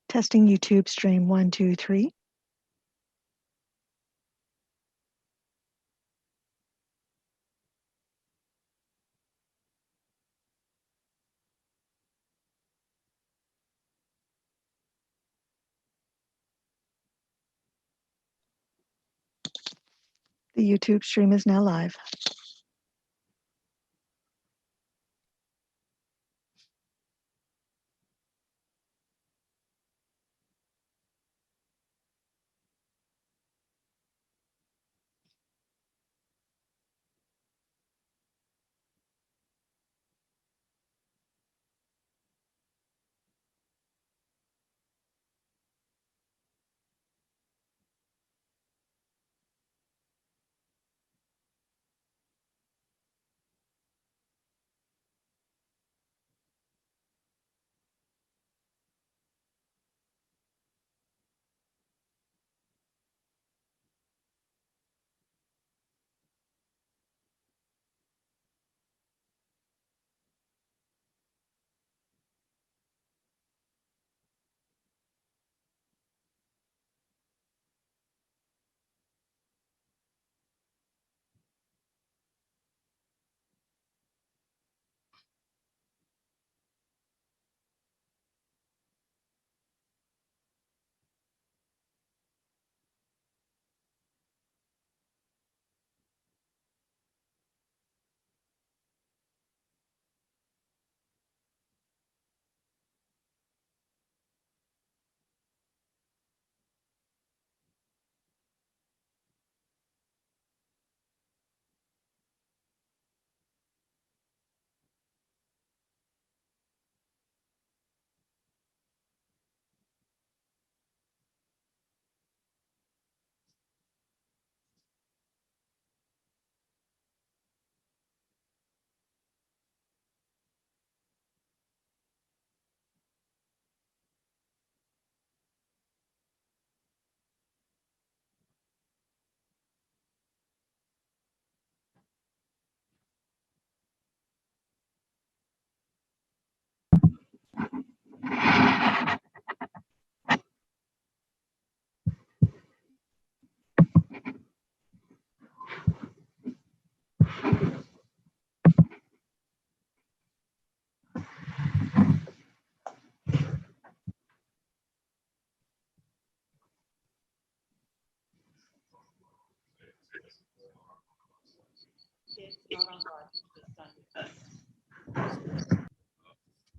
Testing YouTube stream 1, 2, 3. The YouTube stream is now live.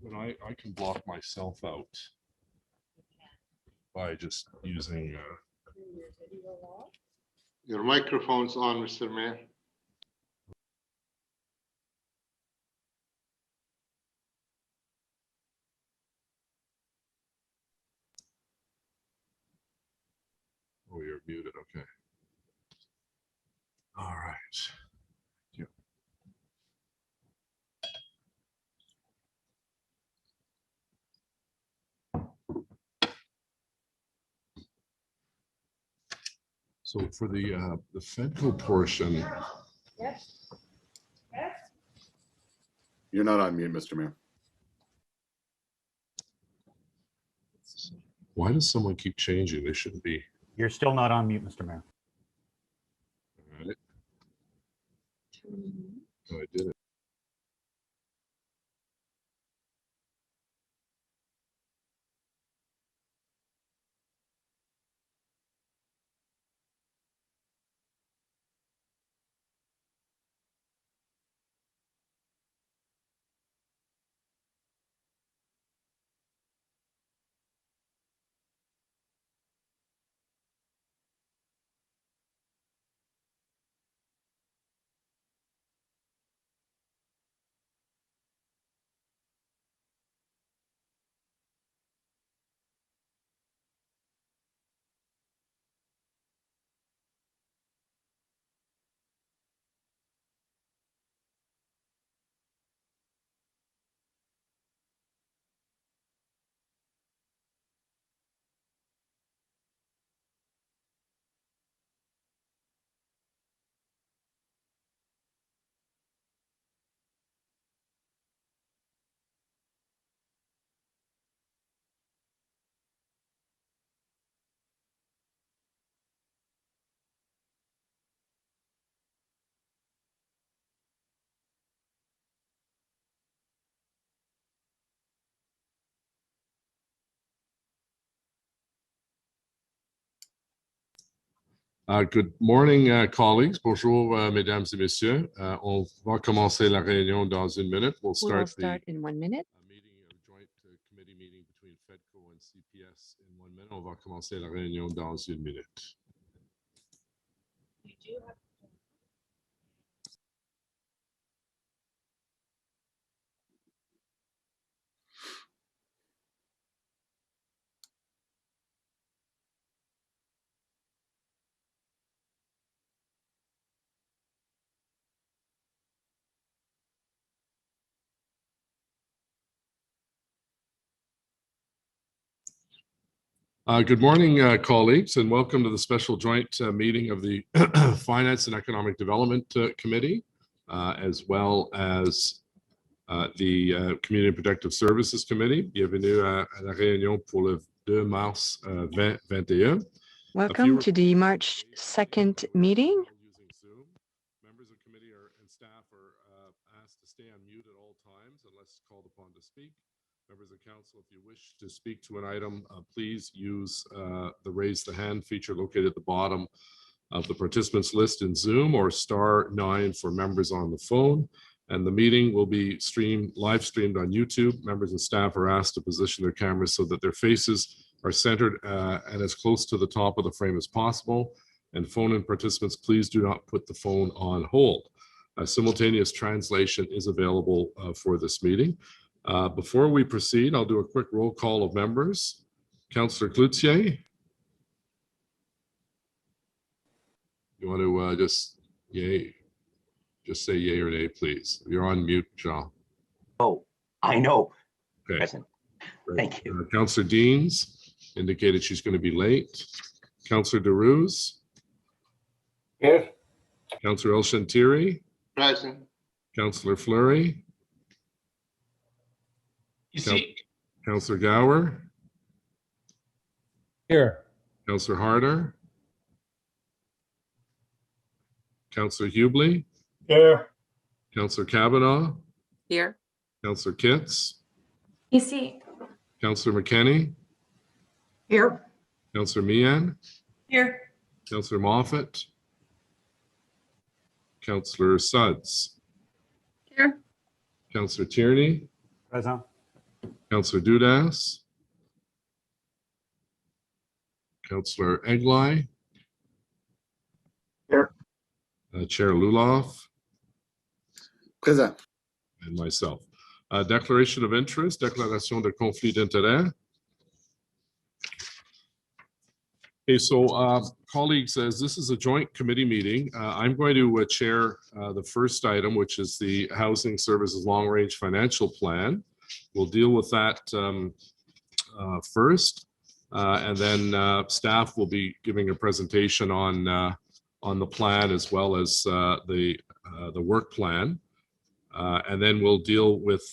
But I can block myself out by just using. Your microphone's on, Mr. Mayor. Oh, you're muted. Okay. All right. Yeah. So for the FEDCO portion, You're not on mute, Mr. Mayor. why does someone keep changing? They shouldn't be. You're still not on mute, Mr. Mayor. All right. Oh, I did it. Good morning, colleagues. Bonjour, mesdames et messieurs. On va commencer la réunion dans une minute. We'll We will start start in 1 minute. meeting, a joint committee meeting between FEDCO and CPS in 1 minute. On va commencer la réunion dans une minute. Good morning, colleagues, and welcome to the special joint meeting of the Finance and Economic Development Committee, as well as the Community and Protective Services Committee. Bienvenue à la réunion pour le 2 mars 2021. Welcome to the March 2nd meeting. Using Zoom, members of committee and staff are asked to stay on mute at all times unless called upon to speak. Members of council, if you wish to speak to an item, please use the raise the hand feature located at the bottom of the participants list in Zoom, or *9 for members on the phone. And the meeting will be live streamed on YouTube. Members and staff are asked to position their cameras so that their faces are centered and as close to the top of the frame as possible. And phone-in participants, please do not put the phone on hold. Simultaneous translation is available for this meeting. Before we proceed, I'll do a quick roll call of members. Councillor Cloutier. You want to just say yay or nay, please. You're on mute, Jean. Oh, I know. Okay. Present. Great. Thank you. Councillor Deans indicated she's going to be late. Councillor DeRuse. Here. Councillor El Shantiri. Present. Councillor Fleury. You see, Councillor Gower. Here. Councillor Harder. Councillor Hubley. Here. Councillor Kavanaugh. Here. Councillor Kitts. EC. Councillor McKenney. Here. Councillor Meehan. Here. Councillor Moffat. Councillor Suds. Here. Councillor Tierney. Present. Councillor Dudas. Councillor Eglai. Here. Chair Luloff. Présent. And myself. Declaration of interest, déclaration de conflit d'intérêt. Okay, so colleagues, as this is a joint committee meeting, I'm going to chair the first item, which is the Housing Services Long Range Financial Plan. We'll deal with that first, and then staff will be giving a presentation on the plan as well as the work plan. And then we'll deal with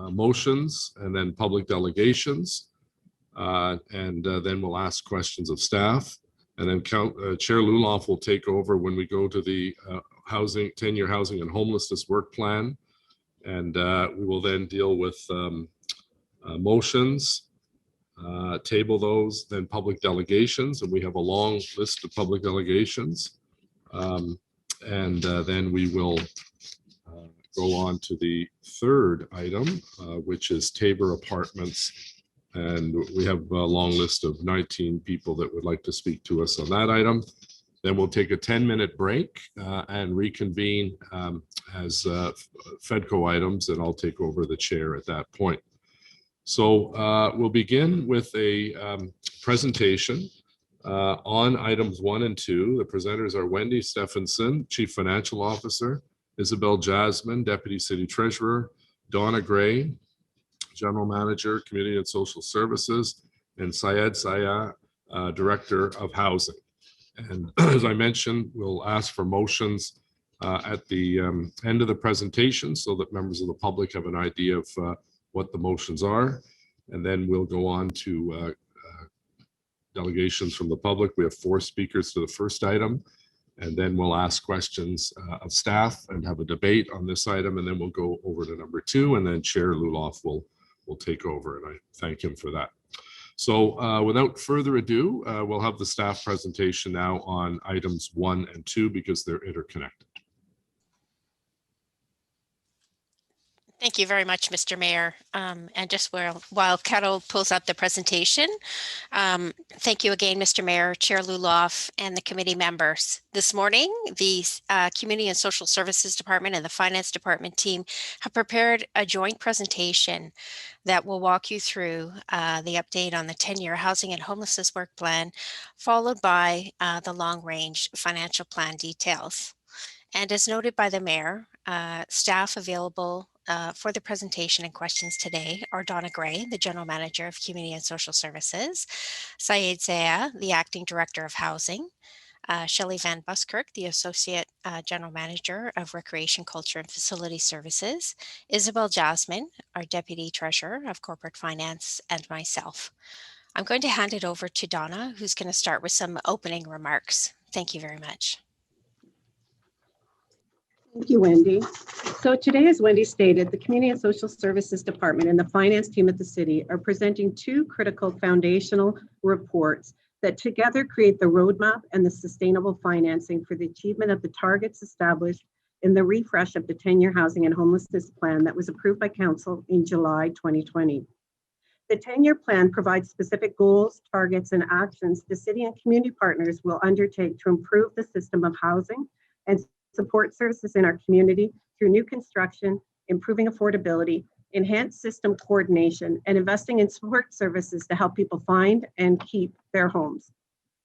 motions and then public delegations. And then we'll ask questions of staff. And then Chair Luloff will take over when we go to the 10-year housing and homelessness work plan. And we will then deal with motions, table those, then public delegations. And we have a long list of public delegations. And then we will go on to the third item, which is Tabor Apartments. And we have a long list of 19 people that would like to speak to us on that item. Then we'll take a 10-minute break and reconvene as FEDCO items, and I'll take over the chair at that point. So we'll begin with a presentation on items 1 and 2. The presenters are Wendy Stephenson, Chief Financial Officer, Isabel Jasmine, Deputy City Treasurer, Donna Gray, General Manager, Community and Social Services, and Syed Saya, Director of Housing. And as I mentioned, we'll ask for motions at the end of the presentation so that members of the public have an idea of what the motions are. And then we'll go on to delegations from the public. We have 4 speakers to the first item. And then we'll ask questions of staff and have a debate on this item. And then we'll go over to number 2. And then Chair Luloff will take over. And I thank him for that. So without further ado, we'll have the staff presentation now on items 1 and 2 because they're interconnected. Thank you very much, Mr. Mayor. And just while Kettle pulls up the presentation, thank you again, Mr. Mayor, Chair Luloff, and the committee members. This morning, the Community and Social Services Department and the Finance Department team have prepared a joint presentation that will walk you through the update on the 10-year housing and homelessness work plan, followed by the long-range financial plan details. And as noted by the mayor, staff available for the presentation and questions today are Donna Gray, the General Manager of Community and Social Services, Syed Zaya, the Acting Director of Housing, Shelley Van Buskirk, the Associate General Manager of Recreation, Culture and Facility Services, Isabel Jasmine, our Deputy Treasurer of Corporate Finance, and myself. I'm going to hand it over to Donna, who's going to start with some opening remarks. Thank you very much. Thank you, Wendy. So today, as Wendy stated, the Community and Social Services Department and the finance team at the city are presenting two critical foundational reports that together create the roadmap and the sustainable financing for the achievement of the targets established in the refresh of the 10-year housing and homelessness plan that was approved by Council in July 2020. The 10-year plan provides specific goals, targets, and actions the city and community partners will undertake to improve the system of housing and support services in our community through new construction, improving affordability, enhanced system coordination, and investing in support services to help people find and keep their homes.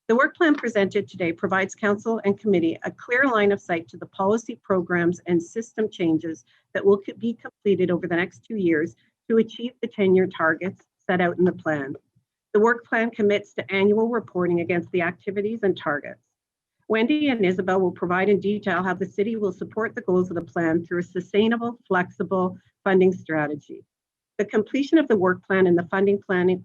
The work plan presented today provides council and committee a clear line of sight to the policy programs and system changes that will be completed over the next 2 years to achieve the 10-year targets set out in the plan. The work plan commits to annual reporting against the activities and targets. Wendy and Isabel will provide in detail how the city will support the goals of the plan through a sustainable, flexible funding strategy. The completion of the work plan and the funding planning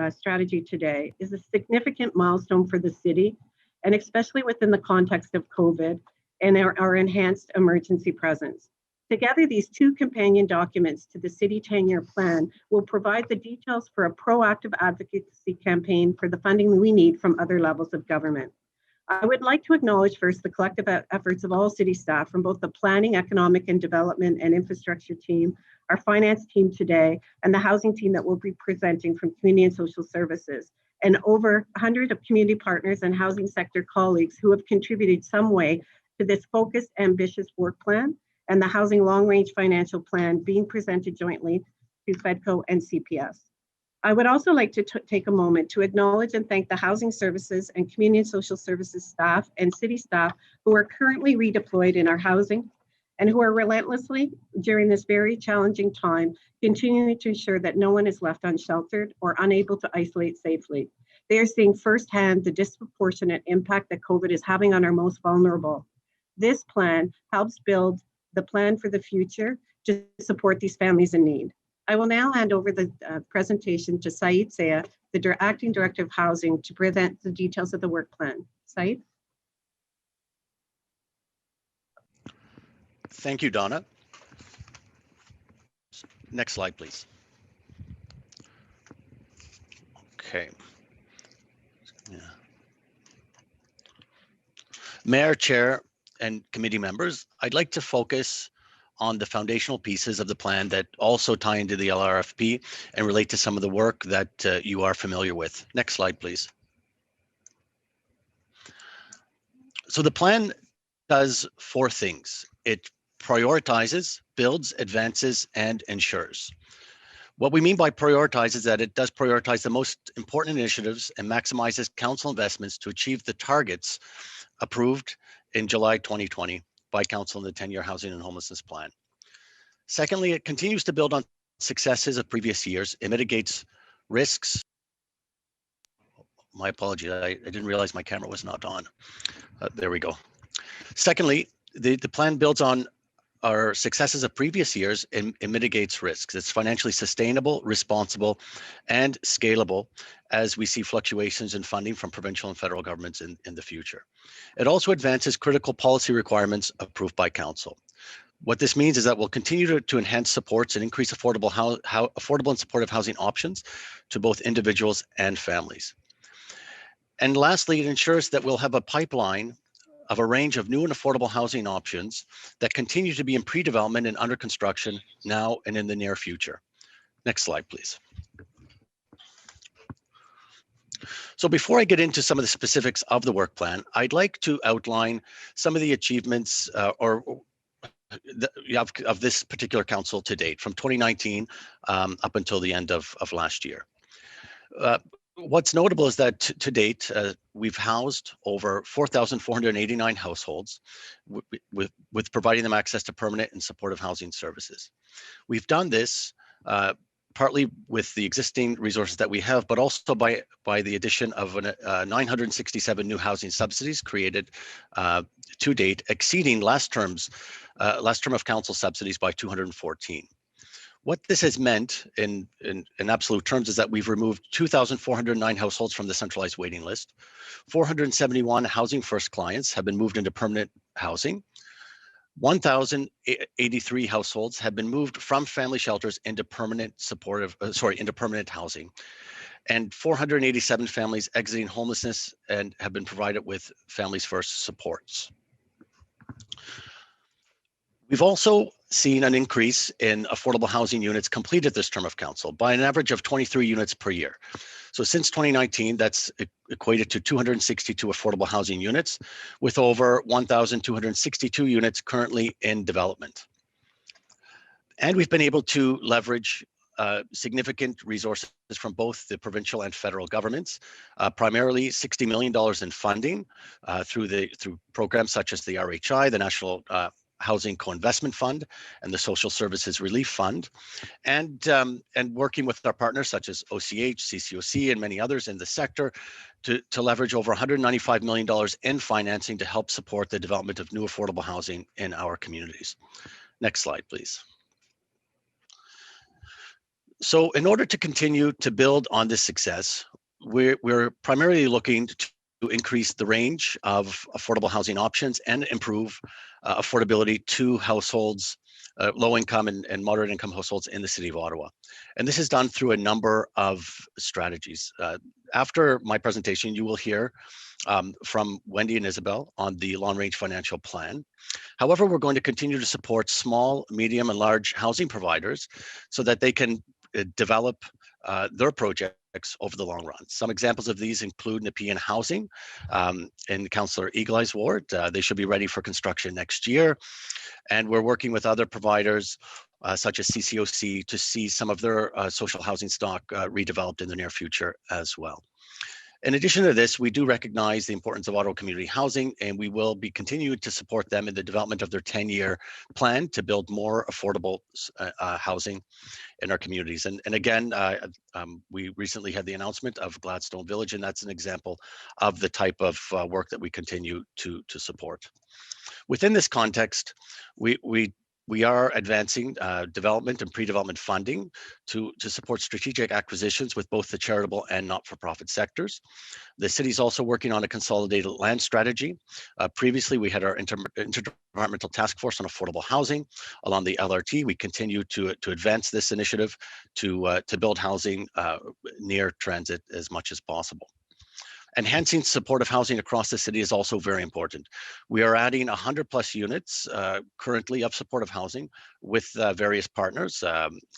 strategy today is a significant milestone for the city, and especially within the context of COVID and our enhanced emergency presence. Together, these two companion documents to the city 10-year plan will provide the details for a proactive advocacy campaign for the funding we need from other levels of government. I would like to acknowledge first the collective efforts of all city staff from both the planning, economic and development and infrastructure team, our finance team today, and the housing team that will be presenting from Community and Social Services, and over 100 of community partners and housing sector colleagues who have contributed some way to this focused, ambitious work plan and the housing long-range financial plan being presented jointly to FEDC and CPS. I would also like to take a moment to acknowledge and thank the housing services and community and social services staff and city staff who are currently redeployed in our housing and who are relentlessly, during this very challenging time, continuing to ensure that no one is left unsheltered or unable to isolate safely. They are seeing firsthand the disproportionate impact that COVID is having on our most vulnerable. This plan helps build the plan for the future to support these families in need. I will now hand over the presentation to Syed Zaya, the Acting Director of Housing, to present the details of the work plan. Syed? Thank you, Donna. Next slide, please. Okay. Yeah. Mayor, Chair, and committee members, I'd like to focus on the foundational pieces of the plan that also tie into the LRFP and relate to some of the work that you are familiar with. Next slide, please. So the plan does 4 things. It prioritizes, builds, advances, and ensures. What we mean by prioritize is that it does prioritize the most important initiatives and maximizes council investments to achieve the targets approved in July 2020 by council in the 10-year housing and homelessness plan. Secondly, it continues to build on successes of previous years. It mitigates risks. My apology, I didn't realize my camera was not on. There we go. Secondly, the plan builds on our successes of previous years and it mitigates risks. It's financially sustainable, responsible, and scalable as we see fluctuations in funding from provincial and federal governments in the future. It also advances critical policy requirements approved by council. What this means is that we'll continue to enhance supports and increase affordable and supportive housing options to both individuals and families. And lastly, it ensures that we'll have a pipeline of a range of new and affordable housing options that continue to be in pre-development and under construction now and in the near future. Next slide, please. So before I get into some of the specifics of the work plan, I'd like to outline some of the achievements of this particular council to date from 2019 up until the end of last year. What's notable is that to date, we've housed over 4,489 households with providing them access to permanent and supportive housing services. We've done this partly with the existing resources that we have, but also by the addition of 967 new housing subsidies created to date, exceeding last term of council subsidies by 214. What this has meant in absolute terms is that we've removed 2,409 households from the centralized waiting list. 471 Housing First clients have been moved into permanent housing. 1,083 households have been moved from family shelters into permanent housing. And 487 families exiting homelessness and have been provided with Families First supports. We've also seen an increase in affordable housing units completed this term of council by an average of 23 units per year. So since 2019, that's equated to 262 affordable housing units, with over 1,262 units currently in development. And we've been able to leverage significant resources from both the provincial and federal governments, primarily $60 million in funding through programs such as the RHI, the National Housing Co-Investment Fund, and the Social Services Relief Fund, and working with our partners such as OCH, CCOC, and many others in the sector to leverage over $195 million in financing to help support the development of new affordable housing in our communities. Next slide, please. So in order to continue to build on this success, we're primarily looking to increase the range of affordable housing options and improve affordability to households, low income and moderate income households in the city of Ottawa. And this is done through a number of strategies. After my presentation, you will hear from Wendy and Isabel on the long range financial plan. However, we're going to continue to support small, medium, and large housing providers so that they can develop their projects over the long run. Some examples of these include Nepean Housing in Councillor Eagle Eye's ward. They should be ready for construction next year. And we're working with other providers such as CCOC to see some of their social housing stock redeveloped in the near future as well. In addition to this, we do recognize the importance of Ottawa community housing, and we will be continuing to support them in the development of their 10-year plan to build more affordable housing in our communities. And again, we recently had the announcement of Gladstone Village, and that's an example of the type of work that we continue to support. Within this context, we are advancing development and pre-development funding to support strategic acquisitions with both the charitable and not-for-profit sectors. The city is also working on a consolidated land strategy. Previously, we had our interdepartmental task force on affordable housing along the LRT. We continue to advance this initiative to build housing near transit as much as possible. Enhancing supportive housing across the city is also very important. We are adding 100+ units currently of supportive housing with various partners.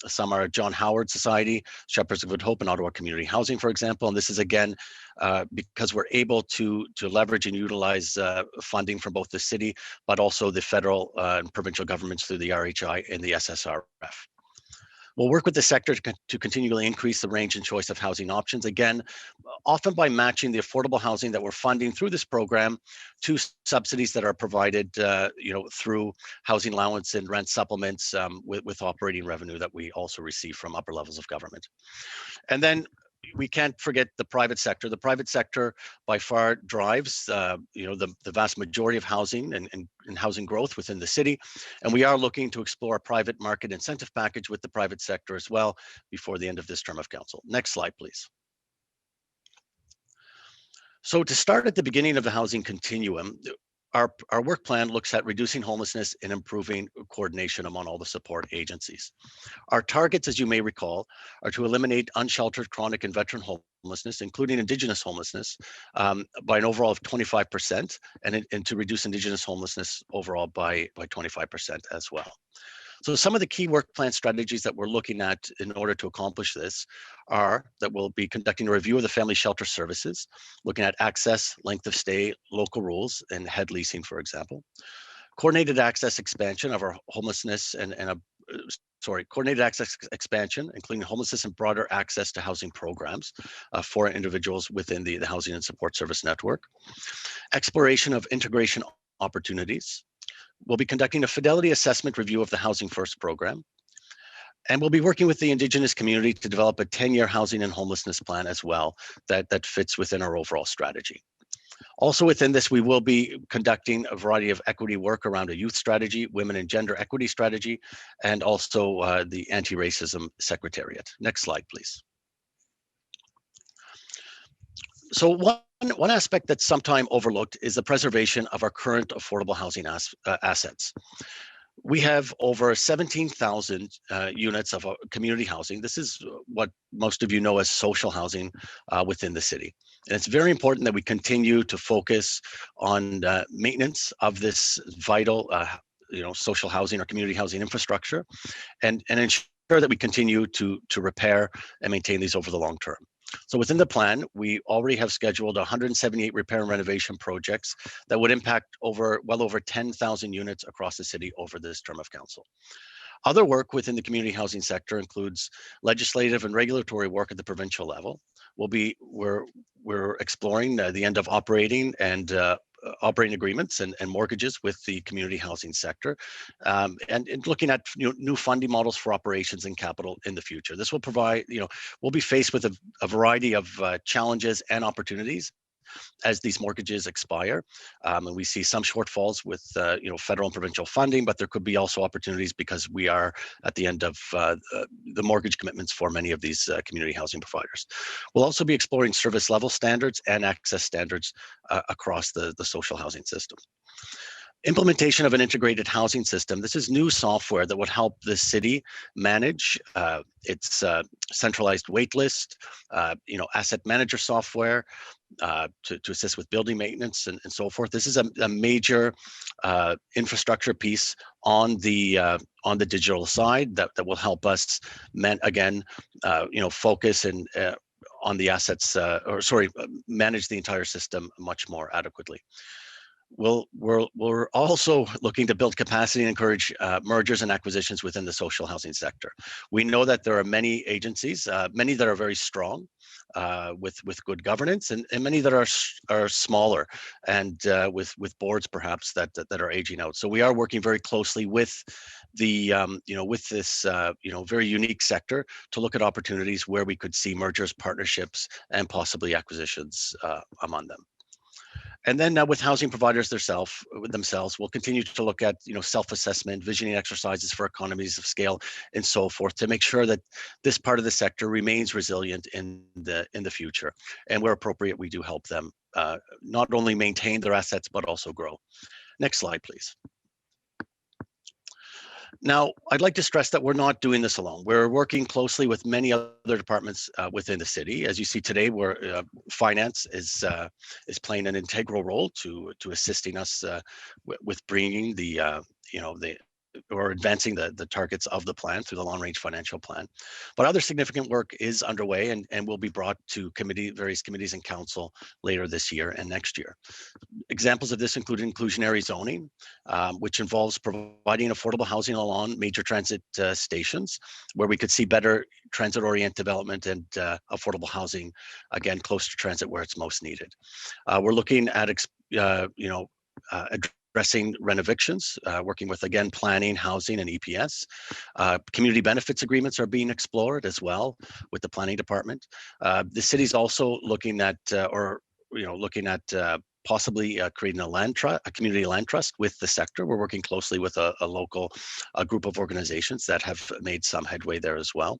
Some are John Howard Society, Shepherds of Good Hope, and Ottawa Community Housing, for example. And this is again because we're able to leverage and utilize funding from both the city, but also the federal and provincial governments through the RHI and the SSRF. We'll work with the sector to continually increase the range and choice of housing options, again, often by matching the affordable housing that we're funding through this program to subsidies that are provided through housing allowance and rent supplements with operating revenue that we also receive from upper levels of government. And then we can't forget the private sector. The private sector by far drives the vast majority of housing and housing growth within the city. And we are looking to explore a private market incentive package with the private sector as well before the end of this term of council. Next slide, please. So to start at the beginning of the housing continuum, our work plan looks at reducing homelessness and improving coordination among all the support agencies. Our targets, as you may recall, are to eliminate unsheltered, chronic, and veteran homelessness, including Indigenous homelessness, by an overall of 25%, and to reduce Indigenous homelessness overall by 25% as well. So some of the key work plan strategies that we're looking at in order to accomplish this are that we'll be conducting a review of the family shelter services, looking at access, length of stay, local rules, and head leasing, for example. Coordinated access expansion of our homelessness coordinated access expansion, including homelessness and broader access to housing programs for individuals within the housing and support service network. Exploration of integration opportunities. We'll be conducting a fidelity assessment review of the Housing First program. And we'll be working with the Indigenous community to develop a 10-year housing and homelessness plan as well that fits within our overall strategy. Also within this, we will be conducting a variety of equity work around a youth strategy, women and gender equity strategy, and also the anti-racism secretariat. Next slide, please. So one aspect that's sometimes overlooked is the preservation of our current affordable housing assets. We have over 17,000 units of community housing. This is what most of you know as social housing within the city. And it's very important that we continue to focus on maintenance of this vital social housing or community housing infrastructure, and ensure that we continue to repair and maintain these over the long term. So within the plan, we already have scheduled 178 repair and renovation projects that would impact well over 10,000 units across the city over this term of council. Other work within the community housing sector includes legislative and regulatory work at the provincial level. We're exploring the end of operating and operating agreements and mortgages with the community housing sector, and looking at new funding models for operations and capital in the future. This will provide, we'll be faced with a variety of challenges and opportunities as these mortgages expire, and we see some shortfalls with federal and provincial funding, but there could be also opportunities because we are at the end of the mortgage commitments for many of these community housing providers. We'll also be exploring service level standards and access standards across the social housing system. Implementation of an integrated housing system. This is new software that would help the city manage its centralized wait list, asset manager software to assist with building maintenance and so forth. This is a major infrastructure piece on the digital side that will help us focus and on the assets, manage the entire system much more adequately. We're also looking to build capacity and encourage mergers and acquisitions within the social housing sector. We know that there are many agencies, many that are very strong with good governance, and many that are smaller and with boards perhaps that are aging out. So we are working very closely with the with this very unique sector to look at opportunities where we could see mergers, partnerships, and possibly acquisitions among them. And then with housing providers themselves, we'll continue to look at self-assessment, visioning exercises for economies of scale, and so forth, to make sure that this part of the sector remains resilient in the future. And where appropriate, we do help them not only maintain their assets but also grow. Next slide, please. Now, I'd like to stress that we're not doing this alone. We're working closely with many other departments within the city. As you see today, where finance is playing an integral role to assisting us with bringing or advancing the targets of the plan through the long-range financial plan. But other significant work is underway and will be brought to various committees and council later this year and next year. Examples of this include inclusionary zoning, which involves providing affordable housing along major transit stations, where we could see better transit-oriented development and affordable housing, again, close to transit where it's most needed. We're looking at addressing renovictions, working with, again, planning, housing, and EPS. Community benefits agreements are being explored as well with the planning department. The city's also looking at or looking at possibly creating a community land trust with the sector. We're working closely with a local group of organizations that have made some headway there as well.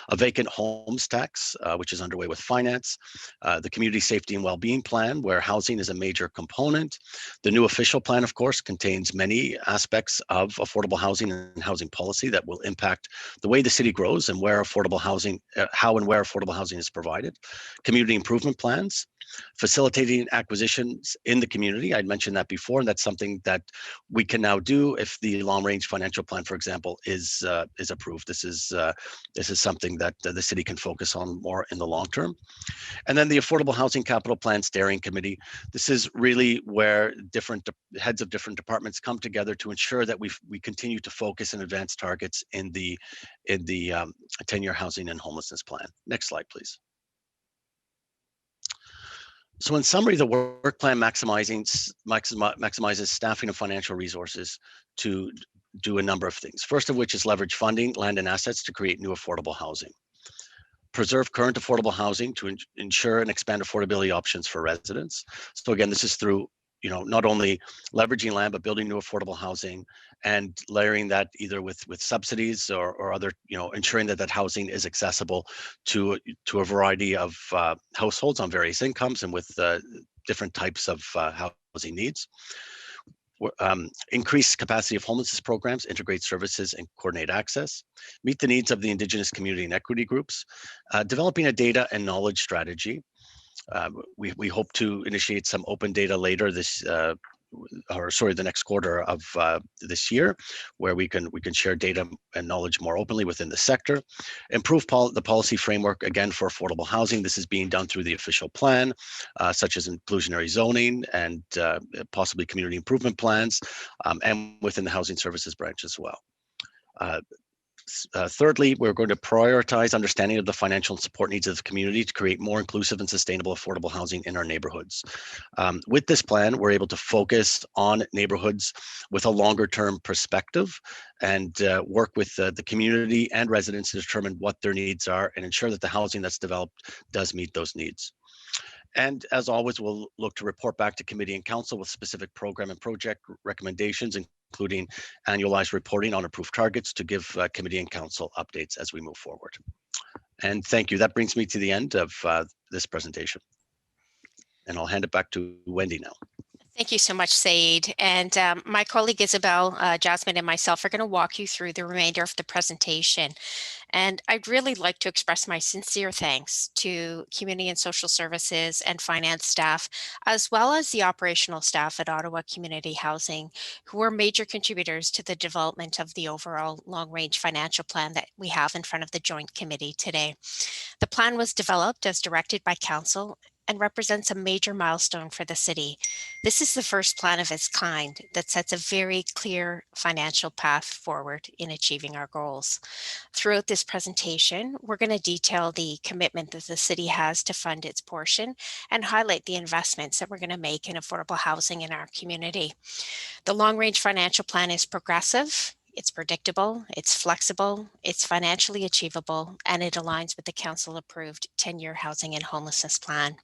A vacant homes tax, which is underway with finance. The community safety and well-being plan, where housing is a major component. The new official plan, of course, contains many aspects of affordable housing and housing policy that will impact the way the city grows and where affordable housing, how and where affordable housing is provided. Community improvement plans, facilitating acquisitions in the community. I'd mentioned that before, and that's something that we can now do if the long-range financial plan, for example, is approved. This is something that the city can focus on more in the long term. And then the Affordable Housing Capital Plan Steering Committee. This is really where different heads of different departments come together to ensure that we continue to focus and advance targets in the 10-year housing and homelessness plan. Next slide, please. So in summary, the work plan maximizes staffing and financial resources to do a number of things. First of which is leverage funding, land and assets to create new affordable housing. Preserve current affordable housing to ensure and expand affordability options for residents. So again, this is through not only leveraging land, but building new affordable housing and layering that either with subsidies or other, ensuring that housing is accessible to a variety of households on various incomes and with different types of housing needs. Increase capacity of homelessness programs, integrate services and coordinate access, meet the needs of the Indigenous community and equity groups, developing a data and knowledge strategy. We hope to initiate some open data later the next quarter of this year, where we can share data and knowledge more openly within the sector. Improve the policy framework, again, for affordable housing. This is being done through the official plan, such as inclusionary zoning and possibly community improvement plans, and within the housing services branch as well. Thirdly, we're going to prioritize understanding of the financial and support needs of the community to create more inclusive and sustainable affordable housing in our neighborhoods. With this plan, we're able to focus on neighborhoods with a longer term perspective and work with the community and residents to determine what their needs are and ensure that the housing that's developed does meet those needs. And as always, we'll look to report back to committee and council with specific program and project recommendations, including annualized reporting on approved targets to give committee and council updates as we move forward. And thank you. That brings me to the end of this presentation. And I'll hand it back to Wendy now. Thank you so much, Said. And my colleague Isabel, Jasmine, and myself are going to walk you through the remainder of the presentation. And I'd really like to express my sincere thanks to Community and Social Services and Finance staff, as well as the operational staff at Ottawa Community Housing, who were major contributors to the development of the overall long-range financial plan that we have in front of the Joint Committee today. The plan was developed as directed by Council and represents a major milestone for the city. This is the first plan of its kind that sets a very clear financial path forward in achieving our goals. Throughout this presentation, we're going to detail the commitment that the city has to fund its portion and highlight the investments that we're going to make in affordable housing in our community. The long-range financial plan is progressive. It's predictable, it's flexible, it's financially achievable, and it aligns with the council-approved 10-year housing and homelessness plan.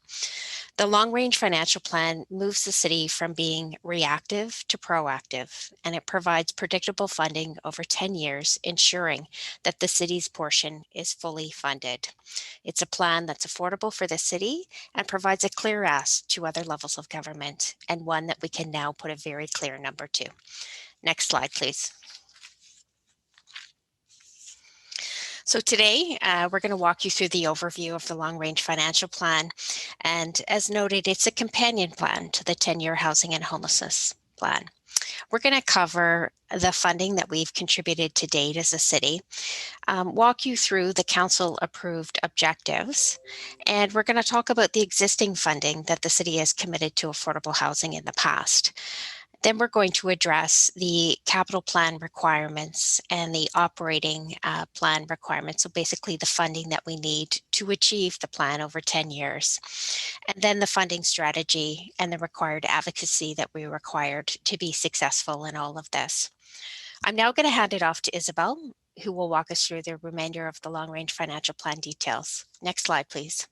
The long-range financial plan moves the city from being reactive to proactive, and it provides predictable funding over 10 years, ensuring that the city's portion is fully funded. It's a plan that's affordable for the city and provides a clear ask to other levels of government, and one that we can now put a very clear number to. Next slide, please. So today, we're going to walk you through the overview of the long-range financial plan. And as noted, it's a companion plan to the 10-year housing and homelessness plan. We're going to cover the funding that we've contributed to date as a city, walk you through the council-approved objectives, and we're going to talk about the existing funding that the city has committed to affordable housing in the past. Then we're going to address the capital plan requirements and the operating plan requirements. So basically the funding that we need to achieve the plan over 10 years. And then the funding strategy and the required advocacy that we required to be successful in all of this. I'm now going to hand it off to Isabel, who will walk us through the remainder of the long-range financial plan details. Next slide, please.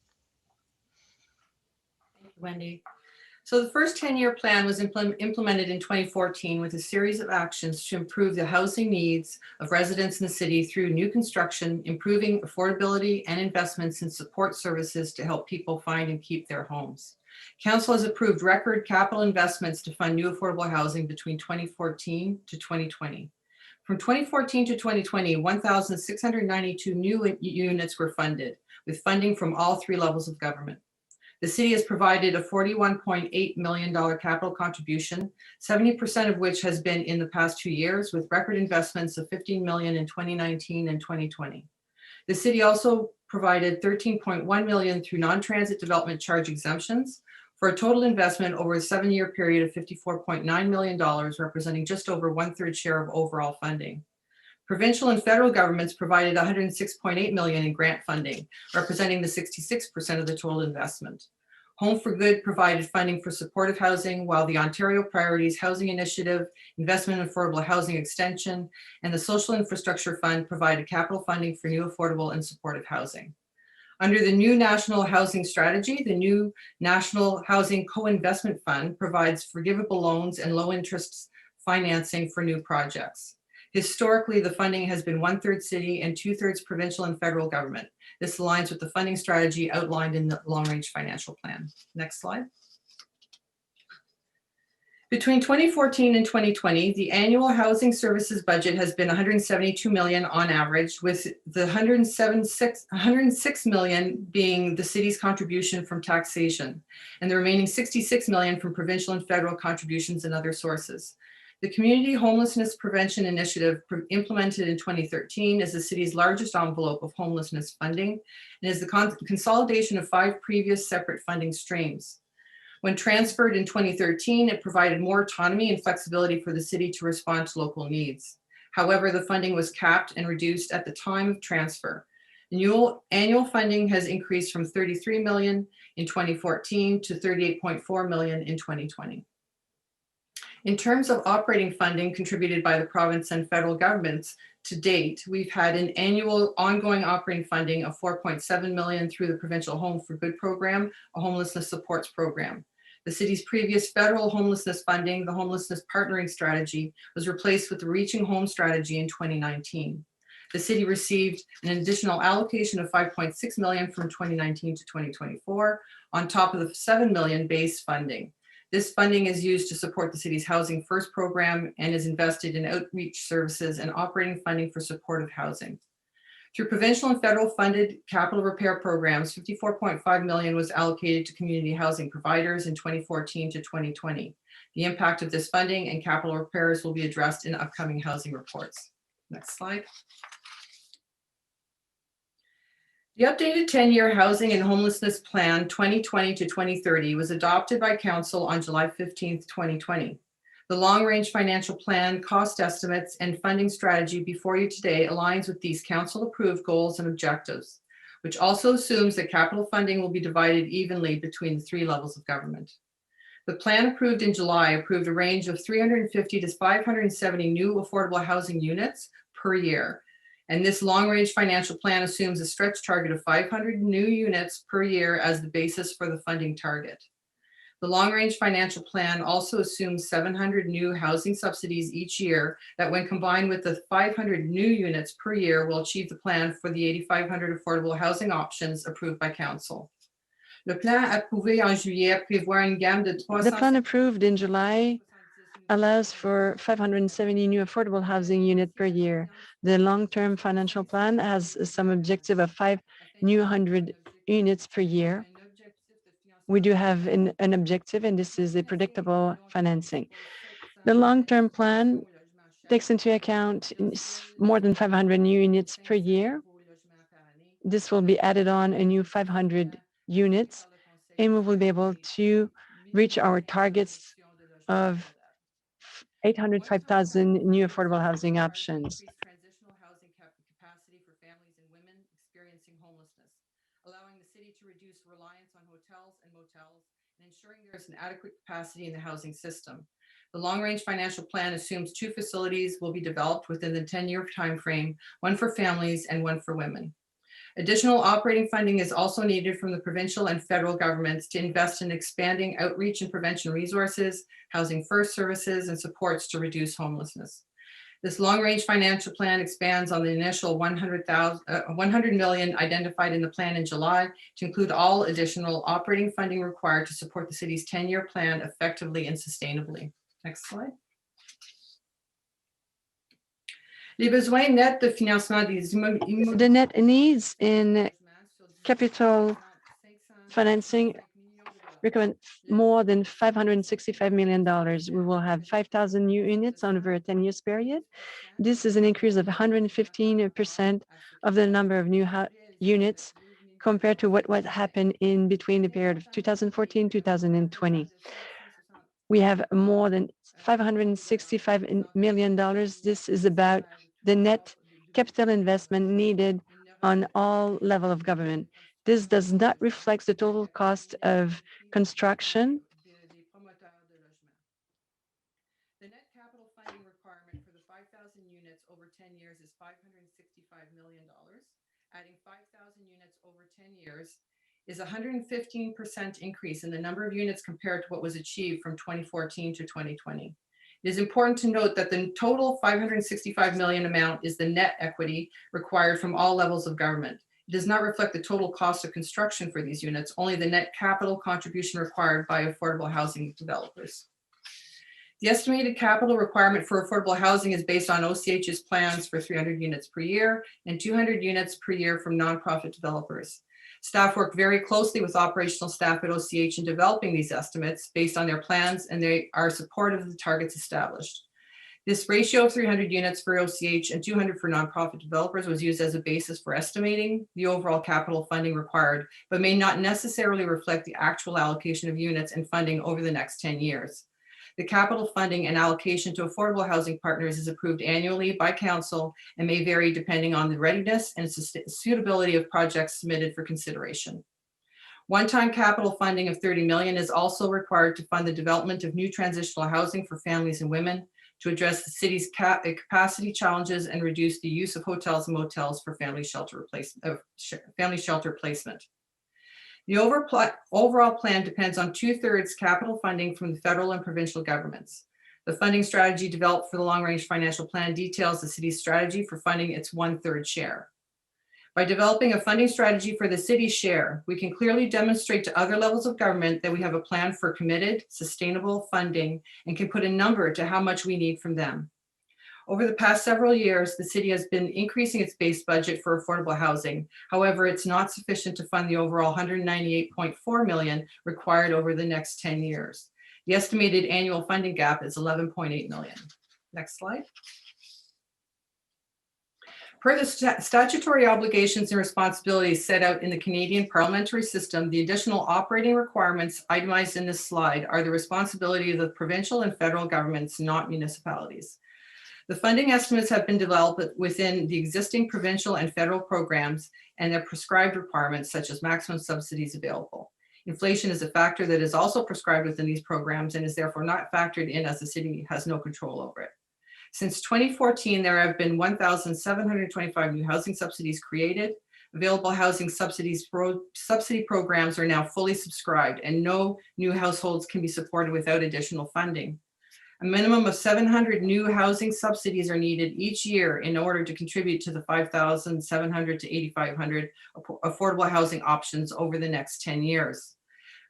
Wendy. So the first 10-year plan was implemented in 2014 with a series of actions to improve the housing needs of residents in the city through new construction, improving affordability and investments in support services to help people find and keep their homes. Council has approved record capital investments to fund new affordable housing between 2014 to 2020. From 2014 to 2020, 1,692 new units were funded, with funding from all three levels of government. The city has provided a $41.8 million capital contribution, 70% of which has been in the past 2 years, with record investments of $15 million in 2019 and 2020. The city also provided $13.1 million through non-transit development charge exemptions, for a total investment over a 7-year period of $54.9 million, representing just over 1/3 share of overall funding. Provincial and federal governments provided $106.8 million in grant funding, representing the 66% of the total investment. Home for Good provided funding for supportive housing, while the Ontario Priorities Housing Initiative, Investment in Affordable Housing Extension, and the Social Infrastructure Fund provided capital funding for new affordable and supportive housing. Under the new National Housing Strategy, the new National Housing Co-Investment Fund provides forgivable loans and low interest financing for new projects. Historically, the funding has been 1/3 city and 2/3 provincial and federal government. This aligns with the funding strategy outlined in the long-range financial plan. Next slide. Between 2014 and 2020, the annual housing services budget has been $172 million on average, with the $106 million being the city's contribution from taxation, and the remaining $66 million from provincial and federal contributions and other sources. The Community Homelessness Prevention Initiative, implemented in 2013, is the city's largest envelope of homelessness funding and is the consolidation of 5 previous separate funding streams. When transferred in 2013, it provided more autonomy and flexibility for the city to respond to local needs. However, the funding was capped and reduced at the time of transfer. Annual funding has increased from $33 million in 2014 to $38.4 million in 2020. In terms of operating funding contributed by the province and federal governments, to date, we've had an annual ongoing operating funding of $4.7 million through the Provincial Home for Good program, a homelessness supports program. The city's previous federal homelessness funding, the Homelessness Partnering Strategy, was replaced with the Reaching Home Strategy in 2019. The city received an additional allocation of $5.6 million from 2019 to 2024, on top of the $7 million base funding. This funding is used to support the city's Housing First program and is invested in outreach services and operating funding for supportive housing. Through provincial and federal funded capital repair programs, $54.5 million was allocated to community housing providers in 2014 to 2020. The impact of this funding and capital repairs will be addressed in upcoming housing reports. Next slide. The updated 10-year Housing and Homelessness Plan 2020 to 2030 was adopted by Council on July 15, 2020. The long-range financial plan, cost estimates, and funding strategy before you today aligns with these Council-approved goals and objectives, which also assumes that capital funding will be divided evenly between the 3 levels of government. The plan approved in July approved a range of 350 to 570 new affordable housing units per year. And this long-range financial plan assumes a stretch target of 500 new units per year as the basis for the funding target. The long-range financial plan also assumes 700 new housing subsidies each year that, when combined with the 500 new units per year, will achieve the plan for the 8,500 affordable housing options approved by Council. Le plan approuvé en juillet prévoit une gamme de The plan approved in July allows for 570 new affordable housing units per year. The long-term financial plan has some objective of 5 new 100 units per year. We do have an objective, and this is a predictable financing. The long-term plan takes into account more than 500 new units per year. This will be added on a new 500 units, and we will be able to reach our targets of 805,000 new affordable housing options. Transitional housing capacity for families and women experiencing homelessness, allowing the city to reduce reliance on hotels and motels and ensuring there is an adequate capacity in the housing system. The long-range financial plan assumes 2 facilities will be developed within the 10-year timeframe, one for families and one for women. Additional operating funding is also needed from the provincial and federal governments to invest in expanding outreach and prevention resources, housing first services, and supports to reduce homelessness. This long-range financial plan expands on the initial 100 million identified in the plan in July to include all additional operating funding required to support the city's 10-year plan effectively and sustainably. Next slide. Les besoins nets de financement des immeubles. The net needs in capital financing recommend more than $565 million. We will have 5,000 new units over a 10 years period. This is an increase of 115% of the number of new units compared to what happened in between the period of 2014 2020. We have more than $565 million. This is about the net capital investment needed on all levels of government. This does not reflect the total cost of construction. The net capital funding requirement for the 5,000 units over 10 years is $565 million. Adding 5,000 units over 10 years is a 115% increase in the number of units compared to what was achieved from 2014 to 2020. It is important to note that the total 565 million amount is the net equity required from all levels of government. It does not reflect the total cost of construction for these units, only the net capital contribution required by affordable housing developers. The estimated capital requirement for affordable housing is based on OCH's plans for 300 units per year and 200 units per year from nonprofit developers. Staff work very closely with operational staff at OCH in developing these estimates based on their plans, and they are supportive of the targets established. This ratio of 300 units for OCH and 200 for nonprofit developers was used as a basis for estimating the overall capital funding required, but may not necessarily reflect the actual allocation of units and funding over the next 10 years. The capital funding and allocation to affordable housing partners is approved annually by council and may vary depending on the readiness and suitability of projects submitted for consideration. One-time capital funding of 30 million is also required to fund the development of new transitional housing for families and women, to address the city's capacity challenges and reduce the use of hotels and motels for family shelter placement. The overall plan depends on 2/3 capital funding from the federal and provincial governments. The funding strategy developed for the long-range financial plan details the city's strategy for funding its 1/3 share. By developing a funding strategy for the city's share, we can clearly demonstrate to other levels of government that we have a plan for committed, sustainable funding and can put a number to how much we need from them. Over the past several years, the city has been increasing its base budget for affordable housing. However, it's not sufficient to fund the overall 198.4 million required over the next 10 years. The estimated annual funding gap is 11.8 million. Next slide. Per the statutory obligations and responsibilities set out in the Canadian parliamentary system, the additional operating requirements itemized in this slide are the responsibility of the provincial and federal governments, not municipalities. The funding estimates have been developed within the existing provincial and federal programs and their prescribed requirements, such as maximum subsidies available. Inflation is a factor that is also prescribed within these programs and is therefore not factored in, as the city has no control over it. Since 2014, there have been 1,725 new housing subsidies created. Available housing subsidy programs are now fully subscribed, and no new households can be supported without additional funding. A minimum of 700 new housing subsidies are needed each year in order to contribute to the 5,700 to 8,500 affordable housing options over the next 10 years.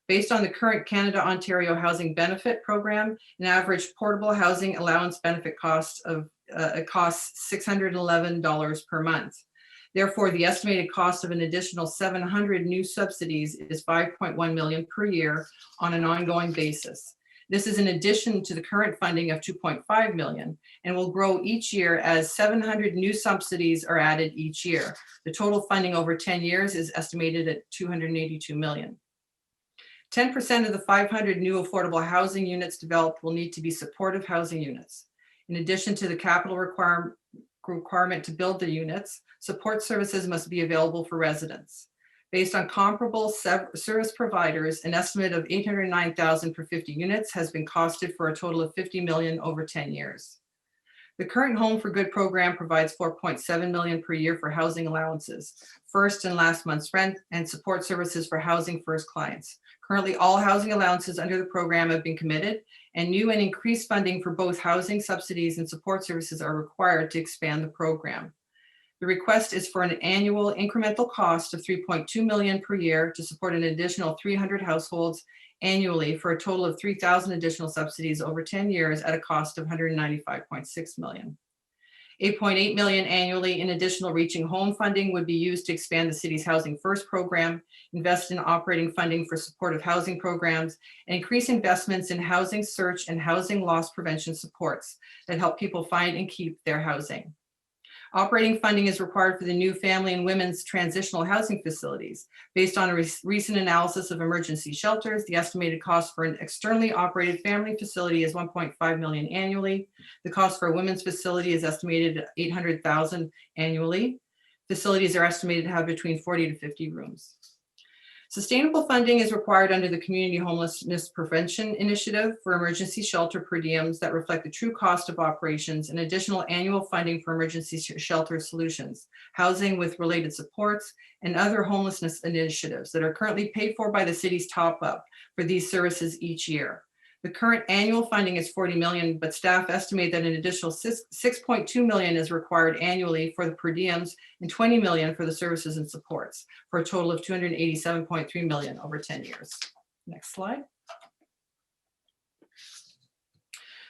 Based on the current Canada-Ontario Housing Benefit Program, an average portable housing allowance benefit costs $611 per month. Therefore, the estimated cost of an additional 700 new subsidies is 5.1 million per year on an ongoing basis. This is in addition to the current funding of 2.5 million and will grow each year as 700 new subsidies are added each year. The total funding over 10 years is estimated at 282 million. 10% of the 500 new affordable housing units developed will need to be supportive housing units. In addition to the capital requirement to build the units, support services must be available for residents. Based on comparable service providers, an estimate of 809,000 per 50 units has been costed for a total of 50 million over 10 years. The current Home for Good program provides 4.7 million per year for housing allowances, first and last month's rent, and support services for Housing First clients. Currently, all housing allowances under the program have been committed, and new and increased funding for both housing subsidies and support services are required to expand the program. The request is for an annual incremental cost of 3.2 million per year to support an additional 300 households annually for a total of 3,000 additional subsidies over 10 years at a cost of 195.6 million. 8.8 million annually in additional reaching home funding would be used to expand the city's Housing First program, invest in operating funding for supportive housing programs, and increase investments in housing search and housing loss prevention supports that help people find and keep their housing. Operating funding is required for the new family and women's transitional housing facilities. Based on a recent analysis of emergency shelters, the estimated cost for an externally operated family facility is 1.5 million annually. The cost for a women's facility is estimated at 800,000 annually. Facilities are estimated to have between 40 to 50 rooms. Sustainable funding is required under the Community Homelessness Prevention Initiative for emergency shelter per diems that reflect the true cost of operations and additional annual funding for emergency shelter solutions, housing with related supports, and other homelessness initiatives that are currently paid for by the city's top up for these services each year. The current annual funding is 40 million, but staff estimate that an additional 6.2 million is required annually for the per diems and 20 million for the services and supports, for a total of 287.3 million over 10 years. Next slide.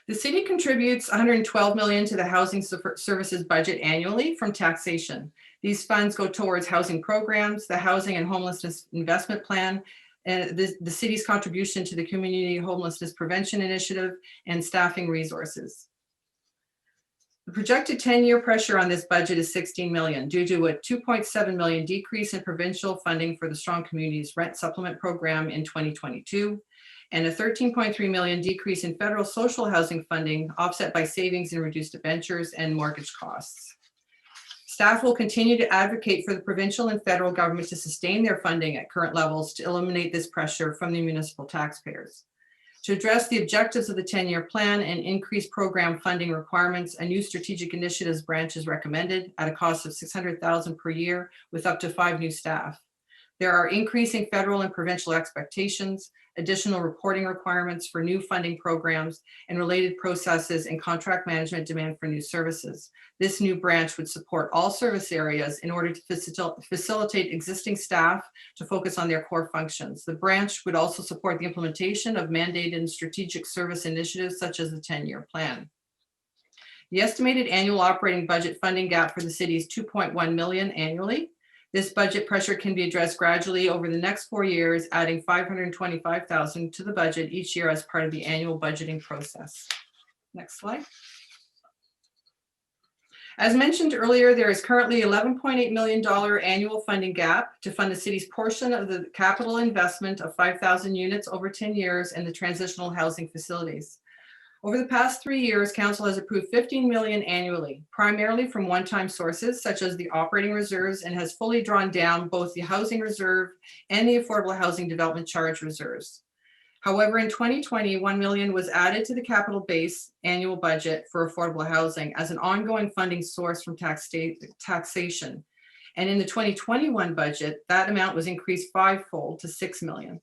The city contributes 112 million to the housing services budget annually from taxation. These funds go towards housing programs, the Housing and Homelessness Investment Plan, and the city's contribution to the Community Homelessness Prevention Initiative, and staffing resources. The projected 10-year pressure on this budget is 16 million due to a 2.7 million decrease in provincial funding for the Strong Communities Rent Supplement Program in 2022, and a 13.3 million decrease in federal social housing funding, offset by savings in reduced debentures and mortgage costs. Staff will continue to advocate for the provincial and federal government to sustain their funding at current levels to eliminate this pressure from the municipal taxpayers. To address the objectives of the 10-year plan and increase program funding requirements, a new strategic initiatives branch is recommended at a cost of 600,000 per year with up to 5 new staff. There are increasing federal and provincial expectations, additional reporting requirements for new funding programs, and related processes and contract management demand for new services. This new branch would support all service areas in order to facilitate existing staff to focus on their core functions. The branch would also support the implementation of mandated and strategic service initiatives such as the 10-year plan. The estimated annual operating budget funding gap for the city is 2.1 million annually. This budget pressure can be addressed gradually over the next 4 years, adding 525,000 to the budget each year as part of the annual budgeting process. Next slide. As mentioned earlier, there is currently $11.8 million annual funding gap to fund the city's portion of the capital investment of 5,000 units over 10 years in the transitional housing facilities. Over the past 3 years, Council has approved 15 million annually, primarily from one-time sources such as the operating reserves, and has fully drawn down both the housing reserve and the affordable housing development charge reserves. However, in 2020, 1 million was added to the capital base annual budget for affordable housing as an ongoing funding source from taxation. And in the 2021 budget, that amount was increased 5-fold to 6 million.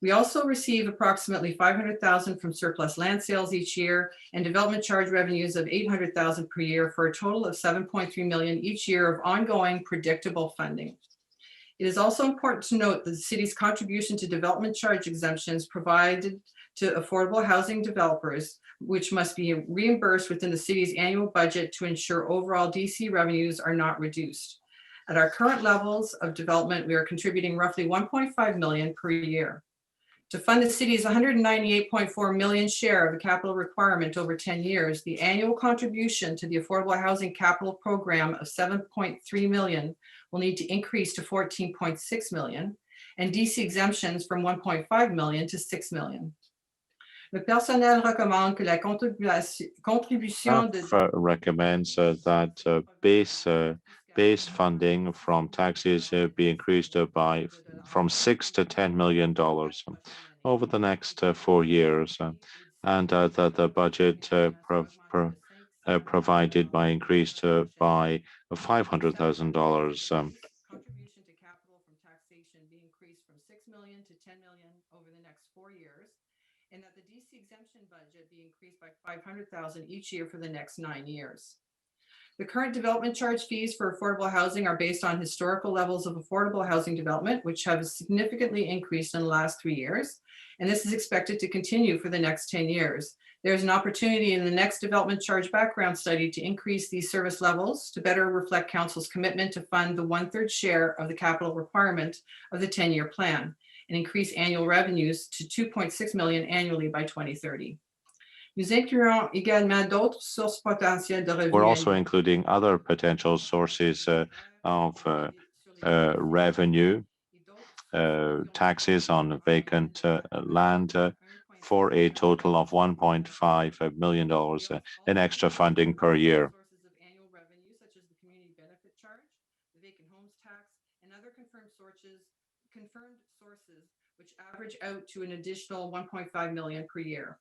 We also receive approximately 500,000 from surplus land sales each year and development charge revenues of 800,000 per year for a total of 7.3 million each year of ongoing predictable funding. It is also important to note that the city's contribution to development charge exemptions provided to affordable housing developers, which must be reimbursed within the city's annual budget to ensure overall DC revenues are not reduced. At our current levels of development, we are contributing roughly 1.5 million per year. To fund the city's 198.4 million share of the capital requirement over 10 years, the annual contribution to the affordable housing capital program of 7.3 million will need to increase to 14.6 million, and DC exemptions from 1.5 million to 6 million. Le personnel recommande que la contribution de... recommends that base funding from taxes be increased from $6 to $10 million over the next 4 years, and that the budget provided by increased by $500,000. Contribution to capital from taxation be increased from 6 million to 10 million over the next 4 years, and that the DC exemption budget be increased by 500,000 each year for the next 9 years. The current development charge fees for affordable housing are based on historical levels of affordable housing development, which have significantly increased in the last 3 years, and this is expected to continue for the next 10 years. There's an opportunity in the next development charge background study to increase these service levels to better reflect Council's commitment to fund the 1/3 share of the capital requirement of the 10-year plan and increase annual revenues to 2.6 million annually by 2030. Nous incluons également d'autres sources potentielles de revenus. We're also including other potential sources of revenue, taxes on vacant land, for a total of $1.5 million in extra funding per year. Sources of annual revenue, such as the community benefit charge, the vacant homes tax, and other confirmed sources, which average out to an additional 1.5 million per year.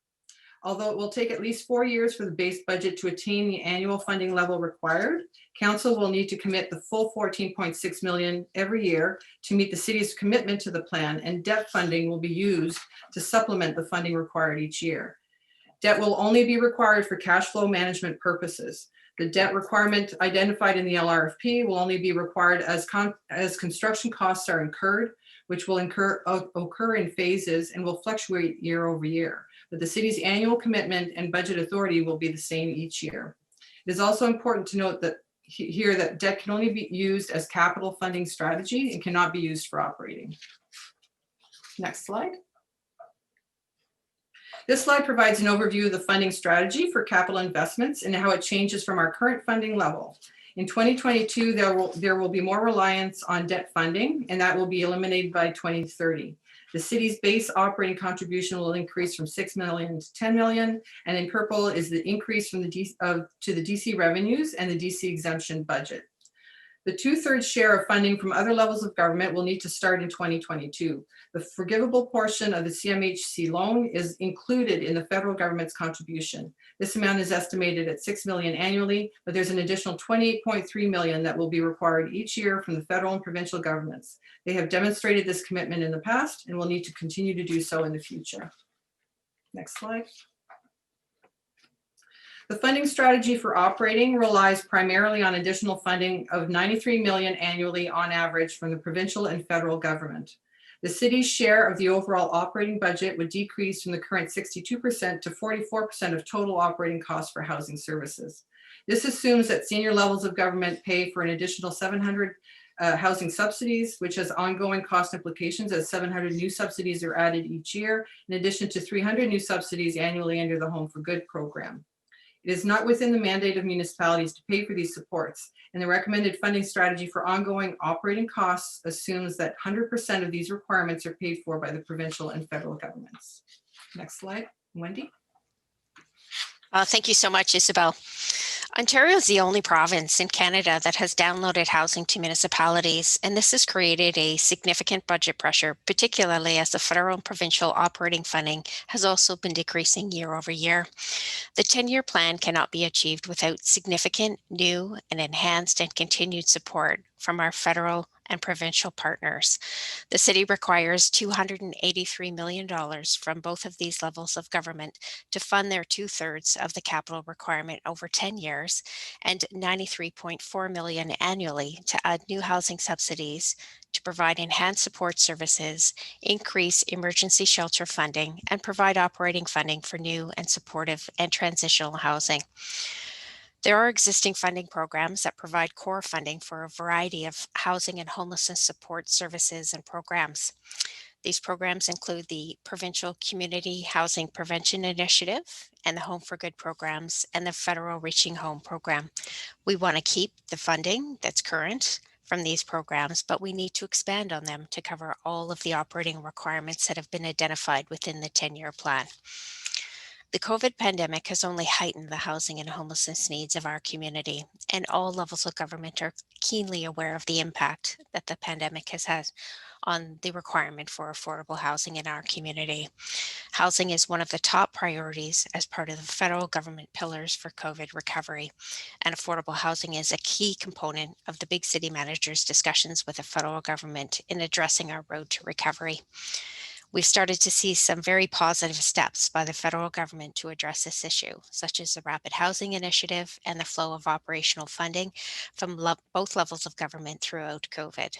Although it will take at least 4 years for the base budget to attain the annual funding level required, Council will need to commit the full 14.6 million every year to meet the city's commitment to the plan, and debt funding will be used to supplement the funding required each year. Debt will only be required for cash flow management purposes. The debt requirement identified in the LRFP will only be required as construction costs are incurred, which will occur in phases and will fluctuate year over year. But the city's annual commitment and budget authority will be the same each year. It is also important to note that here that debt can only be used as capital funding strategy and cannot be used for operating. Next slide. This slide provides an overview of the funding strategy for capital investments and how it changes from our current funding level. In 2022, there will be more reliance on debt funding, and that will be eliminated by 2030. The city's base operating contribution will increase from 6 million to 10 million, and in purple is the increase from to the DC revenues and the DC exemption budget. The 2/3 share of funding from other levels of government will need to start in 2022. The forgivable portion of the CMHC loan is included in the federal government's contribution. This amount is estimated at 6 million annually, but there's an additional 28.3 million that will be required each year from the federal and provincial governments. They have demonstrated this commitment in the past and will need to continue to do so in the future. Next slide. The funding strategy for operating relies primarily on additional funding of 93 million annually on average from the provincial and federal government. The city's share of the overall operating budget would decrease from the current 62% to 44% of total operating costs for housing services. This assumes that senior levels of government pay for an additional 700 housing subsidies, which has ongoing cost implications as 700 new subsidies are added each year, in addition to 300 new subsidies annually under the Home for Good program. It is not within the mandate of municipalities to pay for these supports, and the recommended funding strategy for ongoing operating costs assumes that 100% of these requirements are paid for by the provincial and federal governments. Next slide, Wendy. Thank you so much, Isabel. Ontario is the only province in Canada that has downloaded housing to municipalities, and this has created a significant budget pressure, particularly as the federal and provincial operating funding has also been decreasing year over year. The 10-year plan cannot be achieved without significant new and enhanced and continued support from our federal and provincial partners. The city requires $283 million from both of these levels of government to fund their 2/3 of the capital requirement over 10 years and $93.4 million annually to add new housing subsidies, to provide enhanced support services, increase emergency shelter funding, and provide operating funding for new and supportive and transitional housing. There are existing funding programs that provide core funding for a variety of housing and homelessness support services and programs. These programs include the Provincial Community Housing Prevention Initiative and the Home for Good programs and the Federal Reaching Home program. We want to keep the funding that's current from these programs, but we need to expand on them to cover all of the operating requirements that have been identified within the 10-year plan. The COVID pandemic has only heightened the housing and homelessness needs of our community, and all levels of government are keenly aware of the impact that the pandemic has had on the requirement for affordable housing in our community. Housing is one of the top priorities as part of the federal government pillars for COVID recovery, and affordable housing is a key component of the big city managers' discussions with the federal government in addressing our road to recovery. We've started to see some very positive steps by the federal government to address this issue, such as the Rapid Housing Initiative and the flow of operational funding from both levels of government throughout COVID.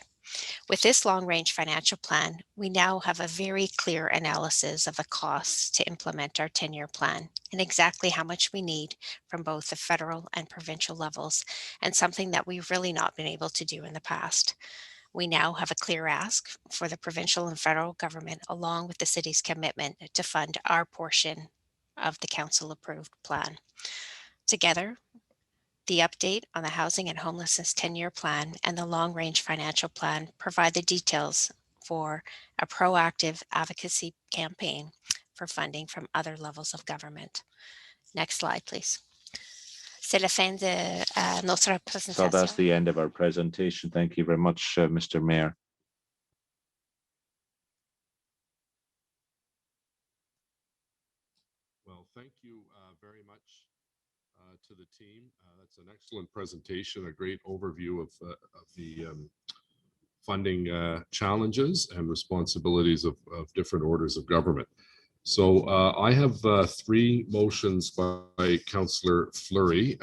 With this long-range financial plan, we now have a very clear analysis of the costs to implement our 10-year plan and exactly how much we need from both the federal and provincial levels, and something that we've really not been able to do in the past. We now have a clear ask for the provincial and federal government, along with the city's commitment to fund our portion of the council-approved plan. Together, the update on the Housing and Homelessness 10-year plan and the long-range financial plan provide the details for a proactive advocacy campaign for funding from other levels of government. Next slide, please. C'est la fin de notre présentation. So that's the end of our presentation. Thank you very much, Mr. Mayor. Well, thank you very much to the team. That's an excellent presentation, a great overview of the funding challenges and responsibilities of different orders of government. So I have three motions by Councillor Fleury.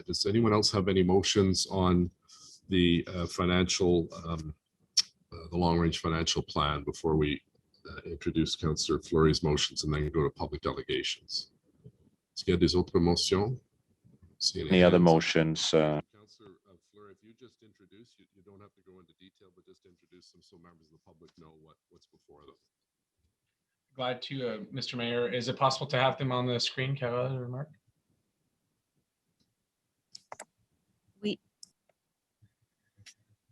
Does anyone else have any motions on the the long-range financial plan before we introduce Councillor Fleury's motions and then go to public delegations? Est-ce qu'il y a des autres motions? Any other motions? Councillor Fleury, if you just introduce, you don't have to go into detail, but just introduce them so members of the public know what's before them. Glad to, Mr. Mayor. Is it possible to have them on the screen, Carole or Mark? Oui.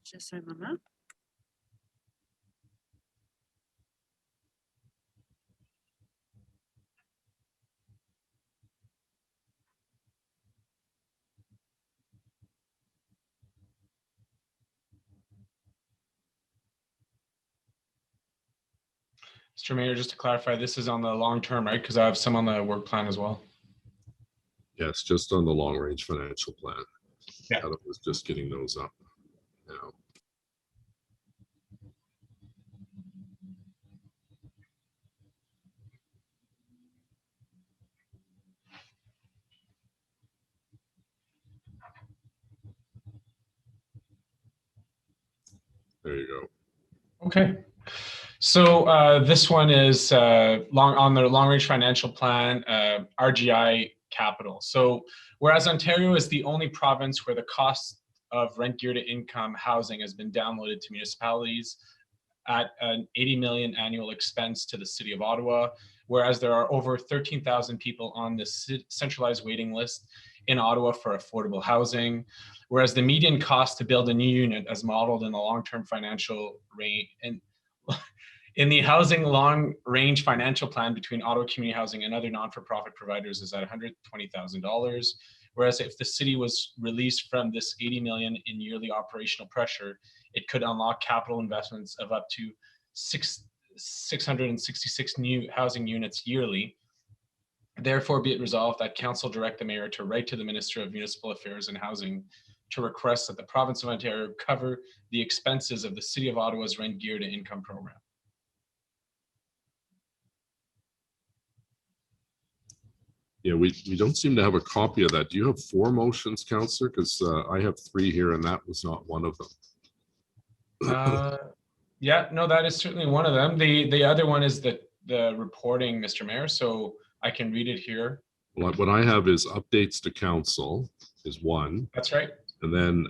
Just un moment. Mr. Mayor, just to clarify, this is on the long term, right? Because I have some on the work plan as well. Yes, just on the long-range financial plan. Yeah. Adam was just getting those up now. There you go. Okay. So this one is on the long-range financial plan, RGI capital. So whereas Ontario is the only province where the cost of rent geared to income housing has been downloaded to municipalities at an 80 million annual expense to the City of Ottawa, whereas there are over 13,000 people on the centralized waiting list in Ottawa for affordable housing, whereas the median cost to build a new unit as modeled in the long-term financial range and in the housing long-range financial plan between Ottawa Community Housing and other non-for-profit providers is at $120,000. Whereas if the city was released from this 80 million in yearly operational pressure, it could unlock capital investments of up to 666 new housing units yearly. Therefore, be it resolved that Council direct the Mayor to write to the Minister of Municipal Affairs and Housing to request that the Province of Ontario cover the expenses of the City of Ottawa's rent geared to income program. Yeah, we don't seem to have a copy of that. Do you have four motions, Councillor? Because I have three here and that was not one of them. Yeah, no, that is certainly one of them. The other one is the reporting, Mr. Mayor, so I can read it here. Well, what I have is updates to council is one. That's right. And then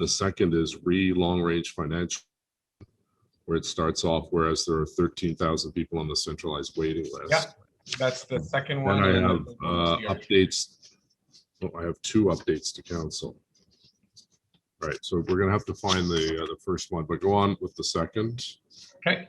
the second is long-range financial, where it starts off, whereas there are 13,000 people on the centralized waiting list. Yeah, that's the second one. Then I have updates. Oh, I have two updates to council. All right, so we're gonna have to find the first one, but go on with the second. Okay.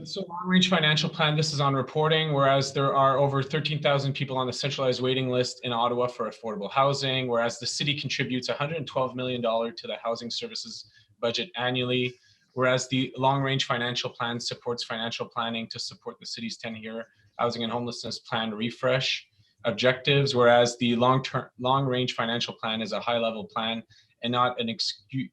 So long-range financial plan, this is on reporting, whereas there are over 13,000 people on the centralized waiting list in Ottawa for affordable housing, whereas the city contributes $112 million to the housing services budget annually, whereas the long-range financial plan supports financial planning to support the city's 10-year housing and homelessness plan refresh objectives, whereas the long-range financial plan is a high-level plan and not an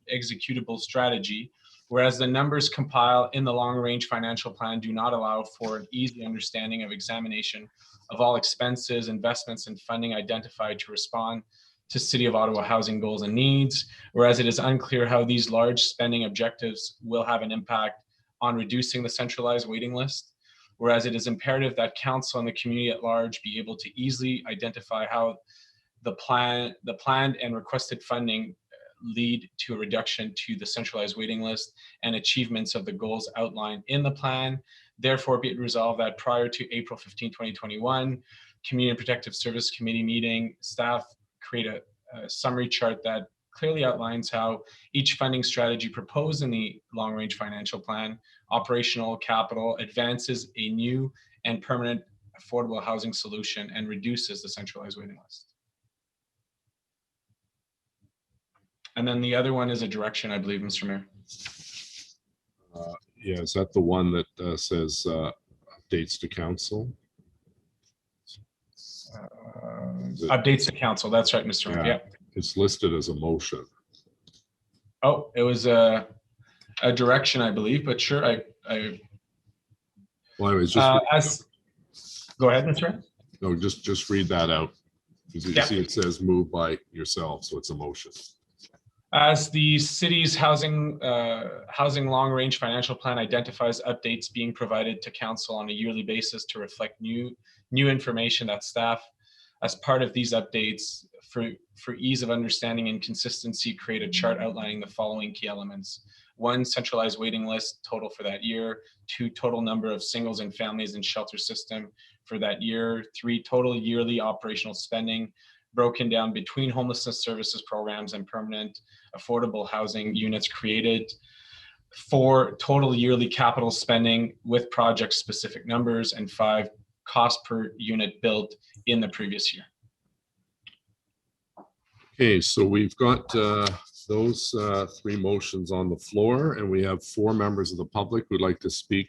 executable strategy, whereas the numbers compiled in the long-range financial plan do not allow for an easy understanding of examination of all expenses, investments, and funding identified to respond to City of Ottawa housing goals and needs, whereas it is unclear how these large spending objectives will have an impact on reducing the centralized waiting list, whereas it is imperative that council and the community at large be able to easily identify how the planned and requested funding lead to a reduction to the centralized waiting list and achievements of the goals outlined in the plan. Therefore, be it resolved that prior to April 15, 2021, Community and Protective Service Committee meeting, staff create a summary chart that clearly outlines how each funding strategy proposed in the long-range financial plan, operational capital, advances a new and permanent affordable housing solution and reduces the centralized waiting list. And then the other one is a direction, I believe, Mr. Mayor. Yeah, is that the one that says updates to council? Updates to council, that's right, Mr. Mayor. Yeah. It's listed as a motion. Oh, it was a direction, I believe, but sure, Well, anyways, just go ahead, Mr. Mayor. No, just read that out. Because you see it says moved by yourself, so it's a motion. As the city's housing long-range financial plan identifies updates being provided to council on a yearly basis to reflect new information that staff, as part of these updates, for ease of understanding and consistency, create a chart outlining the following key elements. 1, centralized waiting list total for that year. 2, total number of singles and families in shelter system for that year. 3, total yearly operational spending broken down between homelessness services programs and permanent affordable housing units created. 4, total yearly capital spending with project specific numbers. And 5, cost per unit built in the previous year. Okay, so we've got those 3 motions on the floor, and we have 4 members of the public who'd like to speak.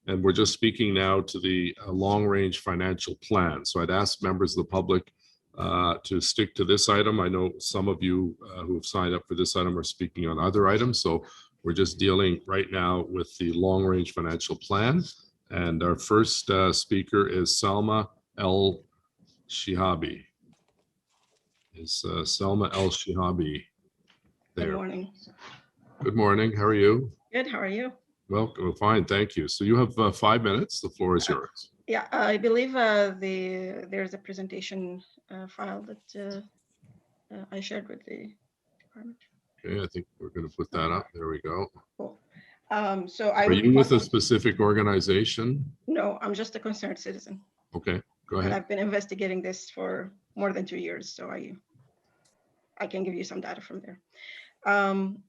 And we're just speaking now to the long-range financial plan. So I'd ask members of the public to stick to this item. I know some of you who have signed up for this item are speaking on other items. So we're just dealing right now with the long-range financial plan. And our first speaker is Salma El Shihabi. Is Salma El Shihabi there? Good morning. Good morning. How are you? Good. How are you? Well, fine. Thank you. So you have 5 minutes. The floor is yours. Yeah, I believe there's a presentation file that I shared with the department. Okay, I think we're going to put that up. There we go. Cool. So I Are you with a specific organization? No, I'm just a concerned citizen. Okay, go And ahead. I've been investigating this for more than 2 years, so I can give you some data from there.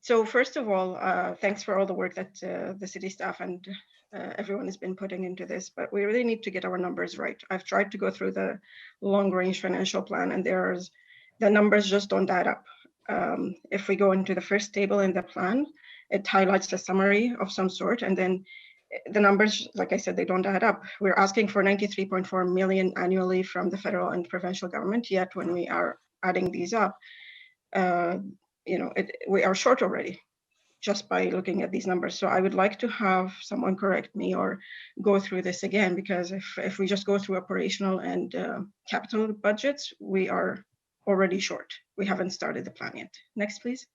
So first of all, thanks for all the work that the city staff and everyone has been putting into this, but we really need to get our numbers right. I've tried to go through the long-range financial plan, and the numbers just don't add up. If we go into the first table in the plan, it highlights a summary of some sort, and then the numbers, like I said, they don't add up. We're asking for 93.4 million annually from the federal and provincial government, yet when we are adding these up, we are short already just by looking at these numbers. So I would like to have someone correct me or go through this again, because if we just go through operational and capital budgets, we are already short. We haven't started the plan yet. Next, please.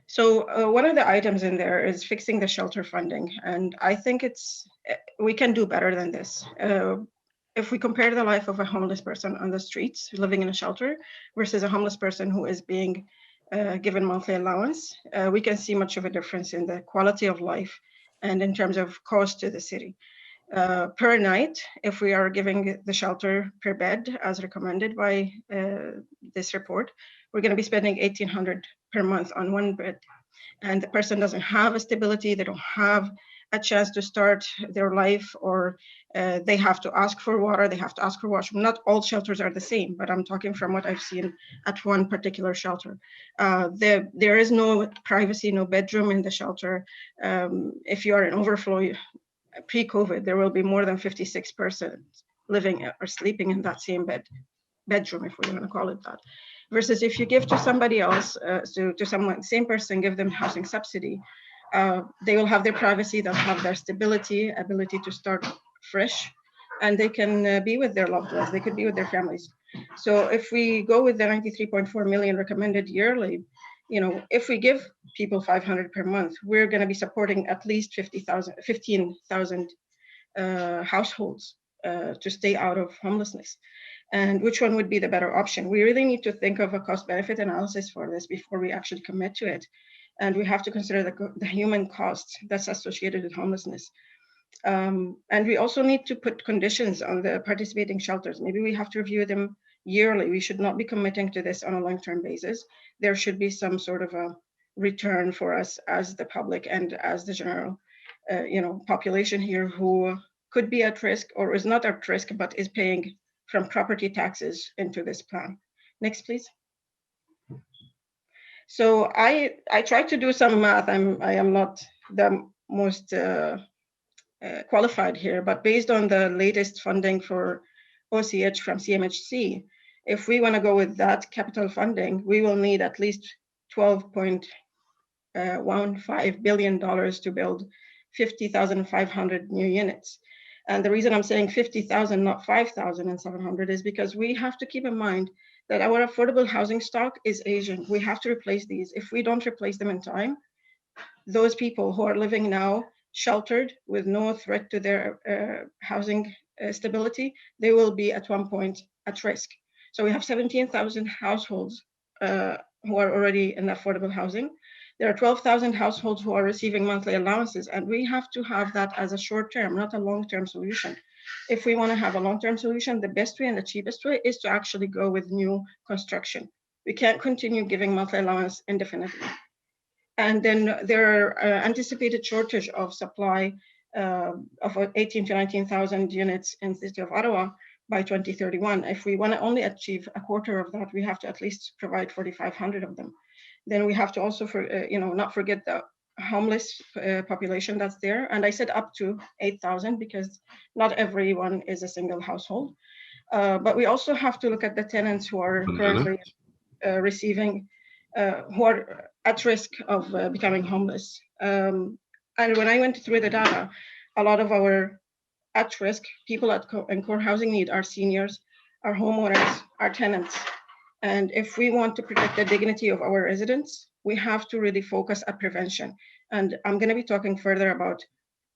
So one of the items in there is fixing the shelter funding. And I think we can do better than this. If we compare the life of a homeless person on the streets living in a shelter versus a homeless person who is being given monthly allowance, we can see much of a difference in the quality of life and in terms of cost to the city. Per night, if we are giving the shelter per bed as recommended by this report, we're going to be spending $1,800 per month on one bed. and the person doesn't have a stability, they don't have a chance to start their life, or they have to ask for water, they have to ask for washroom. Not all shelters are the same, but I'm talking from what I've seen at one particular shelter. There is no privacy, no bedroom in the shelter. If you are in overflow, pre-COVID, there will be more than 56 persons living or sleeping in that same bedroom, if we're going to call it that. Versus if you give to somebody else, to someone, same person, give them housing subsidy, they will have their privacy, they'll have their stability, ability to start fresh, and they can be with their loved ones, they could be with their families. So if we go with the 93.4 million recommended yearly, you know, if we give people 500 per month, we're going to be supporting at least 15,000 households to stay out of homelessness. And which one would be the better option? We really need to think of a cost-benefit analysis for this before we actually commit to it. And we have to consider the human cost that's associated with homelessness. And we also need to put conditions on the participating shelters. Maybe we have to review them yearly. We should not be committing to this on a long-term basis. There should be some sort of a return for us as the public and as the general population here who could be at risk or is not at risk, but is paying from property taxes into this plan. Next, please. So I tried to do some math. I am not the most qualified here, but based on the latest funding for OCH from CMHC, if we want to go with that capital funding, we will need at least $12.15 billion to build 50,500 new units. And the reason I'm saying 50,000, not 5,700, is because we have to keep in mind that our affordable housing stock is aging. We have to replace these. If we don't replace them in time, those people who are living now sheltered with no threat to their housing stability, they will be at one point at risk. So we have 17,000 households who are already in affordable housing. There are 12,000 households who are receiving monthly allowances, and we have to have that as a short-term, not a long-term solution. If we want to have a long-term solution, the best way and the cheapest way is to actually go with new construction. We can't continue giving monthly allowance indefinitely. And then there are anticipated shortage of supply of 18 to 19,000 units in the city of Ottawa by 2031. If we want to only achieve a quarter of that, we have to at least provide 4,500 of them. Then we have to also, not forget the homeless population that's there. And I said up to 8,000 because not everyone is a single household. But we also have to look at the tenants who are currently receiving, who are at risk of becoming homeless. And when I went through the data, a lot of our at-risk people in core housing need are seniors, are homeowners, are tenants. And if we want to protect the dignity of our residents, we have to really focus on prevention. And I'm going to be talking further about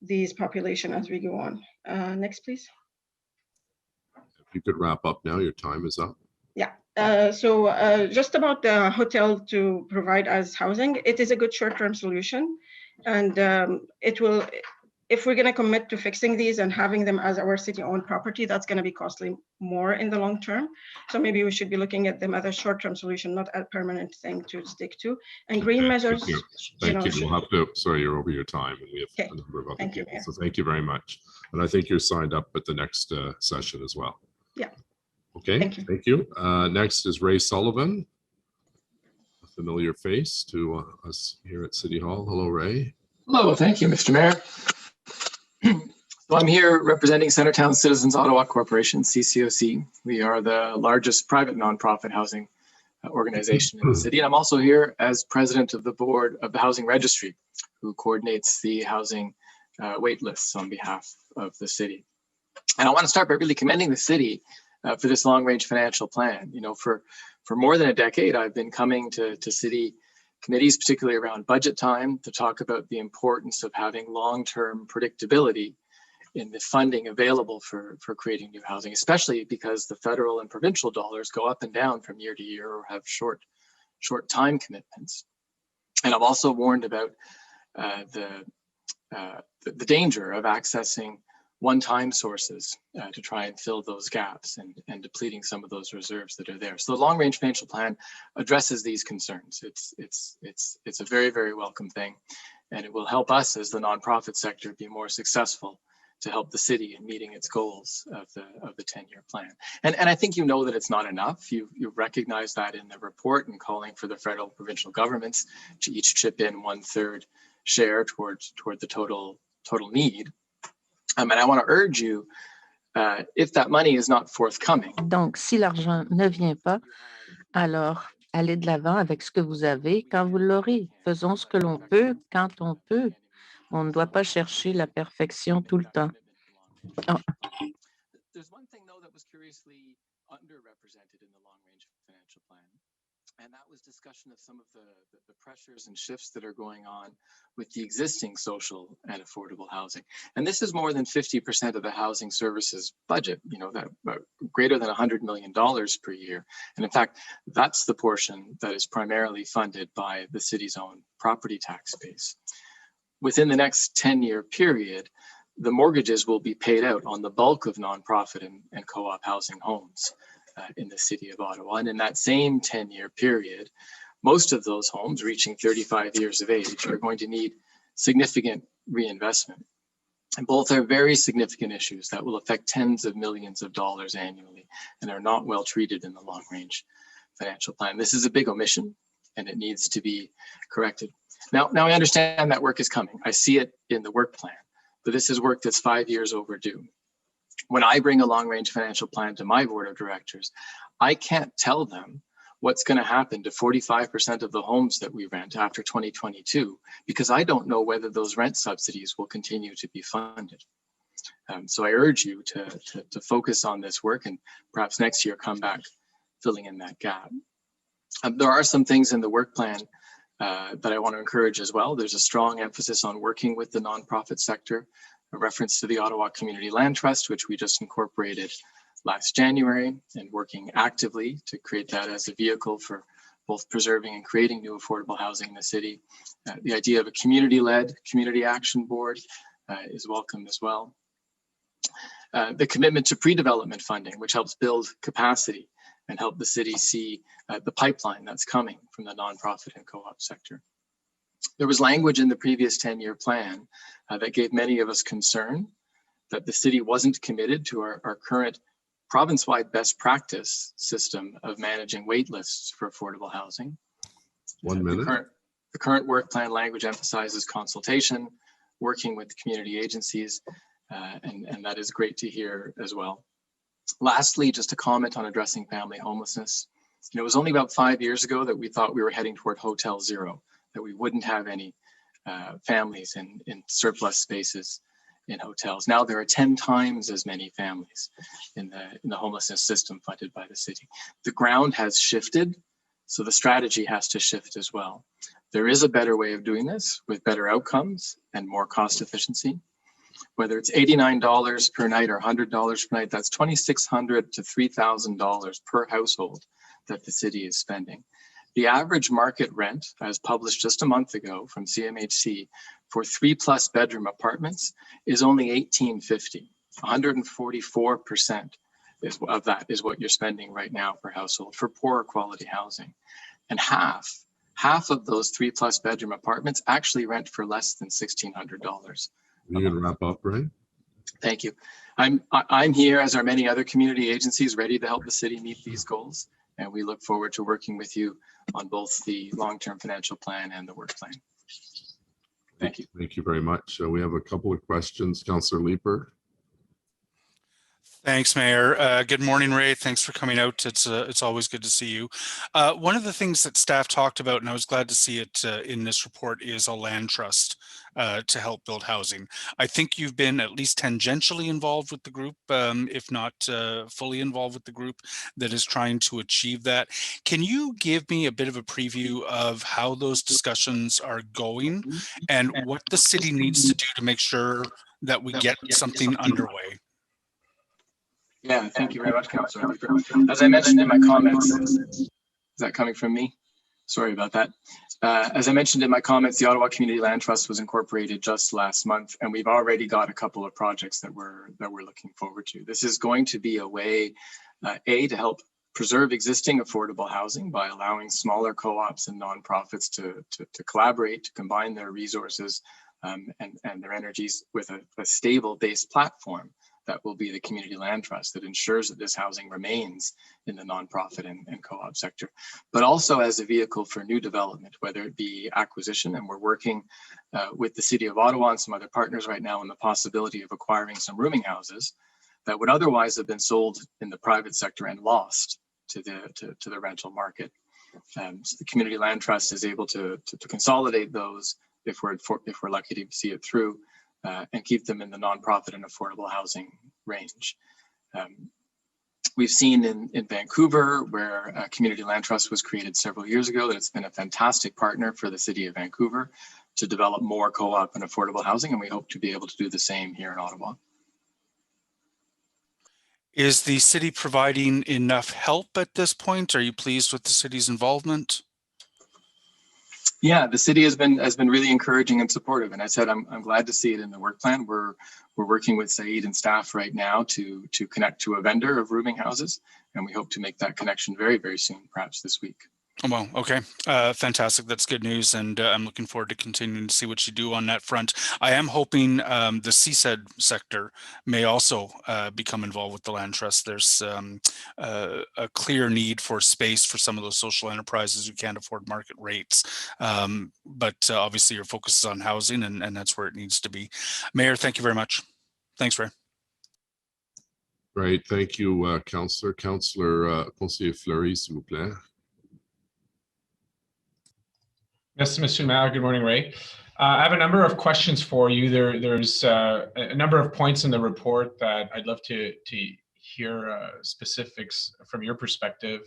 these population as we go on. Next, please. If you could wrap up now, your time is up. Yeah. So just about the hotel to provide as housing, it is a good short-term solution. And it will, if we're going to commit to fixing these and having them as our city-owned property, that's going to be costly more in the long term. So maybe we should be looking at them as a short-term solution, not a permanent thing to stick to. And green measures. Thank you. We'll have to, sorry, you're over your time, and we have a number of other people. So thank you very much. And I think you're signed up at the next session as well. Yeah. Okay. Thank you. Next is Ray Sullivan, a familiar face to us here at City Hall. Hello, Ray. Hello. Thank you, Mr. Mayor. So I'm here representing Centertown Citizens Ottawa Corporation, CCOC. We are the largest private nonprofit housing organization in the city. And I'm also here as president of the board of the Housing Registry, who coordinates the housing wait lists on behalf of the city. And I want to start by really commending the city for this long-range financial plan. You know, for more than a decade, I've been coming to city committees, particularly around budget time, to talk about the importance of having long-term predictability in the funding available for creating new housing, especially because the federal and provincial dollars go up and down from year to year or have short time commitments. And I've also warned about the danger of accessing one-time sources to try and fill those gaps and depleting some of those reserves that are there. So the long-range financial plan addresses these concerns. It's a very, very welcome thing, and it will help us as the nonprofit sector be more successful to help the city in meeting its goals of the 10-year plan. And I think you know that it's not enough. You recognize that in the report and calling for the federal and provincial governments to each chip in 1/3 share toward the total need. And I want to urge you, if that money is not forthcoming. Donc, si l'argent ne vient pas, alors allez de l'avant avec ce que vous avez quand vous l'aurez. Faisons ce que l'on peut quand on peut. On ne doit pas chercher la perfection tout le temps. Oh. There's one thing though that was curiously underrepresented in the long-range financial plan, and that was discussion of some of the pressures and shifts that are going on with the existing social and affordable housing. And this is more than 50% of the housing services budget, you know, that greater than $100 million per year. And in fact, that's the portion that is primarily funded by the city's own property tax base. Within the next 10-year period, the mortgages will be paid out on the bulk of nonprofit and co-op housing homes in the city of Ottawa. And in that same 10-year period, most of those homes reaching 35 years of age are going to need significant reinvestment. And both are very significant issues that will affect tens of millions of dollars annually and are not well treated in the long-range financial plan. This is a big omission and it needs to be corrected. Now I understand that work is coming. I see it in the work plan, but this is work that's 5 years overdue. When I bring a long-range financial plan to my board of directors, I can't tell them what's going to happen to 45% of the homes that we rent after 2022, because I don't know whether those rent subsidies will continue to be funded. So I urge you to focus on this work and perhaps next year come back filling in that gap. There are some things in the work plan that I want to encourage as well. There's a strong emphasis on working with the nonprofit sector, a reference to the Ottawa Community Land Trust, which we just incorporated last January, and working actively to create that as a vehicle for both preserving and creating new affordable housing in the city. The idea of a community-led community action board is welcome as well. The commitment to pre-development funding, which helps build capacity and help the city see the pipeline that's coming from the nonprofit and co-op sector. There was language in the previous 10-year plan that gave many of us concern that the city wasn't committed to our current province-wide best practice system of managing wait lists for affordable housing. 1 minute. The current work plan language emphasizes consultation, working with community agencies, and that is great to hear as well. Lastly, just a comment on addressing family homelessness. It was only about 5 years ago that we thought we were heading toward Hotel Zero, that we wouldn't have any families in surplus spaces in hotels. Now there are 10 times as many families in the homelessness system funded by the city. The ground has shifted, so the strategy has to shift as well. There is a better way of doing this with better outcomes and more cost efficiency. Whether it's $89 per night or $100 per night, that's $2,600 to $3,000 per household that the city is spending. The average market rent, as published just a month ago from CMHC, for 3+ bedroom apartments is only $1,850. 144% of that is what you're spending right now per household for poorer quality housing. And half of those 3+ bedroom apartments actually rent for less than $1,600. You're going to wrap up, right? Thank you. I'm here, as are many other community agencies, ready to help the city meet these goals. And we look forward to working with you on both the long-term financial plan and the work plan. Thank you. Thank you very much. We have a couple of questions. Councillor Leeper. Thanks, Mayor. Good morning, Ray. Thanks for coming out. It's always good to see you. One of the things that staff talked about, and I was glad to see it in this report, is a land trust to help build housing. I think you've been at least tangentially involved with the group, if not fully involved with the group that is trying to achieve that. Can you give me a bit of a preview of how those discussions are going and what the city needs to do to make sure that we get something underway? Yeah, thank you very much, Councillor. As I mentioned in my comments, is that coming from me? Sorry about that. As I mentioned in my comments, the Ottawa Community Land Trust was incorporated just last month, and we've already got a couple of projects that we're looking forward to. This is going to be a way, to help preserve existing affordable housing by allowing smaller co-ops and nonprofits to collaborate, to combine their resources and their energies with a stable base platform that will be the Community Land Trust that ensures that this housing remains in the nonprofit and co-op sector, but also as a vehicle for new development, whether it be acquisition. And we're working with the City of Ottawa and some other partners right now on the possibility of acquiring some rooming houses that would otherwise have been sold in the private sector and lost to the rental market. So the Community Land Trust is able to consolidate those if we're lucky to see it through, and keep them in the nonprofit and affordable housing range. We've seen in Vancouver, where a Community Land Trust was created several years ago, that it's been a fantastic partner for the City of Vancouver to develop more co-op and affordable housing, and we hope to be able to do the same here in Ottawa. Is the city providing enough help at this point? Are you pleased with the city's involvement? Yeah, the city has been really encouraging and supportive, and I said I'm glad to see it in the work plan. We're working with Saeed and staff right now to connect to a vendor of rooming houses, and we hope to make that connection very, very soon, perhaps this week. Oh, well, okay. Fantastic. That's good news. And I'm looking forward to continuing to see what you do on that front. I am hoping the CSED sector may also become involved with the land trust. There's a clear need for space for some of those social enterprises who can't afford market rates. But obviously your focus is on housing, and that's where it needs to be. Mayor, thank you very much. Thanks, Ray. Great. Thank you, Councillor. Councillor Conseiller Fleury, s'il vous plaît. Yes, Mr. Mayor. Good morning, Ray. I have a number of questions for you. There's a number of points in the report that I'd love to hear specifics from your perspective.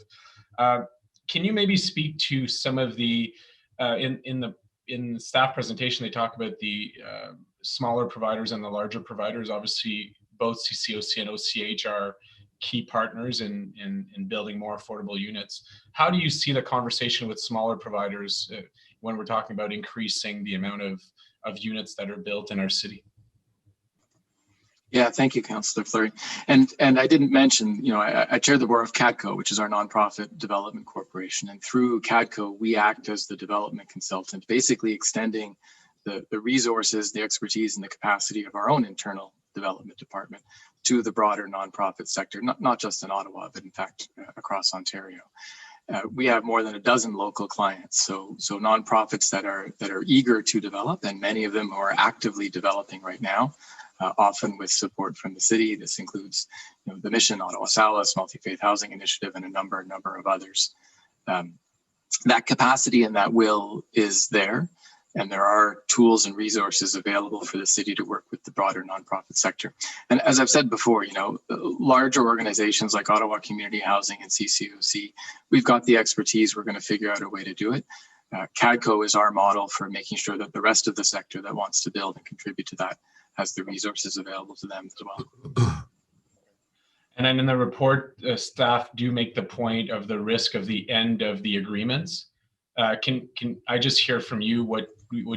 Can you maybe speak to some of the in the staff presentation? They talk about the smaller providers and the larger providers. Obviously, both CCOC and OCH are key partners in building more affordable units. How do you see the conversation with smaller providers when we're talking about increasing the amount of units that are built in our city? Yeah, thank you, Councillor Fleury. And I didn't mention, I chair the board of CADCO, which is our nonprofit development corporation. And through CADCO, we act as the development consultant, basically extending the resources, the expertise, and the capacity of our own internal development department to the broader nonprofit sector, not just in Ottawa, but in fact across Ontario. We have more than a dozen local clients, so nonprofits that are eager to develop, and many of them who are actively developing right now, often with support from the city. This includes the Mission, Ottawa Salas, Multi-Faith Housing Initiative, and a number of others. That capacity and that will is there, and there are tools and resources available for the city to work with the broader nonprofit sector. And as I've said before, larger organizations like Ottawa Community Housing and CCOC, we've got the expertise. We're going to figure out a way to do it. CADCO is our model for making sure that the rest of the sector that wants to build and contribute to that has the resources available to them as well. And then in the report, staff do make the point of the risk of the end of the agreements. Can I just hear from you what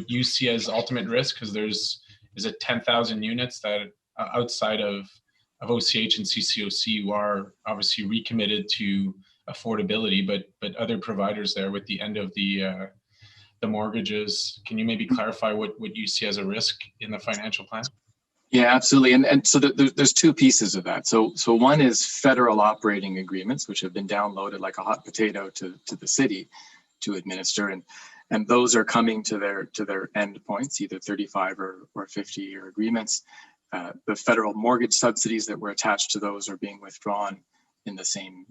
you see as ultimate risk? Because is it 10,000 units that outside of OCH and CCOC who are obviously recommitted to affordability, but other providers there with the end of the mortgages. Can you maybe clarify what you see as a risk in the financial plan? Yeah, absolutely. And so there's two pieces of that. So one is federal operating agreements, which have been downloaded like a hot potato to the city to administer, and those are coming to their end points, either 35 or 50-year agreements. The federal mortgage subsidies that were attached to those are being withdrawn in the same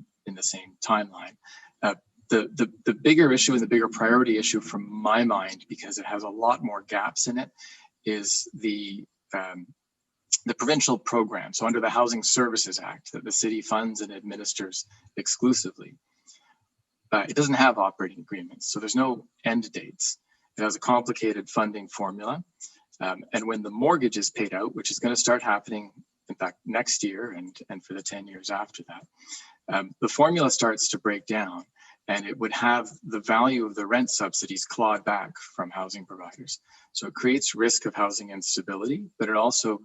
timeline. The bigger issue and the bigger priority issue from my mind, because it has a lot more gaps in it, is the provincial program. So under the Housing Services Act that the city funds and administers exclusively, it doesn't have operating agreements. So there's no end dates. It has a complicated funding formula. And when the mortgage is paid out, which is going to start happening, in fact, next year and for the 10 years after that, the formula starts to break down. and it would have the value of the rent subsidies clawed back from housing providers. So it creates risk of housing instability, but it also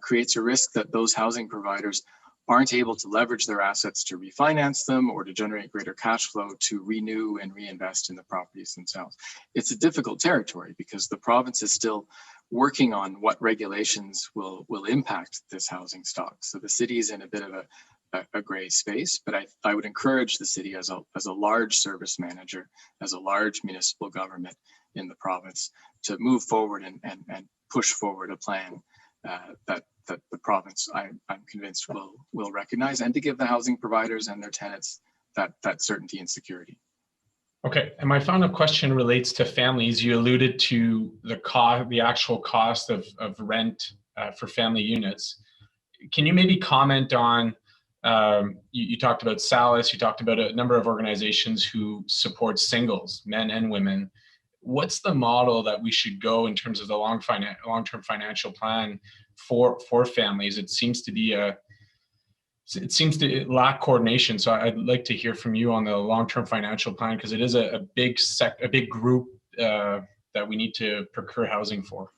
creates a risk that those housing providers aren't able to leverage their assets to refinance them or to generate greater cash flow to renew and reinvest in the properties themselves. It's a difficult territory because the province is still working on what regulations will impact this housing stock. So the city is in a bit of a gray space, but I would encourage the city as a large service manager, as a large municipal government in the province to move forward and push forward a plan that the province, I'm convinced, will recognize, and to give the housing providers and their tenants that certainty and security. Okay, and my final question relates to families. You alluded to the actual cost of rent for family units. Can you maybe comment on, you talked about Salis, you talked about a number of organizations who support singles, men and women. What's the model that we should go in terms of the long-term financial plan for families? It seems to lack coordination. So I'd like to hear from you on the long-term financial plan, because it is a big group that we need to procure housing for.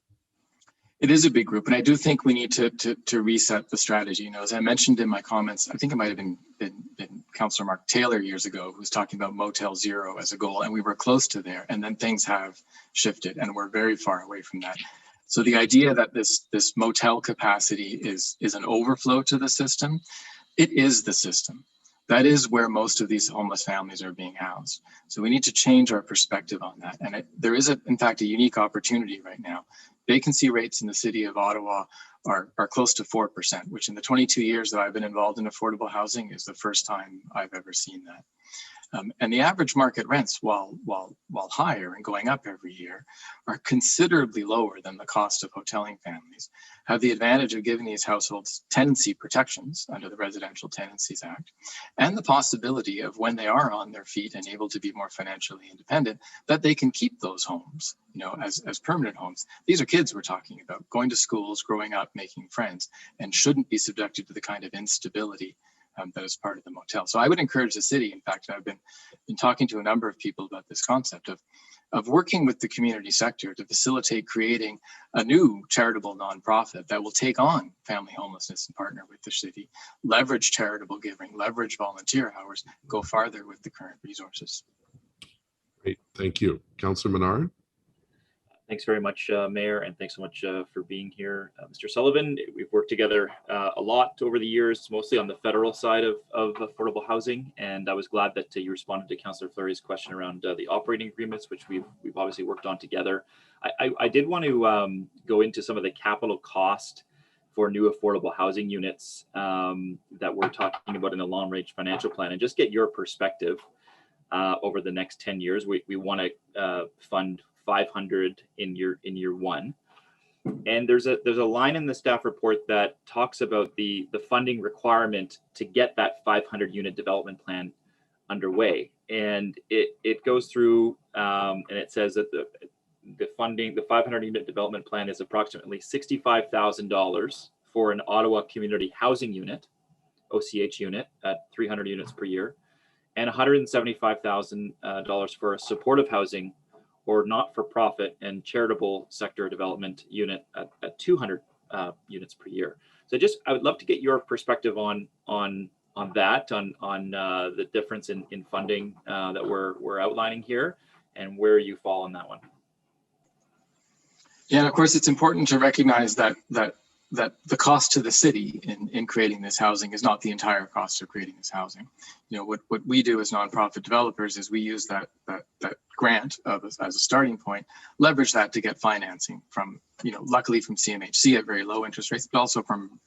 It is a big group, and I do think we need to reset the strategy. You know, as I mentioned in my comments, I think it might have been Councillor Mark Taylor years ago who was talking about Motel Zero as a goal, and we were close to there, and then things have shifted, and we're very far away from that. So the idea that this motel capacity is an overflow to the system, it is the system. That is where most of these homeless families are being housed. So we need to change our perspective on that. And there is, in fact, a unique opportunity right now. Vacancy rates in the city of Ottawa are close to 4%, which in the 22 years that I've been involved in affordable housing is the first time I've ever seen that. And the average market rents, while higher and going up every year, are considerably lower than the cost of hoteling families, have the advantage of giving these households tenancy protections under the Residential Tenancies Act, and the possibility of, when they are on their feet and able to be more financially independent, that they can keep those homes, you know, as permanent homes. These are kids we're talking about, going to schools, growing up, making friends, and shouldn't be subjected to the kind of instability that is part of the motel. So I would encourage the city, in fact, I've been talking to a number of people about this concept of working with the community sector to facilitate creating a new charitable nonprofit that will take on family homelessness and partner with the city, leverage charitable giving, leverage volunteer hours, go farther with the current resources. Great, thank you. Councillor Menard. Thanks very much, Mayor, and thanks so much for being here. Mr. Sullivan, we've worked together a lot over the years, mostly on the federal side of affordable housing, and I was glad that you responded to Councillor Fleury's question around the operating agreements, which we've obviously worked on together. I did want to go into some of the capital cost for new affordable housing units that we're talking about in the long-range financial plan, and just get your perspective over the next 10 years. We want to fund 500 in year one, and there's a line in the staff report that talks about the funding requirement to get that 500 unit development plan underway, and it goes through and it says that the 500 unit development plan is approximately $65,000 for an Ottawa community housing unit, OCH unit, at 300 units per year, and $175,000 for a supportive housing or not-for-profit and charitable sector development unit at 200 units per year. So I would love to get your perspective on the difference in funding that we're outlining here, and where you fall on that one. Yeah, and of course, it's important to recognize that the cost to the city in creating this housing is not the entire cost of creating this housing. You know, what we do as nonprofit developers is we use that grant as a starting point, leverage that to get financing from, you know, luckily from CMHC at very low interest rates, but also from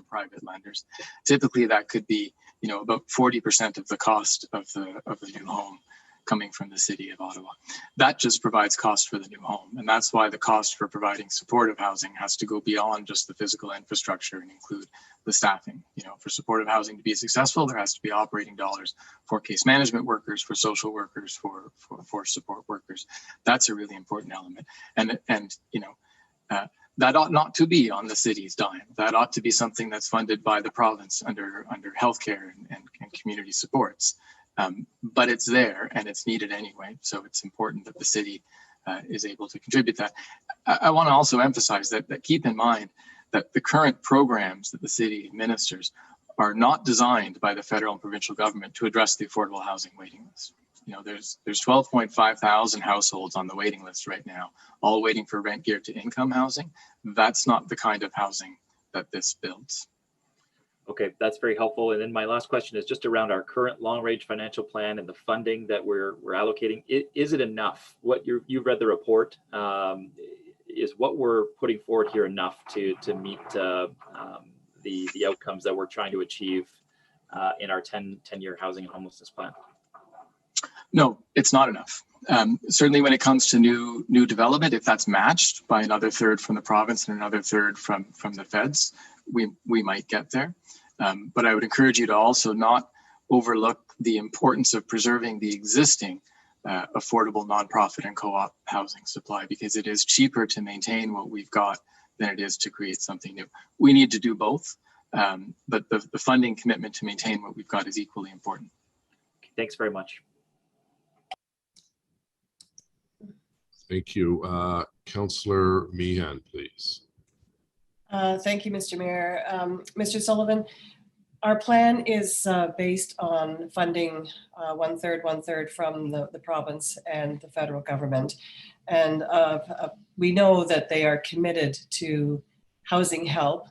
private lenders. Typically, that could be, you know, about 40% of the cost of the new home coming from the city of Ottawa. That just provides cost for the new home. And that's why the cost for providing supportive housing has to go beyond just the physical infrastructure and include the staffing. You know, for supportive housing to be successful, there has to be operating dollars for case management workers, for social workers, for support workers. That's a really important element. And you know, that ought not to be on the city's dime. That ought to be something that's funded by the province under healthcare and community supports. But it's there and it's needed anyway. So it's important that the city is able to contribute that. I want to also emphasize that keep in mind that the current programs that the city administers are not designed by the federal and provincial government to address the affordable housing waiting list. You know, there's 12.5 thousand households on the waiting list right now, all waiting for rent geared to income housing. That's not the kind of housing that this builds. Okay, that's very helpful. And then my last question is just around our current long-range financial plan and the funding that we're allocating. Is it enough? What you've read the report. Is what we're putting forward here enough to meet the outcomes that we're trying to achieve in our 10-year housing and homelessness plan? No, it's not enough. Certainly when it comes to new development, if that's matched by another third from the province and another third from the feds, we might get there. But I would encourage you to also not overlook the importance of preserving the existing affordable nonprofit and co-op housing supply, because it is cheaper to maintain what we've got than it is to create something new. We need to do both, but the funding commitment to maintain what we've got is equally important. Thanks very much. Thank you. Councillor Meehan, please. Thank you, Mr. Mayor. Mr. Sullivan, our plan is based on funding one third from the province and the federal government. And we know that they are committed to housing help.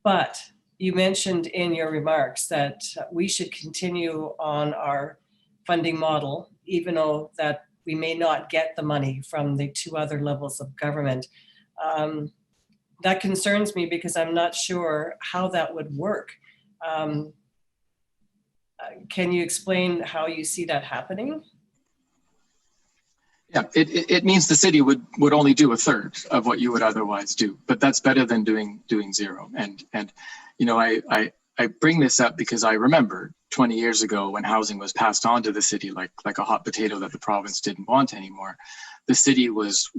But you mentioned in your remarks that we should continue on our funding model, even though that we may not get the money from the two other levels of government. That concerns me because I'm not sure how that would work. Can you explain how you see that happening? Yeah, it means the city would only do a third of what you would otherwise do, but that's better than doing zero. And you know, I bring this up because I remember 20 years ago when housing was passed on to the city like a hot potato that the province didn't want anymore. The city was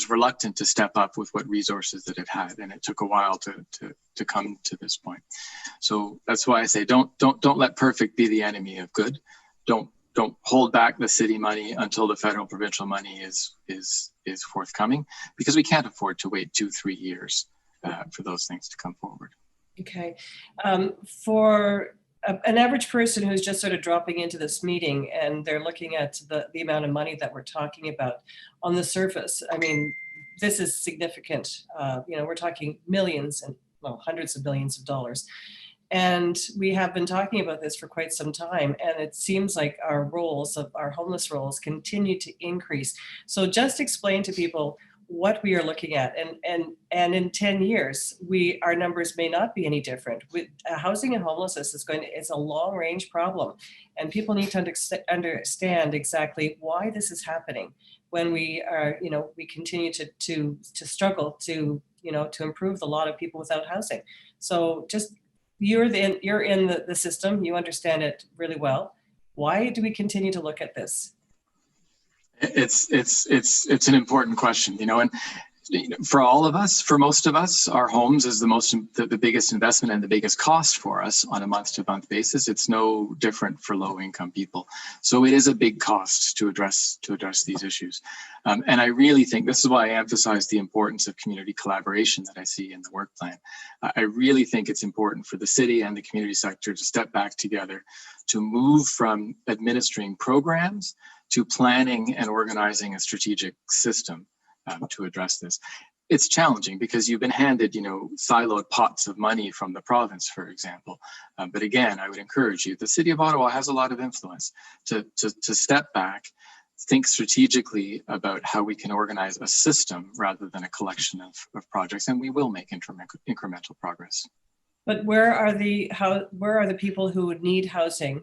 reluctant to step up with what resources that it had, and it took a while to come to this point. So that's why I say don't let perfect be the enemy of good. Don't hold back the city money until the federal provincial money is forthcoming, because we can't afford to wait 2-3 years for those things to come forward. Okay. For an average person who's just sort of dropping into this meeting and they're looking at the amount of money that we're talking about on the surface, I mean, this is significant. You know, we're talking millions and well, hundreds of billions of dollars. And we have been talking about this for quite some time, and it seems like our rolls of our homeless rolls continue to increase. So just explain to people what we are looking at, and in 10 years, our numbers may not be any different. With housing and homelessness it's a long range problem, and people need to understand exactly why this is happening when we are, you know, we continue to struggle to, you know, to improve the lot of people without housing. So just you're in the system, you understand it really well. Why do we continue to look at this? It's an important question, you know, and for all of us, for most of us, our homes is the biggest investment and the biggest cost for us on a month-to-month basis. It's no different for low-income people. So it is a big cost to address these issues. And I really think this is why I emphasize the importance of community collaboration that I see in the work plan. I really think it's important for the city and the community sector to step back together, to move from administering programs to planning and organizing a strategic system to address this. It's challenging because you've been handed, you know, siloed pots of money from the province, for example. But again, I would encourage you, the city of Ottawa has a lot of influence to step back, think strategically about how we can organize a system rather than a collection of projects, and we will make incremental progress. But where are the people who would need housing,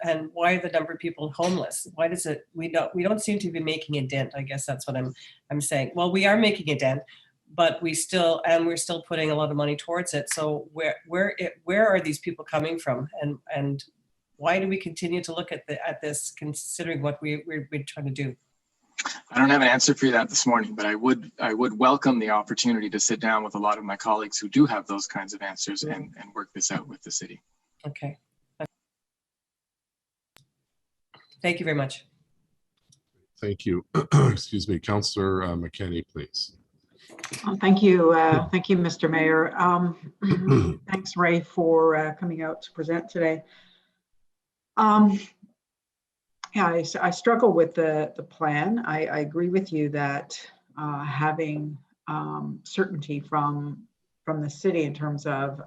and why are the number of people homeless? Why does it we don't seem to be making a dent? I guess that's what I'm saying. Well, we are making a dent, but we're still putting a lot of money towards it. So where are these people coming from, and why do we continue to look at this, considering what we're trying to do? I don't have an answer for you that this morning, but I would welcome the opportunity to sit down with a lot of my colleagues who do have those kinds of answers and work this out with the city. Okay. Thank you very much. Thank you. Excuse me, Councillor McKenney, please. Thank you, Mr. Mayor. Thanks, Ray, for coming out to present today. Yeah, I struggle with the plan. I agree with you that having certainty from the city in terms of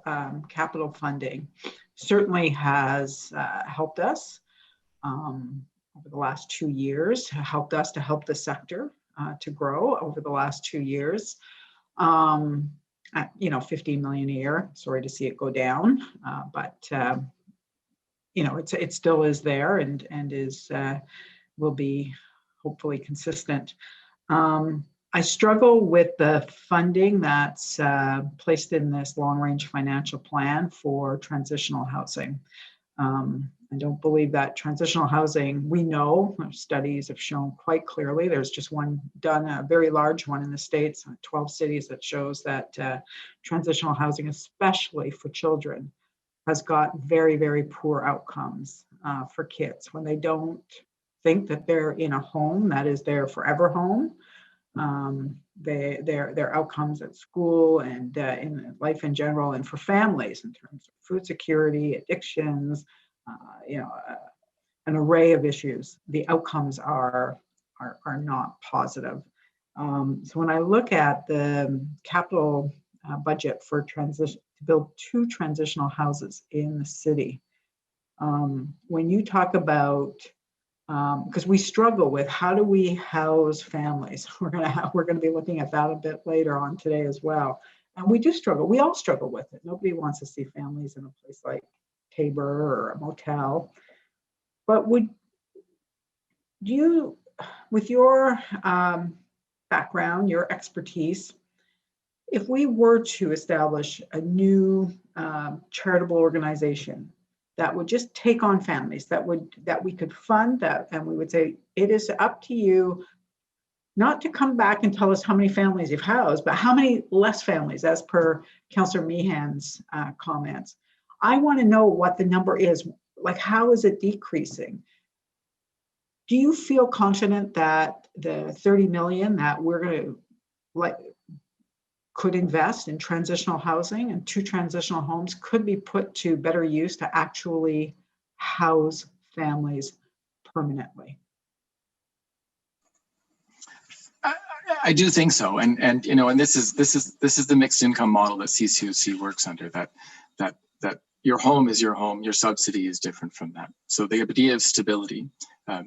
capital funding certainly has helped us over the last 2 years, helped us to help the sector to grow over the last 2 years. At, 15 million a year. Sorry to see it go down, but it still is there and is will be hopefully consistent. I struggle with the funding that's placed in this long-range financial plan for transitional housing. I don't believe that transitional housing, we know, studies have shown quite clearly, there's just one done, a very large one in the States, 12 cities, that shows that transitional housing, especially for children, has got very, very poor outcomes for kids when they don't think that they're in a home that is their forever home. Their outcomes at school and in life in general, and for families in terms of food security, addictions, an array of issues. The outcomes are not positive. So when I look at the capital budget for transition to build 2 transitional houses in the city, when you talk about because we struggle with how do we house families. We're going to be looking at that a bit later on today as well. And we do struggle. We all struggle with it. Nobody wants to see families in a place like Tabor or a motel. But would you, with your background, your expertise, if we were to establish a new charitable organization that would just take on families, that we could fund that, and we would say, it is up to you not to come back and tell us how many families you've housed, but how many less families, as per Councillor Meehan's comments. I want to know what the number is, like how is it decreasing? Do you feel confident that the 30 million that we're going to could invest in transitional housing and 2 transitional homes could be put to better use to actually house families permanently? I do think so, and this is the mixed income model that CCOC works under. That your home is your home, your subsidy is different from that. So the idea of stability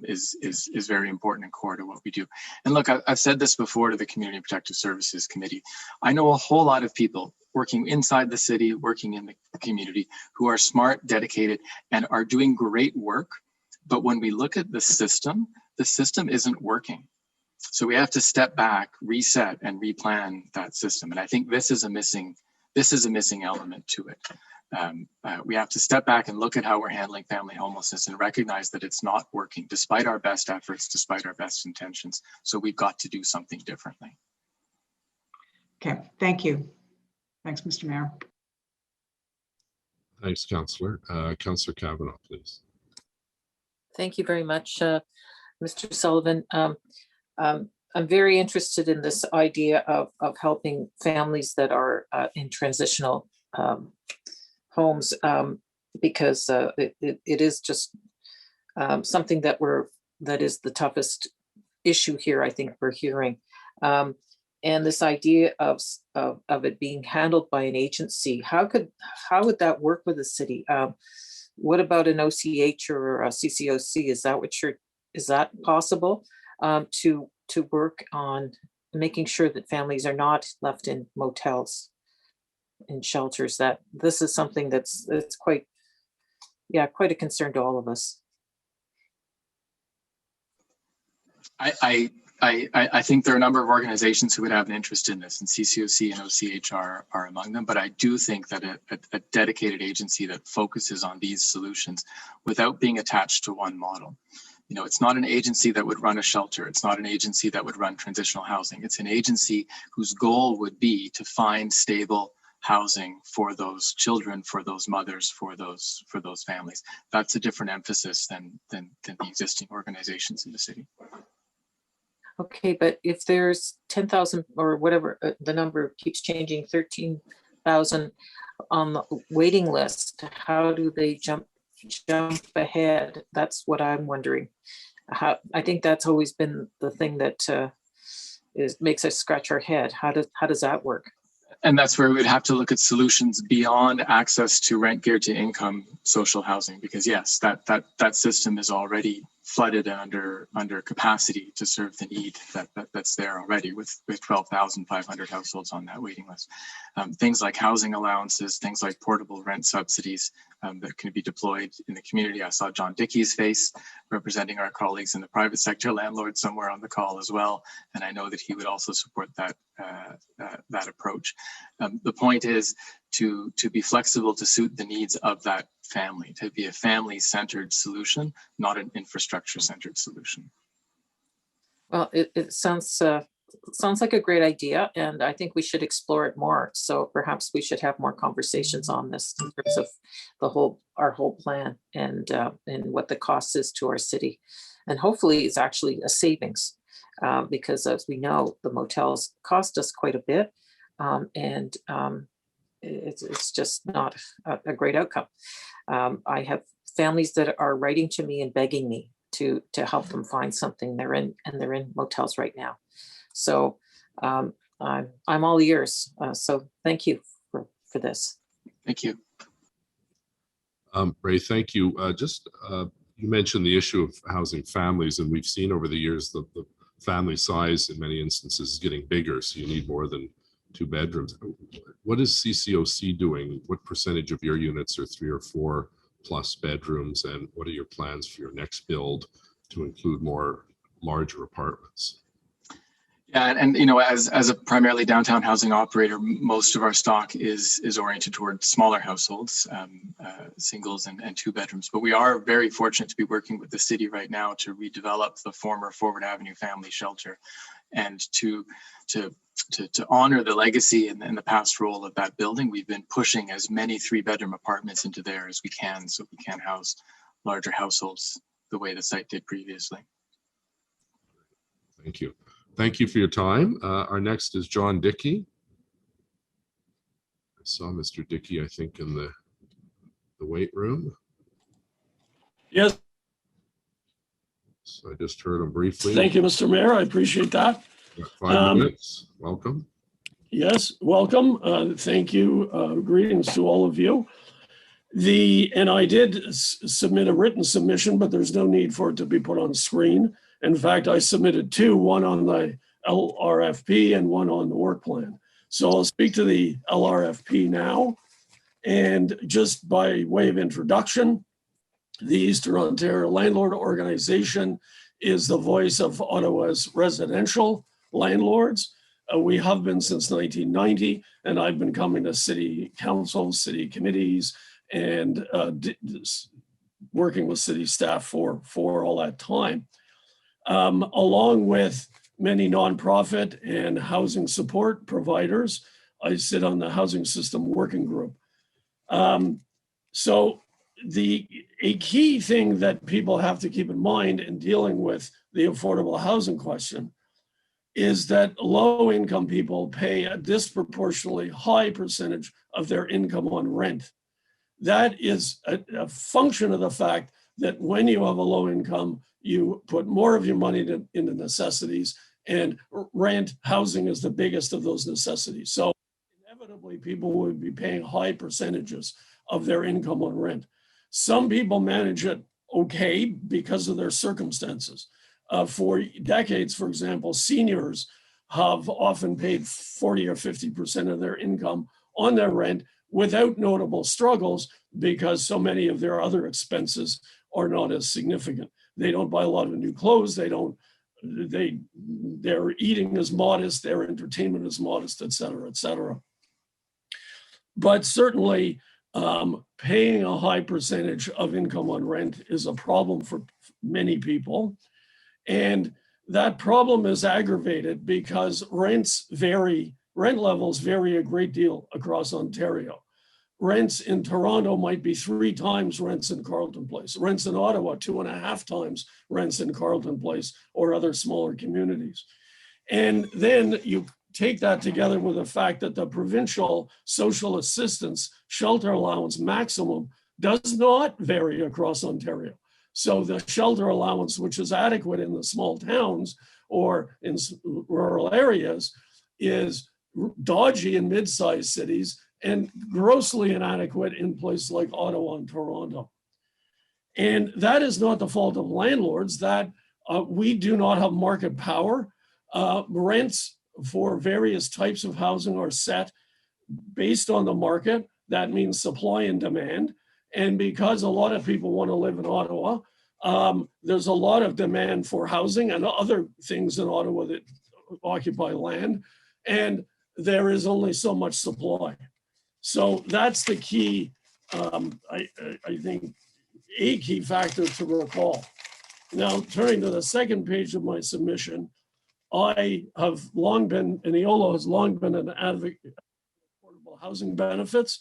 is very important and core to what we do. And look, I've said this before to the Community Protective Services Committee. I know a whole lot of people working inside the city, working in the community, who are smart, dedicated, and are doing great work. But when we look at the system isn't working. So we have to step back, reset, and replan that system. And I think this is a missing element to it. We have to step back and look at how we're handling family homelessness and recognize that it's not working despite our best efforts, despite our best intentions. So we've got to do something differently. Okay, thank you. Thanks, Mr. Mayor. Thanks, Councillor. Councillor Kavanaugh, please. Thank you very much, Mr. Sullivan. I'm very interested in this idea of helping families that are in transitional homes, because it is just something that is the toughest issue here. I think we're hearing, and this idea of it being handled by an agency. How would that work with the city? What about an OCH or a CCOC? Is that possible to work on making sure that families are not left in motels, in shelters? That this is something that's quite a concern to all of us. I think there are a number of organizations who would have an interest in this, and CCOC and OCH are among them. But I do think that a dedicated agency that focuses on these solutions without being attached to one model. It's not an agency that would run a shelter. It's not an agency that would run transitional housing. It's an agency whose goal would be to find stable housing for those children, for those mothers, for those families. That's a different emphasis than the existing organizations in the city. Okay, but if there's 10,000 or whatever, the number keeps changing, 13,000 on the waiting list, how do they jump ahead? That's what I'm wondering. I think that's always been the thing that makes us scratch our head. How does that work? And that's where we'd have to look at solutions beyond access to rent geared to income social housing, because yes, that system is already flooded and under capacity to serve the need that's there already with 12,500 households on that waiting list. Things like housing allowances, things like portable rent subsidies that can be deployed in the community. I saw John Dickey's face representing our colleagues in the private sector, landlord somewhere on the call as well, and I know that he would also support that approach. The point is to be flexible to suit the needs of that family, to be a family-centered solution, not an infrastructure-centered solution. Well, it sounds like a great idea, and I think we should explore it more. So perhaps we should have more conversations on this in terms of our whole plan and what the cost is to our city, and hopefully it's actually a savings because, as we know, the motels cost us quite a bit, and it's just not a great outcome. I have families that are writing to me and begging me to help them find something. They're in motels right now. So I'm all ears. So thank you for this. Thank you. Ray, thank you. You mentioned the issue of housing families, and we've seen over the years the family size in many instances is getting bigger, so you need more than 2 bedrooms. What is CCOC doing? What percentage of your units are 3 or 4 plus bedrooms, and what are your plans for your next build to include more larger apartments? Yeah, and you know, as a primarily downtown housing operator, most of our stock is oriented toward smaller households, singles and 2 bedrooms. But we are very fortunate to be working with the city right now to redevelop the former Forward Avenue Family Shelter, and to honor the legacy and the past role of that building. We've been pushing as many 3-bedroom apartments into there as we can, so we can house larger households the way the site did previously. Thank you. Thank you for your time. Our next is John Dickey. I saw Mr. Dickey, I think, in the weight room. Yes. So I just heard him briefly. Thank you, Mr. Mayor. I appreciate that. 5 minutes. Welcome. Yes, welcome. Thank you. Greetings to all of you. And I did submit a written submission, but there's no need for it to be put on screen. In fact, I submitted 2, one on the LRFP and one on the work plan. So I'll speak to the LRFP now. And just by way of introduction, the Eastern Ontario Landlord Organization is the voice of Ottawa's residential landlords. We have been since 1990, and I've been coming to city council, city committees, and working with city staff for all that time. Along with many nonprofit and housing support providers, I sit on the Housing System Working Group. So a key thing that people have to keep in mind in dealing with the affordable housing question is that low-income people pay a disproportionately high percentage of their income on rent. That is a function of the fact that when you have a low income, you put more of your money into necessities, and rent housing is the biggest of those necessities. So inevitably, people would be paying high percentages of their income on rent. Some people manage it okay because of their circumstances. For decades, for example, seniors have often paid 40 or 50% of their income on their rent without notable struggles because so many of their other expenses are not as significant. They don't buy a lot of new clothes. Their eating is modest, their entertainment is modest, et cetera, et cetera. But certainly paying a high percentage of income on rent is a problem for many people. And that problem is aggravated because rents vary rent levels vary a great deal across Ontario. Rents in Toronto might be 3 times rents in Carleton Place. Rents in Ottawa, 2.5 times rents in Carleton Place or other smaller communities. And then you take that together with the fact that the provincial social assistance shelter allowance maximum does not vary across Ontario. So the shelter allowance, which is adequate in the small towns or in rural areas, is dodgy in mid-sized cities and grossly inadequate in places like Ottawa and Toronto. And that is not the fault of landlords, that we do not have market power. Rents for various types of housing are set based on the market. That means supply and demand. And because a lot of people want to live in Ottawa, there's a lot of demand for housing and other things in Ottawa that occupy land. And there is only so much supply. So that's the key, I think, a key factor to recall. Now, turning to the second page of my submission, I have long been, and Eolo has long been an advocate for affordable housing benefits.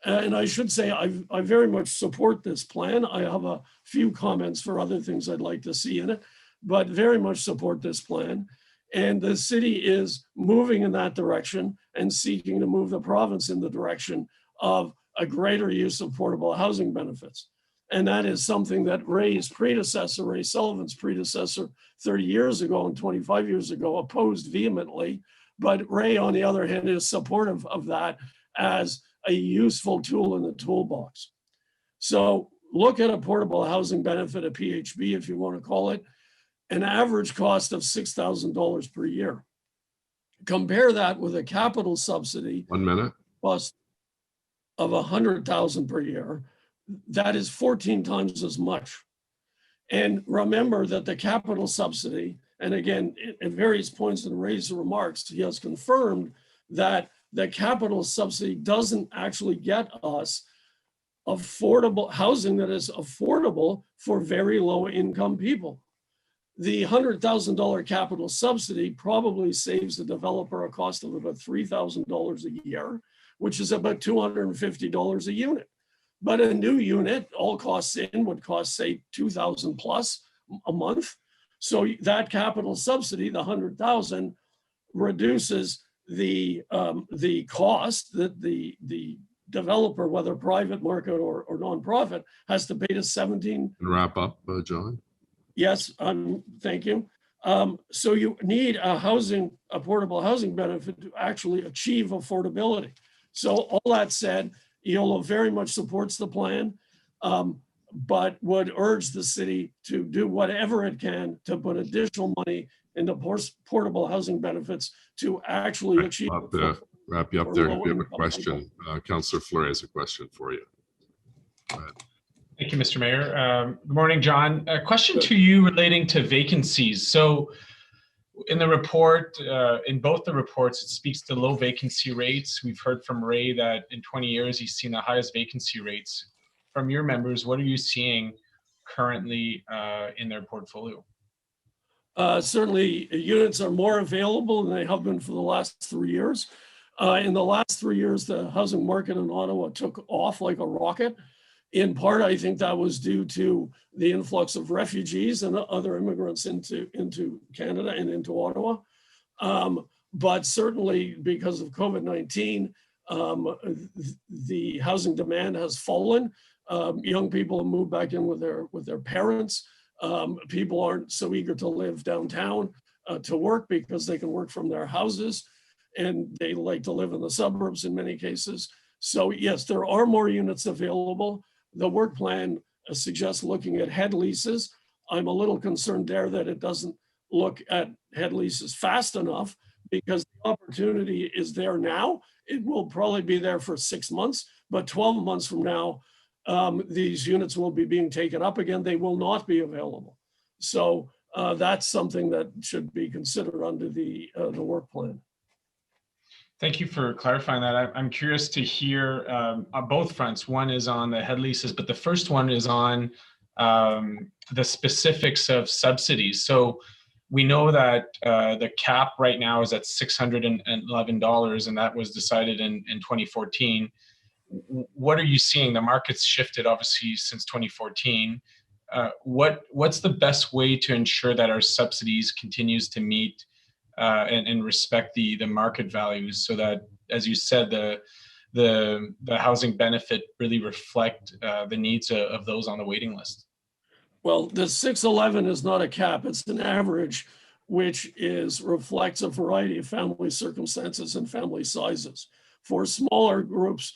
And I should say, I very much support this plan. I have a few comments for other things I'd like to see in it, but very much support this plan. And the city is moving in that direction and seeking to move the province in the direction of a greater use of affordable housing benefits. And that is something that Ray's predecessor, Ray Sullivan's predecessor 30 years ago and 25 years ago opposed vehemently. But Ray, on the other hand, is supportive of that as a useful tool in the toolbox. So look at a portable housing benefit, a PHB, if you want to call it, an average cost of $6,000 per year. Compare that with a capital subsidy. 1 minute. Cost of $100,000 per year. That is 14 times as much. And remember that the capital subsidy, and again, at various points in Ray's remarks, he has confirmed that the capital subsidy doesn't actually get us affordable housing that is affordable for very low income people. The $100,000 capital subsidy probably saves the developer a cost of about $3,000 a year, which is about $250 a unit. But a new unit, all costs in, would cost, say, $2,000 plus a month. So that capital subsidy, the $100,000, reduces the cost that the developer, whether private market or nonprofit, has to pay to 17. Wrap up, John. Yes, thank you. So you need a portable housing benefit to actually achieve affordability. So all that said, Eolo very much supports the plan, but would urge the city to do whatever it can to put additional money into portable housing benefits to actually achieve. Wrap you up there. If you have a question, Councillor Fleury has a question for you. Go ahead. Thank you, Mr. Mayor. Good morning, John. A question to you relating to vacancies. So in the report, in both the reports, it speaks to low vacancy rates. We've heard from Ray that in 20 years, he's seen the highest vacancy rates. From your members, what are you seeing currently in their portfolio? Certainly, units are more available than they have been for the last 3 years. In the last 3 years, the housing market in Ottawa took off like a rocket. In part, I think that was due to the influx of refugees and other immigrants into Canada and into Ottawa. But certainly because of COVID-19, the housing demand has fallen. Young people have moved back in with their parents. People aren't so eager to live downtown to work because they can work from their houses, and they like to live in the suburbs in many cases. So yes, there are more units available. The work plan suggests looking at head leases. I'm a little concerned there that it doesn't look at head leases fast enough because the opportunity is there now. It will probably be there for 6 months, but 12 months from now, these units will be being taken up again. They will not be available. So that's something that should be considered under the work plan. Thank you for clarifying that. I'm curious to hear on both fronts. One is on the head leases, but the first one is on the specifics of subsidies. So We know that the cap right now is at $611, and that was decided in 2014. What are you seeing? The market's shifted obviously since 2014. What's the best way to ensure that our subsidies continues to meet and respect the market values, so that, as you said, the housing benefit really reflect the needs of those on the waiting list? Well, the 611 is not a cap, it's an average, which reflects a variety of family circumstances and family sizes. For smaller groups,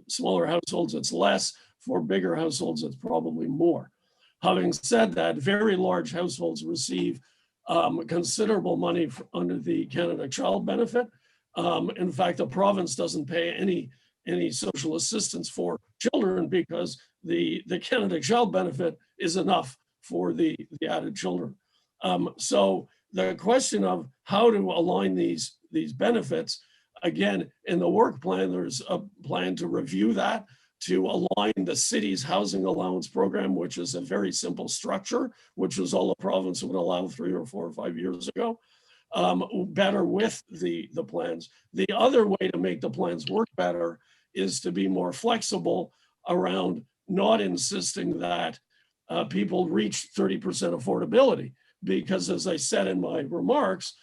smaller households, it's less. For bigger households, it's probably more. Having said that, very large households receive considerable money under the Canada Child Benefit. In fact, the province doesn't pay any social assistance for children because the Canada Child Benefit is enough for the added children. So the question of how to align these benefits, again, in the work plan, there's a plan to review that, to align the city's housing allowance program, which is a very simple structure, which was all the province would allow 3 or 4 or 5 years ago, better with the plans. The other way to make the plans work better is to be more flexible around not insisting that people reach 30% affordability. Because as I said in my remarks,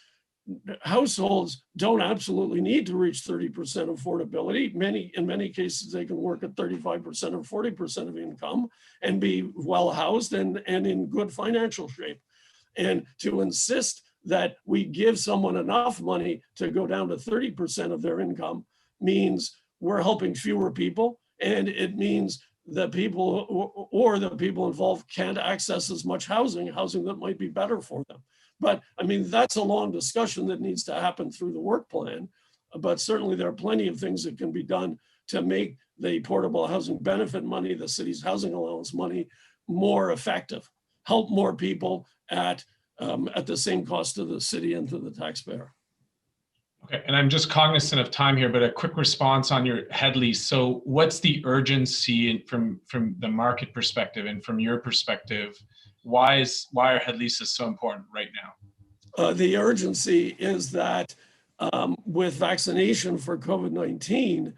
households don't absolutely need to reach 30% affordability. In many cases, they can work at 35% or 40% of income and be well housed and in good financial shape. And to insist that we give someone enough money to go down to 30% of their income means we're helping fewer people, and it means that people or the people involved can't access as much housing that might be better for them. But I mean, that's a long discussion that needs to happen through the work plan. But certainly there are plenty of things that can be done to make the portable housing benefit money, the city's housing allowance money, more effective, help more people at the same cost to the city and to the taxpayer. Okay, and I'm just cognizant of time here, but a quick response on your head lease. So what's the urgency from the market perspective and from your perspective? Why are head leases so important right now? The urgency is that with vaccination for COVID-19,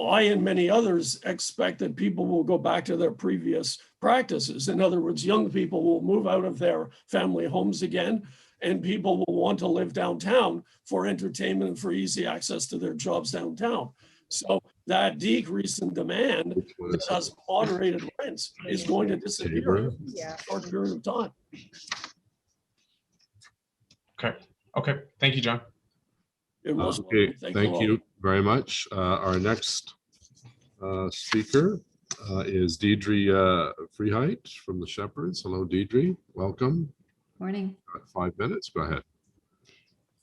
I and many others expect that people will go back to their previous practices. In other words, young people will move out of their family homes again, and people will want to live downtown for entertainment and for easy access to their jobs downtown. So that decrease in demand that has moderated rents is going to disappear in a short period of time. Okay. Thank you, John. Okay, thank you very much. Our next speaker is Deidre Freehite from the Shepherds. Hello, Deidre. Welcome. Morning. 5 minutes. Go ahead.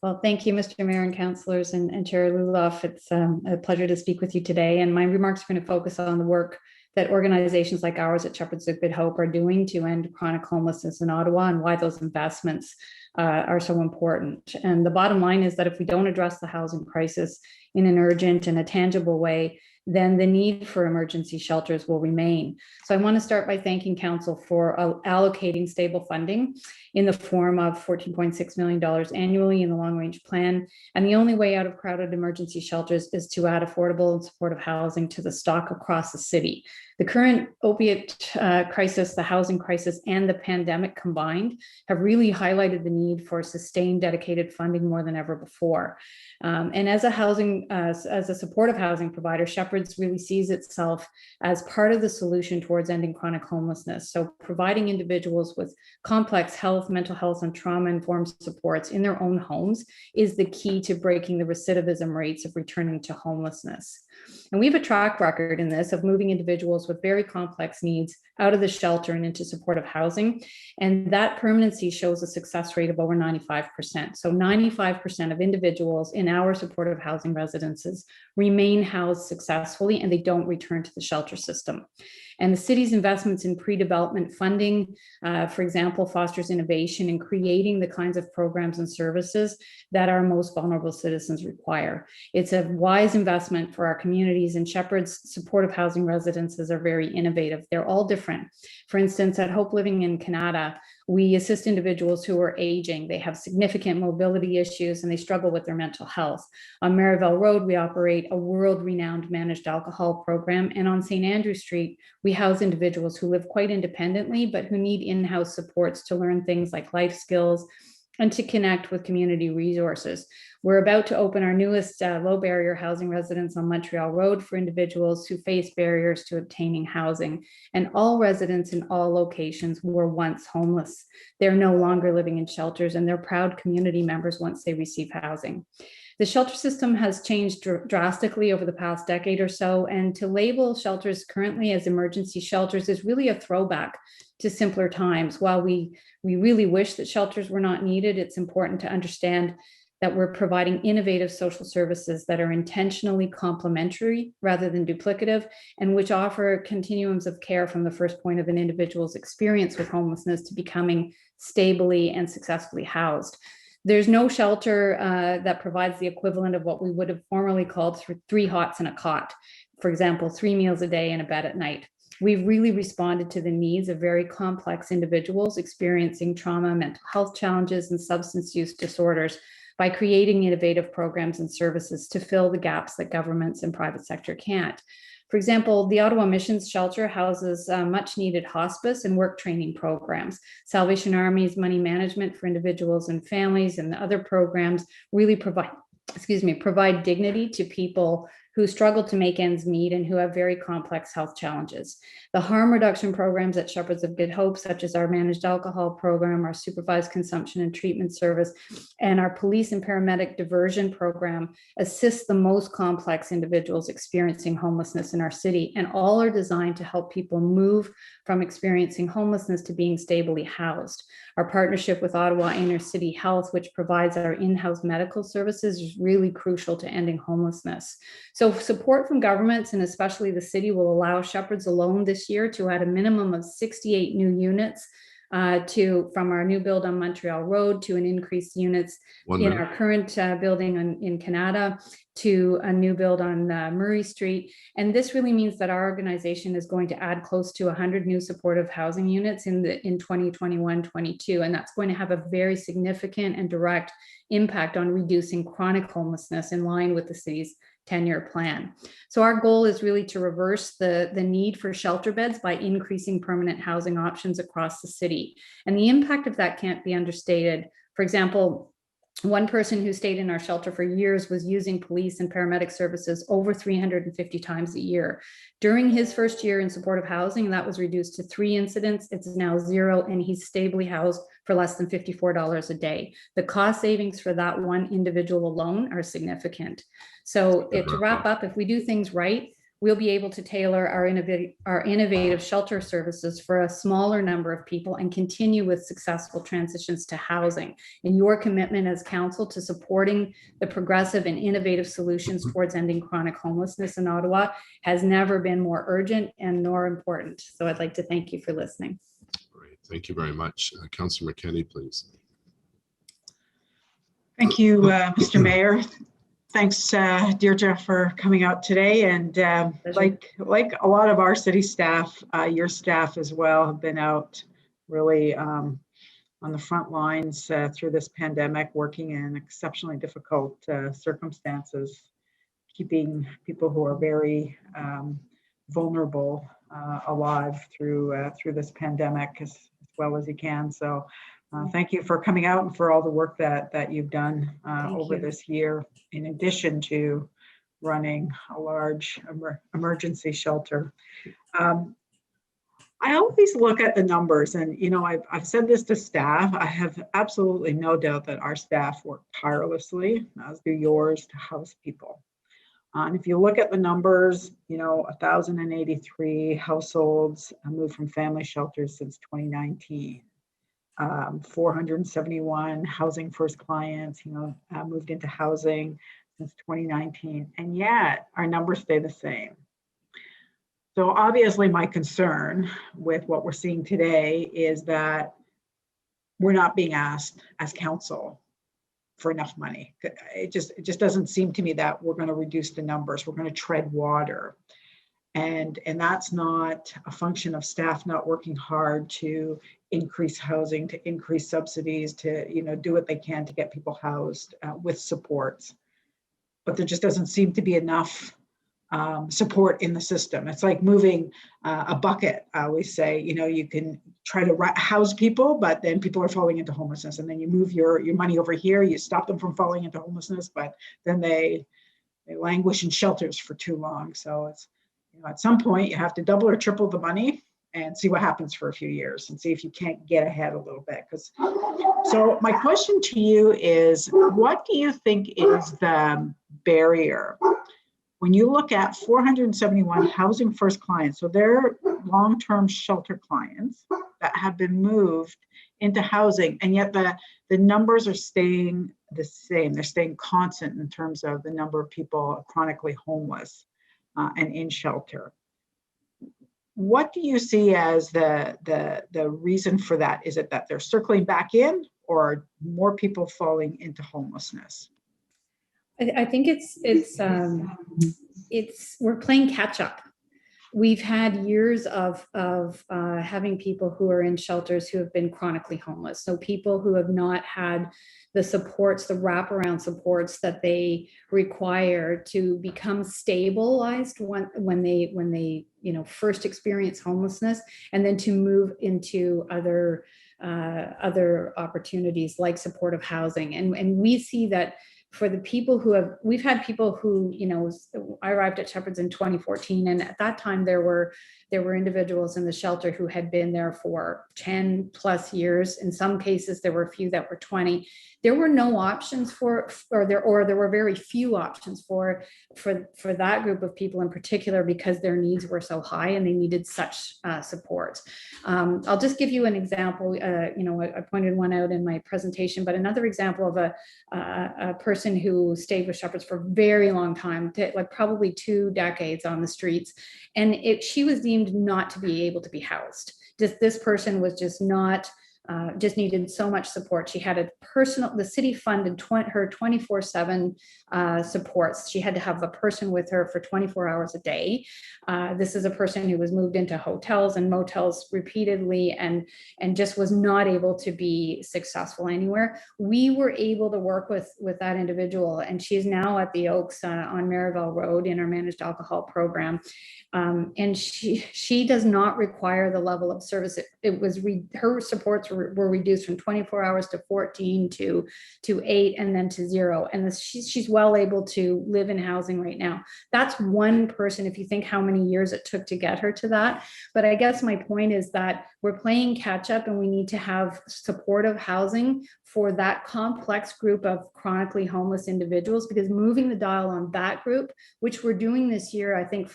Well, thank you, Mr. Mayor and councillors and Chair Luloff. It's a pleasure to speak with you today. And my remarks are going to focus on the work that organizations like ours at Shepherds of Good Hope are doing to end chronic homelessness in Ottawa and why those investments are so important. And the bottom line is that if we don't address the housing crisis in an urgent and a tangible way, then the need for emergency shelters will remain. So I want to start by thanking Council for allocating stable funding in the form of $14.6 million annually in the long-range plan. And the only way out of crowded emergency shelters is to add affordable and supportive housing to the stock across the city. The current opiate crisis, the housing crisis, and the pandemic combined have really highlighted the need for sustained, dedicated funding more than ever before. And as a supportive housing provider, Shepherds really sees itself as part of the solution towards ending chronic homelessness. So providing individuals with complex health, mental health, and trauma-informed supports in their own homes is the key to breaking the recidivism rates of returning to homelessness. And we have a track record in this of moving individuals with very complex needs out of the shelter and into supportive housing. And that permanency shows a success rate of over 95%. So 95% of individuals in our supportive housing residences remain housed successfully and they don't return to the shelter system. And the city's investments in pre-development funding, for example, fosters innovation in creating the kinds of programs and services that our most vulnerable citizens require. It's a wise investment for our communities, and Shepherd's supportive housing residences are very innovative. They're all different. For instance, at Hope Living in Canada, we assist individuals who are aging. They have significant mobility issues and they struggle with their mental health. On Maryville Road, we operate a world-renowned managed alcohol program. And on St. Andrew Street, we house individuals who live quite independently, but who need in-house supports to learn things like life skills and to connect with community resources. We're about to open our newest low barrier housing residence on Montreal Road for individuals who face barriers to obtaining housing. And all residents in all locations were once homeless. They're no longer living in shelters, and they're proud community members once they receive housing. The shelter system has changed drastically over the past decade or so, and to label shelters currently as emergency shelters is really a throwback to simpler times. While we really wish that shelters were not needed, it's important to understand that we're providing innovative social services that are intentionally complementary rather than duplicative, and which offer continuums of care from the first point of an individual's experience with homelessness to becoming stably and successfully housed. There's no shelter that provides the equivalent of what we would have formerly called 3 hots and a cot. For example, 3 meals a day and a bed at night. We've really responded to the needs of very complex individuals experiencing trauma, mental health challenges, and substance use disorders by creating innovative programs and services to fill the gaps that governments and private sector can't. For example, the Ottawa Missions Shelter houses much needed hospice and work training programs. Salvation Army's money management for individuals and families and other programs really provide dignity to people who struggle to make ends meet and who have very complex health challenges. The harm reduction programs at Shepherds of Good Hope, such as our managed alcohol program, our supervised consumption and treatment service, and our police and paramedic diversion program, assist the most complex individuals experiencing homelessness in our city, and all are designed to help people move from experiencing homelessness to being stably housed. Our partnership with Ottawa Inner City Health, which provides our in-house medical services, is really crucial to ending homelessness. So support from governments, and especially the city, will allow Shepherds alone this year to add a minimum of 68 new units from our new build on Montreal Road to an increased units in our current building in Canada to a new build on Murray Street. And this really means that our organization is going to add close to 100 new supportive housing units in 2021-22. And that's going to have a very significant and direct impact on reducing chronic homelessness in line with the city's 10-year plan. So our goal is really to reverse the need for shelter beds by increasing permanent housing options across the city. And the impact of that can't be understated. For example, one person who stayed in our shelter for years was using police and paramedic services over 350 times a year. During his first year in supportive housing, that was reduced to 3 incidents. It's now 0, and he's stably housed for less than $54 a day. The cost savings for that one individual alone are significant. So to wrap up, if we do things right, we'll be able to tailor our innovative shelter services for a smaller number of people and continue with successful transitions to housing. And your commitment as council to supporting the progressive and innovative solutions towards ending chronic homelessness in Ottawa has never been more urgent and nor important. So I'd like to thank you for listening. Great. Thank you very much. Councillor McKenney, please. Thank you, Mr. Mayor. Thanks, Deirdre, for coming out today. And like a lot of our city staff, your staff as well have been out really on the front lines through this pandemic, working in exceptionally difficult circumstances, keeping people who are very vulnerable alive through this pandemic as well as you can. So thank you for coming out and for all the work that you've done over this year, in addition to running a large emergency shelter. I always look at the numbers, and I've said this to staff. I have absolutely no doubt that our staff work tirelessly, as do yours, to house people. And if you look at the numbers, 1,083 households moved from family shelters since 2019. 471 housing first clients, moved into housing since 2019, and yet our numbers stay the same. So obviously my concern with what we're seeing today is that we're not being asked as council for enough money. It just doesn't seem to me that we're going to reduce the numbers. We're going to tread water. And that's not a function of staff not working hard to increase housing, to increase subsidies, to, you know, do what they can to get people housed with supports. But there just doesn't seem to be enough support in the system. It's like moving a bucket. I always say, you know, you can try to house people, but then people are falling into homelessness. And then you move your money over here, you stop them from falling into homelessness, but then they languish in shelters for too long. So it's, you know, at some point you have to double or triple the money and see what happens for a few years and see if you can't get ahead a little bit. So my question to you is, what do you think is the barrier when you look at 471 Housing First clients? So they're long-term shelter clients that have been moved into housing, and yet the numbers are staying the same. They're staying constant in terms of the number of people chronically homeless and in shelter. What do you see as the reason for that? Is it that they're circling back in, or more people falling into homelessness? I think we're playing catch up. We've had years of having people who are in shelters who have been chronically homeless. So people who have not had the supports, the wraparound supports that they require to become stabilized when they you know, first experience homelessness, and then to move into other opportunities like supportive housing. And we see that for the people we've had people who, you know, I arrived at Shepherd's in 2014, and at that time there were individuals in the shelter who had been there for 10 plus years. In some cases, there were a few that were 20. There were no options or there were very few options for that group of people in particular, because their needs were so high and they needed such support. I'll just give you an example. You know, I pointed one out in my presentation, but another example of a person who stayed with Shepherd's for a very long time, like probably 2 decades on the streets, and she was deemed not to be able to be housed. This person was just not, just needed so much support. She had the city funded her 24/7 supports. She had to have a person with her for 24 hours a day. This is a person who was moved into hotels and motels repeatedly and just was not able to be successful anywhere. We were able to work with that individual, and she's now at the Oaks on Maryville Road in our managed alcohol program. And she does not require the level of service. Her supports were reduced from 24 hours to 14 to 8 and then to 0. And she's well able to live in housing right now. That's one person, if you think how many years it took to get her to that. But I guess my point is that we're playing catch up, and we need to have supportive housing for that complex group of chronically homeless individuals, because moving the dial on that group, which we're doing this year, I think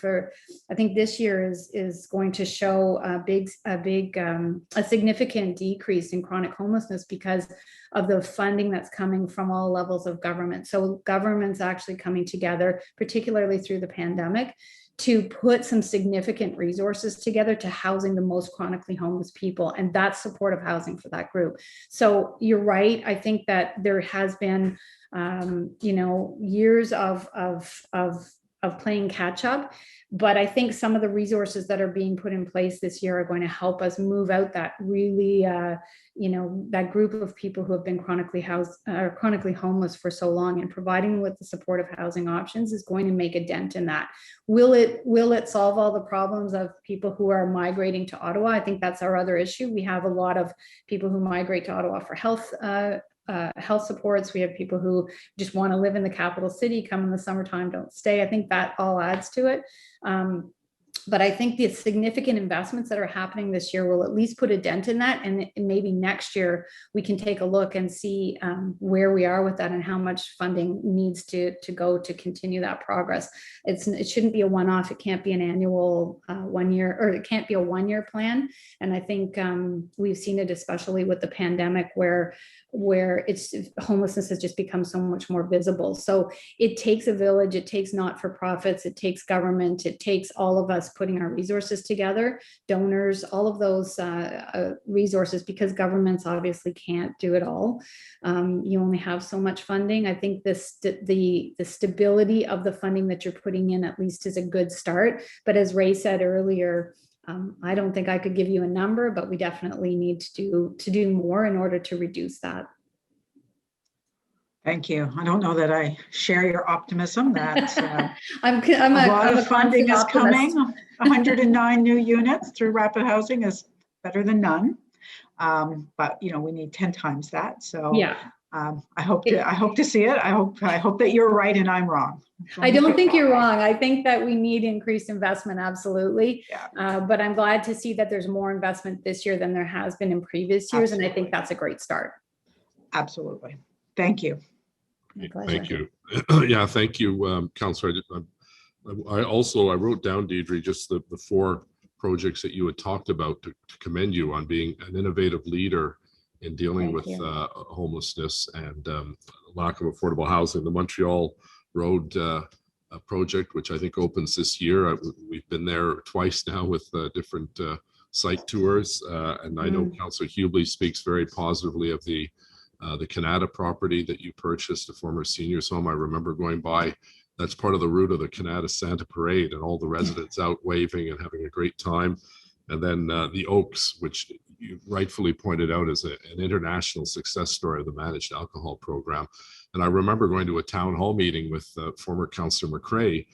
this year is going to show a significant decrease in chronic homelessness because of the funding that's coming from all levels of government. So government's actually coming together, particularly through the pandemic, to put some significant resources together to housing the most chronically homeless people, and that's supportive housing for that group. So you're right. I think that there has been, you know, years of playing catch up, but I think some of the resources that are being put in place this year are going to help us move out that really, you know, that group of people who have been chronically homeless for so long, and providing with the supportive housing options is going to make a dent in that. Will it solve all the problems of people who are migrating to Ottawa? I think that's our other issue. We have a lot of people who migrate to Ottawa for health supports. We have people who just want to live in the capital city, come in the summertime, don't stay. I think that all adds to it. But I think the significant investments that are happening this year will at least put a dent in that. And maybe next year we can take a look and see where we are with that and how much funding needs to go to continue that progress. It shouldn't be a one-off. It can't be an annual 1 year, or it can't be a 1 year plan. And I think we've seen it, especially with the pandemic, where homelessness has just become so much more visible. So it takes a village, it takes not-for-profits, it takes government, it takes all of us putting our resources together, donors, all of those resources, because governments obviously can't do it all. You only have so much funding. I think the stability of the funding that you're putting in at least is a good start. But as Ray said earlier, I don't think I could give you a number, but we definitely need to do more in order to reduce that. Thank you. I don't know that I share your optimism that I'm a lot I'm of funding is optimist. coming. 109 new units through rapid housing is better than none. But you know, we need 10 times that. So yeah. I hope to see it. I hope that you're right and I'm wrong. I don't think you're wrong. I think that we need increased investment, absolutely. Yeah. But I'm glad to see that there's more investment this year than there has been in previous years. Absolutely. And I think that's a great start. Absolutely. Thank you. Thank you. Yeah, thank you, Councillor. I wrote down, Deidre, just the 4 projects that you had talked about to commend you on being an innovative leader in dealing with homelessness and lack of affordable housing. The Montreal Road project, which I think opens this year. We've been there twice now with different site tours, and I know Councillor Hubley speaks very positively of the Canada property that you purchased, a former seniors home. I remember going by. That's part of the route of the Canada Santa Parade, and all the residents out waving and having a great time. And then the Oaks, which you rightfully pointed out as an international success story of the managed alcohol program. And I remember going to a town hall meeting with former Councillor McCrae.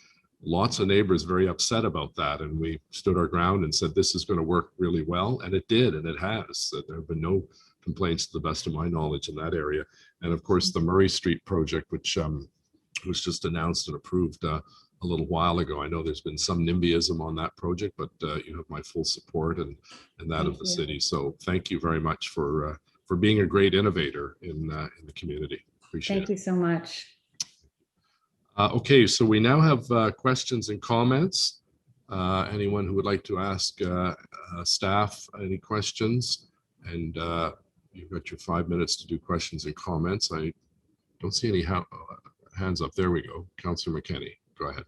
Lots of neighbors very upset about that, and we stood our ground and said this is going to work really well, and it did, and it has. There have been no complaints to the best of my knowledge in that area. And of course, the Murray Street project, which was just announced and approved a little while ago. I know there's been some NIMBYism on that project, but you have my full support and that of the city. So thank you very much for being a great innovator in the community. Appreciate it. Thank you so much. Okay, so we now have questions and comments. Anyone who would like to ask staff any questions? And you've got your 5 minutes to do questions and comments. I don't see any hands up. There we go. Councillor McKenney, go ahead.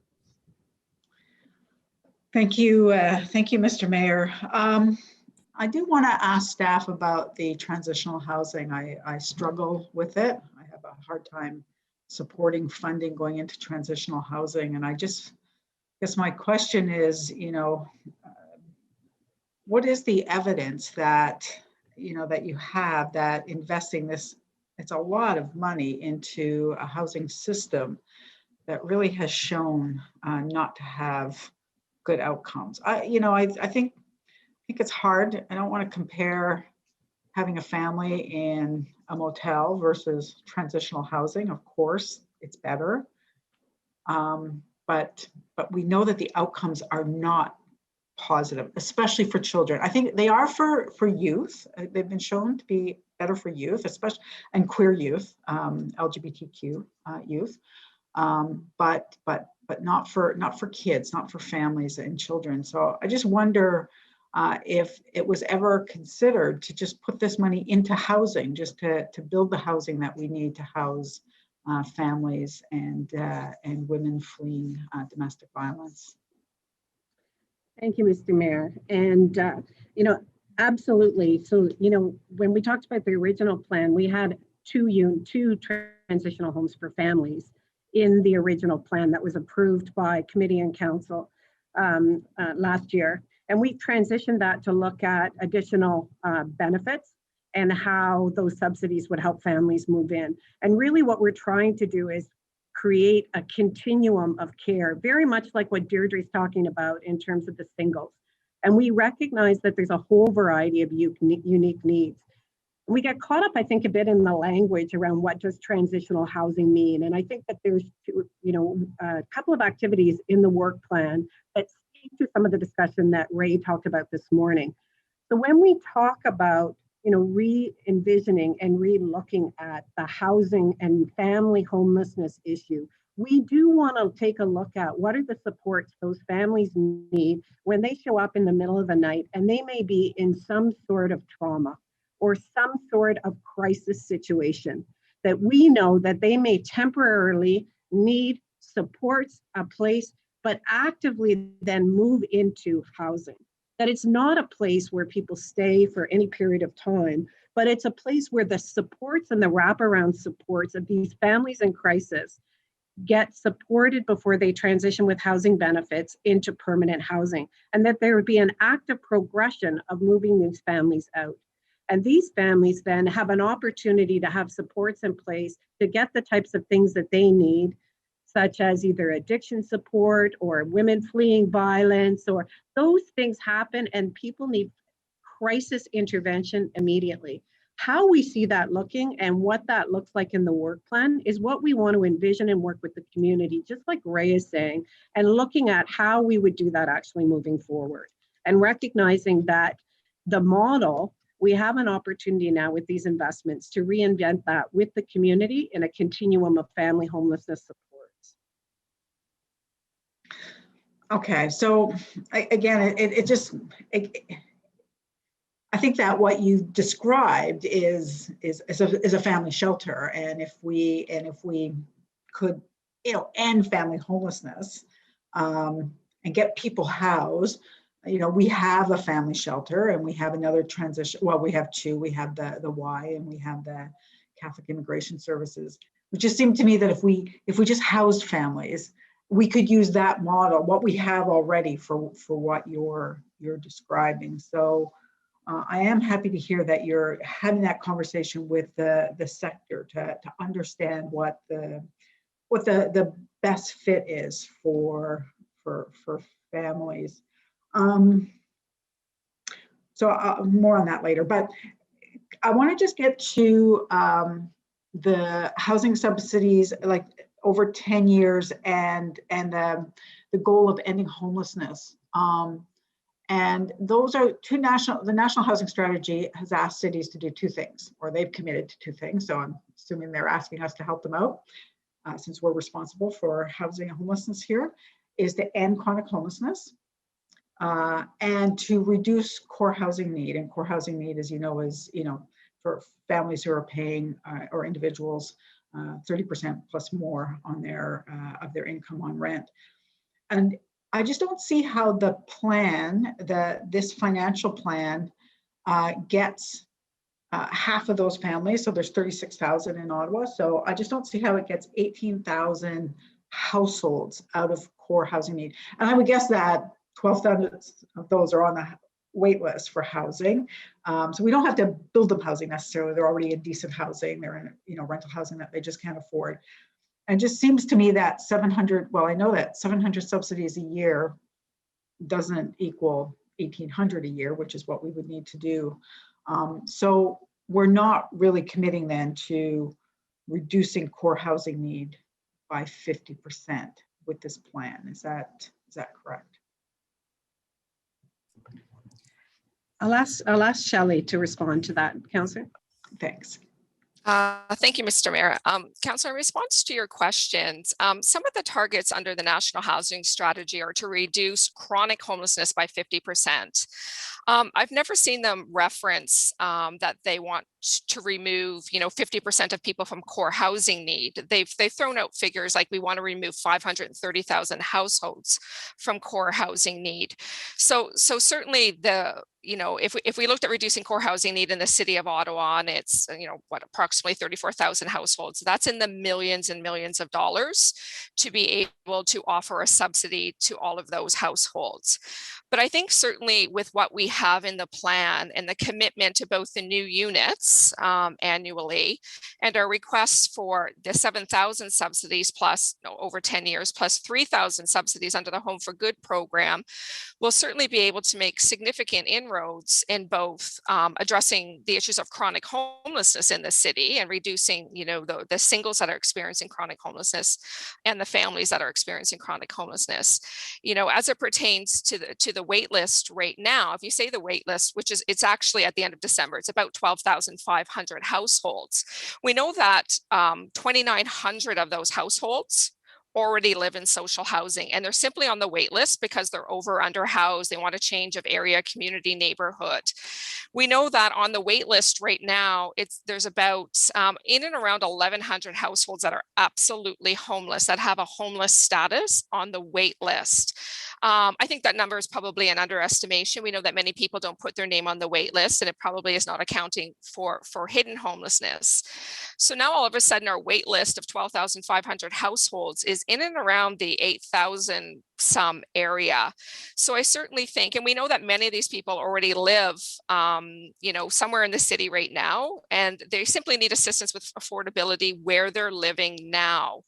Thank you, Mr. Mayor. I do want to ask staff about the transitional housing. I struggle with it. I have a hard time supporting funding going into transitional housing, and I guess my question is, you know, what is the evidence that that you have that investing this, it's a lot of money into a housing system that really has shown not to have good outcomes. I think it's hard. I don't want to compare having a family in a motel versus transitional housing. Of course, it's better, but we know that the outcomes are not positive, especially for children. I think they are for youth. They've been shown to be better for youth, especially and queer youth, LGBTQ youth, but not for kids, not for families and children. So I just wonder if it was ever considered to just put this money into housing, just to build the housing that we need to house families and women fleeing domestic violence. Thank you, Mr. Mayor. And, absolutely. So, when we talked about the original plan, we had two transitional homes for families in the original plan that was approved by committee and council last year. And we transitioned that to look at additional benefits and how those subsidies would help families move in. And really what we're trying to do is create a continuum of care, very much like what Deirdre's talking about in terms of the singles. And we recognize that there's a whole variety of unique needs. We get caught up, I think, a bit in the language around what does transitional housing mean. And I think that there's, a couple of activities in the work plan that speak to some of the discussion that Ray talked about this morning. So when we talk about re-envisioning and re-looking at the housing and family homelessness issue, we do want to take a look at what are the supports those families need when they show up in the middle of the night and they may be in some sort of trauma or some sort of crisis situation that we know that they may temporarily need supports, a place but actively then move into housing. That it's not a place where people stay for any period of time, but it's a place where the supports and the wraparound supports of these families in crisis get supported before they transition with housing benefits into permanent housing, and that there would be an active progression of moving these families out. And these families then have an opportunity to have supports in place to get the types of things that they need, such as either addiction support or women fleeing violence, or those things happen and people need crisis intervention immediately. How we see that looking and what that looks like in the work plan is what we want to envision and work with the community, just like Ray is saying, and looking at how we would do that actually moving forward. And recognizing that the model, we have an opportunity now with these investments to reinvent that with the community in a continuum of family homelessness supports. Okay, so again, I think that what you described is a family shelter, and if we could, end family homelessness and get people housed, we have a family shelter and we have another transition. Well, we have two. We have the Y and we have the Catholic Immigration Services. It just seemed to me that if we just housed families, we could use that model, what we have already, for what you're describing. So. I am happy to hear that you're having that conversation with the sector to understand what the best fit is for families. So more on that later, but I want to just get to the housing subsidies, like over 10 years, and the goal of ending homelessness. And those are the National Housing Strategy has asked cities to do two things, or they've committed to two things. So I'm assuming they're asking us to help them out, since we're responsible for housing and homelessness here, is to end chronic homelessness and to reduce core housing need. And core housing need, as you know, is, for families who are paying, or individuals, 30% plus more on of their income on rent. And I just don't see how the plan, this financial plan, gets half of those families. So there's 36,000 in Ottawa. So I just don't see how it gets 18,000 households out of core housing need. And I would guess that 12,000 of those are on the wait list for housing. So we don't have to build them housing necessarily. They're already in decent housing. They're in rental housing that they just can't afford. And just seems to me that 700, well, I know that 700 subsidies a year doesn't equal 1,800 a year, which is what we would need to do. So we're not really committing then to reducing core housing need by 50% with this plan. Is that correct? I'll ask Shelley to respond to that, Councillor. Thanks. Thank you, Mr. Mayor. Councillor, in response to your questions, some of the targets under the National Housing Strategy are to reduce chronic homelessness by 50%. I've never seen them reference that they want to remove, 50% of people from core housing need. They've thrown out figures like we want to remove 530,000 households from core housing need. So certainly if we looked at reducing core housing need in the city of Ottawa, and it's, approximately 34,000 households, that's in the millions and millions of dollars to be able to offer a subsidy to all of those households. But I think certainly with what we have in the plan and the commitment to both the new units annually and our requests for the 7,000 subsidies plus over 10 years plus 3,000 subsidies under the Home for Good program, we'll certainly be able to make significant inroads in both addressing the issues of chronic homelessness in the city and reducing, the singles that are experiencing chronic homelessness and the families that are experiencing chronic homelessness. As it pertains to the wait list right now, if you say the wait list, which is, it's actually at the end of December, it's about 12,500 households. We know that 2,900 of those households already live in social housing, and they're simply on the wait list because they're over or under housed. They want a change of area, community, neighborhood. We know that on the wait list right now, there's about in and around 1,100 households that are absolutely homeless, that have a homeless status on the wait list. I think that number is probably an underestimation. We know that many people don't put their name on the wait list, and it probably is not accounting for hidden homelessness. So now all of a sudden our wait list of 12,500 households is in and around the 8,000 some area. So I certainly think, and we know that many of these people already live, somewhere in the city right now, and they simply need assistance with affordability where they're living now.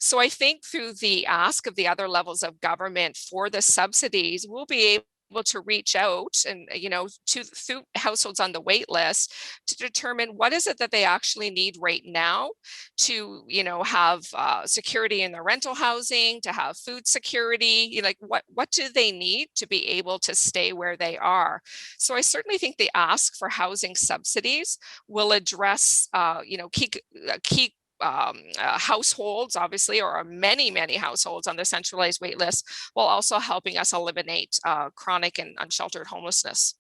So I think through the ask of the other levels of government for the subsidies, we'll be able to reach out and, through households on the wait list to determine what is it that they actually need right now to, have security in their rental housing, to have food security, like what do they need to be able to stay where they are? So I certainly think the ask for housing subsidies will address, key households, obviously, or many households on the centralized wait list, while also helping us eliminate chronic and unsheltered homelessness.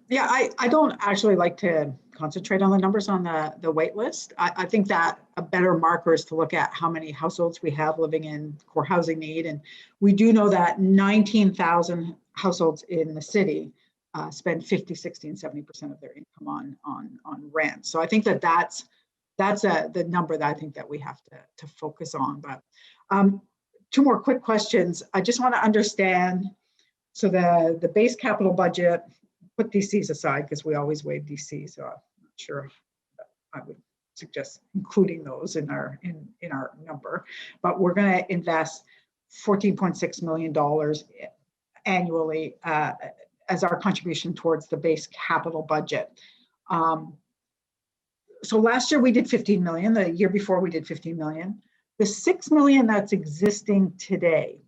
Yeah, I don't actually like to concentrate on the numbers on the wait list. I think that a better marker is to look at how many households we have living in core housing need. And we do know that 19,000 households in the city spend 50, 60, and 70% of their income on rent. So I think that's the number that I think that we have to focus on. But two more quick questions. I just want to understand, so the base capital budget, put DCs aside because we always waive DC, so I'm not sure I would suggest including those in our number, but we're going to invest $14.6 million annually as our contribution towards the base capital budget. So last year we did 15 million, the year before we did 15 million. The 6 million that's existing today,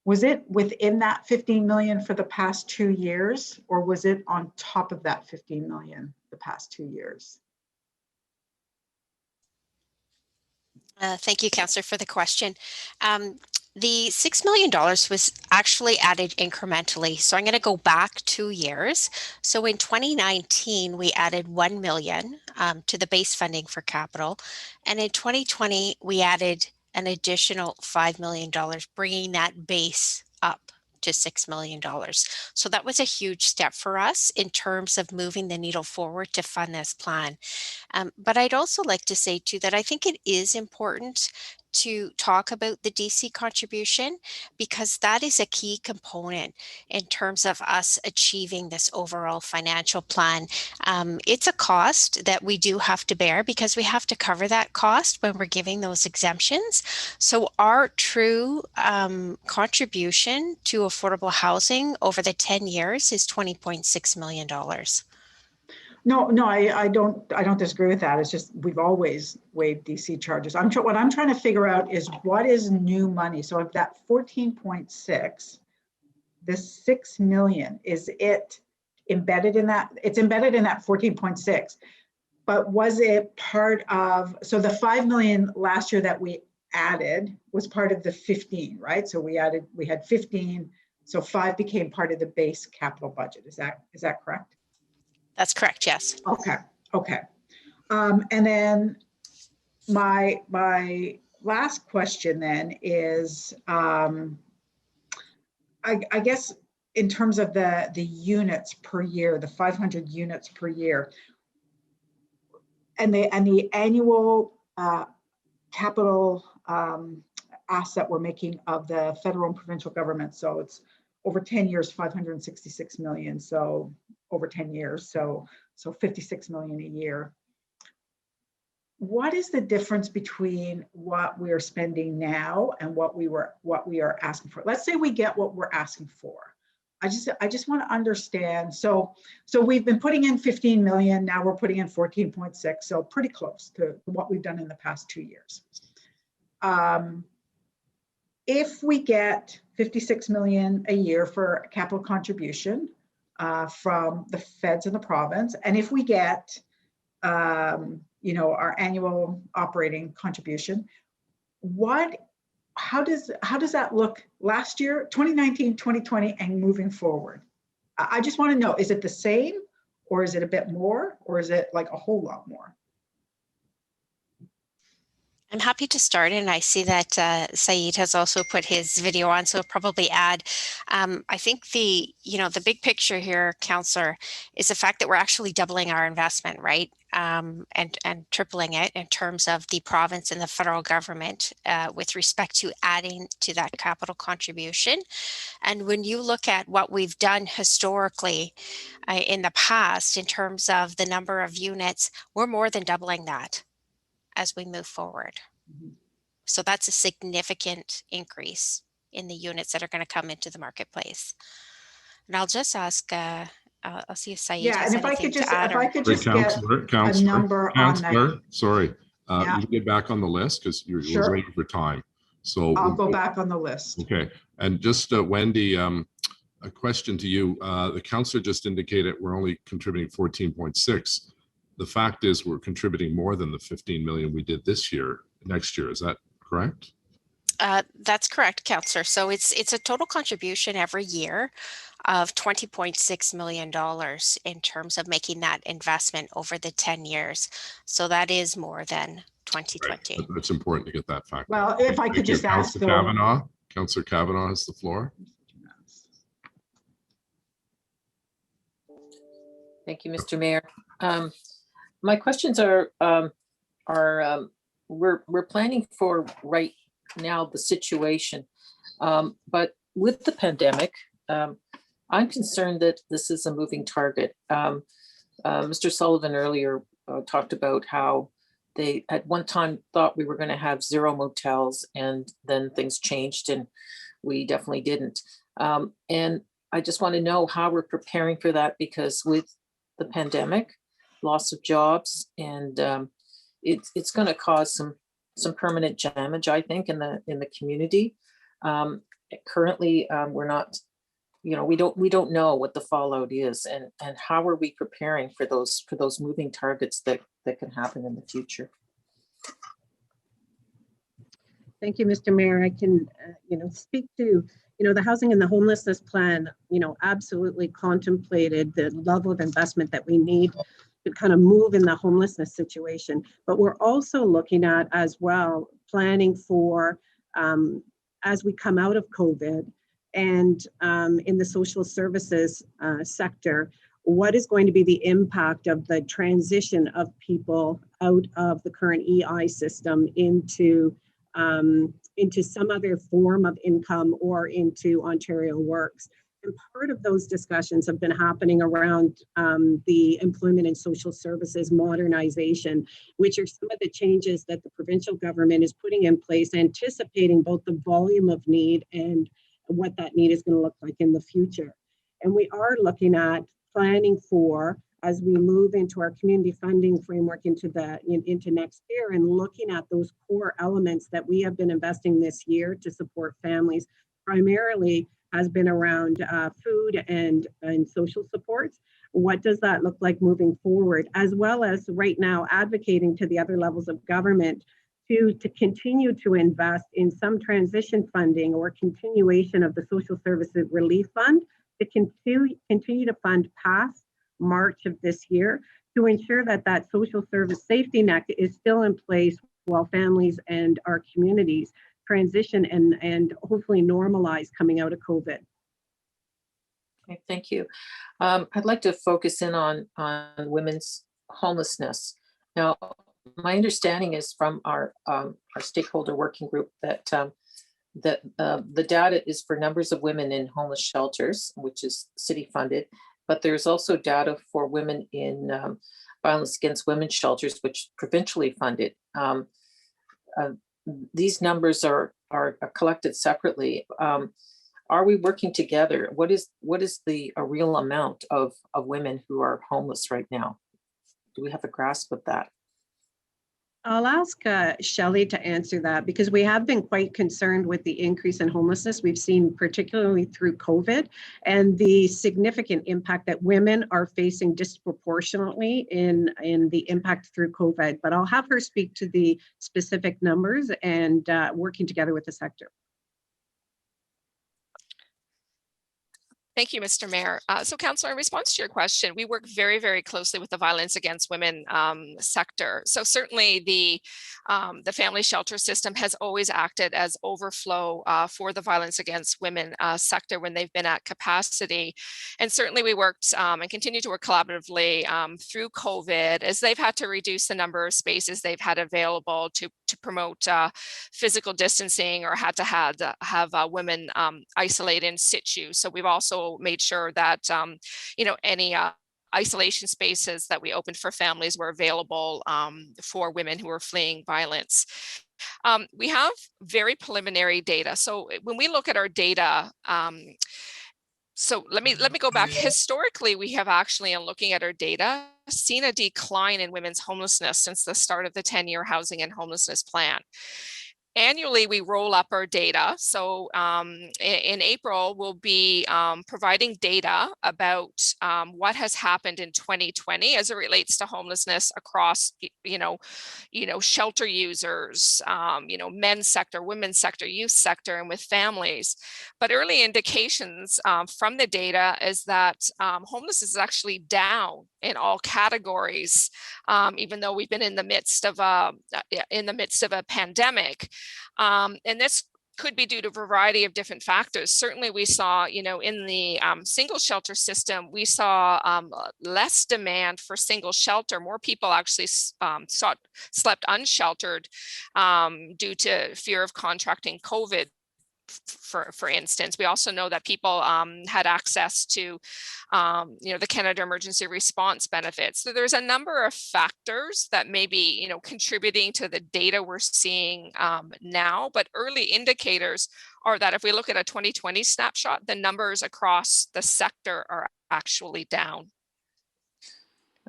was it within that 15 million for the past 2 years, or was it on top of that 15 million the past 2 years? Thank you, Councillor, for the question. The $6 million was actually added incrementally. So I'm going to go back 2 years. So in 2019, we added 1 million to the base funding for capital. And in 2020, we added an additional $5 million, bringing that base up to $6 million. So that was a huge step for us in terms of moving the needle forward to fund this plan. But I'd also like to say too that I think it is important to talk about the DC contribution, because that is a key component in terms of us achieving this overall financial plan. It's a cost that we do have to bear because we have to cover that cost when we're giving those exemptions. So our true contribution to affordable housing over the 10 years is $20.6 million. No, I don't disagree with that. It's just we've always waived DC charges. What I'm trying to figure out is what is new money. So if that 14.6, the 6 million, is it embedded in that? It's embedded in that 14.6, but was it part of, so the 5 million last year that we added was part of the 15, right? So we had 15, so 5 became part of the base capital budget. Is that correct? That's correct, yes. Okay. And then my last question then is, I guess in terms of the units per year, the 500 units per year, and the annual capital ask that we're making of the federal and provincial government. So it's over 10 years, 566 million. So over 10 years, so 56 million a year. What is the difference between what we are spending now and what we are asking for? Let's say we get what we're asking for. I just want to understand. So we've been putting in 15 million, now we're putting in 14.6, so pretty close to what we've done in the past 2 years. If we get 56 million a year for capital contribution from the feds and the province, and if we get our annual operating contribution, how does that look last year, 2019, 2020, and moving forward? I just want to know, is it the same, or is it a bit more, or is it like a whole lot more? I'm happy to start, and I see that Saeed has also put his video on, so I'll probably add. I think the big picture here, Councillor, is the fact that we're actually doubling our investment, right? And tripling it in terms of the province and the federal government with respect to adding to that capital contribution. And when you look at what we've done historically in the past in terms of the number of units, we're more than doubling that as we move forward. So that's a significant increase in the units that are going to come into the marketplace. And I'll just ask, I'll see if Saeed has anything to add. If I could just Counselor, get a number on that. Sorry, Yeah. you get back on the list because you're waiting for time. So I'll go back on the list. Okay, and just Wendy, a question to you. The councillor just indicated we're only contributing 14.6. The fact is we're contributing more than the 15 million we did this year, next year. Is that correct? That's correct, Councillor. So it's a total contribution every year of $20.6 million in terms of making that investment over the 10 years. So that is more than 2020. Right. That's important to get that fact. Well, if I could just ask Councillor Kavanagh has the floor. Thank you, Mr. Mayor. My questions are we're planning for right now the situation, but with the pandemic, I'm concerned that this is a moving target. Mr. Sullivan earlier talked about how they at one time thought we were going to have 0 motels, and then things changed and we definitely didn't. And I just want to know how we're preparing for that, because with the pandemic, loss of jobs, and it's going to cause some permanent damage, I think, in the community. Currently, we're not, we don't know what the fallout is, and how are we preparing for those moving targets that can happen in the future. Thank you, Mr. Mayor. I can, speak to, the housing and the homelessness plan, absolutely contemplated the level of investment that we need to kind of move in the homelessness situation. But we're also looking at as well, planning for, as we come out of COVID and in the social services sector, what is going to be the impact of the transition of people out of the current EI system into some other form of income or into Ontario Works. And part of those discussions have been happening around the employment and social services modernization, which are some of the changes that the provincial government is putting in place, anticipating both the volume of need and what that need is going to look like in the future. And we are looking at planning for, as we move into our community funding framework into next year, and looking at those core elements that we have been investing this year to support families, primarily has been around food and social supports. What does that look like moving forward? As well as right now advocating to the other levels of government to continue to invest in some transition funding or continuation of the Social Services Relief Fund to continue to fund past March of this year to ensure that that social service safety net is still in place while families and our communities transition and hopefully normalize coming out of COVID. Okay, thank you. I'd like to focus in on women's homelessness. Now, my understanding is from our stakeholder working group that the data is for numbers of women in homeless shelters, which is city funded, but there's also data for women in violence against women shelters, which is provincially funded. These numbers are collected separately. Are we working together? What is a real amount of women who are homeless right now? Do we have a grasp of that? I'll ask Shelley to answer that because we have been quite concerned with the increase in homelessness we've seen, particularly through COVID, and the significant impact that women are facing disproportionately in the impact through COVID. But I'll have her speak to the specific numbers and working together with the sector. Thank you, Mr. Mayor. So Councillor, in response to your question, we work very, very closely with the violence against women sector. So certainly the family shelter system has always acted as overflow for the violence against women sector when they've been at capacity. And certainly we worked and continue to work collaboratively through COVID as they've had to reduce the number of spaces they've had available to promote physical distancing or had to have women isolate in situ. So we've also made sure that, any isolation spaces that we opened for families were available for women who are fleeing violence. We have very preliminary data. So when we look at our data, so let me go back. Historically, we have actually, in looking at our data, seen a decline in women's homelessness since the start of the 10-year housing and homelessness plan. Annually, we roll up our data. So in April, we'll be providing data about what has happened in 2020 as it relates to homelessness across, shelter users, men's sector, women's sector, youth sector, and with families. But early indications from the data is that homelessness is actually down in all categories, even though we've been in the midst of a pandemic. And this could be due to a variety of different factors. Certainly we saw, in the single shelter system, we saw less demand for single shelter. More people actually slept unsheltered due to fear of contracting COVID. For instance, we also know that people had access to, the Canada Emergency Response benefits. So there's a number of factors that may be, contributing to the data we're seeing now. But early indicators are that if we look at a 2020 snapshot, the numbers across the sector are actually down.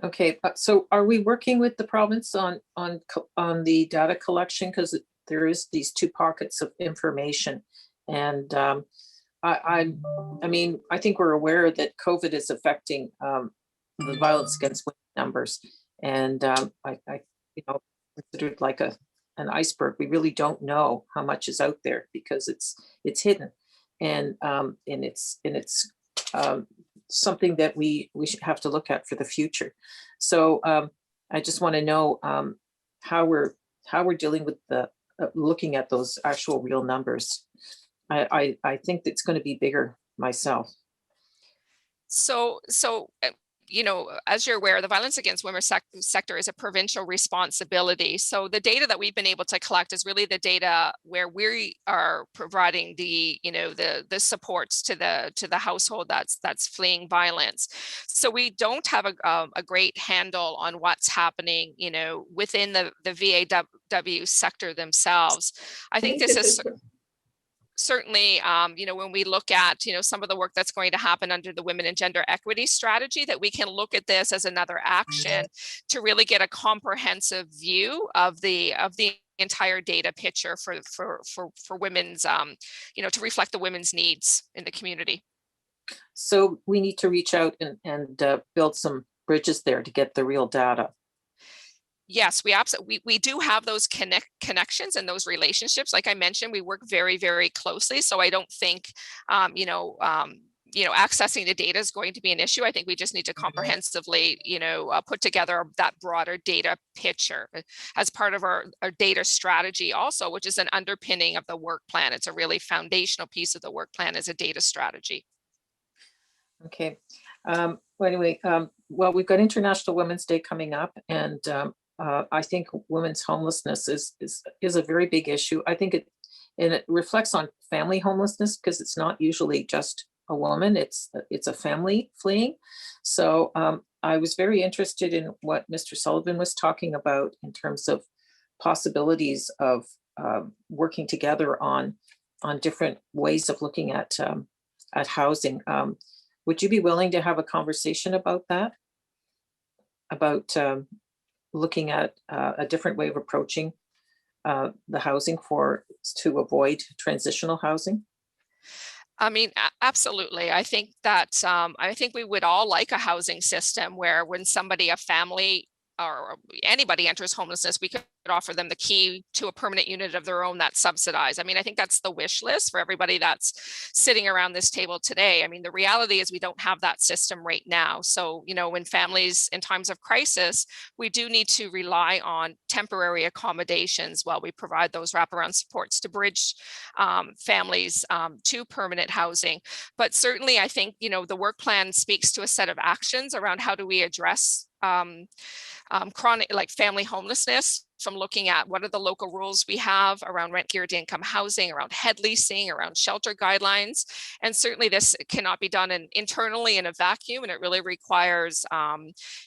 Okay, so are we working with the province on the data collection? Because there is these two pockets of information. And I think we're aware that COVID is affecting the violence against women numbers, and I considered like an iceberg. We really don't know how much is out there because it's hidden, and it's something that we should have to look at for the future. So I just want to know how we're dealing with the looking at those actual real numbers. I think it's going to be bigger myself. So as you're aware, the violence against women sector is a provincial responsibility. So the data that we've been able to collect is really the data where we are providing the supports to the household that's fleeing violence. So we don't have a great handle on what's happening, within the VAW sector themselves. I think this is certainly, when we look at, some of the work that's going to happen under the Women and Gender Equity Strategy, that we can look at this as another action to really get a comprehensive view of the entire data picture for women's, to reflect the women's needs in the community. So we need to reach out and build some bridges there to get the real data. Yes, we do have those connections and those relationships. Like I mentioned, we work very, very closely. So I don't think, accessing the data is going to be an issue. I think we just need to comprehensively, put together that broader data picture as part of our data strategy also, which is an underpinning of the work plan. It's a really foundational piece of the work plan as a data strategy. Okay. Well, anyway, we've got International Women's Day coming up, and I think women's homelessness is a very big issue. I think it reflects on family homelessness because it's not usually just a woman, it's a family fleeing. So I was very interested in what Mr. Sullivan was talking about in terms of possibilities of working together on different ways of looking at housing. Would you be willing to have a conversation about that? About looking at a different way of approaching the housing to avoid transitional housing? I mean, absolutely. I think that I think we would all like a housing system where when a family or anybody enters homelessness, we could offer them the key to a permanent unit of their own that's subsidized. I mean, I think that's the wish list for everybody that's sitting around this table today. I mean, the reality is we don't have that system right now. So, you know, when families in times of crisis, we do need to rely on temporary accommodations while we provide those wraparound supports to bridge families to permanent housing. But certainly, I think, you know, the work plan speaks to a set of actions around how do we address chronic, like family homelessness, from looking at what are the local rules we have around rent guaranteed income housing, around head leasing, around shelter guidelines. And certainly this cannot be done internally in a vacuum, and it really requires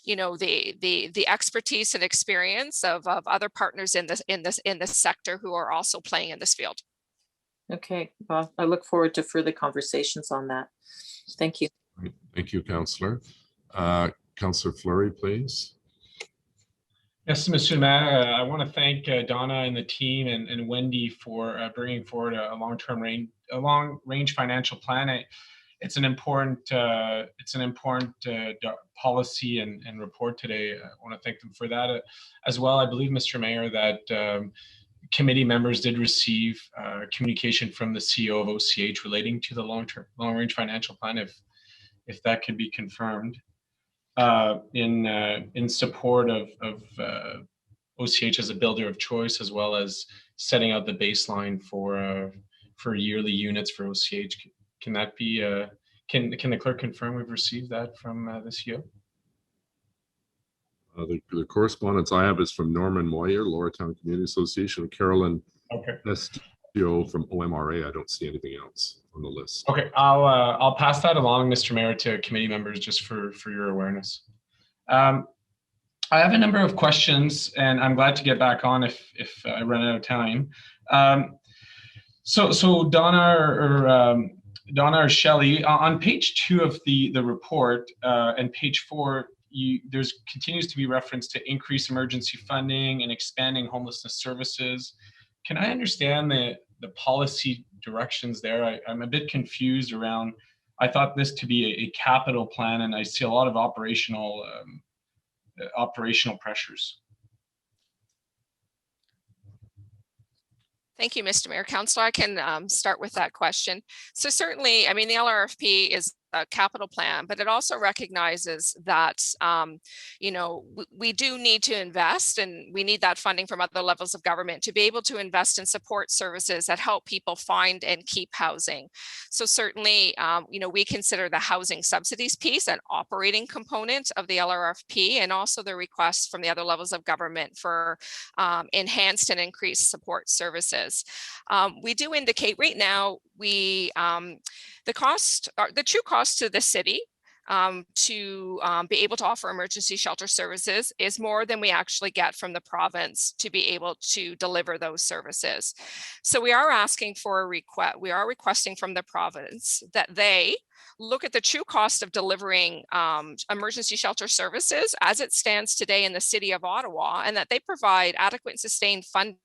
you know, the expertise and experience of other partners in this sector who are also playing in this field. Okay, well, I look forward to further conversations on that. Thank you. Thank you, Councillor. Councillor Fleury, please. Yes, Mr. Mayor, I want to thank Donna and the team and Wendy for bringing forward a long-range financial plan. It's an important policy and report today. I want to thank them for that as well. I believe, Mr. Mayor, that committee members did receive communication from the CEO of OCH relating to the long-range financial plan, if that could be confirmed. In support of OCH as a builder of choice, as well as setting out the baseline for yearly units for OCH. Can that be? Can the clerk confirm we've received that from the CEO? The correspondence I have is from Norman Moyer, Lower Town Community Association, Carolyn Estio from OMRA. I don't see anything else on the list. Okay, I'll pass that along, Mr. Mayor, to committee members just for your awareness. I have a number of questions, and I'm glad to get back on if I run out of time. So Donna or Shelley, on page 2 of the report and page 4, there's continues to be reference to increased emergency funding and expanding homelessness services. Can I understand the policy directions there? I'm a bit confused around. I thought this to be a capital plan, and I see a lot of operational pressures. Thank you, Mr. Mayor. Councillor, I can start with that question. So certainly, I mean, the LRFP is a capital plan, but it also recognizes that, you know, we do need to invest, and we need that funding from other levels of government to be able to invest in support services that help people find and keep housing. So certainly, you know, we consider the housing subsidies piece an operating component of the LRFP, and also the requests from the other levels of government for enhanced and increased support services. We do indicate right now, the true cost to the city to be able to offer emergency shelter services is more than we actually get from the province to be able to deliver those services. So we are asking for a request. We are requesting from the province that they look at the true cost of delivering emergency shelter services as it stands today in the city of Ottawa, and that they provide adequate and sustained funding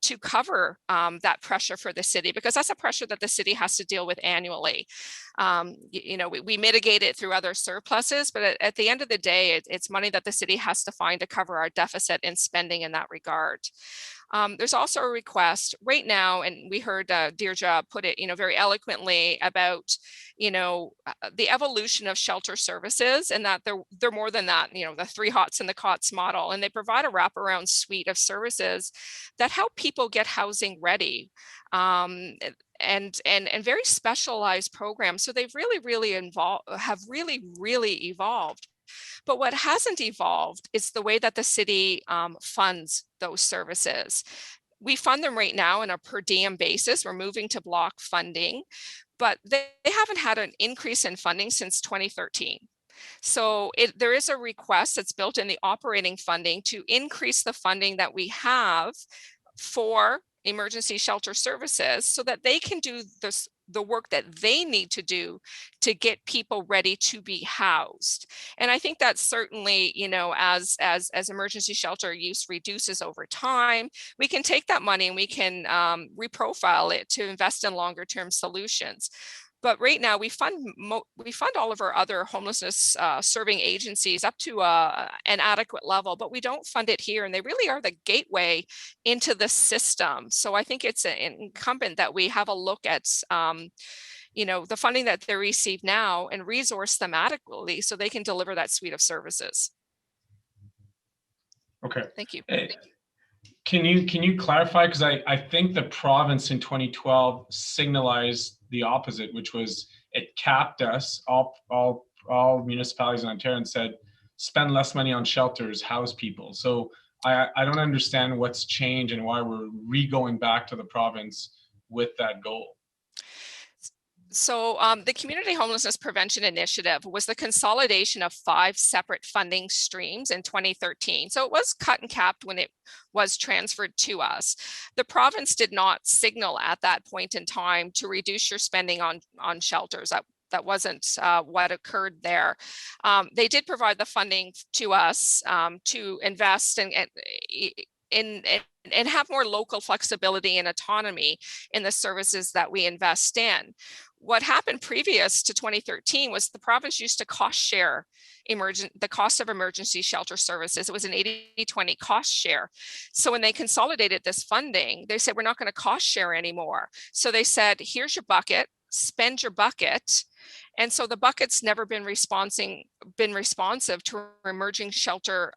to cover that pressure for the city, because that's a pressure that the city has to deal with annually. You know, we mitigate it through other surpluses, but at the end of the day, it's money that the city has to find to cover our deficit in spending in that regard. There's also a request right now, and we heard Deirdre put it, you know, very eloquently about, you know, the evolution of shelter services, and that they're more than that, you know, the 3 hots and the cots model, and they provide a wraparound suite of services that help people get housing ready. And very specialized programs. So they've really evolved. But what hasn't evolved is the way that the city funds those services. We fund them right now on a per diem basis. We're moving to block funding, but they haven't had an increase in funding since 2013. So there is a request that's built in the operating funding to increase the funding that we have for emergency shelter services so that they can do the work that they need to do to get people ready to be housed. And I think that certainly, you know, as emergency shelter use reduces over time, we can take that money and we can reprofile it to invest in longer term solutions. But right now we fund all of our other homelessness serving agencies up to an adequate level, but we don't fund it here, and they really are the gateway into the system. So I think it's incumbent that we have a look at you know, the funding that they receive now and resource them adequately so they can deliver that suite of services. Okay. Thank you. Can you clarify? Because I think the province in 2012 signalized the opposite, which was it capped us, all municipalities in Ontario, and said, spend less money on shelters, house people. So I don't understand what's changed and why we're going back to the province with that goal. So the Community Homelessness Prevention Initiative was the consolidation of 5 separate funding streams in 2013. So it was cut and capped when it was transferred to us. The province did not signal at that point in time to reduce your spending on shelters. That wasn't what occurred there. They did provide the funding to us to invest and have more local flexibility and autonomy in the services that we invest in. What happened previous to 2013 was the province used to cost share the cost of emergency shelter services. It was an 80-20 cost share. So when they consolidated this funding, they said, we're not going to cost share anymore. So they said, here's your bucket, spend your bucket. And so the bucket's never been responsive to emerging shelter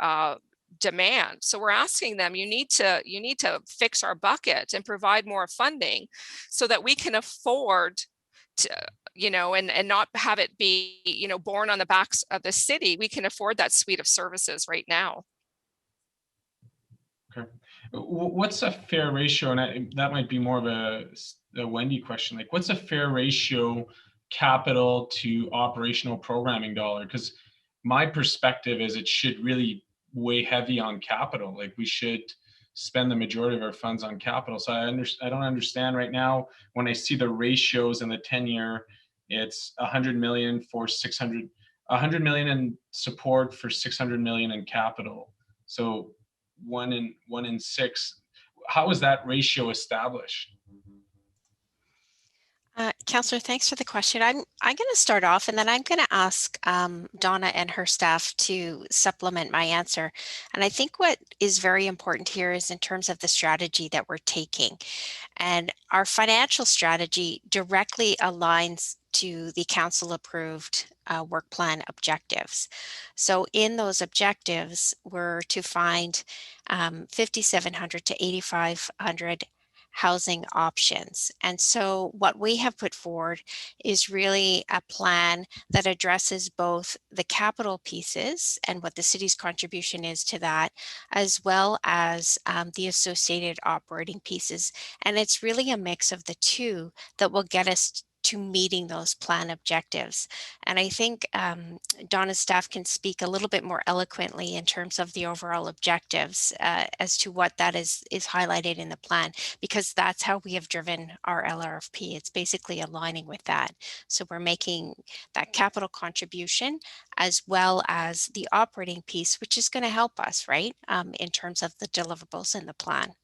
demand. So we're asking them, you need to fix our bucket and provide more funding so that we can afford to, you know, and not have it be, you know, borne on the backs of the city. We can afford that suite of services right now. Okay. What's a fair ratio? And that might be more of a Wendy question. Like, what's a fair ratio capital to operational programming dollar? Because my perspective is it should really weigh heavy on capital. Like, we should spend the majority of our funds on capital. So I don't understand right now when I see the ratios in the 10-year, it's 100 million for 100 million in support for 600 million in capital. So one in 6. How is that ratio established? Councillor, thanks for the question. I'm going to start off, and then I'm going to ask Donna and her staff to supplement my answer. And I think what is very important here is in terms of the strategy that we're taking. And our financial strategy directly aligns to the council approved work plan objectives. So in those objectives, we're to find 5,700 to 8,500 housing options. And so what we have put forward is really a plan that addresses both the capital pieces and what the city's contribution is to that, as well as the associated operating pieces. And it's really a mix of the two that will get us to meeting those plan objectives. And I think Donna's staff can speak a little bit more eloquently in terms of the overall objectives as to what that is highlighted in the plan, because that's how we have driven our LRFP. It's basically aligning with that. So we're making that capital contribution as well as the operating piece, which is going to help us, right, in terms of the deliverables in the plan.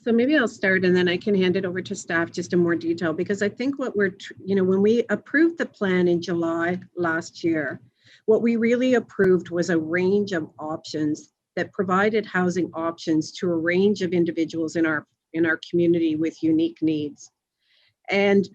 So maybe I'll start and then I can hand it over to staff just in more detail, because I think what we're, when we approved the plan in July last year, what we really approved was a range of options that provided housing options to a range of individuals in our community with unique needs. And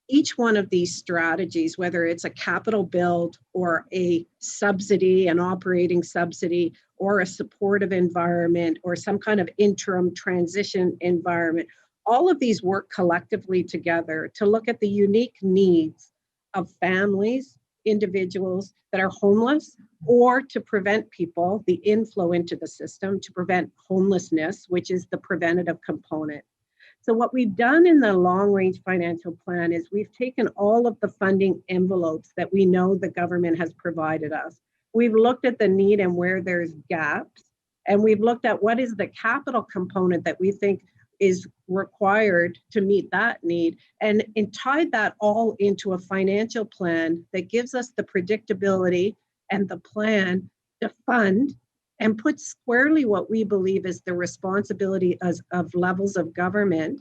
each one of these strategies, whether it's a capital build or a subsidy, an operating subsidy, or a supportive environment, or some kind of interim transition environment, all of these work collectively together to look at the unique needs of families, individuals that are homeless, or to prevent people, the inflow into the system, to prevent homelessness, which is the preventative component. So what we've done in the long-range financial plan is we've taken all of the funding envelopes that we know the government has provided us. We've looked at the need and where there's gaps, and we've looked at what is the capital component that we think is required to meet that need, and tied that all into a financial plan that gives us the predictability and the plan to fund and put squarely what we believe is the responsibility of levels of government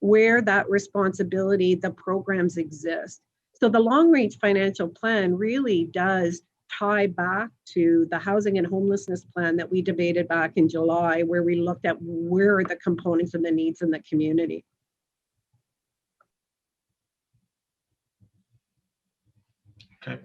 where that responsibility, the programs exist. So the long-range financial plan really does tie back to the housing and homelessness plan that we debated back in July, where we looked at where are the components and the needs in the community. Okay.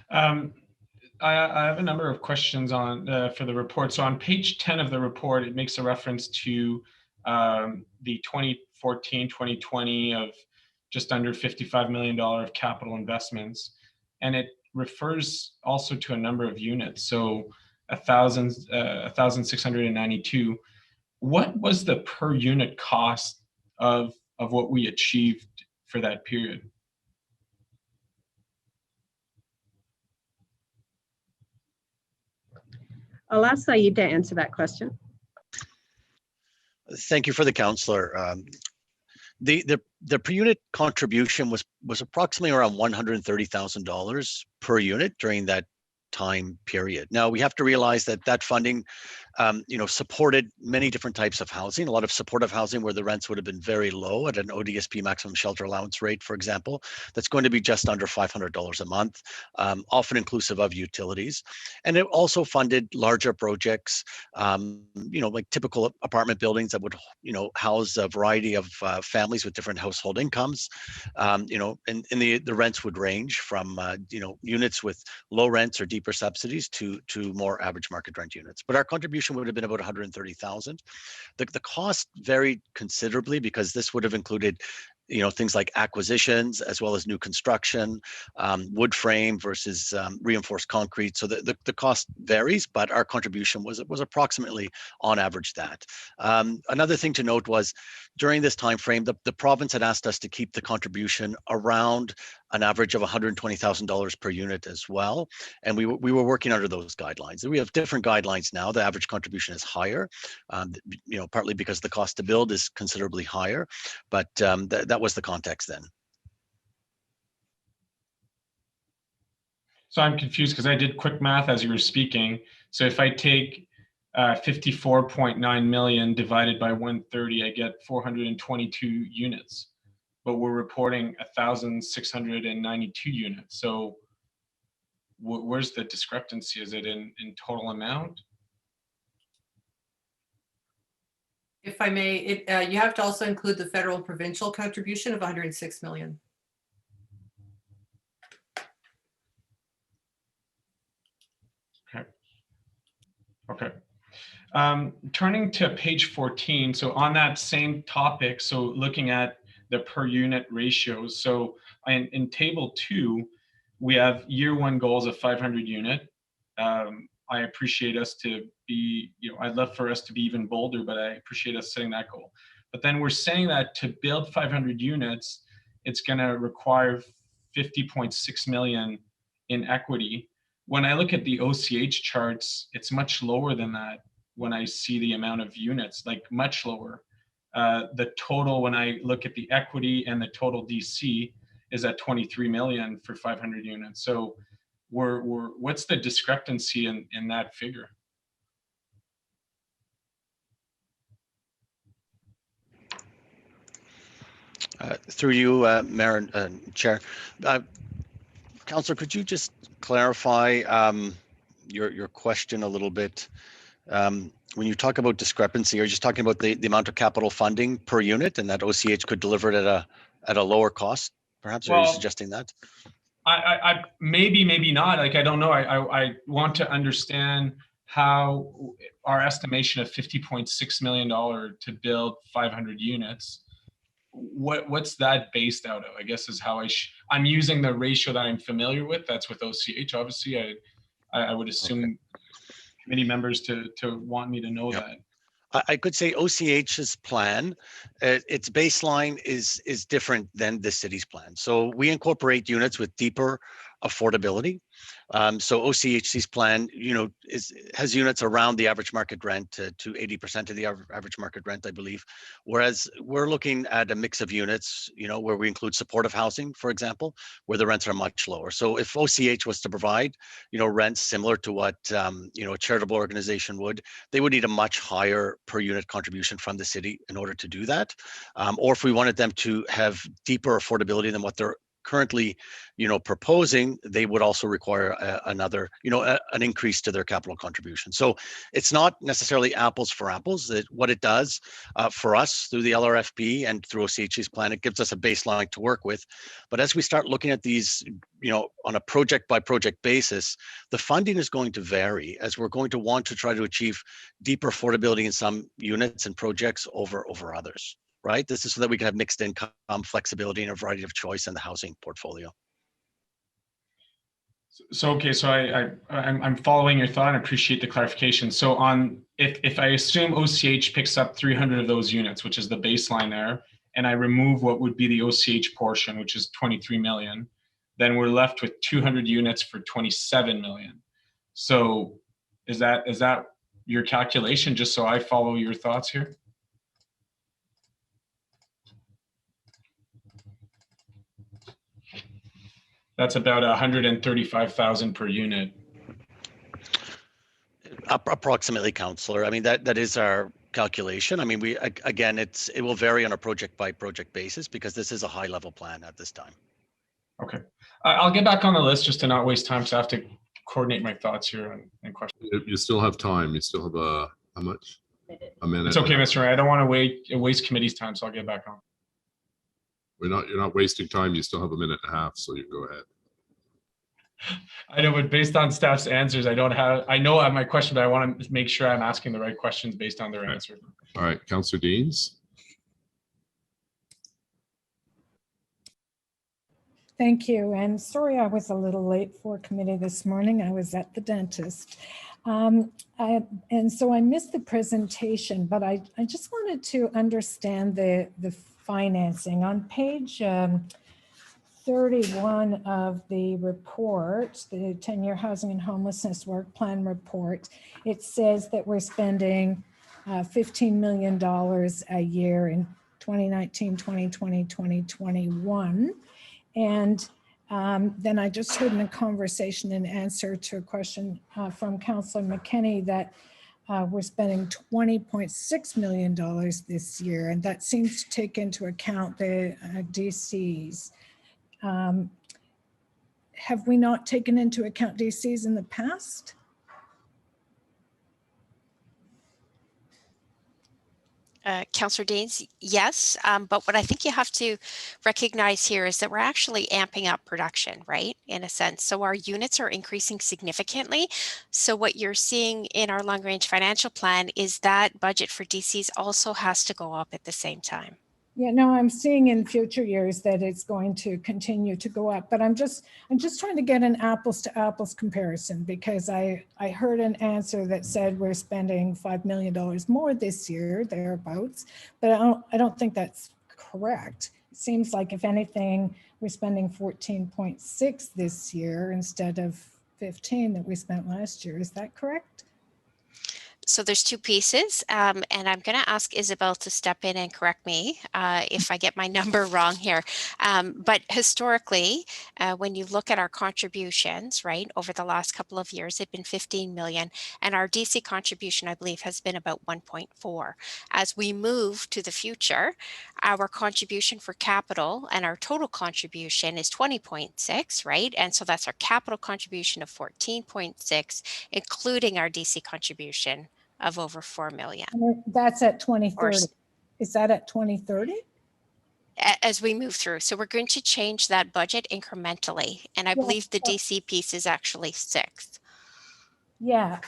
I have a number of questions on for the report. So on page 10 of the report, it makes a reference to the 2014-2020 of just under $55 million of capital investments. And it refers also to a number of units. So 1,692. What was the per unit cost of what we achieved for that period? I'll ask Saeed to answer that question. Thank you for the counselor. The per unit contribution was approximately around $130,000 per unit during that time period. Now we have to realize that that funding, supported many different types of housing, a lot of supportive housing where the rents would have been very low at an ODSP maximum shelter allowance rate, for example, that's going to be just under $500 a month, often inclusive of utilities. And it also funded larger projects, like typical apartment buildings that would, house a variety of families with different household incomes, and the rents would range from, units with low rents or deeper subsidies to more average market rent units. But our contribution would have been about $130,000. The cost varied considerably because this would have included things like acquisitions as well as new construction, wood frame versus reinforced concrete. So the cost varies, but our contribution was approximately on average that. Another thing to note was during this time frame, the province had asked us to keep the contribution around an average of $120,000 per unit as well. And we were working under those guidelines. We have different guidelines now. The average contribution is higher, partly because the cost to build is considerably higher, but that was the context then. So I'm confused because I did quick math as you were speaking. So if I take 54.9 million divided by 130, I get 422 units. But we're reporting 1,692 units. So where's the discrepancy? Is it in total amount? If I may, you have to also include the federal provincial contribution of 106 million. Okay. Turning to page 14, so on that same topic, so looking at the per unit ratios. So in table 2, we have year 1 goals of 500 unit. I appreciate us to be, I'd love for us to be even bolder, but I appreciate us setting that goal. But then we're saying that to build 500 units, it's going to require 50.6 million in equity. When I look at the OCH charts, it's much lower than that when I see the amount of units, like much lower. The total, when I look at the equity and the total DC, is at 23 million for 500 units. So what's the discrepancy in that figure? Through you, Mayor and Chair. Councillor, could you just clarify your question a little bit? When you talk about discrepancy, are you just talking about the amount of capital funding per unit and that OCH could deliver it at a lower cost, perhaps? Or are you suggesting that? I maybe not. Like, I don't know. I want to understand how our estimation of $50.6 million to build 500 units, what's that based out of? I guess is how I'm using the ratio that I'm familiar with. That's with OCH. Obviously, I would assume committee members to want me to know that. I could say OCH's plan, its baseline is different than the city's plan. So we incorporate units with deeper affordability. So OCHC's plan, has units around the average market rent to 80% of the average market rent, I believe. Whereas we're looking at a mix of units, where we include supportive housing, for example, where the rents are much lower. So if OCH was to provide, rents similar to what, a charitable organization would, they would need a much higher per unit contribution from the city in order to do that. Or if we wanted them to have deeper affordability than what they're currently, proposing, they would also require another, an increase to their capital contribution. So it's not necessarily apples for apples. What it does for us through the LRFP and through OCH's plan, it gives us a baseline to work with. But as we start looking at these, on a project by project basis, the funding is going to vary, as we're going to want to try to achieve deeper affordability in some units and projects over others. Right? This is so that we can have mixed income, flexibility, and a variety of choice in the housing portfolio. So okay, so I'm following your thought and appreciate the clarification. So if I assume OCH picks up 300 of those units, which is the baseline there, and I remove what would be the OCH portion, which is 23 million, then we're left with 200 units for 27 million. So is that your calculation? Just so I follow your thoughts here. That's about 135,000 per unit. Approximately, Councillor. I mean, that is our calculation. I mean, it will vary on a project by project basis because this is a high level plan at this time. Okay. I'll get back on the list just to not waste time. So I have to coordinate my thoughts here and questions. You still have time. You still have how much? A minute. It's okay, Mr. Ray. I don't want to waste committee's time, so I'll get back on. You're not wasting time. You still have a minute and a half, so you go ahead. I know, but based on staff's answers, I know I have my question, but I want to make sure I'm asking the right questions based on their answers. All right, Councillor Deans. Thank you. And sorry I was a little late for committee this morning. I was at the dentist. And so I missed the presentation, but I just wanted to understand the financing. On page 31 of the report, the 10-year housing and homelessness work plan report, it says that we're spending $15 million a year in 2019, 2020, 2021. And then I just heard in a conversation in answer to a question from Councillor McKinney that we're spending $20.6 million this year, and that seems to take into account the DCs. Have we not taken into account DCs in the past? Councillor Deans, yes, but what I think you have to recognize here is that we're actually amping up production, right, in a sense. So our units are increasing significantly. So what you're seeing in our long-range financial plan is that budget for DCs also has to go up at the same time. Yeah, no, I'm seeing in future years that it's going to continue to go up, but I'm just trying to get an apples to apples comparison, because I heard an answer that said we're spending $5 million more this year, thereabouts, but I don't think that's correct. It seems like, if anything, we're spending 14.6 this year instead of 15 that we spent last year. Is that correct? So there's two pieces, and I'm going to ask Isabel to step in and correct me if I get my number wrong here. But historically, when you look at our contributions, right, over the last couple of years, it's been 15 million, and our DC contribution, I believe, has been about 1.4. As we move to the future, our contribution for capital and our total contribution is 20.6, right? And so that's our capital contribution of 14.6, including our DC contribution of over 4 million. That's at 2030. Is that at 2030? As we move through. So we're going to change that budget incrementally. And I believe the DC piece is actually 6. Yeah,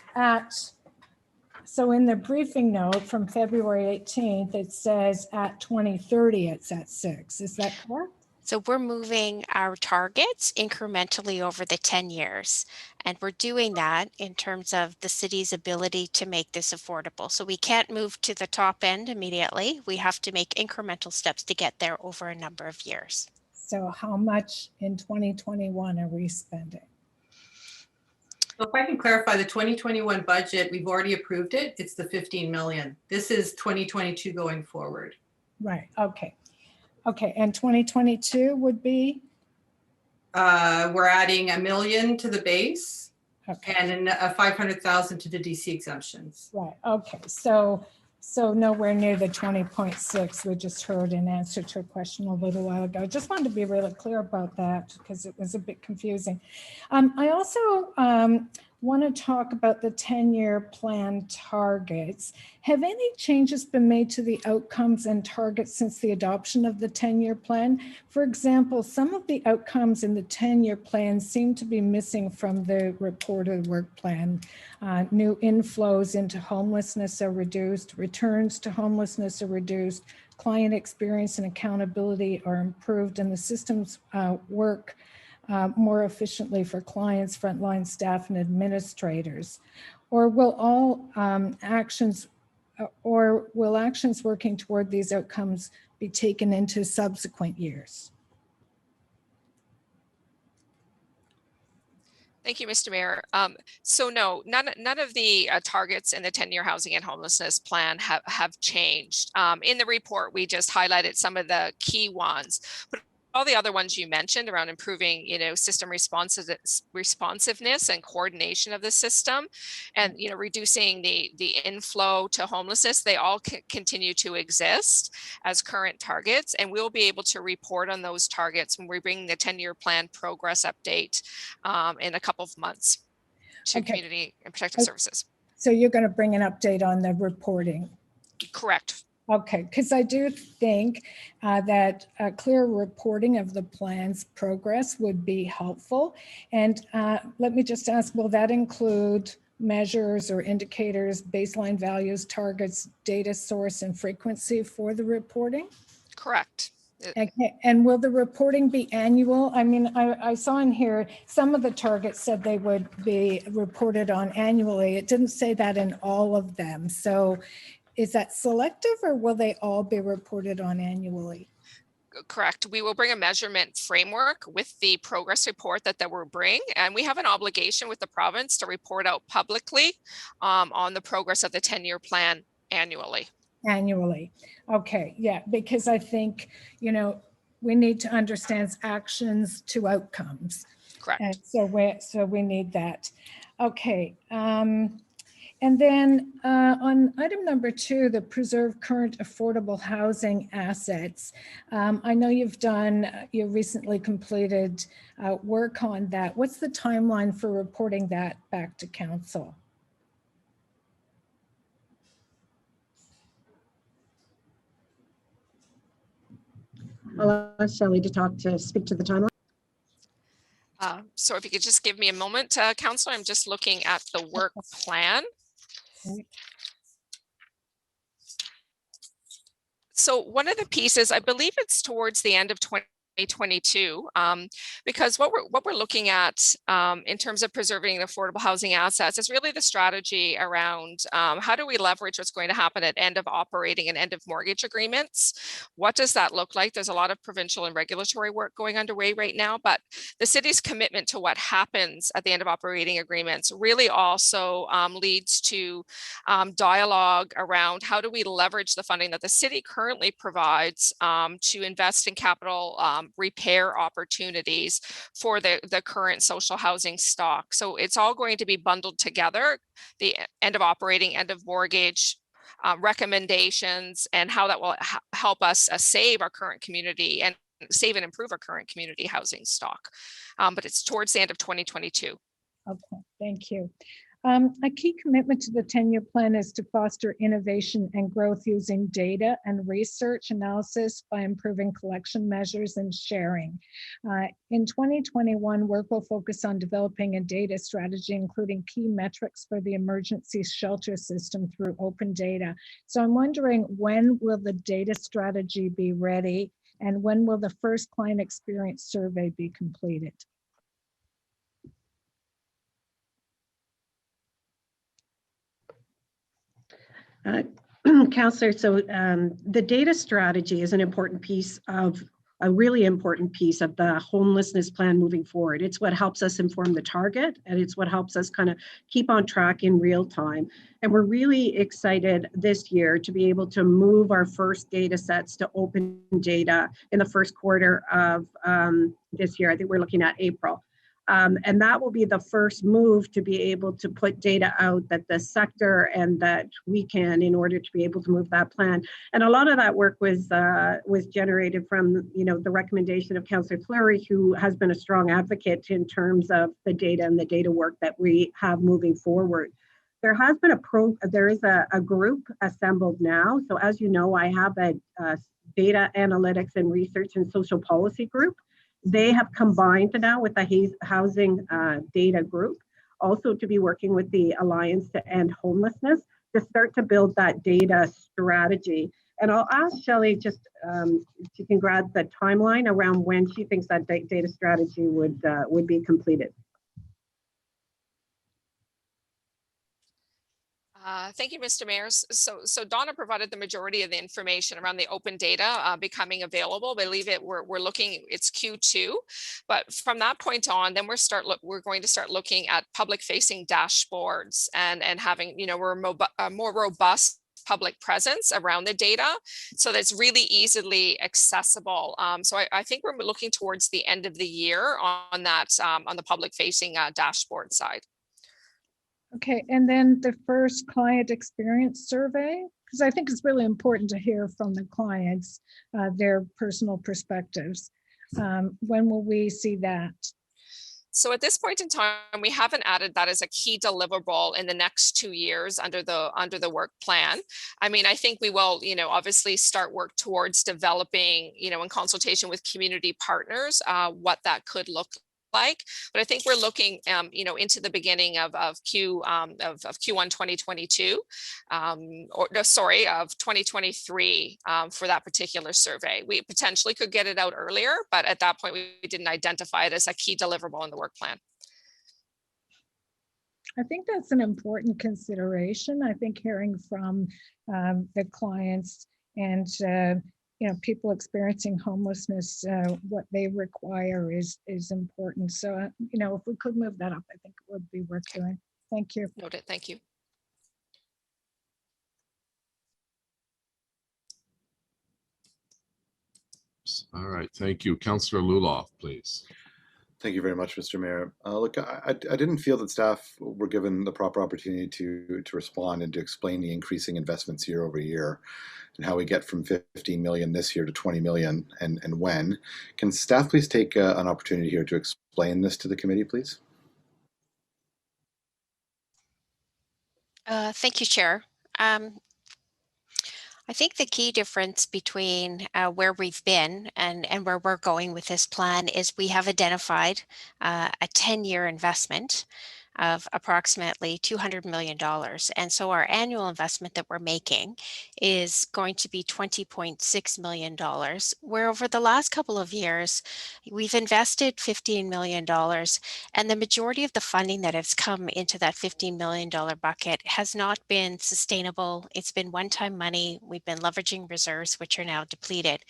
so in the briefing note from February 18th, it says at 2030, it's at 6. Is that correct? So we're moving our targets incrementally over the 10 years. And we're doing that in terms of the city's ability to make this affordable. So we can't move to the top end immediately. We have to make incremental steps to get there over a number of years. So how much in 2021 are we spending? So if I can clarify, the 2021 budget, we've already approved it. It's the 15 million. This is 2022 going forward. Right, okay. Okay, and 2022 would be? We're adding $1 million to the base Okay. and a 500,000 to the DC exemptions. Right, okay, so nowhere near the 20.6 we just heard in answer to a question a little while ago. Just wanted to be really clear about that because it was a bit confusing. I also want to talk about the 10-year plan targets. Have any changes been made to the outcomes and targets since the adoption of the 10-year plan? For example, some of the outcomes in the 10-year plan seem to be missing from the reported work plan. New inflows into homelessness are reduced, returns to homelessness are reduced, client experience and accountability are improved, and the systems work more efficiently for clients, frontline staff, and administrators? Or will actions working toward these outcomes be taken into subsequent years? Thank you, Mr. Mayor. So no, none of the targets in the 10-year housing and homelessness plan have changed. In the report, we just highlighted some of the key ones, but all the other ones you mentioned around improving, system responsiveness and coordination of the system, and reducing the inflow to homelessness, they all continue to exist as current targets, and we'll be able to report on those targets when we bring the 10-year plan progress update in a couple of months to community and protective services. So you're going to bring an update on the reporting? Correct. Okay, because I do think that a clear reporting of the plan's progress would be helpful. And let me just ask, will that include measures or indicators, baseline values, targets, data source, and frequency for the reporting? Correct. Okay. And will the reporting be annual? I mean, I saw in here, some of the targets said they would be reported on annually. It didn't say that in all of them. So is that selective, or will they all be reported on annually? Correct. We will bring a measurement framework with the progress report that will bring, and we have an obligation with the province to report out publicly on the progress of the 10-year plan annually. Annually. Okay. Yeah, because I think, we need to understand actions to outcomes. Correct. And so we need that. Okay. And then on item number 2, the preserve current affordable housing assets. I know you recently completed work on that. What's the timeline for reporting that back to council? I'll ask Shelley to speak to the timeline. So if you could just give me a moment, Councillor, I'm just looking at the work plan. Okay. So one of the pieces, I believe it's towards the end of 2022, because what we're looking at in terms of preserving affordable housing assets is really the strategy around how do we leverage what's going to happen at end of operating and end of mortgage agreements. What does that look like? There's a lot of provincial and regulatory work going underway right now, but the city's commitment to what happens at the end of operating agreements really also leads to dialogue around how do we leverage the funding that the city currently provides to invest in capital repair opportunities for the current social housing stock. So it's all going to be bundled together, the end of operating, end of mortgage recommendations, and how that will help us save our current community and save and improve our current community housing stock. But it's towards the end of 2022. Okay, thank you. A key commitment to the 10-year plan is to foster innovation and growth using data and research analysis by improving collection measures and sharing. In 2021, work will focus on developing a data strategy, including key metrics for the emergency shelter system through open data. So I'm wondering, when will the data strategy be ready, and when will the first client experience survey be completed? Councillor, so the data strategy is an important piece of a really important piece of the homelessness plan moving forward. It's what helps us inform the target, and it's what helps us kind of keep on track in real time. And we're really excited this year to be able to move our first data sets to open data in the first quarter of this year. I think we're looking at April. And that will be the first move to be able to put data out that the sector and that we can in order to be able to move that plan. And a lot of that work was generated from, you know, the recommendation of Councillor Fleury, who has been a strong advocate in terms of the data and the data work that we have moving forward. There has been there is a group assembled now. So as you know, I have a data analytics and research and social policy group. They have combined now with the housing data group, also to be working with the Alliance to End Homelessness to start to build that data strategy. And I'll ask Shelley just if she can grab the timeline around when she thinks that data strategy would be completed. Thank you, Mr. Mayor. So Donna provided the majority of the information around the open data becoming available. I believe we're looking, it's Q2, but from that point on, then we're going to start looking at public facing dashboards and having, you know, a more robust public presence around the data so that it's really easily accessible. So I think we're looking towards the end of the year on that, on the public facing dashboard side. Okay, and then the first client experience survey, because I think it's really important to hear from the clients, their personal perspectives. When will we see that? So at this point in time, we haven't added that as a key deliverable in the next 2 years under the work plan. I mean, I think we will, you know, obviously start work towards developing, you know, in consultation with community partners, what that could look like, but I think we're looking, you know, into the beginning of Q1 2022, of 2023 for that particular survey. We potentially could get it out earlier, but at that point we didn't identify it as a key deliverable in the work plan. I think that's an important consideration. I think hearing from the clients and you know, people experiencing homelessness, what they require is important. So, you know, if we could move that up, I think it would be worth doing. Thank you. Noted. Thank you. All right. Thank you. Councillor Luloff, please. Thank you very much, Mr. Mayor. Look, I didn't feel that staff were given the proper opportunity to respond and to explain the increasing investments year over year and how we get from 15 million this year to 20 million and when. Can staff please take an opportunity here to explain this to the committee, please? Thank you, Chair. I think the key difference between where we've been and where we're going with this plan is we have identified a 10-year investment of approximately $200 million. And so our annual investment that we're making is going to be $20.6 million, where over the last couple of years, we've invested $15 million, and the majority of the funding that has come into that $15 million bucket has not been sustainable. It's been one-time money. We've been leveraging reserves, which are now depleted.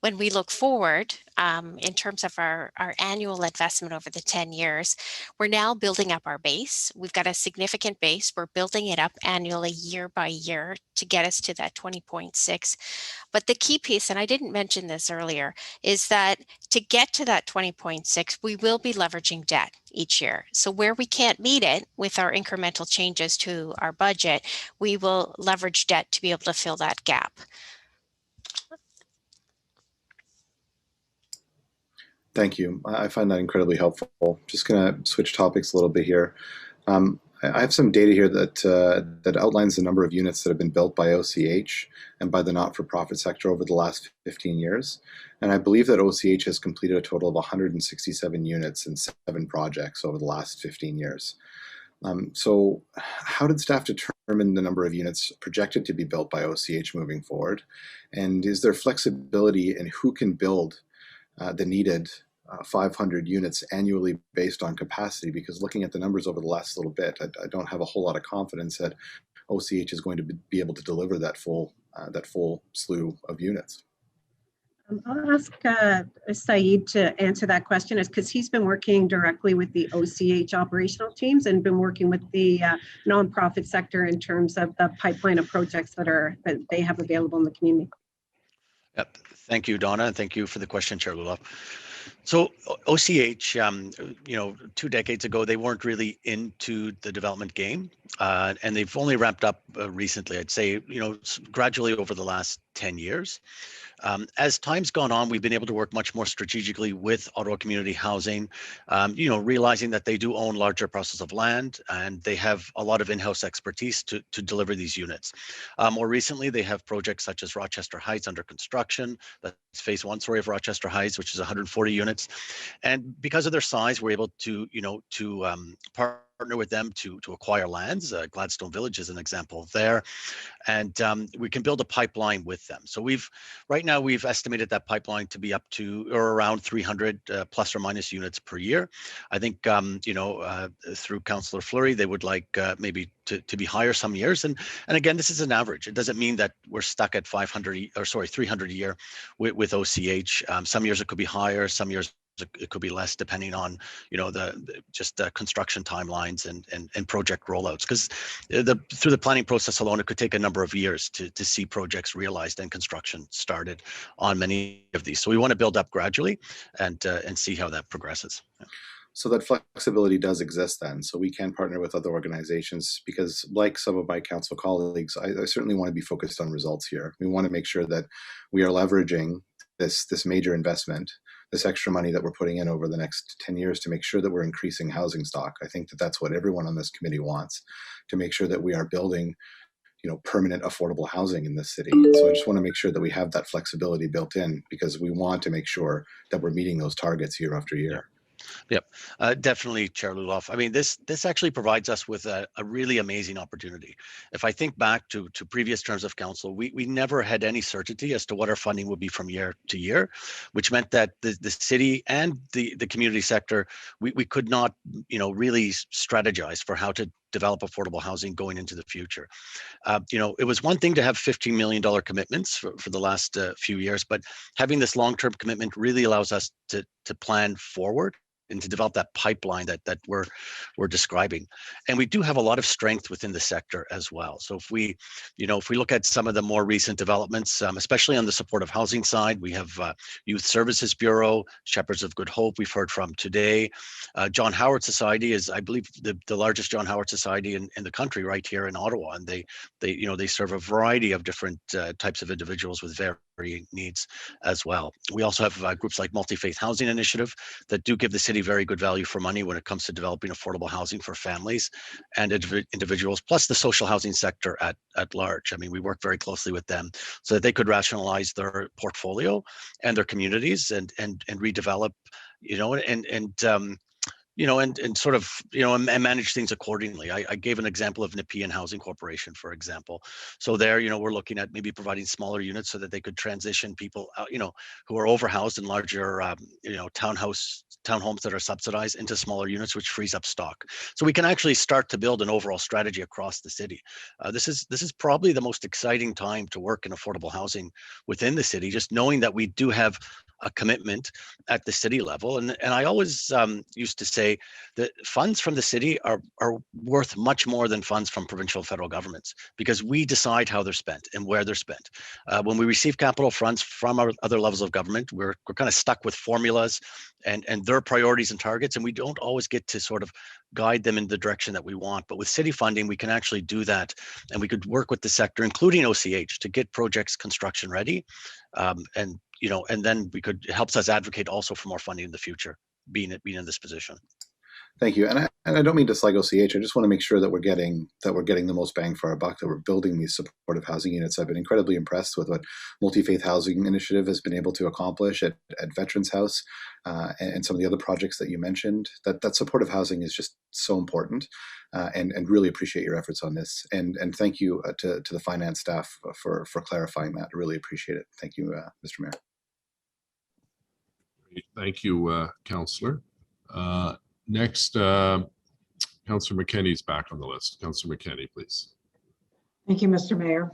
When we look forward, in terms of our annual investment over the 10 years, we're now building up our base. We've got a significant base. We're building it up annually, year by year, to get us to that 20.6. But the key piece, and I didn't mention this earlier, is that to get to that 20.6, we will be leveraging debt each year. So where we can't meet it with our incremental changes to our budget, we will leverage debt to be able to fill that gap. Thank you. I find that incredibly helpful. Just going to switch topics a little bit here. I have some data here that outlines the number of units that have been built by OCH and by the not-for-profit sector over the last 15 years. And I believe that OCH has completed a total of 167 units in 7 projects over the last 15 years. So how did staff determine the number of units projected to be built by OCH moving forward? And is there flexibility in who can build the needed 500 units annually based on capacity? Because looking at the numbers over the last little bit, I don't have a whole lot of confidence that OCH is going to be able to deliver that full slew of units. I'll ask Saeed to answer that question, because he's been working directly with the OCH operational teams and been working with the nonprofit sector in terms of the pipeline of projects that they have available in the community. Yep. Thank you, Donna, and thank you for the question, Chair Lulov. So OCH, 2 decades ago, they weren't really into the development game, and they've only ramped up recently. I'd say, gradually over the last 10 years. As time's gone on, we've been able to work much more strategically with Ottawa Community Housing, realizing that they do own larger parcels of land and they have a lot of in-house expertise to deliver these units. More recently, they have projects such as Rochester Heights under construction. That's phase 1 story of Rochester Heights, which is 140 units. And because of their size, we're able to, partner with them to acquire lands. Gladstone Village is an example there. And we can build a pipeline with them. So right now we've estimated that pipeline to be up to or around 300 plus or minus units per year. I think, through Councillor Fleury, they would like maybe to be higher some years. And again, this is an average. It doesn't mean that we're stuck at 300 a year with OCH. Some years it could be higher, some years it could be less, depending on the construction timelines and project rollouts, because through the planning process alone, it could take a number of years to see projects realized and construction started on many of these. So we want to build up gradually and see how that progresses. Yeah. So that flexibility does exist then. So we can partner with other organizations, because like some of my council colleagues, I certainly want to be focused on results here. We want to make sure that we are leveraging this major investment, this extra money that we're putting in over the next 10 years to make sure that we're increasing housing stock. I think that that's what everyone on this committee wants, to make sure that we are building, permanent affordable housing in this city. So I just want to make sure that we have that flexibility built in, because we want to make sure that we're meeting those targets year after year. Yep, definitely, Chair Luloff. I mean, this actually provides us with a really amazing opportunity. If I think back to previous terms of council, we never had any certainty as to what our funding would be from year to year, which meant that the city and the community sector, we could not, really strategize for how to develop affordable housing going into the future. It was one thing to have $15 million commitments for the last few years, but having this long-term commitment really allows us to plan forward and to develop that pipeline that we're describing. And we do have a lot of strength within the sector as well. So if we look at some of the more recent developments, especially on the supportive housing side, we have Youth Services Bureau, Shepherds of Good Hope, we've heard from today. John Howard Society is, I believe, the largest John Howard Society in the country, right here in Ottawa. And they serve a variety of different types of individuals with varying needs as well. We also have groups like Multi-Faith Housing Initiative that do give the city very good value for money when it comes to developing affordable housing for families and individuals, plus the social housing sector at large. I mean, we work very closely with them so that they could rationalize their portfolio and their communities and redevelop, and sort of, and manage things accordingly. I gave an example of Nepean Housing Corporation, for example. So there, we're looking at maybe providing smaller units so that they could transition people, who are overhoused in larger, townhomes that are subsidized into smaller units, which frees up stock. So we can actually start to build an overall strategy across the city. This is probably the most exciting time to work in affordable housing within the city, just knowing that we do have a commitment at the city level. And I always used to say that funds from the city are worth much more than funds from provincial and federal governments, because we decide how they're spent and where they're spent. When we receive capital funds from our other levels of government, we're kind of stuck with formulas and their priorities and targets, and we don't always get to sort of guide them in the direction that we want. But with city funding, we can actually do that, and we could work with the sector, including OCH, to get projects construction ready. And then it helps us advocate also for more funding in the future, being in this position. Thank you. And I don't mean to slag OCH. I just want to make sure that we're getting the most bang for our buck, that we're building these supportive housing units. I've been incredibly impressed with what Multi-Faith Housing Initiative has been able to accomplish at Veterans House and some of the other projects that you mentioned. That supportive housing is just so important, and really appreciate your efforts on this. And thank you to the finance staff for clarifying that. I really appreciate it. Thank you, Mr. Mayor. Thank you, Councillor. Next, Councillor McKenney's back on the list. Councillor McKenney, please. Thank you, Mr. Mayor.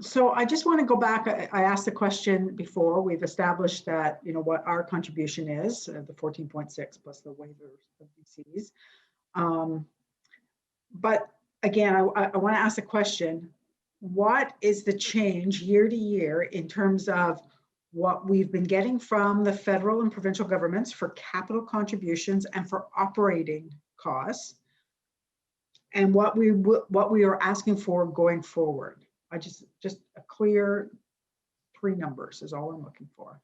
So I just want to go back. I asked the question before. We've established that, you know, what our contribution is, the 14.6 plus the waivers of BCs. But again, I want to ask the question, what is the change year to year in terms of what we've been getting from the federal and provincial governments for capital contributions and for operating costs, and what we are asking for going forward? I just a clear 3 numbers is all I'm looking for.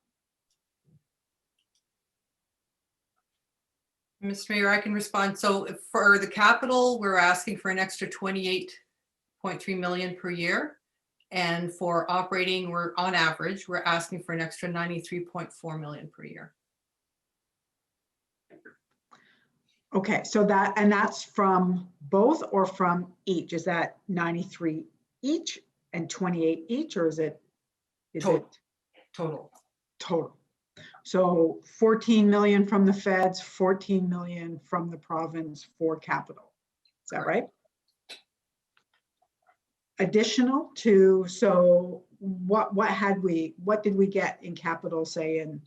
Mr. Mayor, I can respond. So for the capital, we're asking for an extra 28.3 million per year. And for operating, we're on average, we're asking for an extra 93.4 million per year. Okay, so that's from both or from each? Is that 93 each and 28 each, or is it total? Total. So 14 million from the feds, 14 million from the province for capital. Is that right? Additional to, so what did we get in capital, say in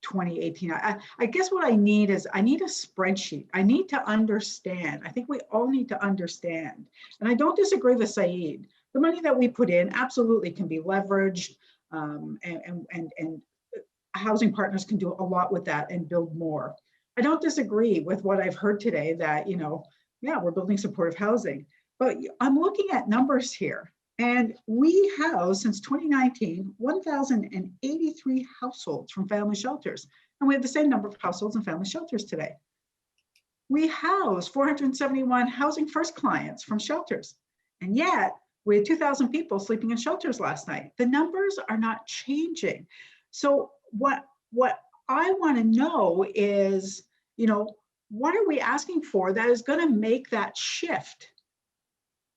2018? I guess what I need is I need a spreadsheet. I need to understand. I think we all need to understand. And I don't disagree with Saeed. The money that we put in absolutely can be leveraged, and housing partners can do a lot with that and build more. I don't disagree with what I've heard today that, you know, yeah, we're building supportive housing, but I'm looking at numbers here, and we house since 2019, 1,083 households from family shelters. And we have the same number of households and family shelters today. We house 471 Housing First clients from shelters. And yet we had 2,000 people sleeping in shelters last night. The numbers are not changing. So what I want to know is, you know, what are we asking for that is going to make that shift?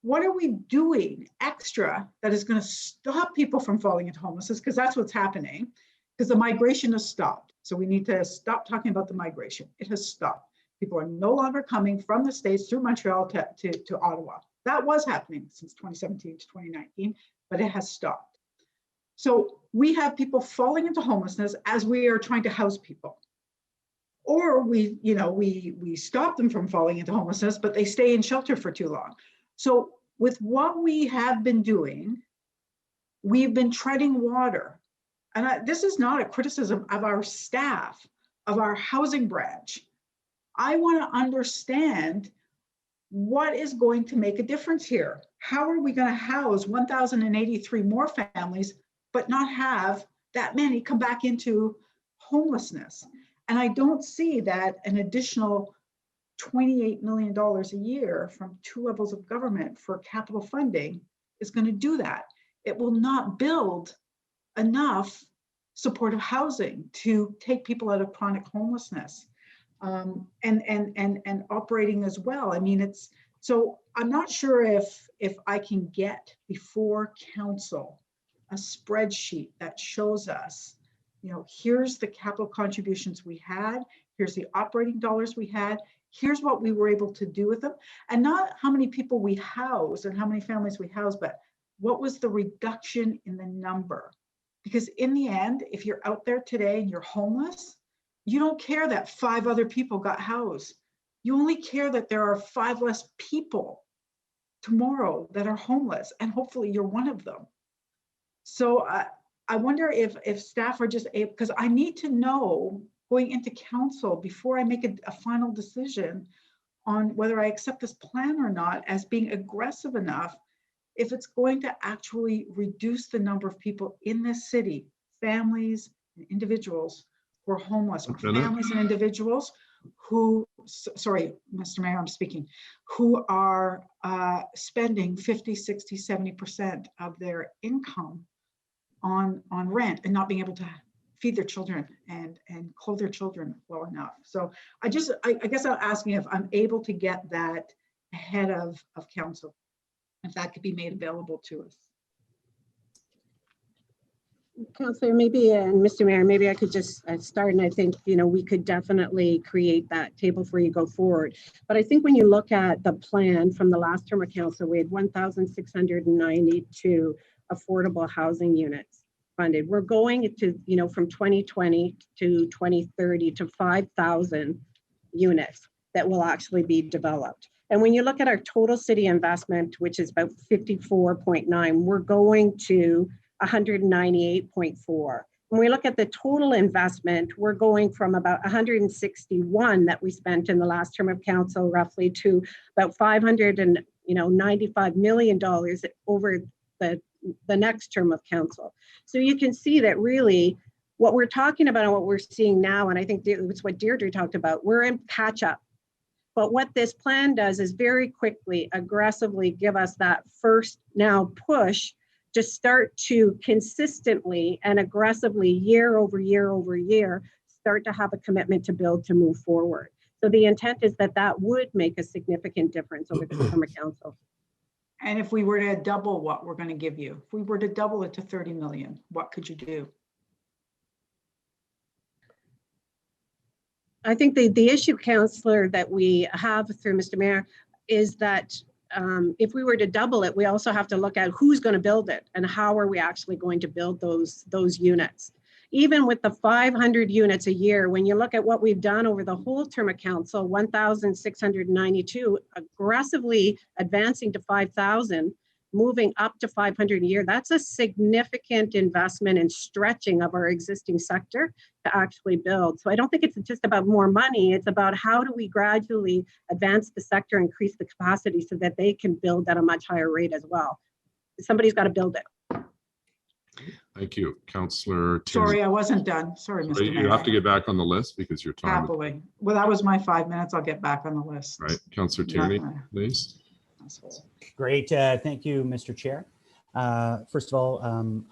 What are we doing extra that is going to stop people from falling into homelessness? Because that's what's happening, because the migration has stopped. So we need to stop talking about the migration. It has stopped. People are no longer coming from the States through Montreal to Ottawa. That was happening since 2017 to 2019, but it has stopped. So we have people falling into homelessness as we are trying to house people. Or we stop them from falling into homelessness, but they stay in shelter for too long. So with what we have been doing, we've been treading water. And this is not a criticism of our staff, of our housing branch. I want to understand what is going to make a difference here. How are we going to house 1,083 more families, but not have that many come back into homelessness? And I don't see that an additional $28 million a year from 2 levels of government for capital funding is going to do that. It will not build enough supportive housing to take people out of chronic homelessness, and operating as well. I mean, so I'm not sure if I can get before council a spreadsheet that shows us, you know, here's the capital contributions we had, here's the operating dollars we had, here's what we were able to do with them, and not how many people we house and how many families we house, but what was the reduction in the number? Because in the end, if you're out there today and you're homeless, you don't care that 5 other people got housed. You only care that there are 5 less people tomorrow that are homeless, and hopefully you're one of them. So I wonder if staff are just able, because I need to know going into council before I make a final decision on whether I accept this plan or not as being aggressive enough, if it's going to actually reduce the number of people in this city, families and individuals who are homeless, or families and individuals who, sorry, Mr. Mayor, I'm speaking, who are spending 50, 60, 70% of their income on rent and not being able to feed their children and clothe their children well enough. So I guess I'm asking if I'm able to get that ahead of council, if that could be made available to us. Councillor, maybe, and Mr. Mayor, maybe I could just start, and I think, you know, we could definitely create that table for you go forward. But I think when you look at the plan from the last term of council, we had 1,692 affordable housing units funded. We're going to, from 2020 to 2030 to 5,000 units that will actually be developed. And when you look at our total city investment, which is about 54.9, we're going to 198.4. When we look at the total investment, we're going from about 161 that we spent in the last term of council, roughly, to about $595 million over the next term of council. So you can see that really what we're talking about and what we're seeing now, and I think it's what Deirdre talked about, we're in catch up. But what this plan does is very quickly, aggressively give us that first now push to start to consistently and aggressively year over year over year, start to have a commitment to build to move forward. So the intent is that that would make a significant difference over the term of council. And if we were to double what we're going to give you, if we were to double it to 30 million, what could you do? I think the issue, Councillor, that we have through Mr. Mayor is that if we were to double it, we also have to look at who's going to build it and how are we actually going to build those units. Even with the 500 units a year, when you look at what we've done over the whole term of council, 1,692, aggressively advancing to 5,000, moving up to 500 a year, that's a significant investment in stretching of our existing sector to actually build. So I don't think it's just about more money, it's about how do we gradually advance the sector, increase the capacity so that they can build at a much higher rate as well. Somebody's got to build it. Thank you, Councillor. Sorry, I wasn't done. Sorry, Mr. Mayor. You have to get back on the list because your time. Happily. Well, that was my 5 minutes. I'll get back on the list. Right, Councillor Tierney, please. Great, thank you, Mr. Chair. First of all,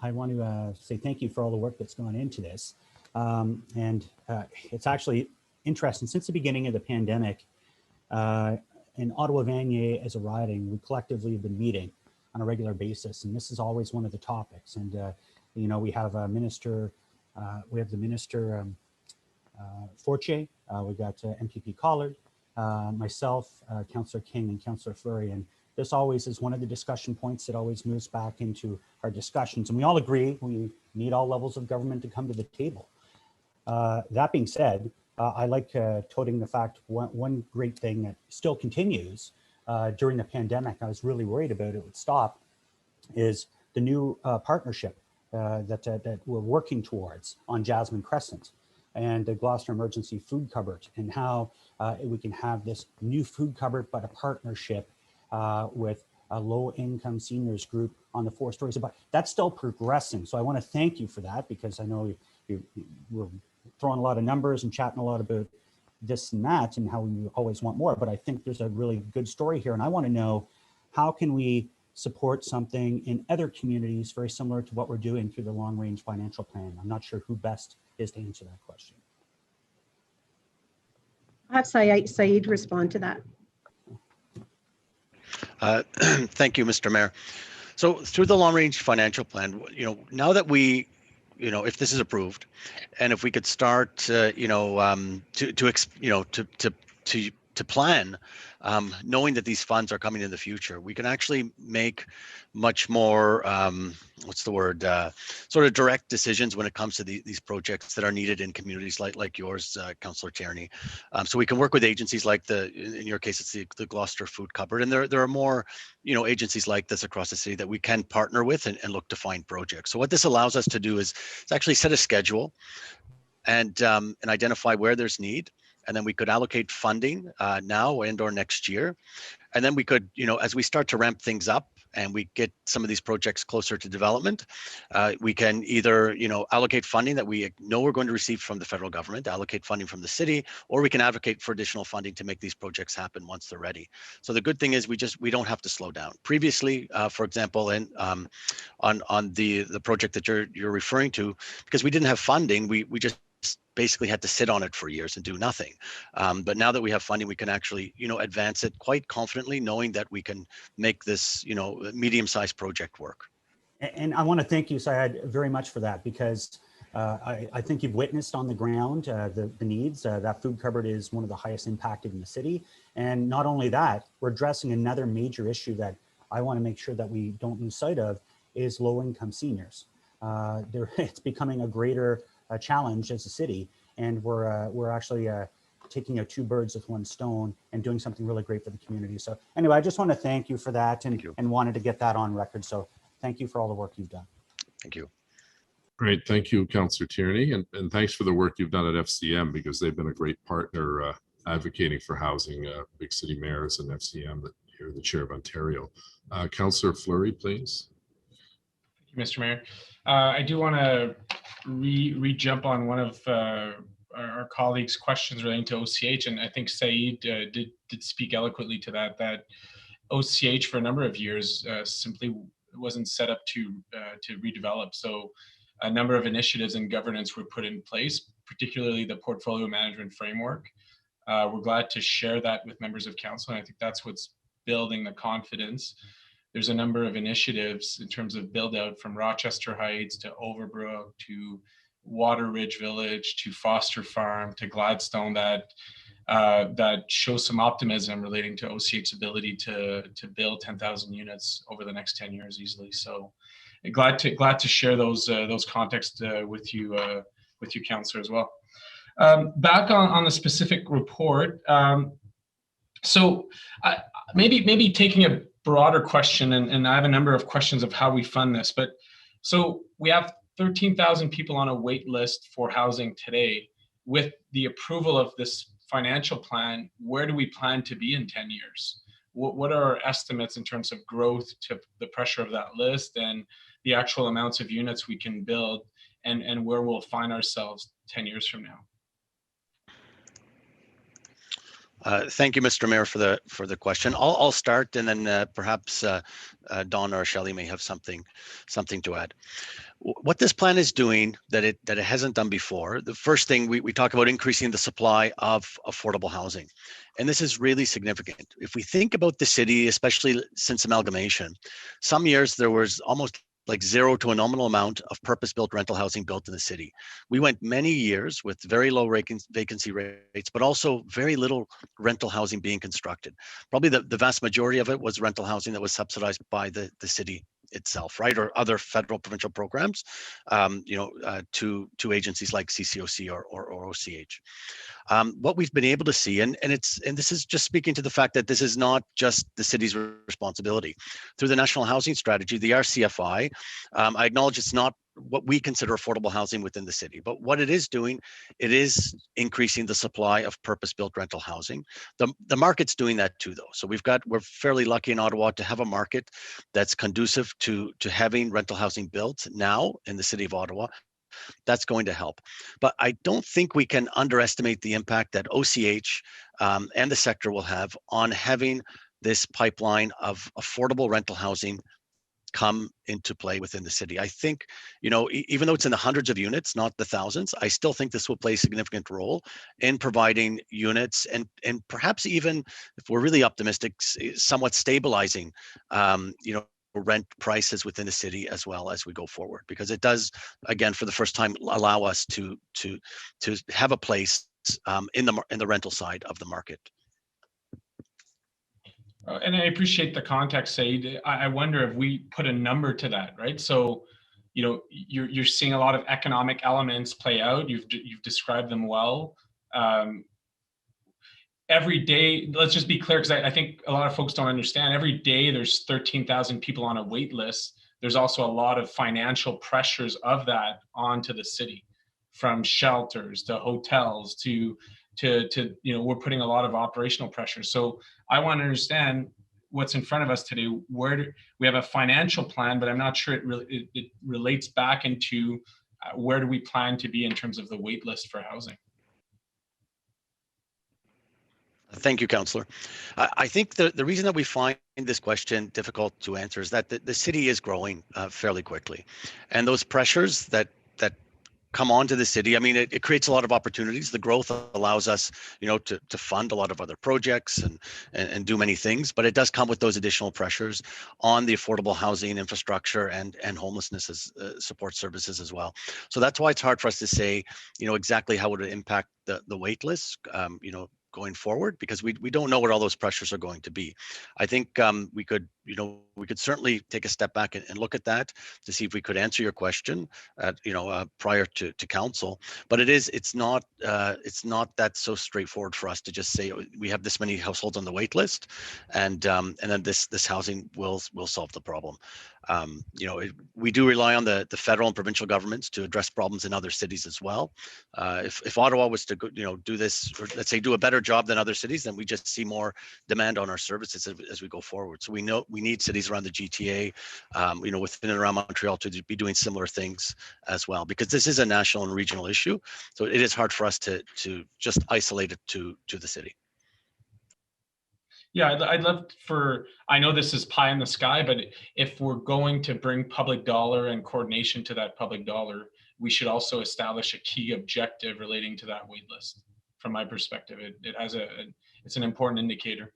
I want to say thank you for all the work that's gone into this. It's actually interesting, since the beginning of the pandemic, in Ottawa-Vanier as a riding, we collectively have been meeting on a regular basis, and this is always one of the topics. And we have a minister, we have the minister Fortier, we got MPP Collard, myself, Councillor King, and Councillor Fleury, and this always is one of the discussion points that always moves back into our discussions. And we all agree we need all levels of government to come to the table. That being said, I like toting the fact one great thing that still continues during the pandemic, I was really worried about it would stop, is the new partnership that we're working towards on Jasmine Crescent and the Gloucester Emergency Food Cupboard, and how we can have this new food cupboard, but a partnership with a low-income seniors group on the 4 stories above. That's still progressing. So I want to thank you for that, because I know we're throwing a lot of numbers and chatting a lot about this and that and how we always want more, but I think there's a really good story here. And I want to know, how can we support something in other communities very similar to what we're doing through the long-range financial plan? I'm not sure who best is to answer that question. I'll have Saeed respond to that. Thank you, Mr. Mayor. So through the long-range financial plan, now that we, if this is approved, and if we could start, to plan, knowing that these funds are coming in the future, we can actually make much more, sort of direct decisions when it comes to these projects that are needed in communities like yours, Councillor Tierney. So we can work with agencies like in your case, it's the Gloucester Food Cupboard, and there are more, agencies like this across the city that we can partner with and look to find projects. So what this allows us to do is actually set a schedule and identify where there's need. And then we could allocate funding now and or next year. And then we could, as we start to ramp things up and we get some of these projects closer to development, we can either, allocate funding that we know we're going to receive from the federal government, allocate funding from the city, or we can advocate for additional funding to make these projects happen once they're ready. So the good thing is we don't have to slow down. Previously, for example, on the project that you're referring to, because we didn't have funding, we just basically had to sit on it for years and do nothing. But now that we have funding, we can actually, advance it quite confidently, knowing that we can make this, medium-sized project work. And I want to thank you, Syed, very much for that, because I think you've witnessed on the ground the needs. That food cupboard is one of the highest impacted in the city. And not only that, we're addressing another major issue that I want to make sure that we don't lose sight of, is low-income seniors. It's becoming a greater challenge as a city, and we're actually taking out two birds with one stone and doing something really great for the community. So anyway, I just want to thank you for that and wanted to get that on record. So thank you for all the work you've done. Thank you. Great. Thank you, Councillor Tierney. And thanks for the work you've done at FCM, because they've been a great partner advocating for housing, big city mayors and FCM, that you're the chair of Ontario. Councillor Fleury, please. Thank you, Mr. Mayor. I do want to re-jump on one of our colleagues' questions relating to OCH, and I think Saeed did speak eloquently to that OCH for a number of years simply wasn't set up to redevelop. So a number of initiatives and governance were put in place, particularly the portfolio management framework. We're glad to share that with members of council, and I think that's what's building the confidence. There's a number of initiatives in terms of build out, from Rochester Heights to Overbrook to Water Ridge Village to Foster Farm to Gladstone, that show some optimism relating to OCH's ability to build 10,000 units over the next 10 years easily. So glad to share those contexts with you, Councillor, as well. Back on the specific report. So maybe taking a broader question, and I have a number of questions of how we fund this, but so we have 13,000 people on a wait list for housing today. With the approval of this financial plan, where do we plan to be in 10 years? What are our estimates in terms of growth to the pressure of that list and the actual amounts of units we can build, and where we'll find ourselves 10 years from now? Thank you, Mr. Mayor, for the question. I'll start, and then perhaps Don or Shelley may have something to add. What this plan is doing that it hasn't done before, the first thing we talk about increasing the supply of affordable housing. And this is really significant. If we think about the city, especially since amalgamation, some years there was almost like zero to a nominal amount of purpose-built rental housing built in the city. We went many years with very low vacancy rates, but also very little rental housing being constructed. Probably the vast majority of it was rental housing that was subsidized by the city itself, right, or other federal provincial programs, to agencies like CCOC or OCH. What we've been able to see, and this is just speaking to the fact that this is not just the city's responsibility. Through the National Housing Strategy, the RCFI, I acknowledge it's not what we consider affordable housing within the city, but what it is doing, it is increasing the supply of purpose-built rental housing. The market's doing that too, though. So we're fairly lucky in Ottawa to have a market that's conducive to having rental housing built now in the city of Ottawa. That's going to help. But I don't think we can underestimate the impact that OCH and the sector will have on having this pipeline of affordable rental housing come into play within the city. I think, even though it's in the hundreds of units, not the thousands, I still think this will play a significant role in providing units and perhaps even, if we're really optimistic, somewhat stabilizing, rent prices within the city as well as we go forward, because it does, again, for the first time, allow us to have a place in the rental side of the market. And I appreciate the context, Said. I wonder if we put a number to that, right? So, you're seeing a lot of economic elements play out. You've described them well. Every day, let's just be clear, because I think a lot of folks don't understand. Every day there's 13,000 people on a wait list. There's also a lot of financial pressures of that onto the city, from shelters to hotels to we're putting a lot of operational pressure. So I want to understand what's in front of us today. We have a financial plan, but I'm not sure it relates back into where do we plan to be in terms of the wait list for housing. Thank you, Councillor. I think the reason that we find this question difficult to answer is that the city is growing fairly quickly, and those pressures that come onto the city, I mean, it creates a lot of opportunities. The growth allows us, to fund a lot of other projects and do many things, but it does come with those additional pressures on the affordable housing infrastructure and homelessness as support services as well. So that's why it's hard for us to say, exactly how would it impact the wait list, going forward, because we don't know what all those pressures are going to be. I think we could we could certainly take a step back and look at that to see if we could answer your question prior to council. But it's not that so straightforward for us to just say we have this many households on the wait list, and then this housing will solve the problem. We do rely on the federal and provincial governments to address problems in other cities as well. If Ottawa was to do this, or let's say do a better job than other cities, then we just see more demand on our services as we go forward. So we know we need cities around the GTA, within and around Montreal to be doing similar things as well, because this is a national and regional issue. So it is hard for us to just isolate it to the city. Yeah, I'd love I know this is pie in the sky, but if we're going to bring public dollar and coordination to that public dollar, we should also establish a key objective relating to that wait list. From my perspective, it's an important indicator.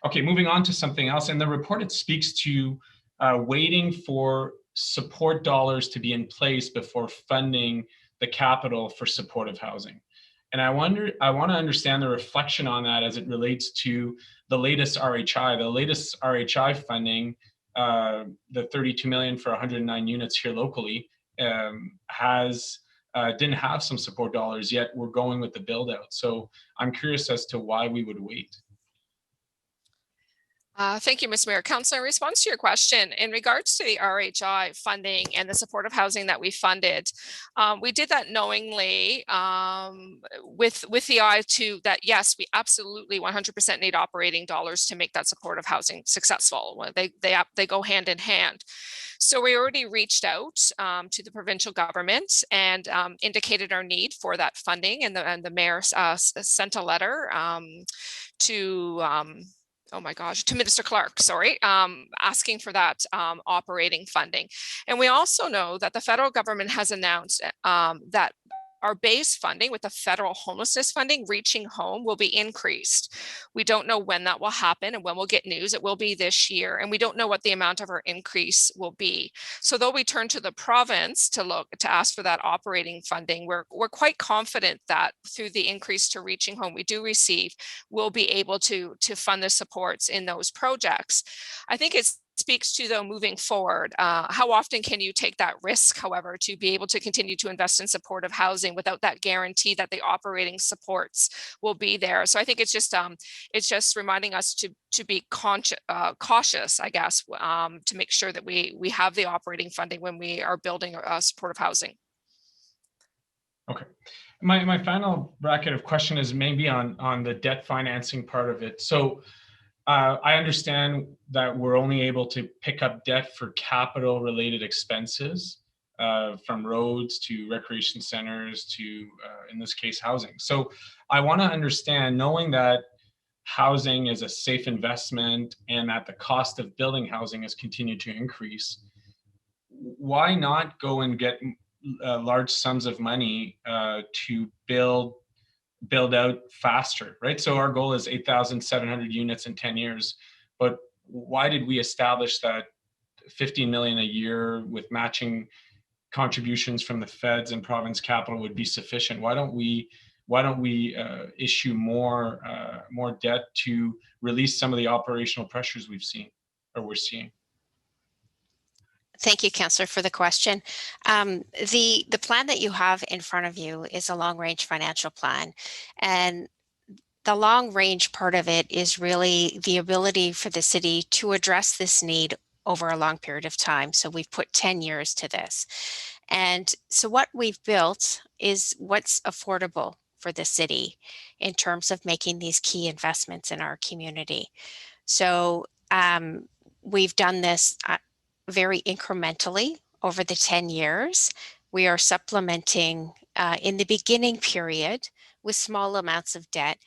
Okay, moving on to something else. In the report, it speaks to waiting for support dollars to be in place before funding the capital for supportive housing. And I want to understand the reflection on that as it relates to the latest RHI. The latest RHI funding, the 32 million for 109 units here locally, didn't have some support dollars yet. We're going with the build out. So I'm curious as to why we would wait. Thank you, Ms. Mayor. Councillor, in response to your question, in regards to the RHI funding and the supportive housing that we funded, we did that knowingly with the eye to that, yes, we absolutely 100% need operating dollars to make that supportive housing successful. They go hand in hand. So we already reached out to the provincial government and indicated our need for that funding, and the mayor sent a letter to Minister Clark, asking for that operating funding. And we also know that the federal government has announced that our base funding with the federal homelessness funding reaching home will be increased. We don't know when that will happen and when we'll get news. It will be this year, and we don't know what the amount of our increase will be. So though we turn to the province to ask for that operating funding, we're quite confident that through the increase to reaching home we do receive, we'll be able to fund the supports in those projects. I think it speaks to, though, moving forward, how often can you take that risk, however, to be able to continue to invest in supportive housing without that guarantee that the operating supports will be there? So I think it's just reminding us to be cautious, I guess, to make sure that we have the operating funding when we are building supportive housing. Okay. My final bracket of question is maybe on the debt financing part of it. So I understand that we're only able to pick up debt for capital related expenses, from roads to recreation centers to, in this case, housing. So I want to understand, knowing that housing is a safe investment and that the cost of building housing has continued to increase, why not go and get large sums of money to build out faster, right? So our goal is 8,700 units in 10 years, but why did we establish that 15 million a year with matching contributions from the feds and province capital would be sufficient? Why don't we issue more debt to release some of the operational pressures we're seeing? Thank you, Councillor, for the question. The plan that you have in front of you is a long-range financial plan. And the long-range part of it is really the ability for the city to address this need over a long period of time. So we've put 10 years to this. And so what we've built is what's affordable for the city in terms of making these key investments in our community. So we've done this very incrementally over the 10 years. We are supplementing in the beginning period with small amounts of debt.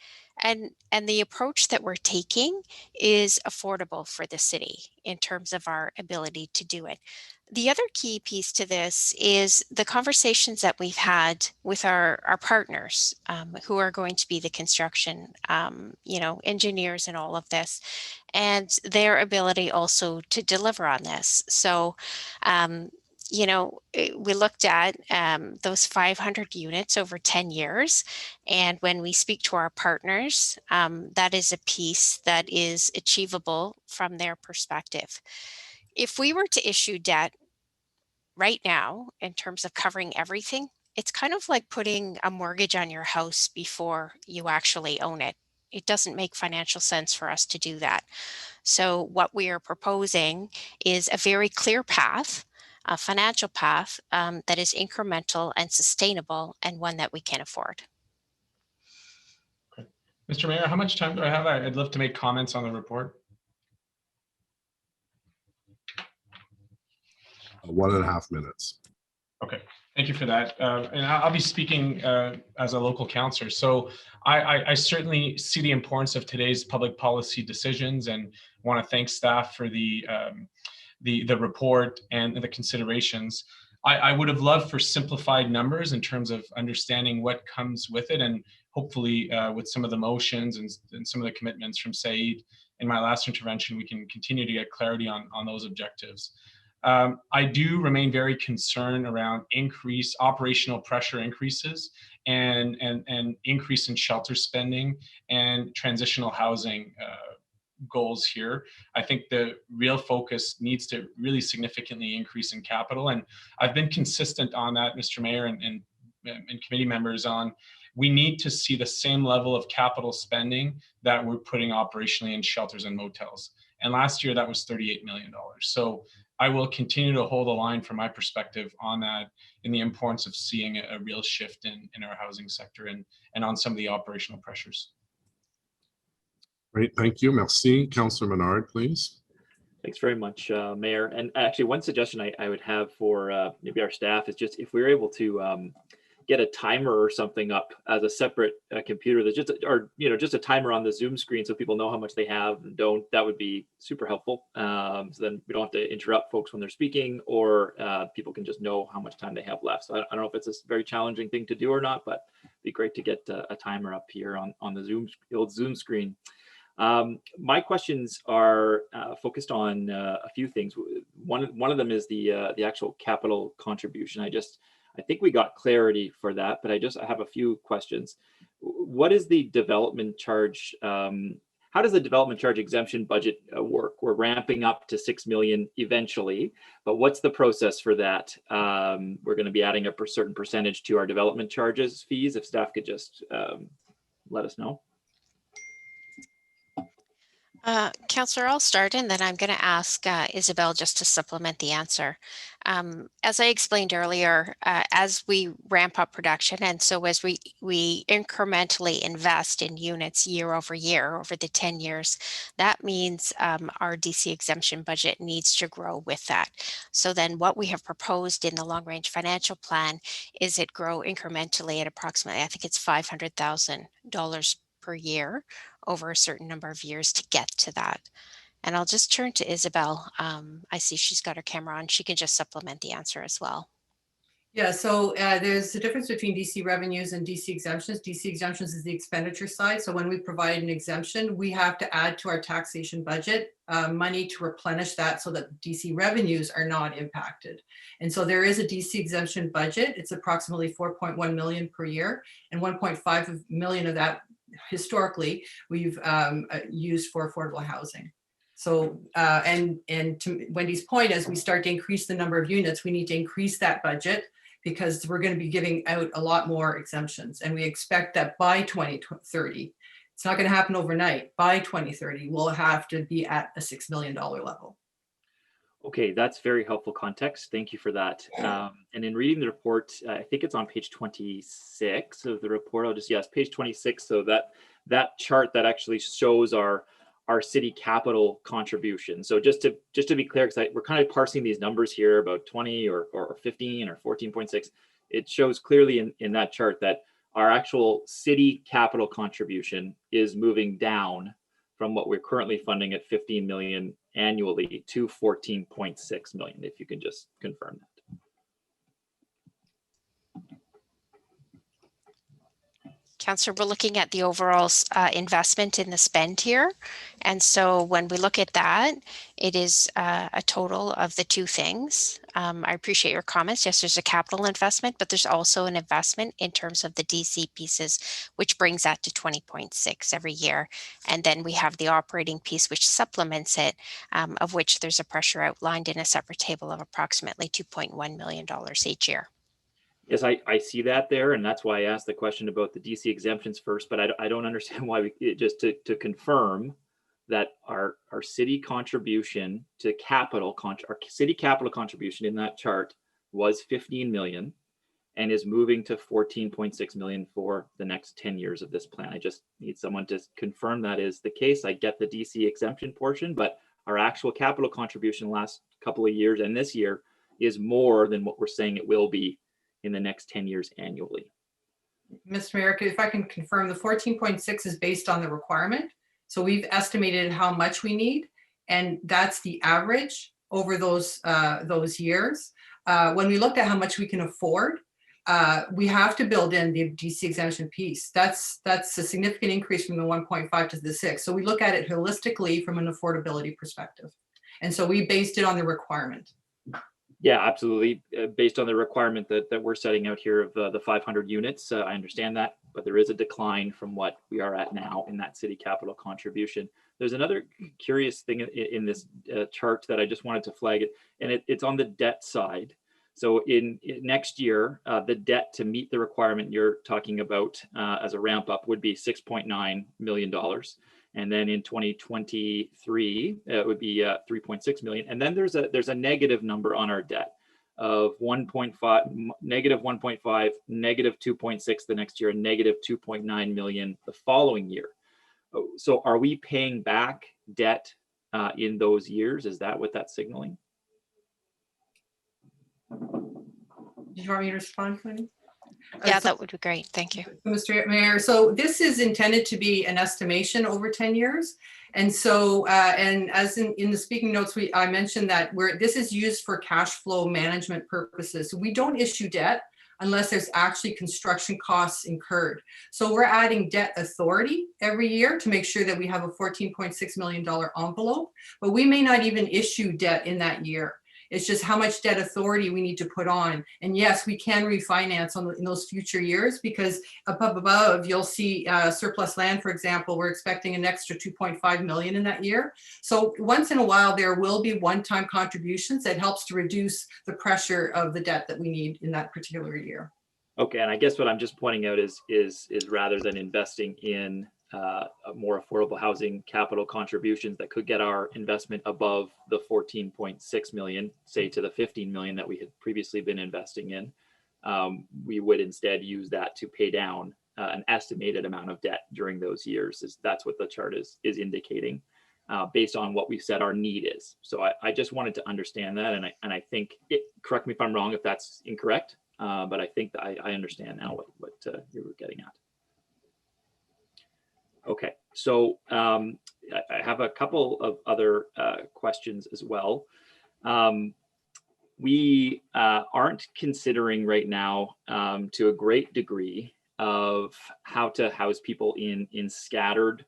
And the approach that we're taking is affordable for the city in terms of our ability to do it. The other key piece to this is the conversations that we've had with our partners who are going to be the construction, engineers and all of this, and their ability also to deliver on this. So we looked at those 500 units over 10 years. And when we speak to our partners, that is a piece that is achievable from their perspective. If we were to issue debt right now, in terms of covering everything, it's kind of like putting a mortgage on your house before you actually own it. It doesn't make financial sense for us to do that. So what we are proposing is a very clear path, a financial path that is incremental and sustainable, and one that we can afford. Mr. Mayor, how much time do I have? I'd love to make comments on the report. 1.5 minutes. Okay, thank you for that. And I'll be speaking as a local councillor. So I certainly see the importance of today's public policy decisions and want to thank staff for the report and the considerations. I would have loved for simplified numbers in terms of understanding what comes with it, and hopefully with some of the motions and some of the commitments from Said in my last intervention, we can continue to get clarity on those objectives. I do remain very concerned around operational pressure increases and increase in shelter spending and transitional housing goals here. I think the real focus needs to really significantly increase in capital. And I've been consistent on that, Mr. Mayor, and committee members on, we need to see the same level of capital spending that we're putting operationally in shelters and motels. And last year that was $38 million. So I will continue to hold a line from my perspective on that, in the importance of seeing a real shift in our housing sector and on some of the operational pressures. Great, thank you. Merci. Councillor Menard, please. Thanks very much, Mayor. And actually, one suggestion I would have for maybe our staff is just if we were able to get a timer or something up as a separate computer that's just a timer on the Zoom screen so people know how much they have and don't, that would be super helpful. So then we don't have to interrupt folks when they're speaking, or people can just know how much time they have left. So I don't know if it's a very challenging thing to do or not, but it'd be great to get a timer up here on the old Zoom screen. My questions are focused on a few things. One of them is the actual capital contribution. I think we got clarity for that, but I have a few questions. What is the development charge? How does the development charge exemption budget work? We're ramping up to 6 million eventually, but what's the process for that? We're going to be adding a certain percentage to our development charges fees. If staff could just let us know. Councillor, I'll start, and then I'm going to ask Isabel just to supplement the answer. As I explained earlier, as we ramp up production, and so as we incrementally invest in units year over year over the 10 years, that means our DC exemption budget needs to grow with that. So then what we have proposed in the long range financial plan is it grow incrementally at approximately, I think it's $500,000 per year over a certain number of years to get to that. And I'll just turn to Isabel. I see she's got her camera on. She can just supplement the answer as well. Yeah, so there's a difference between DC revenues and DC exemptions. DC exemptions is the expenditure side. So when we provide an exemption, we have to add to our taxation budget money to replenish that so that DC revenues are not impacted. And so there is a DC exemption budget. It's approximately 4.1 million per year, and 1.5 million of that historically we've used for affordable housing. So and to Wendy's point, as we start to increase the number of units, we need to increase that budget because we're going to be giving out a lot more exemptions, and we expect that by 2030, it's not going to happen overnight. By 2030, we'll have to be at a $6 million level. Okay, that's very helpful context. Thank you for that. And in reading the report, I think it's on page 26 of the report. Yes, page 26. So that chart that actually shows our city capital contribution. So just to be clear, because we're kind of parsing these numbers here about 20 or 15 or 14.6. It shows clearly in that chart that our actual city capital contribution is moving down from what we're currently funding at 15 million annually to 14.6 million, if you can just confirm that. Councillor, we're looking at the overall investment in the spend here. And so when we look at that, it is a total of the two things. I appreciate your comments. Yes, there's a capital investment, but there's also an investment in terms of the DC pieces, which brings that to 20.6 every year. And then we have the operating piece, which supplements it, of which there's a pressure outlined in a separate table of approximately $2.1 million each year. Yes, I see that there, and that's why I asked the question about the DC exemptions first, but I don't understand why just to confirm that our city contribution to our city capital contribution in that chart was 15 million and is moving to 14.6 million for the next 10 years of this plan. I just need someone to confirm that is the case. I get the DC exemption portion, but our actual capital contribution last couple of years and this year is more than what we're saying it will be in the next 10 years annually. Mr. Mayor, if I can confirm, the 14.6 is based on the requirement. So we've estimated how much we need, and that's the average over those years. When we looked at how much we can afford, we have to build in the DC exemption piece. That's a significant increase from the 1.5 to the 6. So we look at it holistically from an affordability perspective. And so we based it on the requirement. Yeah, absolutely. Based on the requirement that we're setting out here of the 500 units, I understand that, but there is a decline from what we are at now in that city capital contribution. There's another curious thing in this chart that I just wanted to flag it, and it's on the debt side. So in next year, the debt to meet the requirement you're talking about as a ramp up would be $6.9 million. And then in 2023, it would be 3.6 million. And then there's a negative number on our debt of 1.5, negative 1.5, negative 2.6 the next year, and negative 2.9 million the following year. So are we paying back debt in those years? Is that what that's signaling? Did you want me to respond, Wendy? Yeah, that would be great. Thank you. Mr. Mayor, so this is intended to be an estimation over 10 years. And so, and as in the speaking notes, I mentioned that this is used for cash flow management purposes. So we don't issue debt unless there's actually construction costs incurred. So we're adding debt authority every year to make sure that we have a $14.6 million envelope, but we may not even issue debt in that year. It's just how much debt authority we need to put on. And yes, we can refinance in those future years, because up above, you'll see surplus land, for example, we're expecting an extra 2.5 million in that year. So once in a while, there will be one-time contributions that helps to reduce the pressure of the debt that we need in that particular year. Okay, and I guess what I'm just pointing out is rather than investing in more affordable housing capital contributions that could get our investment above the 14.6 million, say to the 15 million that we had previously been investing in, we would instead use that to pay down an estimated amount of debt during those years. That's what the chart is indicating based on what we said our need is. So I just wanted to understand that, and I think, correct me if I'm wrong if that's incorrect, but I think that I understand now what you were getting at. Okay, so I have a couple of other questions as well. We aren't considering right now to a great degree of how to house people in scattered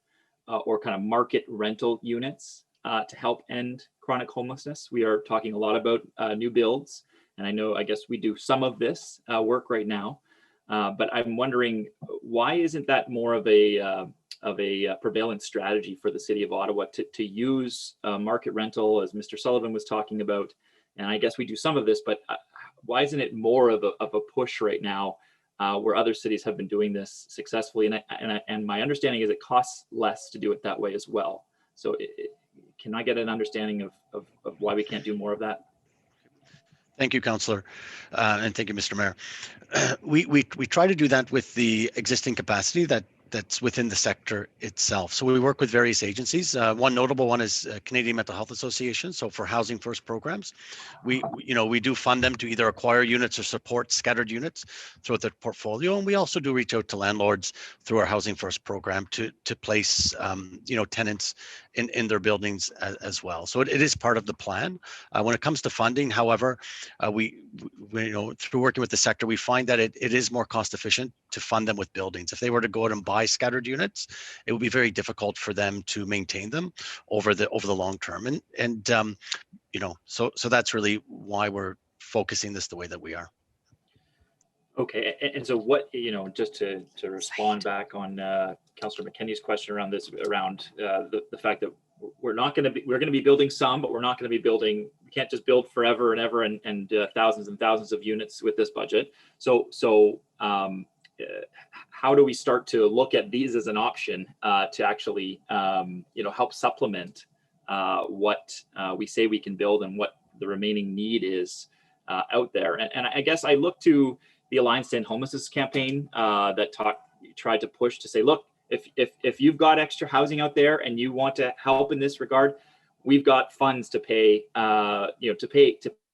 or kind of market rental units to help end chronic homelessness. We are talking a lot about new builds, and I guess we do some of this work right now, but I'm wondering, why isn't that more of a prevalent strategy for the city of Ottawa to use market rental, as Mr. Sullivan was talking about? And I guess we do some of this, but why isn't it more of a push right now where other cities have been doing this successfully? And my understanding is it costs less to do it that way as well. So can I get an understanding of why we can't do more of that? Thank you, Councillor, and thank you, Mr. Mayor. We try to do that with the existing capacity that's within the sector itself. So we work with various agencies. One notable one is Canadian Mental Health Association. So for Housing First programs, we do fund them to either acquire units or support scattered units throughout their portfolio. And we also do reach out to landlords through our Housing First program to place tenants in their buildings as well. So it is part of the plan. When it comes to funding, however, we through working with the sector, we find that it is more cost efficient to fund them with buildings. If they were to go out and buy scattered units, it would be very difficult for them to maintain them over the long term. And you know, so that's really why we're focusing this the way that we are. Okay, and so what, you know, just to respond back on Councillor McKenney's question around this, around the fact that we're going to be building some, but we're not going to be building, we can't just build forever and ever and thousands and thousands of units with this budget. So how do we start to look at these as an option to actually, you know, help supplement what we say we can build and what the remaining need is out there? And I guess I look to the Alliance to End Homelessness campaign that tried to push to say, look, if you've got extra housing out there and you want to help in this regard, we've got funds to pay, you know, to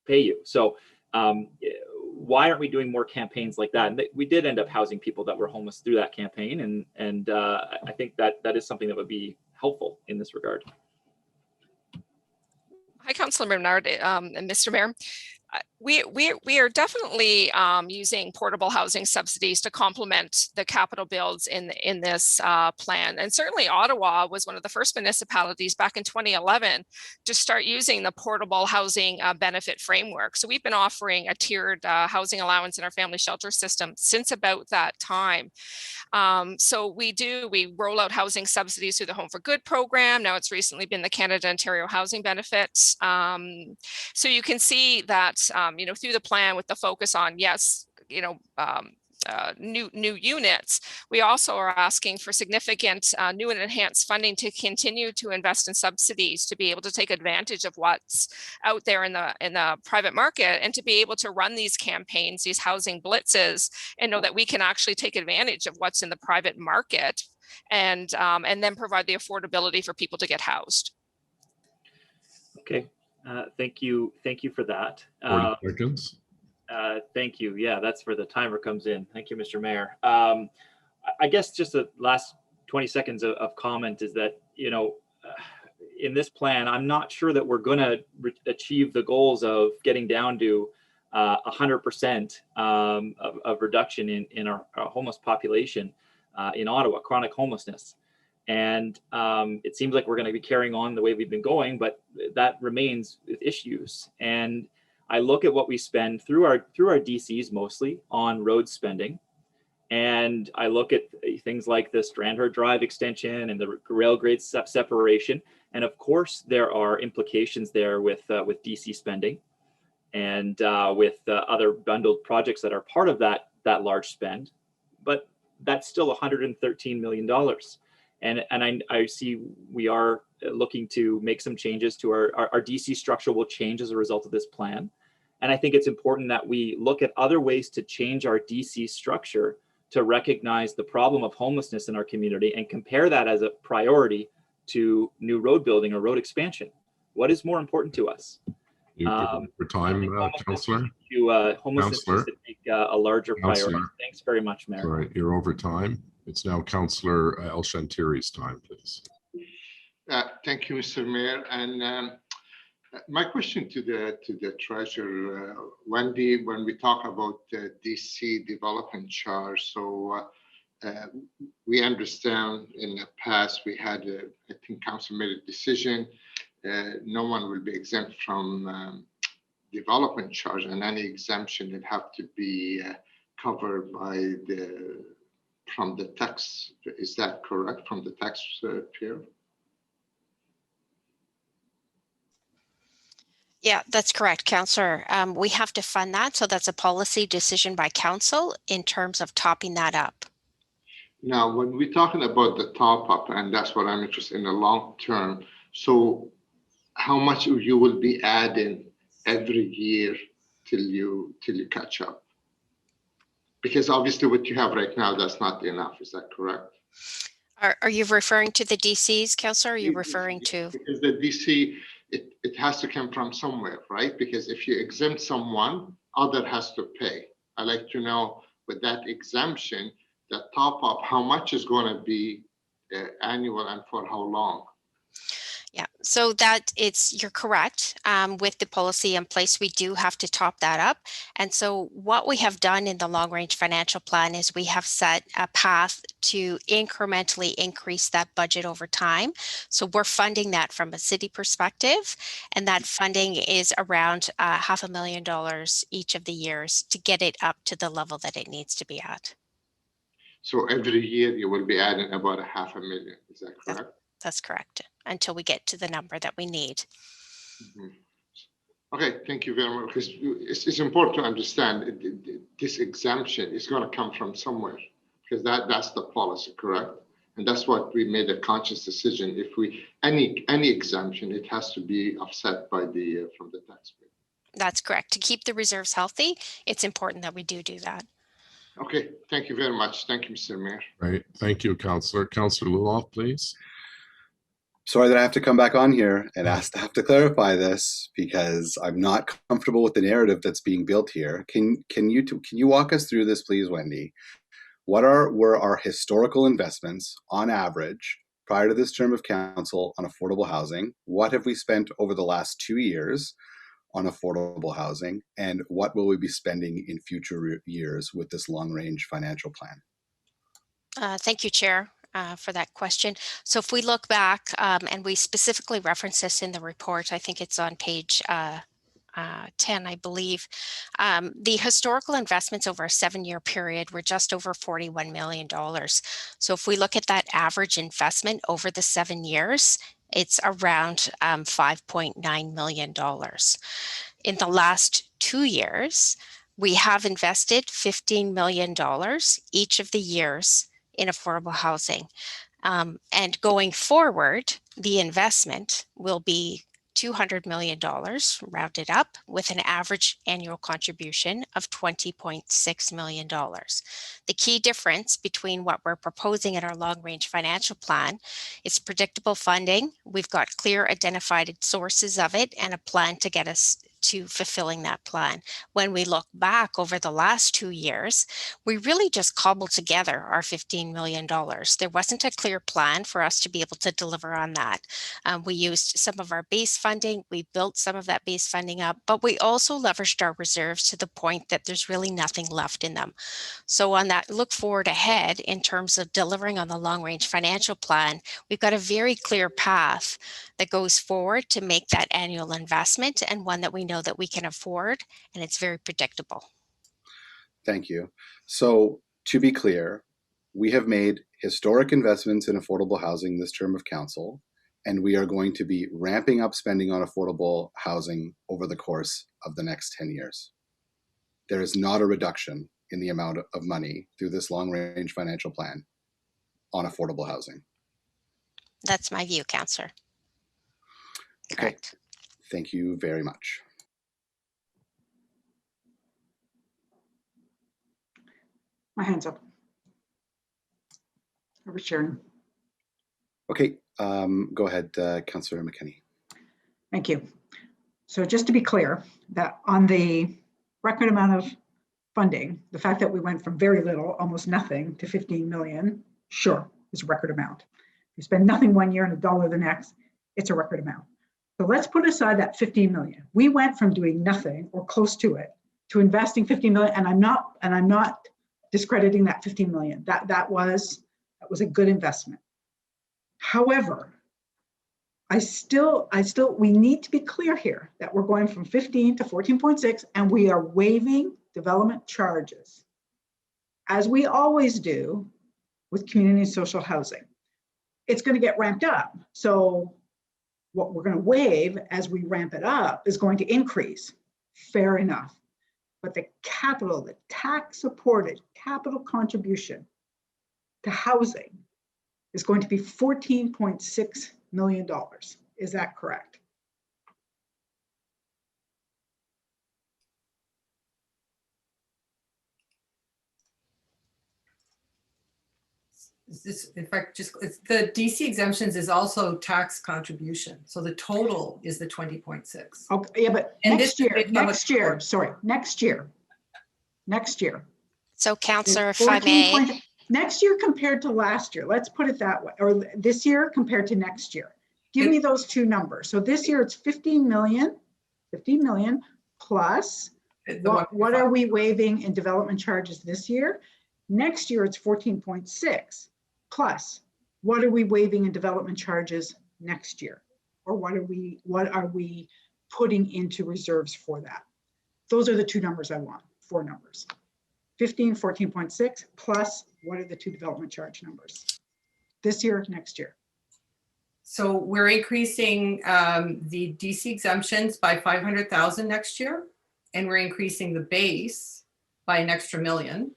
pay you. So why aren't we doing more campaigns like that? And we did end up housing people that were homeless through that campaign, and I think that is something that would be helpful in this regard. Hi, Councillor Bernard and Mr. Mayor. We are definitely using portable housing subsidies to complement the capital builds in this plan. And certainly Ottawa was one of the first municipalities back in 2011 to start using the portable housing benefit framework. So we've been offering a tiered housing allowance in our family shelter system since about that time. So we roll out housing subsidies through the Home for Good program. Now it's recently been the Canada Ontario Housing Benefits. So you can see that, you know, through the plan with the focus on, yes, you know, new units, we also are asking for significant new and enhanced funding to continue to invest in subsidies to be able to take advantage of what's out there in the private market, and to be able to run these campaigns, these housing blitzes, and know that we can actually take advantage of what's in the private market, and then provide the affordability for people to get housed. Okay, thank you for that. 40 seconds. Thank you. Yeah, that's where the timer comes in. Thank you, Mr. Mayor. I guess just the last 20 seconds of comment is that, you know, in this plan, I'm not sure that we're going to achieve the goals of getting down to 100% of reduction in our homeless population in Ottawa, chronic homelessness. And it seems like we're going to be carrying on the way we've been going, but that remains with issues. And I look at what we spend through our DCs mostly on road spending, and I look at things like the Strandherd Drive extension and the rail grade separation, and of course there are implications there with DC spending, and with other bundled projects that are part of that large spend, but that's still $113 million. And I see we are looking to make some changes to our DC structure will change as a result of this plan. And I think it's important that we look at other ways to change our DC structure to recognize the problem of homelessness in our community and compare that as a priority to new road building or road expansion. What is more important to us? For time, Councillor. Homelessness needs to take a larger priority. Thanks very much, Mayor. All right, you're over time. It's now Councillor El Shantiri's time, please. Thank you, Mr. Mayor. And my question to the Treasurer, Wendy, when we talk about the DC development charge, so we understand in the past we had, I think Council made a decision, no one will be exempt from development charge, and any exemption would have to be covered by from the tax. Is that correct? From the taxpayer? Yeah, that's correct, Councillor. We have to fund that, so that's a policy decision by Council in terms of topping that up. Now, when we're talking about the top up, and that's what I'm interested in the long term, so how much you will be adding every year till you catch up? Because obviously what you have right now, that's not enough. Is that correct? Are you referring to the DCs, Councillor? Or are you referring to? Because the DC, it has to come from somewhere, right? Because if you exempt someone, other has to pay. I'd like to know with that exemption, the top up, how much is going to be annual and for how long? Yeah, So you're correct. With the policy in place, we do have to top that up. And so what we have done in the long range financial plan is we have set a path to incrementally increase that budget over time. So we're funding that from a city perspective, and that funding is around $500,000 each of the years to get it up to the level that it needs to be at. So every year you will be adding about $500,000. Is that correct? That's correct, until we get to the number that we need. Mm-hmm. Okay, thank you very much. Because it's important to understand this exemption is going to come from somewhere, because that's the policy, correct? And that's what we made a conscious decision. If we any exemption, it has to be offset by from the taxpayer. That's correct. To keep the reserves healthy, it's important that we do that. Okay, thank you very much. Thank you, Mr. Mayor. Right. Thank you, Councillor. Councillor Luloff, please. Sorry that I have to come back on here and have to clarify this, because I'm not comfortable with the narrative that's being built here. Can you walk us through this, please, Wendy? What were our historical investments on average prior to this term of council on affordable housing? What have we spent over the last 2 years on affordable housing? And what will we be spending in future years with this long-range financial plan? Thank you, Chair, for that question. So if we look back, and we specifically reference this in the report, I think it's on page 10, I believe. The historical investments over a 7-year period were just over $41 million. So if we look at that average investment over the 7 years, it's around $5.9 million. In the last 2 years, we have invested $15 million each of the years in affordable housing. And going forward, the investment will be $200 million, rounded up, with an average annual contribution of $20.6 million. The key difference between what we're proposing in our long-range financial plan is predictable funding. We've got clear identified sources of it and a plan to get us to fulfilling that plan. When we look back over the last 2 years, we really just cobbled together our $15 million. There wasn't a clear plan for us to be able to deliver on that. We used some of our base funding, we built some of that base funding up, but we also leveraged our reserves to the point that there's really nothing left in them. So on that look forward ahead, in terms of delivering on the long-range financial plan, we've got a very clear path that goes forward to make that annual investment, and one that we know that we can afford, and it's very predictable. Thank you. So to be clear, we have made historic investments in affordable housing this term of council, and we are going to be ramping up spending on affordable housing over the course of the next 10 years. There is not a reduction in the amount of money through this long-range financial plan on affordable housing. That's my view, Councillor. Okay. Correct. Thank you very much. My hand's up. Over Sharon. Okay, go ahead, Councillor McKinney. Thank you. So just to be clear, that on the record amount of funding, the fact that we went from very little, almost nothing, to 15 million, sure, is a record amount. You spend nothing 1 year and $1 the next, it's a record amount. So let's put aside that 15 million. We went from doing nothing or close to it to investing 15 million, and I'm not discrediting that 15 million. That was a good investment. However, we need to be clear here that we're going from 15 to 14.6, and we are waiving development charges, as we always do with community and social housing. It's going to get ramped up. So what we're going to waive as we ramp it up is going to increase. Fair enough. But the capital, the tax-supported capital contribution to housing is going to be $14.6 million. Is that correct? The DC exemptions is also tax contribution. So the total is the 20.6. Okay, yeah, but And next year. So Councillor, if I may. Next year compared to last year, let's put it that way, or this year compared to next year. Give me those two numbers. So this year it's 15 million plus what are we waiving in development charges this year? Next year it's 14.6 plus what are we waiving in development charges next year? Or what are we putting into reserves for that? Those are the two numbers I want, 4 numbers. 15, 14.6 plus what are the 2 development charge numbers? This year, next year. So we're increasing the DC exemptions by 500,000 next year, and we're increasing the base by an extra $1 million.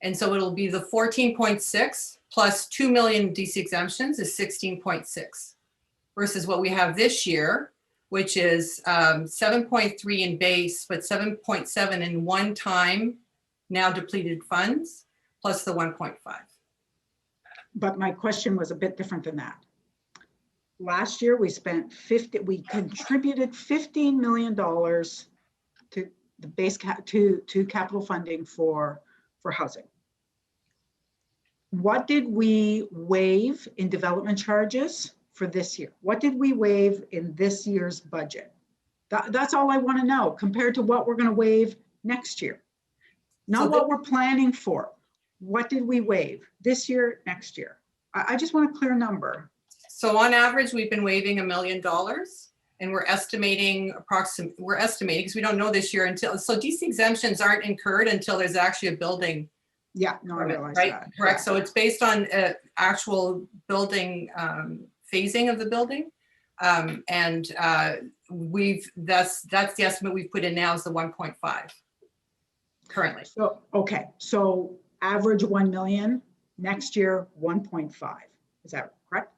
And so it'll be the 14.6 plus 2 million DC exemptions is 16.6 versus what we have this year, which is 7.3 in base, but 7.7 in one-time now depleted funds plus the 1.5. But my question was a bit different than that. Last year we contributed $15 million to the base to capital funding for housing. What did we waive in development charges for this year? What did we waive in this year's budget? That's all I want to know compared to what we're going to waive next year. Not what we're planning for. What did we waive this year, next year? I just want a clear number. So on average, we've been waiving $1 million, and we're estimating because we don't know this year so DC exemptions aren't incurred until there's actually a building. Yeah, no, I realize right? that. Correct. Yeah. So it's based on actual building phasing of the building, and that's the estimate we've put in now is the 1.5 currently. So okay, so average 1 million, next year 1.5. Is that correct?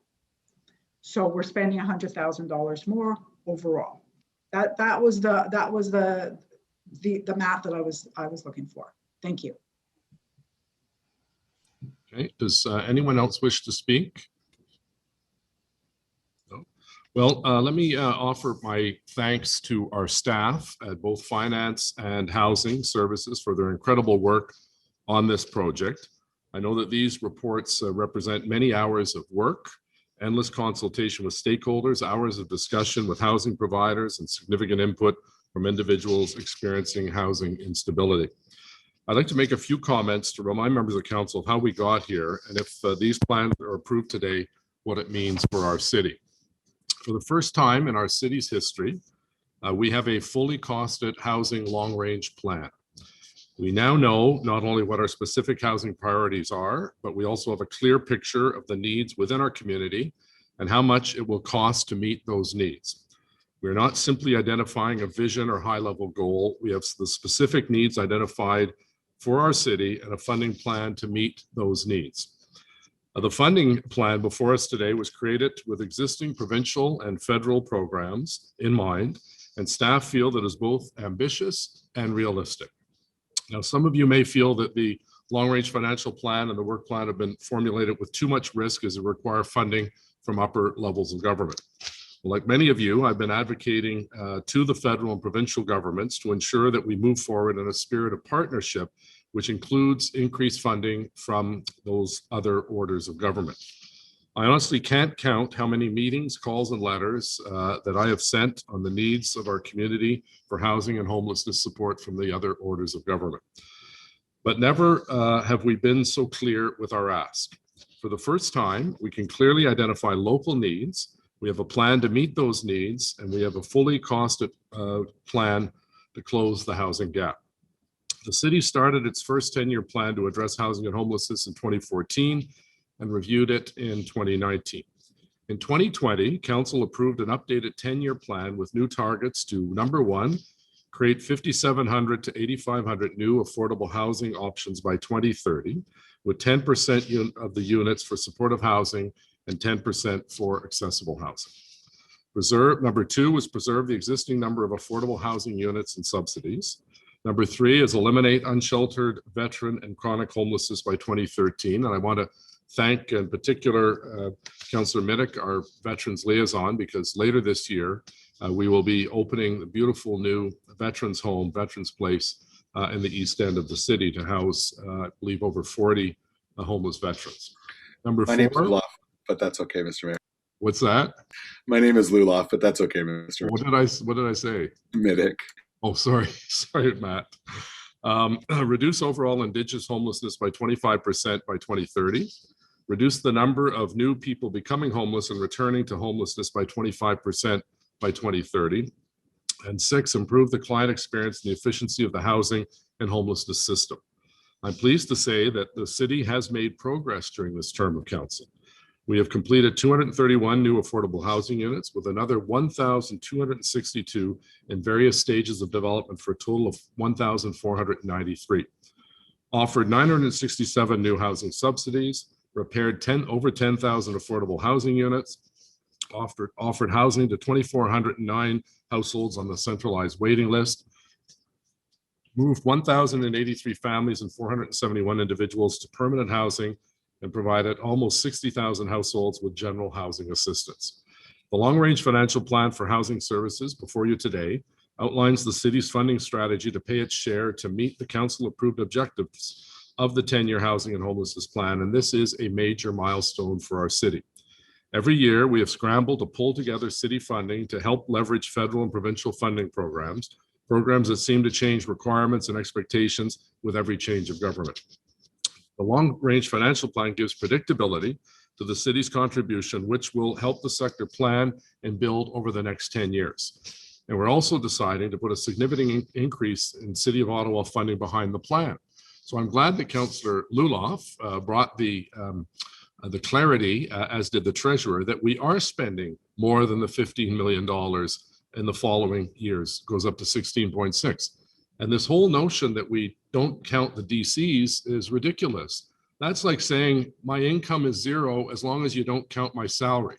So we're spending $100,000 more overall. That was the math that I was looking for. Thank you. Okay, does anyone else wish to speak? No. Well, let me offer my thanks to our staff at both Finance and Housing Services for their incredible work on this project. I know that these reports represent many hours of work, endless consultation with stakeholders, hours of discussion with housing providers, and significant input from individuals experiencing housing instability. I'd like to make a few comments to remind members of council of how we got here, and if these plans are approved today, what it means for our city. For the first time in our city's history, we have a fully costed housing long-range plan. We now know not only what our specific housing priorities are, but we also have a clear picture of the needs within our community and how much it will cost to meet those needs. We're not simply identifying a vision or high-level goal. We have the specific needs identified for our city and a funding plan to meet those needs. The funding plan before us today was created with existing provincial and federal programs in mind, and staff feel that it is both ambitious and realistic. Now, some of you may feel that the long-range financial plan and the work plan have been formulated with too much risk as it require funding from upper levels of government. Well, like many of you, I've been advocating to the federal and provincial governments to ensure that we move forward in a spirit of partnership, which includes increased funding from those other orders of government. I honestly can't count how many meetings, calls, and letters that I have sent on the needs of our community for housing and homelessness support from the other orders of government. But never have we been so clear with our ask. For the first time, we can clearly identify local needs. We have a plan to meet those needs, and we have a fully costed plan to close the housing gap. The city started its first 10-year plan to address housing and homelessness in 2014 and reviewed it in 2019. In 2020, council approved an updated 10-year plan with new targets to, number one, create 5,700 to 8,500 new affordable housing options by 2030, with 10% of the units for supportive housing and 10% for accessible housing. Number two was preserve the existing number of affordable housing units and subsidies. Number three is eliminate unsheltered veteran and chronic homelessness by 2013. And I want to thank in particular Councillor Minnick, our veterans liaison, because later this year we will be opening the beautiful new veterans home, Veterans Place in the east end of the city to house, I believe, over 40 homeless veterans. Number My name's four. Bluff, but that's okay, Mr. Mayor. What's that? My name is Luloff, but that's okay, Mr. What did I say? Middick. Oh, sorry. Sorry, Matt. Reduce overall Indigenous homelessness by 25% by 2030. Reduce the number of new people becoming homeless and returning to homelessness by 25% by 2030. And 6, improve the client experience and the efficiency of the housing and homelessness system. I'm pleased to say that the city has made progress during this term of council. We have completed 231 new affordable housing units with another 1,262 in various stages of development for a total of 1,493. Offered 967 new housing subsidies, repaired over 10,000 affordable housing units, offered housing to 2,409 households on the centralized waiting list, moved 1,083 families and 471 individuals to permanent housing, and provided almost 60,000 households with general housing assistance. The long-range financial plan for housing services before you today outlines the city's funding strategy to pay its share to meet the council-approved objectives of the 10-year housing and homelessness plan, and this is a major milestone for our city. Every year, we have scrambled to pull together city funding to help leverage federal and provincial funding programs that seem to change requirements and expectations with every change of government. The long-range financial plan gives predictability to the city's contribution, which will help the sector plan and build over the next 10 years. And we're also deciding to put a significant increase in City of Ottawa funding behind the plan. So I'm glad that Councillor Luloff brought the clarity, as did the Treasurer, that we are spending more than the $15 million in the following years, goes up to 16.6. And this whole notion that we don't count the DCs is ridiculous. That's like saying my income is zero as long as you don't count my salary.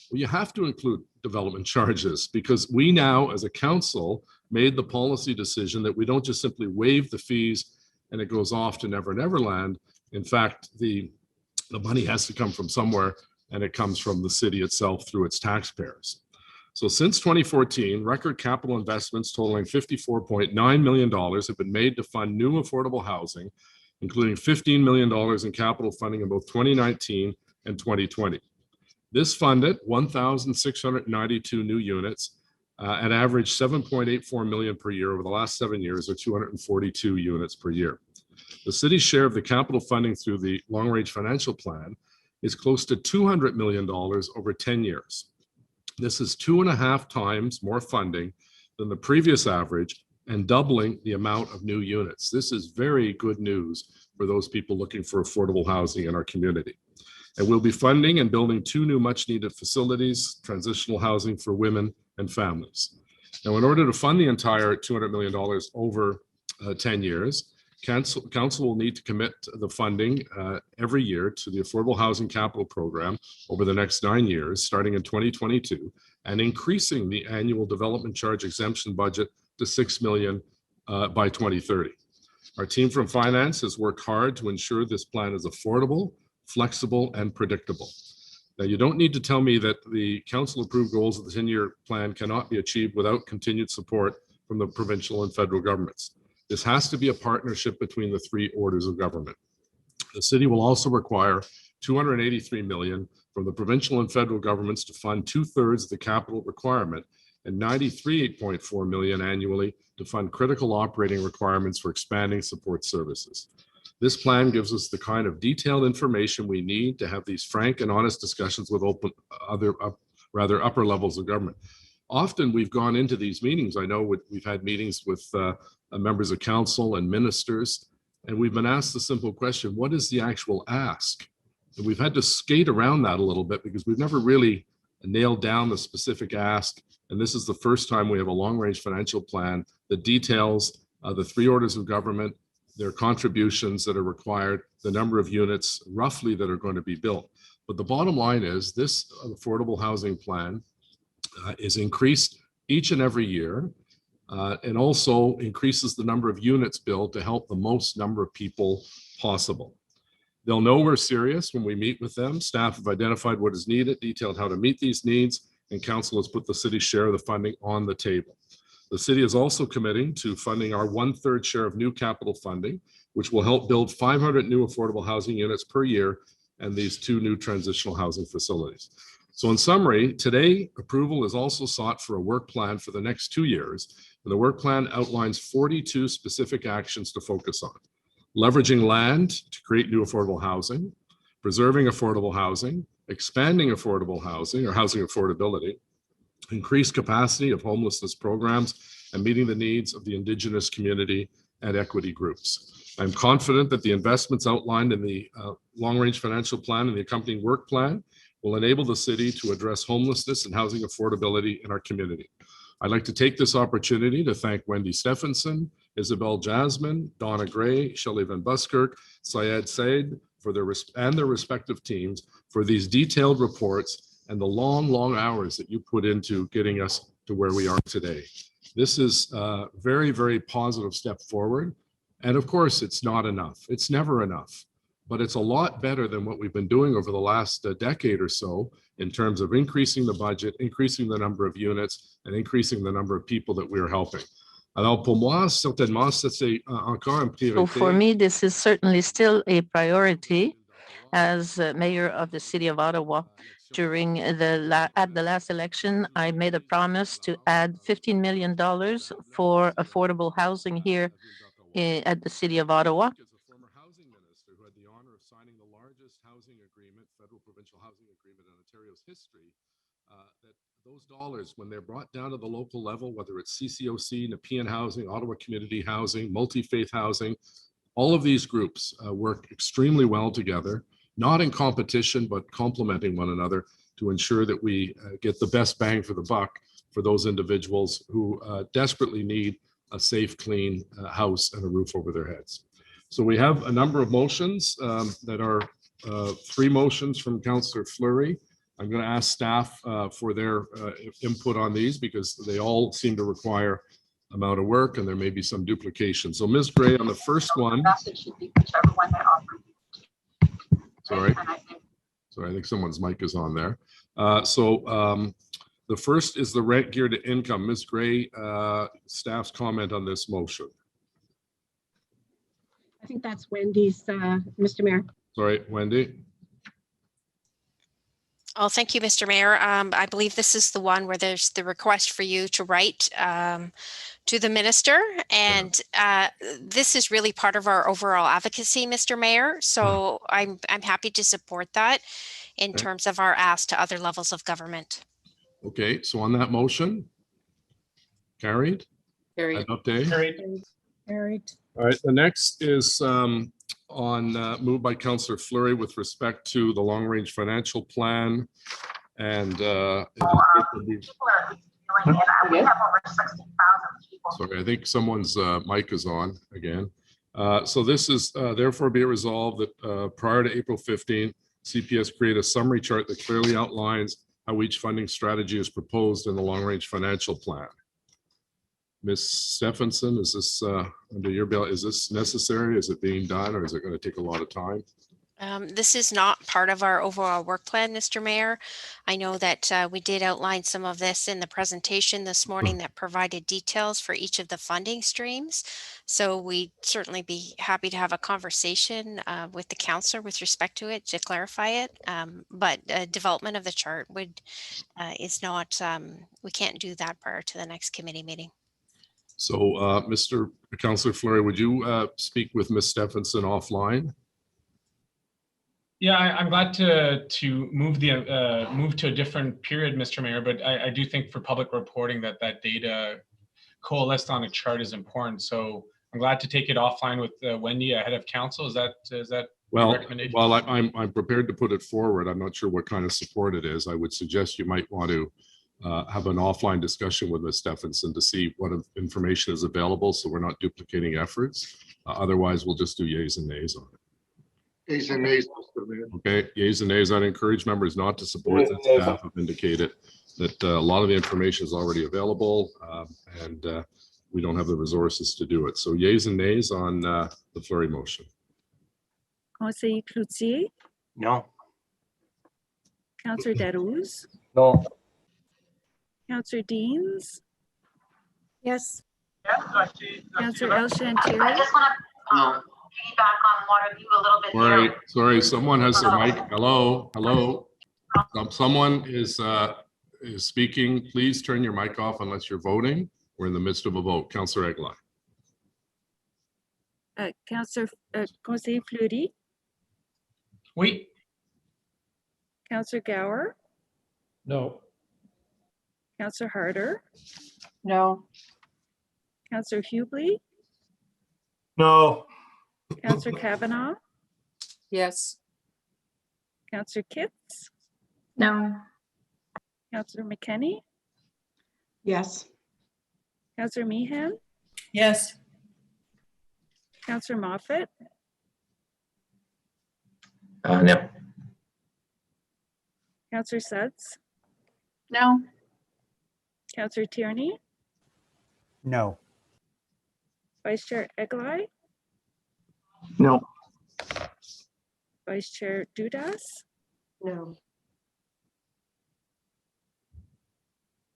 Well, you have to include development charges because we now as a council made the policy decision that we don't just simply waive the fees and it goes off to Never Never Land. In fact, the money has to come from somewhere and it comes from the city itself through its taxpayers. So since 2014, record capital investments totaling $54.9 million have been made to fund new affordable housing, including $15 million in capital funding in both 2019 and 2020. This funded 1,692 new units at average $7.84 million per year over the last 7 years, or 242 units per year. The city's share of the capital funding through the long-range financial plan is close to $200 million over 10 years. This is 2.5 times more funding than the previous average and doubling the amount of new units. This is very good news for those people looking for affordable housing in our community. And we'll be funding and building 2 new much needed facilities, transitional housing for women and families. Now, in order to fund the entire $200 million over 10 years, Council will need to commit the funding every year to the Affordable Housing Capital Program over the next 9 years, starting in 2022, and increasing the annual development charge exemption budget to $6 million by 2030. Our team from finance has worked hard to ensure this plan is affordable, flexible, and predictable. Now, you don't need to tell me that the council-approved goals of the 10-year plan cannot be achieved without continued support from the provincial and federal governments. This has to be a partnership between the 3 orders of government. The city will also require $283 million from the provincial and federal governments to fund 2/3 of the capital requirement and $93.4 million annually to fund critical operating requirements for expanding support services. This plan gives us the kind of detailed information we need to have these frank and honest discussions with upper levels of government. Often we've gone into these meetings. I know we've had meetings with members of council and ministers, and we've been asked the simple question, what is the actual ask? And we've had to skate around that a little bit because we've never really nailed down the specific ask. And this is the first time we have a long-range financial plan that details the 3 orders of government, their contributions that are required, the number of units roughly that are going to be built. But the bottom line is this affordable housing plan is increased each and every year and also increases the number of units built to help the most number of people possible. They'll know we're serious when we meet with them. Staff have identified what is needed, detailed how to meet these needs, and council has put the city's share of the funding on the table. The city is also committing to funding our 1/3 share of new capital funding, which will help build 500 new affordable housing units per year and these 2 new transitional housing facilities. So in summary, today approval is also sought for a work plan for the next 2 years. And the work plan outlines 42 specific actions to focus on. Leveraging land to create new affordable housing, preserving affordable housing, expanding affordable housing or housing affordability, increased capacity of homelessness programs, and meeting the needs of the Indigenous community and equity groups. I'm confident that the investments outlined in the long-range financial plan and the accompanying work plan will enable the city to address homelessness and housing affordability in our community. I'd like to take this opportunity to thank Wendy Stephenson, Isabel Jasmine, Donna Gray, Shelley Van Buskirk, Syed Said for their respective teams for these detailed reports and the long hours that you put into getting us to where we are today. This is a very, very positive step forward. And of course, it's not enough. It's never enough. But it's a lot better than what we've been doing over the last decade or so in terms of increasing the budget, increasing the number of units, and increasing the number of people that we're helping. Alors pour moi, certainement, c'est encore une priorité. So for me, this is certainly still a priority. As mayor of the city of Ottawa, during at the last election, I made a promise to add $15 million for affordable housing here at the city of Ottawa. Federal provincial housing agreement in Ontario's history, that those dollars, when they're brought down to the local level, whether it's CCOC, Nepean Housing, Ottawa Community Housing, Multi-Faith Housing, all of these groups work extremely well together, not in competition, but complementing one another to ensure that we get the best bang for the buck for those individuals who desperately need a safe, clean house and a roof over their heads. So we have a number of motions that are 3 motions from Councillor Fleury. I'm going to ask staff for their input on these because they all seem to require amount of work and there may be some duplication. So Ms. Gray on the first one. Sorry, I think someone's mic is on there. The first is the rent geared to income. Ms. Gray, staff's comment on this motion. I think that's Wendy's, Mr. Mayor. Sorry, Wendy. Oh, thank you, Mr. Mayor. I believe this is the one where there's the request for you to write to the minister. And this is really part of our overall advocacy, Mr. Mayor. So I'm happy to support that in terms of our ask to other levels of government. Okay, so on that motion, carried? Carried. Carried. All right, the next is moved by Councillor Fleury with respect to the long-range financial plan. And sorry, I think someone's mic is on again. So this is therefore be it resolved that prior to April 15th, CPS create a summary chart that clearly outlines how each funding strategy is proposed in the long-range financial plan. Ms. Stephenson, is this under your bill? Is this necessary? Is it being done, or is it going to take a lot of time? This is not part of our overall work plan, Mr. Mayor. I know that we did outline some of this in the presentation this morning that provided details for each of the funding streams. So we'd certainly be happy to have a conversation with the councillor with respect to it to clarify it. But development of the chart is not, we can't do that prior to the next committee meeting. So Mr. Councillor Fleury, would you speak with Ms. Stephenson offline? Yeah, I'm glad to move to a different period, Mr. Mayor, but I do think for public reporting that data coalesced on a chart is important. So I'm glad to take it offline with Wendy ahead of council. Is that your recommendation? Well, I'm prepared to put it forward. I'm not sure what kind of support it is. I would suggest you might want to have an offline discussion with Ms. Stephenson to see what information is available, so we're not duplicating efforts. Otherwise, we'll just do yays and nays on it. Yays and nays, Mr. Mayor. Okay, yays and nays. I'd encourage members not to support this. Staff have indicated that a lot of the information is already available and we don't have the resources to do it. So yays and nays on the Fleury motion. Conseiller Cloutier? No. Councillor Darouz? No. Councillor Deans? Yes. Councillor El-Shantiri? I just want to piggyback on what of you a little bit. Sorry, someone has their mic. Hello. Someone is speaking. Please turn your mic off unless you're voting. We're in the midst of a vote. Councillor Eglai. Councillor Conseiller Fleury, Oui. Councillor Gower, No. Councillor Harder, No. Councillor Hubley, No. Councillor Kavanaugh, Yes. Councillor Kitts, No. Councillor McKenney, Yes. Councillor Meehan, Yes. Councillor Moffat, No. Councillor Sudds, No. Councillor Tierney, No. Vice Chair Eglai, No. Vice Chair Dudas, No.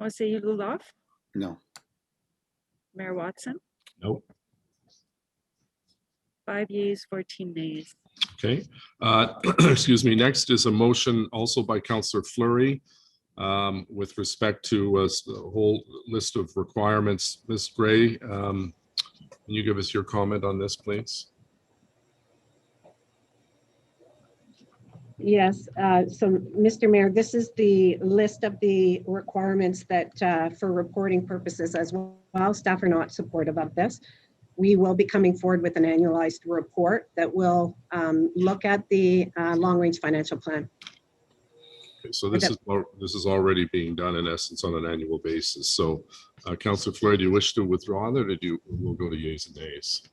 Conseiller Luloff, No. Mayor Watson, Nope. 5 yeas, 14 nays. Okay. Excuse me. Next is a motion also by Councillor Fleury with respect to a whole list of requirements. Ms. Gray, can you give us your comment on this, please? Yes, so Mr. Mayor, this is the list of the requirements that for reporting purposes as well. Staff are not supportive of this. We will be coming forward with an annualized report that will look at the long-range financial plan. Okay, so this is already being done in essence on an annual basis. So Councillor Fleury, do you wish to withdraw that, or we'll go to yeas and nays?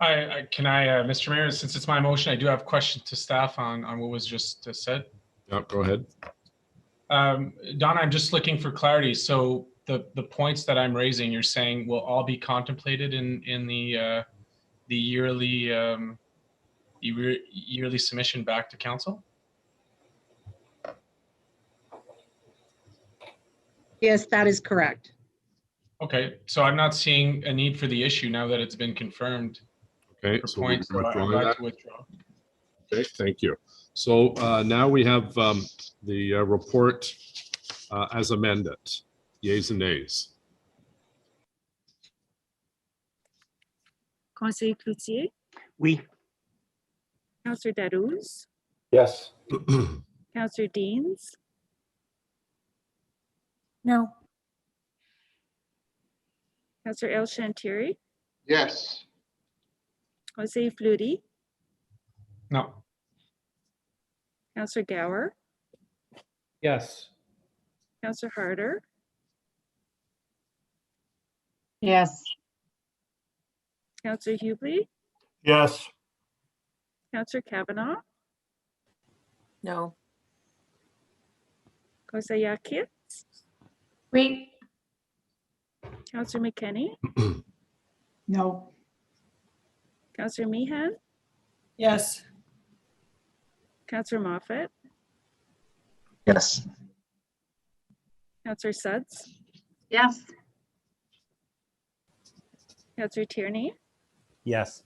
Mr. Mayor, since it's my motion, I do have questions to staff on what was just said. Yeah, go ahead. Donna, I'm just looking for clarity. So the points that I'm raising, you're saying will all be contemplated in the yearly yearly submission back to council? Yes, that is correct. Okay, so I'm not seeing a need for the issue now that it's been confirmed. Okay, For so points, we're so I'm withdrawing glad that. to withdraw. Okay, thank you. So now we have the report as amended. Yeas and nays. Conseiller Cloutier, Oui. Councillor Darouz, Yes. Councillor Deans, No. Councillor El Shantiri, Yes. Conseiller Fleury, No. Councillor Gower, Yes. Councillor Harder, Yes. Councillor Hubley, Yes. Councillor Kavanaugh, No. Conseiller Kitts, Oui. Councillor McKenney, No. Councillor Meehan, Yes. Councillor Moffat, Yes. Councillor Sudds, Yes. Councillor Tierney, Yes.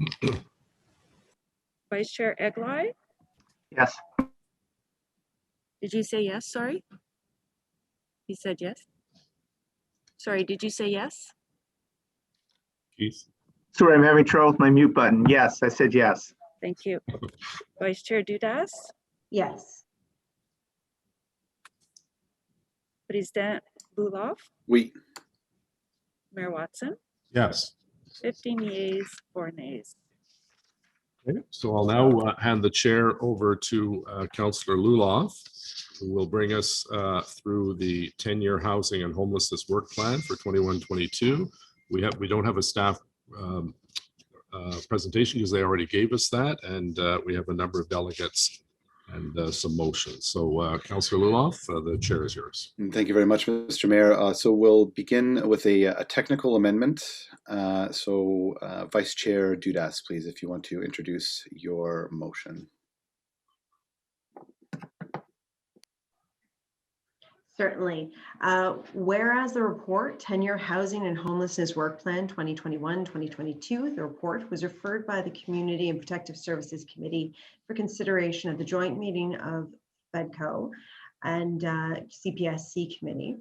Vice Chair Eglai. Yes. Did you say yes? Sorry. You said yes. Sorry, did you say yes? Keith? Sorry, I'm having trouble with my mute button. Yes, I said yes. Thank you. Vice Chair Dudas, Yes. President Luloff, Oui. Mayor Watson, Yes. 15 yeas, 4 nays. Okay, so I'll now hand the chair over to Councillor Luloff, who will bring us through the 10-year housing and homelessness work plan for 21-22. We don't have a staff presentation because they already gave us that, and we have a number of delegates and some motions. So Councillor Luloff, the chair is yours. Thank you very much, Mr. Mayor. So we'll begin with a technical amendment. Vice Chair Dudas, please, if you want to introduce your motion. Certainly. Whereas the report, 10-year Housing and Homelessness Work Plan 2021-2022, the report was referred by the Community and Protective Services Committee for consideration at the joint meeting of FEDCO. and CPSC committee.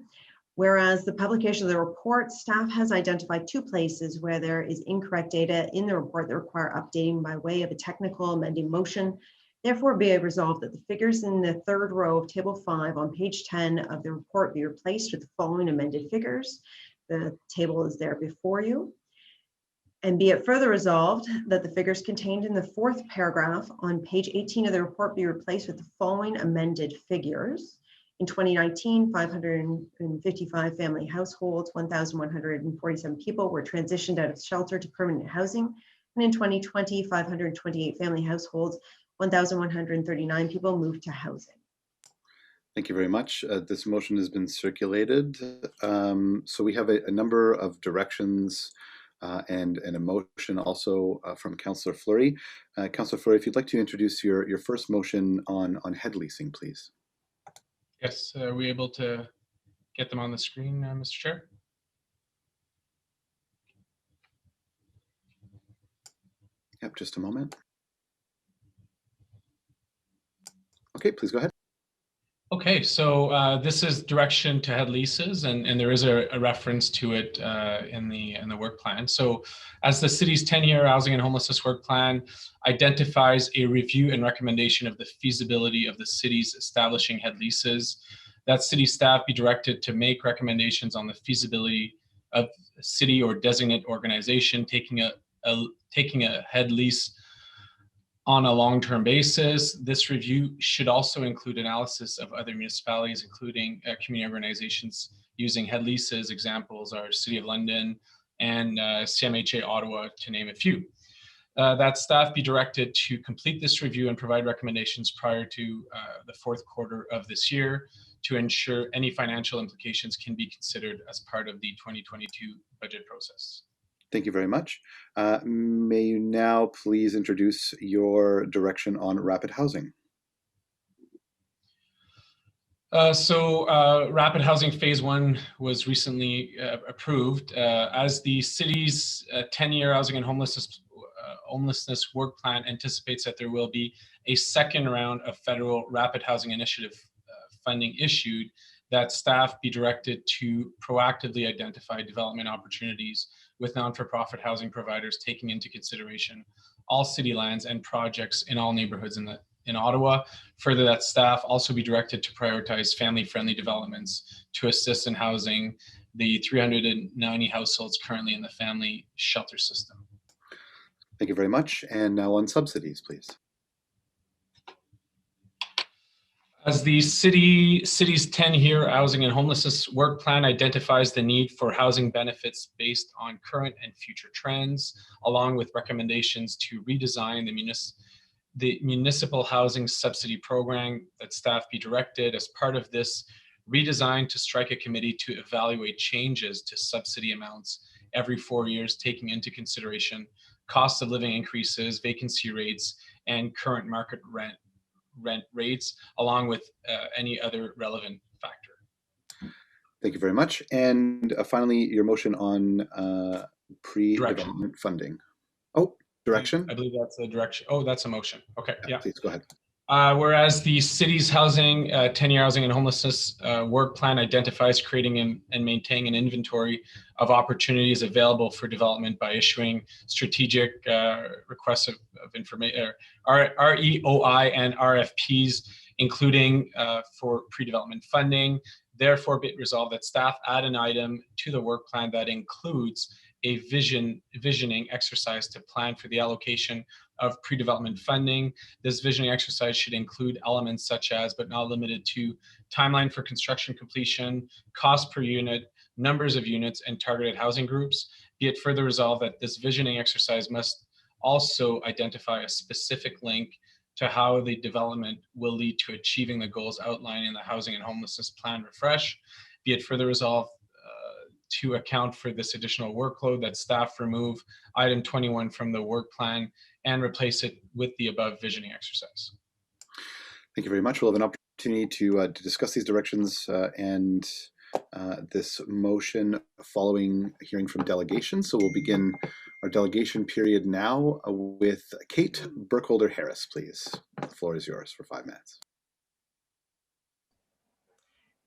Whereas the publication of the report, staff has identified 2 places where there is incorrect data in the report that require updating by way of a technical amending motion. Therefore, be it resolved that the figures in the 3rd row of table 5 on page 10 of the report be replaced with the following amended figures. The table is there before you. And be it further resolved that the figures contained in the 4th paragraph on page 18 of the report be replaced with the following amended figures. In 2019, 555 family households, 1,147 people were transitioned out of shelter to permanent housing. And in 2020, 528 family households, 1,139 people moved to housing. Thank you very much. This motion has been circulated. So we have a number of directions and a motion also from Councillor Fleury. Councillor Fleury, if you'd like to introduce your first motion on head leasing, please. Yes, are we able to get them on the screen, Mr. Chair? Yep, just a moment. Okay, please go ahead. Okay, so this is direction to head leases, and there is a reference to it in the work plan. So as the city's 10-year housing and homelessness work plan identifies a review and recommendation of the feasibility of the city's establishing head leases, that city staff be directed to make recommendations on the feasibility of a city or designate organization taking a head lease on a long-term basis. This review should also include analysis of other municipalities, including community organizations using head leases. Examples are City of London and CMHA Ottawa, to name a few. That staff be directed to complete this review and provide recommendations prior to the 4th quarter of this year to ensure any financial implications can be considered as part of the 2022 budget process. Thank you very much. May you now please introduce your direction on rapid housing? Rapid housing phase 1 was recently approved as the city's 10-year housing and homelessness work plan anticipates that there will be a 2nd round of federal rapid housing initiative funding issued, that staff be directed to proactively identify development opportunities with non-for-profit housing providers, taking into consideration all city lands and projects in all neighborhoods in Ottawa. Further, that staff also be directed to prioritize family-friendly developments to assist in housing the 390 households currently in the family shelter system. Thank you very much. And now on subsidies, please. As the city's 10-year housing and homelessness work plan identifies the need for housing benefits based on current and future trends, along with recommendations to redesign the municipal housing subsidy program, that staff be directed as part of this redesign to strike a committee to evaluate changes to subsidy amounts every 4 years, taking into consideration cost of living increases, vacancy rates, and current market rent rates, along with any other relevant factor. Thank you very much. And finally, your motion on pre-development funding. Oh, direction? I believe that's a direction. Oh, that's a motion. Okay, yeah. Please go ahead. Whereas the city's housing, 10-year housing and homelessness work plan identifies creating and maintaining an inventory of opportunities available for development by issuing strategic requests of information, REOI and RFPs, including for pre-development funding. Therefore, be it resolved that staff add an item to the work plan that includes a visioning exercise to plan for the allocation of pre-development funding. This visioning exercise should include elements such as, but not limited to, timeline for construction completion, cost per unit, numbers of units, and targeted housing groups. Be it further resolved that this visioning exercise must also identify a specific link to how the development will lead to achieving the goals outlined in the Housing and Homelessness Plan Refresh. Be it further resolved to account for this additional workload, that staff remove item 21 from the work plan and replace it with the above visioning exercise. Thank you very much. We'll have an opportunity to discuss these directions and this motion following hearing from delegation. So we'll begin our delegation period now with Kate Burkholder-Harris, please. The floor is yours for 5 minutes.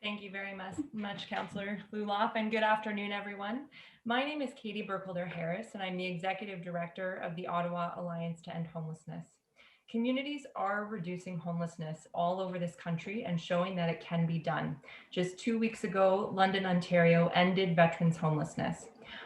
Thank you very much, Councillor Luloff, and good afternoon, everyone. My name is Katie Burkholder-Harris, and I'm the Executive Director of the Ottawa Alliance to End Homelessness. Communities are reducing homelessness all over this country and showing that it can be done. Just 2 weeks ago, London, Ontario ended veterans' homelessness.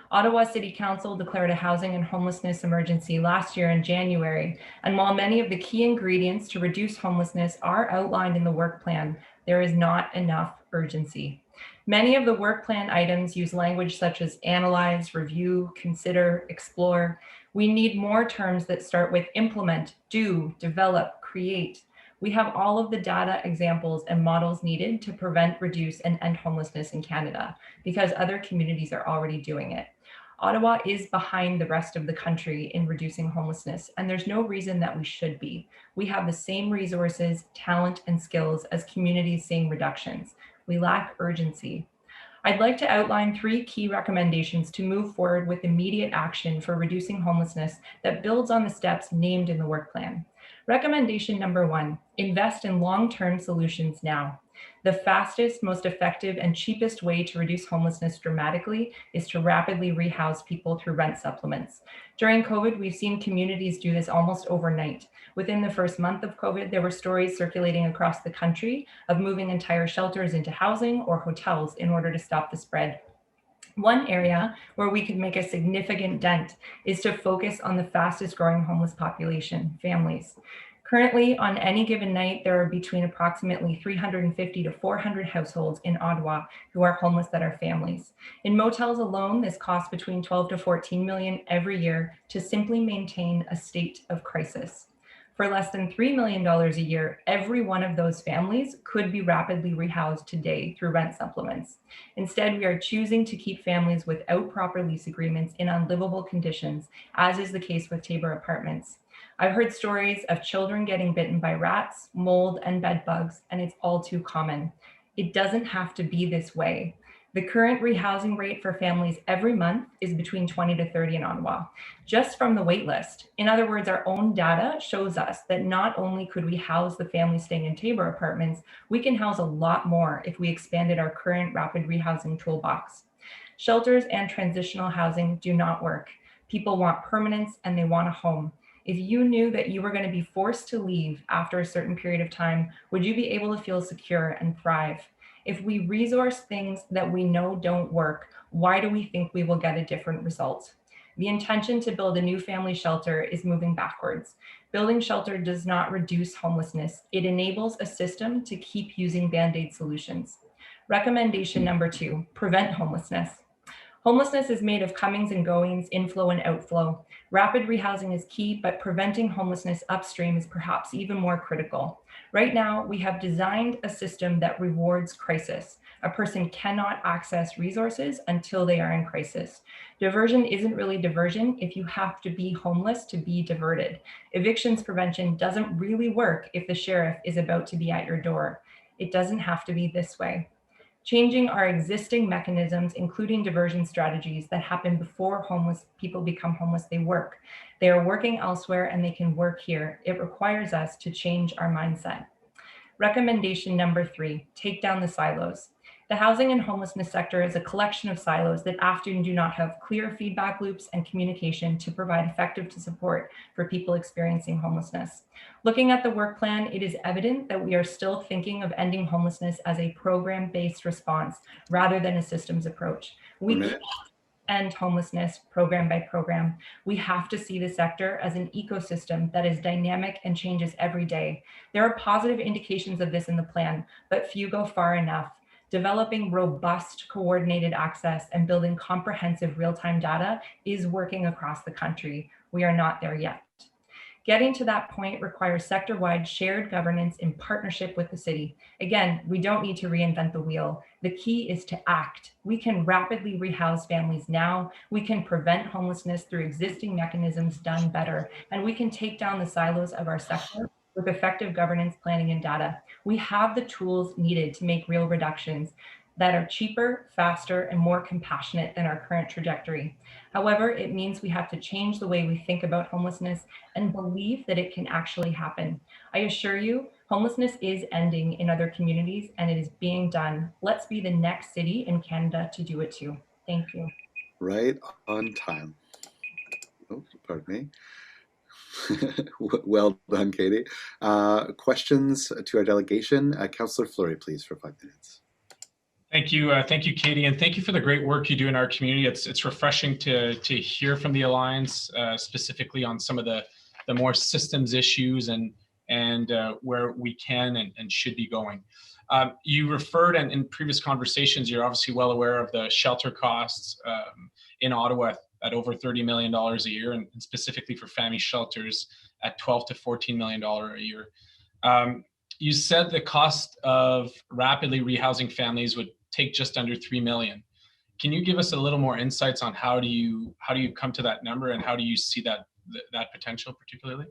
Ottawa City Council declared a housing and homelessness emergency last year in January, and while many of the key ingredients to reduce homelessness are outlined in the work plan, there is not enough urgency. Many of the work plan items use language such as analyze, review, consider, explore. We need more terms that start with implement, do, develop, create. We have all of the data, examples, and models needed to prevent, reduce, and end homelessness in Canada because other communities are already doing it. Ottawa is behind the rest of the country in reducing homelessness, and there's no reason that we should be. We have the same resources, talent, and skills as communities seeing reductions. We lack urgency. I'd like to outline 3 key recommendations to move forward with immediate action for reducing homelessness that builds on the steps named in the work plan. Recommendation number 1, invest in long-term solutions now. The fastest, most effective, and cheapest way to reduce homelessness dramatically is to rapidly rehouse people through rent supplements. During COVID, we've seen communities do this almost overnight. Within the first month of COVID, there were stories circulating across the country of moving entire shelters into housing or hotels in order to stop the spread. One area where we could make a significant dent is to focus on the fastest growing homeless population, families. Currently, on any given night, there are between approximately 350 to 400 households in Ottawa who are homeless that are families. In motels alone, this costs between 12 to 14 million every year to simply maintain a state of crisis. For less than $3 million a year, every one of those families could be rapidly rehoused today through rent supplements. Instead, we are choosing to keep families without proper lease agreements in unlivable conditions, as is the case with Tabor Apartments. I've heard stories of children getting bitten by rats, mold, and bed bugs, and it's all too common. It doesn't have to be this way. The current rehousing rate for families every month is between 20 to 30 in Ottawa, just from the wait list. In other words, our own data shows us that not only could we house the families staying in Tabor Apartments, we can house a lot more if we expanded our current rapid rehousing toolbox. Shelters and transitional housing do not work. People want permanence and they want a home. If you knew that you were going to be forced to leave after a certain period of time, would you be able to feel secure and thrive? If we resource things that we know don't work, why do we think we will get a different result? The intention to build a new family shelter is moving backwards. Building shelter does not reduce homelessness. It enables a system to keep using Band-Aid solutions. Recommendation number 2, prevent homelessness. Homelessness is made of comings and goings, inflow and outflow. Rapid rehousing is key, but preventing homelessness upstream is perhaps even more critical. Right now, we have designed a system that rewards crisis. A person cannot access resources until they are in crisis. Diversion isn't really diversion if you have to be homeless to be diverted. Evictions prevention doesn't really work if the sheriff is about to be at your door. It doesn't have to be this way. Changing our existing mechanisms, including diversion strategies that happen before homeless people become homeless, they work. They are working elsewhere and they can work here. It requires us to change our mindset. Recommendation number 3, take down the silos. The housing and homelessness sector is a collection of silos that often do not have clear feedback loops and communication to provide effective support for people experiencing homelessness. Looking at the work plan, it is evident that we are still thinking of ending homelessness as a program-based response rather than a systems approach. We can't end homelessness program by program. We have to see the sector as an ecosystem that is dynamic and changes every day. There are positive indications of this in the plan, but few go far enough. Developing robust coordinated access and building comprehensive real-time data is working across the country. We are not there yet. Getting to that point requires sector-wide shared governance in partnership with the city. Again, we don't need to reinvent the wheel. The key is to act. We can rapidly rehouse families now. We can prevent homelessness through existing mechanisms done better. And we can take down the silos of our sector with effective governance, planning, and data. We have the tools needed to make real reductions that are cheaper, faster, and more compassionate than our current trajectory. However, it means we have to change the way we think about homelessness and believe that it can actually happen. I assure you, Homelessness is ending in other communities and it is being done. Let's be the next city in Canada to do it too. Thank you. Right on time. Oh, pardon me. Well done, Katie. Questions to our delegation? Councillor Fleury, please, for 5 minutes. Thank you, Katie, and thank you for the great work you do in our community. It's refreshing to hear from the Alliance, specifically on some of the more systems issues and where we can and should be going. You referred, and in previous conversations, you're obviously well aware of the shelter costs in Ottawa at over $30 million a year, and specifically for family shelters at $12 to $14 million a year. You said the cost of rapidly rehousing families would take just under $3 million. Can you give us a little more insights on how do you come to that number, and how do you see that potential particularly?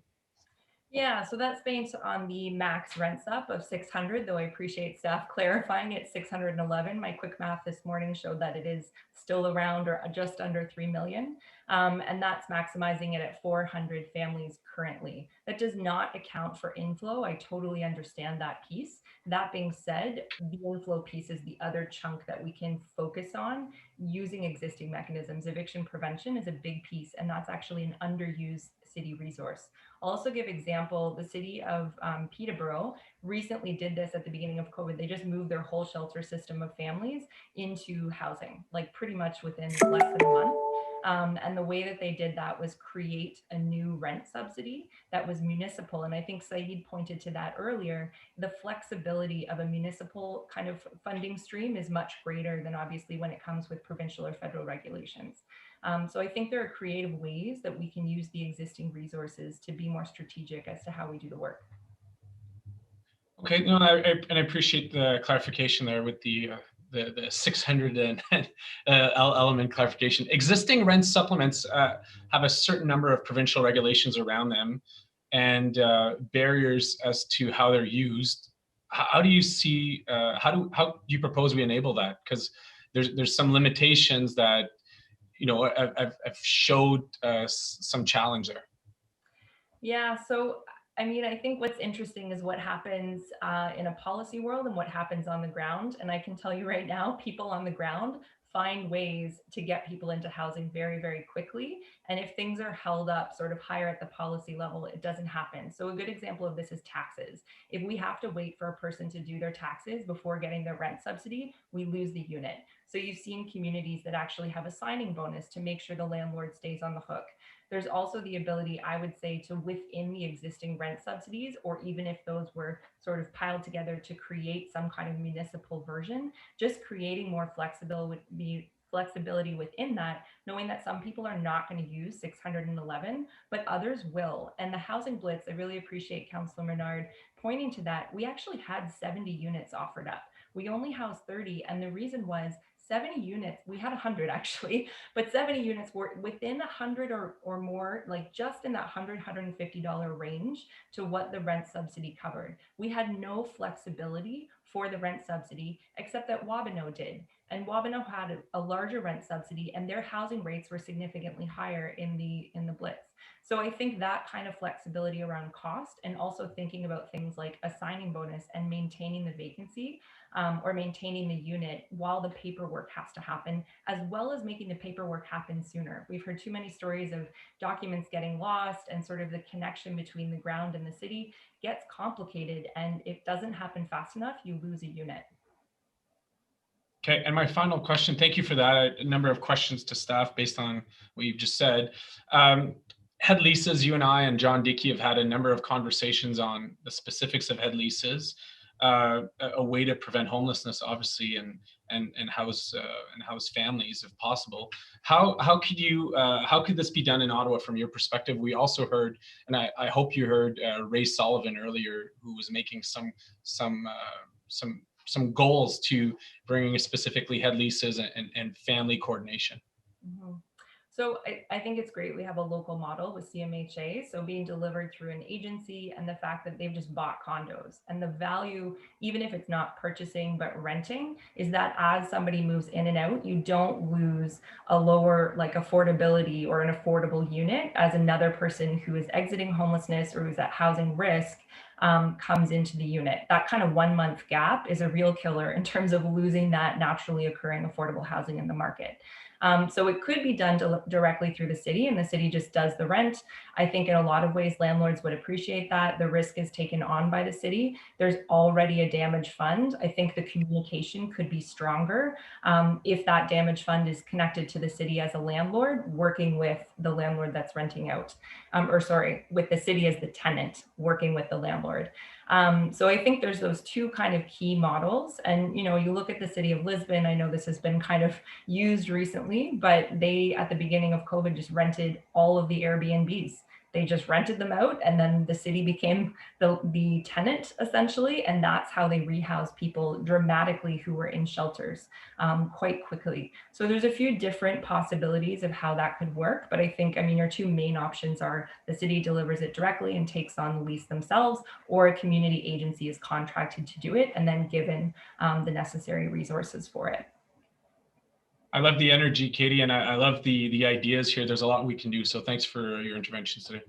Yeah, so that's based on the max rent sub of 600, though I appreciate staff clarifying it's 611. My quick math this morning showed that it is still around or just under 3 million. And that's maximizing it at 400 families currently. That does not account for inflow. I totally understand that piece. That being said, the inflow piece is the other chunk that we can focus on using existing mechanisms. Eviction prevention is a big piece, and that's actually an underused city resource. I'll also give example, the city of Peterborough recently did this at the beginning of COVID. They just moved their whole shelter system of families into housing, like pretty much within less than a month. And the way that they did that was create a new rent subsidy that was municipal. And I think Saeed pointed to that earlier. The flexibility of a municipal kind of funding stream is much greater than obviously when it comes with provincial or federal regulations. So I think there are creative ways that we can use the existing resources to be more strategic as to how we do the work. Okay, no, I appreciate the clarification there with the 600 element clarification. Existing rent supplements have a certain number of provincial regulations around them and barriers as to how they're used. How do you see? How do you propose we enable that? Because there's some limitations that I've showed some challenge there. Yeah, so I mean, I think what's interesting is what happens in a policy world and what happens on the ground. And I can tell you right now, people on the ground find ways to get people into housing very, very quickly. And if things are held up sort of higher at the policy level, it doesn't happen. So a good example of this is taxes. If we have to wait for a person to do their taxes before getting their rent subsidy, we lose the unit. So you've seen communities that actually have a signing bonus to make sure the landlord stays on the hook. There's also the ability, I would say, to within the existing rent subsidies, or even if those were sort of piled together to create some kind of municipal version, just creating more flexibility within that, knowing that some people are not going to use 611, but others will. And the housing blitz, I really appreciate Councillor Menard pointing to that. We actually had 70 units offered up. We only housed 30, and the reason was 70 units, we had 100 actually, but 70 units were within 100 or more, like just in that $100, $150 range to what the rent subsidy covered. We had no flexibility for the rent subsidy, except that Wabano did. And Wabano had a larger rent subsidy, and their housing rates were significantly higher in the Blitz. So I think that kind of flexibility around cost, and also thinking about things like a signing bonus and maintaining the vacancy or maintaining the unit while the paperwork has to happen, as well as making the paperwork happen sooner. We've heard too many stories of documents getting lost, and sort of the connection between the ground and the city gets complicated, and if it doesn't happen fast enough, you lose a unit. Okay, and my final question, thank you for that. A number of questions to staff based on what you've just said. Head leases, you and I and John Dickey have had a number of conversations on the specifics of head leases, a way to prevent homelessness, obviously, and house families if possible. How could this be done in Ottawa from your perspective? We also heard, and I hope you heard Ray Sullivan earlier, who was making some goals to bringing specifically head leases and family coordination. Mm-hmm. So I think it's great we have a local model with CMHA, so being delivered through an agency, and the fact that they've just bought condos, and the value, even if it's not purchasing but renting, is that as somebody moves in and out, you don't lose a lower like affordability or an affordable unit as another person who is exiting homelessness or who's at housing risk comes into the unit. That kind of 1 month gap is a real killer in terms of losing that naturally occurring affordable housing in the market. So it could be done directly through the city, and the city just does the rent. I think in a lot of ways, landlords would appreciate that. The risk is taken on by the city. There's already a damage fund. I think the communication could be stronger if that damage fund is connected to the city as a landlord, working with the landlord that's renting out, with the city as the tenant, working with the landlord. So I think there's those two kind of key models. And, you know, you look at the city of Lisbon, I know this has been kind of used recently, but they, at the beginning of COVID, just rented all of the Airbnbs. They just rented them out, and then the city became the tenant essentially, and that's how they rehoused people dramatically who were in shelters quite quickly. So there's a few different possibilities of how that could work, but I think, I mean, your two main options are the city delivers it directly and takes on the lease themselves, or a community agency is contracted to do it and then given the necessary resources for it. I love the energy, Katie, and I love the ideas here. There's a lot we can do. So thanks for your interventions today.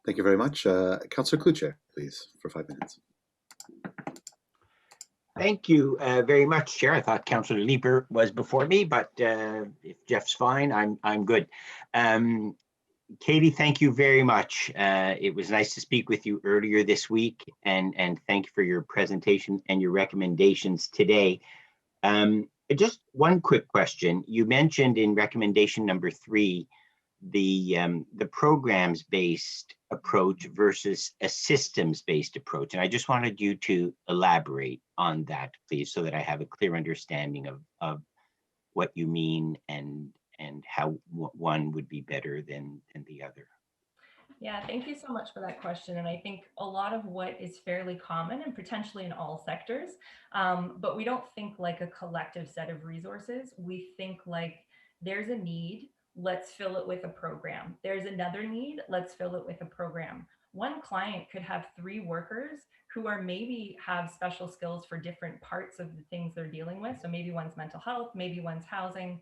Thank you very much. Councillor Kluche, please, for 5 minutes. Thank you very much, Chair. I thought Councillor Leeper was before me, but if Jeff's fine, I'm good. Katie, thank you very much. It was nice to speak with you earlier this week, and thank you for your presentation and your recommendations today. Just one quick question. You mentioned in recommendation number 3, the programs-based approach versus a systems-based approach. And I just wanted you to elaborate on that, please, so that I have a clear understanding of what you mean and how one would be better than the other. Yeah, thank you so much for that question. And I think a lot of what is fairly common and potentially in all sectors, but we don't think like a collective set of resources. We think like there's a need, let's fill it with a program. There's another need, let's fill it with a program. One client could have 3 workers who are maybe have special skills for different parts of the things they're dealing with. So maybe one's mental health, maybe one's housing,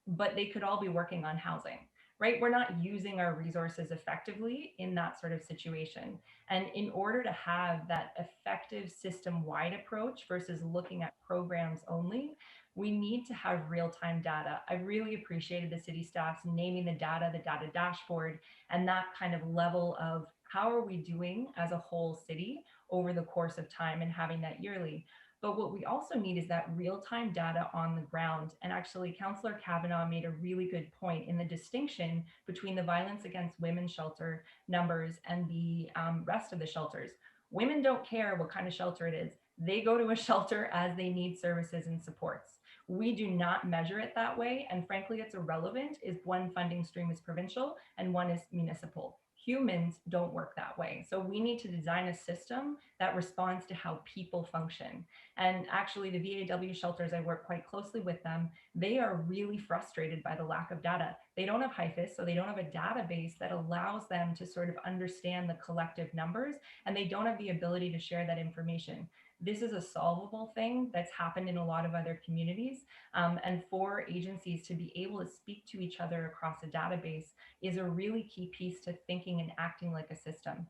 but they could all be working on housing. Right? We're not using our resources effectively in that sort of situation. And in order to have that effective system-wide approach versus looking at programs only, we need to have real-time data. I really appreciated the city staff's naming the data dashboard, and that kind of level of how are we doing as a whole city over the course of time and having that yearly. But what we also need is that real-time data on the ground. And actually, Councillor Kavanaugh made a really good point in the distinction between the violence against women shelter numbers and the rest of the shelters. Women don't care what kind of shelter it is. They go to a shelter as they need services and supports. We do not measure it that way. And frankly, it's irrelevant if one funding stream is provincial and one is municipal. Humans don't work that way. So we need to design a system that responds to how people function. And actually the VAW shelters, I work quite closely with them. They are really frustrated by the lack of data. They don't have HIFIS, so they don't have a database that allows them to sort of understand the collective numbers, and they don't have the ability to share that information. This is a solvable thing that's happened in a lot of other communities. And for agencies to be able to speak to each other across a database is a really key piece to thinking and acting like a system.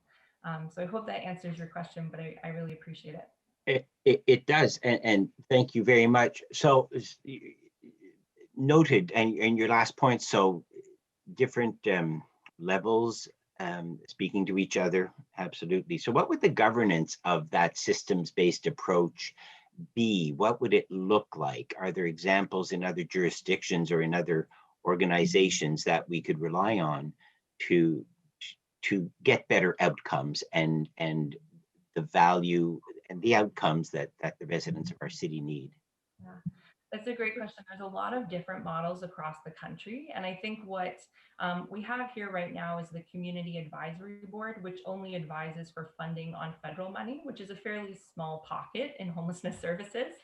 So I hope that answers your question, but I really appreciate it. It does, and thank you very much. So noted, and your last point, so different levels speaking to each other, absolutely. So what would the governance of that systems-based approach be? What would it look like? Are there examples in other jurisdictions or in other organizations that we could rely on to get better outcomes and the value and the outcomes that the residents of our city need? Yeah. That's a great question. There's a lot of different models across the country. And I think what we have here right now is the Community Advisory Board, which only advises for funding on federal money, which is a fairly small pocket in homelessness services.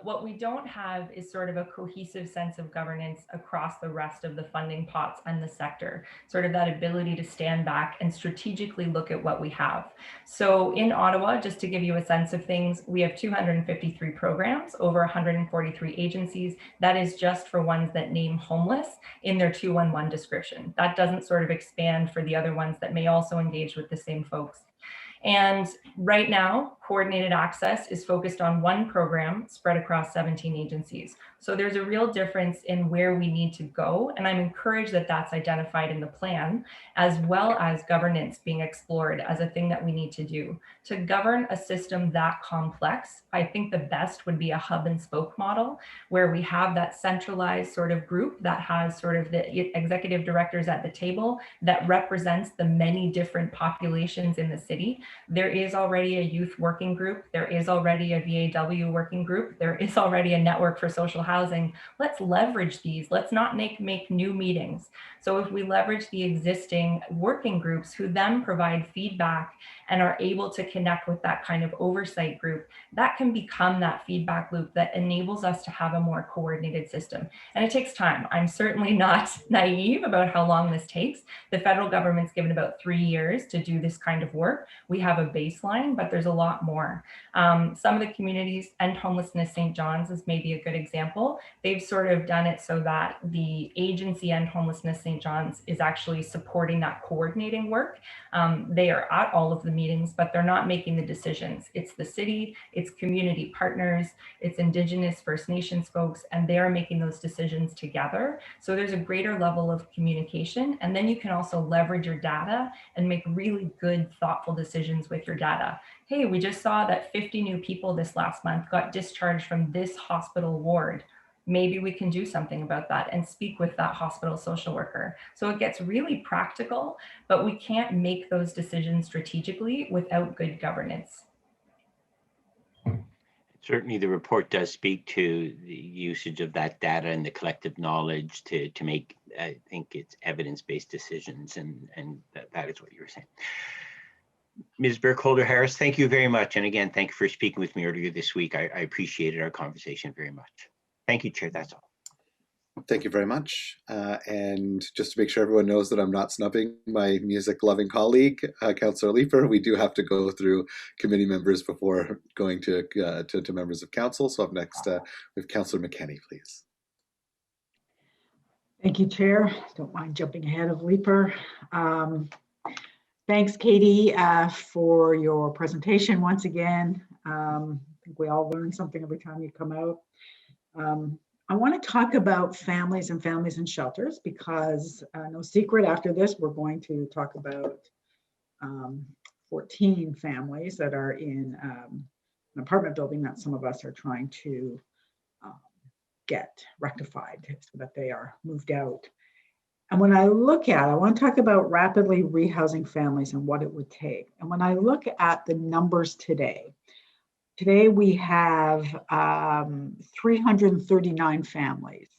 What we don't have is sort of a cohesive sense of governance across the rest of the funding pots and the sector, sort of that ability to stand back and strategically look at what we have. So in Ottawa, just to give you a sense of things, we have 253 programs, over 143 agencies. That is just for ones that name homeless in their 211 description. That doesn't sort of expand for the other ones that may also engage with the same folks And right now, coordinated access is focused on one program spread across 17 agencies. So there's a real difference in where we need to go. And I'm encouraged that that's identified in the plan, as well as governance being explored as a thing that we need to do. To govern a system that complex, I think the best would be a hub and spoke model, where we have that centralized sort of group that has sort of the executive directors at the table that represents the many different populations in the city. There is already a youth working group. There is already a VAW working group. There is already a network for social housing. Let's leverage these. Let's not make new meetings. So if we leverage the existing working groups who then provide feedback and are able to connect with that kind of oversight group, that can become that feedback loop that enables us to have a more coordinated system. And it takes time. I'm certainly not naive about how long this takes. The federal government's given about 3 years to do this kind of work. We have a baseline, but there's a lot more. Some of the communities, End Homelessness St. John's is maybe a good example. They've sort of done it so that the agency End Homelessness St. John's is actually supporting that coordinating work. They are at all of the meetings, but they're not making the decisions. It's the city, it's community partners, it's Indigenous First Nations folks, and they are making those decisions together. So there's a greater level of communication, and then you can also leverage your data and make really good, thoughtful decisions with your data. Hey, we just saw that 50 new people this last month got discharged from this hospital ward. Maybe we can do something about that and speak with that hospital social worker. So it gets really practical, but we can't make those decisions strategically without good governance. Certainly, the report does speak to the usage of that data and the collective knowledge to make, I think it's evidence-based decisions, and that is what you were saying. Ms. Burkholder-Harris, thank you very much. And again, thank you for speaking with me earlier this week. I appreciated our conversation very much. Thank you, Chair. That's all. Thank you very much. And just to make sure everyone knows that I'm not snubbing my music-loving colleague, Councillor Leeper, we do have to go through committee members before going to members of council. So up next, with Councillor McKenney, please. Thank you, Chair. Don't mind jumping ahead of Leeper. Thanks, Katie, for your presentation once again. I think we all learn something every time you come out. I want to talk about families and shelters because no secret after this, we're going to talk about 14 families that are in an apartment building that some of us are trying to get rectified so that they are moved out. And when I look at, I want to talk about rapidly rehousing families and what it would take. And when I look at the numbers today we have 339 families,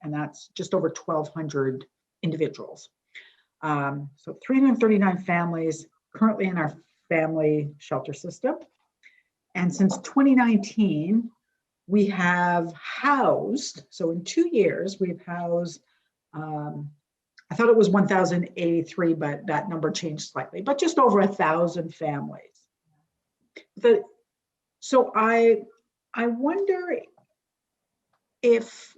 and that's just over 1,200 individuals. So 339 families currently in our family shelter system. And since 2019, we have housed, so in 2 years, we've housed, I thought it was 1,083, but that number changed slightly, but just over 1,000 families. So I wonder if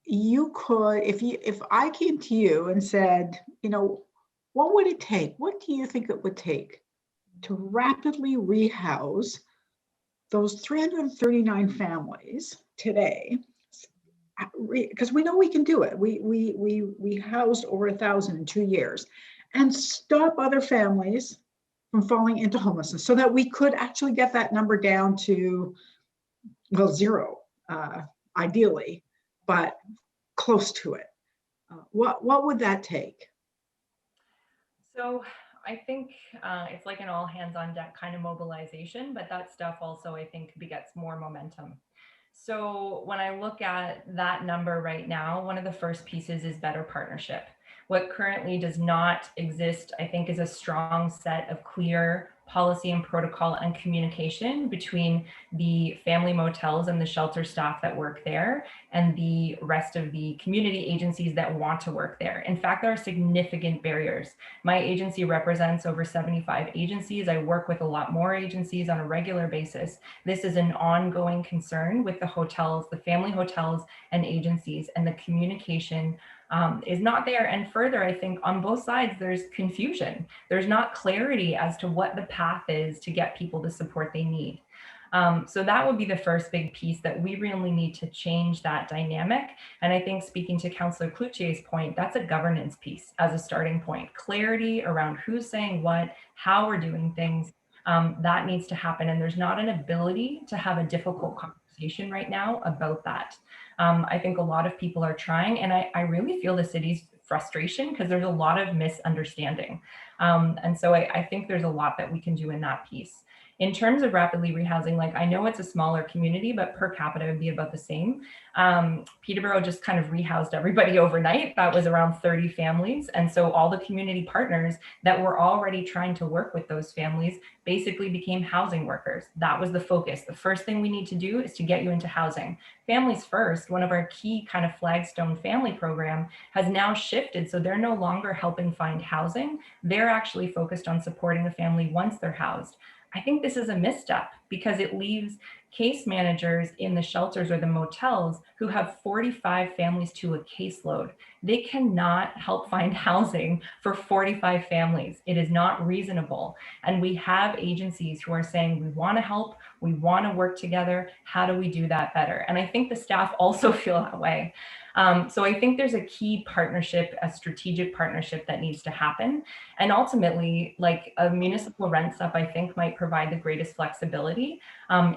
you could, if I came to you and said, you know, what would it take? What do you think it would take to rapidly rehouse those 339 families today? Because we know we can do it. We housed over 1,000 in 2 years, and stop other families from falling into homelessness so that we could actually get that number down to, well, 0, ideally, but close to it. What would that take? So I think it's like an all hands on deck kind of mobilization, but that stuff also I think begets more momentum. So when I look at that number right now, one of the first pieces is better partnership. What currently does not exist, I think, is a strong set of clear policy and protocol and communication between the family motels and the shelter staff that work there and the rest of the community agencies that want to work there. In fact, there are significant barriers. My agency represents over 75 agencies. I work with a lot more agencies on a regular basis. This is an ongoing concern with the hotels, the family hotels and agencies, and the communication is not there. And further, I think on both sides, there's confusion. There's not clarity as to what the path is to get people the support they need. So that would be the first big piece that we really need to change that dynamic. And I think, speaking to Councillor Cloutier's point, that's a governance piece as a starting point. Clarity around who's saying what, how we're doing things, that needs to happen. And there's not an ability to have a difficult conversation right now about that. I think a lot of people are trying, and I really feel the city's frustration because there's a lot of misunderstanding. And so I think there's a lot that we can do in that piece. In terms of rapidly rehousing, like, I know it's a smaller community, but per capita would be about the same. Peterborough just kind of rehoused everybody overnight. That was around 30 families. And so all the community partners that were already trying to work with those families basically became housing workers. That was the focus. The first thing we need to do is to get you into housing. Families First, one of our key kind of flagstone family program, has now shifted. So they're no longer helping find housing. They're actually focused on supporting the family once they're housed. I think this is a misstep because it leaves case managers in the shelters or the motels who have 45 families to a caseload. They cannot help find housing for 45 families. It is not reasonable. And we have agencies who are saying, we want to help, we want to work together. How do we do that better? And I think the staff also feel that way. So I think there's a key partnership, a strategic partnership that needs to happen. And ultimately, like, a municipal rent sub, I think, might provide the greatest flexibility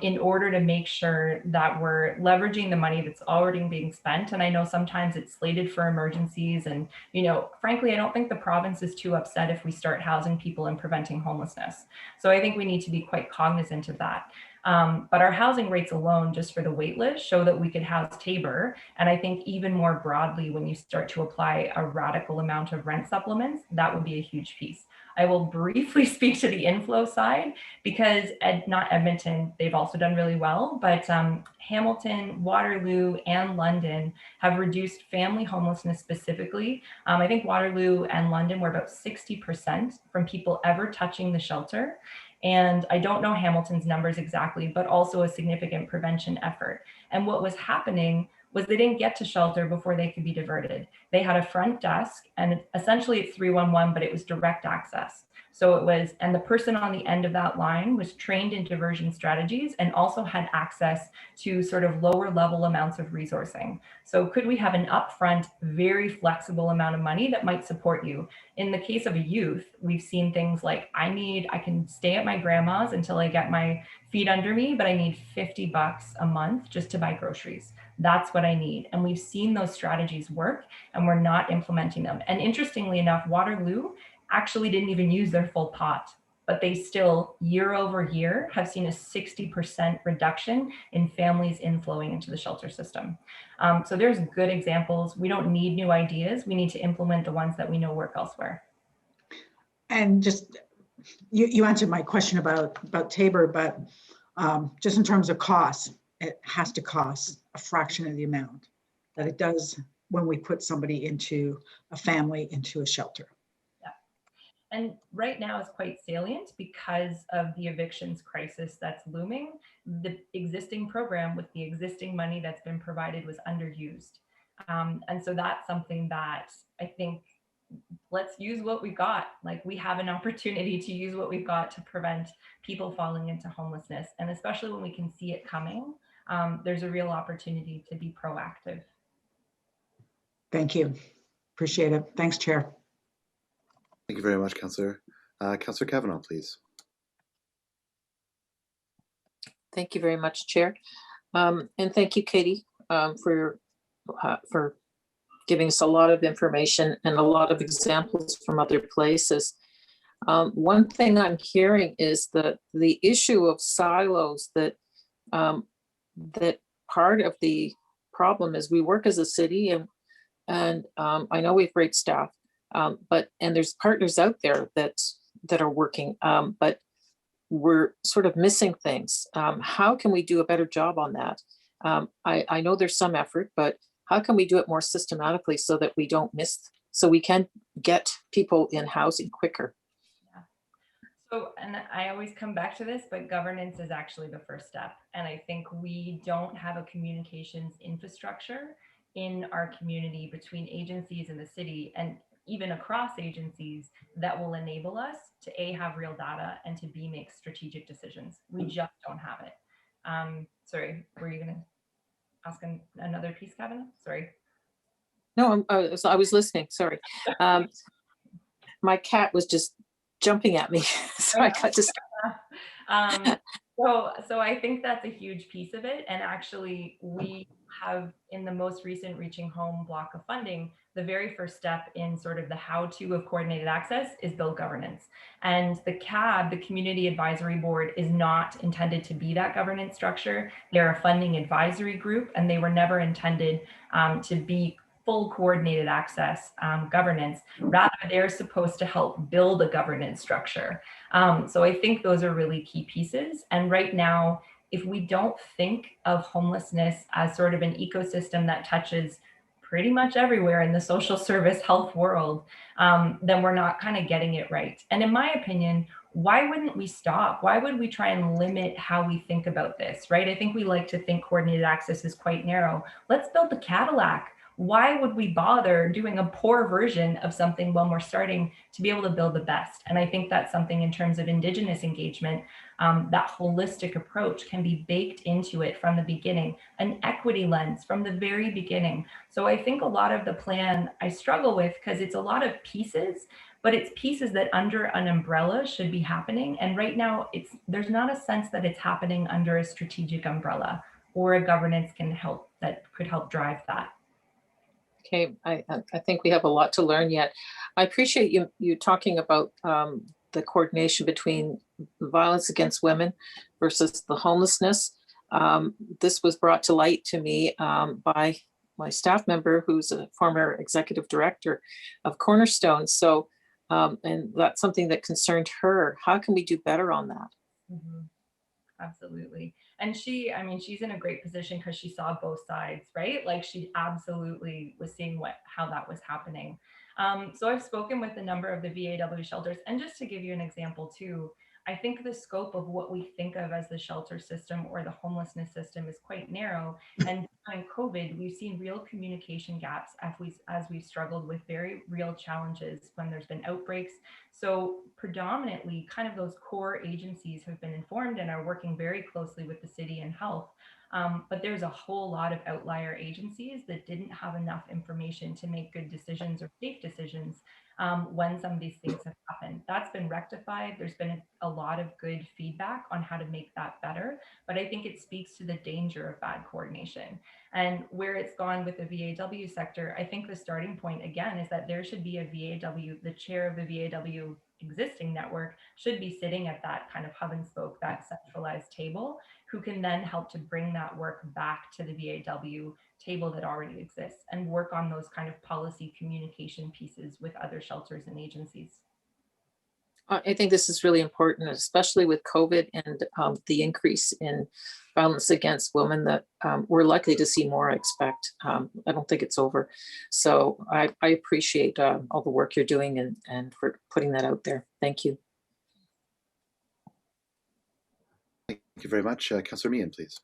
in order to make sure that we're leveraging the money that's already being spent. And I know sometimes it's slated for emergencies. And, you know, frankly, I don't think the province is too upset if we start housing people and preventing homelessness. So I think we need to be quite cognizant of that. But our housing rates alone, just for the wait list, show that we could house Tabor. And I think even more broadly, when you start to apply a radical amount of rent supplements, that would be a huge piece. I will briefly speak to the inflow side because not Edmonton, they've also done really well, but Hamilton, Waterloo, and London have reduced family homelessness specifically. I think Waterloo and London were about 60% from people ever touching the shelter. And I don't know Hamilton's numbers exactly, but also a significant prevention effort. And what was happening was they didn't get to shelter before they could be diverted. They had a front desk, and essentially it's 311, but it was direct access. So it was, and the person on the end of that line was trained in diversion strategies and also had access to sort of lower level amounts of resourcing. So could we have an upfront, very flexible amount of money that might support you? In the case of a youth, we've seen things like, I can stay at my grandma's until I get my feet under me, but I need $50 a month just to buy groceries. That's what I need. And we've seen those strategies work, and we're not implementing them. And interestingly enough, Waterloo actually didn't even use their full pot, but they still, year over year, have seen a 60% reduction in families inflowing into the shelter system. So there's good examples. We don't need new ideas. We need to implement the ones that we know work elsewhere. And just, you answered my question about Tabor, but just in terms of costs, it has to cost a fraction of the amount that it does when we put somebody into a family into a shelter. And right now is quite salient because of the evictions crisis that's looming. The existing program with the existing money that's been provided was underused. And so that's something that I think, let's use what we've got. Like, we have an opportunity to use what we've got to prevent people falling into homelessness. And especially when we can see it coming, there's a real opportunity to be proactive. Thank you. Appreciate it. Thanks, Chair. Thank you very much, Councillor. Councillor Kavanagh, please. Thank you very much, Chair. And thank you, Katie, for giving us a lot of information and a lot of examples from other places. One thing I'm hearing is that the issue of silos, that part of the problem is we work as a city, and I know we have great staff, and there's partners out there that are working, but we're sort of missing things. How can we do a better job on that? I know there's some effort, but how can we do it more systematically so that we don't miss, so we can get people in housing quicker? Yeah. So, and I always come back to this, but governance is actually the first step. And I think we don't have a communications infrastructure in our community between agencies in the city and even across agencies that will enable us to A, have real data, and to B, make strategic decisions. We just don't have it. Sorry, were you gonna ask another piece, Kevin? Sorry. No, I was listening, sorry. My cat was just jumping at me, so I got distracted. So I think that's a huge piece of it. And actually, we have, in the most recent Reaching Home block of funding, the very first step in sort of the how-to of coordinated access is build governance. And the CAB, the Community Advisory Board, is not intended to be that governance structure. They're a funding advisory group, and they were never intended to be full coordinated access governance. Rather, they're supposed to help build a governance structure. So I think those are really key pieces. And right now, if we don't think of homelessness as sort of an ecosystem that touches pretty much everywhere in the social service health world, then we're not kind of getting it right. And in my opinion, why wouldn't we stop? Why would we try and limit how we think about this, right? I think we like to think coordinated access is quite narrow. Let's build the Cadillac. Why would we bother doing a poor version of something when we're starting to be able to build the best? And I think that's something in terms of Indigenous engagement, that holistic approach can be baked into it from the beginning, an equity lens from the very beginning. So I think a lot of the plan I struggle with because it's a lot of pieces, but it's pieces that under an umbrella should be happening. And right now there's not a sense that it's happening under a strategic umbrella or a governance that could help drive that. Okay, I think we have a lot to learn yet. I appreciate you talking about the coordination between violence against women versus the homelessness. This was brought to light to me by my staff member, who's a former executive director of Cornerstone. So, and that's something that concerned her. How can we do better on that? Mm-hmm. Absolutely. And she's in a great position because she saw both sides, right? Like she absolutely was seeing how that was happening. So I've spoken with a number of the VAW shelters, and just to give you an example too, I think the scope of what we think of as the shelter system or the homelessness system is quite narrow. And during COVID, we've seen real communication gaps as we've struggled with very real challenges when there's been outbreaks. So predominantly kind of those core agencies have been informed and are working very closely with the city and health. But there's a whole lot of outlier agencies that didn't have enough information to make good decisions or safe decisions when some of these things have happened. That's been rectified. There's been a lot of good feedback on how to make that better, but I think it speaks to the danger of bad coordination. And where it's gone with the VAW sector, I think the starting point again is that there should be a VAW, the chair of the VAW existing network should be sitting at that kind of hub and spoke, that centralized table, who can then help to bring that work back to the VAW table that already exists and work on those kind of policy communication pieces with other shelters and agencies. I think this is really important, especially with COVID and the increase in violence against women that we're likely to see more, I expect. I don't think it's over. So I appreciate all the work you're doing and for putting that out there. Thank you. Thank you very much. Councillor Meehan, please.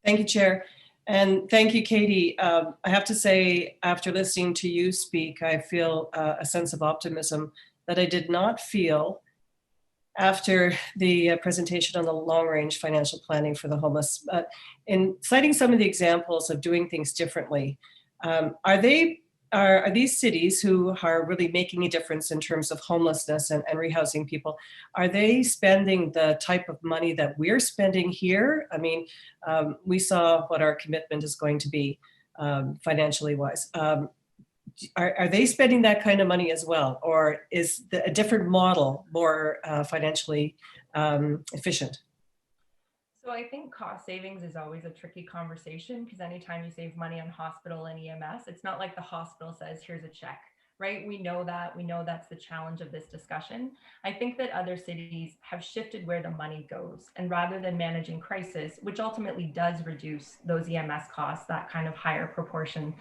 Thank you, Chair. And thank you, Katie. I have to say, after listening to you speak, I feel a sense of optimism that I did not feel after the presentation on the long-range financial planning for the homeless. In citing some of the examples of doing things differently, are these cities who are really making a difference in terms of homelessness and rehousing people, are they spending the type of money that we're spending here? I mean, we saw what our commitment is going to be financially wise. Are they spending that kind of money as well? Or is a different model more financially efficient? So I think cost savings is always a tricky conversation because anytime you save money on hospital and EMS, it's not like the hospital says, here's a check, right? We know that's the challenge of this discussion. I think that other cities have shifted where the money goes, and rather than managing crisis, which ultimately does reduce those EMS costs, that kind of higher proportion,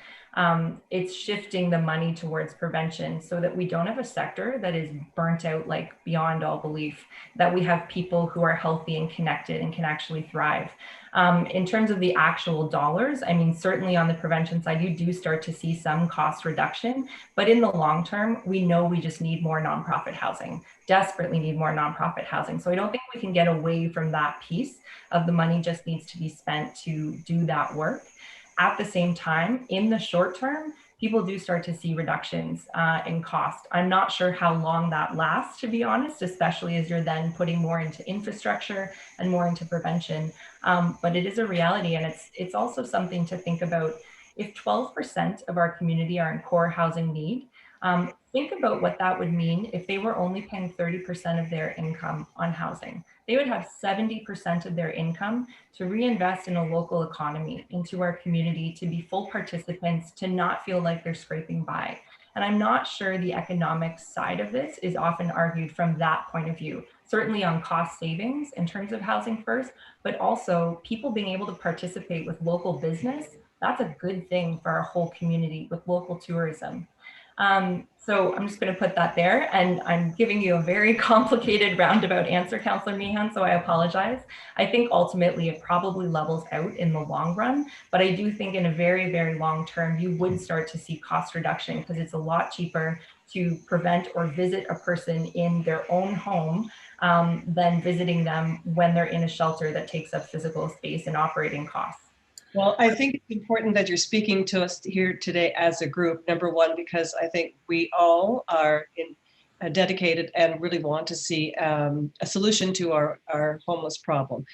it's shifting the money towards prevention so that we don't have a sector that is burnt out like beyond all belief, that we have people who are healthy and connected and can actually thrive. In terms of the actual dollars, I mean, certainly on the prevention side, you do start to see some cost reduction, but in the long term, we know we just need more nonprofit housing, desperately need more nonprofit housing. So I don't think we can get away from that piece of the money just needs to be spent to do that work. At the same time, in the short term, people do start to see reductions in cost. I'm not sure how long that lasts, to be honest, especially as you're then putting more into infrastructure and more into prevention. But it is a reality, and it's also something to think about. If 12% of our community are in core housing need, think about what that would mean if they were only paying 30% of their income on housing. They would have 70% of their income to reinvest in a local economy, into our community, to be full participants, to not feel like they're scraping by. And I'm not sure the economic side of this is often argued from that point of view, certainly on cost savings in terms of housing first, but also people being able to participate with local business. That's a good thing for our whole community with local tourism. So I'm just going to put that there, and I'm giving you a very complicated roundabout answer, Councillor Meehan, so I apologize. I think ultimately it probably levels out in the long run, but I do think in a very, very long term, you would start to see cost reduction because it's a lot cheaper to prevent or visit a person in their own home than visiting them when they're in a shelter that takes up physical space and operating costs. Well, I think it's important that you're speaking to us here today as a group, number one, because I think we all are dedicated and really want to see a solution to our homeless problem.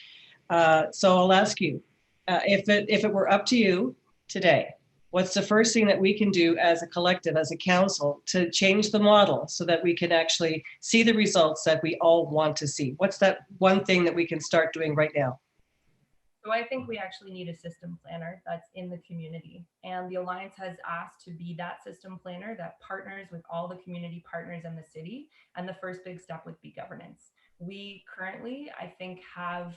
So I'll ask you, if it were up to you today, what's the first thing that we can do as a collective, as a council, to change the model so that we can actually see the results that we all want to see? What's that one thing that we can start doing right now? So I think we actually need a system planner that's in the community. And the Alliance has asked to be that system planner that partners with all the community partners in the city. And the first big step would be governance. We currently, I think, have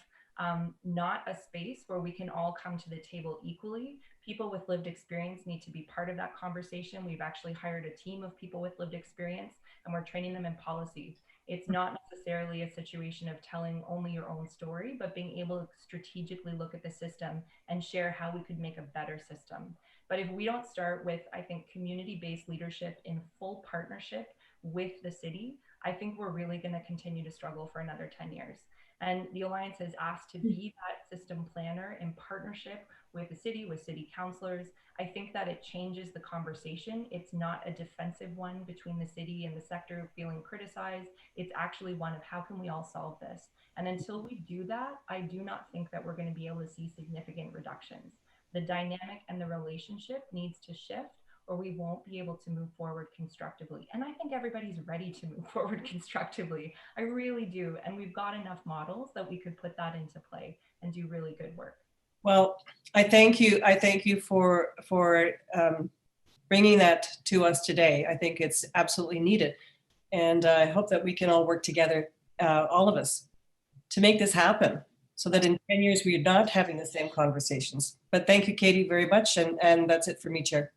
not a space where we can all come to the table equally. People with lived experience need to be part of that conversation. We've actually hired a team of people with lived experience, and we're training them in policy. It's not necessarily a situation of telling only your own story, but being able to strategically look at the system and share how we could make a better system. But if we don't start with, I think, community-based leadership in full partnership with the city, I think we're really going to continue to struggle for another 10 years. And the Alliance has asked to be that system planner in partnership with the city, with city councillors. I think that it changes the conversation. It's not a defensive one between the city and the sector feeling criticized. It's actually one of how can we all solve this? And until we do that, I do not think that we're going to be able to see significant reductions. The dynamic and the relationship needs to shift, or we won't be able to move forward constructively. And I think everybody's ready to move forward constructively. I really do. And we've got enough models that we could put that into play and do really good work. Well, I thank you. I thank you for bringing that to us today. I think it's absolutely needed. And I hope that we can all work together, all of us, to make this happen so that in 10 years, we're not having the same conversations. But thank you, Katie, very much. And that's it for me, Chair.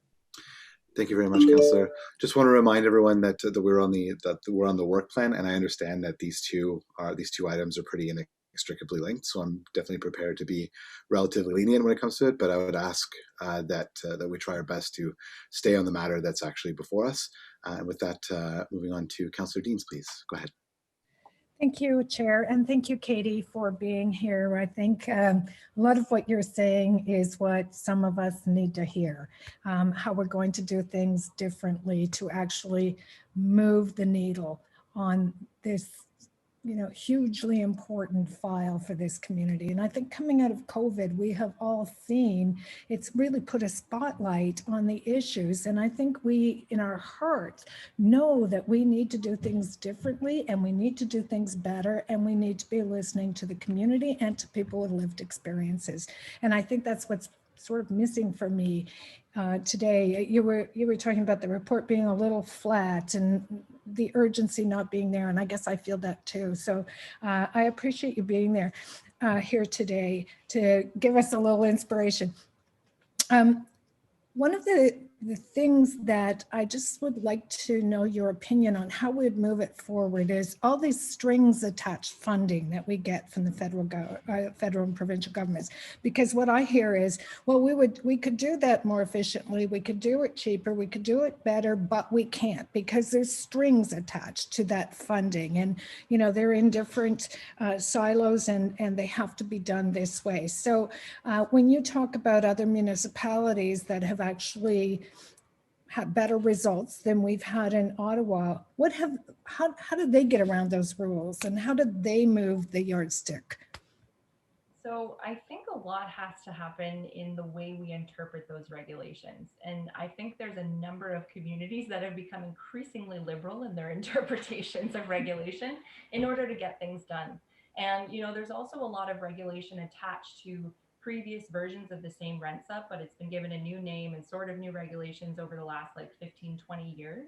Thank you very much, Councillor. Just want to remind everyone that we're on the work plan, and I understand that these two items are pretty inextricably linked. So I'm definitely prepared to be relatively lenient when it comes to it. But I would ask that we try our best to stay on the matter that's actually before us. And with that, moving on to Councillor Deans, please go ahead. Thank you, Chair, and thank you, Katie, for being here. I think a lot of what you're saying is what some of us need to hear, how we're going to do things differently to actually move the needle on this, hugely important file for this community. And I think coming out of COVID, we have all seen it's really put a spotlight on the issues. And I think we, in our hearts, know that we need to do things differently and we need to do things better. And we need to be listening to the community and to people with lived experiences. And I think that's what's sort of missing for me today. You were talking about the report being a little flat and the urgency not being there, and I guess I feel that too. So I appreciate you being there here today to give us a little inspiration. One of the the things that I just would like to know your opinion on how we'd move it forward is all these strings attached funding that we get from the federal and provincial governments. Because what I hear is, well, we could do that more efficiently, we could do it cheaper, we could do it better, but we can't because there's strings attached to that funding, and you know they're in different silos, and they have to be done this way. So when you talk about other municipalities that have actually had better results than we've had in Ottawa, how did they get around those rules, and how did they move the yardstick? So I think a lot has to happen in the way we interpret those regulations. And I think there's a number of communities that have become increasingly liberal in their interpretations of regulation in order to get things done. And, you know, there's also a lot of regulation attached to previous versions of the same rent sub, but it's been given a new name and sort of new regulations over the last like 15, 20 years.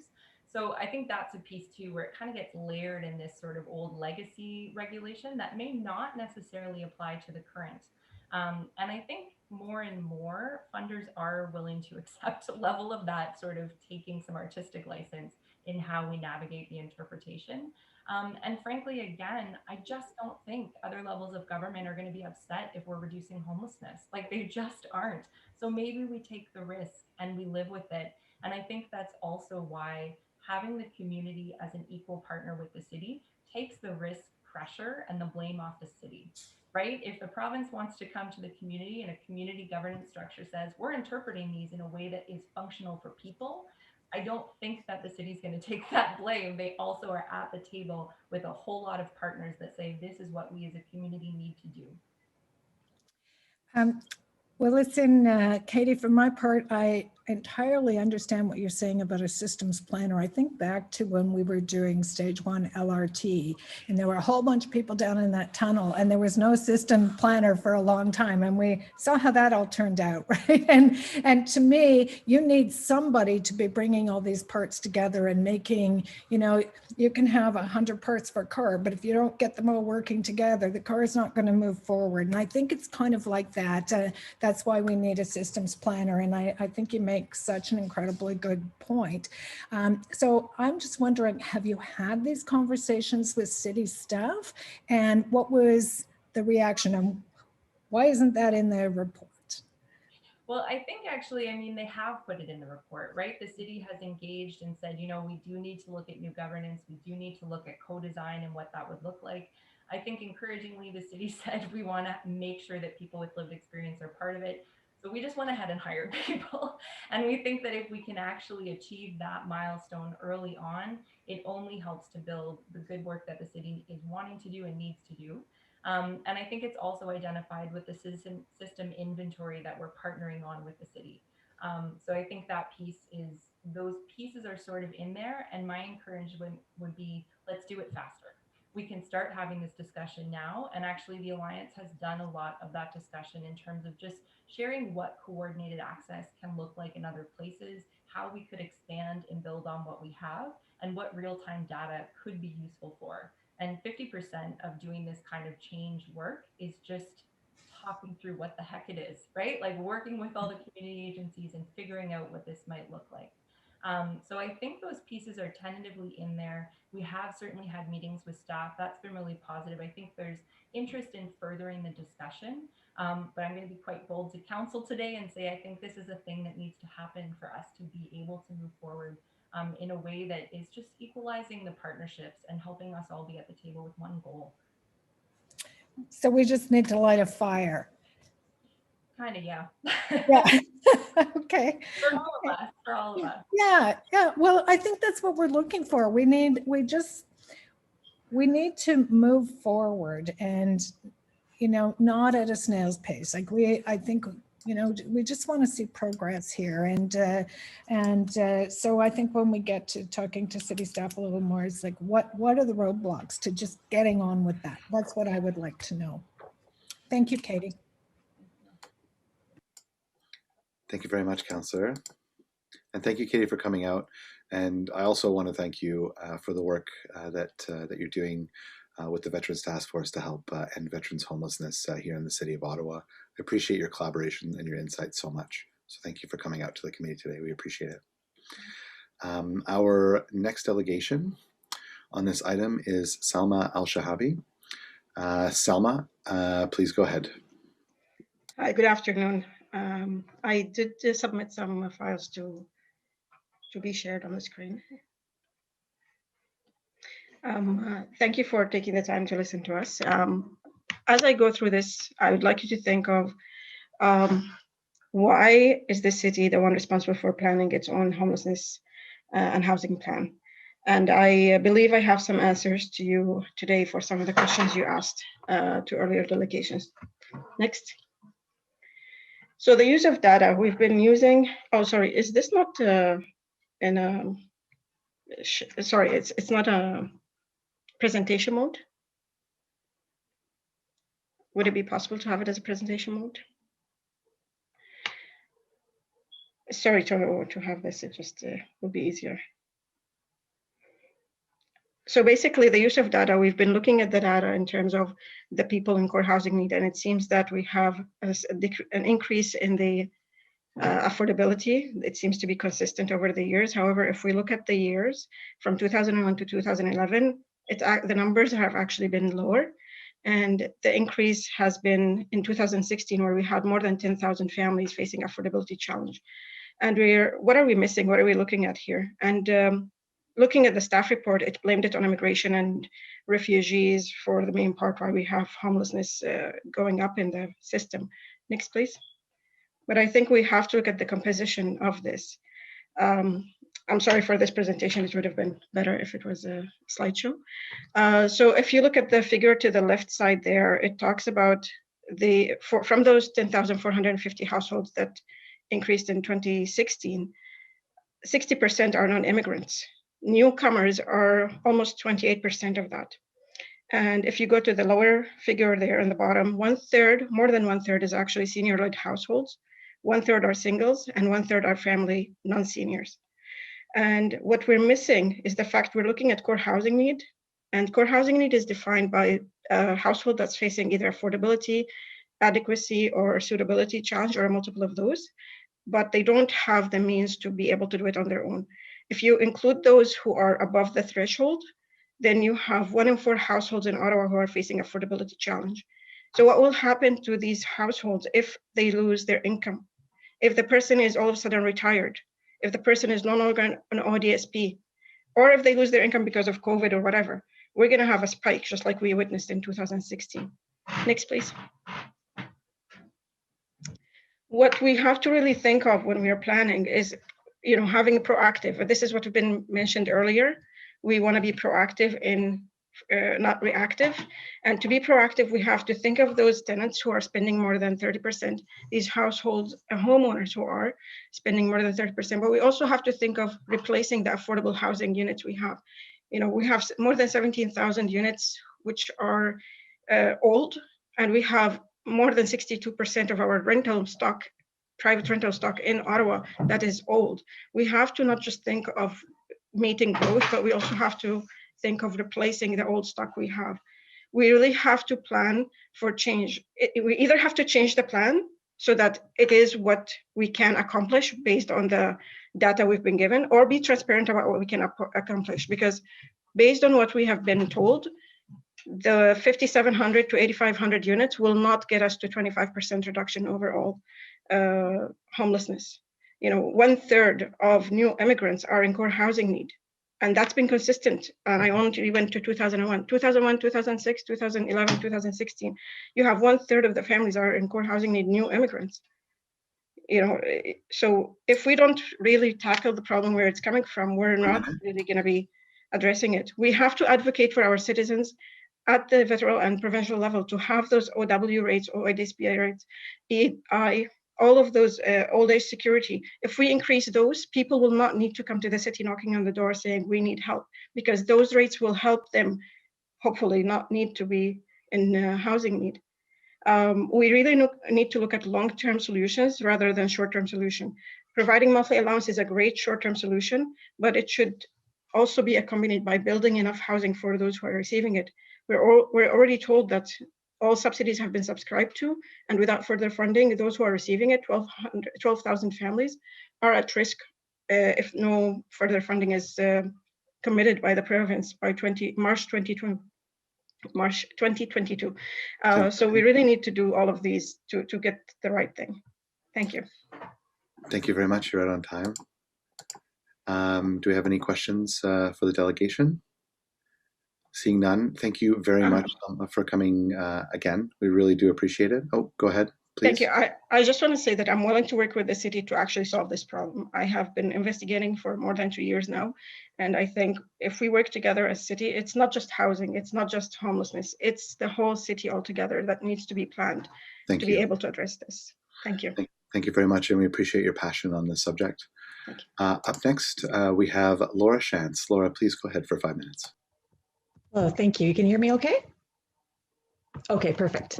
So I think that's a piece too, where it kind of gets layered in this sort of old legacy regulation that may not necessarily apply to the current. And I think more and more funders are willing to accept a level of that sort of taking some artistic license in how we navigate the interpretation. And frankly, again, I just don't think other levels of government are going to be upset if we're reducing homelessness. Like they just aren't. So maybe we take the risk and we live with it. And I think that's also why having the community as an equal partner with the city takes the risk pressure and the blame off the city, right? If the province wants to come to the community and a community governance structure says, we're interpreting these in a way that is functional for people, I don't think that the city's going to take that blame. They also are at the table with a whole lot of partners that say, this is what we as a community need to do. Well, listen, Katie, for my part, I entirely understand what you're saying about a systems planner. I think back to when we were doing stage 1 LRT, and there were a whole bunch of people down in that tunnel, and there was no system planner for a long time, and we saw how that all turned out, right? And to me, you need somebody to be bringing all these parts together and making, you know, you can have 100 parts for a car, but if you don't get them all working together, the car is not going to move forward. And I think it's kind of like that. That's why we need a systems planner. And I think you make such an incredibly good point. So I'm just wondering, have you had these conversations with city staff? And what was the reaction? And why isn't that in the report? Well, I think actually, I mean, they have put it in the report, right? The city has engaged and said, you know, we do need to look at new governance. We do need to look at co-design and what that would look like. I think encouragingly, the city said we want to make sure that people with lived experience are part of it. So we just went ahead and hired people. And we think that if we can actually achieve that milestone early on, it only helps to build the good work that the city is wanting to do and needs to do. And I think it's also identified with the system inventory that we're partnering on with the city. So I think that piece is, those pieces are sort of in there. And my encouragement would be, let's do it faster. We can start having this discussion now. And actually the Alliance has done a lot of that discussion in terms of just sharing what coordinated access can look like in other places, how we could expand and build on what we have, and what real-time data could be useful for. And 50% of doing this kind of change work is just talking through what the heck it is, right? Like working with all the community agencies and figuring out what this might look like. So I think those pieces are tentatively in there. We have certainly had meetings with staff. That's been really positive. I think there's interest in furthering the discussion, but I'm going to be quite bold to council today and say, I think this is a thing that needs to happen for us to be able to move forward in a way that is just equalizing the partnerships and helping us all be at the table with one goal. So we just need to light a fire. Kind of, yeah. Yeah. Okay. For all of us, for all of us. Yeah, yeah. Well, I think that's what we're looking for. We need to move forward and, you know, not at a snail's pace. Like I think, you know, we just want to see progress here. And so I think when we get to talking to city staff a little more, it's like, what are the roadblocks to just getting on with that? That's what I would like to know. Thank you, Katie. Thank you very much, Councillor. And thank you, Katie, for coming out. And I also want to thank you for the work that you're doing with the Veterans Task Force to help end veterans homelessness here in the city of Ottawa. I appreciate your collaboration and your insights so much. So thank you for coming out to the committee today. We appreciate it. Our next delegation on this item is Salma Al-Shahabi. Salma, please go ahead. Hi, good afternoon. I did submit some files to be shared on the screen. Thank you for taking the time to listen to us. As I go through this, I would like you to think of why is the city the one responsible for planning its own homelessness and housing plan? And I believe I have some answers to you today for some of the questions you asked to earlier delegations. Next. So the use of data we've been using, oh, sorry, is this not sorry, it's not a presentation mode? Would it be possible to have it as a presentation mode? Sorry to have this, it just will be easier. So basically the use of data, we've been looking at the data in terms of the people in core housing need, and it seems that we have an increase in the affordability. It seems to be consistent over the years. However, if we look at the years from 2001 to 2011, the numbers have actually been lower. And the increase has been in 2016, where we had more than 10,000 families facing affordability challenge. And what are we missing? What are we looking at here? And looking at the staff report, it blamed it on immigration and refugees for the main part why we have homelessness going up in the system. Next, please. But I think we have to look at the composition of this. I'm sorry for this presentation. It would have been better if it was a slideshow. So if you look at the figure to the left side there, it talks about from those 10,450 households that increased in 2016, 60% are non-immigrants. Newcomers are almost 28% of that. And if you go to the lower figure there in the bottom, more than one third is actually senior-led households. 1/3 are singles, and 1/3 are family non-seniors. And what we're missing is the fact we're looking at core housing need, and core housing need is defined by a household that's facing either affordability, adequacy, or suitability challenge, or a multiple of those, but they don't have the means to be able to do it on their own. If you include those who are above the threshold, then you have 1 in 4 households in Ottawa who are facing affordability challenge. So what will happen to these households if they lose their income? If the person is all of a sudden retired, if the person is no longer an ODSP, or if they lose their income because of COVID or whatever, we're going to have a spike just like we witnessed in 2016. Next, please. What we have to really think of when we are planning is, having a proactive. This is what has been mentioned earlier. We want to be proactive in not reactive. And to be proactive, we have to think of those tenants who are spending more than 30%, these households and homeowners who are spending more than 30%, but we also have to think of replacing the affordable housing units we have. We have more than 17,000 units, which are old, and we have more than 62% of our rental stock, private rental stock in Ottawa that is old. We have to not just think of meeting growth, but we also have to think of replacing the old stock we have. We really have to plan for change. We either have to change the plan so that it is what we can accomplish based on the data we've been given, or be transparent about what we can accomplish. Because based on what we have been told, the 5,700 to 8,500 units will not get us to 25% reduction overall homelessness. 1/3 of new immigrants are in core housing need. And that's been consistent. And I only went to 2001, 2006, 2011, 2016. You have 1/3 of the families are in core housing need, new immigrants. So if we don't really tackle the problem where it's coming from, we're not really going to be addressing it. We have to advocate for our citizens at the federal and provincial level to have those OW rates, OIDSPI rates, EI, all of those old age security. If we increase those, people will not need to come to the city knocking on the door saying we need help, because those rates will help them hopefully not need to be in housing need. We really need to look at long-term solutions rather than short-term solution. Providing monthly allowance is a great short-term solution, but it should also be accompanied by building enough housing for those who are receiving it. We're already told that all subsidies have been subscribed to, and without further funding, those who are receiving it, 12,000 families, are at risk if no further funding is committed by the province by March 2022. So we really need to do all of these to get the right thing. Thank you. Thank you very much. You're right on time. Do we have any questions for the delegation? Seeing none, thank you very much for coming again. We really do appreciate it. Oh, go ahead, please. Thank you. I just want to say that I'm willing to work with the city to actually solve this problem. I have been investigating for more than 2 years now. And I think if we work together as city, it's not just housing, it's not just homelessness, it's the whole city altogether that needs to be planned to be able to address this. Thank you. Thank you very much, and we appreciate your passion on this subject. Up next, we have Laura Shantz. Laura, please go ahead for 5 minutes. Oh, thank you. You can hear me okay? Okay, perfect.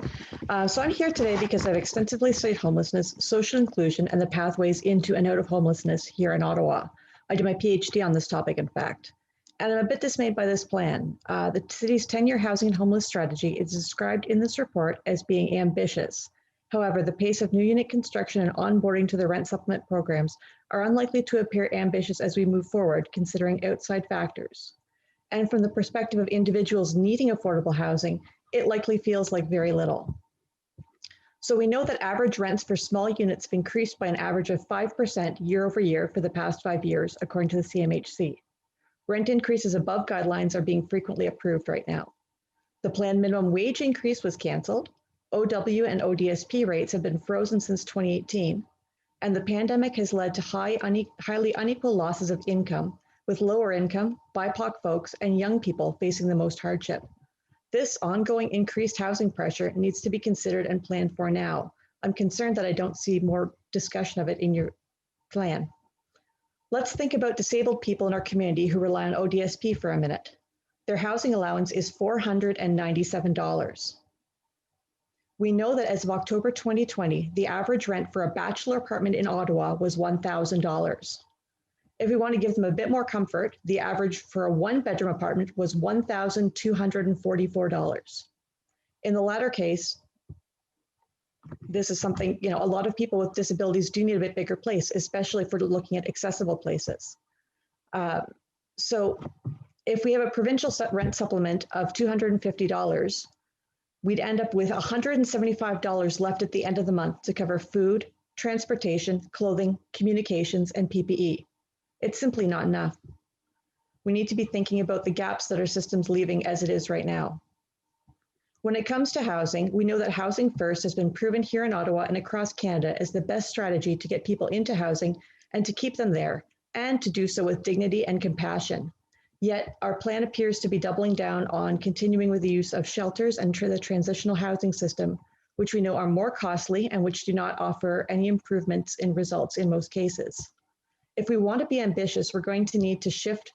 So I'm here today because I've extensively studied homelessness, social inclusion, and the pathways into and out of homelessness here in Ottawa. I did my PhD on this topic, in fact. And I'm a bit dismayed by this plan. The city's 10-year housing and homeless strategy is described in this report as being ambitious. However, the pace of new unit construction and onboarding to the rent supplement programs are unlikely to appear ambitious as we move forward, considering outside factors. And from the perspective of individuals needing affordable housing, it likely feels like very little. So we know that average rents for small units have increased by an average of 5% year over year for the past 5 years, according to the CMHC. Rent increases above guidelines are being frequently approved right now. The planned minimum wage increase was canceled. OW and ODSP rates have been frozen since 2018. And the pandemic has led to highly unequal losses of income, with lower income, BIPOC folks, and young people facing the most hardship. This ongoing increased housing pressure needs to be considered and planned for now. I'm concerned that I don't see more discussion of it in your plan. Let's think about disabled people in our community who rely on ODSP for a minute. Their housing allowance is $497. We know that as of October 2020, the average rent for a bachelor apartment in Ottawa was $1,000. If we want to give them a bit more comfort, the average for a one-bedroom apartment was $1,244. In the latter case, this is something, a lot of people with disabilities do need a bit bigger place, especially if we're looking at accessible places. So if we have a provincial rent supplement of $250, we'd end up with $175 left at the end of the month to cover food, transportation, clothing, communications, and PPE. It's simply not enough. We need to be thinking about the gaps that our system's leaving as it is right now. When it comes to housing, we know that Housing First has been proven here in Ottawa and across Canada as the best strategy to get people into housing and to keep them there, and to do so with dignity and compassion. Yet our plan appears to be doubling down on continuing with the use of shelters and the transitional housing system, which we know are more costly and which do not offer any improvements in results in most cases. If we want to be ambitious, we're going to need to shift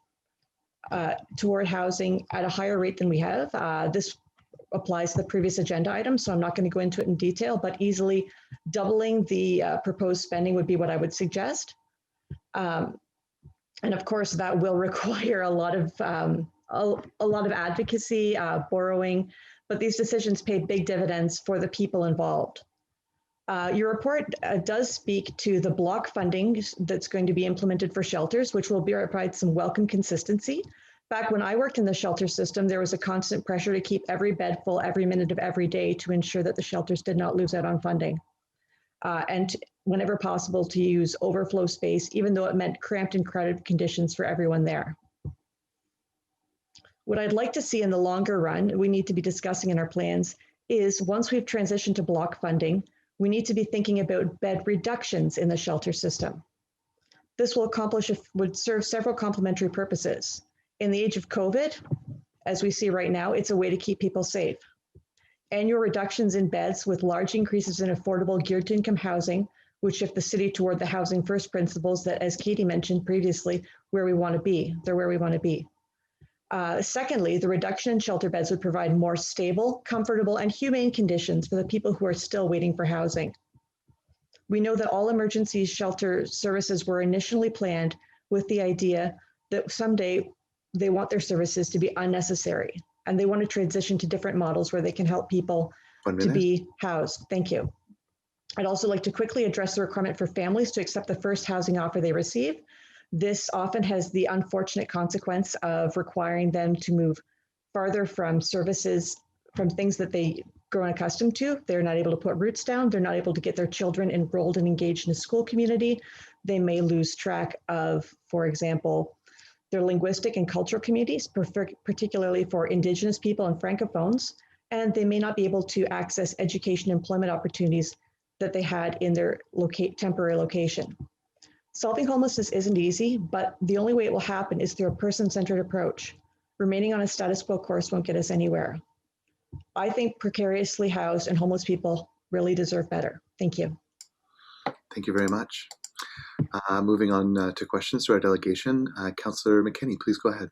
toward housing at a higher rate than we have. This applies to the previous agenda item, so I'm not going to go into it in detail, but easily doubling the proposed spending would be what I would suggest. And of course, that will require a lot of advocacy, borrowing, but these decisions pay big dividends for the people involved. Your report does speak to the block funding that's going to be implemented for shelters, which will provide some welcome consistency. Back when I worked in the shelter system, there was a constant pressure to keep every bed full every minute of every day to ensure that the shelters did not lose out on funding. And whenever possible to use overflow space, even though it meant cramped and crowded conditions for everyone there. What I'd like to see in the longer run, we need to be discussing in our plans, is once we've transitioned to block funding, we need to be thinking about bed reductions in the shelter system. This would serve several complementary purposes. In the age of COVID, as we see right now, it's a way to keep people safe. Annual reductions in beds with large increases in affordable geared to income housing would shift the city toward the Housing First principles that, as Katie mentioned previously, where we want to be. They're where we want to be. Secondly, the reduction in shelter beds would provide more stable, comfortable, and humane conditions for the people who are still waiting for housing. We know that all emergency shelter services were initially planned with the idea that someday they want their services to be unnecessary, and they want to transition to different models where they can help people 1 to minute. be housed. Thank you. I'd also like to quickly address the requirement for families to accept the first housing offer they receive. This often has the unfortunate consequence of requiring them to move farther from services, from things that they grown accustomed to. They're not able to put roots down. They're not able to get their children enrolled and engaged in a school community. They may lose track of, for example, their linguistic and cultural communities, particularly for Indigenous people and Francophones, and they may not be able to access education and employment opportunities that they had in their temporary location. Solving homelessness isn't easy, but the only way it will happen is through a person-centered approach. Remaining on a status quo course won't get us anywhere. I think precariously housed and homeless people really deserve better. Thank you. Thank you very much. Moving on to questions to our delegation. Councillor McKinney, please go ahead.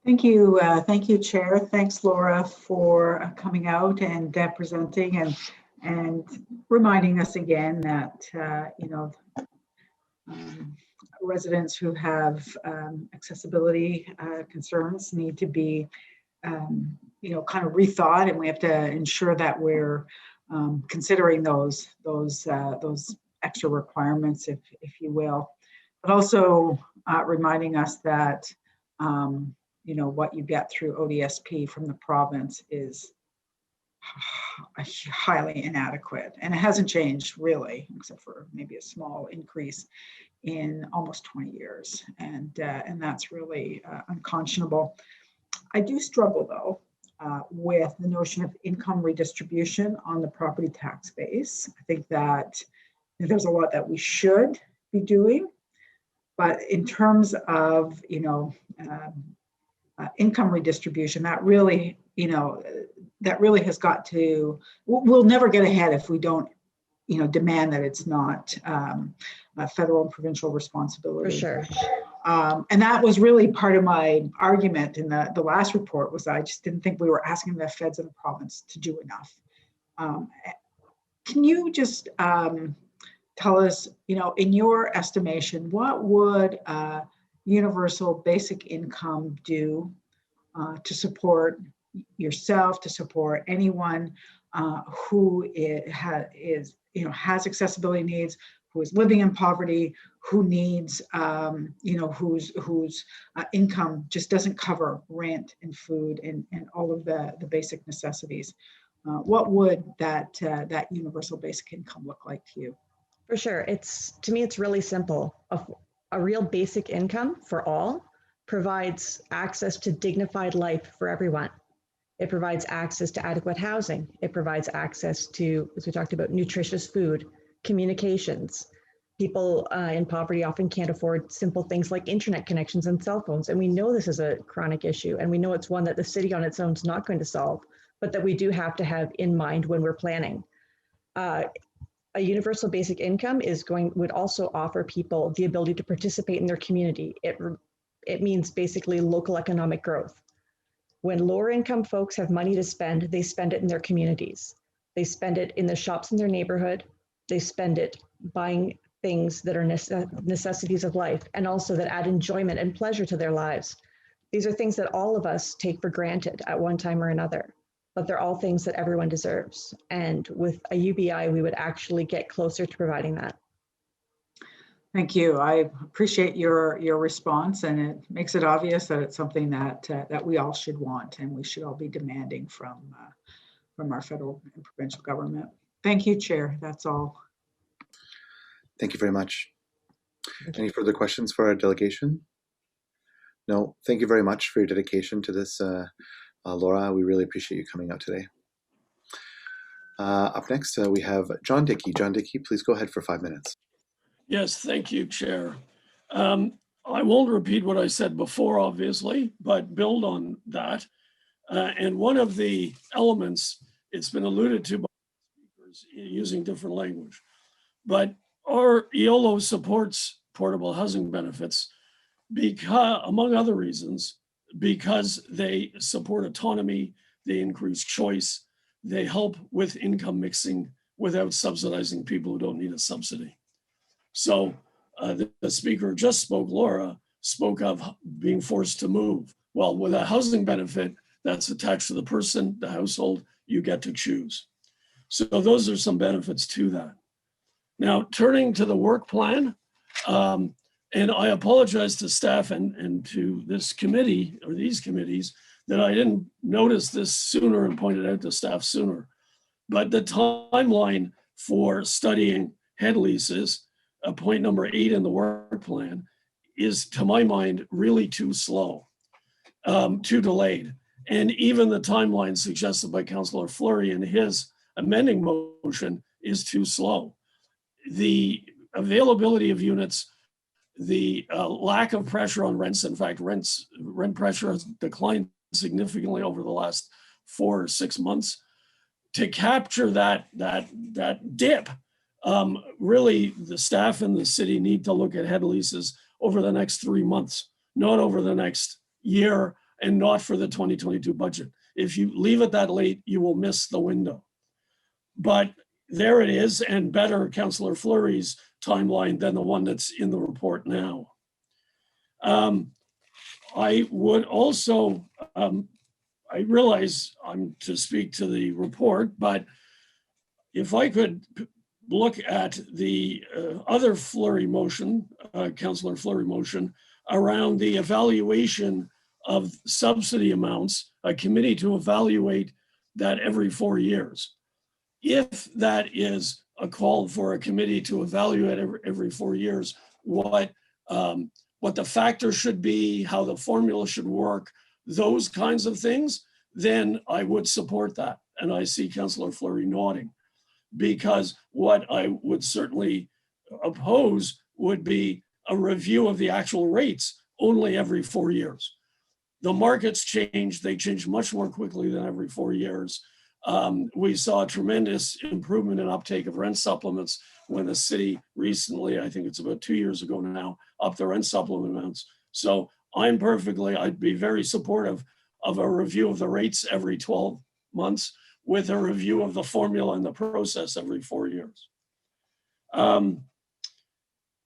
Thank you, Chair. Thanks, Laura, for coming out and presenting and reminding us again that residents who have accessibility concerns need to be kind of rethought, and we have to ensure that we're considering those extra requirements, if you will, but also reminding us that what you get through ODSP from the province is highly inadequate, and it hasn't changed really, except for maybe a small increase in almost 20 years, and that's really unconscionable. I do struggle though with the notion of income redistribution on the property tax base. I think that there's a lot that we should be doing, but in terms of income redistribution, that really has got to. We'll never get ahead if we don't demand that it's not a federal and provincial responsibility. For sure. And that was really part of my argument in the last report, was I just didn't think we were asking the feds and the province to do enough. Can you just tell us, in your estimation, what would universal basic income do to support yourself, to support anyone who has accessibility needs, who is living in poverty, who needs, whose income just doesn't cover rent and food and all of the basic necessities? What would that universal basic income look like to you? For sure. To me, it's really simple. A real basic income for all provides access to dignified life for everyone. It provides access to adequate housing. It provides access to, as we talked about, nutritious food, communications. People in poverty often can't afford simple things like internet connections and cell phones. And we know this is a chronic issue, and we know it's one that the city on its own is not going to solve, but that we do have to have in mind when we're planning. A universal basic income would also offer people the ability to participate in their community. It means basically local economic growth. When lower income folks have money to spend, they spend it in their communities. They spend it in the shops in their neighborhood. They spend it buying things that are necessities of life, and also that add enjoyment and pleasure to their lives. These are things that all of us take for granted at one time or another, but they're all things that everyone deserves. And with a UBI, we would actually get closer to providing that. Thank you. I appreciate your response, and it makes it obvious that it's something that we all should want, and we should all be demanding from our federal and provincial government. Thank you, Chair. That's all. Thank you very much. Any further questions for our delegation? No. Thank you very much for your dedication to this, Laura. We really appreciate you coming out today. Up next, we have John Dickey. John Dickey, please go ahead for 5 minutes. Yes, thank you, Chair. I won't repeat what I said before, obviously, but build on that. And one of the elements, it's been alluded to by speakers using different language, but our EOLO supports portable housing benefits because, among other reasons, because they support autonomy, they increase choice, they help with income mixing without subsidizing people who don't need a subsidy. So the speaker just spoke, Laura, spoke of being forced to move. Well, with a housing benefit that's attached to the person, the household, you get to choose. So those are some benefits to that. Now, turning to the work plan, and I apologize to staff and to this committee or these committees that I didn't notice this sooner and pointed out to staff sooner. But the timeline for studying head leases, point number 8 in the work plan, is, to my mind, really too slow, too delayed. And even the timeline suggested by Councillor Fleury in his amending motion is too slow. The availability of units, the lack of pressure on rents, in fact, rent pressure has declined significantly over the last 4 or 6 months. To capture that dip, really the staff in the city need to look at head leases over the next 3 months, not over the next year, and not for the 2022 budget. If you leave it that late, you will miss the window. But there it is, and better Councillor Fleury's timeline than the one that's in the report now. I would also, I realize I'm to speak to the report, but if I could look at the other Fleury motion, Councillor Fleury motion, around the evaluation of subsidy amounts, a committee to evaluate that every 4 years. If that is a call for a committee to evaluate every 4 years, what the factors should be, how the formula should work, those kinds of things, then I would support that. And I see Councillor Fleury nodding, because what I would certainly oppose would be a review of the actual rates only every 4 years. The markets change, they change much more quickly than every 4 years. We saw a tremendous improvement in uptake of rent supplements when the city recently, I think it's about 2 years ago now, upped the rent supplement amounts. So I'd be very supportive of a review of the rates every 12 months with a review of the formula and the process every 4 years.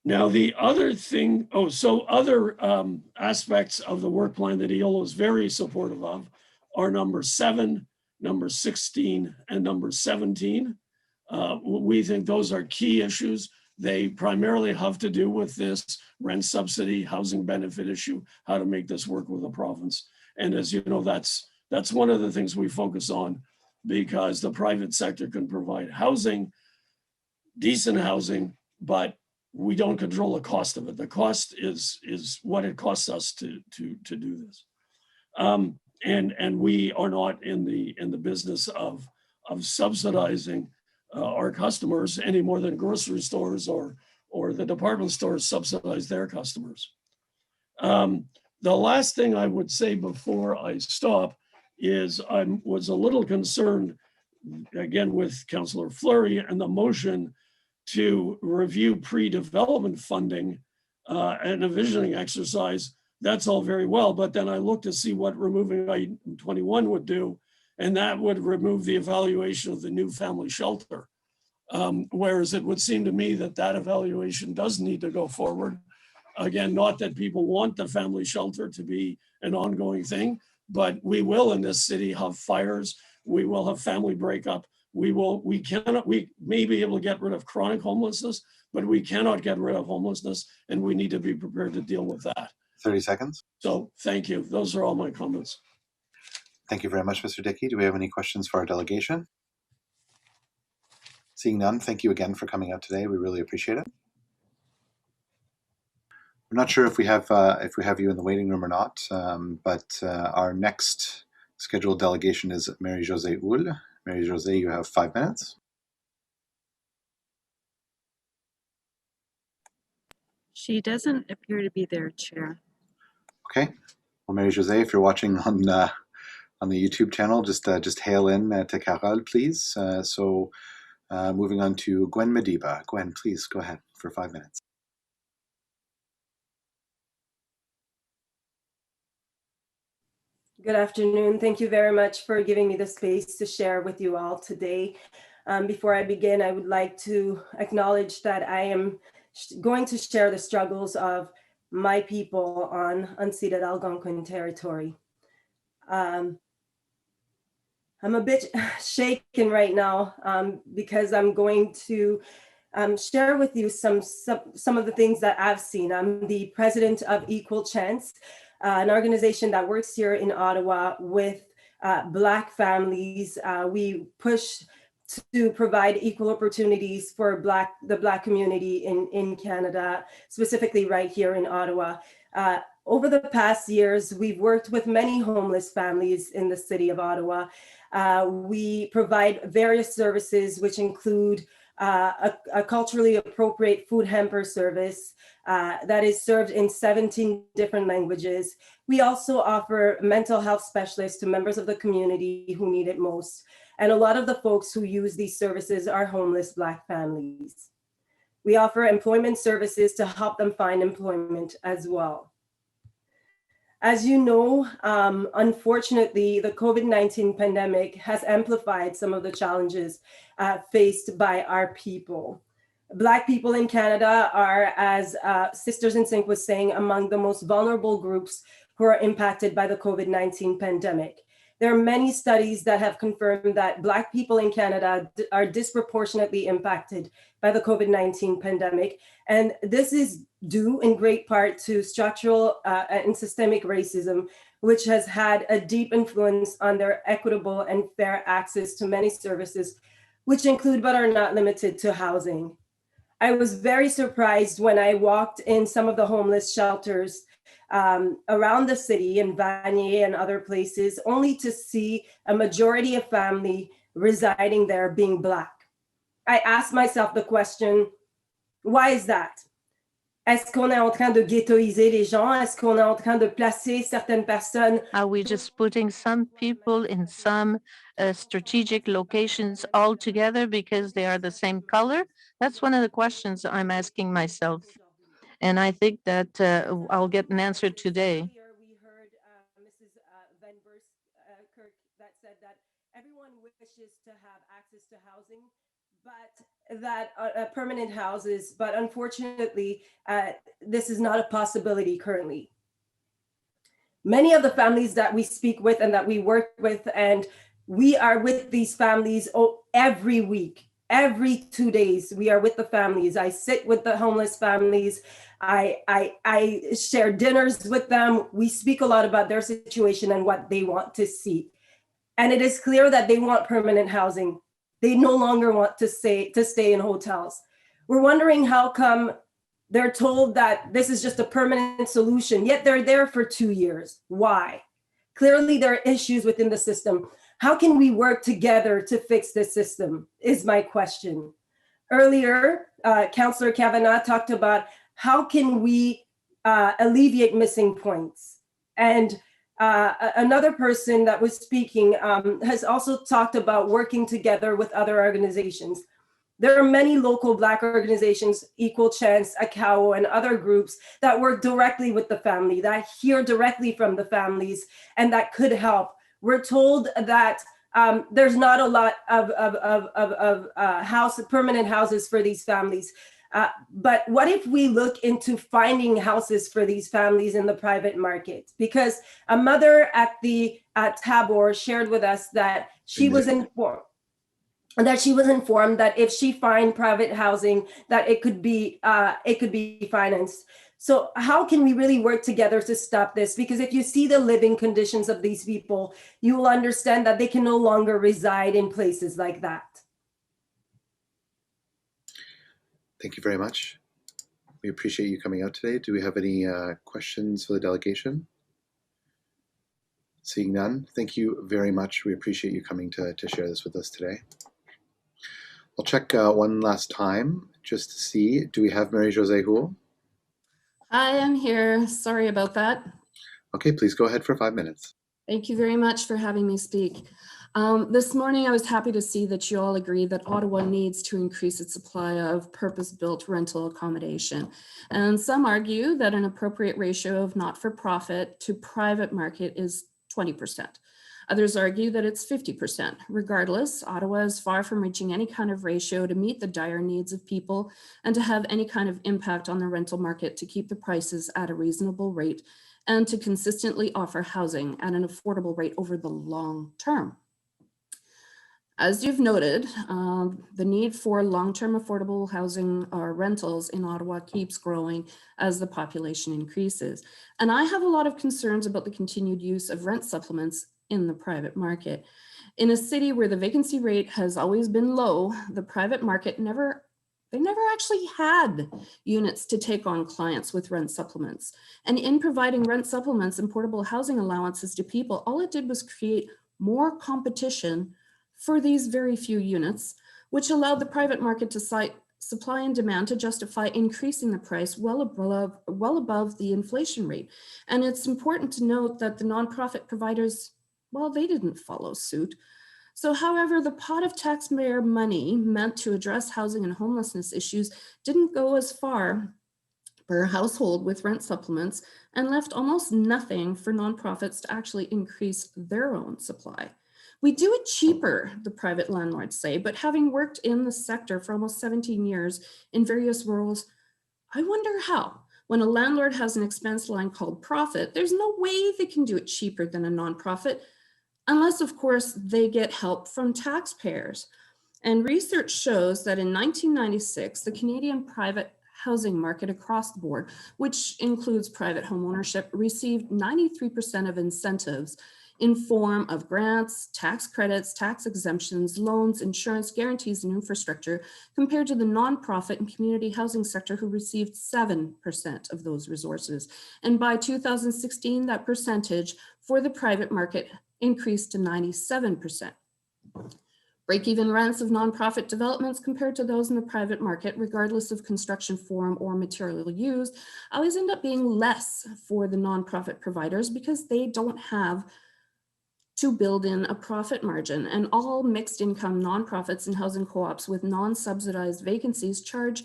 Now the other thing, other aspects of the work plan that EOLO is very supportive of are number 7, number 16, and number 17. We think those are key issues. They primarily have to do with this rent subsidy, housing benefit issue, how to make this work with the province. And as you know, that's one of the things we focus on, because the private sector can provide housing, decent housing, but we don't control the cost of it. The cost is what it costs us to do this. And we are not in the business of subsidizing our customers any more than grocery stores or the department stores subsidize their customers. The last thing I would say before I stop is I was a little concerned, again, with Councillor Fleury and the motion to review pre-development funding and a visioning exercise. That's all very well, but then I looked to see what removing item 21 would do, and that would remove the evaluation of the new family shelter. Whereas it would seem to me that evaluation does need to go forward. Again, not that people want the family shelter to be an ongoing thing, but we will in this city have fires, we will have family breakup, we may be able to get rid of chronic homelessness, but we cannot get rid of homelessness, and we need to be prepared to deal with that. 30 seconds. So thank you. Those are all my comments. Thank you very much, Mr. Dickey. Do we have any questions for our delegation? Seeing none, thank you again for coming out today. We really appreciate it. I'm not sure if we have you in the waiting room or not, but our next scheduled delegation is Marie-Josée Houle. Marie-Josée, you have 5 minutes. She doesn't appear to be there, Chair. Okay. Well, Marie-Josée, if you're watching on the YouTube channel, just hail in to Carole, please. Moving on to Gwen Madiba. Gwen, please go ahead for 5 minutes. Good afternoon. Thank you very much for giving me the space to share with you all today. Before I begin, I would like to acknowledge that I am going to share the struggles of my people on unceded Algonquin territory. I'm a bit shaken right now because I'm going to share with you some of the things that I've seen. I'm the president of Equal Chance, an organization that works here in Ottawa with Black families. We push to provide equal opportunities for the Black community in Canada, specifically right here in Ottawa. Over the past years, we've worked with many homeless families in the city of Ottawa. We provide various services, which include a culturally appropriate food hamper service that is served in 17 different languages. We also offer mental health specialists to members of the community who need it most. And a lot of the folks who use these services are homeless Black families. We offer employment services to help them find employment as well. As you know, unfortunately, the COVID-19 pandemic has amplified some of the challenges faced by our people. Black people in Canada are, as Sisters in Sync was saying, among the most vulnerable groups who are impacted by the COVID-19 pandemic. There are many studies that have confirmed that Black people in Canada are disproportionately impacted by the COVID-19 pandemic. And this is due in great part to structural and systemic racism, which has had a deep influence on their equitable and fair access to many services, which include but are not limited to housing. I was very surprised when I walked in some of the homeless shelters around the city in Vanier and other places, only to see a majority of family residing there being Black. I asked myself the question, why is that? Est-ce qu'on est en train de ghettoiser les gens? Est-ce qu'on est en train de placer certaines personnes? Are we just putting some people in some strategic locations all together because they are the same color? That's one of the questions I'm asking myself. And I think that I'll get an answer today. Earlier, we heard Mrs. Van Kirk that said that everyone wishes to have access to housing, but that permanent houses, but unfortunately, this is not a possibility currently. Many of the families that we speak with and that we work with, and we are with these families every week. Every 2 days, we are with the families. I sit with the homeless families. I share dinners with them. We speak a lot about their situation and what they want to see. And it is clear that they want permanent housing. They no longer want to stay in hotels. We're wondering how come they're told that this is just a permanent solution, yet they're there for 2 years. Why? Clearly, there are issues within the system. How can we work together to fix this system is my question. Earlier, Councillor Kavanagh talked about how can we alleviate missing points. And another person that was speaking has also talked about working together with other organizations. There are many local Black organizations, Equal Chance, ACAO, and other groups that work directly with the family, that hear directly from the families, and that could help. We're told that there's not a lot of permanent houses for these families. But what if we look into finding houses for these families in the private market? Because a mother at Tabor shared with us that she was informed that if she find private housing, that it could be financed. So how can we really work together to stop this? Because if you see the living conditions of these people, you will understand that they can no longer reside in places like that. Thank you very much. We appreciate you coming out today. Do we have any questions for the delegation? Seeing none, thank you very much. We appreciate you coming to share this with us today. I'll check one last time just to see, do we have Marie-Josée Houle? I am here. Sorry about that. Okay, please go ahead for 5 minutes. Thank you very much for having me speak. This morning, I was happy to see that you all agree that Ottawa needs to increase its supply of purpose-built rental accommodation. And some argue that an appropriate ratio of not-for-profit to private market is 20%. Others argue that it's 50%. Regardless, Ottawa is far from reaching any kind of ratio to meet the dire needs of people and to have any kind of impact on the rental market to keep the prices at a reasonable rate and to consistently offer housing at an affordable rate over the long term. As you've noted, the need for long-term affordable housing or rentals in Ottawa keeps growing as the population increases. And I have a lot of concerns about the continued use of rent supplements in the private market. In a city where the vacancy rate has always been low, the private market never actually had units to take on clients with rent supplements. And in providing rent supplements and portable housing allowances to people, all it did was create more competition for these very few units, which allowed the private market to cite supply and demand to justify increasing the price well above the inflation rate. And it's important to note that the nonprofit providers, well, they didn't follow suit. So, however, the pot of taxpayer money meant to address housing and homelessness issues didn't go as far per household with rent supplements and left almost nothing for nonprofits to actually increase their own supply. We do it cheaper, the private landlords say, but having worked in the sector for almost 17 years in various roles, I wonder how. When a landlord has an expense line called profit, there's no way they can do it cheaper than a nonprofit, unless, of course, they get help from taxpayers. And research shows that in 1996, the Canadian private housing market across the board, which includes private home ownership, received 93% of incentives in form of grants, tax credits, tax exemptions, loans, insurance, guarantees, and infrastructure, compared to the nonprofit and community housing sector, who received 7% of those resources. And by 2016, that percentage for the private market increased to 97%. Break-even rents of nonprofit developments compared to those in the private market, regardless of construction form or material used, always end up being less for the nonprofit providers because they don't have to build in a profit margin. And all mixed income nonprofits and housing co-ops with non-subsidized vacancies charge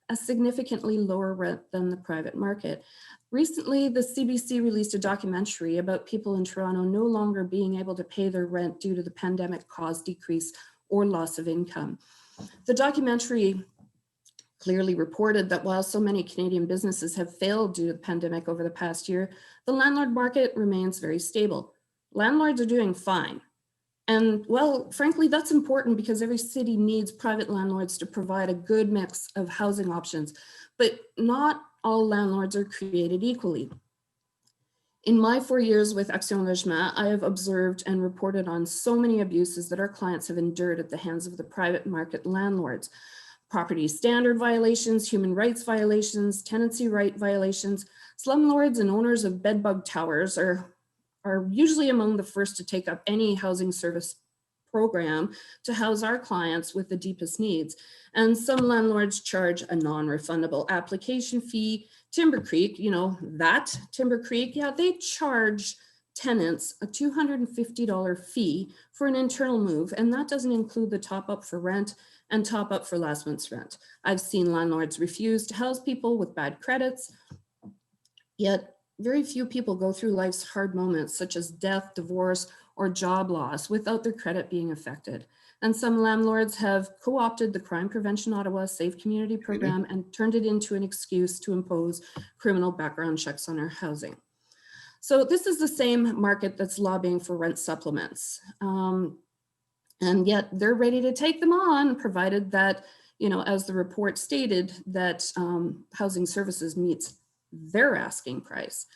a significantly lower rent than the private market. Recently, the CBC released a documentary about people in Toronto no longer being able to pay their rent due to the pandemic-caused decrease or loss of income. The documentary clearly reported that while so many Canadian businesses have failed due to the pandemic over the past year, the landlord market remains very stable. Landlords are doing fine. And well, frankly, that's important because every city needs private landlords to provide a good mix of housing options, but not all landlords are created equally. In my 4 years with Action Logement, I have observed and reported on so many abuses that our clients have endured at the hands of the private market landlords. Property standard violations, human rights violations, tenancy right violations. Slumlords and owners of bedbug towers are usually among the first to take up any housing service program to house our clients with the deepest needs. And some landlords charge a non-refundable application fee. Timber Creek, you know, that Timber Creek, yeah, they charge tenants a $250 fee for an internal move, and that doesn't include the top up for rent and top up for last month's rent. I've seen landlords refuse to house people with bad credits, yet very few people go through life's hard moments, such as death, divorce, or job loss, without their credit being affected. And some landlords have co-opted the Crime Prevention Ottawa Safe Community Program and turned it into an excuse to impose criminal background checks on our housing. So this is the same market that's lobbying for rent supplements. And yet they're ready to take them on, provided that, you know, as the report stated, that housing services meets their asking price.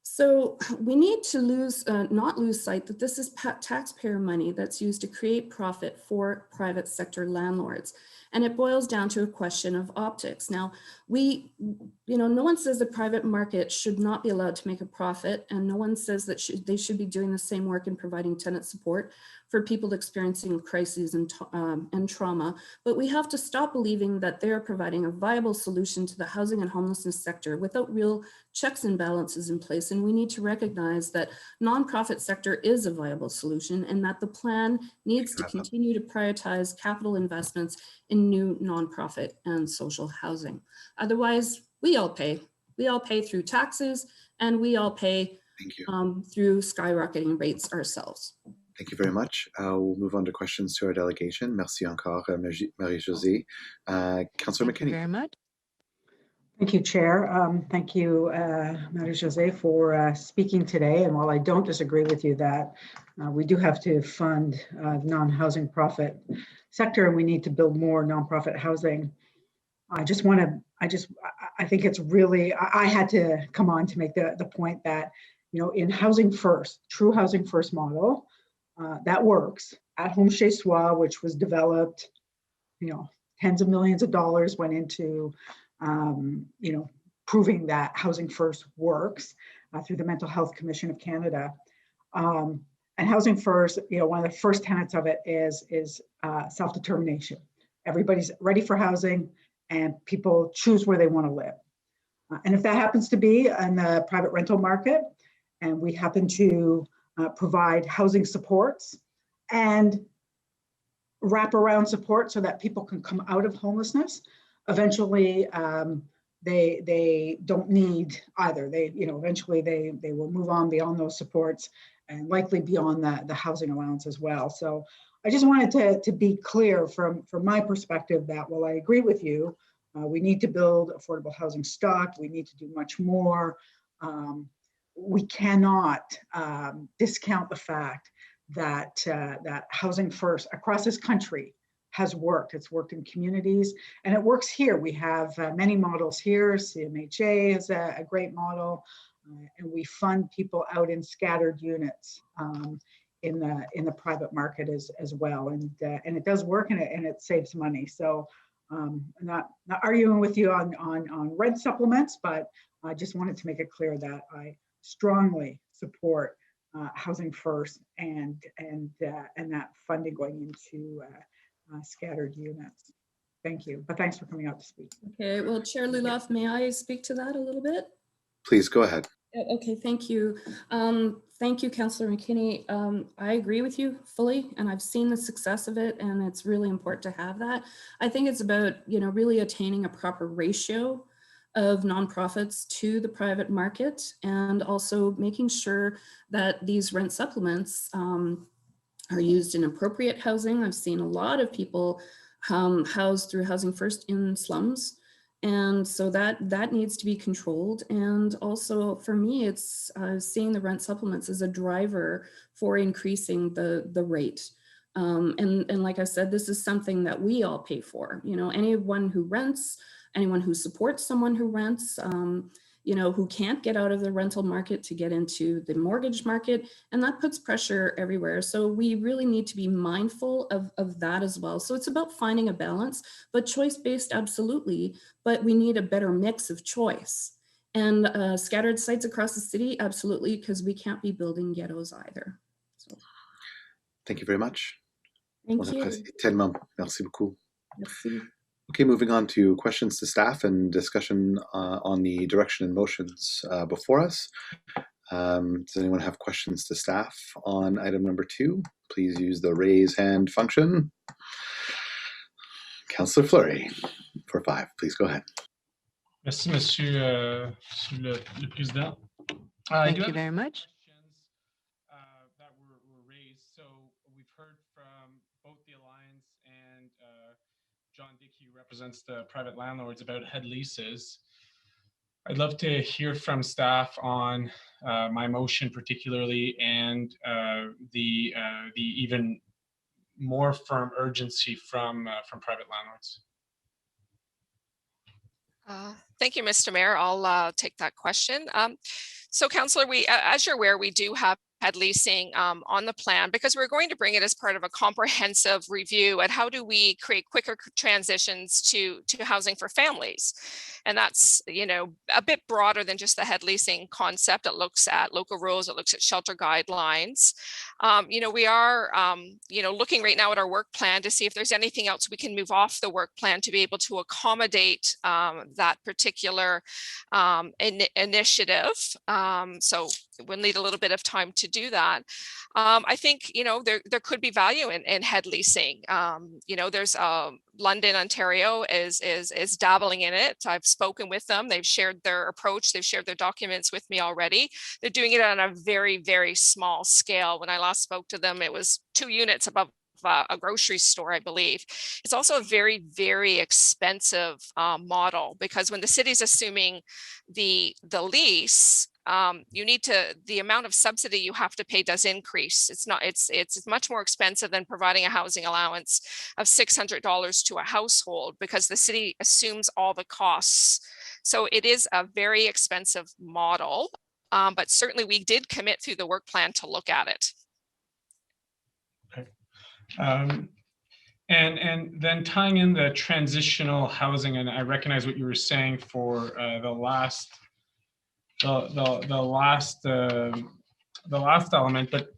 So we need to not lose sight that this is taxpayer money that's used to create profit for private sector landlords. And it boils down to a question of optics. Now, no one says the private market should not be allowed to make a profit, and no one says that they should be doing the same work in providing tenant support for people experiencing crises and trauma. But we have to stop believing that they're providing a viable solution to the housing and homelessness sector without real checks and balances in place. And we need to recognize that nonprofit sector is a viable solution and that the plan needs to continue to prioritize capital investments in new nonprofit and social housing. Otherwise, we all pay. We all pay through taxes, and we all pay through skyrocketing rates ourselves. Thank you very much. We'll move on to questions to our delegation. Merci encore, Marie-Josée. Councillor McKinney. Very much. Thank you, Chair. Thank you, Marie-Josée, for speaking today. And while I don't disagree with you that we do have to fund non-housing profit sector and we need to build more nonprofit housing, I think it's really, I had to come on to make the point that, in Housing First, true Housing First model, that works. At Home Chez Soi, which was developed, tens of millions of dollars went into proving that Housing First works through the Mental Health Commission of Canada. And Housing First, one of the first tenets of it is self-determination. Everybody's ready for housing and people choose where they want to live. And if that happens to be in the private rental market, and we happen to provide housing supports and wraparound support so that people can come out of homelessness, eventually they don't need either. Eventually they will move on beyond those supports and likely beyond the housing allowance as well. So I just wanted to be clear from my perspective that while I agree with you, we need to build affordable housing stock, we need to do much more. We cannot discount the fact that Housing First across this country has worked. It's worked in communities and it works here. We have many models here. CMHA is a great model, and we fund people out in scattered units in the private market as well. And it does work and it saves money. So I'm not arguing with you on rent supplements, but I just wanted to make it clear that I strongly support Housing First and that funding going into scattered units. Thank you, but thanks for coming out to speak. Okay, well, Chair Luloff, may I speak to that a little bit? Please go ahead. Okay, thank you. Thank you, Councillor McKinney. I agree with you fully, and I've seen the success of it, and it's really important to have that. I think it's about, really attaining a proper ratio of nonprofits to the private market, and also making sure that these rent supplements are used in appropriate housing. I've seen a lot of people housed through Housing First in slums. And so that needs to be controlled. And also for me, it's seeing the rent supplements as a driver for increasing the rate. And like I said, this is something that we all pay for. Anyone who rents, anyone who supports someone who rents, who can't get out of the rental market to get into the mortgage market, and that puts pressure everywhere. So we really need to be mindful of that as well. So it's about finding a balance, but choice-based, absolutely, but we need a better mix of choice. And scattered sites across the city, absolutely, because we can't be building ghettos either. So. Thank you very much. Thank you. Tellement. Merci beaucoup. Merci. Okay, moving on to questions to staff and discussion on the direction and motions before us. Does anyone have questions to staff on item number 2? Please use the raise hand function. Councillor Fleury for 5, please go ahead. Merci, Monsieur le Président. Thank you very much. That were raised. So we've heard from both the Alliance and John Dickey, who represents the private landlords, about head leases. I'd love to hear from staff on my motion particularly, and the even more firm urgency from private landlords. Thank you, Mr. Mayor. I'll take that question. So, Councillor, as you're aware, we do have head leasing on the plan because we're going to bring it as part of a comprehensive review at how do we create quicker transitions to housing for families. And that's, a bit broader than just the head leasing concept. It looks at local rules, it looks at shelter guidelines. We are, looking right now at our work plan to see if there's anything else we can move off the work plan to be able to accommodate that particular initiative. So we'll need a little bit of time to do that. I think, there could be value in head leasing. There's London, Ontario is dabbling in it. I've spoken with them. They've shared their approach. They've shared their documents with me already. They're doing it on a very, very small scale. When I last spoke to them, it was 2 units above a grocery store, I believe. It's also a very, very expensive model, because when the city's assuming the lease, you need to, the amount of subsidy you have to pay does increase. It's much more expensive than providing a housing allowance of $600 to a household, because the city assumes all the costs. So it is a very expensive model, but certainly we did commit through the work plan to look at it. Okay. And then tying in the transitional housing, and I recognize what you were saying for the last element, but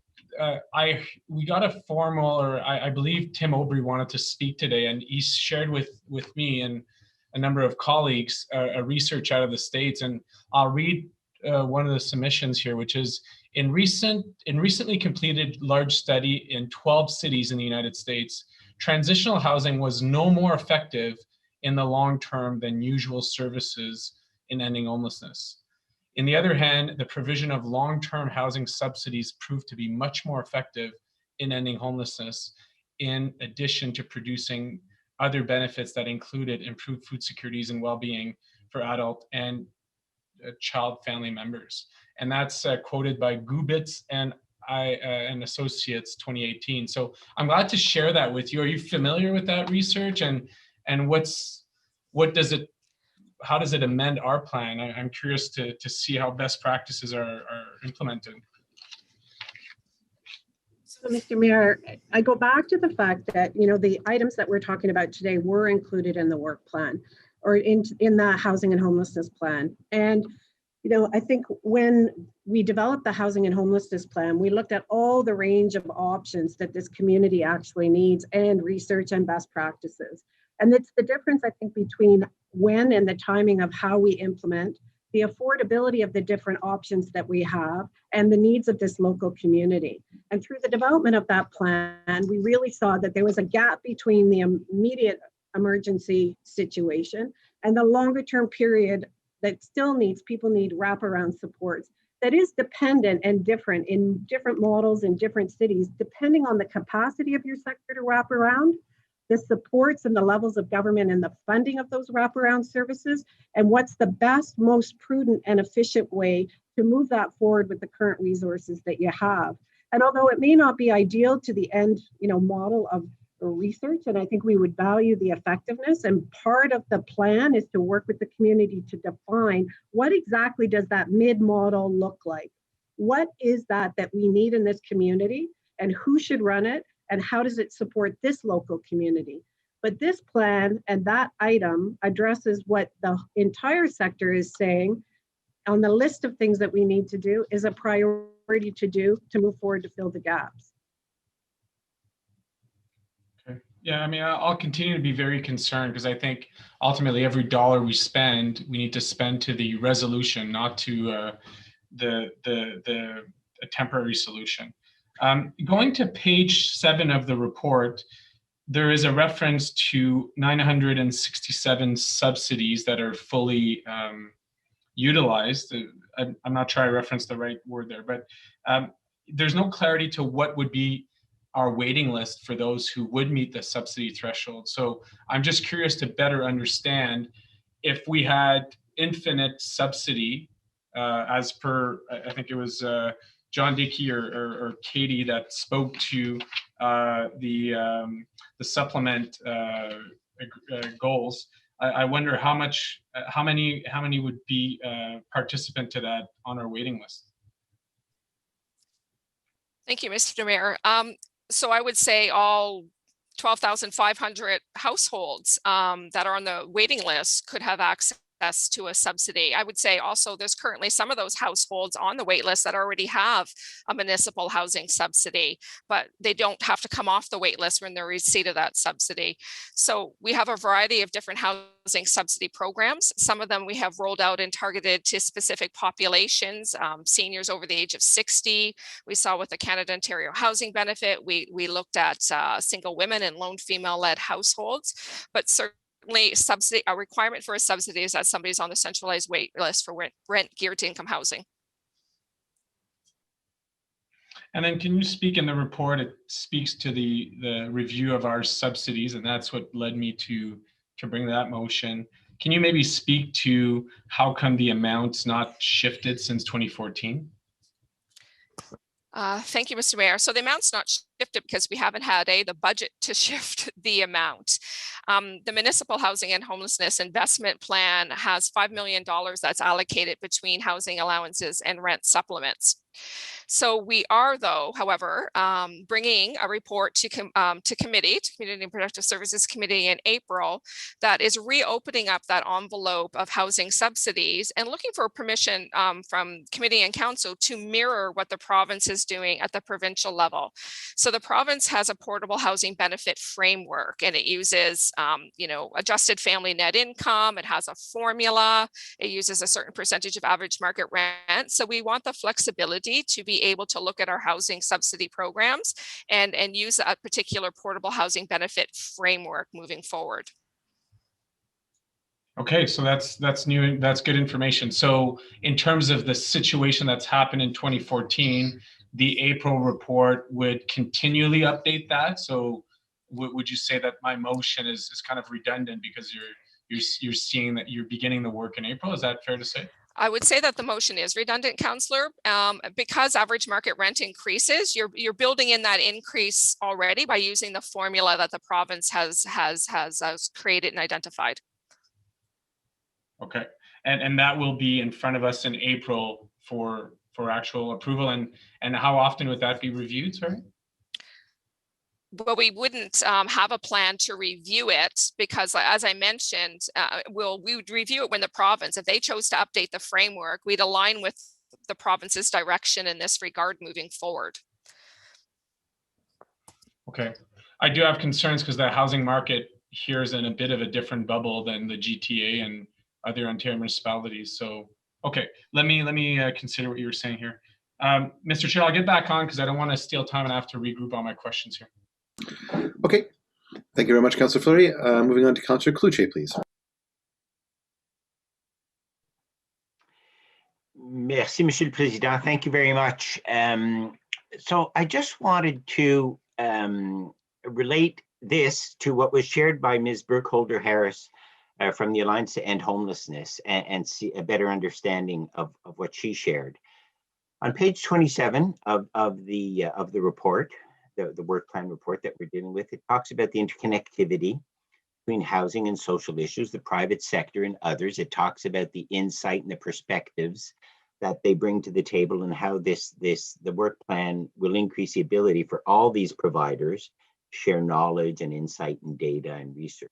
we got a formal, or I believe Tim Aubry wanted to speak today, and he shared with me and a number of colleagues a research out of the States, and I'll read one of the submissions here, which is in recently completed large study in 12 cities in the United States, transitional housing was no more effective in the long term than usual services in ending homelessness. On the other hand, the provision of long-term housing subsidies proved to be much more effective in ending homelessness, in addition to producing other benefits that included improved food securities and well-being for adult and child family members. And that's quoted by Gubitz and Associates 2018. So I'm glad to share that with you. Are you familiar with that research, and how does it amend our plan? I'm curious to see how best practices are implemented. So, Mr. Mayor, I go back to the fact that, the items that we're talking about today were included in the work plan, or in the housing and homelessness plan. And, I think when we developed the housing and homelessness plan, we looked at all the range of options that this community actually needs, and research and best practices. And it's the difference, I think, between when and the timing of how we implement, the affordability of the different options that we have, and the needs of this local community. And through the development of that plan, we really saw that there was a gap between the immediate emergency situation and the longer term period that still people need wraparound supports, that is dependent and different in different models in different cities, depending on the capacity of your sector to wrap around, the supports and the levels of government and the funding of those wraparound services, and what's the best, most prudent and efficient way to move that forward with the current resources that you have. And although it may not be ideal to the end, model of research, and I think we would value the effectiveness, and part of the plan is to work with the community to define what exactly does that mid-model look like? What is that we need in this community, and who should run it? And how does it support this local community? But this plan and that item addresses what the entire sector is saying on the list of things that we need to do is a priority to do to move forward to fill the gaps. Okay. Yeah, I mean, I'll continue to be very concerned, because I think ultimately every dollar we spend, we need to spend to the resolution, not to a temporary solution. Going to page 7 of the report, there is a reference to 967 subsidies that are fully utilized. I'm not sure I referenced the right word there, but there's no clarity to what would be our waiting list for those who would meet the subsidy threshold. So I'm just curious to better understand, if we had infinite subsidy, as per, I think it was John Dickey or Katie that spoke to the supplement goals. I wonder how many would be participant to that on our waiting list. Thank you, Mr. Mayor. So I would say all 12,500 households that are on the waiting list could have access to a subsidy. I would say also there's currently some of those households on the wait list that already have a municipal housing subsidy, but they don't have to come off the wait list when they're in receipt of that subsidy. So we have a variety of different housing subsidy programs. Some of them we have rolled out and targeted to specific populations, seniors over the age of 60. We saw with the Canada Ontario Housing Benefit, we looked at single women and lone female-led households, but certainly a requirement for a subsidy is that somebody's on the centralized wait list for rent geared to income housing. And then can you speak in the report, it speaks to the review of our subsidies, and that's what led me to bring that motion. Can you maybe speak to how come the amounts not shifted since 2014? Thank you, Mr. Mayor. So the amount's not shifted because we haven't had the budget to shift the amount. The Municipal Housing and Homelessness Investment Plan has $5 million that's allocated between housing allowances and rent supplements. So we are, though, however, bringing a report to Committee and Productive Services Committee in April that is reopening up that envelope of housing subsidies and looking for permission from Committee and Council to mirror what the province is doing at the provincial level. So the province has a portable housing benefit framework, and it uses, adjusted family net income. It has a formula. It uses a certain percentage of average market rent. So we want the flexibility to be able to look at our housing subsidy programs and use a particular portable housing benefit framework moving forward. Okay, so that's new. That's good information. So in terms of the situation that's happened in 2014, the April report would continually update that. So would you say that my motion is kind of redundant because you're seeing that you're beginning the work in April? Is that fair to say? I would say that the motion is redundant, Councillor, because average market rent increases. You're building in that increase already by using the formula that the province has created and identified. Okay, and that will be in front of us in April for actual approval. And how often would that be reviewed? Sorry. But we wouldn't have a plan to review it because, as I mentioned, we would review it when the province, if they chose to update the framework, we'd align with the province's direction in this regard moving forward. Okay, I do have concerns because the housing market here is in a bit of a different bubble than the GTA and other Ontario municipalities. So, okay, let me consider what you were saying here. Mr. Chair, I'll get back on because I don't want to steal time and I have to regroup all my questions here. Okay, thank you very much, Councillor Fleury. Moving on to Councillor Cloutier, please. Merci, Monsieur le Président. Thank you very much. So I just wanted to relate this to what was shared by Ms. Burkholder-Harris from the Alliance to End Homelessness and see a better understanding of what she shared. On page 27 of the report, the work plan report that we're dealing with, it talks about the interconnectivity between housing and social issues, the private sector and others. It talks about the insight and the perspectives that they bring to the table and how the work plan will increase the ability for all these providers to share knowledge and insight and data and research.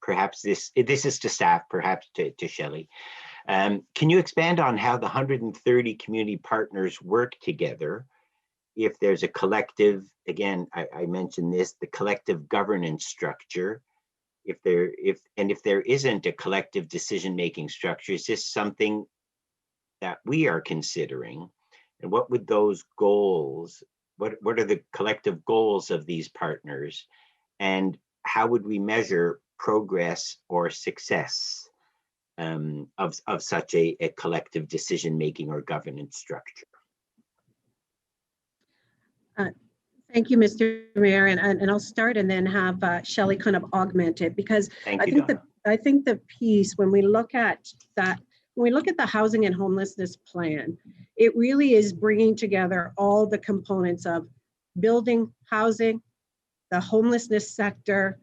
Perhaps this is to staff, perhaps to Shelley. Can you expand on how the 130 community partners work together? If there's a collective, again, I mentioned this, the collective governance structure, if there isn't a collective decision-making structure, is this something that we are considering? And what would those goals, what are the collective goals of these partners? And how would we measure progress or success of such a collective decision-making or governance structure? Thank you, Mr. Mayor, and I'll start and then have Shelley kind of augment it, because I think the piece when we look at that, when we look at the housing and homelessness plan, it really is bringing together all the components of building housing, the homelessness sector,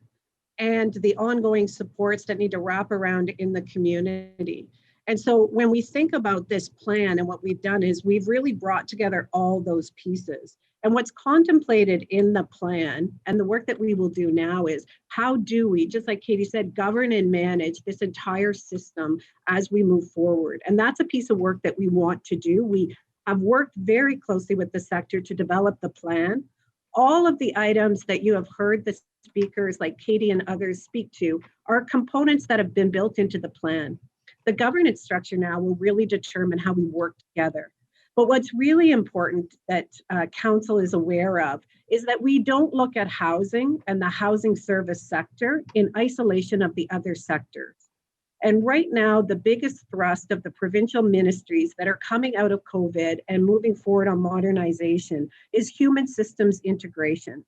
and the ongoing supports that need to wrap around in the community. And so when we think about this plan, and what we've done is we've really brought together all those pieces. And what's contemplated in the plan and the work that we will do now is how do we, just like Katie said, govern and manage this entire system as we move forward. And that's a piece of work that we want to do. We have worked very closely with the sector to develop the plan. All of the items that you have heard the speakers like Katie and others speak to are components that have been built into the plan. The governance structure now will really determine how we work together. But what's really important that Council is aware of is that we don't look at housing and the housing service sector in isolation of the other sectors. And right now, the biggest thrust of the provincial ministries that are coming out of COVID and moving forward on modernization is human systems integration.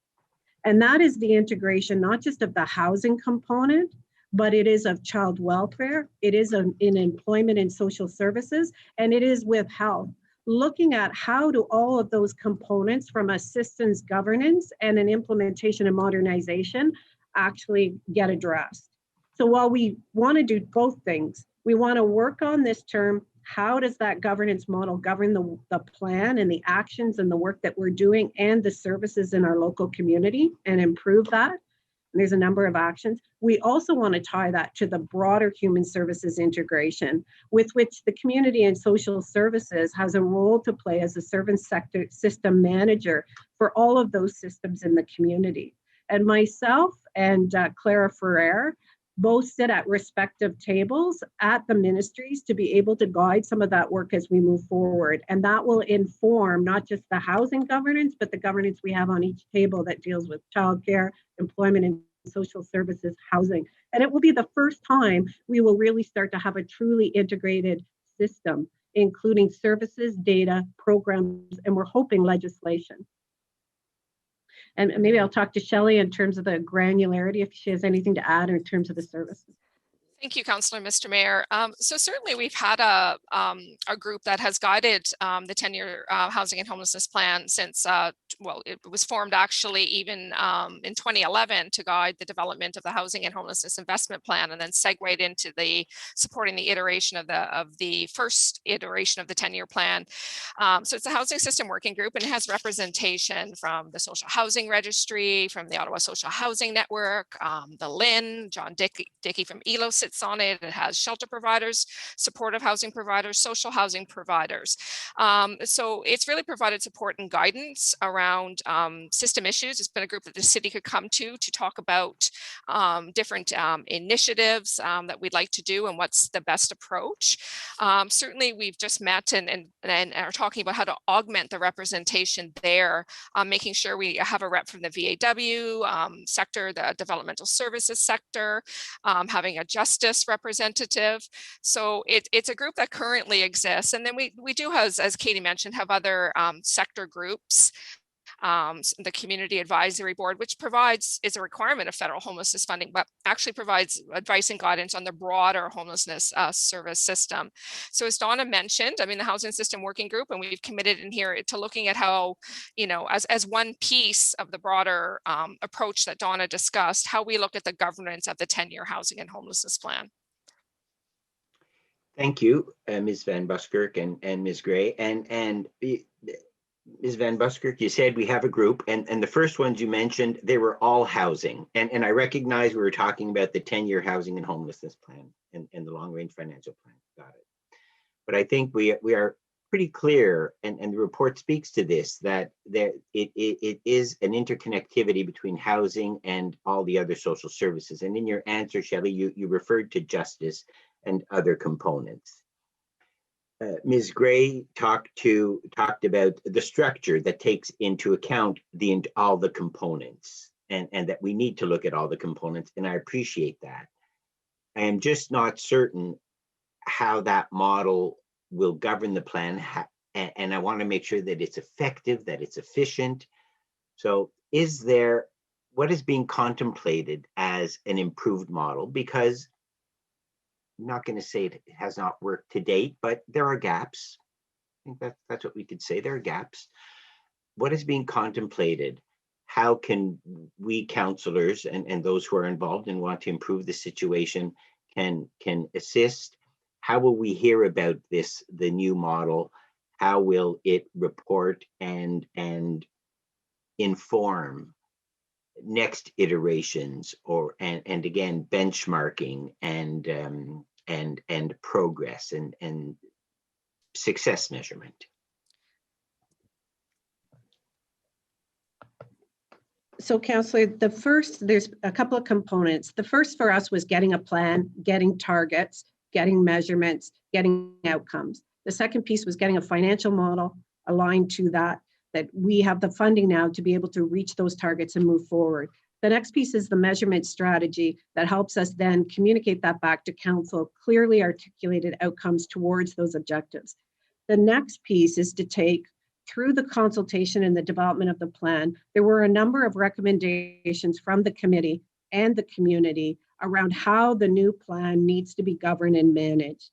And that is the integration, not just of the housing component, but it is of child welfare, it is in employment and social services, and it is with health. Looking at how do all of those components from assistance governance and an implementation and modernization actually get addressed. So while we want to do both things, we want to work on this term, how does that governance model govern the plan and the actions and the work that we're doing and the services in our local community and improve that? And there's a number of actions. We also want to tie that to the broader human services integration, with which the community and social services has a role to play as a service sector system manager for all of those systems in the community. And myself and Clara Ferrer both sit at respective tables at the ministries to be able to guide some of that work as we move forward. And that will inform not just the housing governance, but the governance we have on each table that deals with childcare, employment and social services, housing. And it will be the first time we will really start to have a truly integrated system, including services, data, programs, and we're hoping legislation. And maybe I'll talk to Shelley in terms of the granularity, if she has anything to add in terms of the services. Thank you, Councillor, Mr. Mayor. So certainly we've had a group that has guided the 10-year housing and homelessness plan since, well, it was formed actually even in 2011 to guide the development of the housing and homelessness investment plan, and then segued into the supporting the iteration of the first iteration of the 10-year plan. So it's a housing system working group, and it has representation from the Social Housing Registry, from the Ottawa Social Housing Network, the LIN, John Dickey from ELO sits on it. It has shelter providers, supportive housing providers, social housing providers. So it's really provided support and guidance around system issues. It's been a group that the city could come to talk about different initiatives that we'd like to do and what's the best approach. Certainly we've just met and are talking about how to augment the representation there, making sure we have a rep from the VAW sector, the developmental services sector, having a justice representative. So it's a group that currently exists. And then we do have, as Katie mentioned, have other sector groups. The Community Advisory Board, which is a requirement of federal homelessness funding, but actually provides advice and guidance on the broader homelessness service system. So as Donna mentioned, I mean, the Housing System Working Group, and we've committed in here to looking at how, you know, as one piece of the broader approach that Donna discussed, how we look at the governance of the 10-year housing and homelessness plan. Thank you, Ms. Van Buskirk and Ms. Gray. And Ms. Van Buskirk, you said we have a group, and the first ones you mentioned, they were all housing. And I recognize we were talking about the 10-year housing and homelessness plan and the long-range financial plan. Got it. But I think we are pretty clear, and the report speaks to this, that it is an interconnectivity between housing and all the other social services. And in your answer, Shelley, you referred to justice and other components. Ms. Gray talked about the structure that takes into account all the components, and that we need to look at all the components, and I appreciate that. I am just not certain how that model will govern the plan, and I want to make sure that it's effective, that it's efficient. So what is being contemplated as an improved model? Because I'm not going to say it has not worked to date, but there are gaps. I think that's what we could say. There are gaps. What is being contemplated? How can we councillors and those who are involved and want to improve the situation can assist? How will we hear about the new model? How will it report and inform next iterations, and again, benchmarking and progress and success measurement? So Councillor, there's a couple of components. The first for us was getting a plan, getting targets, getting measurements, getting outcomes. The second piece was getting a financial model aligned to that we have the funding now to be able to reach those targets and move forward. The next piece is the measurement strategy that helps us then communicate that back to council, clearly articulated outcomes towards those objectives. The next piece is to take through the consultation and the development of the plan. There were a number of recommendations from the committee and the community around how the new plan needs to be governed and managed.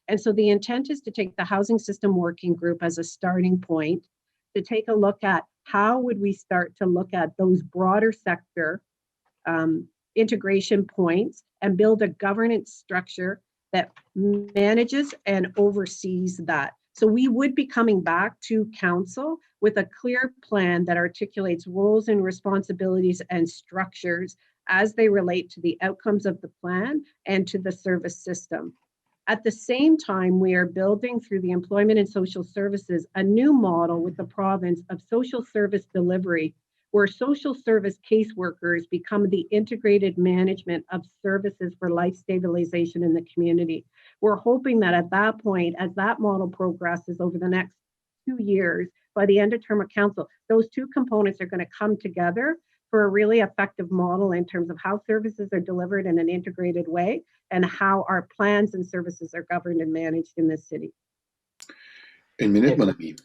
And so the intent is to take the housing system working group as a starting point, to take a look at how would we start to look at those broader sector integration points and build a governance structure that manages and oversees that. So we would be coming back to council with a clear plan that articulates roles and responsibilities and structures as they relate to the outcomes of the plan and to the service system. At the same time, we are building through the Employment and Social Services a new model with the province of social service delivery, where social service caseworkers become the integrated management of services for life stabilization in the community. We're hoping that at that point, as that model progresses over the next 2 years, by the end of term of council, those two components are going to come together for a really effective model in terms of how services are delivered in an integrated way and how our plans and services are governed and managed in this city. Une minute, mon ami.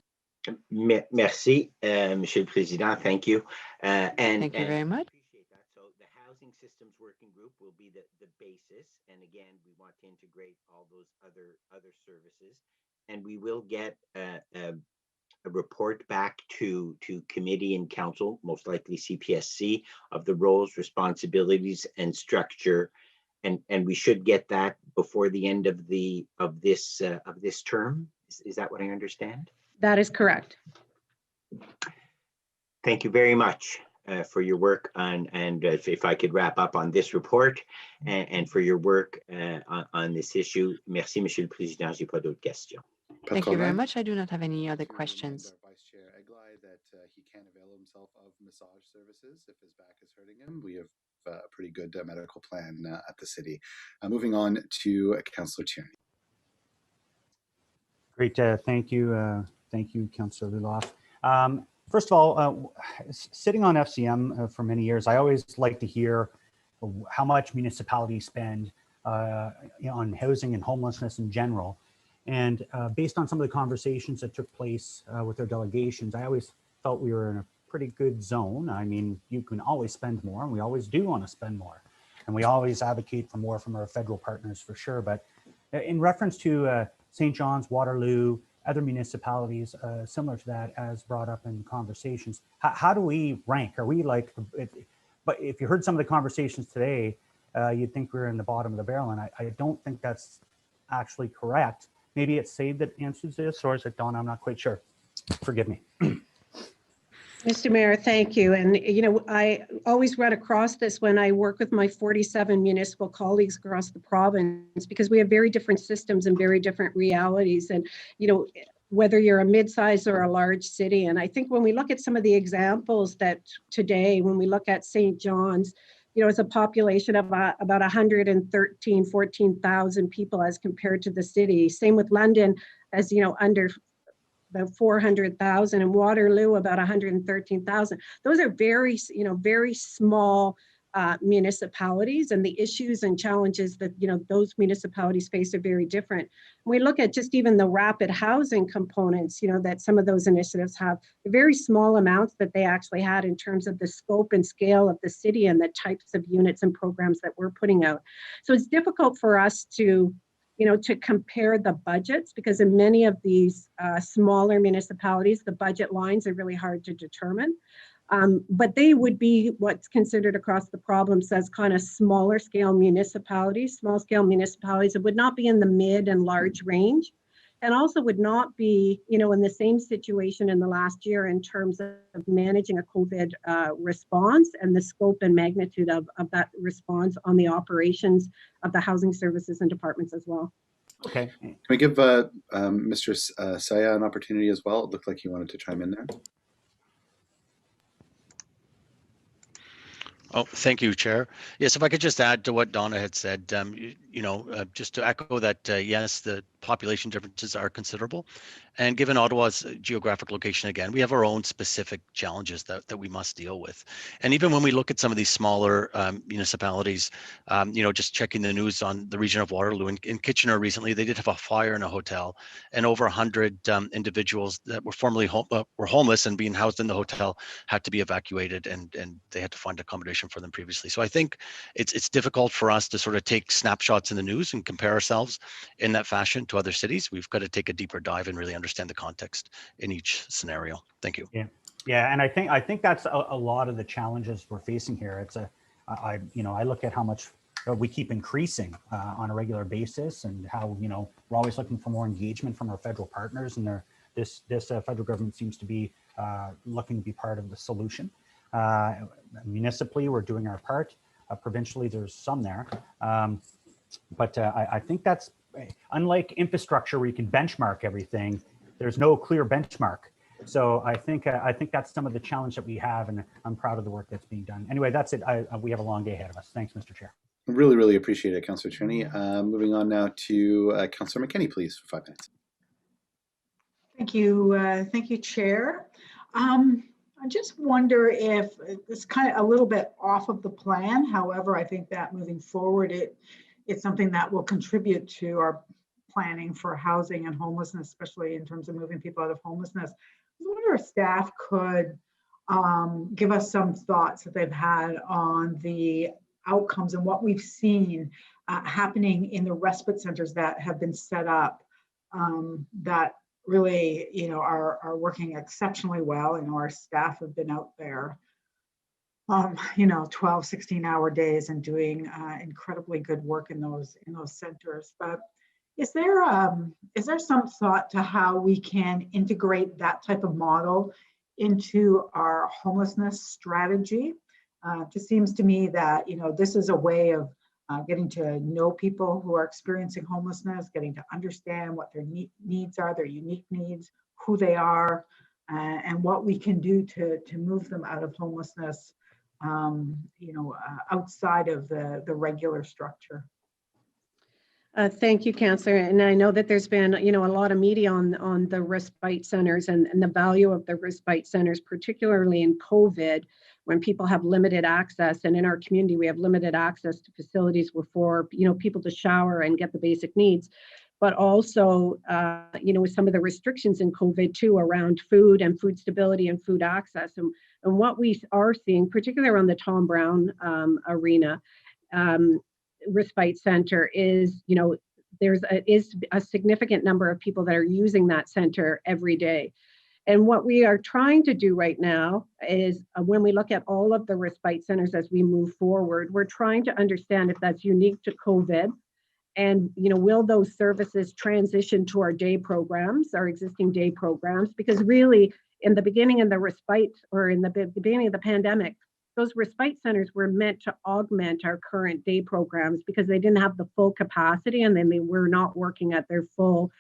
Merci, Monsieur le Président. Thank you. Thank you very much. Appreciate that. So the Housing Systems Working Group will be the basis. And again, we want to integrate all those other services. And we will get a report back to committee and council, most likely CPSC, of the roles, responsibilities, and structure. And we should get that before the end of this term. Is that what I understand? That is correct. Thank you very much for your work on, and if I could wrap up on this report and for your work on this issue. Merci, Monsieur le Président. J'ai pas d'autres questions. Thank you very much. I do not have any other questions. Vice Chair Eglai that he can avail himself of massage services if his back is hurting him. We have a pretty good medical plan at the city. Moving on to Councillor Tierney. Great, thank you. Thank you, Councillor Luloff. First of all, sitting on FCM for many years, I always like to hear how much municipalities spend on housing and homelessness in general. And based on some of the conversations that took place with their delegations, I always felt we were in a pretty good zone. I mean, you can always spend more, and we always do want to spend more. And we always advocate for more from our federal partners for sure. But in reference to St. John's, Waterloo, other municipalities similar to that as brought up in conversations, how do we rank? Are we like, but if you heard some of the conversations today, you'd think we're in the bottom of the barrel. And I don't think that's actually correct. Maybe it's Sade that answers this, or is it Donna? I'm not quite sure. Forgive me. Mr. Mayor, thank you. And, you know, I always run across this when I work with my 47 municipal colleagues across the province, because we have very different systems and very different realities. And, you know, whether you're a mid-sized or a large city. And I think when we look at some of the examples that today, when we look at St. John's, you know, it's a population of about 14,000 people as compared to the city. Same with London, as, you know, under about 400,000, and Waterloo about 113,000. Those are very, you know, very small municipalities, and the issues and challenges that, you know, those municipalities face are very different. When we look at just even the rapid housing components, you know, that some of those initiatives have, very small amounts that they actually had in terms of the scope and scale of the city and the types of units and programs that we're putting out. So it's difficult for us to, you know, to compare the budgets, because in many of these smaller municipalities, the budget lines are really hard to determine. But they would be what's considered across the province as kind of smaller scale municipalities, small scale municipalities that would not be in the mid and large range, and also would not be, you know, in the same situation in the last year in terms of managing a COVID response and the scope and magnitude of that response on the operations of the housing services and departments as well. Okay. Can we give Mr. Saya an opportunity as well? It looked like he wanted to chime in there. Oh, thank you, Chair. Yes, if I could just add to what Donna had said, just to echo that, yes, the population differences are considerable. And given Ottawa's geographic location, again, we have our own specific challenges that we must deal with. And even when we look at some of these smaller municipalities, just checking the news on the region of Waterloo, in Kitchener recently, they did have a fire in a hotel, and over 100 individuals that were formerly were homeless and being housed in the hotel had to be evacuated, and they had to find accommodation for them previously. So I think it's difficult for us to sort of take snapshots in the news and compare ourselves in that fashion to other cities. We've got to take a deeper dive and really understand the context in each scenario. Thank you. Yeah, and I think that's a lot of the challenges we're facing here. It's I look at how much we keep increasing on a regular basis, and how we're always looking for more engagement from our federal partners, and this federal government seems to be looking to be part of the solution. Municipally, we're doing our part. Provincially, there's some there, but I think that's unlike infrastructure where you can benchmark everything. There's no clear benchmark. So I think that's some of the challenge that we have, and I'm proud of the work that's being done. Anyway, that's it. We have a long day ahead of us. Thanks, Mr. Chair. Really, really appreciate it, Councillor Tierney. Moving on now to Councillor McKinney, please, for 5 minutes. Thank you, Chair. I just wonder if it's kind of a little bit off of the plan. However, I think that moving forward, it's something that will contribute to our planning for housing and homelessness, especially in terms of moving people out of homelessness. I wonder if staff could give us some thoughts that they've had on the outcomes and what we've seen happening in the respite centers that have been set up that really, are working exceptionally well. Our staff have been out there, 12, 16-hour days and doing incredibly good work in those centers. But is there some thought to how we can integrate that type of model into our homelessness strategy? It just seems to me that, this is a way of getting to know people who are experiencing homelessness, getting to understand what their needs are, their unique needs, who they are, and what we can do to move them out of homelessness, outside of the regular structure. Thank you, Councillor. And I know that there's been, a lot of media on the respite centers and the value of the respite centers, particularly in COVID, when people have limited access. And in our community, we have limited access to facilities for, people to shower and get the basic needs. But also, with some of the restrictions in COVID too, around food and food stability and food access. And what we are seeing, particularly around the Tom Brown arena, respite center is, there's a significant number of people that are using that center every day. And what we are trying to do right now is when we look at all of the respite centers as we move forward, we're trying to understand if that's unique to COVID, and will those services transition to our day programs, our existing day programs? Because really, in the beginning of the respite, or in the beginning of the pandemic, those respite centers were meant to augment our current day programs because they didn't have the full capacity, and then they were not working at their full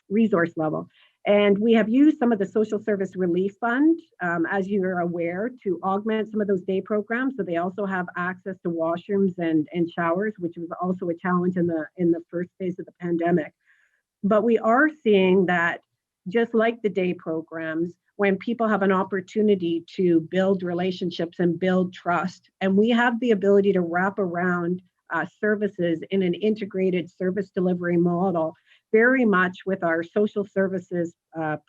resource level. And we have used some of the Social Service Relief Fund, as you're aware, to augment some of those day programs. So they also have access to washrooms and showers, which was also a challenge in the first phase of the pandemic. But we are seeing that, just like the day programs, when people have an opportunity to build relationships and build trust, and we have the ability to wrap around services in an integrated service delivery model, very much with our social services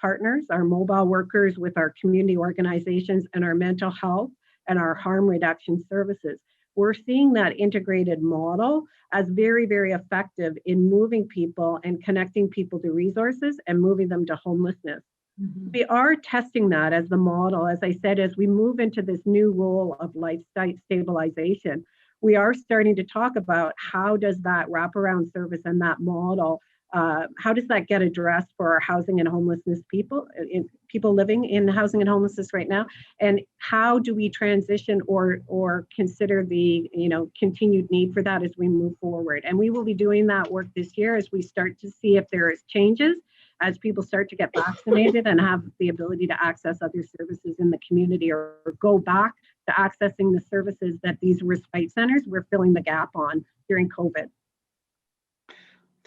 partners, our mobile workers, with our community organizations, and our mental health and our harm reduction services. We're seeing that integrated model as very, very effective in moving people and connecting people to resources and moving them to homelessness. Mm-hmm. We are testing that as the model, as I said, as we move into this new role of lifestyle stabilization. We are starting to talk about how does that wraparound service and that model, how does that get addressed for our housing and homelessness people, people living in housing and homelessness right now, and how do we transition or consider the continued need for that as we move forward. And we will be doing that work this year as we start to see if there is changes, as people start to get vaccinated and have the ability to access other services in the community, or go back to accessing the services that these respite centers were filling the gap on during COVID.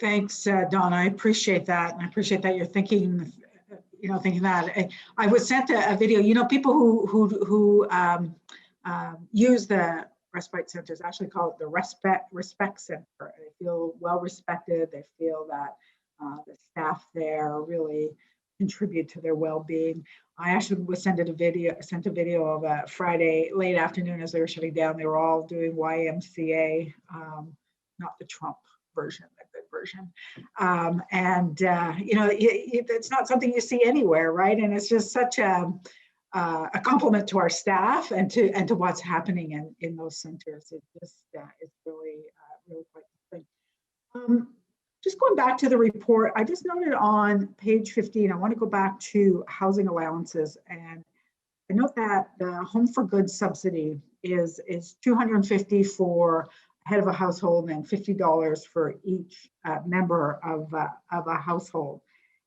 Thanks, Donna. I appreciate that. And I appreciate that you're thinking, thinking that. I was sent a video, people who use the respite centers actually call it the respect center. They feel well respected. They feel that the staff there really contribute to their well-being. I actually was sent a video of a Friday late afternoon as they were shutting down. They were all doing YMCA, not the Trump version, the good version. It's not something you see anywhere, right? And it's just such a compliment to our staff and to what's happening in those centers. It just it's really quite something. Just going back to the report, I just noted on page 15, I want to go back to housing allowances, and I note that the Home for Good subsidy is $250 for head of a household and $50 for each member of a household.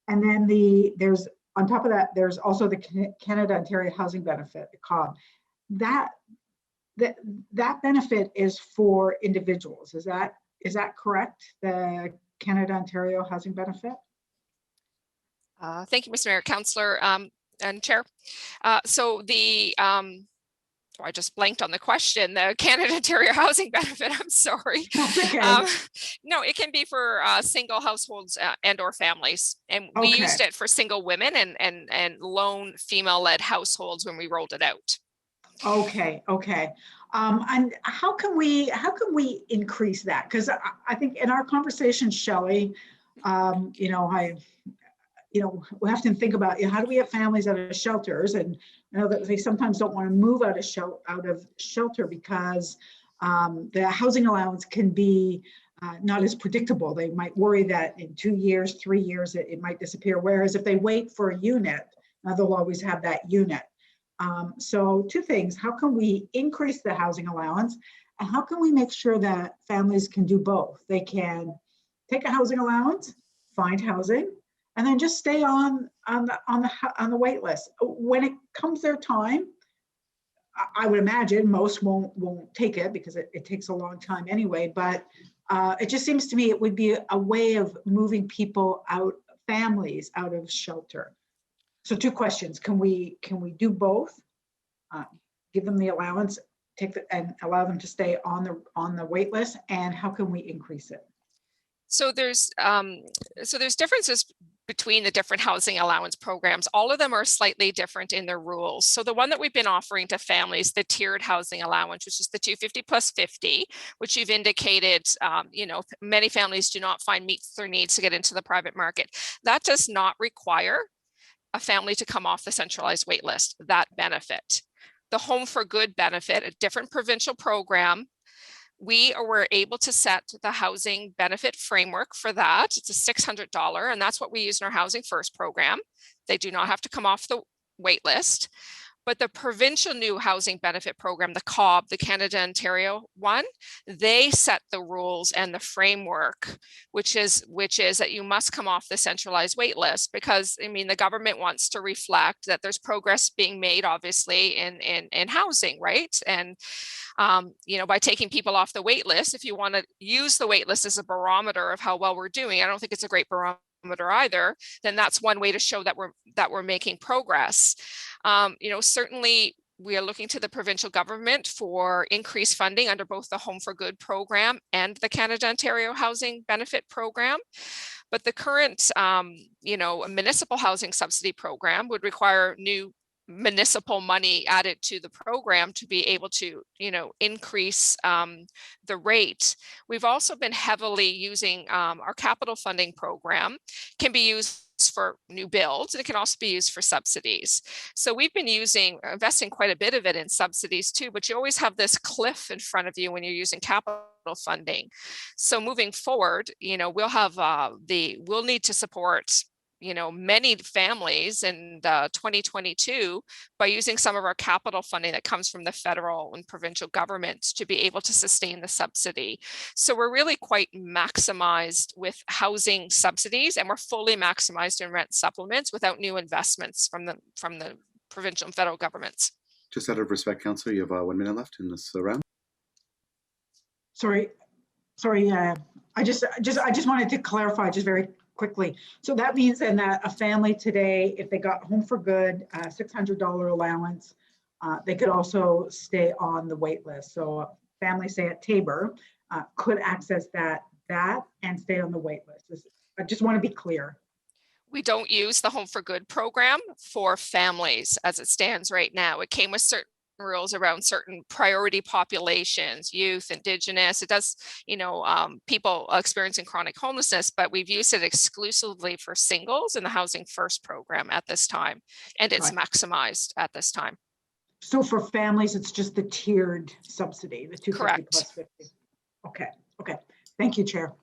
And then there's on top of that, there's also the Canada Ontario Housing Benefit, the COB. That benefit is for individuals. Is that correct? The Canada Ontario Housing Benefit? Thank you, Mr. Mayor, Councillor, and Chair. I just blanked on the question. The Canada Ontario Housing Benefit, I'm sorry. Okay. No, it can be for single households and or families. And we used it for single women and lone female-led households when we rolled it out. Okay. And how can we increase that? Because I think in our conversation, Shelley, we have to think about how do we have families out of shelters, and I know that they sometimes don't want to move out of shelter because the housing allowance can be not as predictable. They might worry that in 2 years, 3 years, it might disappear. Whereas if they wait for a unit, they'll always have that unit. So two things: how can we increase the housing allowance, and how can we make sure that families can do both? They can take a housing allowance, find housing, and then just stay on the wait list. When it comes their time, I would imagine most won't take it because it takes a long time anyway. But it just seems to me it would be a way of moving people families out of shelter. So two questions: can we do both? Give them the allowance, and allow them to stay on the wait list, and how can we increase it? So there's differences between the different housing allowance programs. All of them are slightly different in their rules. So the one that we've been offering to families, the tiered housing allowance, which is the 250 plus 50, which you've indicated, many families do not find meets their needs to get into the private market. That does not require a family to come off the centralized wait list, that benefit. The Home for Good benefit, a different provincial program, we were able to set the housing benefit framework for that. It's a $600, and that's what we use in our Housing First program. They do not have to come off the wait list. But the provincial new housing benefit program, the COB, the Canada Ontario one, they set the rules and the framework, which is that you must come off the centralized wait list, because the government wants to reflect that there's progress being made, obviously, in housing, right? And by taking people off the wait list, if you want to use the wait list as a barometer of how well we're doing, I don't think it's a great barometer either, then that's one way to show that we're making progress. Certainly we are looking to the provincial government for increased funding under both the Home for Good program and the Canada Ontario Housing Benefit program. But the current, municipal housing subsidy program would require new municipal money added to the program to be able to, increase the rate. We've also been heavily using our capital funding program, can be used for new builds, and it can also be used for subsidies. So we've been investing quite a bit of it in subsidies too, but you always have this cliff in front of you when you're using capital funding. So moving forward, we'll have we'll need to support many families in 2022 by using some of our capital funding that comes from the federal and provincial governments to be able to sustain the subsidy. So we're really quite maximized with housing subsidies, and we're fully maximized in rent supplements without new investments from the provincial and federal governments. Just out of respect, Councillor, you have 1 minute left in this round. Sorry, Sorry, I just wanted to clarify just very quickly. So that means then that a family today, if they got Home for Good, $600 allowance, they could also stay on the wait list. So a family, say at Tabor, could access that and stay on the wait list. I just want to be clear. We don't use the Home for Good program for families as it stands right now. It came with certain rules around certain priority populations, youth, Indigenous. It does, people experiencing chronic homelessness, but we've used it exclusively for singles in the Housing First program at this time, and it's maximized at this time. So for families, it's just the tiered subsidy, the 250 Correct. plus 50. Okay. Thank you, Chair.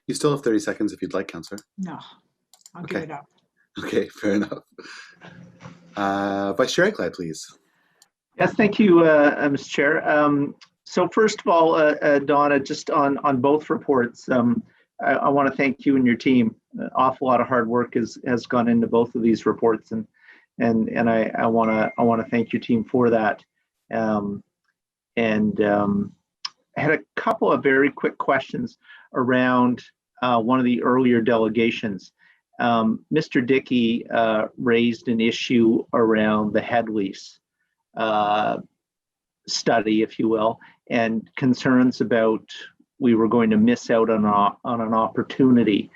You still have 30 seconds if you'd like, Councillor. No, I'll give it up. Okay, fair enough. Vice Chair Eckley, please. Yes, thank you, Mr. Chair. So first of all, Donna, just on both reports, I want to thank you and your team. An awful lot of hard work has gone into both of these reports, and I want to thank your team for that. I had a couple of very quick questions around one of the earlier delegations. Mr. Dickey raised an issue around the head lease study, if you will, and concerns about we were going to miss out on an opportunity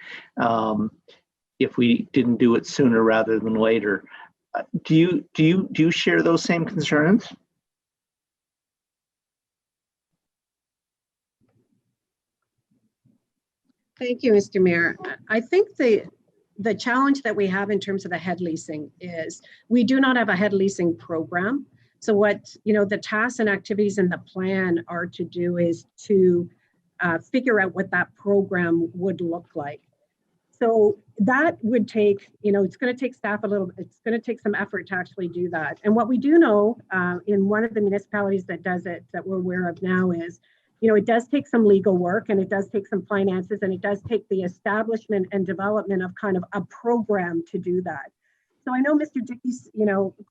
if we didn't do it sooner rather than later. Do you share those same concerns? Thank you, Mr. Mayor. I think the challenge that we have in terms of the head leasing is we do not have a head leasing program. So what the tasks and activities in the plan are to do is to figure out what that program would look like. So that would take, it's going to take staff it's going to take some effort to actually do that. And what we do know in one of the municipalities that does it, that we're aware of now, is it does take some legal work, and it does take some finances, and it does take the establishment and development of kind of a program to do that. So I know Mr. Dickey's,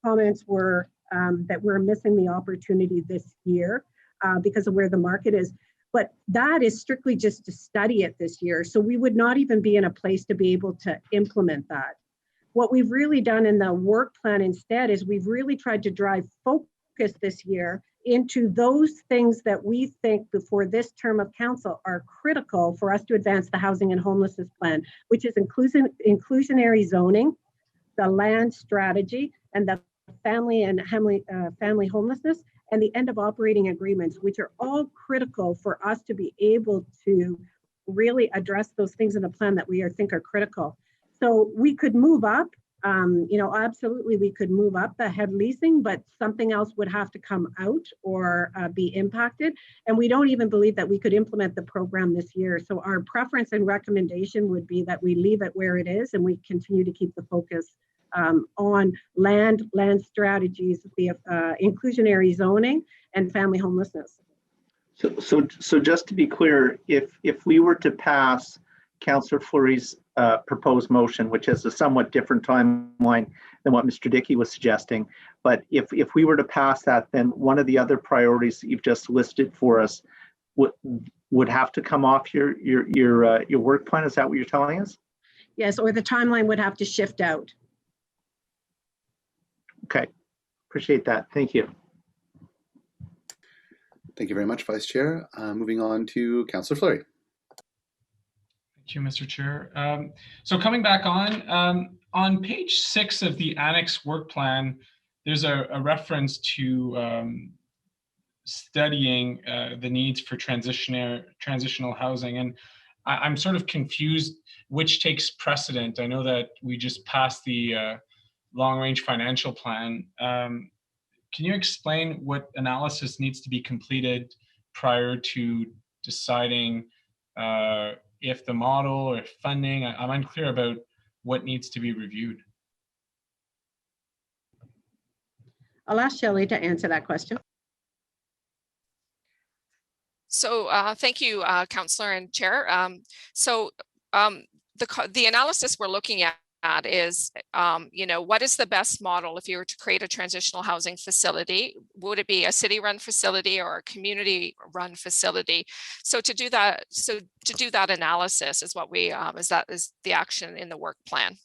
comments were that we're missing the opportunity this year because of where the market is. But that is strictly just to study it this year. So we would not even be in a place to be able to implement that. What we've really done in the work plan instead is we've really tried to drive focus this year into those things that we think before this term of council are critical for us to advance the housing and homelessness plan, which is inclusionary zoning, the land strategy, and the family homelessness, and the end of operating agreements, which are all critical for us to be able to really address those things in the plan that we think are critical. So we could move up, absolutely we could move up the head leasing, but something else would have to come out or be impacted. And we don't even believe that we could implement the program this year. So our preference and recommendation would be that we leave it where it is and we continue to keep the focus on land strategies, the inclusionary zoning, and family homelessness. So just to be clear, if we were to pass Councillor Fleury's proposed motion, which has a somewhat different timeline than what Mr. Dickey was suggesting, but if we were to pass that, then one of the other priorities that you've just listed for us would have to come off your work plan. Is that what you're telling us? Yes, or the timeline would have to shift out. Okay, appreciate that. Thank you. Thank you very much, Vice Chair. Moving on to Councillor Fleury. Thank you, Mr. Chair. So coming back on page 6 of the annex work plan, there's a reference to studying the needs for transitional housing. And I'm sort of confused which takes precedent. I know that we just passed the long-range financial plan. Can you explain what analysis needs to be completed prior to deciding if the model or funding? I'm unclear about what needs to be reviewed. I'll ask Shelley to answer that question. So thank you, Councillor and Chair. The analysis we're looking at at is, what is the best model if you were to create a transitional housing facility? Would it be a city-run facility or a community-run facility? So to do that, analysis is what we is the action in the work plan.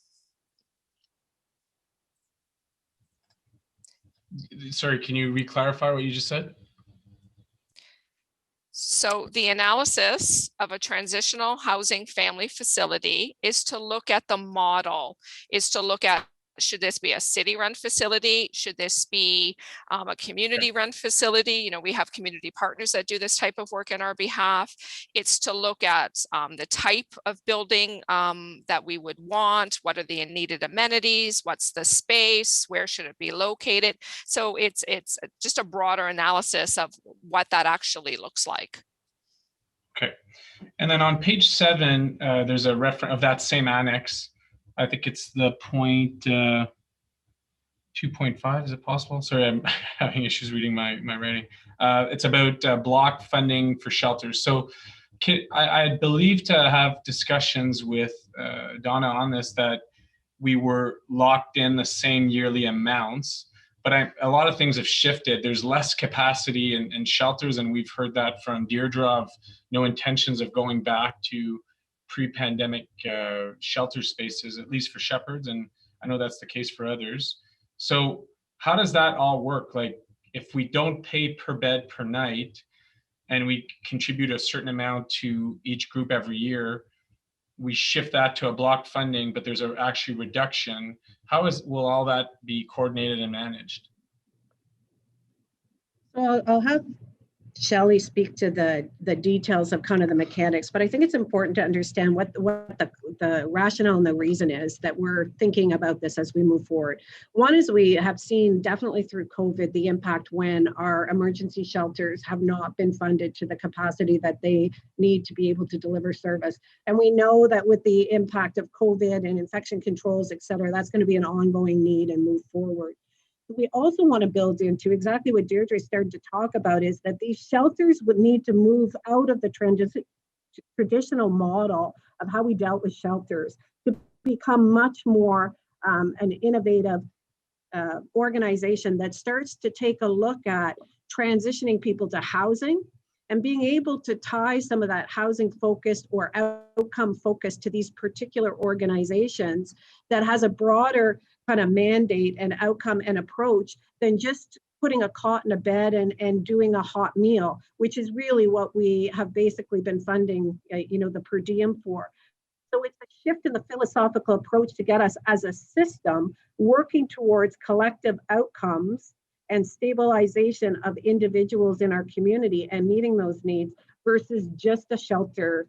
Sorry, can you re-clarify what you just said? So the analysis of a transitional housing family facility is to look at the model, is to look at, should this be a city-run facility? Should this be a community-run facility? We have community partners that do this type of work on our behalf. It's to look at the type of building that we would want. What are the needed amenities? What's the space? Where should it be located? So it's just a broader analysis of what that actually looks like. Okay. And then on page 7, there's a reference of that same annex. I think it's the point 2.5. Is it possible? Sorry, I'm having issues reading my writing. It's about block funding for shelters. So I believe to have discussions with Donna on this, that we were locked in the same yearly amounts, but a lot of things have shifted. There's less capacity in shelters, and we've heard that from Deirdre of no intentions of going back to pre-pandemic shelter spaces, at least for shepherds, and I know that's the case for others. So how does that all work? Like, if we don't pay per bed per night and we contribute a certain amount to each group every year, we shift that to a block funding, but there's actually reduction. Will all that be coordinated and managed? So I'll have Shelley speak to the details of kind of the mechanics, but I think it's important to understand what the rationale and the reason is that we're thinking about this as we move forward. One is we have seen definitely through COVID the impact when our emergency shelters have not been funded to the capacity that they need to be able to deliver service. And we know that with the impact of COVID and infection controls, et cetera, that's going to be an ongoing need and move forward. We also want to build into exactly what Deirdre started to talk about, is that these shelters would need to move out of the traditional model of how we dealt with shelters to become much more an innovative organization that starts to take a look at transitioning people to housing and being able to tie some of that housing focused or outcome focused to these particular organizations that has a broader kind of mandate and outcome and approach than just putting a cot in a bed and doing a hot meal, which is really what we have basically been funding, the per diem for. So it's a shift in the philosophical approach to get us as a system working towards collective outcomes and stabilization of individuals in our community and meeting those needs versus just a shelter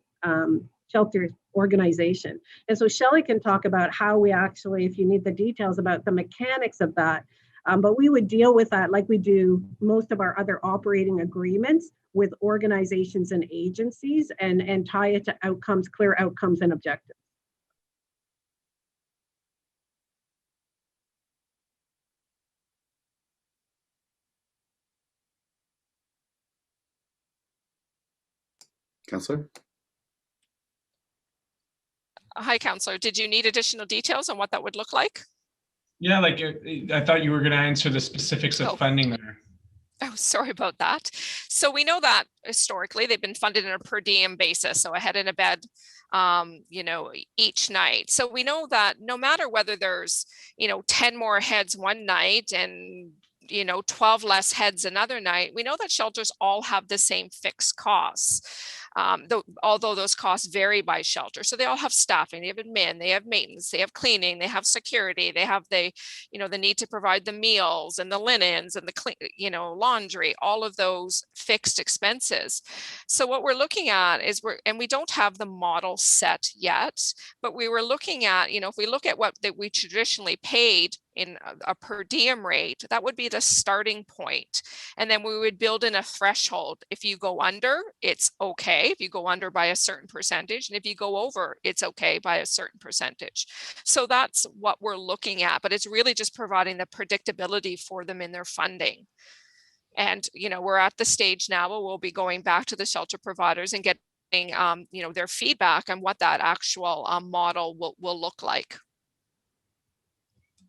organization. And so Shelley can talk about how we actually, if you need the details about the mechanics of that, but we would deal with that like we do most of our other operating agreements with organizations and agencies and tie it to outcomes, clear outcomes and objectives. Councillor? Hi, Councillor. Did you need additional details on what that would look like? Yeah, like I thought you were going to answer the specifics of funding there. Oh, sorry about that. So we know that historically they've been funded on a per diem basis, so a head in a bed, each night. So we know that no matter whether there's, 10 more heads one night and 12 less heads another night, we know that shelters all have the same fixed costs. Although those costs vary by shelter. So they all have staffing, they have admin, they have maintenance, they have cleaning, they have security, they have the need to provide the meals and the linens and the laundry, all of those fixed expenses. So what we're looking at is we don't have the model set yet, but we were looking at, if we look at what that we traditionally paid in a per diem rate, that would be the starting point. And then we would build in a threshold. If you go under, it's okay. If you go under by a certain percentage, and if you go over, it's okay by a certain percentage. So that's what we're looking at, but it's really just providing the predictability for them in their funding. And, we're at the stage now where we'll be going back to the shelter providers and getting, their feedback on what that actual model will look like.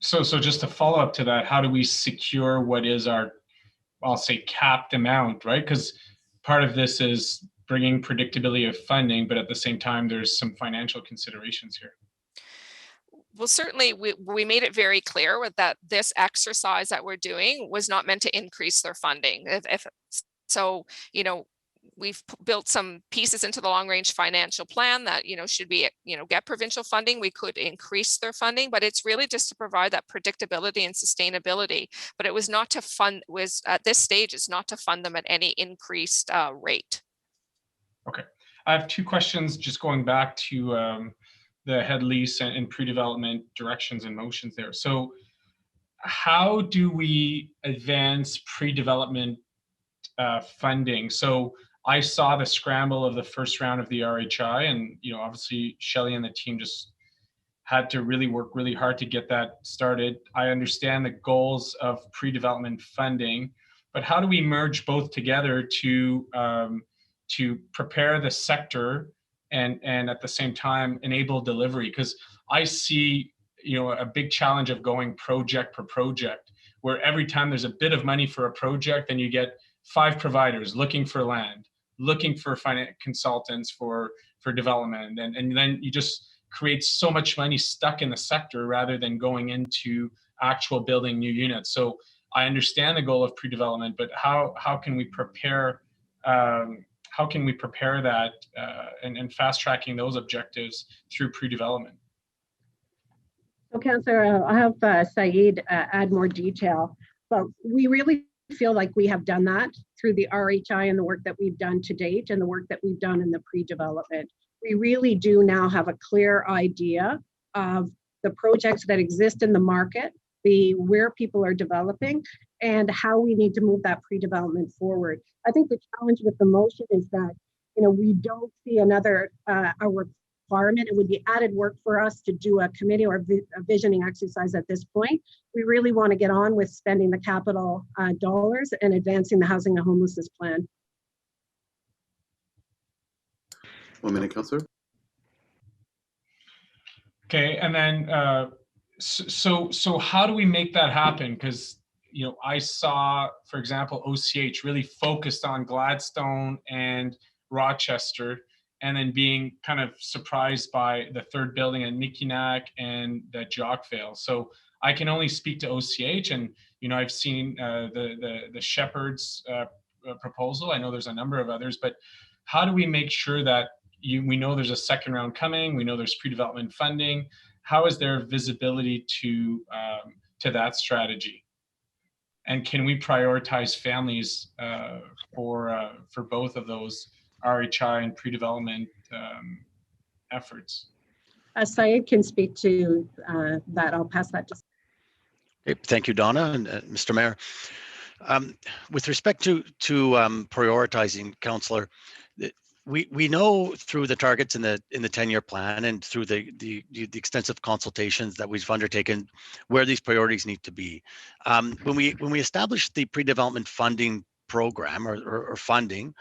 So just to follow up to that, how do we secure what is our, I'll say, capped amount, right? Because part of this is bringing predictability of funding, but at the same time, there's some financial considerations here. Well, certainly we made it very clear that this exercise that we're doing was not meant to increase their funding. So, you know, we've built some pieces into the long range financial plan that, you know, should we, you know, get provincial funding, we could increase their funding, but it's really just to provide that predictability and sustainability. But it was not to fund, was at this stage, it's not to fund them at any increased rate. Okay. I have two questions just going back to the head lease and pre-development directions and motions there. So how do we advance pre-development funding? So I saw the scramble of the first round of the RHI, and you know, obviously Shelley and the team just had to really work really hard to get that started. I understand the goals of pre-development funding, but how do we merge both together to prepare the sector and at the same time enable delivery? Because I see, you know, a big challenge of going project per project, where every time there's a bit of money for a project, then you get 5 providers looking for land, looking for consultants for development, and then you just create so much money stuck in the sector rather than going into actual building new units. So I understand the goal of pre-development, but how can we prepare? How can we prepare that and fast tracking those objectives through pre-development? So, Councillor, I'll have Saeed add more detail, but we really feel like we have done that through the RHI and the work that we've done to date and the work that we've done in the pre-development. We really do now have a clear idea of the projects that exist in the market, where people are developing, and how we need to move that pre-development forward. I think the challenge with the motion is that, you know, we don't see another a requirement. It would be added work for us to do a committee or a visioning exercise at this point. We really want to get on with spending the capital dollars and advancing the housing and homelessness plan. 1 minute, Councillor. Okay, and then so how do we make that happen? Because, you know, I saw, for example, OCH really focused on Gladstone and Rochester, and then being kind of surprised by the third building in Nikinak and the Jockvale. So I can only speak to OCH, and you know, I've seen the Shepherd's proposal. I know there's a number of others, but how do we make sure that we know there's a second round coming? We know there's pre-development funding. How is there visibility to that strategy? And can we prioritize families for both of those RHI and pre-development efforts? Saeed can speak to that. I'll pass that to. Okay, thank you, Donna and Mr. Mayor. With respect to prioritizing, Councillor, we know through the targets in the 10-year plan and through the extensive consultations that we've undertaken where these priorities need to be. When we established the pre-development funding program or funding,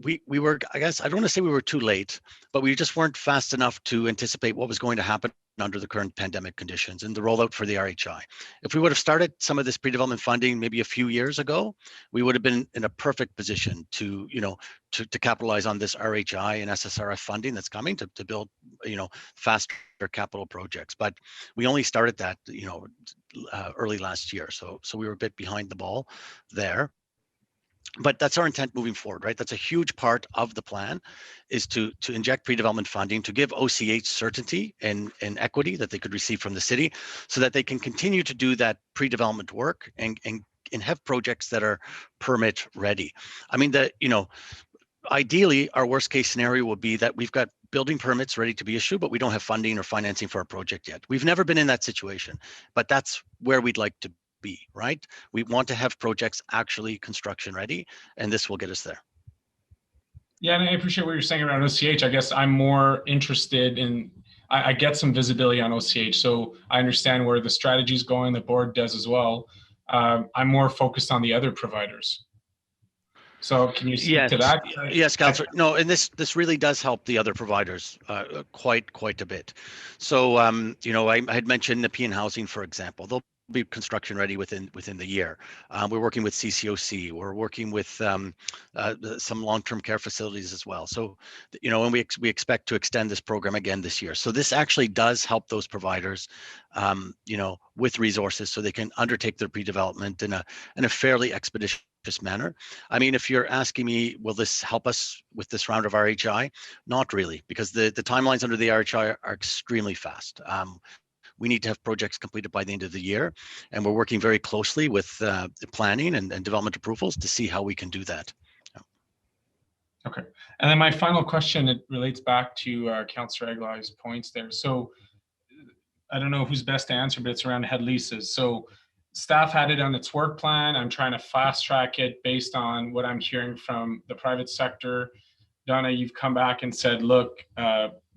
we were, I guess, I don't want to say we were too late, but we just weren't fast enough to anticipate what was going to happen under the current pandemic conditions and the rollout for the RHI. If we would have started some of this pre-development funding maybe a few years ago, we would have been in a perfect position to, you know, to capitalize on this RHI and SSRF funding that's coming to build, you know, faster capital projects. But we only started that, you know, early last year. So we were a bit behind the ball there. But that's our intent moving forward, right? That's a huge part of the plan, is to inject pre-development funding to give OCH certainty and equity that they could receive from the city, so that they can continue to do that pre-development work and have projects that are permit ready. I mean, you know, ideally, our worst case scenario would be that we've got building permits ready to be issued, but we don't have funding or financing for our project yet. We've never been in that situation, but that's where we'd like to be, right? We want to have projects actually construction ready, and this will get us there. Yeah, and I appreciate what you're saying around OCH. I guess I'm more interested in, I get some visibility on OCH, so I understand where the strategy is going, the board does as well. I'm more focused on the other providers. So can you speak Yes, to that? yes, Councillor. No, and this really does help the other providers quite a bit. So you know, I had mentioned Nepean Housing, for example. They'll be construction ready within the year. We're working with CCOC. We're working with some long-term care facilities as well. So you know, and we expect to extend this program again this year. So this actually does help those providers, you know, with resources so they can undertake their pre-development in a fairly expeditious manner. I mean, if you're asking me, will this help us with this round of RHI? Not really, because the timelines under the RHI are extremely fast. We need to have projects completed by the end of the year, and we're working very closely with the planning and development approvals to see how we can do that. Okay, and then my final question, it relates back to Councillor Aguilar's points there. So I don't know who's best to answer, but it's around head leases. So staff had it on its work plan. I'm trying to fast track it based on what I'm hearing from the private sector. Donna, you've come back and said, look,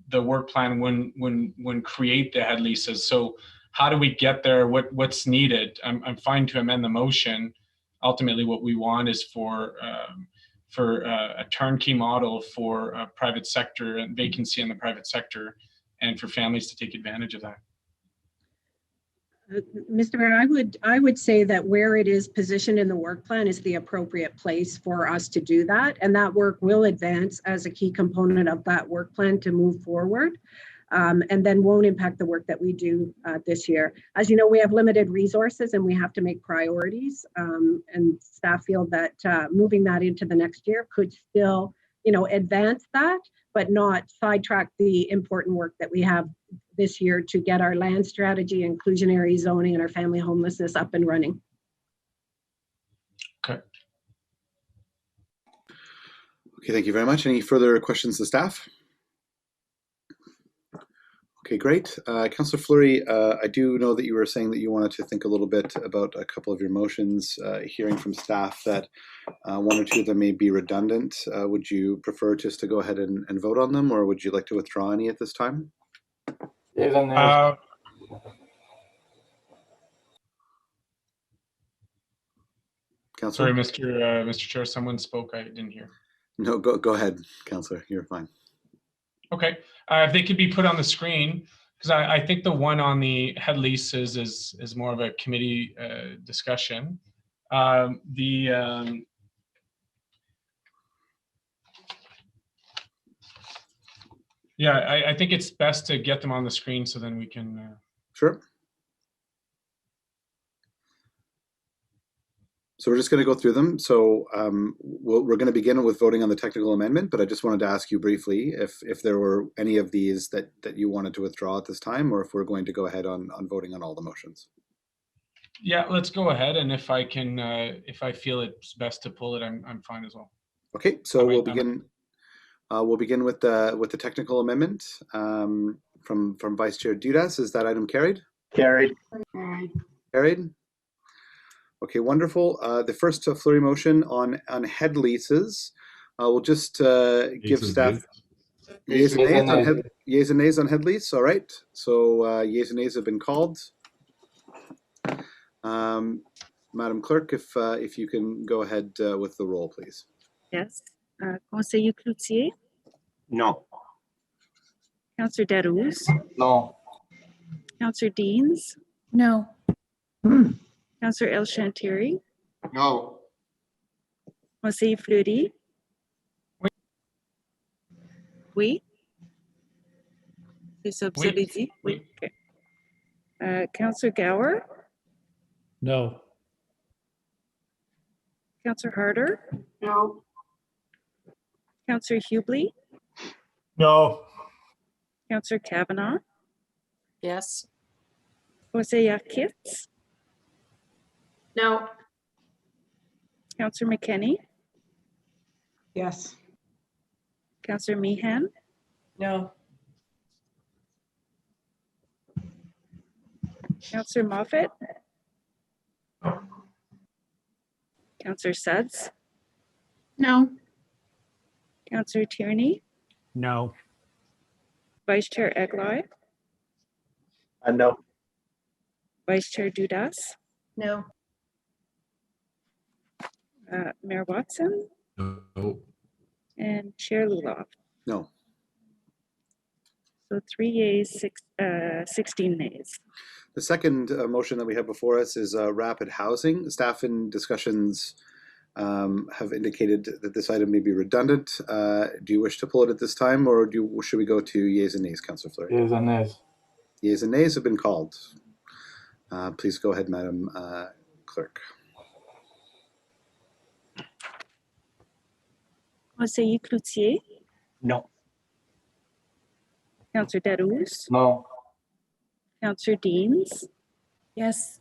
the work plan wouldn't create the head leases. So how do we get there? What's needed? I'm fine to amend the motion. Ultimately, what we want is for a turnkey model for private sector and vacancy in the private sector, and for families to take advantage of that. Mr. Mayor, I would say that where it is positioned in the work plan is the appropriate place for us to do that. And that work will advance as a key component of that work plan to move forward, and then won't impact the work that we do this year. As you know, we have limited resources and we have to make priorities, and staff feel that moving that into the next year could still, you know, advance that, but not sidetrack the important work that we have this year to get our land strategy, inclusionary zoning, and our family homelessness up and running. Okay. Okay, thank you very much. Any further questions to staff? Okay, great. Councillor Fleury, I do know that you were saying that you wanted to think a little bit about a couple of your motions, hearing from staff that one or two of them may be redundant. Would you prefer just to go ahead and vote on them, or would you like to withdraw any at this time? Councillor? Sorry, Mr. Chair, someone spoke, I didn't hear. No, go ahead, Councillor, you're fine. Okay, if they could be put on the screen, because I think the one on the head leases is more of a committee discussion. Yeah, I think it's best to get them on the screen so then we can. Sure. So we're just going to go through them. So we're going to begin with voting on the technical amendment, but I just wanted to ask you briefly if there were any of these that you wanted to withdraw at this time, or if we're going to go ahead on voting on all the motions. Yeah, let's go ahead, and if I can, if I feel it's best to pull it, I'm fine as well. Okay, so we'll begin. We'll begin with the technical amendment from Vice Chair Dudas. Is that item carried? Carried. Carried. Okay, wonderful. The first Fleury motion on head leases. We'll just give staff yeas and nays on head lease. All right. So yeas and nays have been called. Madam Clerk, if you can go ahead with the roll, please. Yes. Conseiller Cloutier? No. Councillor Darouze? No. Councillor Deans? No. Councillor El Chantiri? No. Conseiller Fleury? Oui. C'est ça, vous avez dit? Oui. Okay. Councillor Gower? No. Councillor Harder? No. Councillor Hubley? No. Councillor Kavanaugh? Yes. Conseiller Kitts? No. Councillor McKenney? Yes. Councillor Meehan? No. Councillor Moffat? Councillor Suds? No. Councillor Tierney? No. Vice Chair Egloy? No. Vice Chair Dudas? No. Mayor Watson? No. And Chair Luloff. No. So 3 yeas, 16 nays. The second motion that we have before us is rapid housing. Staff in discussions have indicated that this item may be redundant. Do you wish to pull it at this time, or should we go to yeas and nays, Councillor Fleury? Yeas and nays. Yeas and nays have been called. Please go ahead, Madam Clerk. Conseiller Cloutier. No. Councillor Darousse. No. Councillor Deans. Yes.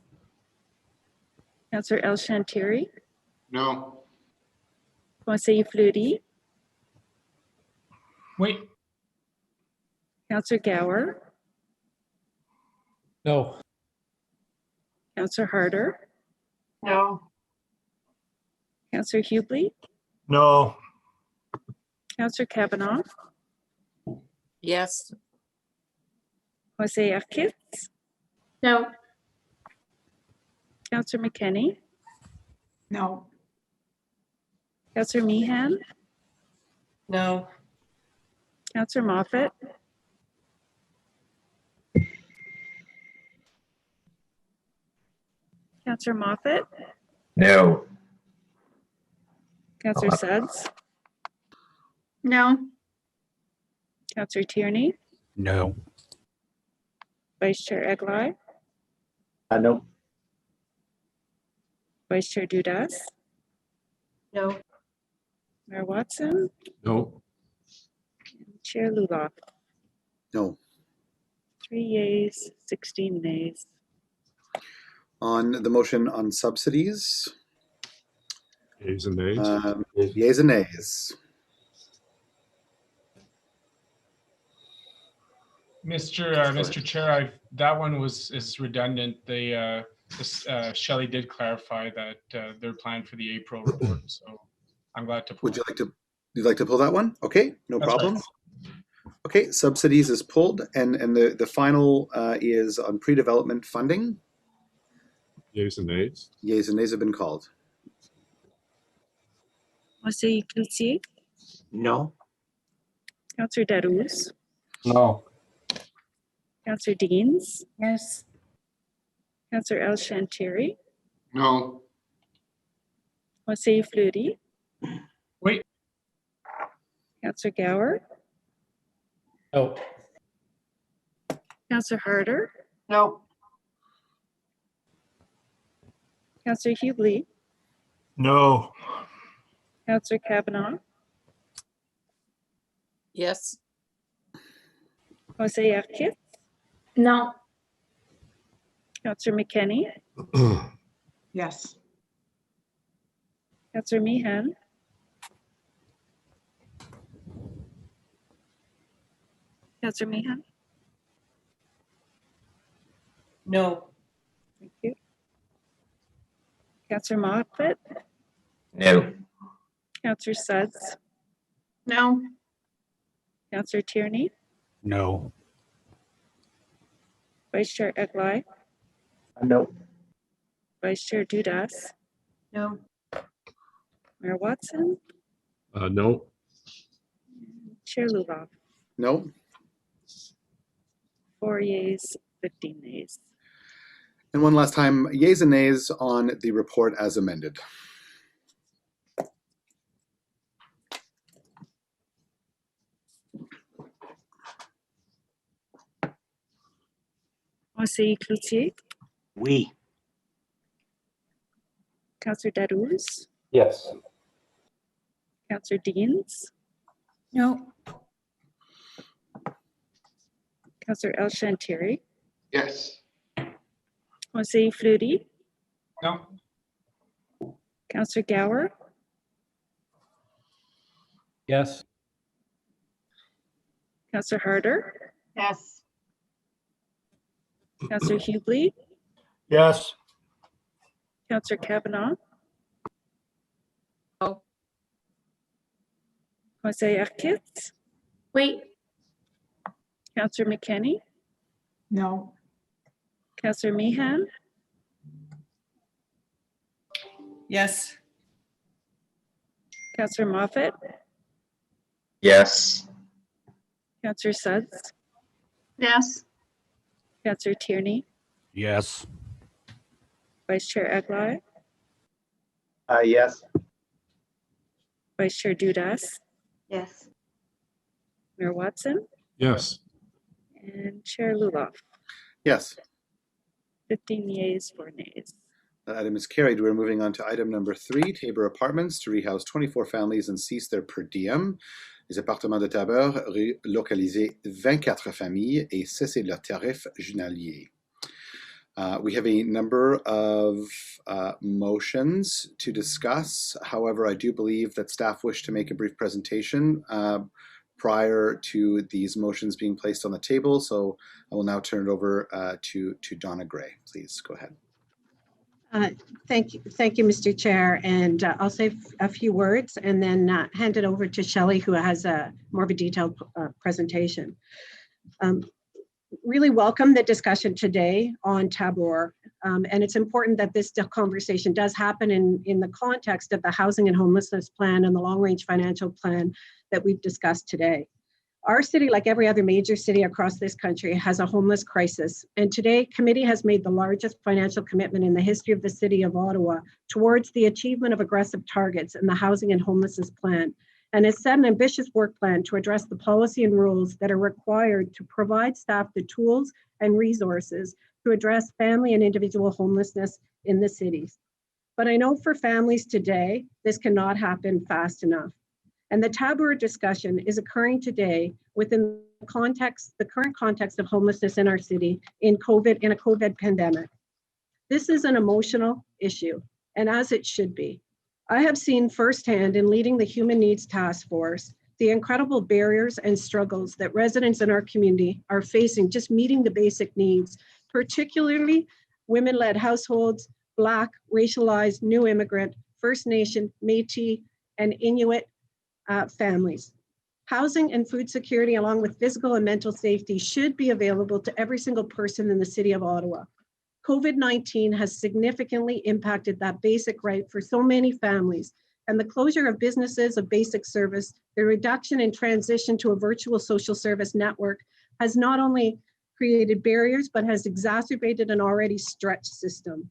Councillor El Shantiri. No. Conseiller Fleury. Wait. Councillor Gower. No. Councillor Harder. No. Councillor Hubli. No. Councillor Kavanaugh. Yes. Conseiller Arquette. No. Councillor McKenney. No. Councillor Meehan. No. Councillor Moffat. Councillor Moffat. No. Councillor Suds. No. Councillor Tierney. No. Vice Chair Eglai. No. Vice Chair Dudas. No. Mayor Watson. No. Chair Luloff. No. 3 yeas, 16 nays. On the motion on subsidies, Yeas and nays. yeas and nays. Mr. Chair, that one is redundant. Shelley did clarify that they're planned for the April report, so I'm glad to. Would you like to pull that one? Okay, no That's problem. right. Okay, subsidies is pulled, and the final is on pre-development funding. Yeas and nays. Yeas and nays have been called. Conseiller Cloutier. No. Councillor Darousse. No. Councillor Deans. Yes. Councillor El Shantiri. No. Conseiller Fleury. Wait. Councillor Gower. No. Councillor Harder. No. Councillor Hubli. No. Councillor Kavanaugh. Yes. Conseiller Arquette. No. Councillor McKenney. Yes. Councillor Meehan. Councillor Meehan. No. Thank you. Councillor Moffat. No. Councillor Suds. No. Councillor Tierney. No. Vice Chair Eglai. No. Vice Chair Dudas. No. Mayor Watson. No. Chair Luloff. No. 4 yeas, 15 nays. And one last time, yeas and nays on the report as amended. Conseiller Cloutier. Oui. Councillor Darousse. Yes. Councillor Deans. No. Councillor El Shantiri. Yes. Conseiller Fleury. No. Councillor Gower. Yes. Councillor Harder. Yes. Councillor Hubli. Yes. Councillor Kavanaugh. No. Conseiller Arquette. Wait. Councillor McKenney. No. Councillor Meehan. Yes. Councillor Moffat, Yes. Councillor Sutts, Yes. Councillor Tierney, Yes. Vice Chair Eglaw, Yes. Vice Chair Dudas, Yes. Mayor Watson, Yes. and Chair Luloff. Yes. 15 yeas, 4 nays. That item is carried. We're moving on to item number 3, Tabor Apartments to rehouse 24 families and cease their per diem. Les appartements de Tabor relocaliser 24 familles et cesser leur tarif journalier. We have a number of motions to discuss. However, I do believe that staff wish to make a brief presentation prior to these motions being placed on the table. So I will now turn it over to Donna Gray. Please go ahead. Thank you, Mr. Chair. And I'll say a few words and then hand it over to Shelley, who has more of a detailed presentation. Really welcome the discussion today on Tabor. And it's important that this conversation does happen in the context of the Housing and Homelessness Plan and the Long-Range Financial Plan that we've discussed today. Our city, like every other major city across this country, has a homeless crisis. And today, committee has made the largest financial commitment in the history of the city of Ottawa towards the achievement of aggressive targets in the Housing and Homelessness Plan, and has set an ambitious work plan to address the policy and rules that are required to provide staff the tools and resources to address family and individual homelessness in the cities. But I know for families today, this cannot happen fast enough. And the Tabor discussion is occurring today within the current context of homelessness in our city in a COVID pandemic. This is an emotional issue, and as it should be. I have seen firsthand in leading the Human Needs Task Force the incredible barriers and struggles that residents in our community are facing just meeting the basic needs, particularly women-led households, Black, racialized, new immigrant, First Nation, Métis, and Inuit families. Housing and food security, along with physical and mental safety, should be available to every single person in the city of Ottawa. COVID-19 has significantly impacted that basic right for so many families, and the closure of businesses of basic service, the reduction and transition to a virtual social service network has not only created barriers, but has exacerbated an already stretched system.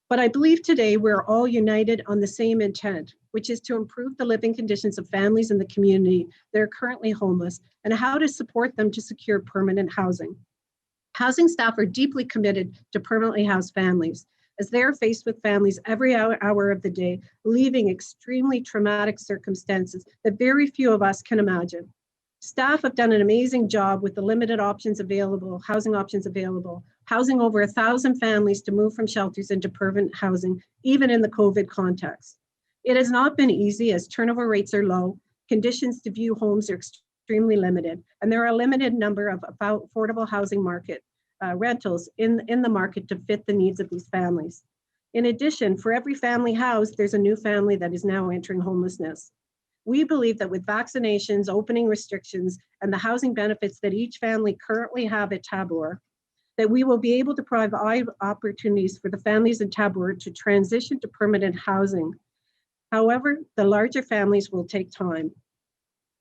But I believe today we're all united on the same intent, which is to improve the living conditions of families in the community that are currently homeless and how to support them to secure permanent housing. Housing staff are deeply committed to permanently housed families, as they are faced with families every hour of the day, leaving extremely traumatic circumstances that very few of us can imagine. Staff have done an amazing job with the limited options available, housing options available, housing over 1,000 families to move from shelters into permanent housing, even in the COVID context. It has not been easy as turnover rates are low, conditions to view homes are extremely limited, and there are a limited number of affordable housing market rentals in the market to fit the needs of these families. In addition, for every family housed, there's a new family that is now entering homelessness. We believe that with vaccinations, opening restrictions, and the housing benefits that each family currently have at Tabor, that we will be able to provide opportunities for the families in Tabor to transition to permanent housing. However, the larger families will take time.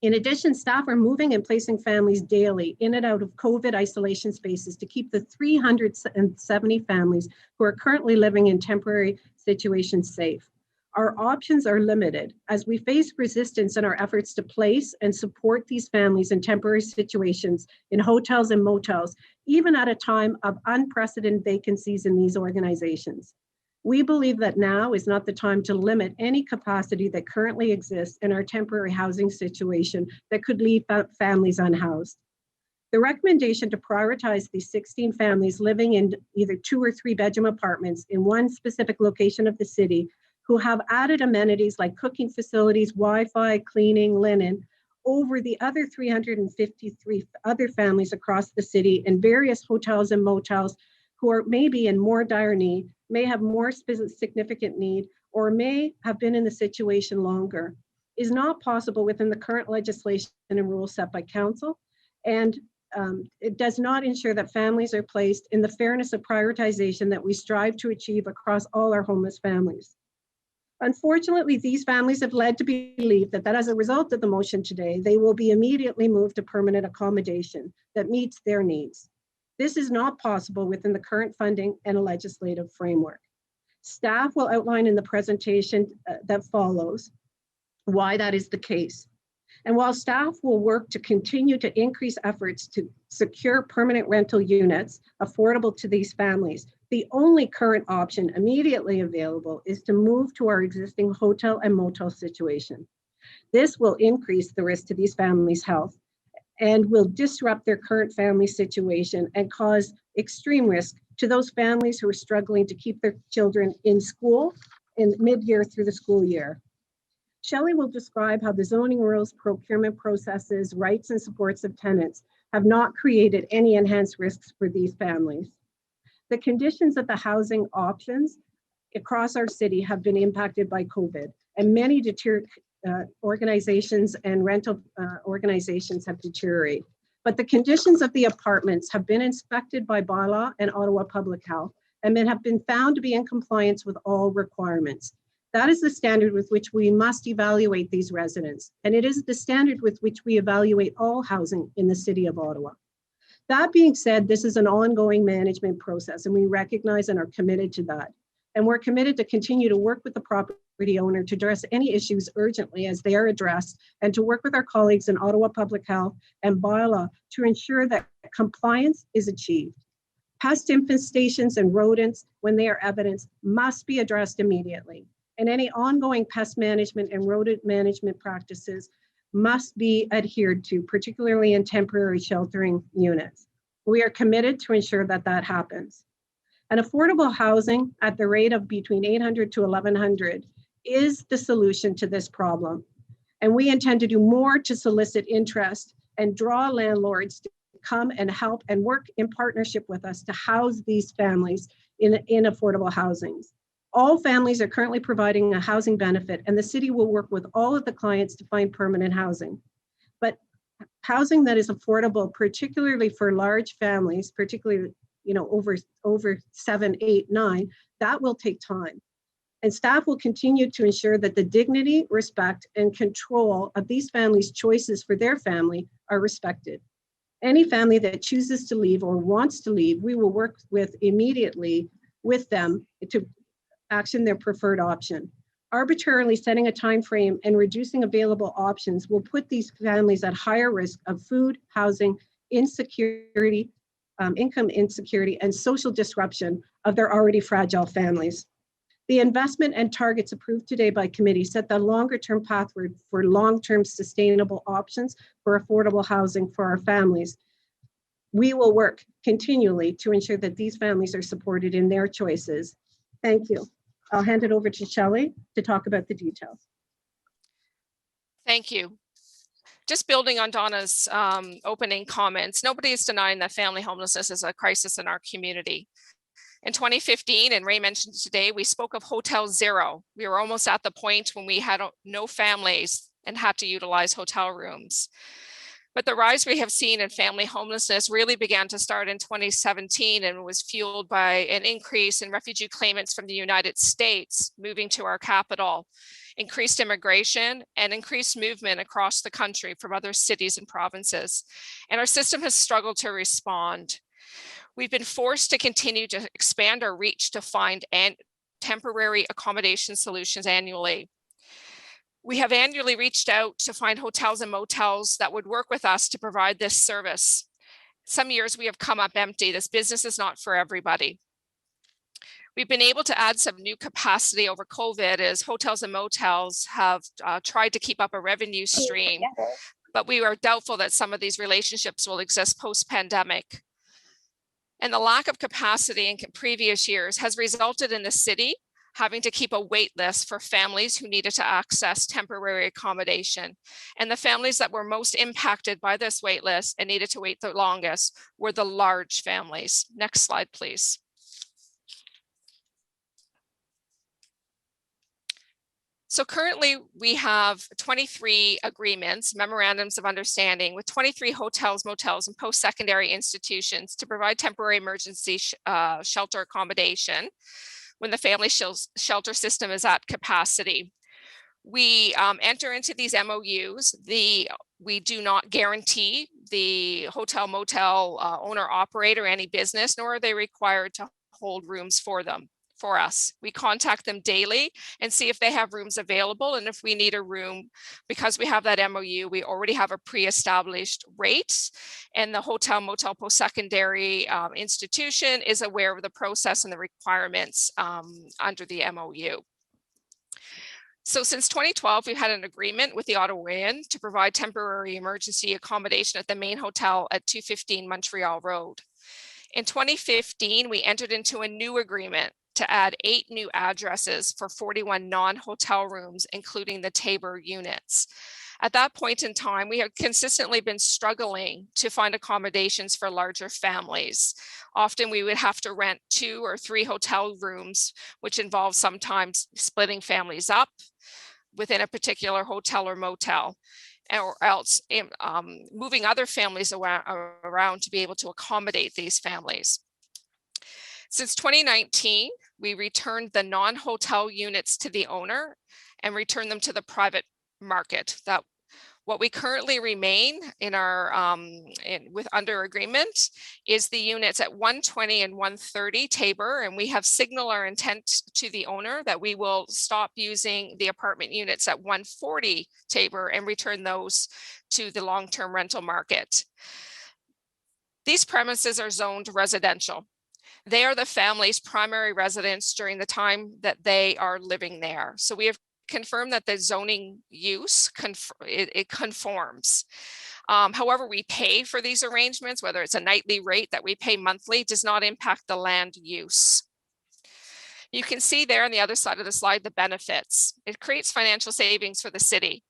In addition, staff are moving and placing families daily in and out of COVID isolation spaces to keep the 370 families who are currently living in temporary situations safe. Our options are limited as we face resistance in our efforts to place and support these families in temporary situations in hotels and motels, even at a time of unprecedented vacancies in these organizations. We believe that now is not the time to limit any capacity that currently exists in our temporary housing situation that could leave families unhoused. The recommendation to prioritize these 16 families living in either 2 or 3 bedroom apartments in one specific location of the city who have added amenities like cooking facilities, Wi-Fi, cleaning, linen, over the other 353 other families across the city in various hotels and motels who are maybe in more dire need, may have more significant need, or may have been in the situation longer, is not possible within the current legislation and rules set by council, and it does not ensure that families are placed in the fairness of prioritization that we strive to achieve across all our homeless families. Unfortunately, these families have led to believe that as a result of the motion today, they will be immediately moved to permanent accommodation that meets their needs. This is not possible within the current funding and legislative framework. Staff will outline in the presentation that follows why that is the case. And while staff will work to continue to increase efforts to secure permanent rental units affordable to these families, the only current option immediately available is to move to our existing hotel and motel situation. This will increase the risk to these families' health and will disrupt their current family situation and cause extreme risk to those families who are struggling to keep their children in school in mid-year through the school year. Shelley will describe how the zoning rules, procurement processes, rights and supports of tenants have not created any enhanced risks for these families. The conditions of the housing options across our city have been impacted by COVID, and many organizations and rental organizations have deteriorated. But the conditions of the apartments have been inspected by bylaw and Ottawa Public Health and have been found to be in compliance with all requirements. That is the standard with which we must evaluate these residents, and it is the standard with which we evaluate all housing in the City of Ottawa. That being said, this is an ongoing management process, and we recognize and are committed to that. And we're committed to continue to work with the property owner to address any issues urgently as they are addressed, and to work with our colleagues in Ottawa Public Health and bylaw to ensure that compliance is achieved. Pest infestations and rodents, when they are evidenced, must be addressed immediately. And any ongoing pest management and rodent management practices must be adhered to, particularly in temporary sheltering units. We are committed to ensure that that happens. And affordable housing at the rate of between 800 to 1,100 is the solution to this problem. And we intend to do more to solicit interest and draw landlords to come and help and work in partnership with us to house these families in affordable housings. All families are currently providing a housing benefit, and the city will work with all of the clients to find permanent housing. But housing that is affordable, particularly for large families, particularly over 7, 8, 9, that will take time. And staff will continue to ensure that the dignity, respect, and control of these families' choices for their family are respected. Any family that chooses to leave or wants to leave, we will work with immediately with them to action their preferred option. Arbitrarily setting a time frame and reducing available options will put these families at higher risk of food, housing, insecurity, income insecurity, and social disruption of their already fragile families. The investment and targets approved today by committee set the longer-term pathway for long-term sustainable options for affordable housing for our families. We will work continually to ensure that these families are supported in their choices. Thank you. I'll hand it over to Shelley to talk about the details. Thank you. Just building on Donna's opening comments, nobody is denying that family homelessness is a crisis in our community. In 2015, and Ray mentioned today, we spoke of Hotel Zero. We were almost at the point when we had no families and had to utilize hotel rooms. But the rise we have seen in family homelessness really began to start in 2017 and was fueled by an increase in refugee claimants from the United States moving to our capital, increased immigration, and increased movement across the country from other cities and provinces. And our system has struggled to respond. We've been forced to continue to expand our reach to find temporary accommodation solutions annually. We have annually reached out to find hotels and motels that would work with us to provide this service. Some years we have come up empty. This business is not for everybody. We've been able to add some new capacity over COVID as hotels and motels have tried to keep up a revenue stream, but we are doubtful that some of these relationships will exist post-pandemic. And the lack of capacity in previous years has resulted in the city having to keep a wait list for families who needed to access temporary accommodation. And the families that were most impacted by this wait list and needed to wait the longest were the large families. Next slide, please. So currently we have 23 agreements, memorandums of understanding with 23 hotels, motels, and post-secondary institutions to provide temporary emergency shelter accommodation when the family shelter system is at capacity. We enter into these MOUs. We do not guarantee the hotel motel owner operator any business, nor are they required to hold rooms for us. We contact them daily and see if they have rooms available. And if we need a room, because we have that MOU, we already have a pre-established rate, and the hotel motel post-secondary institution is aware of the process and the requirements under the MOU. So since 2012, we've had an agreement with the Ottawayan to provide temporary emergency accommodation at the main hotel at 215 Montreal Road. In 2015, we entered into a new agreement to add 8 new addresses for 41 non-hotel rooms, including the Tabor units. At that point in time, we have consistently been struggling to find accommodations for larger families. Often we would have to rent 2 or 3 hotel rooms, which involves sometimes splitting families up within a particular hotel or motel, or else moving other families around to be able to accommodate these families. Since 2019, we returned the non-hotel units to the owner and returned them to the private market. That what we currently remain in our under agreement is the units at 120 and 130 Tabor, and we have signaled our intent to the owner that we will stop using the apartment units at 140 Tabor and return those to the long-term rental market. These premises are zoned residential. They are the family's primary residence during the time that they are living there. So we have confirmed that the zoning use conforms. However, we pay for these arrangements, whether it's a nightly rate that we pay monthly, does not impact the land use. You can see there on the other side of the slide the benefits. It creates financial savings for the city.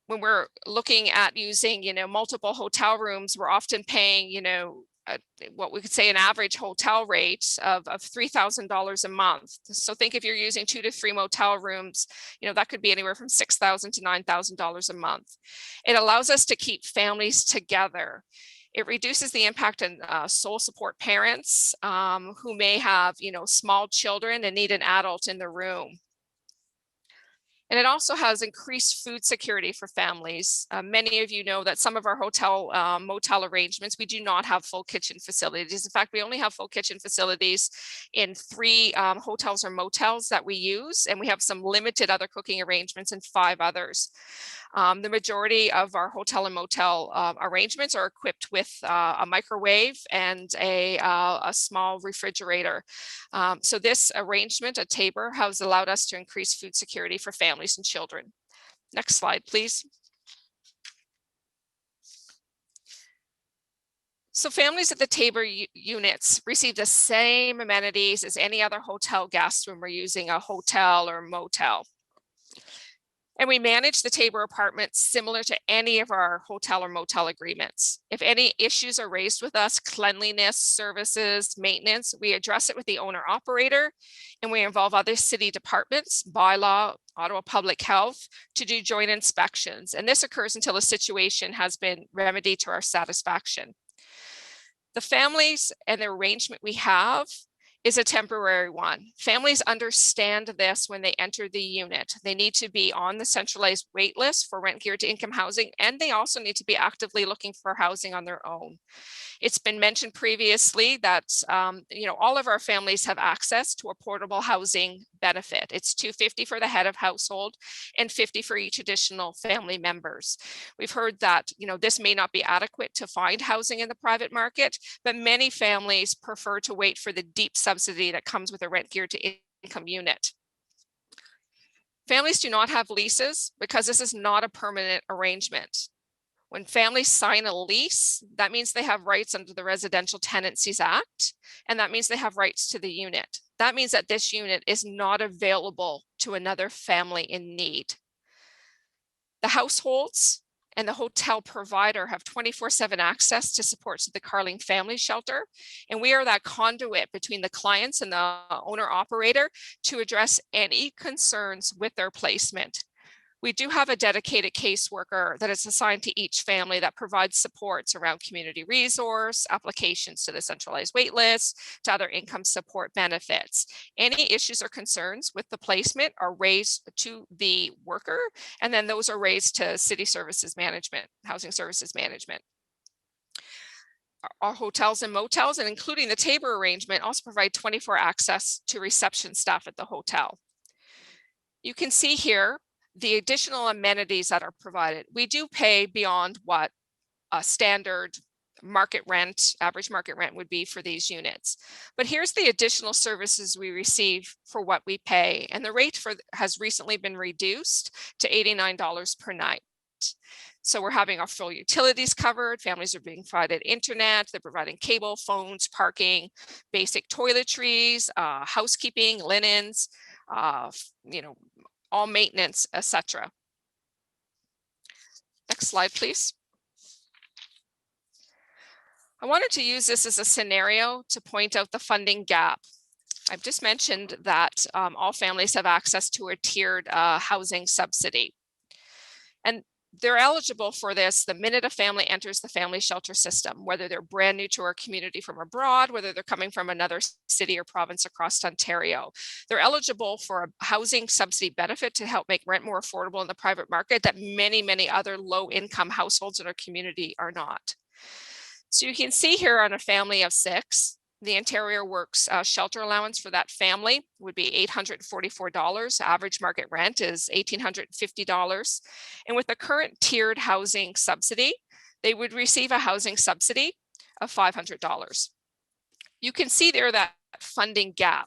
When we're looking at using, multiple hotel rooms, we're often paying, what we could say an average hotel rate of $3,000 a month. So think if you're using 2 to 3 motel rooms, that could be anywhere from $6,000 to $9,000 a month. It allows us to keep families together. It reduces the impact on sole support parents who may have, small children and need an adult in the room. And it also has increased food security for families. Many of you know that some of our hotel motel arrangements, we do not have full kitchen facilities. In fact, we only have full kitchen facilities in 3 hotels or motels that we use, and we have some limited other cooking arrangements in 5 others. The majority of our hotel and motel arrangements are equipped with a microwave and a small refrigerator. So this arrangement at Tabor has allowed us to increase food security for families and children. Next slide, please. So families at the Tabor units receive the same amenities as any other hotel guest when we're using a hotel or motel. And we manage the Tabor Apartments similar to any of our hotel or motel agreements. If any issues are raised with us, cleanliness, services, maintenance, we address it with the owner operator, and we involve other city departments, bylaw, Ottawa Public Health to do joint inspections. And this occurs until a situation has been remedied to our satisfaction. The families and the arrangement we have is a temporary one. Families understand this when they enter the unit. They need to be on the centralized wait list for rent geared to income housing, and they also need to be actively looking for housing on their own. It's been mentioned previously that all of our families have access to a portable housing benefit. It's $250 for the head of household and $50 for each additional family members. We've heard that this may not be adequate to find housing in the private market, but many families prefer to wait for the deep subsidy that comes with a rent geared to income unit. Families do not have leases because this is not a permanent arrangement. When families sign a lease, that means they have rights under the Residential Tenancies Act, and that means they have rights to the unit. That means that this unit is not available to another family in need. The households and the hotel provider have 24/7 access to supports of the Carling Family Shelter, and we are that conduit between the clients and the owner operator to address any concerns with their placement. We do have a dedicated caseworker that is assigned to each family that provides supports around community resource, applications to the centralized wait list, to other income support benefits. Any issues or concerns with the placement are raised to the worker, and then those are raised to City Services Management, Housing Services Management. Our hotels and motels, and including the Tabor arrangement, also provide 24 access to reception staff at the hotel. You can see here the additional amenities that are provided. We do pay beyond what a standard market rent, average market rent would be for these units. But here's the additional services we receive for what we pay. And the rate has recently been reduced to $89 per night. So we're having our full utilities covered. Families are being provided internet. They're providing cable, phones, parking, basic toiletries, housekeeping, linens, all maintenance, etc. Next slide, please. I wanted to use this as a scenario to point out the funding gap. I've just mentioned that all families have access to a tiered housing subsidy. And they're eligible for this the minute a family enters the family shelter system, whether they're brand new to our community from abroad, whether they're coming from another city or province across Ontario. They're eligible for a housing subsidy benefit to help make rent more affordable in the private market that many, many other low-income households in our community are not. So you can see here on a family of 6, the Ontario Works shelter allowance for that family would be $844. Average market rent is $1,850. And with the current tiered housing subsidy, they would receive a housing subsidy of $500. You can see there that funding gap.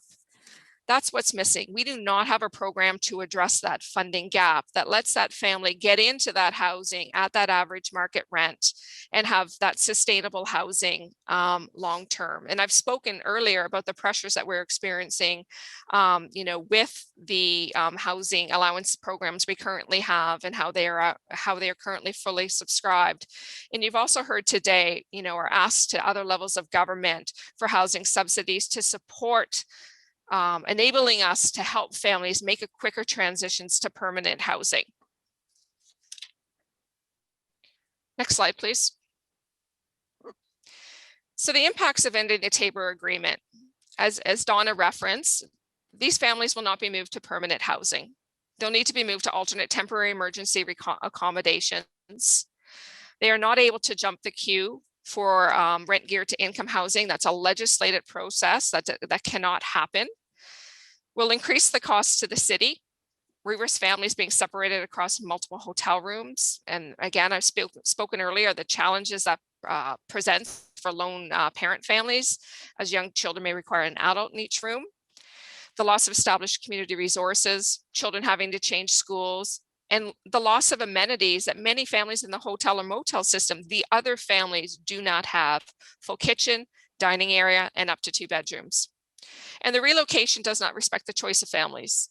That's what's missing. We do not have a program to address that funding gap that lets that family get into that housing at that average market rent and have that sustainable housing long term. And I've spoken earlier about the pressures that we're experiencing, with the housing allowance programs we currently have and how they are currently fully subscribed. And you've also heard today, are asked to other levels of government for housing subsidies to support enabling us to help families make a quicker transitions to permanent housing. Next slide, please. So the impacts of ending the Tabor agreement, as Donna referenced, these families will not be moved to permanent housing. They'll need to be moved to alternate temporary emergency accommodations. They are not able to jump the queue for rent geared to income housing. That's a legislated process that cannot happen. Will increase the cost to the city. We risk families being separated across multiple hotel rooms. And again, I've spoken earlier, the challenges that presents for lone parent families, as young children may require an adult in each room. The loss of established community resources, children having to change schools, and the loss of amenities that many families in the hotel or motel system, the other families do not have: full kitchen, dining area, and up to 2 bedrooms. And the relocation does not respect the choice of families.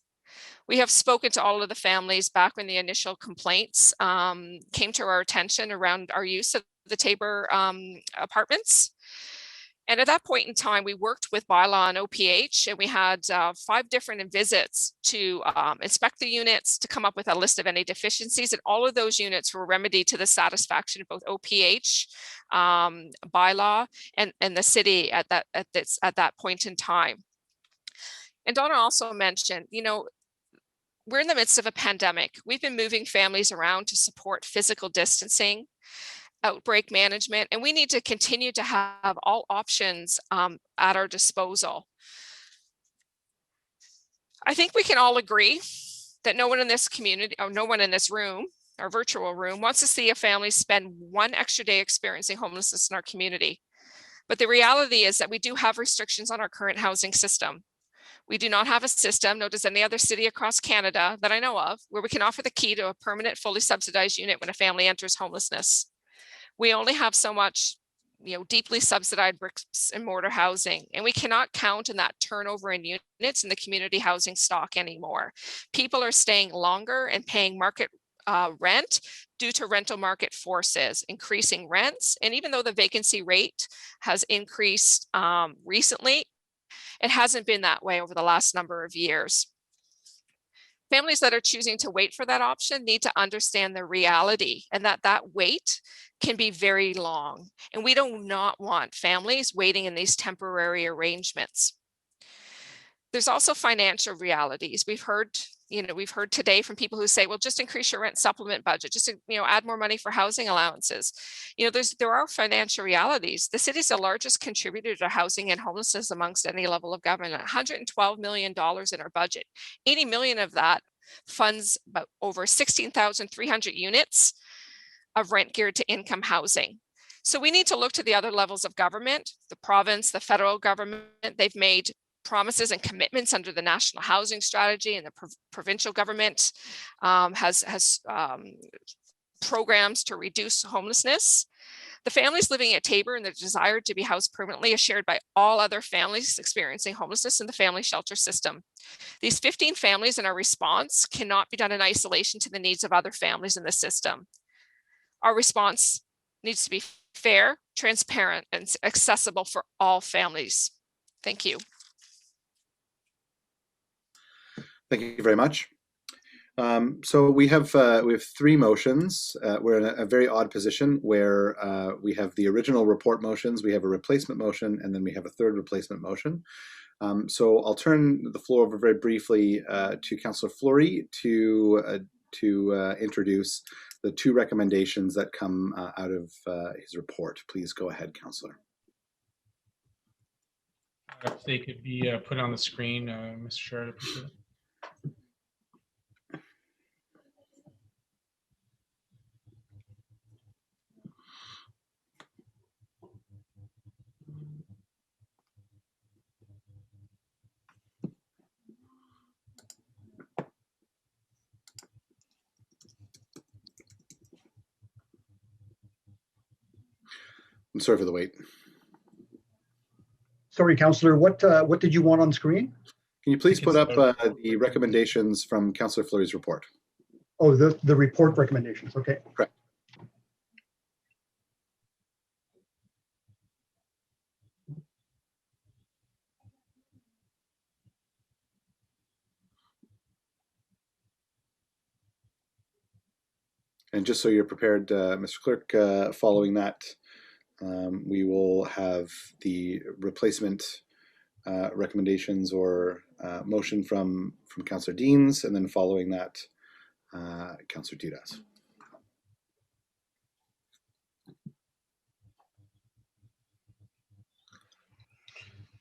We have spoken to all of the families back when the initial complaints came to our attention around our use of the Tabor Apartments. And at that point in time, we worked with bylaw and OPH, and we had 5 different visits to inspect the units, to come up with a list of any deficiencies, and all of those units were remedied to the satisfaction of both OPH, bylaw, and the city at that point in time. And Donna also mentioned, we're in the midst of a pandemic. We've been moving families around to support physical distancing, outbreak management, and we need to continue to have all options at our disposal. I think we can all agree that no one in this community, or no one in this room, our virtual room, wants to see a family spend one extra day experiencing homelessness in our community. But the reality is that we do have restrictions on our current housing system. We do not have a system, nor does any other city across Canada that I know of, where we can offer the key to a permanent, fully subsidized unit when a family enters homelessness. We only have so much, deeply subsidized bricks and mortar housing, and we cannot count on that turnover in units in the community housing stock anymore. People are staying longer and paying market rent due to rental market forces, increasing rents. And even though the vacancy rate has increased recently, it hasn't been that way over the last number of years. Families that are choosing to wait for that option need to understand the reality and that wait can be very long. And we do not want families waiting in these temporary arrangements. There's also financial realities. We've heard today from people who say, well, just increase your rent supplement budget, just, add more money for housing allowances. There are financial realities. The city is the largest contributor to housing and homelessness amongst any level of government, $112 million in our budget. 80 million of that funds about over 16,300 units of rent geared to income housing. So we need to look to the other levels of government, the province, the federal government. They've made promises and commitments under the National Housing Strategy, and the provincial government has programs to reduce homelessness. The families living at Tabor and the desire to be housed permanently is shared by all other families experiencing homelessness in the family shelter system. These 15 families and our response cannot be done in isolation to the needs of other families in the system. Our response needs to be fair, transparent, and accessible for all families. Thank you. Thank you very much. So we have 3 motions. We're in a very odd position where we have the original report motions, we have a replacement motion, and then we have a third replacement motion. So I'll turn the floor over very briefly to Councillor Fleury to introduce the 2 recommendations that come out of his report. Please go ahead, Councillor. If they could be put on the screen, Mr. Chair, I'd appreciate it. I'm sorry for the wait. Sorry, Councillor, what did you want on screen? Can you please put up the recommendations from Councillor Fleury's report? Oh, the report recommendations, okay. Correct. And just so you're prepared, Mr. Clerk, following that, we will have the replacement recommendations or motion from Councillor Deans, and then following that, Councillor Dudas.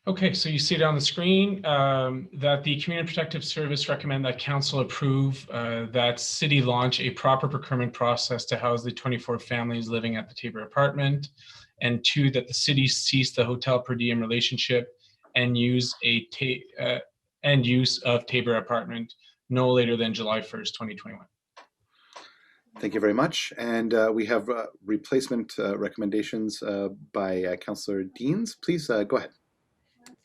Okay, so you see it on the screen that the Community Protective Service recommend that Council approve that City launch a proper procurement process to house the 24 families living at the Tabor Apartment, and 2, that the City cease the hotel per diem relationship and use of Tabor Apartment no later than July 1st, 2021. Thank you very much. And we have replacement recommendations by Councillor Deans. Please go ahead.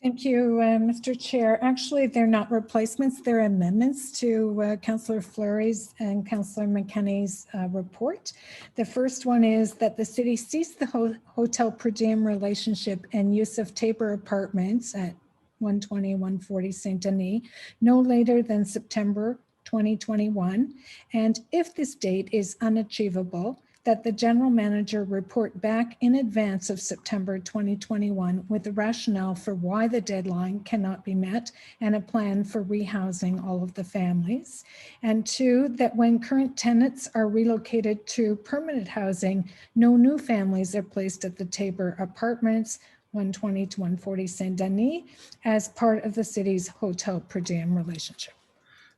Thank you, Mr. Chair. Actually, they're not replacements, they're amendments to Councillor Fleury's and Councillor McKenney's report. The first one is that the city cease the hotel per diem relationship and use of Tabor Apartments at 120-140 Saint Denis no later than September 2021. And if this date is unachievable, that the general manager report back in advance of September 2021 with the rationale for why the deadline cannot be met and a plan for rehousing all of the families. And 2, that when current tenants are relocated to permanent housing, no new families are placed at the Tabor Apartments, 120-140 Saint Denis, as part of the city's hotel per diem relationship.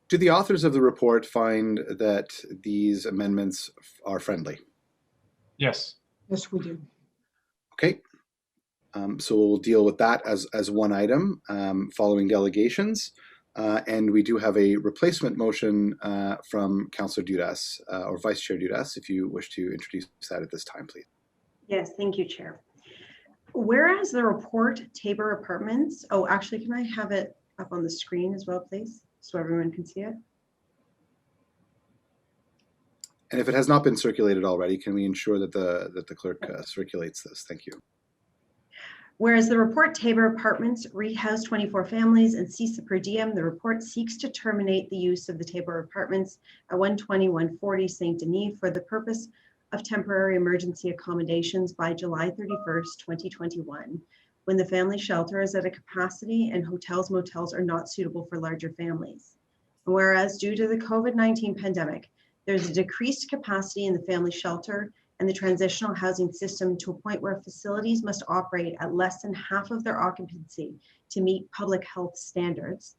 Do the authors of the report find that these amendments are friendly? Yes. Yes, we do. Okay. So we'll deal with that as one item following delegations. And we do have a replacement motion from Councillor Dudas or Vice Chair Dudas, if you wish to introduce that at this time, please. Yes, thank you, Chair. Whereas the report Tabor Apartments, oh, actually, can I have it up on the screen as well, please, so everyone can see it? And if it has not been circulated already, can we ensure that the clerk circulates this? Thank you. Whereas the report Tabor Apartments rehoused 24 families and ceased the per diem, the report seeks to terminate the use of the Tabor Apartments at 120-140 Saint Denis for the purpose of temporary emergency accommodations by July 31st, 2021, when the family shelter is at a capacity and hotels, motels are not suitable for larger families. And whereas due to the COVID-19 pandemic, there's a decreased capacity in the family shelter and the transitional housing system to a point where facilities must operate at less than half of their occupancy to meet public health standards.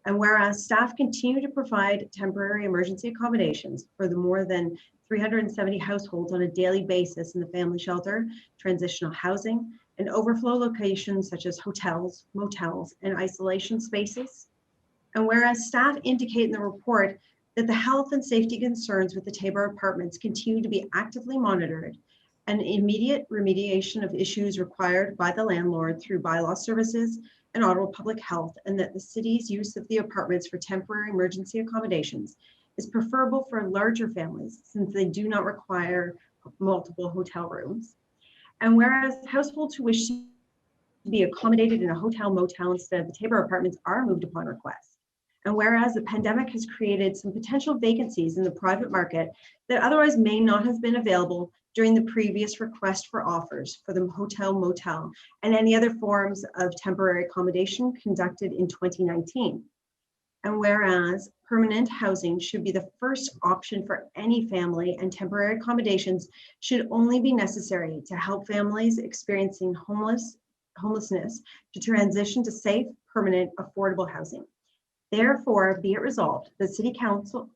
And whereas staff continue to provide temporary emergency accommodations for the more than 370 households on a daily basis in the family shelter, transitional housing, and overflow locations such as hotels, motels, and isolation spaces. And whereas staff indicate in the report that the health and safety concerns with the Tabor Apartments continue to be actively monitored, and immediate remediation of issues required by the landlord through bylaw services and Ottawa Public Health, and that the city's use of the apartments for temporary emergency accommodations is preferable for larger families since they do not require multiple hotel rooms. And whereas households who wish to be accommodated in a hotel motel instead of the Tabor Apartments are moved upon request. And whereas the pandemic has created some potential vacancies in the private market that otherwise may not have been available during the previous request for offers for the hotel, motel, and any other forms of temporary accommodation conducted in 2019. And whereas permanent housing should be the first option for any family and temporary accommodations should only be necessary to help families experiencing homelessness to transition to safe, permanent, affordable housing. Therefore, be it resolved, the City Council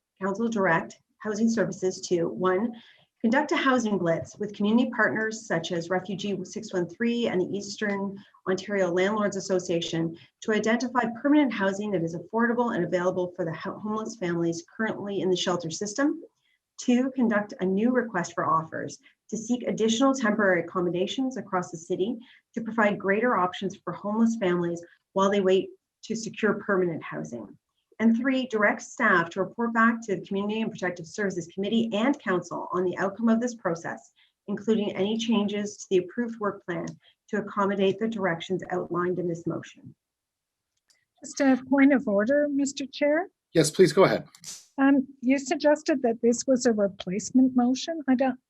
direct Housing Services to 1, conduct a housing blitz with community partners such as Refugee 613 and the Eastern Ontario Landlords Association to identify permanent housing that is affordable and available for the homeless families currently in the shelter system. 2, conduct a new request for offers to seek additional temporary accommodations across the city to provide greater options for homeless families while they wait to secure permanent housing. And 3, direct staff to report back to the Community and Protective Services Committee and Council on the outcome of this process, including any changes to the approved work plan to accommodate the directions outlined in this motion. Just a point of order, Mr. Chair. Yes, please go ahead. You suggested that this was a replacement motion.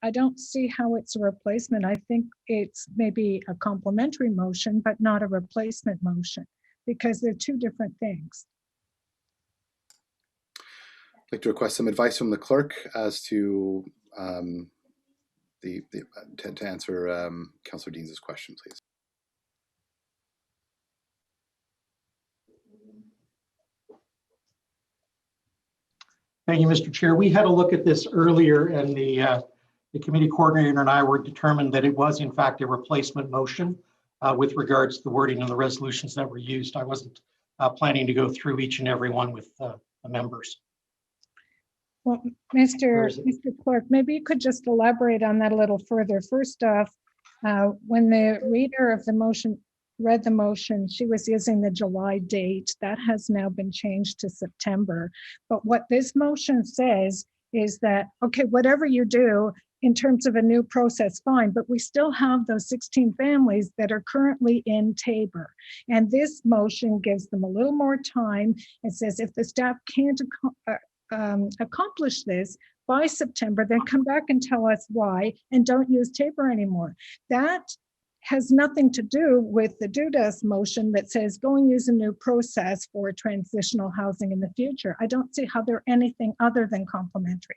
I don't see how it's a replacement. I think it's maybe a complementary motion, but not a replacement motion, because they're two different things. I'd like to request some advice from the clerk as to to answer Councillor Deans' question, please. Thank you, Mr. Chair. We had a look at this earlier, and the committee coordinator and I were determined that it was in fact a replacement motion with regards to the wording and the resolutions that were used. I wasn't planning to go through each and every one with the members. Well, Mr. Clerk, maybe you could just elaborate on that a little further. First off, when the reader of the motion read the motion, she was using the July date. That has now been changed to September. But what this motion says is that, okay, whatever you do in terms of a new process, fine, but we still have those 16 families that are currently in Tabor. And this motion gives them a little more time. It says if the staff can't accomplish this by September, then come back and tell us why and don't use Tabor anymore. That has nothing to do with the Dudas motion that says go and use a new process for transitional housing in the future. I don't see how they're anything other than complementary.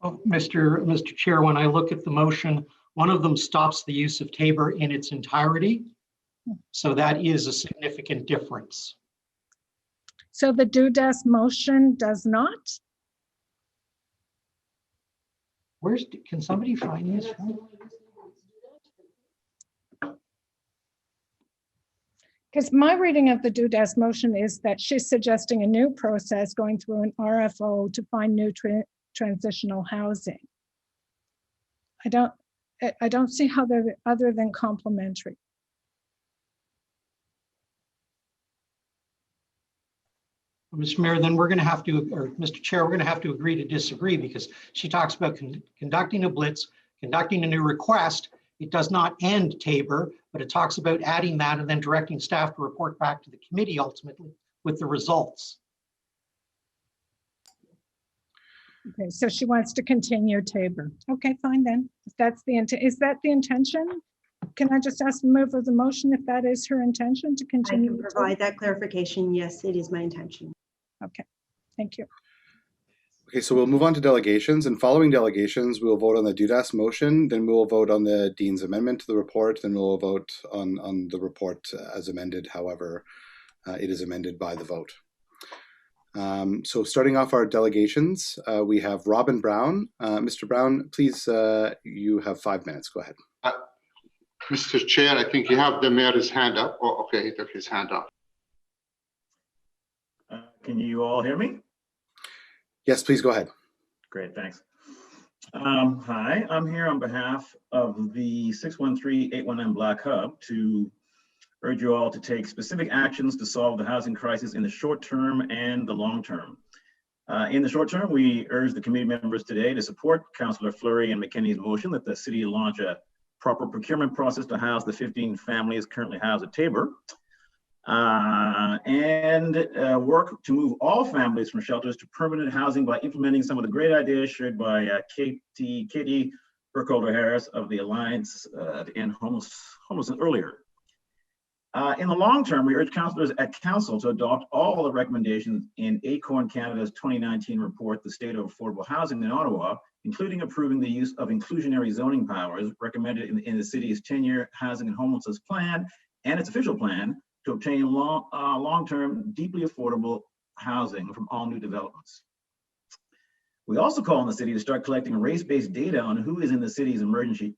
Oh, Mr. Chair, when I look at the motion, one of them stops the use of Tabor in its entirety. So that is a significant difference. So the Dudas motion does not? Can somebody find this? Because my reading of the Dudas motion is that she's suggesting a new process going through an RFO to find new transitional housing. I don't see how they're other than complementary. Mr. Mayor, then we're going to have to, or Mr. Chair, we're going to have to agree to disagree, because she talks about conducting a blitz, conducting a new request, It does not end Tabor, but it talks about adding that and then directing staff to report back to the committee ultimately with the results. Okay, so she wants to continue Tabor. Okay, fine then. If that's the intent, is that the intention? Can I just ask the mover of the motion if that is her intention to I continue? can provide that clarification. Yes, it is my intention. Okay, thank you. Okay, so we'll move on to delegations, and following delegations, we'll vote on the Dudas motion, then we'll vote on the Dean's amendment to the report, then we'll vote on the report as amended, however it is amended by the vote. So starting off our delegations, we have Robin Brown. Mr. Brown, please, you have 5 minutes. Go ahead. Mr. Chair, I think you have the mayor's hand up. Oh, okay, he took his hand up. Can you all hear me? Yes, please go ahead. Great, thanks. Hi, I'm here on behalf of the 613-819 Black Hub to urge you all to take specific actions to solve the housing crisis in the short term and the long term. In the short term, we urge the committee members today to support Councillor Fleury and McKinney's motion that the city launch a proper procurement process to house the 15 families currently housed at Tabor, and work to move all families from shelters to permanent housing by implementing some of the great ideas shared by Katie Burkholder-Harris of the Alliance to End Homelessness earlier. In the long term, we urge councillors at council to adopt all the recommendations in Acorn Canada's 2019 report, The State of Affordable Housing in Ottawa, including approving the use of inclusionary zoning powers recommended in the city's 10-year housing and homelessness plan and its official plan to obtain long-term, deeply affordable housing from all new developments. We also call on the city to start collecting race-based data on who is in the city's emergency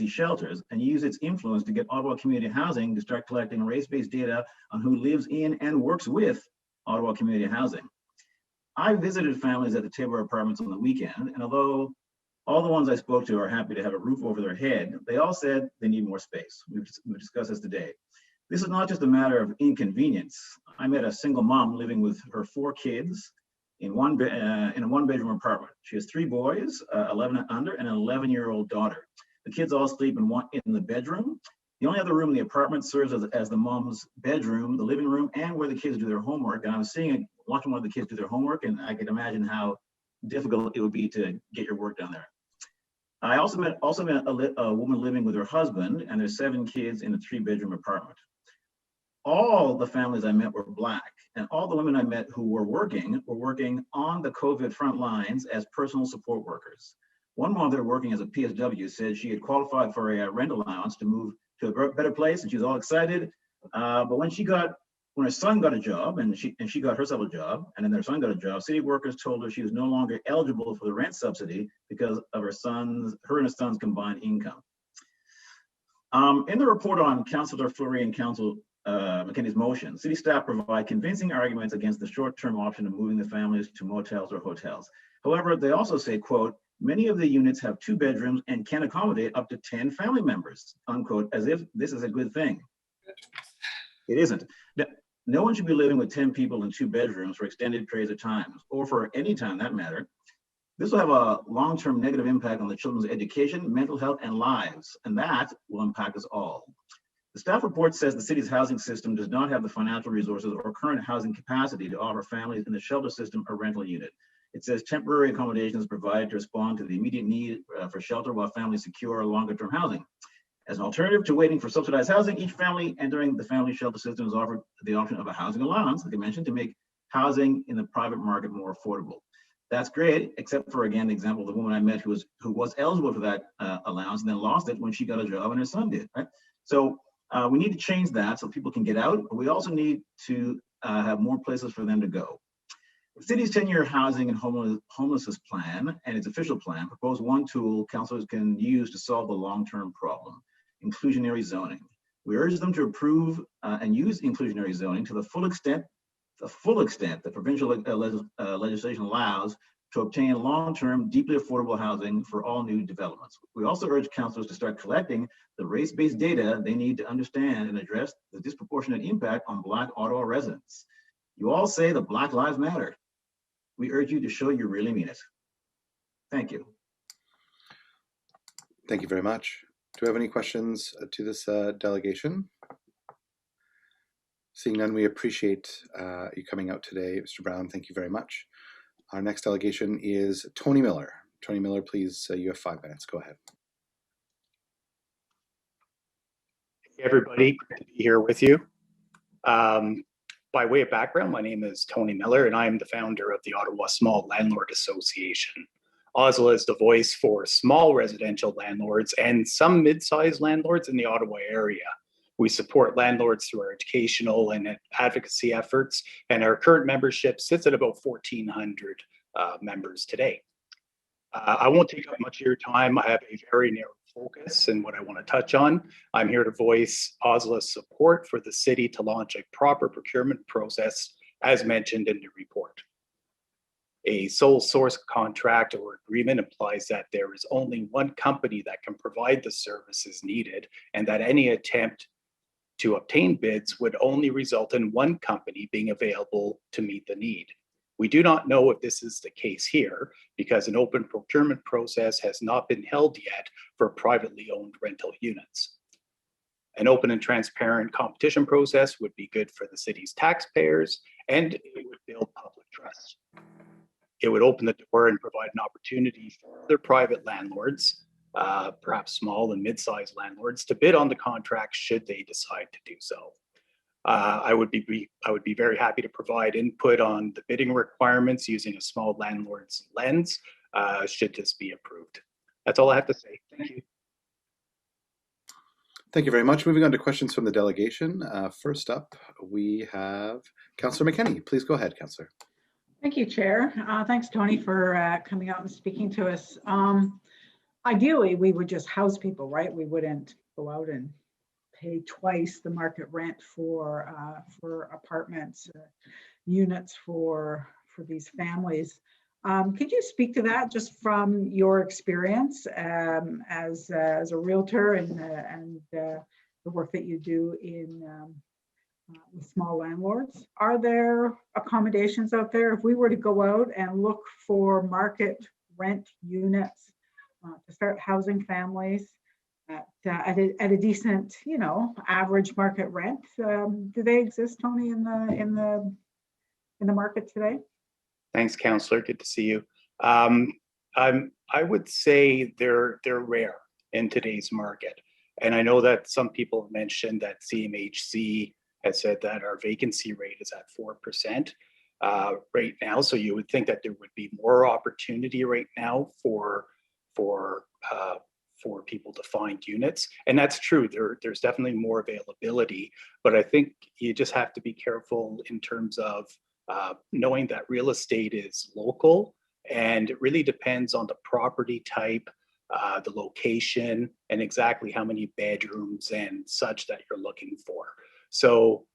shelters and use its influence to get Ottawa Community Housing to start collecting race-based data on who lives in and works with Ottawa Community Housing. I visited families at the Tabor Apartments on the weekend, and although all the ones I spoke to are happy to have a roof over their head, they all said they need more space. We've discussed this today. This is not just a matter of inconvenience. I met a single mom living with her 4 kids in a one-bedroom apartment. She has 3 boys, 11 and under, and an 11-year-old daughter. The kids all sleep in the bedroom. The only other room in the apartment serves as the mom's bedroom, the living room, and where the kids do their homework. And I was watching one of the kids do their homework, and I could imagine how difficult it would be to get your work done there. I also met a woman living with her husband and their 7 kids in a 3-bedroom apartment. All the families I met were Black, and all the women I met who were working on the COVID front lines as personal support workers. One mother working as a PSW said she had qualified for a rent allowance to move to a better place, and she was all excited. But when her son got a job, and she got herself a job, and then their son got a job, city workers told her she was no longer eligible for the rent subsidy because of her and her son's combined income. In the report on Councillor Fleury and Council McKinney's motion, city staff provide convincing arguments against the short-term option of moving the families to motels or hotels. However, they also say, quote, many of the units have 2 bedrooms and can accommodate up to 10 family members, unquote, as if this is a good thing. It isn't. No one should be living with 10 people in 2 bedrooms for extended periods of time, or for any time that matter. This will have a long-term negative impact on the children's education, mental health, and lives, and that will impact us all. The staff report says the city's housing system does not have the financial resources or current housing capacity to offer families in the shelter system a rental unit. It says temporary accommodation is provided to respond to the immediate need for shelter while families secure longer-term housing. As an alternative to waiting for subsidized housing, each family entering the family shelter system is offered the option of a housing allowance, like I mentioned, to make housing in the private market more affordable. That's great, except for, again, the example of the woman I met who was eligible for that allowance and then lost it when she got a job and her son did, right? So we need to change that so people can get out, but we also need to have more places for them to go. The city's 10-year housing and homelessness plan and its official plan propose one tool councillors can use to solve the long-term problem: inclusionary zoning. We urge them to approve and use inclusionary zoning to the full extent that provincial legislation allows to obtain long-term, deeply affordable housing for all new developments. We also urge councillors to start collecting the race-based data they need to understand and address the disproportionate impact on Black Ottawa residents. You all say that Black Lives Matter. We urge you to show you really mean it. Thank you. Thank you very much. Do we have any questions to this delegation? Seeing none, we appreciate you coming out today, Mr. Brown. Thank you very much. Our next delegation is Tony Miller. Tony Miller, please, you have 5 minutes. Go ahead. Hey everybody, great to be here with you. By way of background, my name is Tony Miller, and I am the founder of the Ottawa Small Landlord Association. OSLA is the voice for small residential landlords and some mid-sized landlords in the Ottawa area. We support landlords through our educational and advocacy efforts, and our current membership sits at about 1,400 members today. I won't take up much of your time. I have a very narrow focus in what I want to touch on. I'm here to voice OSLA's support for the city to launch a proper procurement process, as mentioned in the report. A sole source contract or agreement implies that there is only one company that can provide the services needed, and that any attempt to obtain bids would only result in one company being available to meet the need. We do not know if this is the case here because an open procurement process has not been held yet for privately owned rental units. An open and transparent competition process would be good for the city's taxpayers, and it would build public trust. It would open the door and provide an opportunity for other private landlords, perhaps small and mid-sized landlords, to bid on the contract should they decide to do so. I would be very happy to provide input on the bidding requirements using a small landlord's lens, should this be approved. That's all I have to say. Thank you. Thank you very much. Moving on to questions from the delegation. First up, we have Councillor McKenney. Please go ahead, Councillor. Thank you, Chair. Thanks, Tony, for coming out and speaking to us. Ideally, we would just house people, right? We wouldn't go out and pay twice the market rent for apartments, units for these families. Could you speak to that just from your experience as a realtor and the work that you do in with small landlords? Are there accommodations out there if we were to go out and look for market rent units to start housing families at a decent, average market rent? Do they exist, Tony, in the market today? Thanks, Councillor. Good to see you. I would say they're rare in today's market, and I know that some people have mentioned that CMHC has said that our vacancy rate is at 4% right now. So you would think that there would be more opportunity right now for people to find units, and that's true. There's definitely more availability, but I think you just have to be careful in terms of knowing that real estate is local, and it really depends on the property type, the location, and exactly how many bedrooms and such that you're looking for. So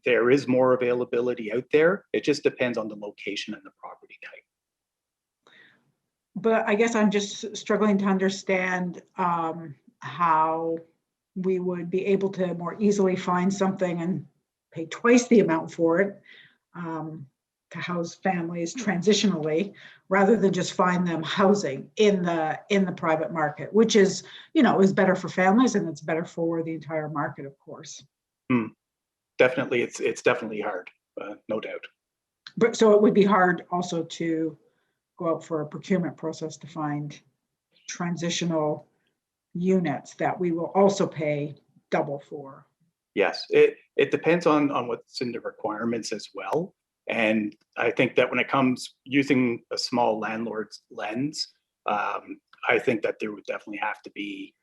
there is more availability out there. It just depends on the location and the property type. But I guess I'm just struggling to understand how we would be able to more easily find something and pay twice the amount for it to house families transitionally, rather than just find them housing in the private market, which is, is better for families and it's better for the entire market, of course. Definitely, it's definitely hard, no doubt. But so it would be hard also to go out for a procurement process to find transitional units that we will also pay double for. Yes, it depends on what's in the requirements as well. And I think that when it comes using a small landlord's lens, I think that there would definitely have to be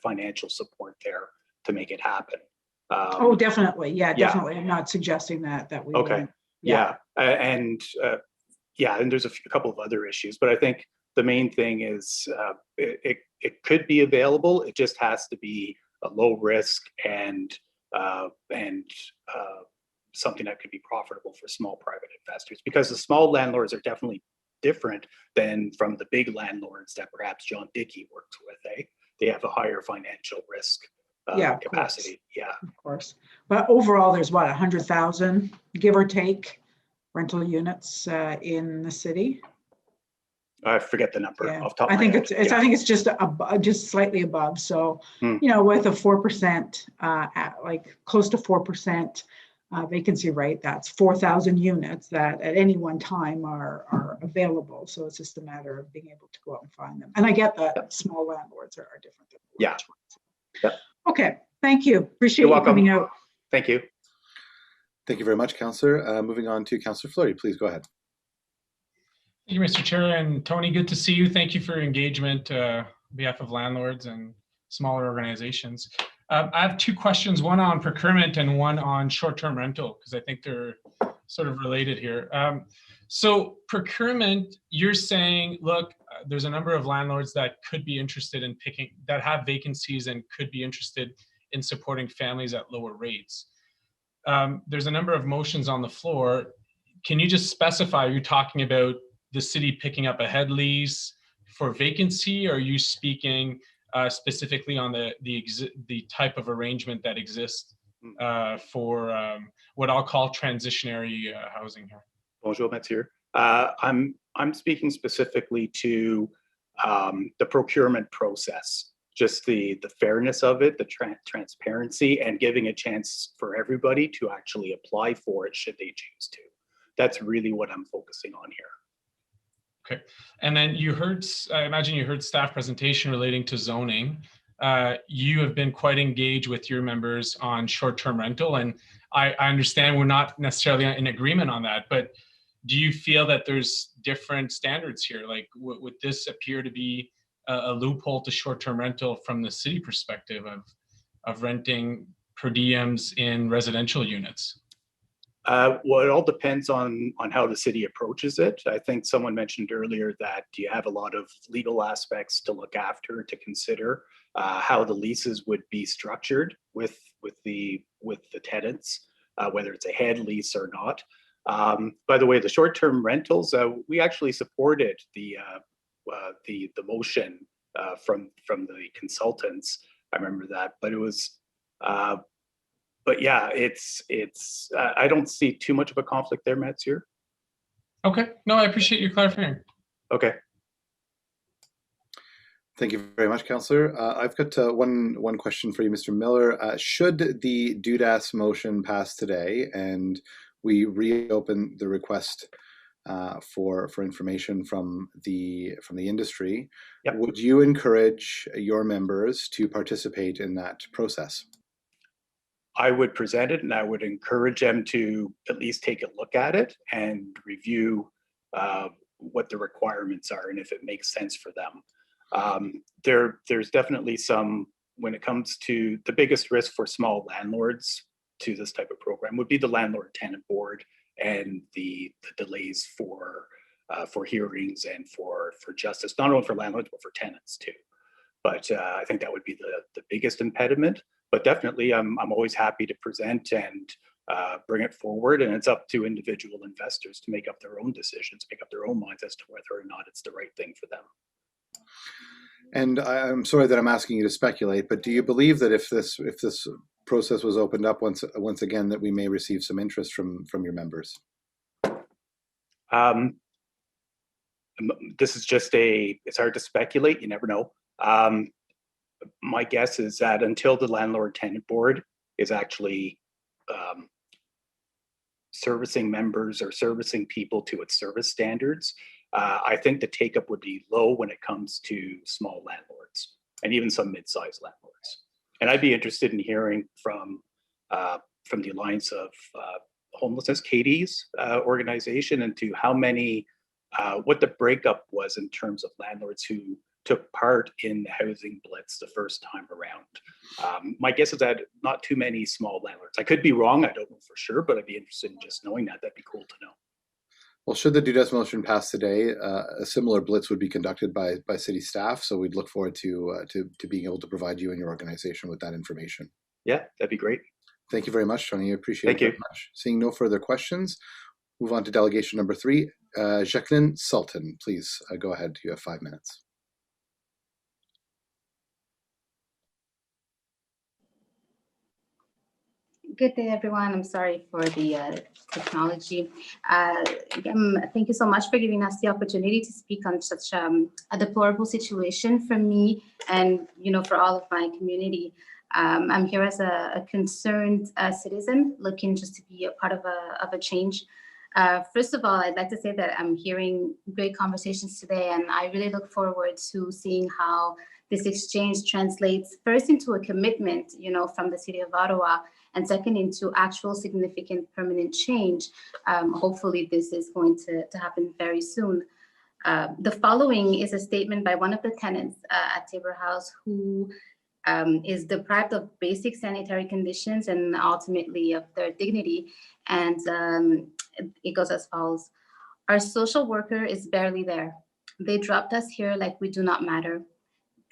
financial support there to make it happen. Oh, definitely. Yeah, definitely. Yeah. I'm not suggesting that we okay. Yeah. And there's a couple of other issues, but I think the main thing is it could be available. It just has to be a low risk and something that could be profitable for small private investors, because the small landlords are definitely different than from the big landlords that perhaps John Dickey works with. They have a higher financial risk capacity. Of course. But overall, there's 100,000, give or take, rental units in the city? I forget the number Yeah, off the top I of my think head. it's Yeah. I think it's just slightly above. So, Hmm. you know, with a 4%, at like close to 4% vacancy rate, that's 4,000 units that at any one time are available. So it's just a matter of being able to go out and find them. And I get that small landlords are different than large ones. Yep. Okay, thank you. Appreciate You're you welcome. coming out. Thank you. Thank you very much, Councillor. Moving on to Councillor Fleury, please go ahead. Thank you, Mr. Chair, and Tony, good to see you. Thank you for your engagement on behalf of landlords and smaller organizations. I have two questions, one on procurement and one on short-term rental, because I think they're sort of related here. So procurement, you're saying, look, there's a number of landlords that could be interested in that have vacancies and could be interested in supporting families at lower rates. There's a number of motions on the floor. Can you just specify, are you talking about the city picking up a head lease for vacancy, or are you speaking specifically on the type of arrangement that exists for what I'll call transitionary housing here? Bonjour, Mathieu. I'm speaking specifically to the procurement process, just the fairness of it, the transparency, and giving a chance for everybody to actually apply for it should they choose to. That's really what I'm focusing on here. Okay, and then I imagine you heard staff presentation relating to zoning. You have been quite engaged with your members on short-term rental, and I understand we're not necessarily in agreement on that, but do you feel that there's different standards here? Like, would this appear to be a loophole to short-term rental from the city perspective of renting per diems in residential units? Well, it all depends on how the city approaches it. I think someone mentioned earlier that you have a lot of legal aspects to look after, to consider how the leases would be structured with the tenants, whether it's a head lease or not. By the way, the short-term rentals, we actually supported the motion from the consultants. I remember that, but it was. But yeah, it's. I don't see too much of a conflict there, Mathieu. Okay, no, I appreciate you clarifying. Okay. Thank you very much, Councillor. I've got one question for you, Mr. Miller. Should the DUDAS motion pass today and we reopen the request for information from the industry, would you encourage your members to participate in that process? I would present it, and I would encourage them to at least take a look at it and review what the requirements are and if it makes sense for them. There's definitely some, when it comes to the biggest risk for small landlords to this type of program would be the landlord tenant board and the delays for hearings and for justice, not only for landlords, but for tenants too. But I think that would be the biggest impediment. But definitely, I'm always happy to present and bring it forward, and it's up to individual investors to make up their own decisions, make up their own minds as to whether or not it's the right thing for them. And I'm sorry that I'm asking you to speculate, but do you believe that if this process was opened up once again, that we may receive some interest from your members? This is just it's hard to speculate. You never know. My guess is that until the landlord tenant board is actually servicing members or servicing people to its service standards, I think the take-up would be low when it comes to small landlords and even some mid-sized landlords. And I'd be interested in hearing from the Alliance of Homelessness, Katie's organization, into how many, what the breakup was in terms of landlords who took part in the housing blitz the first time around. My guess is that not too many small landlords. I could be wrong, I don't know for sure, but I'd be interested in just knowing that. That'd be cool to know. Well, should the DUDAS motion pass today, a similar blitz would be conducted by city staff. So we'd look forward to being able to provide you and your organization with that information. Yeah, that'd be great. Thank you very much, Tony. I appreciate it very much. Seeing no further questions, move on to delegation number 3. Jacqueline Sultan, please go ahead. You have 5 minutes. Good day, everyone. I'm sorry for the technology. Thank you so much for giving us the opportunity to speak on such a deplorable situation for me and, for all of my community. I'm here as a concerned citizen looking just to be a part of a change. First of all, I'd like to say that I'm hearing great conversations today, and I really look forward to seeing how this exchange translates first into a commitment, from the City of Ottawa, and second into actual significant permanent change. Hopefully this is going to happen very soon. The following is a statement by one of the tenants at Tabor House who is deprived of basic sanitary conditions and ultimately of their dignity. And it goes as follows. Our social worker is barely there. They dropped us here like we do not matter.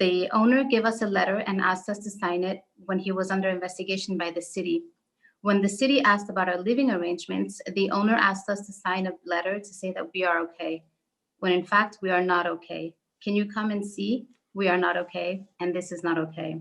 The owner gave us a letter and asked us to sign it when he was under investigation by the city. When the city asked about our living arrangements, the owner asked us to sign a letter to say that we are okay, when in fact we are not okay. Can you come and see? We are not okay, and this is not okay.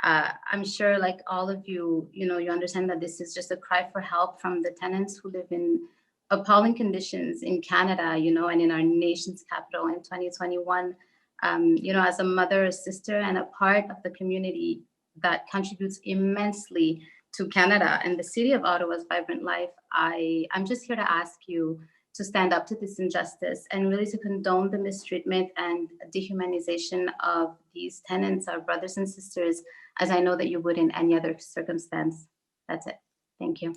I'm sure, like all of you, you understand that this is just a cry for help from the tenants who live in appalling conditions in Canada, and in our nation's capital in 2021. As a mother, a sister, and a part of the community that contributes immensely to Canada and the City of Ottawa's vibrant life, I'm just here to ask you to stand up to this injustice and really to condone the mistreatment and dehumanization of these tenants, our brothers and sisters, as I know that you would in any other circumstance. That's it. Thank you.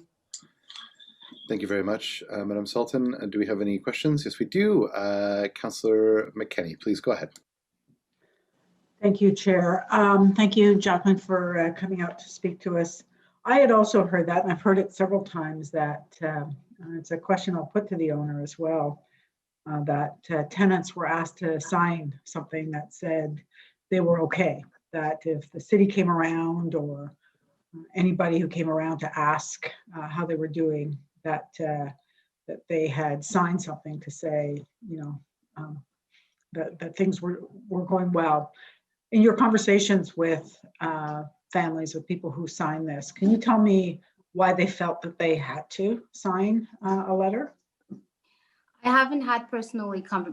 Thank you very much, Madam Sultan. Do we have any questions? Yes, we do. Councillor McKenney, please go ahead. Thank you, Chair. Thank you, Jacqueline, for coming out to speak to us. I had also heard that, and I've heard it several times, that it's a question I'll put to the owner as well, that tenants were asked to sign something that said they were okay, that if the city came around or anybody who came around to ask how they were doing, that they had signed something to say, that things were going well. In your conversations with families, with people who signed this, can you tell me why they felt that they had to sign a letter? I haven't had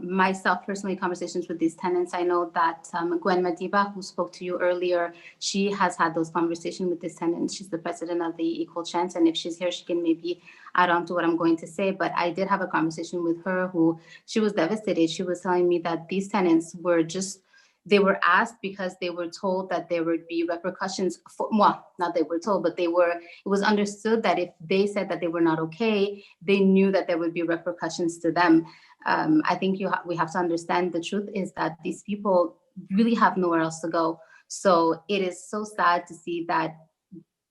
myself personally conversations with these tenants. I know that Gwen Madiba, who spoke to you earlier, she has had those conversations with these tenants. She's the president of the Equal Chance, and if she's here, she can maybe add on to what I'm going to say. But I did have a conversation with her who she was devastated. She was telling me that these tenants were they were asked because they were told that there would be repercussions for, well, not they were told, but it was understood that if they said that they were not okay, they knew that there would be repercussions to them. I think we have to understand the truth is that these people really have nowhere else to go. So it is so sad to see that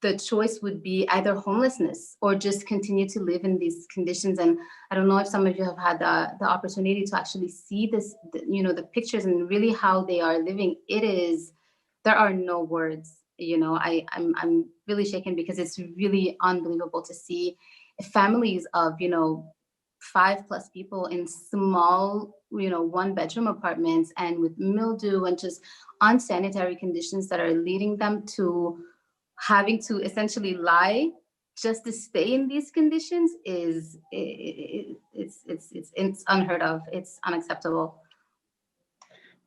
the choice would be either homelessness or just continue to live in these conditions. And I don't know if some of you have had the opportunity to actually see this, the pictures and really how they are living. There are no words, I'm really shaken because it's really unbelievable to see families of, 5+ people in small, 1-bedroom apartments and with mildew and just unsanitary conditions that are leading them to having to essentially lie just to stay in these conditions it's unheard of. It's unacceptable.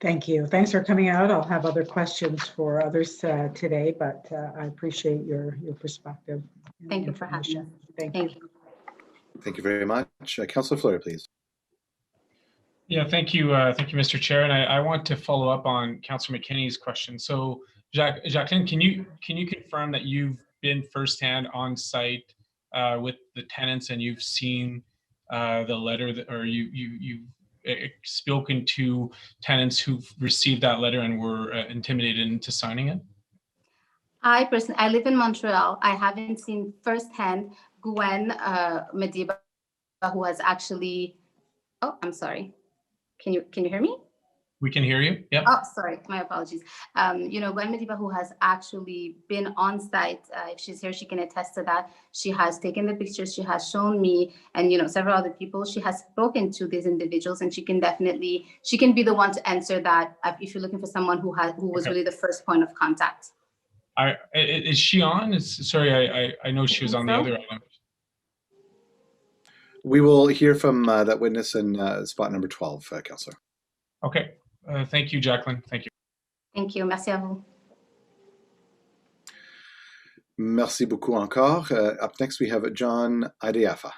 Thank you. Thanks for coming out. I'll have other questions for others today, but I appreciate your perspective. Thank you for having us. Thank you. Thank you very much. Councillor Fleury, please. Yeah, thank you, Mr. Chair. And I want to follow up on Councillor McKinney's question. So, Jacqueline, can you confirm that you've been firsthand on site with the tenants and you've seen the letter or you've spoken to tenants who've received that letter and were intimidated into signing it? I live in Montreal. I haven't seen firsthand Gwen Madiba, who has actually. Oh, I'm sorry. Can you hear me? We can hear you. Yeah. Oh, sorry. My apologies. Gwen Madiba, who has actually been on site, if she's here, she can attest to that. She has taken the pictures. She has shown me and, several other people. She has spoken to these individuals and she can be the one to answer that if you're looking for someone who was really the first point of contact. Is she on? Sorry, I know she was on the other item. We will hear from that witness in spot number 12, Councillor. Okay. Thank you, Jacqueline. Thank you. Thank you. Merci à vous. Merci beaucoup encore. Up next, we have John Ideafa.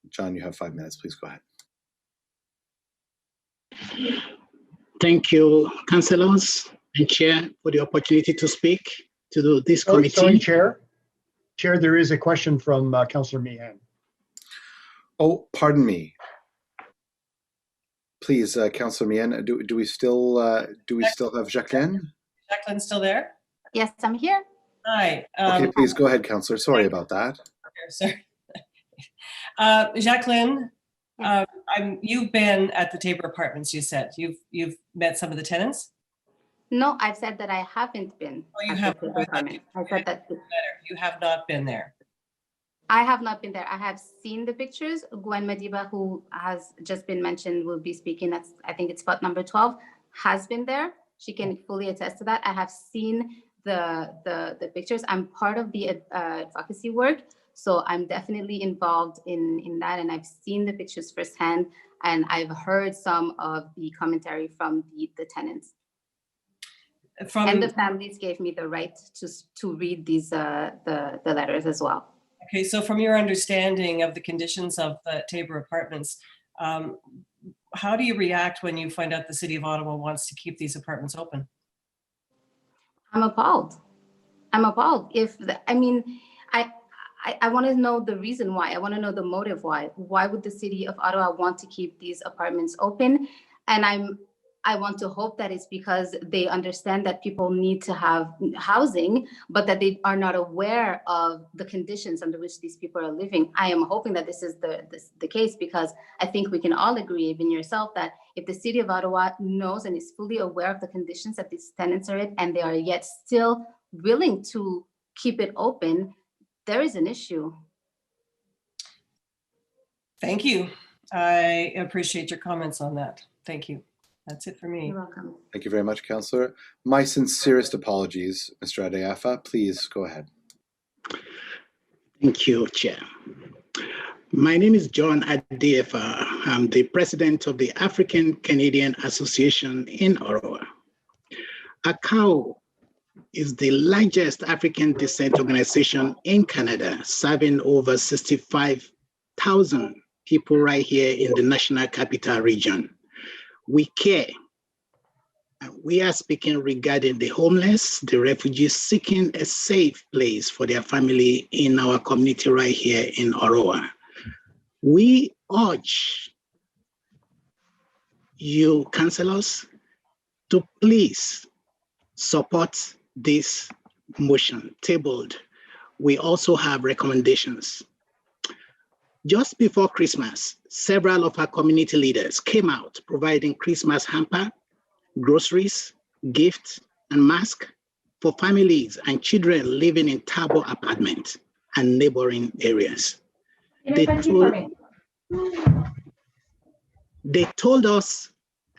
John, you have 5 minutes. Please go ahead. Thank you, councillors and chair, for the opportunity to speak to this committee. Sorry, Chair. Chair, there is a question from Councillor Meehan. Oh, pardon me. Please, Councillor Meehan, do we still have Jacqueline? Jacqueline's still there? Yes, I'm here. Hi. Okay, please go ahead, Councillor. Sorry about that. Sorry. Jacqueline, you've been at the Tabor Apartments, you said. You've met some of the tenants? No, I've said that I haven't been. Oh, you have. I said that. You have not been there. I have not been there. I have seen the pictures. Gwen Madiba, who has just been mentioned, will be speaking. That's, I think it's spot number 12, has been there. She can fully attest to that. I have seen the pictures. I'm part of the advocacy work, so I'm definitely involved in that, and I've seen the pictures firsthand, and I've heard some of the commentary from the tenants. And the families gave me the right to read these the letters as well. Okay, so from your understanding of the conditions of the Tabor Apartments, how do you react when you find out the City of Ottawa wants to keep these apartments open? I'm appalled. I'm appalled. I want to know the reason why. I want to know the motive why. Why would the City of Ottawa want to keep these apartments open? And I want to hope that it's because they understand that people need to have housing, but that they are not aware of the conditions under which these people are living. I am hoping that this is the case, because I think we can all agree, even yourself, that if the City of Ottawa knows and is fully aware of the conditions that these tenants are in, and they are yet still willing to keep it open, there is an issue. Thank you. I appreciate your comments on that. Thank you. That's it for me. You're welcome. Thank you very much, Councillor. My sincerest apologies, Mr. Adeafa. Please go ahead. Thank you, Chair. My name is John Adeafa. I'm the president of the African Canadian Association in Ottawa. ACAO is the largest African descent organization in Canada, serving over 65,000 people right here in the National Capital Region. We care. We are speaking regarding the homeless, the refugees seeking a safe place for their family in our community right here in Ottawa. We urge you, councillors, to please support this motion tabled. We also have recommendations. Just before Christmas, several of our community leaders came out providing Christmas hamper, groceries, gifts, and masks for families and children living in Tabor Apartments and neighboring areas. They told us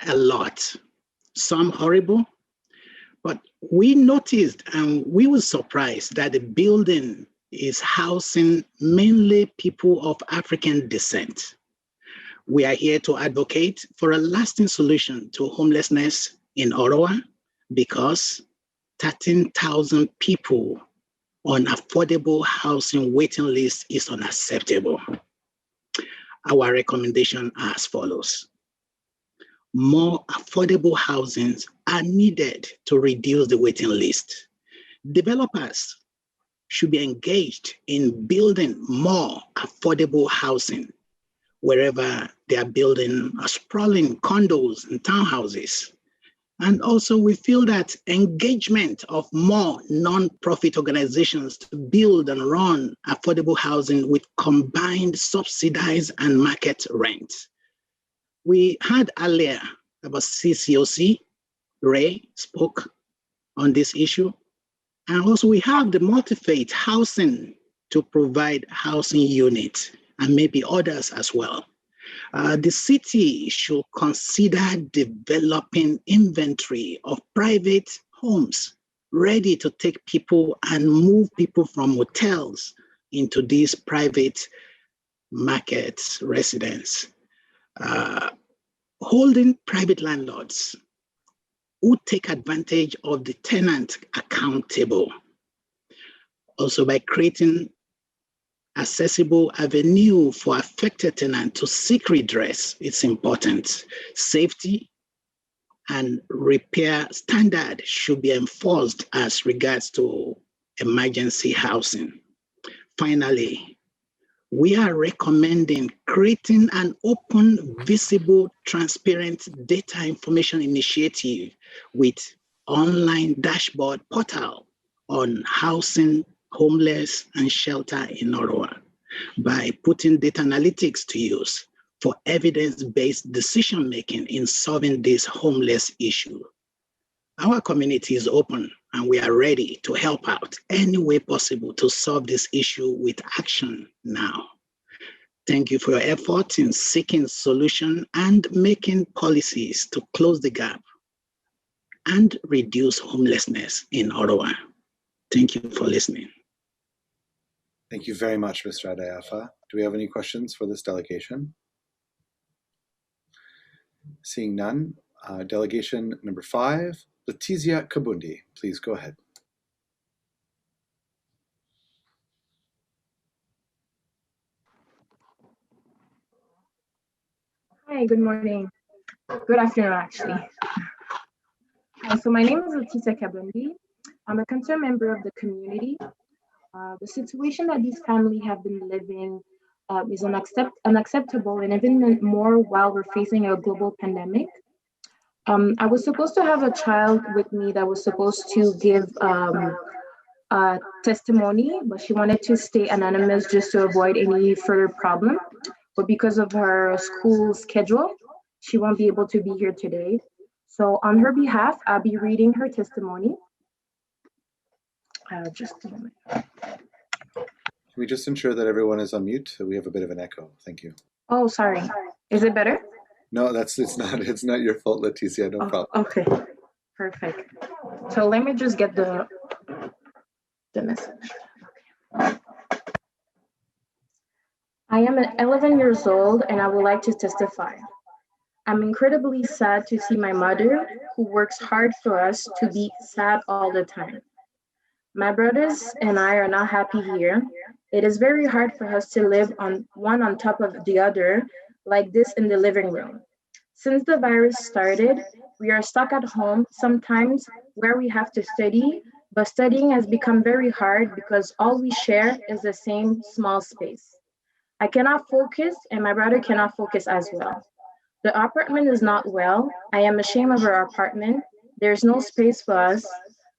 a lot, some horrible, but we noticed and we were surprised that the building is housing mainly people of African descent. We are here to advocate for a lasting solution to homelessness in Ottawa, because 13,000 people on affordable housing waiting list is unacceptable. Our recommendation are as follows. More affordable housings are needed to reduce the waiting list. Developers should be engaged in building more affordable housing wherever they are building sprawling condos and townhouses. And also we feel that engagement of more non-profit organizations to build and run affordable housing with combined subsidized and market rent. We heard earlier about CCOC. Ray spoke on this issue. And also we have the multi-faith housing to provide housing units and maybe others as well. The city should consider developing inventory of private homes ready to take people and move people from hotels into these private market residents, holding private landlords who take advantage of the tenant accountable. Also by creating accessible avenue for affected tenant to seek redress, it's important. Safety and repair standard should be enforced as regards to emergency housing. Finally, we are recommending creating an open, visible, transparent data information initiative with online dashboard portal on housing, homeless, and shelter in Ottawa by putting data analytics to use for evidence-based decision-making in solving this homeless issue. Our community is open and we are ready to help out any way possible to solve this issue with action now. Thank you for your effort in seeking solution and making policies to close the gap and reduce homelessness in Ottawa. Thank you for listening. Thank you very much, Mr. Adayafa. Do we have any questions for this delegation? Seeing none, delegation number 5, Letizia Kabundi, please go ahead. Hi, good morning. Good afternoon, actually. So my name is Letizia Kabundi. I'm a concerned member of the community. The situation that these families have been living is unacceptable, and even more while we're facing a global pandemic. I was supposed to have a child with me that was supposed to give a testimony, but she wanted to stay anonymous just to avoid any further problem. But because of her school schedule, she won't be able to be here today. So on her behalf, I'll be reading her testimony. Just a moment. Can we just ensure that everyone is on mute? We have a bit of an echo. Thank you. Oh, sorry. Is it better? No, it's not your fault, Letizia. No problem. Okay, perfect. So let me just get the message. Okay. I am 11 years old and I would like to testify. I'm incredibly sad to see my mother, who works hard for us, to be sad all the time. My brothers and I are not happy here. It is very hard for us to live on one on top of the other like this in the living room. Since the virus started, we are stuck at home, sometimes where we have to study, but studying has become very hard because all we share is the same small space. I cannot focus and my brother cannot focus as well. The apartment is not well. I am ashamed of our apartment. There's no space for us.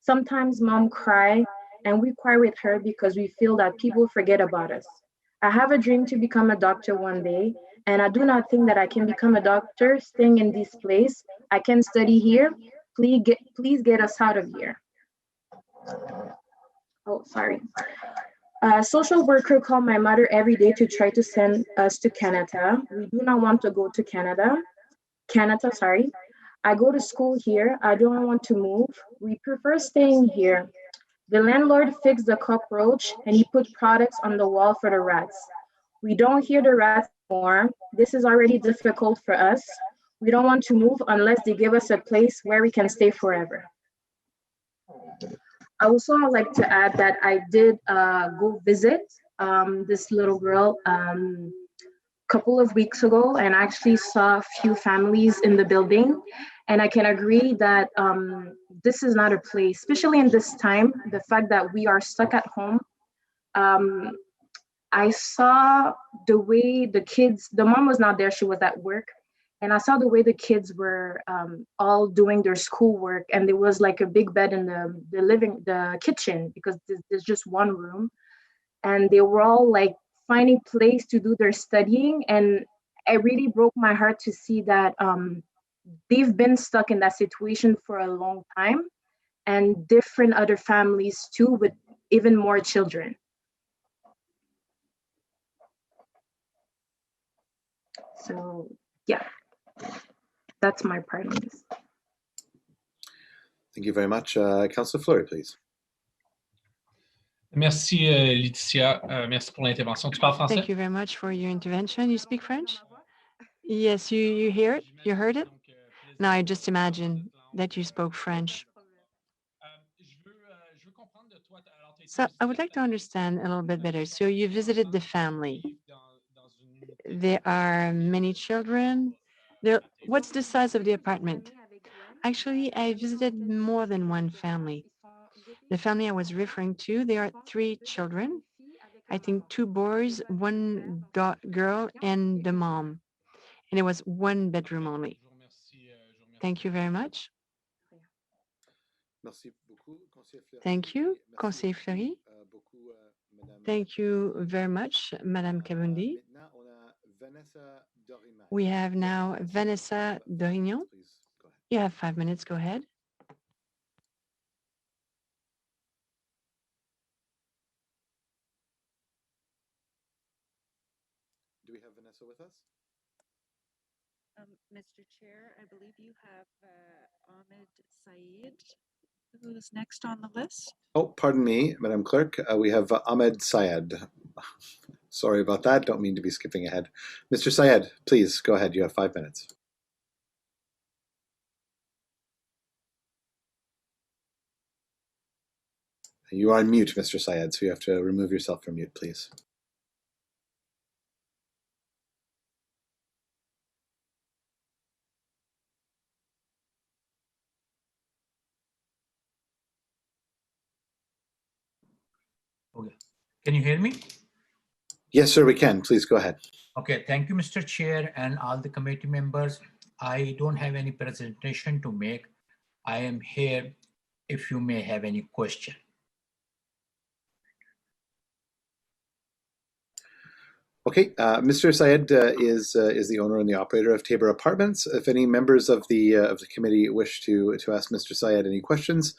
Sometimes mom cries and we cry with her because we feel that people forget about us. I have a dream to become a doctor one day, and I do not think that I can become a doctor staying in this place. I can study here. Please get us out of here. Oh, sorry. A social worker called my mother every day to try to send us to Canada. We do not want to go to Canada, sorry. I go to school here. I don't want to move. We prefer staying here. The landlord fixed the cockroach and he put products on the wall for the rats. We don't hear the rats anymore. This is already difficult for us. We don't want to move unless they give us a place where we can stay forever. I also would like to add that I did go visit this little girl couple of weeks ago and actually saw a few families in the building. And I can agree that this is not a place, especially in this time, the fact that we are stuck at home. I saw the way the kids, the mom was not there, she was at work. And I saw the way the kids were all doing their schoolwork, and there was like a big bed in the kitchen, because there's just one room. And they were all like finding place to do their studying. And it really broke my heart to see that they've been stuck in that situation for a long time, and different other families too, with even more children. So yeah, that's my part on this. Thank you very much. Councillor Fleury, please. Merci, Laetitia. Merci pour l'intervention. Tu parles français? Thank you very much for your intervention. You speak French? Yes, you hear it? You heard it? Now I just imagine that you spoke French. So I would like to understand a little bit better. So you visited the family. There are many children. What's the size of the apartment? Actually, I visited more than one family. The family I was referring to, there are 3 children. I think 2 boys, 1 girl, and the mom. And it was 1 bedroom only. Thank you very much. Thank you, Conseiller Fleury. Thank you very much, Madame Kabundi. We have now Vanessa Dorignon. You have 5 minutes. Go ahead. Do we have Vanessa with us? Mr. Chair, I believe you have Ahmed Saeed, who's next on the list. Oh, pardon me, Madam Clerk. We have Ahmed Syed. Sorry about that. Don't mean to be skipping ahead. Mr. Syed, please go ahead. You have 5 minutes. You are on mute, Mr. Syed, so you have to remove yourself from mute, please. Okay. Can you hear me? Yes, sir, we can. Please go ahead. Okay, thank you, Mr. Chair, and all the committee members. I don't have any presentation to make. I am here if you may have any question. Okay, Mr. Syed is the owner and the operator of Tabor Apartments. If any members of the committee wish to ask Mr. Syed any questions,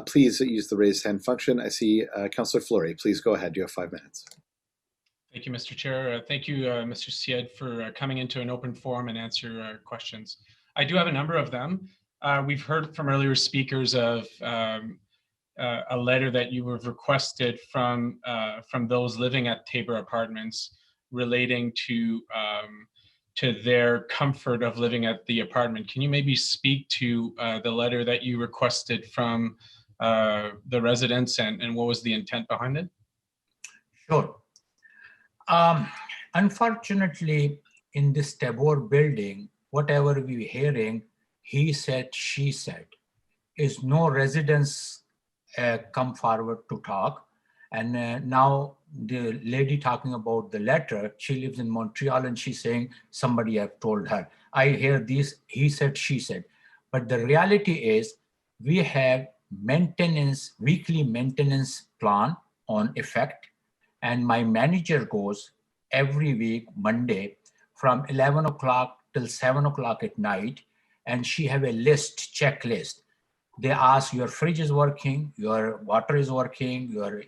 please use the raised hand function. I see Councillor Fleury. Please go ahead. You have 5 minutes. Thank you, Mr. Chair. Thank you, Mr. Syed, for coming into an open forum and answer questions. I do have a number of them. We've heard from earlier speakers of a letter that you have requested from those living at Tabor Apartments relating to their comfort of living at the apartment. Can you maybe speak to the letter that you requested from the residents and what was the intent behind it? Sure. Unfortunately, in this Tabor building, whatever we're hearing, he said, she said, is no residents come forward to talk. And now the lady talking about the letter, she lives in Montreal and she's saying somebody have told her. I hear this, he said, she said. But the reality is we have maintenance, weekly maintenance plan on effect. And my manager goes every week, Monday, from 11 o'clock till 7 o'clock at night. And she have a list, checklist. They ask your fridge is working, your water is working, your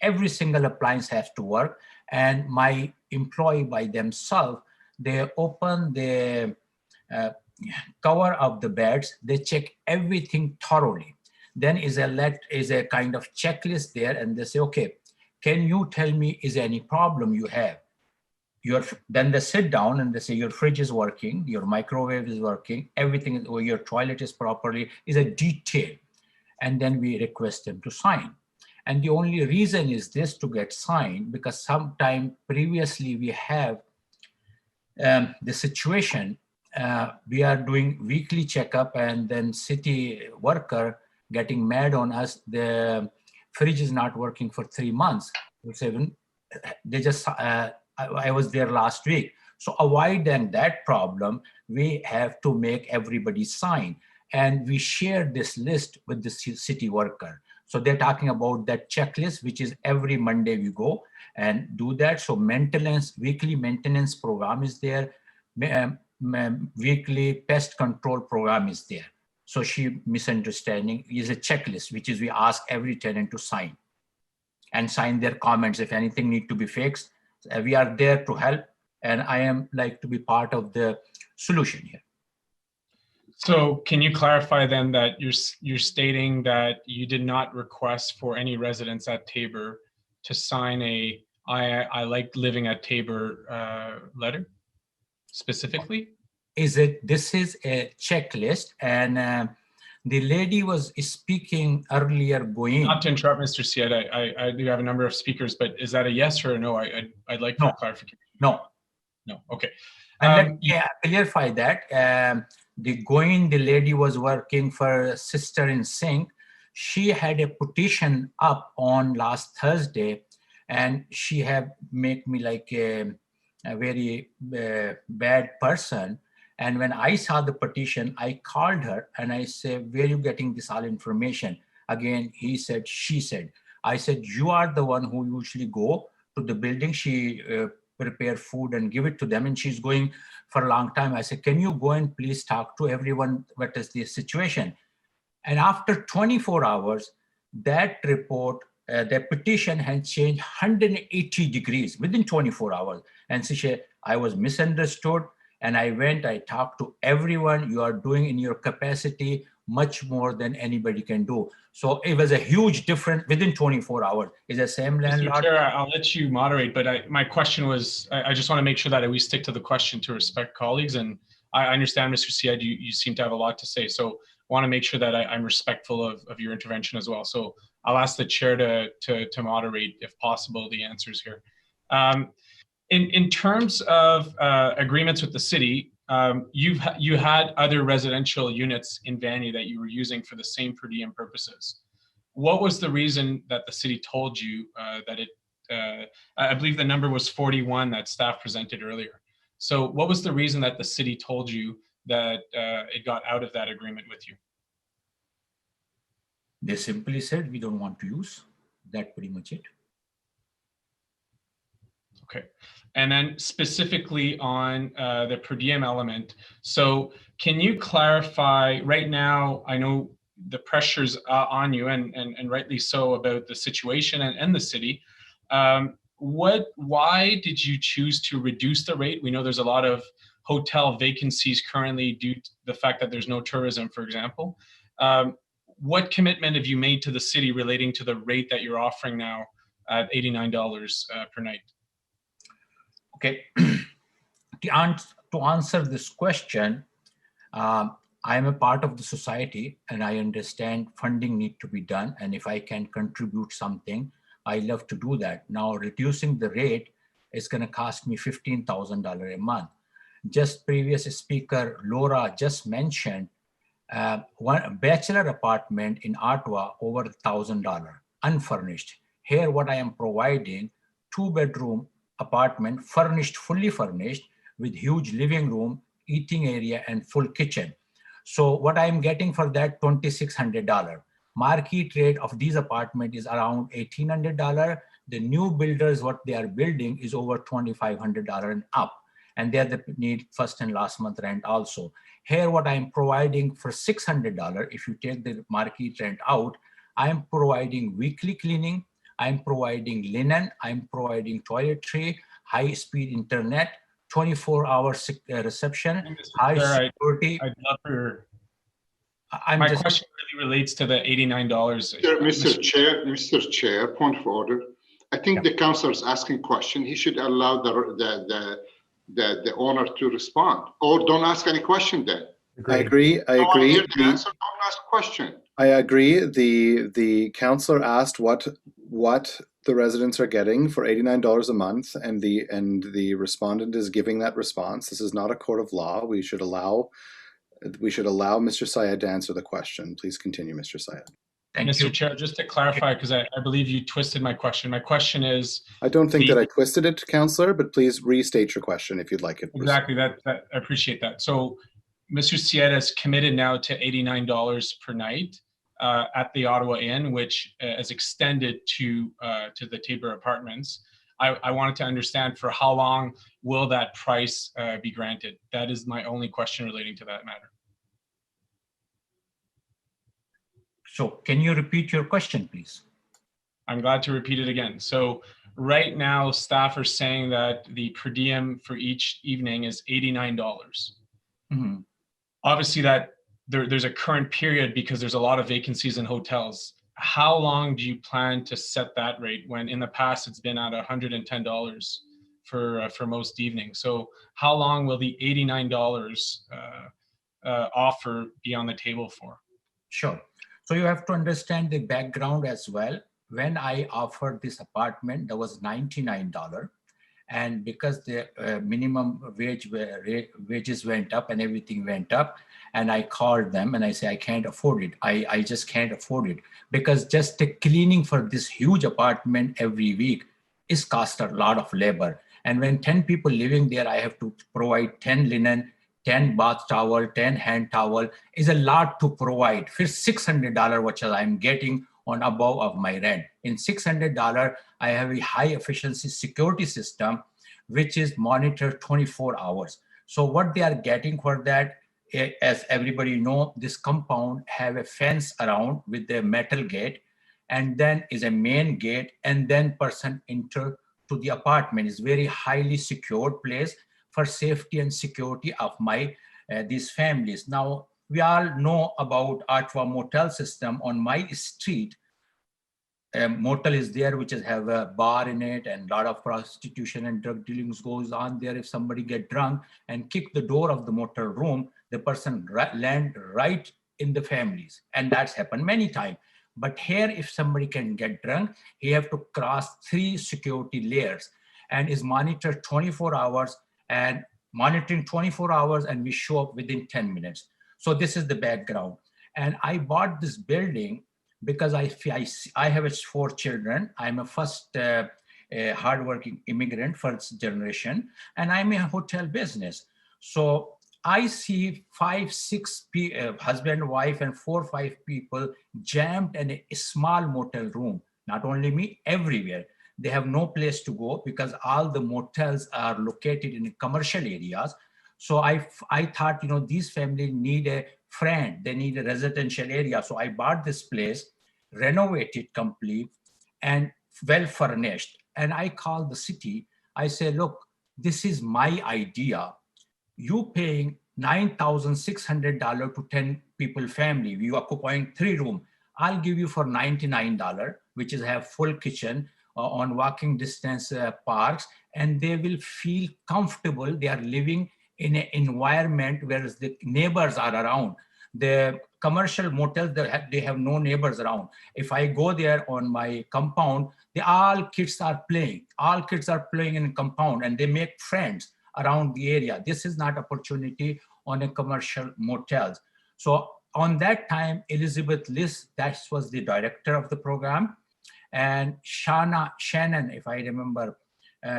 every single appliance has to work. And my employee by themselves, they open the cover of the beds, they check everything thoroughly. Then is a kind of checklist there, and they say, okay, can you tell me is there any problem you have? Then they sit down and they say your fridge is working, your microwave is working, everything, or your toilet is properly, is a detail. And then we request them to sign. And the only reason is this to get signed, because sometime previously we have the situation, we are doing weekly checkup and then city worker getting mad on us, the fridge is not working for 3 months. They just, I was there last week. So avoiding that problem, we have to make everybody sign. And we share this list with the city worker. So they're talking about that checklist, which is every Monday we go and do that. So maintenance, weekly maintenance program is there. Weekly pest control program is there. So she misunderstanding is a checklist, which is we ask every tenant to sign and sign their comments if anything need to be fixed. We are there to help, and I am like to be part of the solution here. So can you clarify then that you're stating that you did not request for any residents at Tabor to sign a I like living at Tabor letter specifically? This is a checklist, and the lady was speaking earlier going. Not to interrupt, Mr. Syed, I do have a number of speakers, but is that a yes or a no? I'd like No. clarification. No. No, okay. And let me clarify that. The lady was working for Sister in Sink. She had a petition up on last Thursday, and she have make me like a very bad person. And when I saw the petition, I called her and I said, where are you getting this all information? Again, he said, she said. I said, you are the one who usually go to the building. She prepare food and give it to them, and she's going for a long time. I said, can you go and please talk to everyone, what is the situation? And after 24 hours, that report, the petition had changed 180 degrees within 24 hours. And she said, I was misunderstood. And I talked to everyone. You are doing in your capacity much more than anybody can do. So it was a huge difference within 24 hours. Is the same landlord? Mr. Chair, I'll let you moderate, but my question was, I just want to make sure that we stick to the question to respect colleagues. And I understand, Mr. Syed, you seem to have a lot to say. So I want to make sure that I'm respectful of your intervention as well. So I'll ask the chair to moderate, if possible, the answers here. In terms of agreements with the city, you had other residential units in Vanier that you were using for the same per diem purposes. What was the reason that the city told you that I believe the number was 41 that staff presented earlier. So what was the reason that the city told you that it got out of that agreement with you? They simply said, we don't want to use. That's pretty much it. Okay. And then specifically on the per diem element. So can you clarify right now, I know the pressures on you and rightly so about the situation and the city. Why did you choose to reduce the rate? We know there's a lot of hotel vacancies currently due to the fact that there's no tourism, for example. What commitment have you made to the city relating to the rate that you're offering now at $89 per night? Okay, to answer this question, I am a part of the society and I understand funding need to be done. And if I can contribute something, I love to do that. Now, reducing the rate is going to cost me $15,000 a month. Just previous speaker, Laura, just mentioned one bachelor apartment in Ottawa over $1,000, unfurnished. Here, what I am providing, 2-bedroom apartment, furnished, fully furnished, with huge living room, eating area, and full kitchen. So what I'm getting for that, $2,600. Market rate of these apartment is around $1,800. The new builders, what they are building is over $2,500 and up. And they need first and last month rent also. Here, what I'm providing for $600, if you take the market rent out, I'm providing weekly cleaning, I'm providing linen, I'm providing toiletry, high-speed internet, 24-hour reception, high security. I'd love for my question really relates to the $89. Mr. Chair, point of order. I think the councillor is asking question. He should allow the owner to respond, or don't ask any question then. I agree. Don't ask a question. I agree. The councillor asked what the residents are getting for $89 a month, and the respondent is giving that response. This is not a court of law. We should allow Mr. Syed to answer the question. Please continue, Mr. Syed. Mr. Chair, just to clarify, because I believe you twisted my question. My question is... I don't think that I twisted it, councillor, but please restate your question if you'd like it. Exactly, I appreciate that. So Mr. Syed is committed now to $89 per night at the Ottawa Inn, which is extended to the Tabor Apartments. I wanted to understand for how long will that price be granted? That is my only question relating to that matter. So can you repeat your question, please? I'm glad to repeat it again. So right now, staff are saying that the per diem for each evening is $89. Mm-hmm. Obviously, that there's a current period because there's a lot of vacancies in hotels. How long do you plan to set that rate when in the past it's been at $110 for most evenings? So how long will the $89 offer be on the table for? Sure. So you have to understand the background as well. When I offered this apartment, that was $99. And because the minimum wages went up and everything went up, and I called them and I say, I can't afford it. I just can't afford it, because just the cleaning for this huge apartment every week is cost a lot of labor. And when 10 people living there, I have to provide 10 linen, 10 bath towel, 10 hand towel is a lot to provide. For $600, which I'm getting on above of my rent. In $600, I have a high efficiency security system, which is monitored 24 hours. So what they are getting for that, as everybody know, this compound have a fence around with the metal gate, and then is a main gate, and then person enter to the apartment. Is very highly secured place for safety and security of my these families. Now, we all know about Ottawa motel system. On my street, a motel is there, which is have a bar in it, and a lot of prostitution and drug dealings goes on there. If somebody get drunk and kick the door of the motel room, the person land right in the families. And that's happened many times. But here, if somebody can get drunk, he have to cross 3 security layers and is monitored 24 hours and monitoring 24 hours, and we show up within 10 minutes. So this is the background. And I bought this building because I have 4 children. I'm a first hardworking immigrant, first generation, and I'm in a hotel business. So I see 5, 6 husband, wife, and 4, 5 people jammed in a small motel room. Not only me, everywhere. They have no place to go because all the motels are located in commercial areas. So I thought, you know, these families need a friend. They need a residential area. So I bought this place, renovated complete, and well furnished. And I called the city. I said, look, this is my idea. You paying $9,600 to 10 people family. We occupying 3 rooms. I'll give you for $99, which is have full kitchen, on walking distance parks, and they will feel comfortable. They are living in an environment where the neighbors are around. The commercial motels, they have no neighbors around. If I go there on my compound, all kids are playing. All kids are playing in a compound, and they make friends around the area. This is not opportunity on a commercial motels. So on that time, Elizabeth Liss, that was the director of the program, and Shannon, if I remember,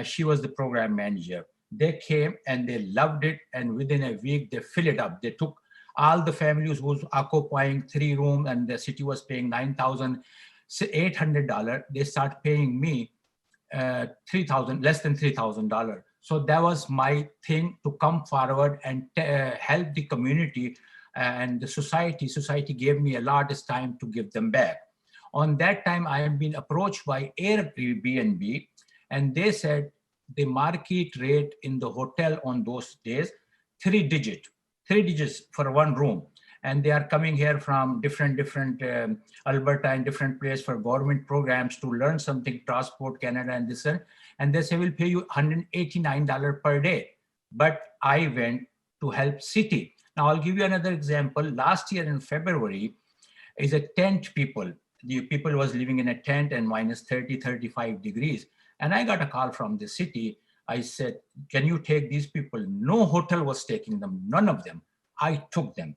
she was the program manager. They came and they loved it, and within a week they filled it up. They took all the families who was occupying 3 rooms, and the city was paying $9,800. They start paying me less than $3,000. So that was my thing, to come forward and help the community and the society. Society gave me a lot of time to give them back. On that time, I have been approached by Airbnb, and they said the market rate in the hotel on those days, 3 digits for 1 room. And they are coming here from different Alberta and different places for government programs to learn something, Transport Canada and this. And they say, we'll pay you $189 per day. But I went to help city. Now I'll give you another example. Last year in February, is a tent people. The people was living in a tent and minus 30, 35 degrees. And I got a call from the city. I said, can you take these people? No hotel was taking them, none of them. I took them.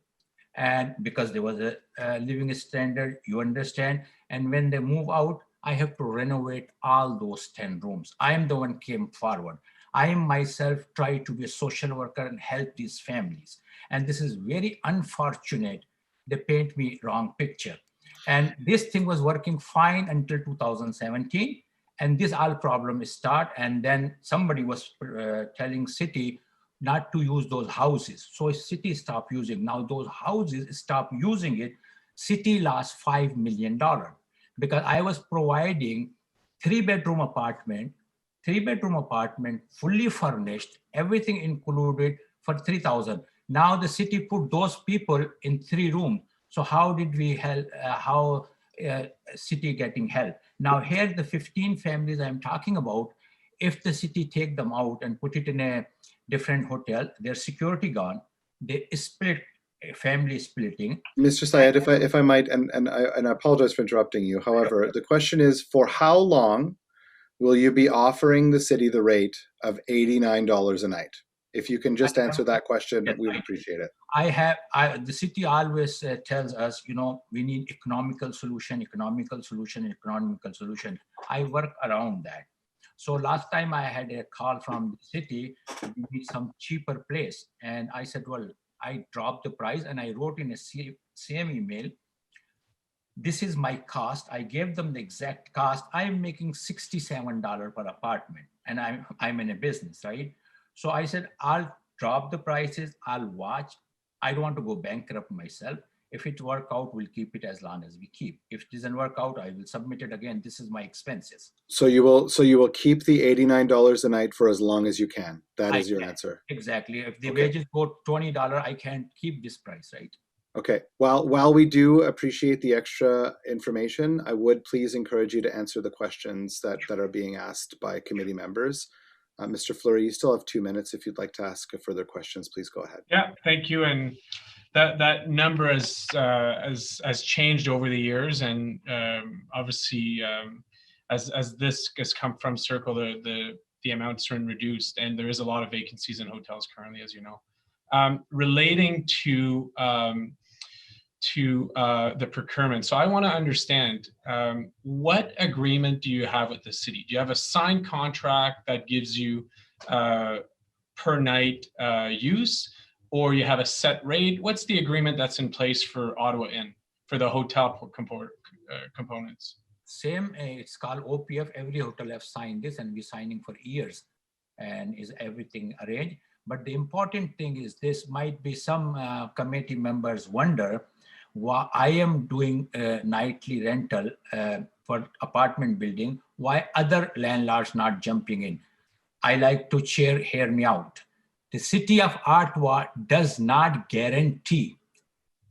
And because there was a living standard, you understand. And when they move out, I have to renovate all those 10 rooms. I am the one came forward. I am myself try to be a social worker and help these families. And this is very unfortunate. They paint me wrong picture. And this thing was working fine until 2017. And this all problem start. And then somebody was telling city not to use those houses. So city stopped using. Now those houses stop using it. City lost $5 million because I was providing 3-bedroom apartment, fully furnished, everything included for $3,000. Now the city put those people in 3 rooms. So how did we help? City getting help? Now here the 15 families I'm talking about, if the city take them out and put it in a different hotel, their security gone, they split, family splitting. Mr. Syed, if I might, and I apologize for interrupting you. However, the question is, for how long will you be offering the city the rate of $89 a night? If you can just answer that question, we would appreciate it. The city always tells us, you know, we need economical solution, economical solution, economical solution. I work around that. So last time I had a call from the city, we need some cheaper place. And I said, well, I dropped the price and I wrote in a same email, this is my cost. I gave them the exact cost. I'm making $67 per apartment and I'm in a business, right? So I said, I'll drop the prices, I'll watch. I don't want to go bankrupt myself. If it work out, we'll keep it as long as we keep. If it doesn't work out, I will submit it again. This is my expenses. So you will keep the $89 a night for as long as you can. That is your answer. Exactly. If the wages go $20, I can't keep this price, right? Okay. While we do appreciate the extra information, I would please encourage you to answer the questions that are being asked by committee members. Mr. Fleury, you still have 2 minutes. If you'd like to ask further questions, please go ahead. Yeah, thank you. And that number has changed over the years, and obviously as this has come from Circle, the amounts are reduced, and there is a lot of vacancies in hotels currently, as you know. Relating to the procurement, so I want to understand what agreement do you have with the city? Do you have a signed contract that gives you per night use, or you have a set rate? What's the agreement that's in place for Ottawa Inn for the hotel components? Same, it's called OPF. Every hotel have signed this, and we're signing for years, and is everything arranged. But the important thing is, this might be some committee members wonder why I am doing nightly rental for apartment building, why other landlords not jumping in. I like to hear me out. The city of Ottawa does not guarantee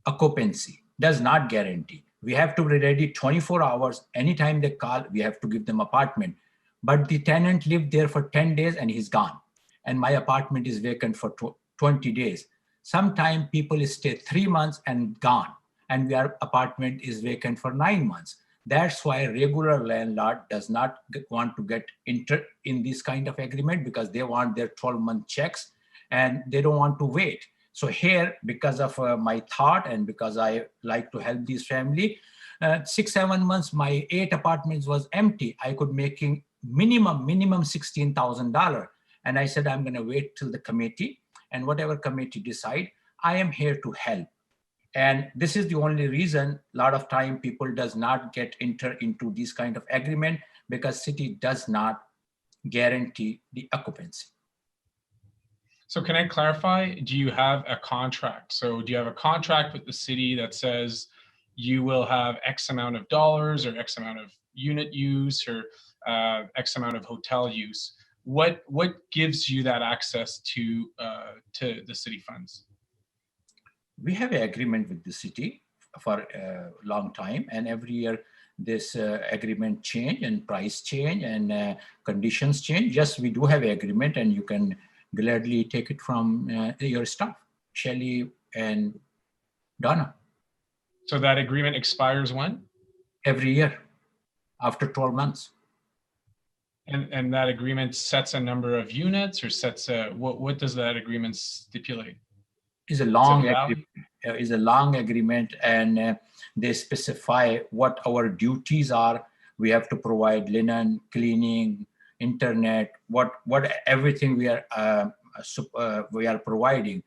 occupancy, does not guarantee. We have to be ready 24 hours. Anytime they call, we have to give them apartment. But the tenant lived there for 10 days and he's gone. And my apartment is vacant for 20 days. Sometimes people stay 3 months and gone. And our apartment is vacant for 9 months. That's why a regular landlord does not want to get in this kind of agreement, because they want their 12-month checks and they don't want to wait. So here, because of my thought and because I like to help this family, 6-7 months, my 8 apartments was empty. I could making minimum $16,000. And I said, I'm going to wait till the committee, and whatever committee decide, I am here to help. And this is the only reason a lot of time people does not get into this kind of agreement, because city does not guarantee the occupancy. So can I clarify, do you have a contract? So do you have a contract with the city that says you will have X amount of dollars or X amount of unit use or X amount of hotel use? What gives you that access to the city funds? We have an agreement with the city for a long time, and every year this agreement change and price change and conditions change. Yes, we do have an agreement, and you can gladly take it from your staff, Shelley and Donna. So that agreement expires when? Every year, after 12 months. And that agreement sets a number of units, or sets a, what does that agreement stipulate? Is a long agreement, and they specify what our duties are. We have to provide linen, cleaning, internet, what everything we are providing.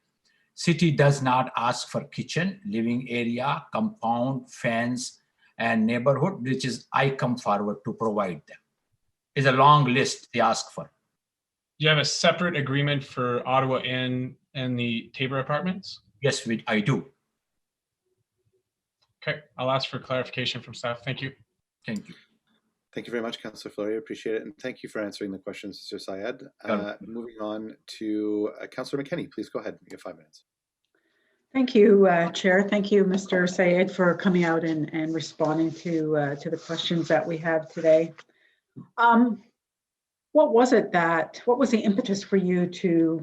City does not ask for kitchen, living area, compound, fence, and neighborhood, which is I come forward to provide them. It's a long list they ask for. Do you have a separate agreement for Ottawa Inn and the Tabor Apartments? Yes, I do. Okay, I'll ask for clarification from staff. Thank you. Thank you. Thank you very much, Councillor Fleury. Appreciate it. And thank you for answering the questions, Mr. Syed. Moving on to Councillor McKenney. Please go ahead. You have 5 minutes. Thank you, Chair. Thank you, Mr. Sayed, for coming out and responding to the questions that we have today. What was the impetus for you to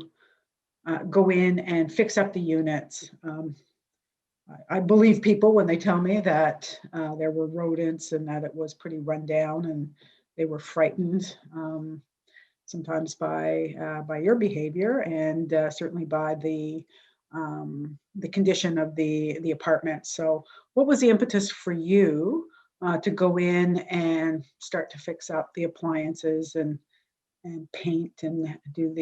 go in and fix up the units? I believe people when they tell me that there were rodents and that it was pretty run down and they were frightened sometimes by your behavior and certainly by the condition of the apartment. So what was the impetus for you to go in and start to fix up the appliances and paint and do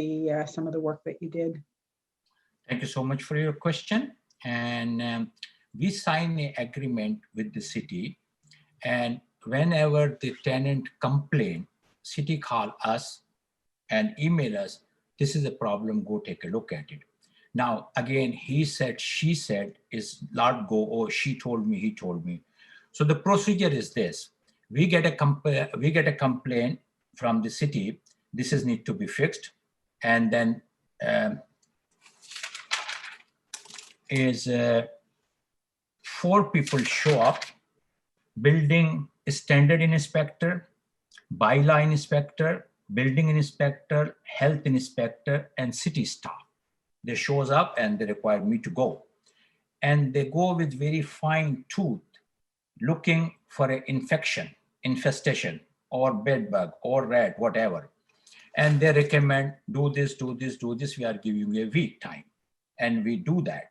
some of the work that you did? Thank you so much for your question. And we signed an agreement with the city, and whenever the tenant complain, city call us and email us, this is a problem, go take a look at it. Now, again, he said, she said is not go, oh, she told me, he told me. So the procedure is this. We get a complaint from the city, this is need to be fixed. And then four people show up: building standard inspector, bylaw inspector, building inspector, health inspector, and city staff. They shows up and they require me to go. And they go with very fine tooth, looking for an infestation, or bed bug, or rat, whatever. And they recommend, do this, do this, do this. We are giving you a week time. And we do that.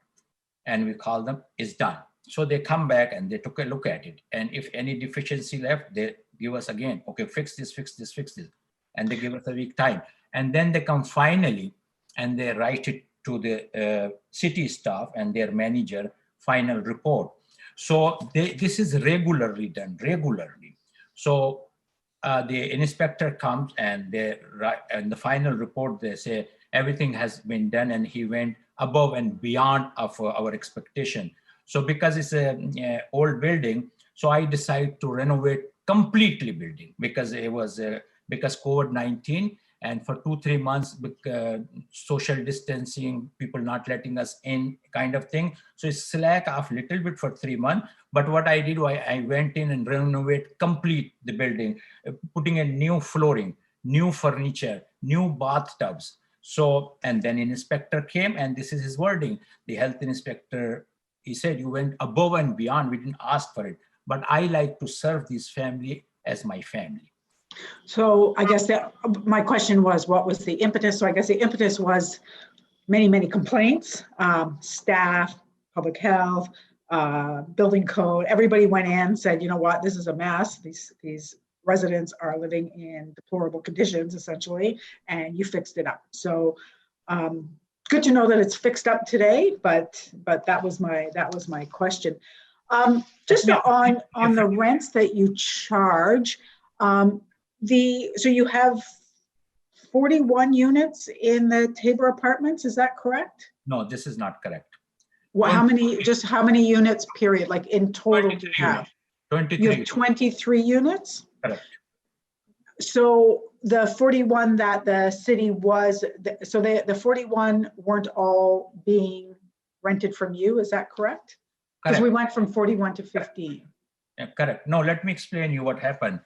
And we call them, it's done. So they come back and they took a look at it. And if any deficiency left, they give us again, okay, fix this, fix this, fix this. And they give us a week time. And then they come finally and they write it to the city staff and their manager, final report. So this is regularly done, regularly. So the inspector comes and they write, and the final report, they say everything has been done and he went above and beyond of our expectation. So because it's a old building, so I decided to renovate completely building because it was because COVID-19, and for 2-3 months, social distancing, people not letting us in, kind of thing. So it's slack off a little bit for 3 months. But what I did, I went in and renovate complete the building, putting in new flooring, new furniture, new bathtubs. So, and then an inspector came, and this is his wording. The health inspector, he said, you went above and beyond. We didn't ask for it, but I like to serve this family as my family. So I guess that my question was, what was the impetus? So I guess the impetus was many, many complaints, staff, public health, building code. Everybody went in, said, you know what, this is a mess. These residents are living in deplorable conditions, essentially, and you fixed it up. So good to know that it's fixed up today, but that was my question. Just on the rents that you charge, so you have 41 units in the Tabor Apartments, is that correct? No, this is not correct. Well, how many units, period, like in total do you have? 23. You have 23 units? Correct. So the 41 that the city was, so the 41 weren't all being rented from you, is that correct? Because we went from 41 to 15. Yeah, correct. No, let me explain you what happened.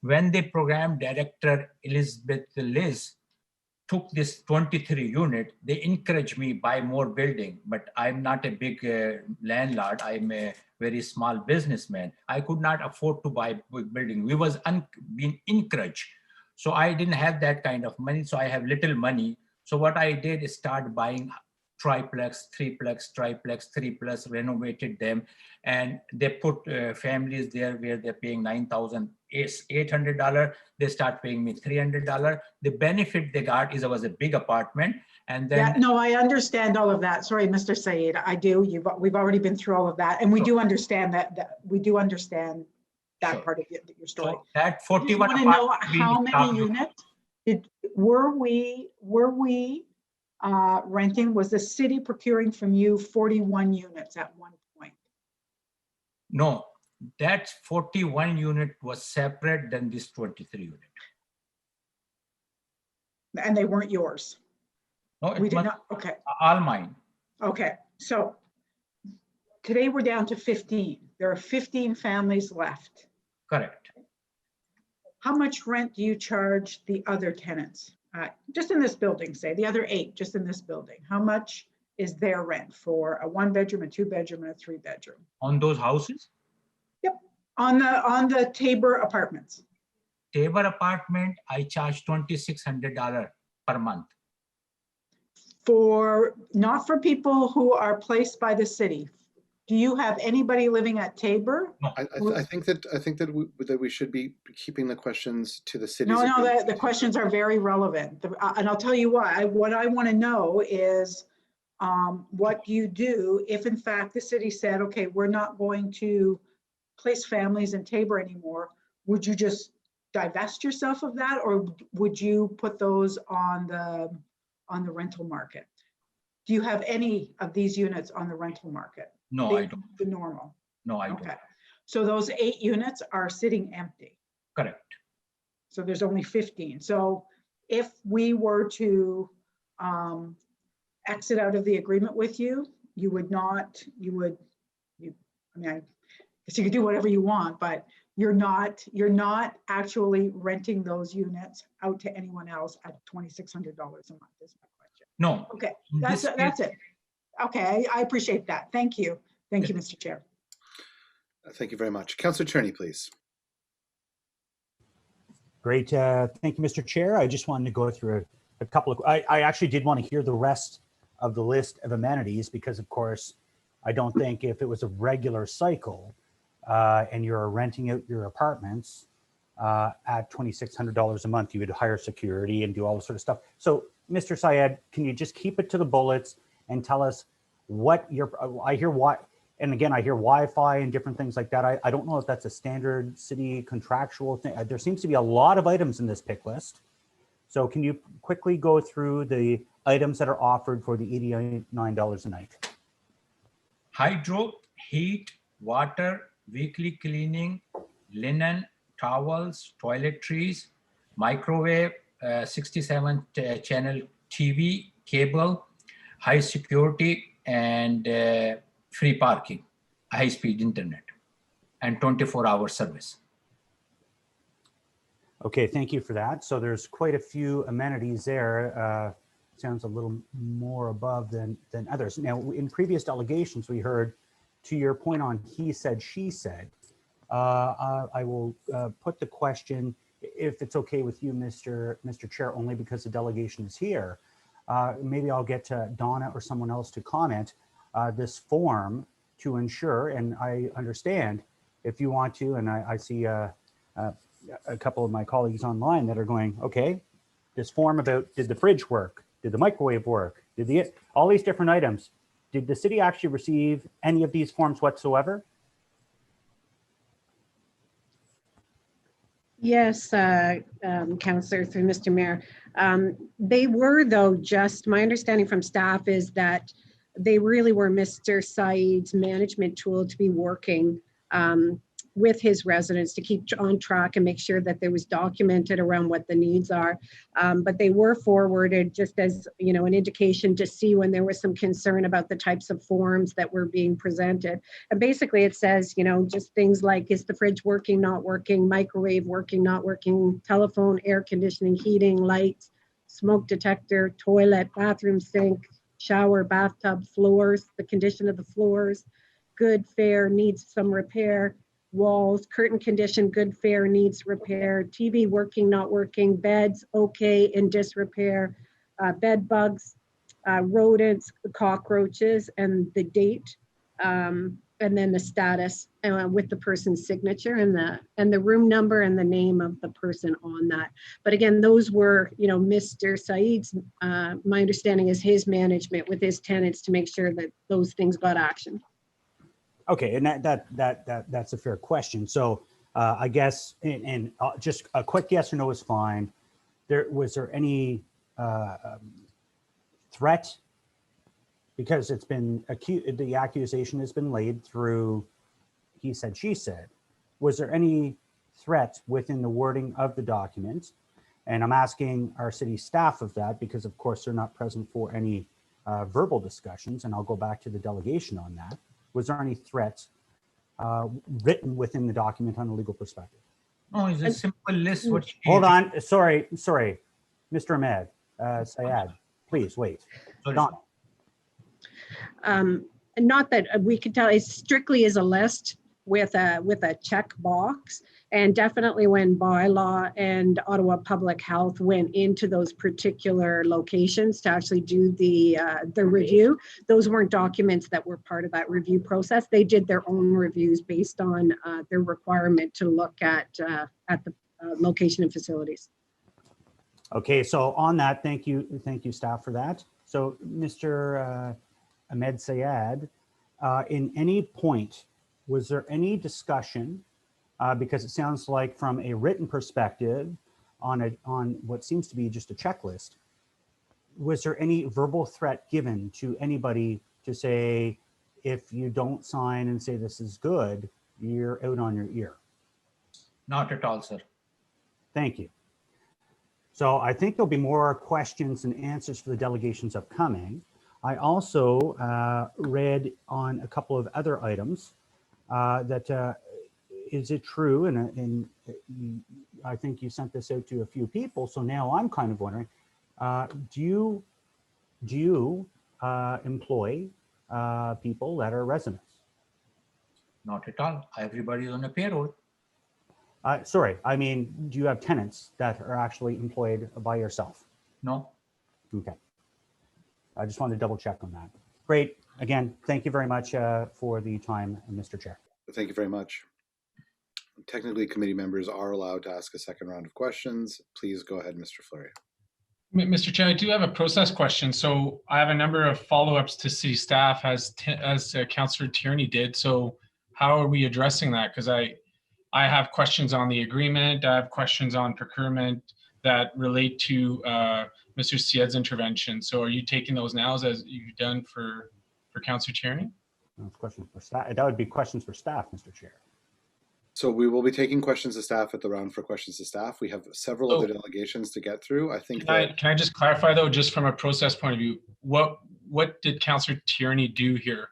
When the program director, Elizabeth Liz, took this 23 unit, they encouraged me buy more building, but I'm not a big landlord. I'm a very small businessman. I could not afford to buy big building. We was being encouraged. So I didn't have that kind of money. So I have little money. So what I did is start buying triplex, threeplex, triplex, threeplex, renovated them. And they put families there where they're paying $9,800. They start paying me $300. The benefit they got is it was a big apartment. And then— Yeah, no, I understand all of that. Sorry, Mr. Said, I do. We've already been through all of that. And we do understand that we do understand that part of your story. So that 41 I just want to know how many units were we renting? Was the city procuring from you 41 units at one point? No, that 41 unit was separate than this 23 unit. And they weren't yours? No, We did not, okay. All mine. Okay, so today we're down to 15. There are 15 families left. Correct. How much rent do you charge the other tenants? Just in this building, say, the other 8, just in this building. How much is their rent for a 1-bedroom, a 2-bedroom, and a 3-bedroom? On those houses? Yep, on the Tabor Apartments. Tabor Apartment, I charge $2,600 per month. Not for people who are placed by the city. Do you have anybody living at Tabor? No. I think that we should be keeping the questions to the cities. No, the questions are very relevant. And I'll tell you why. What I want to know is what do you do if in fact the city said, okay, we're not going to place families in Tabor anymore? Would you just divest yourself of that, or would you put those on the rental market? Do you have any of these units on the rental market? No, I don't. The normal? No, I don't. Okay. So those 8 units are sitting empty. Correct. So there's only 15. So if we were to exit out of the agreement with you, I mean, I guess you could do whatever you want, but you're not actually renting those units out to anyone else at $2,600 a month is my question. No. Okay, that's it. Okay, I appreciate that. Thank you. Thank you, Mr. Chair. Thank you very much. Councillor Cherney, please. Great. Thank you, Mr. Chair. I just wanted to go through a couple of, I actually did want to hear the rest of the list of amenities because, of course, I don't think if it was a regular cycle and you're renting out your apartments at $2,600 a month, you would hire security and do all this sort of stuff. So, Mr. Syed, can you just keep it to the bullets and tell us what I hear Wi-Fi and different things like that. I don't know if that's a standard city contractual thing. There seems to be a lot of items in this pick list. So can you quickly go through the items that are offered for the $89 a night? Hydro, heat, water, weekly cleaning, linen, towels, toiletries, microwave, 67 channel TV, cable, high security, and free parking, high-speed internet, and 24-hour service. Okay, thank you for that. So there's quite a few amenities there. Sounds a little more above than others. Now, in previous delegations, we heard, to your point on he said, she said, I will put the question, if it's okay with you, Mr. Chair, only because the delegation is here. Maybe I'll get Donna or someone else to comment this form to ensure, and I understand if you want to, and I see a couple of my colleagues online that are going, okay, this form about did the fridge work? Did the microwave work? Did all these different items, did the city actually receive any of these forms whatsoever? Yes, Councillor, through Mr. Mayor. They were, though, just my understanding from staff is that they really were Mr. Saeed's management tool to be working with his residents to keep on track and make sure that there was documented around what the needs are. But they were forwarded just as, you know, an indication to see when there was some concern about the types of forms that were being presented. And basically it says, you know, just things like, is the fridge working, not working, microwave working, not working, telephone, air conditioning, heating, lights, smoke detector, toilet, bathroom sink, shower, bathtub, floors, the condition of the floors, good, fair, needs some repair, walls, curtain condition, good, fair, needs repair, TV working, not working, beds, okay, in disrepair, bed bugs, rodents, cockroaches, and the date, and then the status with the person's signature and the room number and the name of the person on that. But again, those were, you know, Mr. Saeed's, my understanding is his management with his tenants to make sure that those things got action. Okay, and that's a fair question. So I guess, and just a quick yes or no is fine. Was there any threat? Because it's been the accusation has been laid through he said, she said. Was there any threat within the wording of the document? And I'm asking our city staff of that because, of course, they're not present for any verbal discussions, and I'll go back to the delegation on that. Was there any threats written within the document on a legal perspective? No, it's a simple list. What Hold on, sorry, Mr. Ahmed Sayed, please wait. Donna. Not that we can tell, it strictly is a list with a check box. And definitely when bylaw and Ottawa Public Health went into those particular locations to actually do the review, those weren't documents that were part of that review process. They did their own reviews based on their requirement to look at the location and facilities. Okay, so on that, thank you staff for that. So Mr. Ahmed Sayed, in any point, was there any discussion, because it sounds like from a written perspective on what seems to be just a checklist, was there any verbal threat given to anybody to say, if you don't sign and say this is good, you're out on your ear? Not at all, sir. Thank you. So I think there'll be more questions and answers for the delegations upcoming. I also read on a couple of other items that is it true, and I think you sent this out to a few people, so now I'm kind of wondering, do you employ people that are residents? Not at all. Everybody is on a payroll. Sorry, I mean, do you have tenants that are actually employed by yourself? No. Okay. I just wanted to double check on that. Great. Again, thank you very much for the time, Mr. Chair. Thank you very much. Technically, committee members are allowed to ask a second round of questions. Please go ahead, Mr. Fleury. Mr. Chair, I do have a process question. So I have a number of follow-ups to city staff as Councillor Tierney did. So how are we addressing that? Because I have questions on the agreement. I have questions on procurement that relate to Mr. Syed's intervention. So are you taking those now as you've done for Councillor Tierney? That's questions for staff. That would be questions for staff, Mr. Chair. So we will be taking questions to staff at the round for questions to staff. We have several other delegations to get through. I think can I just clarify though, just from a process point of view, what did Councillor Tierney do here?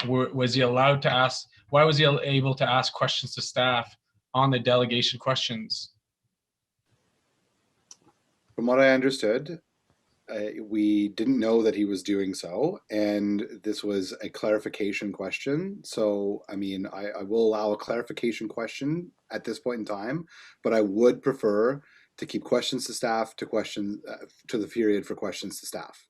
Was he allowed to ask? Why was he able to ask questions to staff on the delegation questions? From what I understood, we didn't know that he was doing so, and this was a clarification question. So, I mean, I will allow a clarification question at this point in time, but I would prefer to keep questions to staff to the period for questions to staff.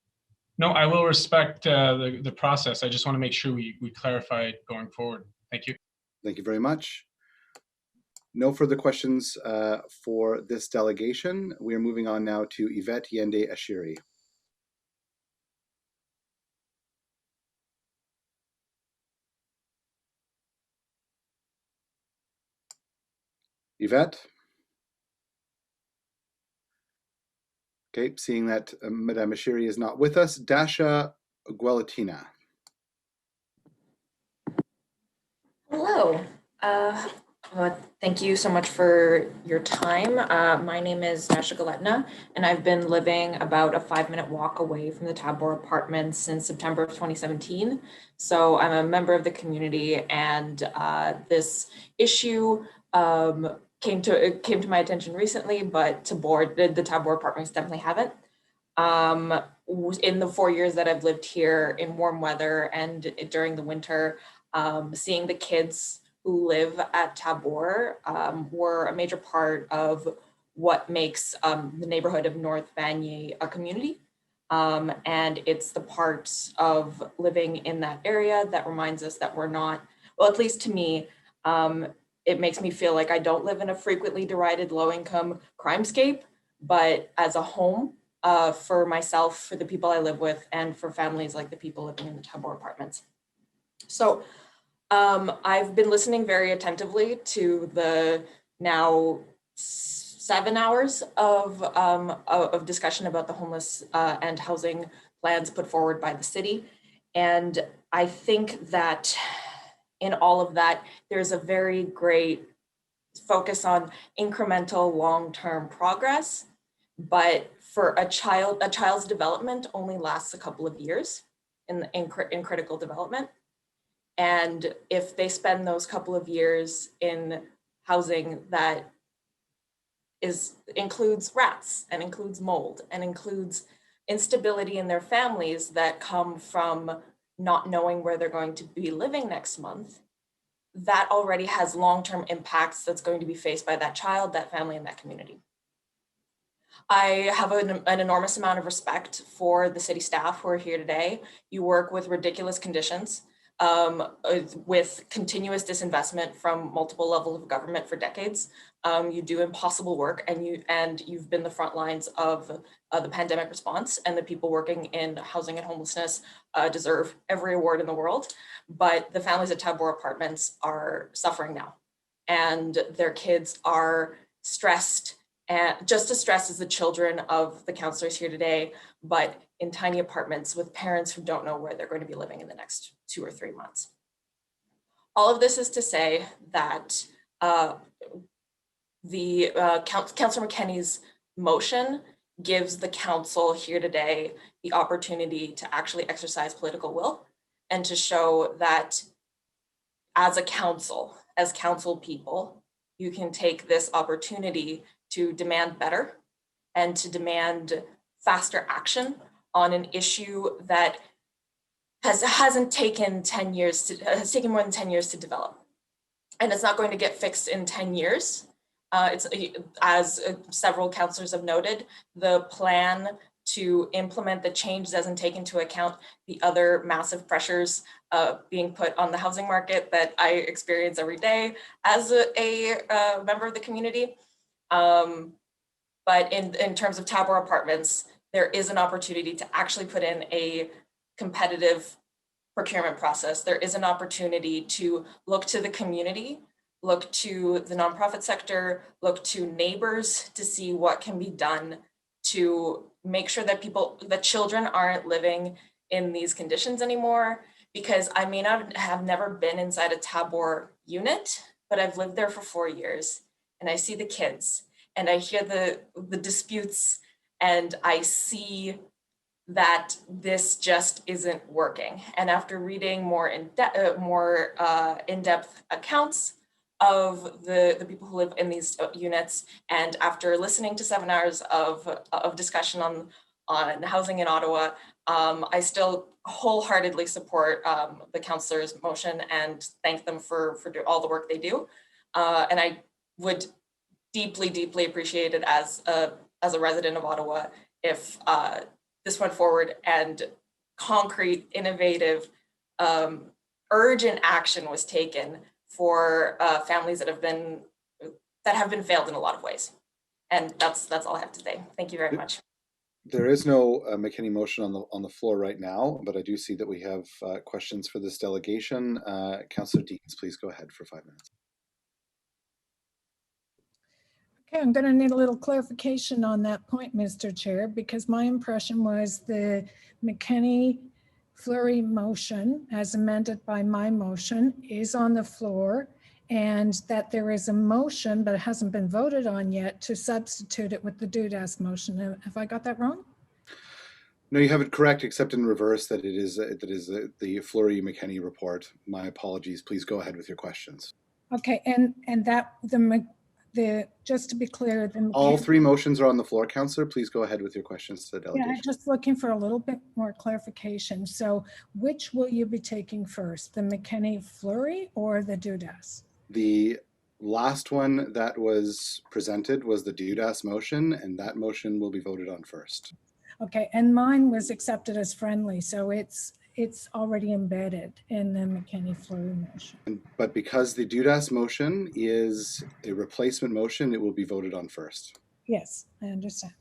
No, I will respect the process. I just want to make sure we clarify it going forward. Thank you. Thank you very much. No further questions for this delegation. We are moving on now to Yvette Yende Ashiri. Yvette? Okay, seeing that Madame Ashiri is not with us, Dasha Gualatina. Hello. Thank you so much for your time. My name is Dasha Galetina, and I've been living about a 5-minute walk away from the Tabor Apartments since September of 2017. So I'm a member of the community, and this issue came to my attention recently, but the Tabor Apartments definitely haven't. In the 4 years that I've lived here in warm weather and during the winter, seeing the kids who live at Tabor were a major part of what makes the neighborhood of North Vanier a community. And it's the part of living in that area that reminds us that we're not, well, at least to me, it makes me feel like I don't live in a frequently derided low-income crimescape, but as a home for myself, for the people I live with, and for families like the people living in the Tabor Apartments. So I've been listening very attentively to the now 7 hours of discussion about the homeless and housing plans put forward by the city. And I think that in all of that, there's a very great focus on incremental long-term progress, but for a child's development only lasts a couple of years in critical development. And if they spend those couple of years in housing that includes rats and includes mold and includes instability in their families that come from not knowing where they're going to be living next month, that already has long-term impacts that's going to be faced by that child, that family, and that community. I have an enormous amount of respect for the city staff who are here today. You work with ridiculous conditions, with continuous disinvestment from multiple levels of government for decades. You do impossible work, and you've been the front lines of the pandemic response, and the people working in housing and homelessness deserve every award in the world. But the families at Tabor Apartments are suffering now, and their kids are stressed, and just as stressed as the children of the counselors here today, but in tiny apartments with parents who don't know where they're going to be living in the next 2 or 3 months. All of this is to say that Councillor McKenney's motion gives the council here today the opportunity to actually exercise political will and to show that as a council, as council people, you can take this opportunity to demand better and to demand faster action on an issue that hasn't taken 10 years to, has taken more than 10 years to develop. And it's not going to get fixed in 10 years. It's, as several councillors have noted, the plan to implement the change doesn't take into account the other massive pressures being put on the housing market that I experience every day as a member of the community. But in terms of Tabor Apartments, there is an opportunity to actually put in a competitive procurement process. There is an opportunity to look to the community, look to the nonprofit sector, look to neighbors to see what can be done to make sure that that children aren't living in these conditions anymore. Because I may not have never been inside a Tabor unit, but I've lived there for 4 years, and I see the kids and I hear the disputes, and I see that this just isn't working. And after reading more in-depth accounts of the people who live in these units, and after listening to 7 hours of discussion on housing in Ottawa, I still wholeheartedly support the councillor's motion and thank them for all the work they do. And I would deeply appreciate it as a resident of Ottawa if this went forward and concrete, innovative, urgent action was taken for families that have been failed in a lot of ways. And that's all I have to say. Thank you very much. There is no McKinney motion on the floor right now, but I do see that we have questions for this delegation. Councillor Deans, please go ahead for 5 minutes. Okay, I'm going to need a little clarification on that point, Mr. Chair, because my impression was the McKinney-Fleury motion, as amended by my motion, is on the floor, and that there is a motion, but it hasn't been voted on yet, to substitute it with the Dudas motion. Have I got that wrong? No, you have it correct, except in reverse, that it is the Fleury-McKinney report. My apologies. Please go ahead with your questions. Okay, and that just to be clear, all three motions are on the floor, Councillor. Please go ahead with your questions to the delegation. Yeah, I'm just looking for a little bit more clarification. So which will you be taking first, the McKinney-Fleury or the Dudas? The last one that was presented was the Dudas motion, and that motion will be voted on first. Okay, and mine was accepted as friendly, so it's already embedded in the McKinney-Fleury motion. But because the Dudas motion is a replacement motion, it will be voted on first. Yes, I understand.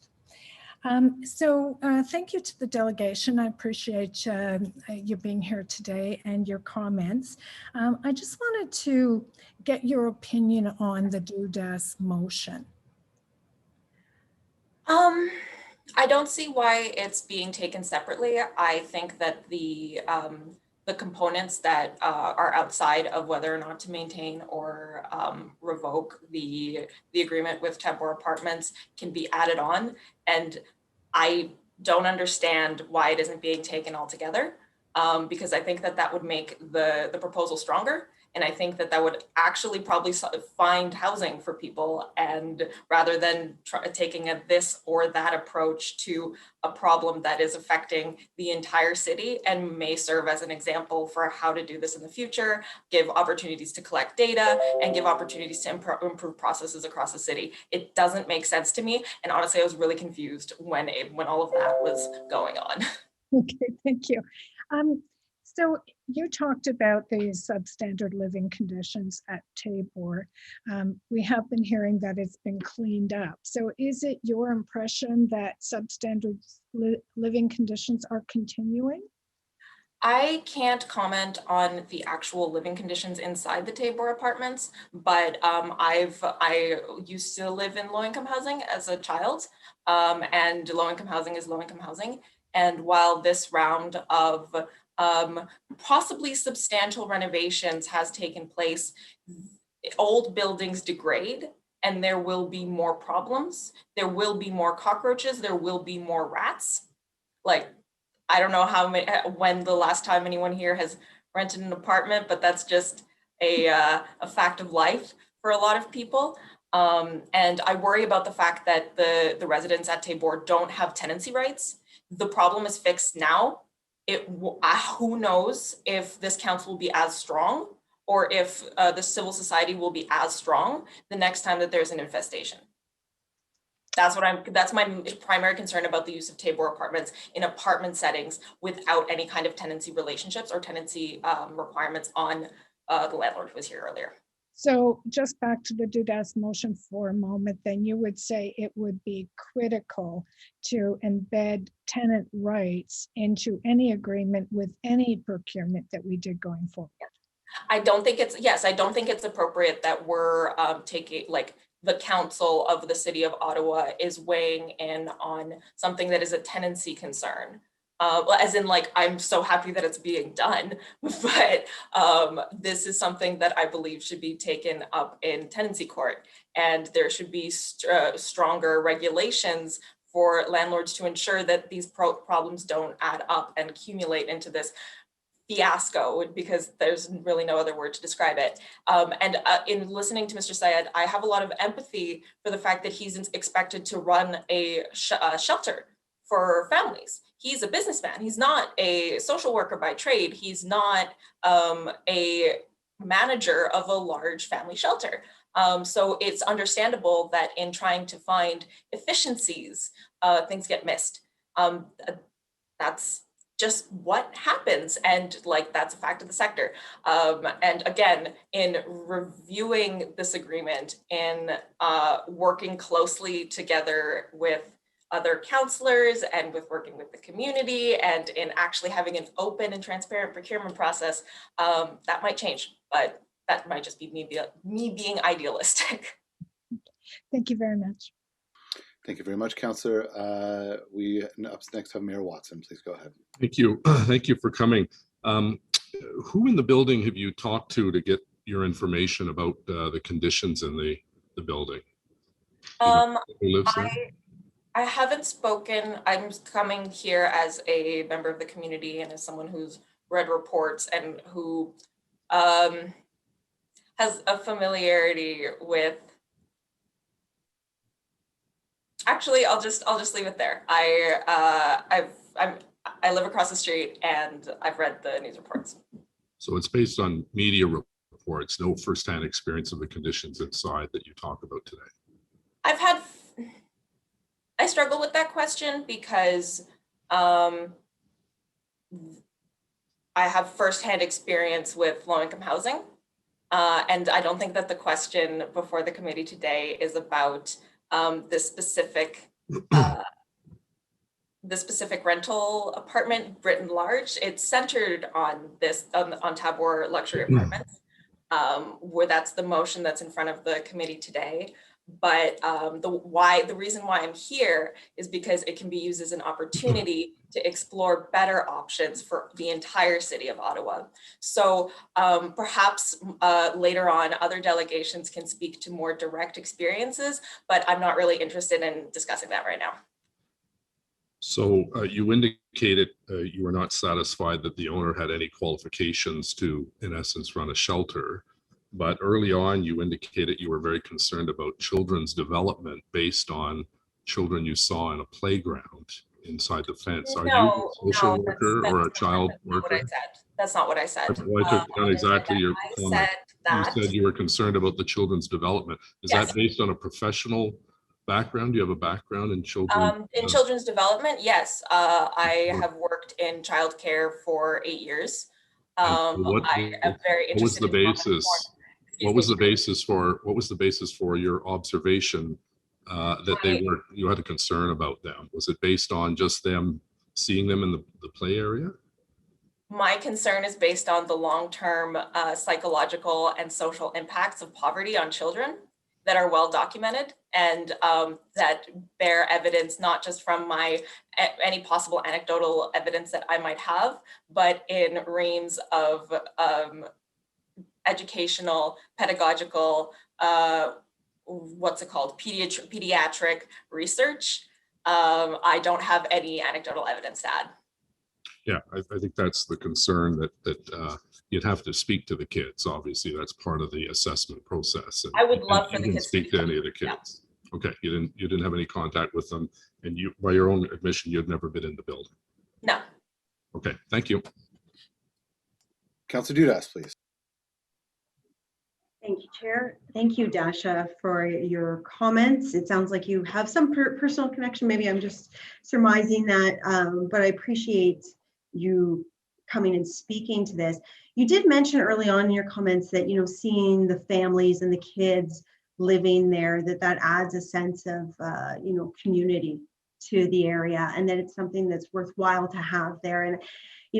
Thank you to the delegation. I appreciate you being here today and your comments. I just wanted to get your opinion on the Dudas motion. I don't see why it's being taken separately. I think that the components that are outside of whether or not to maintain or revoke the agreement with Tabor Apartments can be added on. And I don't understand why it isn't being taken altogether. because I think that that would make the proposal stronger. And I think that that would actually probably find housing for people, and rather than taking this or that approach to a problem that is affecting the entire city and may serve as an example for how to do this in the future, give opportunities to collect data and give opportunities to improve processes across the city. It doesn't make sense to me. And honestly, I was really confused when all of that was going on. Okay, thank you. So you talked about the substandard living conditions at Tabor. We have been hearing that it's been cleaned up. So is it your impression that substandard living conditions are continuing? I can't comment on the actual living conditions inside the Tabor Apartments, but I used to live in low-income housing as a child, and low-income housing is low-income housing. And while this round of possibly substantial renovations has taken place, old buildings degrade, and there will be more problems. There will be more cockroaches. There will be more rats. Like, I don't know when the last time anyone here has rented an apartment, but that's just a fact of life for a lot of people. And I worry about the fact that the residents at Tabor don't have tenancy rights. The problem is fixed now. Who knows if this council will be as strong, or if the civil society will be as strong the next time that there's an infestation. That's my primary concern about the use of Tabor Apartments in apartment settings without any kind of tenancy relationships or tenancy requirements on the landlord who was here earlier. So just back to the Dudas motion for a moment, then you would say it would be critical to embed tenant rights into any agreement with any procurement that we did going forward. I don't think it's appropriate that we're taking, like, the council of the city of Ottawa is weighing in on something that is a tenancy concern. As in, like, I'm so happy that it's being done, but this is something that I believe should be taken up in tenancy court, and there should be stronger regulations for landlords to ensure that these problems don't add up and accumulate into this fiasco, because there's really no other word to describe it. In listening to Mr. Syed, I have a lot of empathy for the fact that he's expected to run a shelter for families. He's a businessman. He's not a social worker by trade. He's not a manager of a large family shelter. So it's understandable that in trying to find efficiencies, things get missed. That's just what happens, and like, that's a fact of the sector. And again, in reviewing this agreement, in working closely together with other counselors and with working with the community, and in actually having an open and transparent procurement process, that might change, but that might just be me being idealistic. Thank you very much. Thank you very much, Councillor. We up next have Mayor Watson. Please go ahead. Thank you. Thank you for coming. Who in the building have you talked to get your information about the conditions in the building? Who lives there? I haven't spoken. I'm coming here as a member of the community and as someone who's read reports and who has a familiarity with. Actually, I'll just leave it there. I live across the street and I've read the news reports. So it's based on media reports, no firsthand experience of the conditions inside that you talk about today. I struggle with that question because I have firsthand experience with low-income housing, and I don't think that the question before the committee today is about the specific rental apartment written large. It's centered on on Tabor luxury apartments, where that's the motion that's in front of the committee today. But the reason why I'm here is because it can be used as an opportunity to explore better options for the entire city of Ottawa. So perhaps later on, other delegations can speak to more direct experiences, but I'm not really interested in discussing that right now. So you indicated you were not satisfied that the owner had any qualifications to, in essence, run a shelter. But early on, you indicated you were very concerned about children's development based on children you saw in a playground inside the fence. Are you a social worker or a child worker? That's not what I said. Well, I took down exactly your comment. You That said you were concerned about the children's development. Is Yes. that based on a professional background? Do you have a background in children? In children's development, yes. I have worked in childcare for 8 years. I am very what was interested the in basis? What was the basis for your observation that you had a concern about them? Was it based on just them seeing them in the play area? My concern is based on the long-term psychological and social impacts of poverty on children that are well documented and that bear evidence, not just from any possible anecdotal evidence that I might have, but in reams of educational, pedagogical, pediatric research. I don't have any anecdotal evidence to add. Yeah, I think that's the concern that you'd have to speak to the kids. Obviously, that's part of the assessment process. And I would love for the kids to speak to any of the kids. Yeah. Okay, you didn't have any contact with them, and you, by your own admission, you'd never been in the building. No. Okay, thank you. Councilor Dudas, please. Thank you, Chair. Thank you, Dasha, for your comments. It sounds like you have some personal connection. Maybe I'm just surmising that, but I appreciate you coming and speaking to this. You did mention early on in your comments that, seeing the families and the kids living there, that adds a sense of, community to the area, and that it's something that's worthwhile to have there. And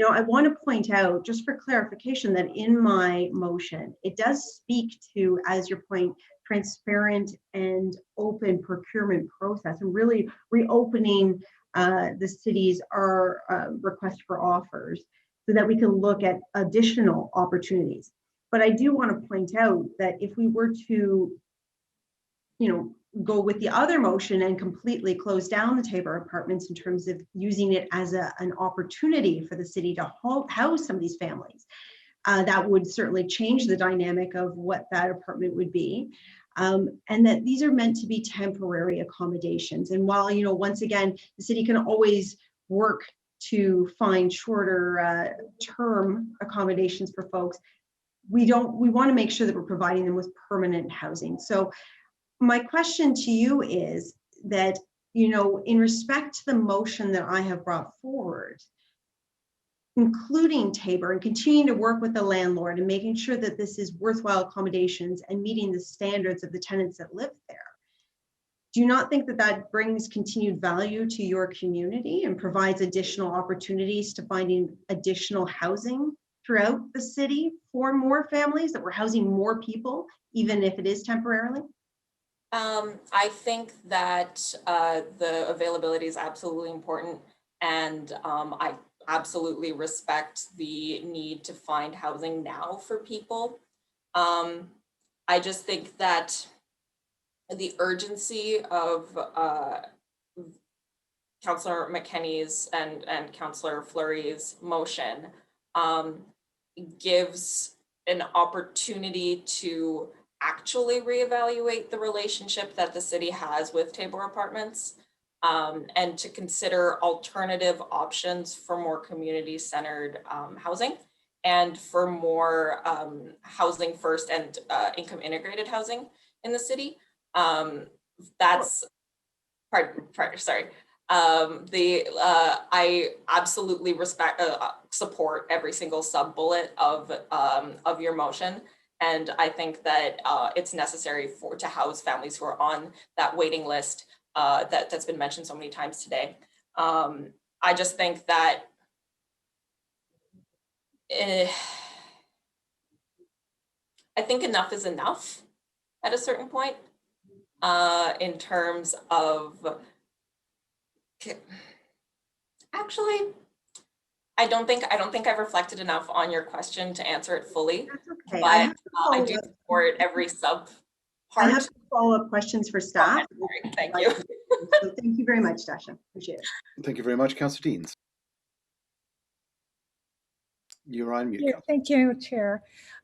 I want to point out, just for clarification, that in my motion, it does speak to, as your point, transparent and open procurement process, and really reopening the city's request for offers so that we can look at additional opportunities. But I do want to point out that if we were to, go with the other motion and completely close down the Tabor Apartments in terms of using it as an opportunity for the city to house some of these families, that would certainly change the dynamic of what that apartment would be. And that these are meant to be temporary accommodations. And while, once again, the city can always work to find shorter term accommodations for folks, we want to make sure that we're providing them with permanent housing. So my question to you is that, in respect to the motion that I have brought forward, including Tabor and continuing to work with the landlord and making sure that this is worthwhile accommodations and meeting the standards of the tenants that live there, do you not think that brings continued value to your community and provides additional opportunities to finding additional housing throughout the city for more families, that we're housing more people, even if it is temporarily? I think that the availability is absolutely important, and I absolutely respect the need to find housing now for people. I just think that the urgency of Councillor McKenney's and Councillor Fleury's motion gives an opportunity to actually reevaluate the relationship that the city has with Tabor Apartments, and to consider alternative options for more community-centered housing, and for more housing first and income integrated housing in the city. That's sorry. I absolutely support every single sub bullet of your motion. And I think that it's necessary to house families who are on that waiting list that's been mentioned so many times today. I just think that I think enough is enough at a certain point in terms of, actually, I don't think I've reflected enough on your question to answer it fully. Okay. But I do support every sub part. I have follow-up questions for staff. Thank you. So thank you very much, Dasha. Appreciate it. Thank you very much, Councillor Deans. You're on mute. Yeah, thank you, Chair.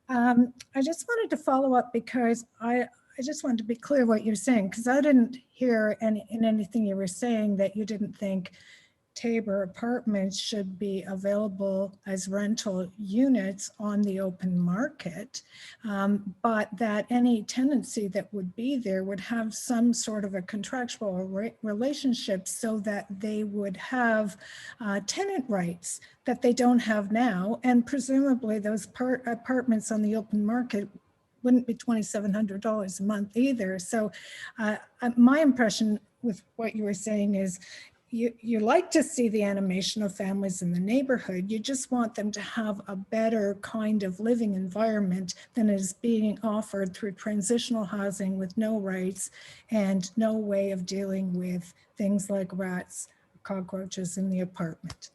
I just wanted to follow up because I just wanted to be clear what you're saying, because I didn't hear in anything you were saying that you didn't think Tabor Apartments should be available as rental units on the open market, but that any tenancy that would be there would have some sort of a contractual relationship so that they would have tenant rights that they don't have now. And presumably those apartments on the open market wouldn't be $2,700 a month either. So my impression with what you were saying is you like to see the animation of families in the neighborhood. You just want them to have a better kind of living environment than is being offered through transitional housing with no rights and no way of dealing with things like rats, cockroaches in the apartment.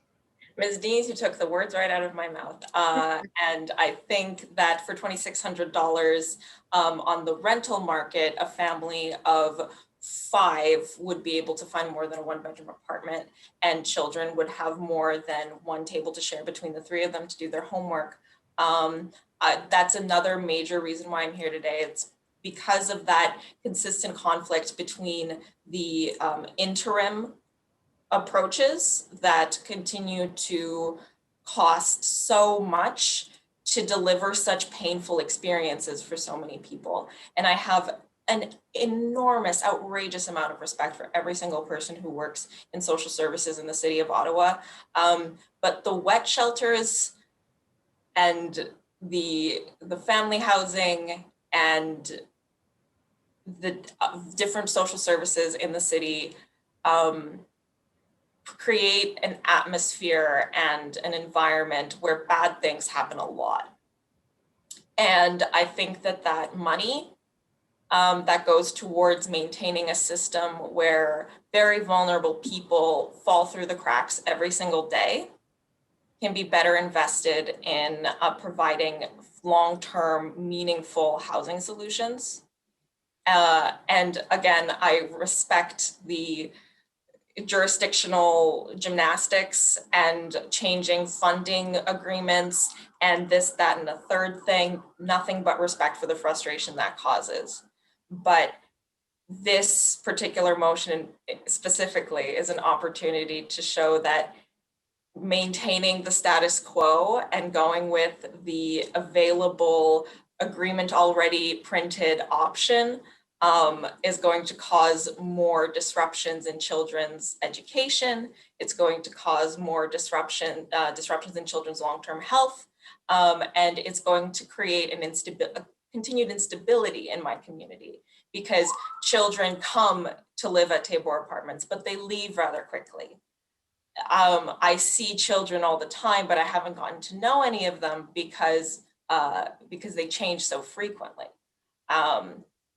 Ms. Deans, you took the words right out of my mouth. And I think that for $2,600 on the rental market, a family of 5 would be able to find more than a 1-bedroom apartment, and children would have more than one table to share between the 3 of them to do their homework. That's another major reason why I'm here today. It's because of that consistent conflict between the interim approaches that continue to cost so much to deliver such painful experiences for so many people. And I have an enormous, outrageous amount of respect for every single person who works in social services in the city of Ottawa. But the wet shelters and the family housing and the different social services in the city create an atmosphere and an environment where bad things happen a lot. And I think that money that goes towards maintaining a system where very vulnerable people fall through the cracks every single day can be better invested in providing long-term, meaningful housing solutions. And again, I respect the jurisdictional gymnastics and changing funding agreements and this, that, and the third thing, nothing but respect for the frustration that causes. But this particular motion specifically is an opportunity to show that maintaining the status quo and going with the available agreement already printed option is going to cause more disruptions in children's education. It's going to cause more disruptions in children's long-term health. And it's going to create a continued instability in my community because children come to live at Tabor Apartments, but they leave rather quickly. I see children all the time, but I haven't gotten to know any of them because they change so frequently.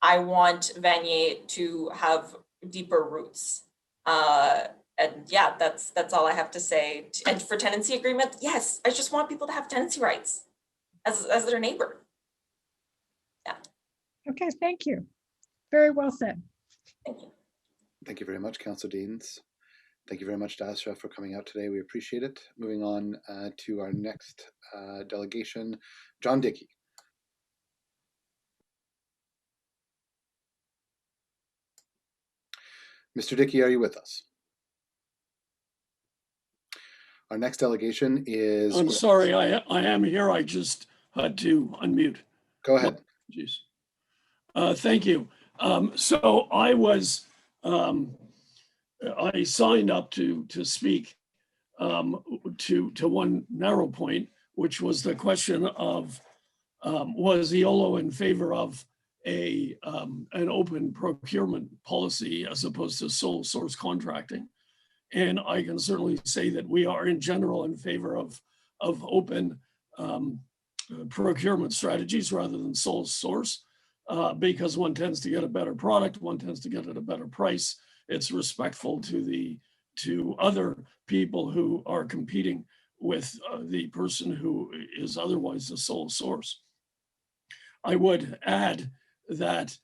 I want Vanier to have deeper roots. And yeah, that's all I have to say. And for tenancy agreement, yes, I just want people to have tenancy rights as their neighbor. Yeah. Okay, thank you. Very well said. Thank you. Thank you very much, Councillor Deans. Thank you very much, Dasha, for coming out today. We appreciate it. Moving on to our next delegation, John Dickey. Mr. Dickey, are you with us? Our next delegation is... I'm sorry, I am here. I just had to unmute. Go ahead. Jeez. Thank you. So I was, I signed up to speak to one narrow point, which was the question of, was EOLO in favor of an open procurement policy as opposed to sole source contracting? And I can certainly say that we are in general in favor of open procurement strategies rather than sole source, because one tends to get a better product, one tends to get at a better price. It's respectful to other people who are competing with the person who is otherwise the sole source. I would add that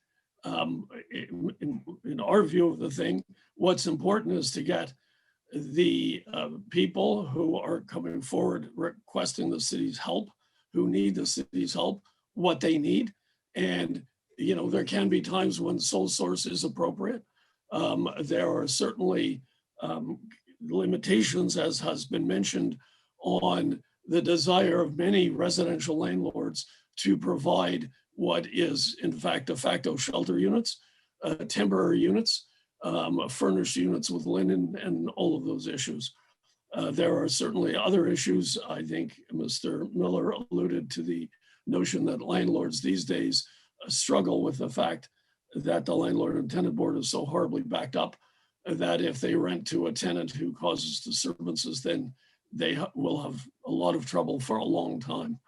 in our view of the thing, what's important is to get the people who are coming forward requesting the city's help, who need the city's help, what they need. And, you know, there can be times when sole source is appropriate. There are certainly limitations, as has been mentioned, on the desire of many residential landlords to provide what is in fact de facto shelter units, temporary units, furnished units with linen, and all of those issues. There are certainly other issues. I think Mr. Miller alluded to the notion that landlords these days struggle with the fact that the landlord and tenant board is so horribly backed up that if they rent to a tenant who causes disturbances, then they will have a lot of trouble for a long time.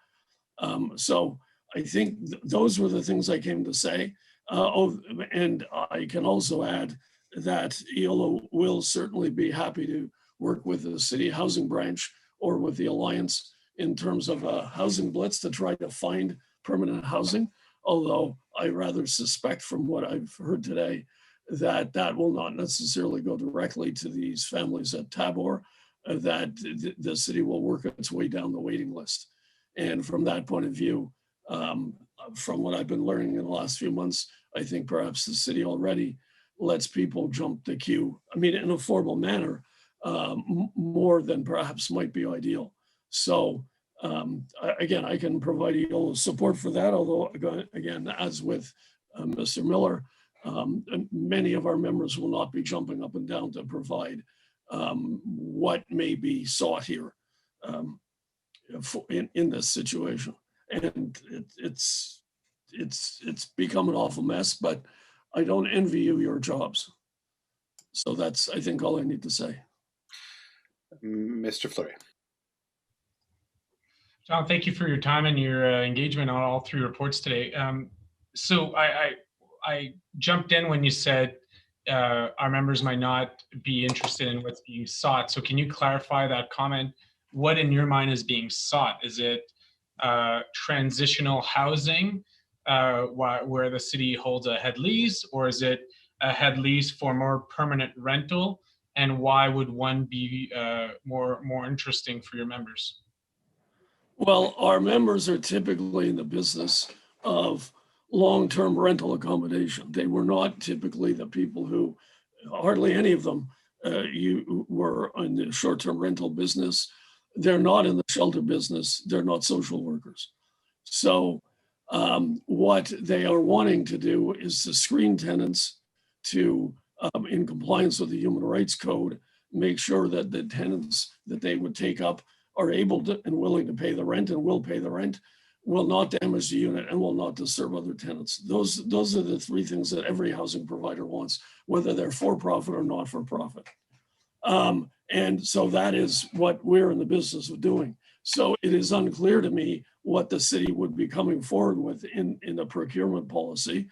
So I think those were the things I came to say. And I can also add that EOLO will certainly be happy to work with the city housing branch or with the Alliance in terms of a housing blitz to try to find permanent housing. Although I rather suspect from what I've heard today that that will not necessarily go directly to these families at Tabor, that the city will work its way down the waiting list. And from that point of view, from what I've been learning in the last few months, I think perhaps the city already lets people jump the queue. I mean, in a formal manner, more than perhaps might be ideal. So again, I can provide you support for that, although again, as with Mr. Miller, many of our members will not be jumping up and down to provide what may be sought here in this situation. And it's become an awful mess, but I don't envy you your jobs. So that's, I think, all I need to say. Mr. Fleury. John, thank you for your time and your engagement on all three reports today. So I jumped in when you said our members might not be interested in what's being sought. So can you clarify that comment? What in your mind is being sought? Is it transitional housing where the city holds a head lease, or is it a head lease for more permanent rental? And why would one be more interesting for your members? Well, our members are typically in the business of long-term rental accommodation. They were not typically the people who, hardly any of them, you were in the short-term rental business. They're not in the shelter business. They're not social workers. So what they are wanting to do is to screen tenants to, in compliance with the Human Rights Code, make sure that the tenants that they would take up are able to and willing to pay the rent and will pay the rent, will not damage the unit, and will not disturb other tenants. Those are the three things that every housing provider wants, whether they're for-profit or not for-profit. And so that is what we're in the business of doing. So it is unclear to me what the city would be coming forward with in a procurement policy.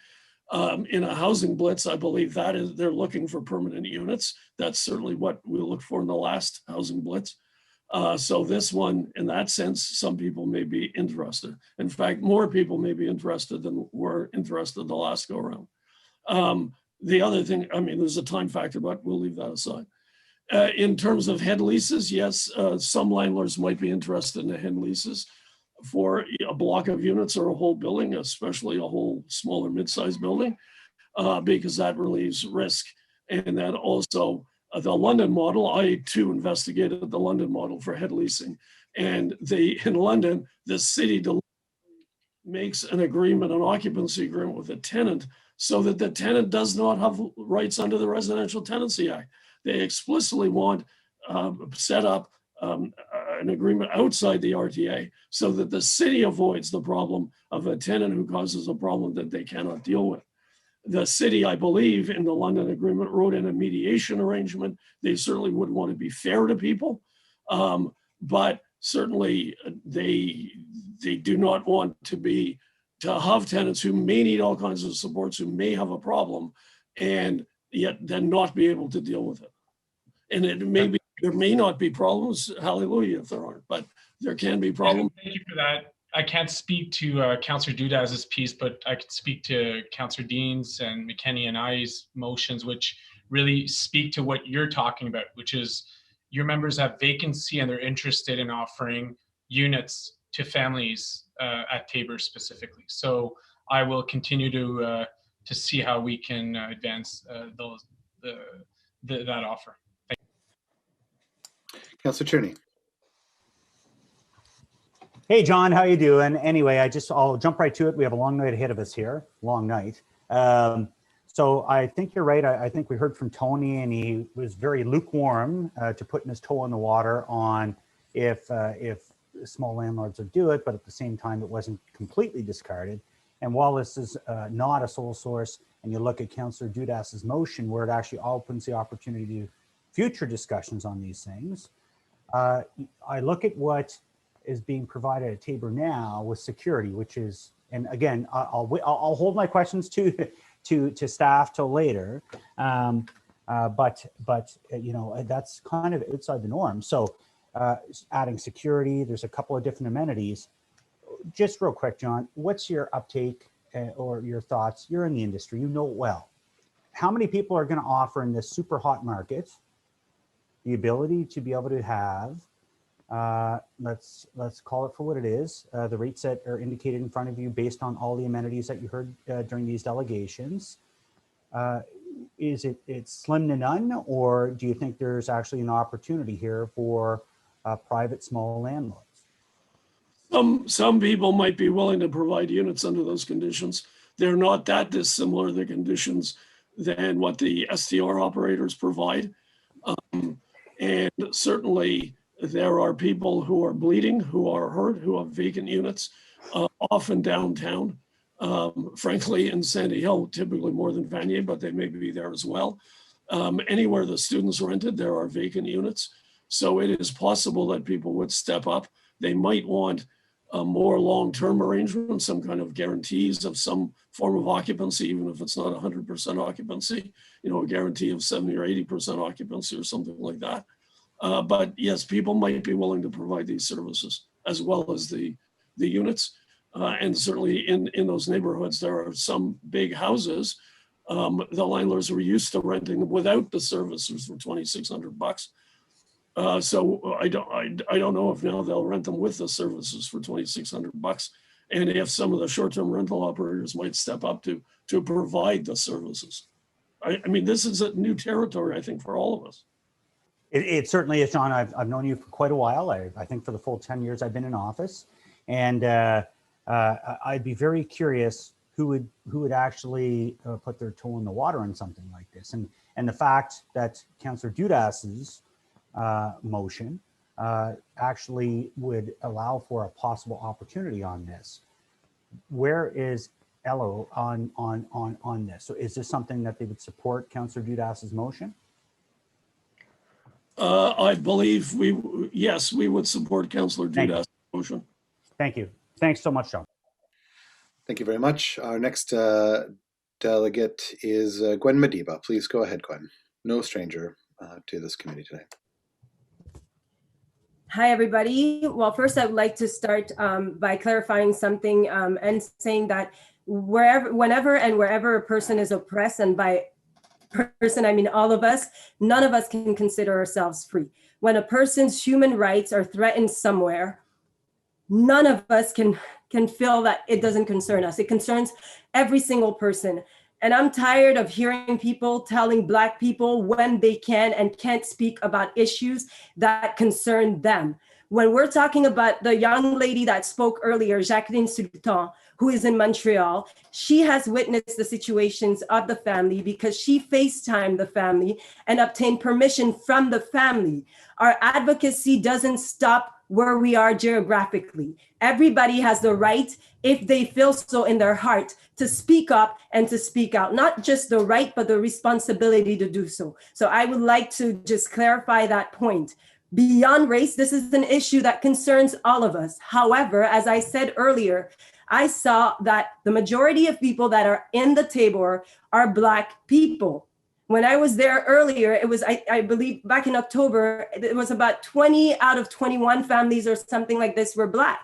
In a housing blitz, I believe that is, they're looking for permanent units. That's certainly what we looked for in the last housing blitz. So this one, in that sense, some people may be interested. In fact, more people may be interested than were interested the last go around. The other thing, I mean, there's a time factor, but we'll leave that aside. In terms of head leases, yes, some landlords might be interested in the head leases for a block of units or a whole building, especially a whole smaller mid-sized building, because that relieves risk. And that also, the London model, I too investigated the London model for head leasing. And in London, the city makes an agreement, an occupancy agreement with a tenant so that the tenant does not have rights under the Residential Tenancy Act. They explicitly want set up an agreement outside the RTA so that the city avoids the problem of a tenant who causes a problem that they cannot deal with. The city, I believe, in the London agreement wrote in a mediation arrangement. They certainly would want to be fair to people, but certainly they do not want to have tenants who may need all kinds of supports, who may have a problem, and yet then not be able to deal with it. And it may be, there may not be problems, hallelujah, if there aren't, but there can be problems. Thank you for that. I can't speak to Councillor Dudas's piece, but I could speak to Councillor Dean's and McKenny and I's motions, which really speak to what you're talking about, which is your members have vacancy and they're interested in offering units to families at Tabor specifically. So I will continue to see how we can advance that offer. Thank you. Councillor Tierney. Hey, John, how you doing? Anyway, I'll jump right to it. We have a long night ahead of us here, long night. So I think you're right. I think we heard from Tony, and he was very lukewarm to putting his toe in the water on if small landlords would do it, but at the same time, it wasn't completely discarded. And while this is not a sole source, and you look at Councillor Dudas's motion, where it actually opens the opportunity to future discussions on these things, I look at what is being provided at Tabor now with security, which is, and again, I'll hold my questions to staff till later, but you know, that's kind of outside the norm. So adding security, there's a couple of different amenities. Just real quick, John, what's your uptake or your thoughts? You're in the industry, you know it well. How many people are going to offer in this super hot market the ability to be able to have, let's call it for what it is, the rates that are indicated in front of you based on all the amenities that you heard during these delegations? Is it's slim to none, or do you think there's actually an opportunity here for private small landlords? Some people might be willing to provide units under those conditions. They're not that dissimilar, the conditions, than what the STR operators provide. And certainly there are people who are bleeding, who are hurt, who have vacant units, often downtown. Frankly, in Sandy Hill, typically more than Vanier, but they may be there as well. Anywhere the students rented, there are vacant units. So it is possible that people would step up. They might want a more long-term arrangement, some kind of guarantees of some form of occupancy, even if it's not 100% occupancy, you know, a guarantee of 70 or 80% occupancy or something like that. But yes, people might be willing to provide these services as well as the units. And certainly in those neighborhoods, there are some big houses. The landlords were used to renting them without the services for $2,600. So I don't know if now they'll rent them with the services for $2,600, and if some of the short-term rental operators might step up to provide the services. I mean, this is a new territory, I think, for all of us. It certainly is, John. I've known you for quite a while. I think for the full 10 years I've been in office, and I'd be very curious who would actually put their toe in the water on something like this. And the fact that Councillor Dudas's motion actually would allow for a possible opportunity on this. Where is Elo on this? So is this something that they would support Councillor Dudas's motion? I believe we would support Councillor Dudas's motion. Thank you. Thanks so much, John. Thank you very much. Our next delegate is Gwen Madiba. Please go ahead, Gwen. No stranger to this committee today. Hi, everybody. Well, first, I would like to start by clarifying something and saying that whenever and wherever a person is oppressed, and by person, I mean all of us, none of us can consider ourselves free. When a person's human rights are threatened somewhere, none of us can feel that it doesn't concern us. It concerns every single person. And I'm tired of hearing people telling Black people when they can and can't speak about issues that concern them. When we're talking about the young lady that spoke earlier, Jacqueline Sultan, who is in Montreal, she has witnessed the situations of the family because she FaceTimed the family and obtained permission from the family. Our advocacy doesn't stop where we are geographically. Everybody has the right, if they feel so in their heart, to speak up and to speak out, not just the right, but the responsibility to do so. So I would like to just clarify that point. Beyond race, this is an issue that concerns all of us. However, as I said earlier, I saw that the majority of people that are in the Tabor are Black people. When I was there earlier, it was, I believe back in October, it was about 20 out of 21 families or something like this were Black.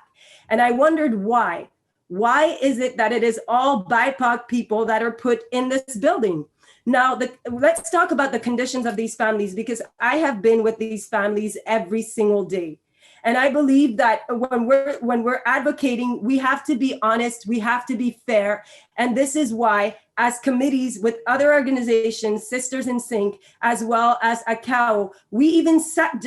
And I wondered why. Why is it that it is all BIPOC people that are put in this building? Now, let's talk about the conditions of these families, because I have been with these families every single day. And I believe that when we're advocating, we have to be honest, we have to be fair. And this is why, as committees with other organizations, Sisters in Sync, as well as ACAO, we even sat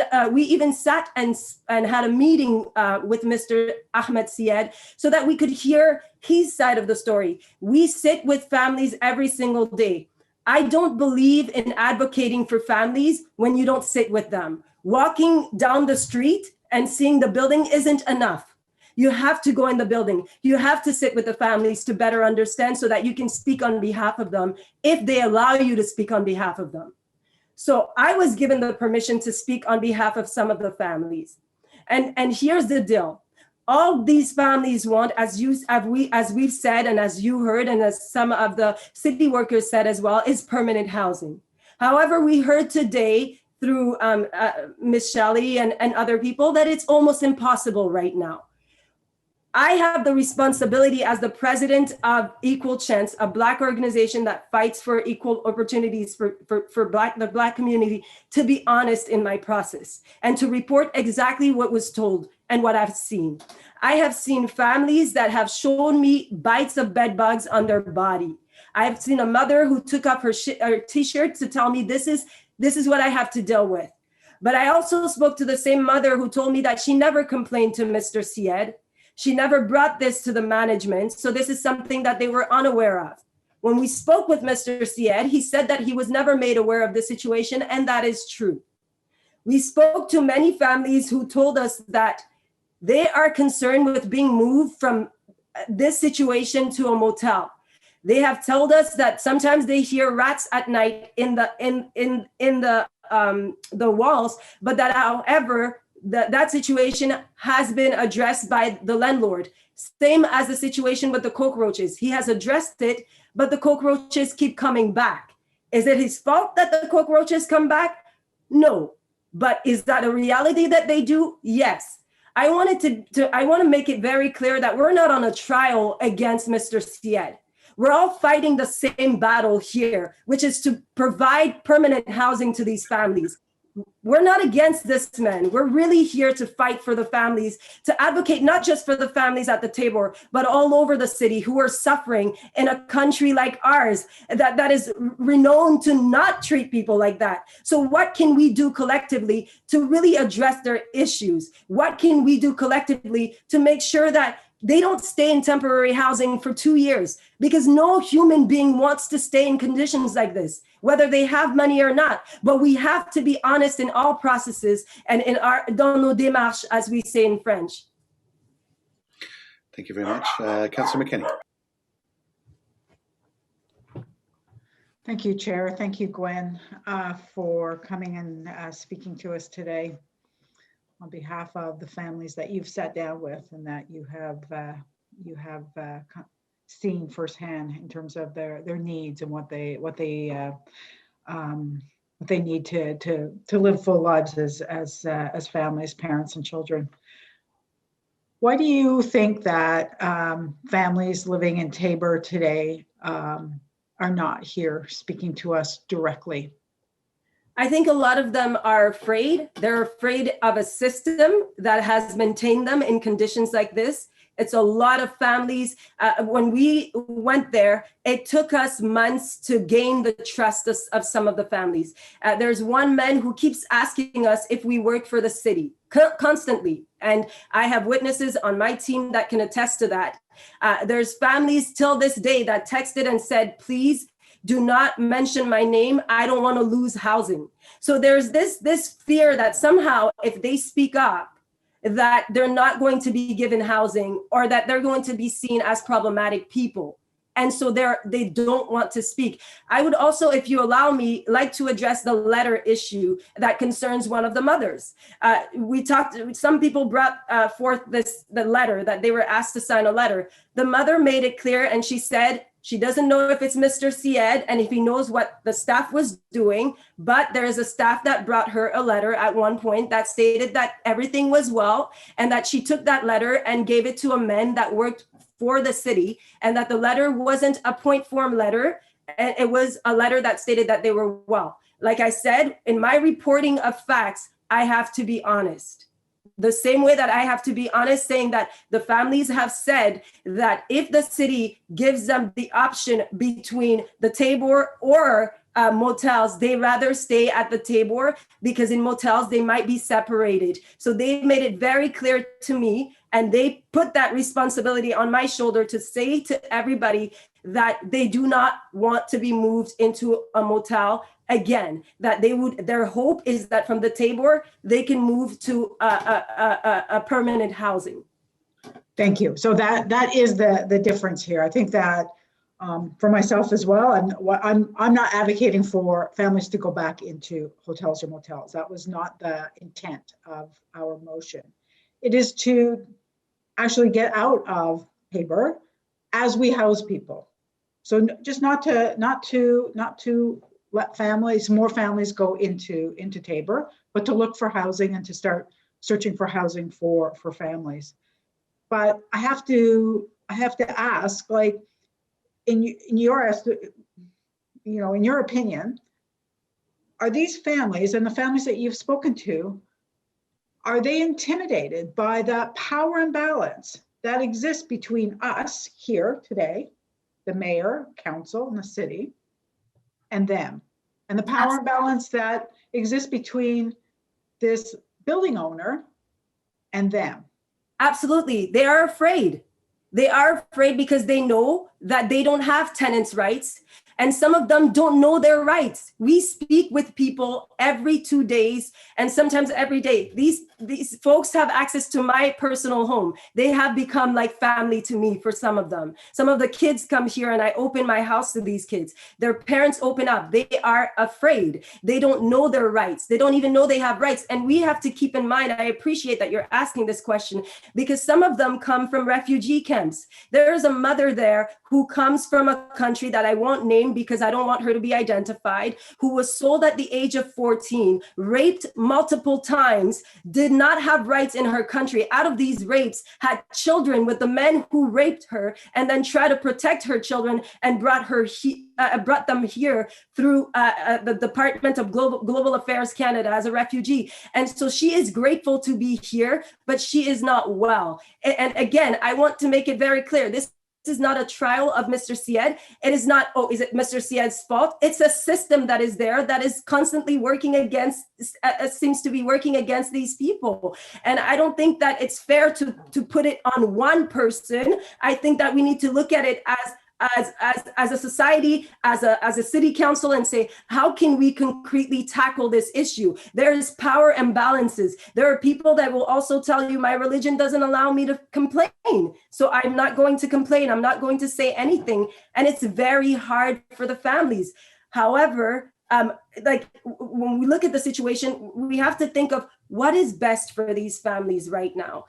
and had a meeting with Mr. Ahmed Syed so that we could hear his side of the story. We sit with families every single day. I don't believe in advocating for families when you don't sit with them. Walking down the street and seeing the building isn't enough. You have to go in the building. You have to sit with the families to better understand so that you can speak on behalf of them if they allow you to speak on behalf of them. So I was given the permission to speak on behalf of some of the families. And here's the deal. All these families want, as we've said, and as you heard, and as some of the city workers said as well, is permanent housing. However, we heard today through Ms. Shelley and other people that it's almost impossible right now. I have the responsibility as the president of Equal Chance, a Black organization that fights for equal opportunities for the Black community, to be honest in my process and to report exactly what was told and what I've seen. I have seen families that have shown me bites of bed bugs on their body. I've seen a mother who took off her t-shirt to tell me this is what I have to deal with. But I also spoke to the same mother who told me that she never complained to Mr. Syed. She never brought this to the management. So this is something that they were unaware of. When we spoke with Mr. Syed, he said that he was never made aware of the situation, and that is true. We spoke to many families who told us that they are concerned with being moved from this situation to a motel. They have told us that sometimes they hear rats at night in the walls, but that however, that situation has been addressed by the landlord. Same as the situation with the cockroaches. He has addressed it, but the cockroaches keep coming back. Is it his fault that the cockroaches come back? No. But is that a reality that they do? Yes. I want to make it very clear that we're not on a trial against Mr. Syed. We're all fighting the same battle here, which is to provide permanent housing to these families. We're not against this man. We're really here to fight for the families, to advocate not just for the families at the Tabor, but all over the city who are suffering in a country like ours that is renowned to not treat people like that. So what can we do collectively to really address their issues? What can we do collectively to make sure that they don't stay in temporary housing for 2 years? Because no human being wants to stay in conditions like this, whether they have money or not. But we have to be honest in all processes and in dans nos démarches, as we say in French. Thank you very much. Councillor McKinney. Thank you, Chair. Thank you, Gwen, for coming and speaking to us today on behalf of the families that you've sat down with and that you have seen firsthand in terms of their needs and what they need to live full lives as families, parents, and children. Why do you think that families living in Tabor today are not here speaking to us directly? I think a lot of them are afraid. They're afraid of a system that has maintained them in conditions like this. It's a lot of families. When we went there, it took us months to gain the trust of some of the families. There's one man who keeps asking us if we work for the city constantly. And I have witnesses on my team that can attest to that. There's families till this day that texted and said, please, do not mention my name. I don't want to lose housing. So there's this fear that somehow if they speak up, that they're not going to be given housing or that they're going to be seen as problematic people. And so they don't want to speak. I would also, if you allow me, like to address the letter issue that concerns one of the mothers. Some people brought forth the letter that they were asked to sign a letter. The mother made it clear and she said She doesn't know if it's Mr. Syed and if he knows what the staff was doing, but there is a staff that brought her a letter at one point that stated that everything was well, and that she took that letter and gave it to a man that worked for the city, and that the letter wasn't a point form letter, and it was a letter that stated that they were well. Like I said, in my reporting of facts, I have to be honest. The same way that I have to be honest, saying that the families have said that if the city gives them the option between the Tabor or motels, they rather stay at the Tabor, because in motels, they might be separated. So they made it very clear to me, and they put that responsibility on my shoulder to say to everybody that they do not want to be moved into a motel again, that their hope is that from the Tabor, they can move to a permanent housing. Thank you. So that is the difference here. I think that for myself as well, I'm not advocating for families to go back into hotels or motels. That was not the intent of our motion. It is to actually get out of Tabor as we house people. So just not to let more families go into Tabor, but to look for housing and to start searching for housing for families. But I have to ask, like, in your opinion, are these families and the families that you've spoken to, are they intimidated by the power imbalance that exists between us here today, the mayor, council, and the city, and them, and the power imbalance that exists between this building owner and them? Absolutely. They are afraid. They are afraid because they know that they don't have tenants' rights, and some of them don't know their rights. We speak with people every 2 days and sometimes every day. These folks have access to my personal home. They have become like family to me for some of them. Some of the kids come here and I open my house to these kids. Their parents open up. They are afraid. They don't know their rights. They don't even know they have rights. And we have to keep in mind, I appreciate that you're asking this question, because some of them come from refugee camps. There is a mother there who comes from a country that I won't name because I don't want her to be identified, who was sold at the age of 14, raped multiple times, did not have rights in her country. Out of these rapes, had children with the men who raped her, and then tried to protect her children and brought them here through the Department of Global Affairs Canada as a refugee. And so she is grateful to be here, but she is not well. And again, I want to make it very clear, this is not a trial of Mr. Syed. It is not, oh, is it Mr. Syed's fault? It's a system that is there that is constantly working against, seems to be working against these people. And I don't think that it's fair to put it on one person. I think that we need to look at it as a society, as a city council, and say, how can we concretely tackle this issue? There's power imbalances. There are people that will also tell you, my religion doesn't allow me to complain, so I'm not going to complain. I'm not going to say anything. And it's very hard for the families. However, like when we look at the situation, we have to think of what is best for these families right now.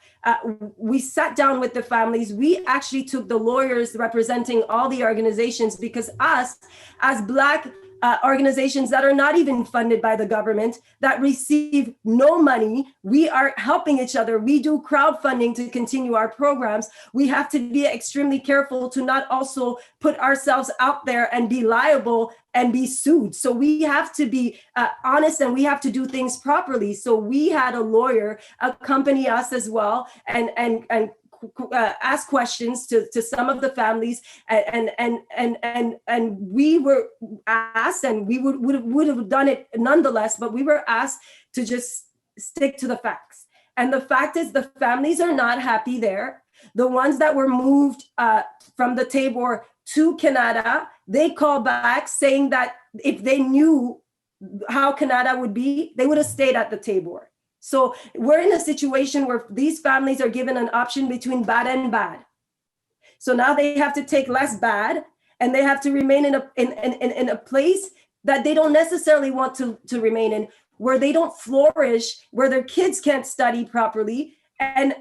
We sat down with the families. We actually took the lawyers representing all the organizations, because us as Black organizations that are not even funded by the government, that receive no money, we are helping each other. We do crowdfunding to continue our programs. We have to be extremely careful to not also put ourselves out there and be liable and be sued. So we have to be honest, and we have to do things properly. So we had a lawyer accompany us as well, and ask questions to some of the families, and we were asked, and we would have done it nonetheless, but we were asked to just stick to the facts. And the fact is, the families are not happy there. The ones that were moved from the Tabor to Canada, they call back saying that if they knew how Canada would be, they would have stayed at the Tabor. So we're in a situation where these families are given an option between bad and bad. So now they have to take less bad, and they have to remain in a place that they don't necessarily want to remain in, where they don't flourish, where their kids can't study properly. And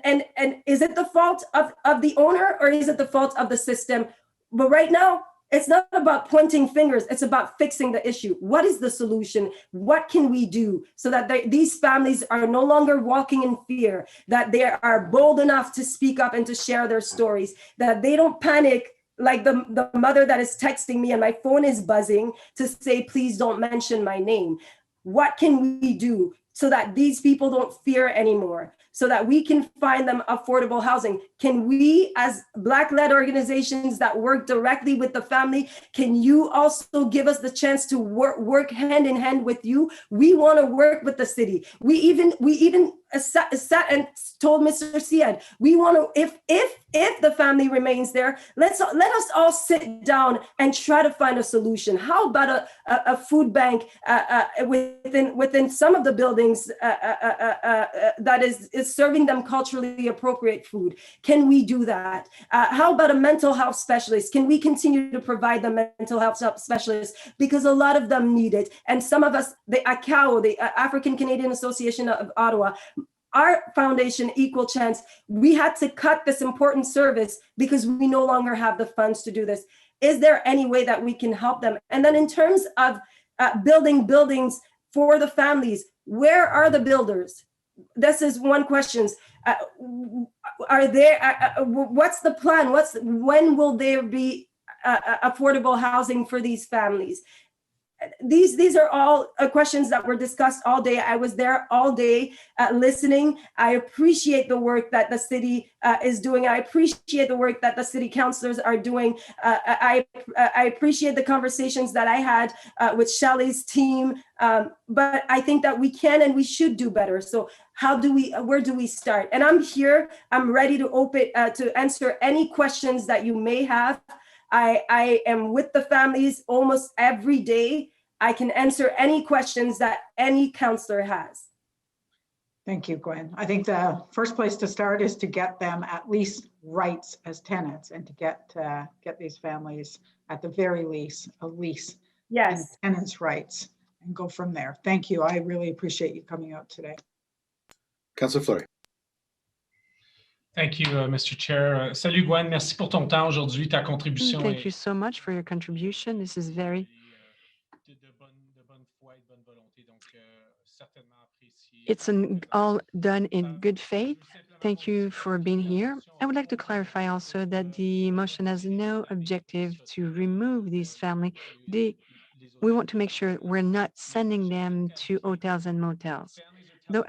is it the fault of the owner, or is it the fault of the system? But right now, It's not about pointing fingers. It's about fixing the issue. What is the solution? What can we do so that these families are no longer walking in fear, that they are bold enough to speak up and to share their stories, that they don't panic like the mother that is texting me and my phone is buzzing to say, please don't mention my name. What can we do so that these people don't fear anymore, so that we can find them affordable housing? Can we, as Black-led organizations that work directly with the family, can you also give us the chance to work hand in hand with you? We want to work with the city. We even sat and told Mr. Siad, we want to, if the family remains there, let us all sit down and try to find a solution. How about a food bank within some of the buildings that is serving them culturally appropriate food? Can we do that? How about a mental health specialist? Can we continue to provide the mental health specialists? Because a lot of them need it. And some of us, the ACAO, the African Canadian Association of Ottawa, our foundation, Equal Chance, we had to cut this important service because we no longer have the funds to do this. Is there any way that we can help them? And then in terms of building buildings for the families, where are the builders? This is one question. Are there? What's the plan? When will there be affordable housing for these families? These are all questions that were discussed all day. I was there all day listening. I appreciate the work that the city is doing. I appreciate the work that the city councilors are doing. I appreciate the conversations that I had with Shelley's team. But I think that we can and we should do better. So where do we start? And I'm here. I'm ready to to answer any questions that you may have. I am with the families almost every day. I can answer any questions that any counselor has. Thank you, Gwen. I think the first place to start is to get them at least rights as tenants and to get these families at the very least a lease. Yes. And tenants' rights and go from there. Thank you. I really appreciate you coming out today. Councillor Fleury. Thank you, Mr. Chair. Salut Gwen, merci pour ton temps aujourd'hui, ta contribution. Thank you so much for your contribution. This is very it's all done in good faith. Thank you for being here. I would like to clarify also that the motion has no objective to remove these families. We want to make sure we're not sending them to hotels and motels. Though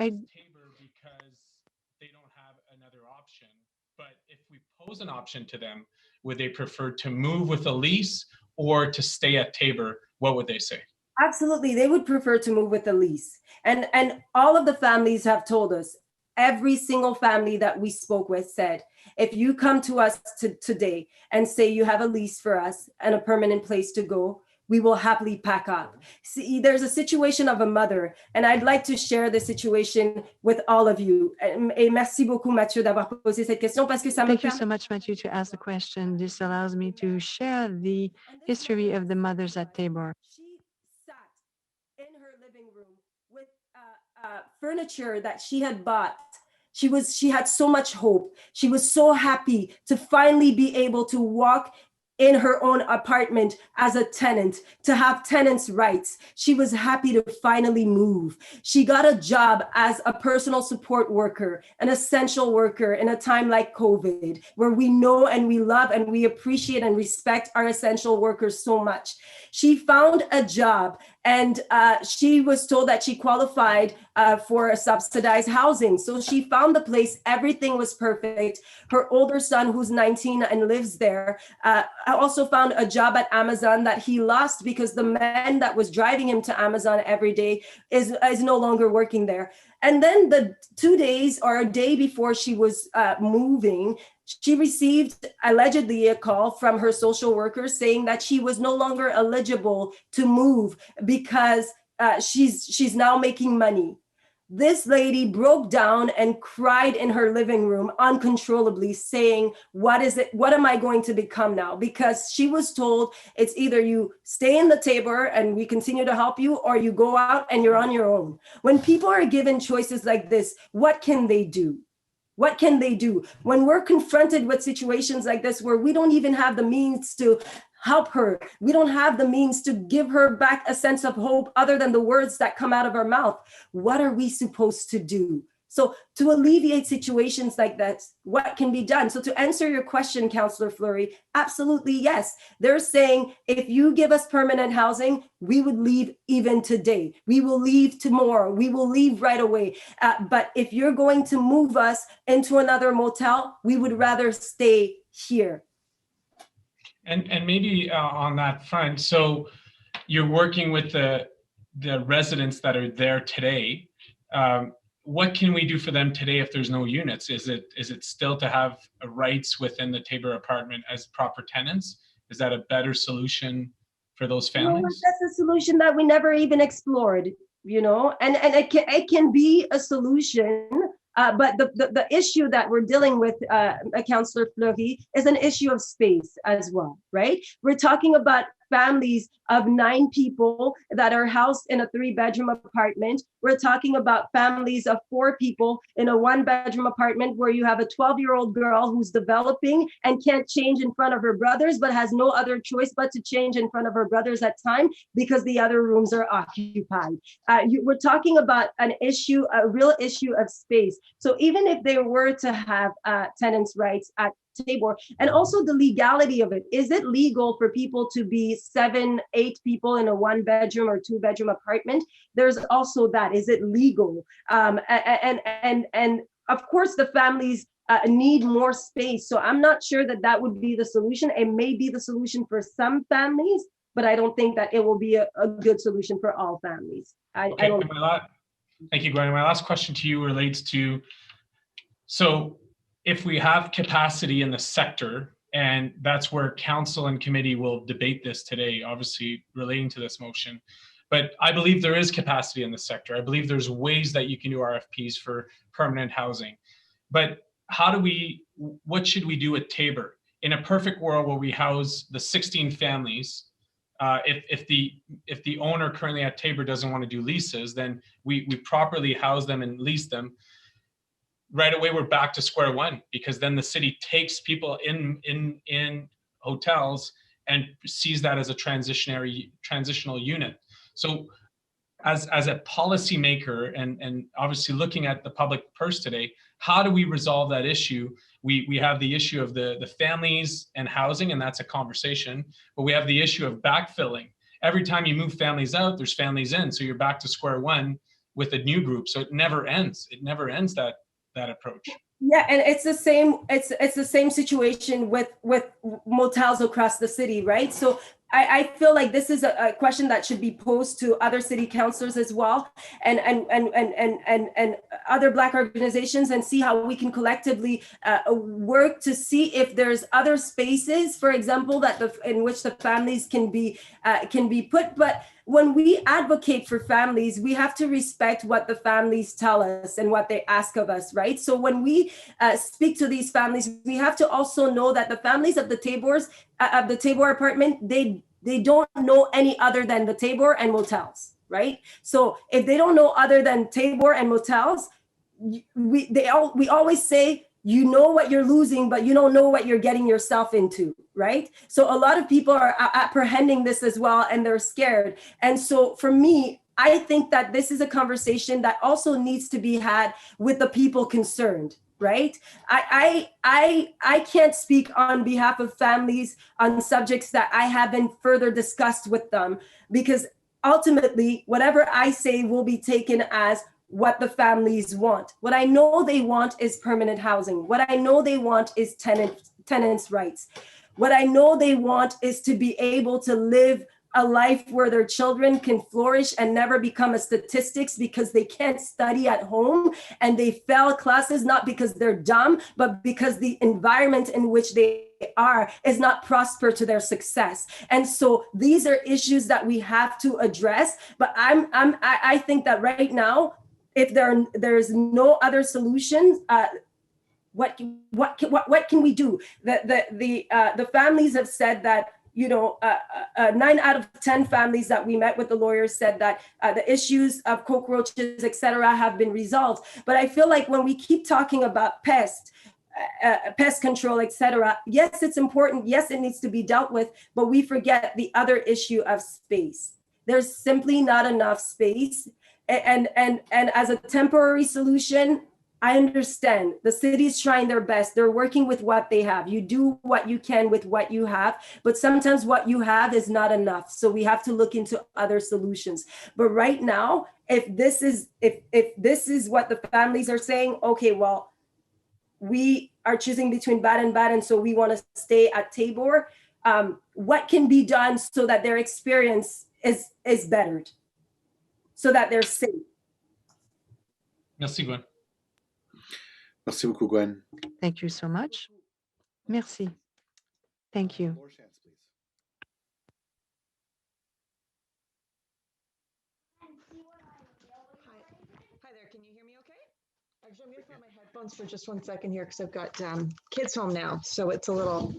pose an option to them, would they prefer to move with a lease or to stay at Tabor? What would they say? Absolutely, they would prefer to move with a lease. And all of the families have told us, every single family that we spoke with said, if you come to us today and say you have a lease for us and a permanent place to go, we will happily pack up. See, there's a situation of a mother, and I'd like to share the situation with all of you. Et merci beaucoup, Mathieu, d'avoir posé cette question parce que ça me Thank you so much, Mathieu, to ask the question. This allows me to share the history of the mothers at Tabor. She sat in her living room with furniture that she had bought. She had so much hope. She was so happy to finally be able to walk in her own apartment as a tenant, to have tenants' rights. She was happy to finally move. She got a job as a personal support worker, an essential worker in a time like COVID, where we know and we love and we appreciate and respect our essential workers so much. She found a job and she was told that she qualified for a subsidized housing. So she found the place, everything was perfect. Her older son, who's 19 and lives there, also found a job at Amazon that he lost because the man that was driving him to Amazon every day is no longer working there. And then the 2 days or a day before she was moving, she received allegedly a call from her social worker saying that she was no longer eligible to move because she's now making money. This lady broke down and cried in her living room uncontrollably, saying, what is it? What am I going to become now? Because she was told it's either you stay in the Tabor and we continue to help you, or you go out and you're on your own. When people are given choices like this, what can they do? What can they do? When we're confronted with situations like this, where we don't even have the means to help her. We don't have the means to give her back a sense of hope other than the words that come out of our mouth. What are we supposed to do? So to alleviate situations like that, what can be done? So to answer your question, Councillor Fleury, absolutely yes. They're saying, if you give us permanent housing, we would leave even today. We will leave tomorrow. We will leave right away. But if you're going to move us into another motel, we would rather stay here. And maybe on that front, so you're working with the residents that are there today. What can we do for them today if there's no units? Is it still to have rights within the Tabor apartment as proper tenants? Is that a better solution for those families? That's a solution that we never even explored, you know, and it can be a solution. But the issue that we're dealing with, Councillor Fleury, is an issue of space as well, right? We're talking about families of 9 people that are housed in a 3-bedroom apartment. We're talking about families of 4 people in a 1-bedroom apartment where you have a 12-year-old girl who's developing and can't change in front of her brothers, but has no other choice but to change in front of her brothers at time because the other rooms are occupied. We're talking about an issue, a real issue of space. So even if they were to have tenants' rights at Tabor, and also the legality of it. Is it legal for people to be 7, 8 people in a 1-bedroom or 2-bedroom apartment? There's also that. Is it legal? And of course, the families need more space. So I'm not sure that that would be the solution. It may be the solution for some families, but I don't think that it will be a good solution for all families. Thank you, Gwen. My last question to you relates to, so if we have capacity in the sector, and that's where council and committee will debate this today, obviously relating to this motion, but I believe there is capacity in the sector. I believe there's ways that you can do RFPs for permanent housing. But what should we do at Tabor? In a perfect world where we house the 16 families, if the owner currently at Tabor doesn't want to do leases, then we properly house them and lease them. Right away, we're back to square one, because then the city takes people in hotels and sees that as a transitional unit. So as a policymaker and obviously looking at the public purse today, how do we resolve that issue? We have the issue of the families and housing, and that's a conversation, but we have the issue of backfilling. Every time you move families out, there's families in, so you're back to square one with a new group. So it never ends. It never ends that approach. Yeah, and it's the same. It's the same situation with motels across the city, right? So I feel like this is a question that should be posed to other city councilors as well, and other Black organizations, and see how we can collectively work to see if there's other spaces, for example, that in which the families can be put. But when we advocate for families, we have to respect what the families tell us and what they ask of us, right? So when we speak to these families, we have to also know that the families of the Tabor apartment, they don't know any other than the Tabor and motels, right? So if they don't know other than Tabor and motels, we always say, you know what you're losing, but you don't know what you're getting yourself into, right? So a lot of people are apprehending this as well, and they're scared. And so for me, I think that this is a conversation that also needs to be had with the people concerned, right? I can't speak on behalf of families on subjects that I haven't further discussed with them, because ultimately, whatever I say will be taken as what the families want. What I know they want is permanent housing. What I know they want is tenants' rights. What I know they want is to be able to live a life where their children can flourish and never become a statistics because they can't study at home and they fail classes, not because they're dumb, but because the environment in which they are is not prosper to their success. And so these are issues that we have to address. But I think that right now, if there's no other solutions, what can we do? The families have said that, 9 out of 10 families that we met with the lawyers said that the issues of cockroaches, et cetera, have been resolved. But I feel like when we keep talking about pests, pest control, etc. Yes, it's important. Yes, it needs to be dealt with, but we forget the other issue of space. There's simply not enough space. And as a temporary solution, I understand the city's trying their best. They're working with what they have. You do what you can with what you have, but sometimes what you have is not enough. So we have to look into other solutions. But right now, if this is what the families are saying, okay, well, we are choosing between bad and bad, and so we want to stay at Tabor. What can be done so that their experience is bettered, so that they're safe? Merci, Gwen. Merci beaucoup, Gwen. Thank you so much. Merci. Thank you. Hi there, can you hear me okay? Actually, I'm gonna put on my headphones for just 1 second here because I've got kids home now, so it's a little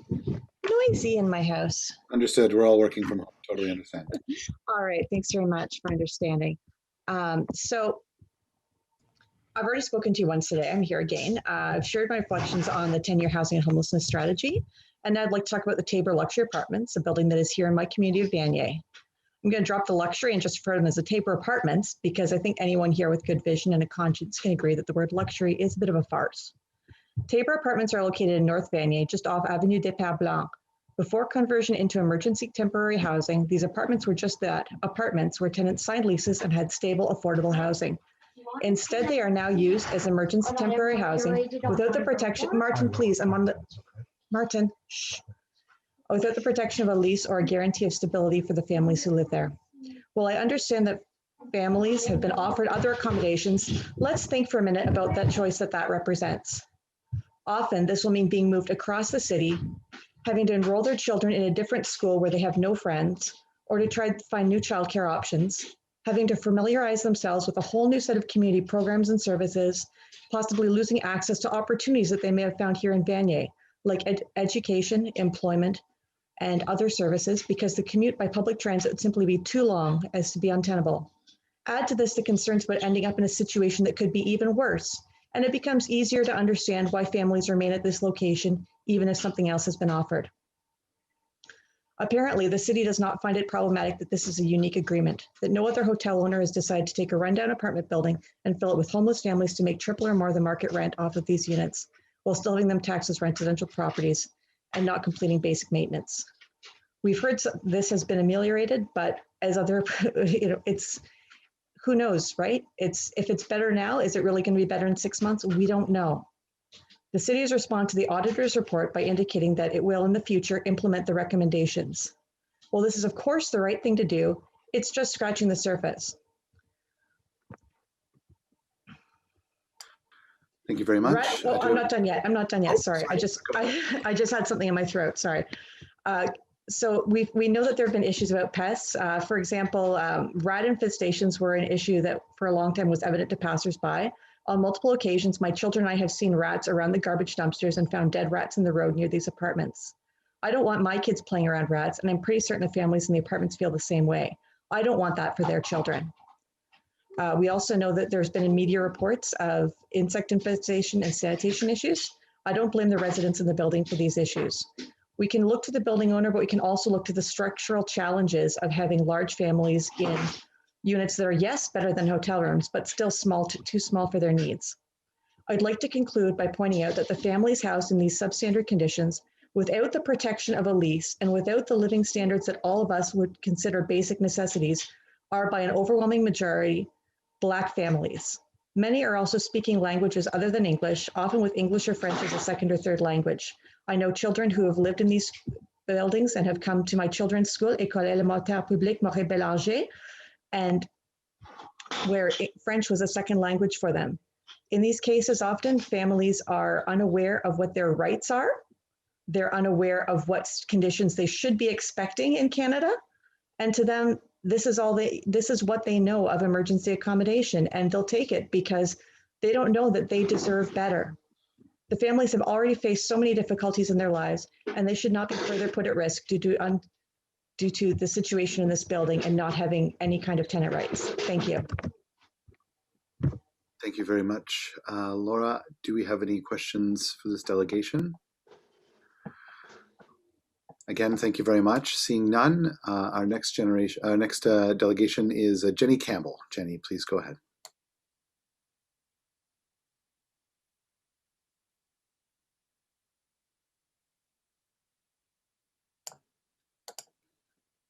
noisy in my house. Understood. We're all working from home. Totally understand. All right, thanks very much for understanding. So I've already spoken to you once today. I'm here again. I've shared my reflections on the 10-year housing and homelessness strategy, and I'd like to talk about the Tabor Luxury Apartments, a building that is here in my community of Vanier. I'm going to drop the luxury and just refer to them as the Tabor Apartments because I think anyone here with good vision and a conscience can agree that the word luxury is a bit of a farce. Tabor Apartments are located in North Vanier, just off Avenue des Pères Blancs. Before conversion into emergency temporary housing, these apartments were just that, apartments where tenants signed leases and had stable, affordable housing. Instead, they are now used as emergency temporary housing without the protection. Martin, please, I'm on the, Martin, shh. Without the protection of a lease or a guarantee of stability for the families who live there. While I understand that families have been offered other accommodations, let's think for a minute about that choice that represents. Often, this will mean being moved across the city, having to enroll their children in a different school where they have no friends, or to try to find new childcare options, having to familiarize themselves with a whole new set of community programs and services, possibly losing access to opportunities that they may have found here in Vanier, like education, employment, and other services, because the commute by public transit would simply be too long as to be untenable. Add to this the concerns about ending up in a situation that could be even worse, and it becomes easier to understand why families remain at this location, even if something else has been offered. Apparently, the city does not find it problematic that this is a unique agreement, that no other hotel owner has decided to take a rundown apartment building and fill it with homeless families to make triple or more the market rent off of these units, while still having them taxed as residential properties and not completing basic maintenance. We've heard this has been ameliorated, but as other, it's, who knows, right? If it's better now, is it really going to be better in 6 months? We don't know. The city has responded to the auditor's report by indicating that it will in the future implement the recommendations. Well, this is of course the right thing to do. It's just scratching the surface. Thank you very much. Right. Oh, I'm not done yet. I'm not done yet. Sorry. I just had something in my throat. Sorry. So we know that there have been issues about pests. For example, rat infestations were an issue that for a long time was evident to passersby. On multiple occasions, my children and I have seen rats around the garbage dumpsters and found dead rats in the road near these apartments. I don't want my kids playing around rats, and I'm pretty certain the families in the apartments feel the same way. I don't want that for their children. We also know that there's been media reports of insect infestation and sanitation issues. I don't blame the residents in the building for these issues. We can look to the building owner, but we can also look to the structural challenges of having large families in units that are, yes, better than hotel rooms, but still small, too small for their needs. I'd like to conclude by pointing out that the families housed in these substandard conditions, without the protection of a lease and without the living standards that all of us would consider basic necessities, are by an overwhelming majority Black families. Many are also speaking languages other than English, often with English or French as a second or third language. I know children who have lived in these buildings and have come to my children's school, École Élémentaire Publique Maurice Bélanger, and where French was a second language for them. In these cases, often families are unaware of what their rights are. They're unaware of what conditions they should be expecting in Canada. And to them, this is what they know of emergency accommodation, and they'll take it because they don't know that they deserve better. The families have already faced so many difficulties in their lives, and they should not be further put at risk due to the situation in this building and not having any kind of tenant rights. Thank you. Thank you very much. Laura, do we have any questions for this delegation? Again, thank you very much. Seeing none, our next delegation is Jenny Campbell. Jenny, please go ahead.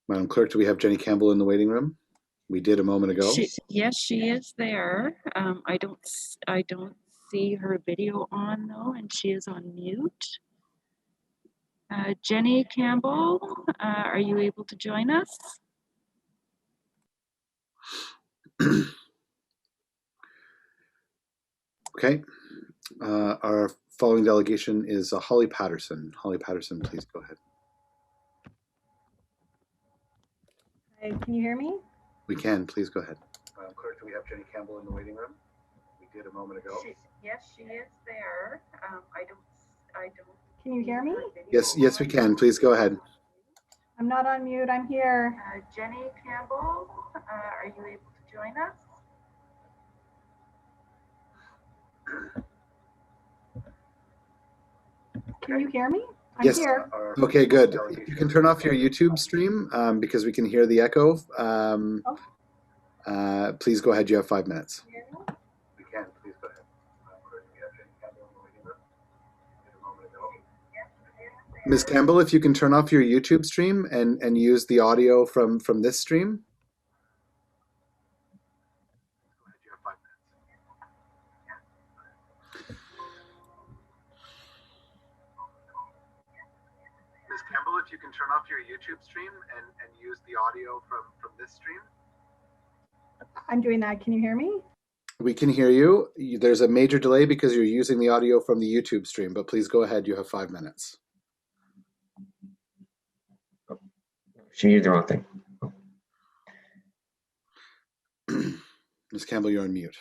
Madam Clerk, do we have Jenny Campbell in the waiting room? We did a moment ago. Yes, she is there. I don't see her video on though, and she is on mute. Jenny Campbell, are you able to join us? Okay. Our following delegation is Holly Patterson. Holly Patterson, please go ahead. Hi, can you hear me? We can. Please go ahead. Madam Clerk, do we have Jenny Campbell in the waiting room? We did a moment ago. Yes, she is there. I don't. Can you hear me? Yes, we can. Please go ahead. I'm not on mute. I'm here. Jenny Campbell, are you able to join us? Can you hear me? I'm Yes. here. Okay, good. If you can turn off your YouTube stream because we can hear the echo. Please go ahead. You have 5 minutes. We can. Please go ahead. Ms. Campbell, if you can turn off your YouTube stream and use the audio from this stream. Ms. Campbell, if you can turn off your YouTube stream and use the audio from this stream. I'm doing that. Can you hear me? We can hear you. There's a major delay because you're using the audio from the YouTube stream, but please go ahead. You have 5 minutes. She used the wrong thing. Ms. Campbell, you're on mute.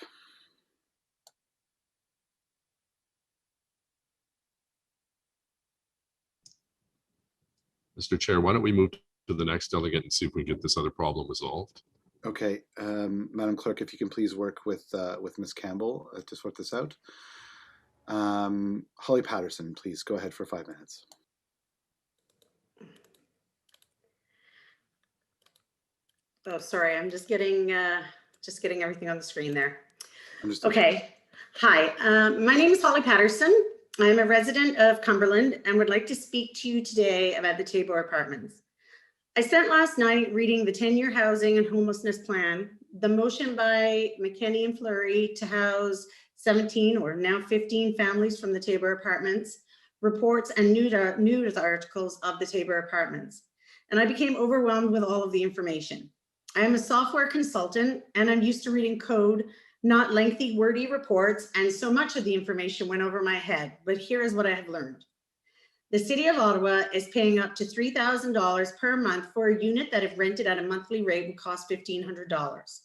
Mr. Chair, why don't we move to the next delegate and see if we can get this other problem resolved? Okay, Madam Clerk, if you can please work with Ms. Campbell to sort this out. Holly Patterson, please go ahead for 5 minutes. Oh, sorry, I'm just getting everything on the screen there. Understood. Okay, hi, my name is Holly Patterson. I'm a resident of Cumberland and would like to speak to you today about the Tabor Apartments. I spent last night reading the 10-year housing and homelessness plan, the motion by McKinney and Fleury to house 17 or now 15 families from the Tabor Apartments, reports and news articles of the Tabor Apartments. And I became overwhelmed with all of the information. I am a software consultant and I'm used to reading code, not lengthy, wordy reports, and so much of the information went over my head, but here is what I have learned. The City of Ottawa is paying up to $3,000 per month for a unit that if rented at a monthly rate would cost $1,500.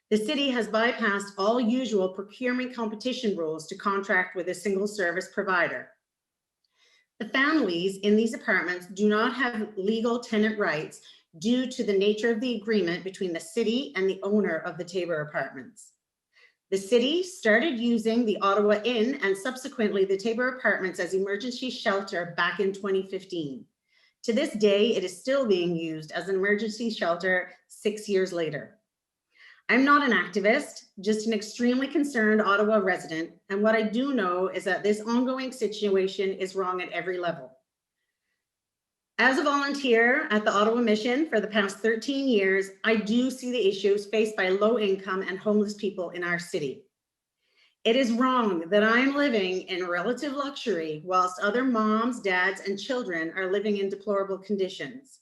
The city has bypassed all usual procurement competition rules to contract with a single service provider. The families in these apartments do not have legal tenant rights due to the nature of the agreement between the city and the owner of the Tabor Apartments. The city started using the Ottawa Inn and subsequently the Tabor Apartments as emergency shelter back in 2015. To this day, it is still being used as an emergency shelter 6 years later. I'm not an activist, just an extremely concerned Ottawa resident. And what I do know is that this ongoing situation is wrong at every level. As a volunteer at the Ottawa Mission for the past 13 years, I do see the issues faced by low income and homeless people in our city. It is wrong that I'm living in relative luxury whilst other moms, dads, and children are living in deplorable conditions.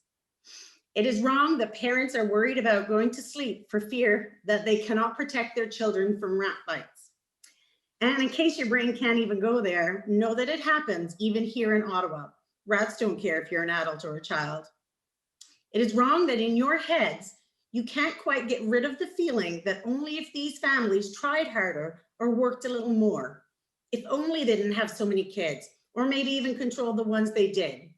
It is wrong that parents are worried about going to sleep for fear that they cannot protect their children from rat bites. And in case your brain can't even go there, know that it happens even here in Ottawa. Rats don't care if you're an adult or a child. It is wrong that in your heads, you can't quite get rid of the feeling that only if these families tried harder or worked a little more, if only they didn't have so many kids, or maybe even control the ones they did.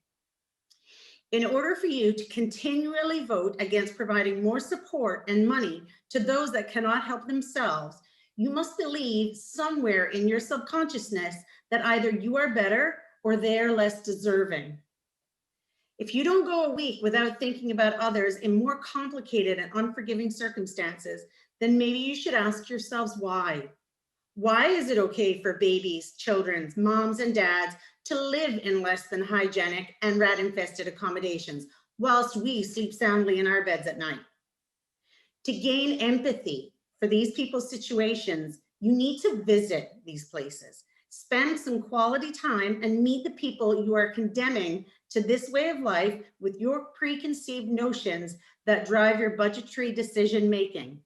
In order for you to continually vote against providing more support and money to those that cannot help themselves, You must believe somewhere in your subconsciousness that either you are better or they're less deserving. If you don't go a week without thinking about others in more complicated and unforgiving circumstances, then maybe you should ask yourselves why. Why is it okay for babies, children, moms, and dads to live in less than hygienic and rat-infested accommodations whilst we sleep soundly in our beds at night? To gain empathy for these people's situations, you need to visit these places, spend some quality time, and meet the people you are condemning to this way of life with your preconceived notions that drive your budgetary decision making.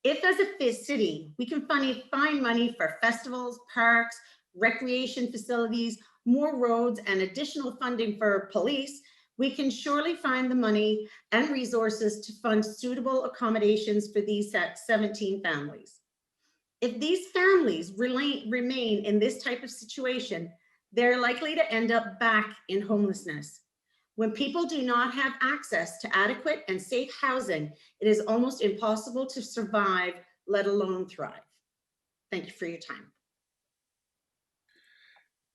If as a city, we can find money for festivals, parks, recreation facilities, more roads, and additional funding for police, we can surely find the money and resources to fund suitable accommodations for these 17 families. If these families remain in this type of situation, they're likely to end up back in homelessness. When people do not have access to adequate and safe housing, it is almost impossible to survive, let alone thrive. Thank you for your time.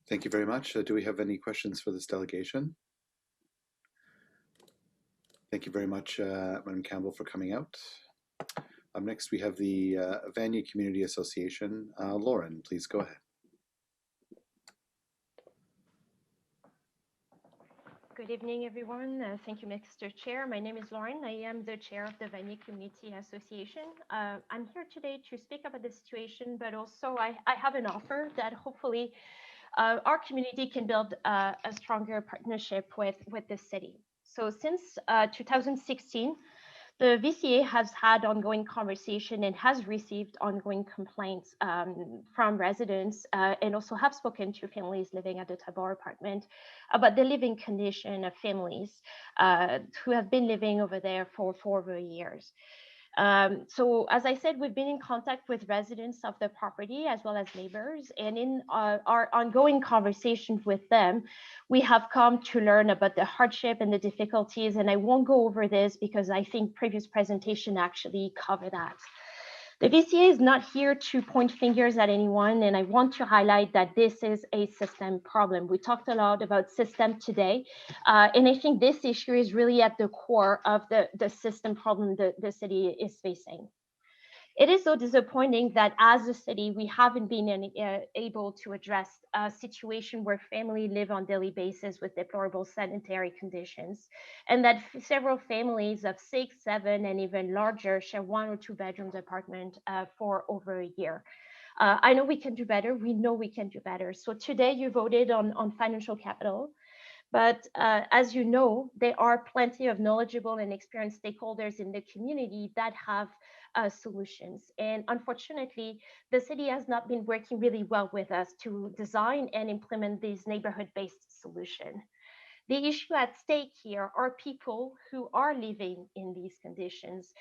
Thank you very much. Do we have any questions for this delegation? Thank you very much, Madam Campbell, for coming out. Up next, we have the Vanier Community Association. Lauren, please go ahead. Good evening, everyone. Thank you, Mr. Chair. My name is Lauren. I am the chair of the Vanier Community Association. I'm here today to speak about the situation, but also I have an offer that hopefully our community can build a stronger partnership with the city. So since 2016, the VCA has had ongoing conversation and has received ongoing complaints from residents and also have spoken to families living at the Tabor Apartment about the living condition of families who have been living over there for over years. So as I said, we've been in contact with residents of the property as well as neighbors, and in our ongoing conversations with them, we have come to learn about the hardship and the difficulties, and I won't go over this because I think previous presentation actually covered that. The VCA is not here to point fingers at anyone, and I want to highlight that this is a system problem. We talked a lot about system today, and I think this issue is really at the core of the system problem that the city is facing. It is so disappointing that as a city, we haven't been able to address a situation where families live on daily basis with deplorable sanitary conditions, and that several families of 6, 7, and even larger share 1 or 2 bedrooms apartment for over a year. I know we can do better. We know we can do better. So today you voted on financial capital. But as you know, there are plenty of knowledgeable and experienced stakeholders in the community that have solutions. And unfortunately, the city has not been working really well with us to design and implement these neighborhood-based solutions. The issue at stake here are people who are living in these conditions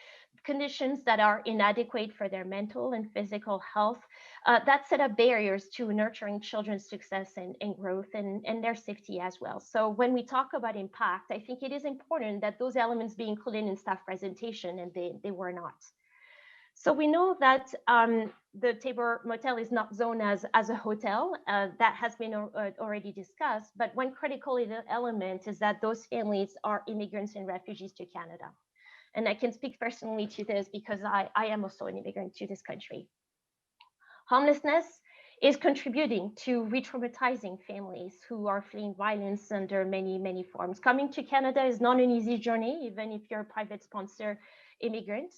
that are inadequate for their mental and physical health, that set up barriers to nurturing children's success and growth and their safety as well. So when we talk about impact, I think it is important that those elements be included in staff presentation, and they were not. So we know that the Tabor Motel is not zoned as a hotel. That has been already discussed. But one critical element is that those families are immigrants and refugees to Canada. And I can speak personally to this because I am also an immigrant to this country. Homelessness is contributing to re-traumatizing families who are fleeing violence under many, many forms. Coming to Canada is not an easy journey, even if you're a private sponsor immigrant.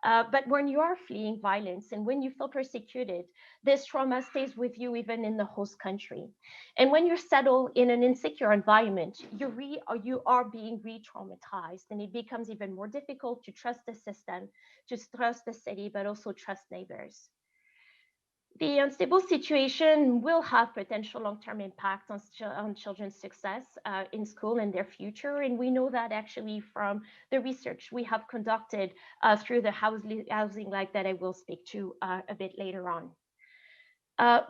But when you are fleeing violence and when you feel persecuted, this trauma stays with you even in the host country. And when you're settled in an insecure environment, you are being re-traumatized, and it becomes even more difficult to trust the system, to trust the city, but also trust neighbors. The unstable situation will have potential long-term impact on children's success in school and their future. And we know that actually from the research we have conducted through the housing like that I will speak to a bit later on.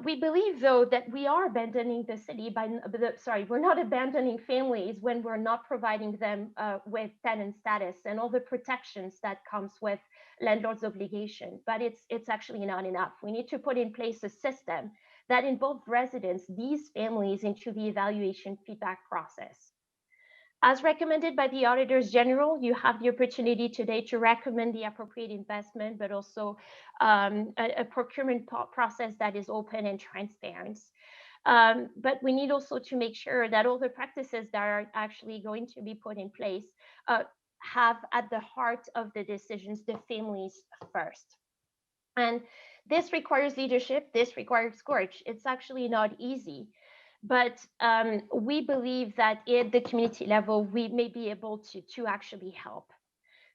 We believe, though, that we are abandoning the city we're not abandoning families when we're not providing them with tenant status and all the protections that comes with landlord's obligation. But it's actually not enough. We need to put in place a system that involves residents, these families, into the evaluation feedback process. As recommended by the Auditors General, you have the opportunity today to recommend the appropriate investment, but also a procurement process that is open and transparent. But we need also to make sure that all the practices that are actually going to be put in place have at the heart of the decisions the families first. And this requires leadership, this requires courage. It's actually not easy. But we believe that at the community level, we may be able to actually help.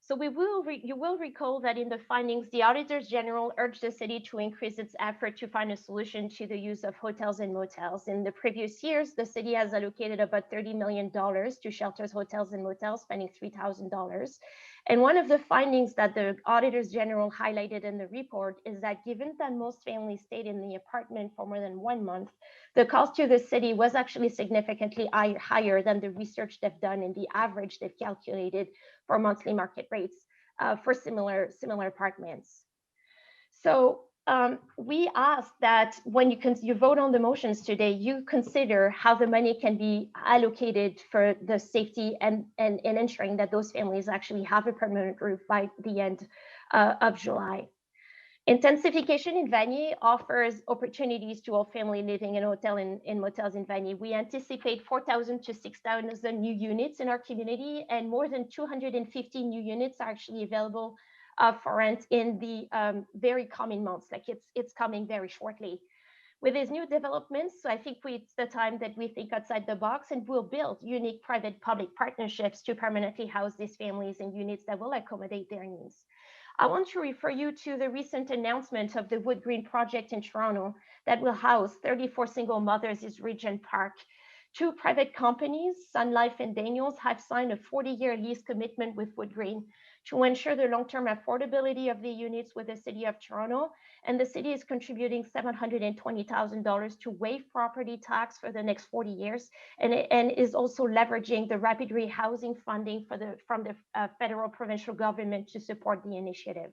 So you will recall that in the findings, the Auditors General urged the city to increase its effort to find a solution to the use of hotels and motels. In the previous years, the city has allocated about $30 million to shelters, hotels, and motels, spending $3,000. And one of the findings that the Auditors General highlighted in the report is that given that most families stayed in the apartment for more than 1 month, the cost to the city was actually significantly higher than the research they've done and the average they've calculated for monthly market rates for similar apartments. So we ask that when you vote on the motions today, you consider how the money can be allocated for the safety and ensuring that those families actually have a permanent roof by the end of July. Intensification in Vanier offers opportunities to all family living in hotel and motels in Vanier. We anticipate 4,000 to 6,000 new units in our community, and more than 250 new units are actually available for rent in the very coming months. Like it's coming very shortly. With these new developments, so I think it's the time that we think outside the box and we'll build unique private-public partnerships to permanently house these families in units that will accommodate their needs. I want to refer you to the recent announcement of the Wood Green project in Toronto that will house 34 single mothers in Regent Park. 2 private companies, Sun Life and Daniels, have signed a 40-year lease commitment with Wood Green to ensure the long-term affordability of the units with the City of Toronto. And the city is contributing $720,000 to waive property tax for the next 40 years, and is also leveraging the rapid rehousing funding from the federal provincial government to support the initiative.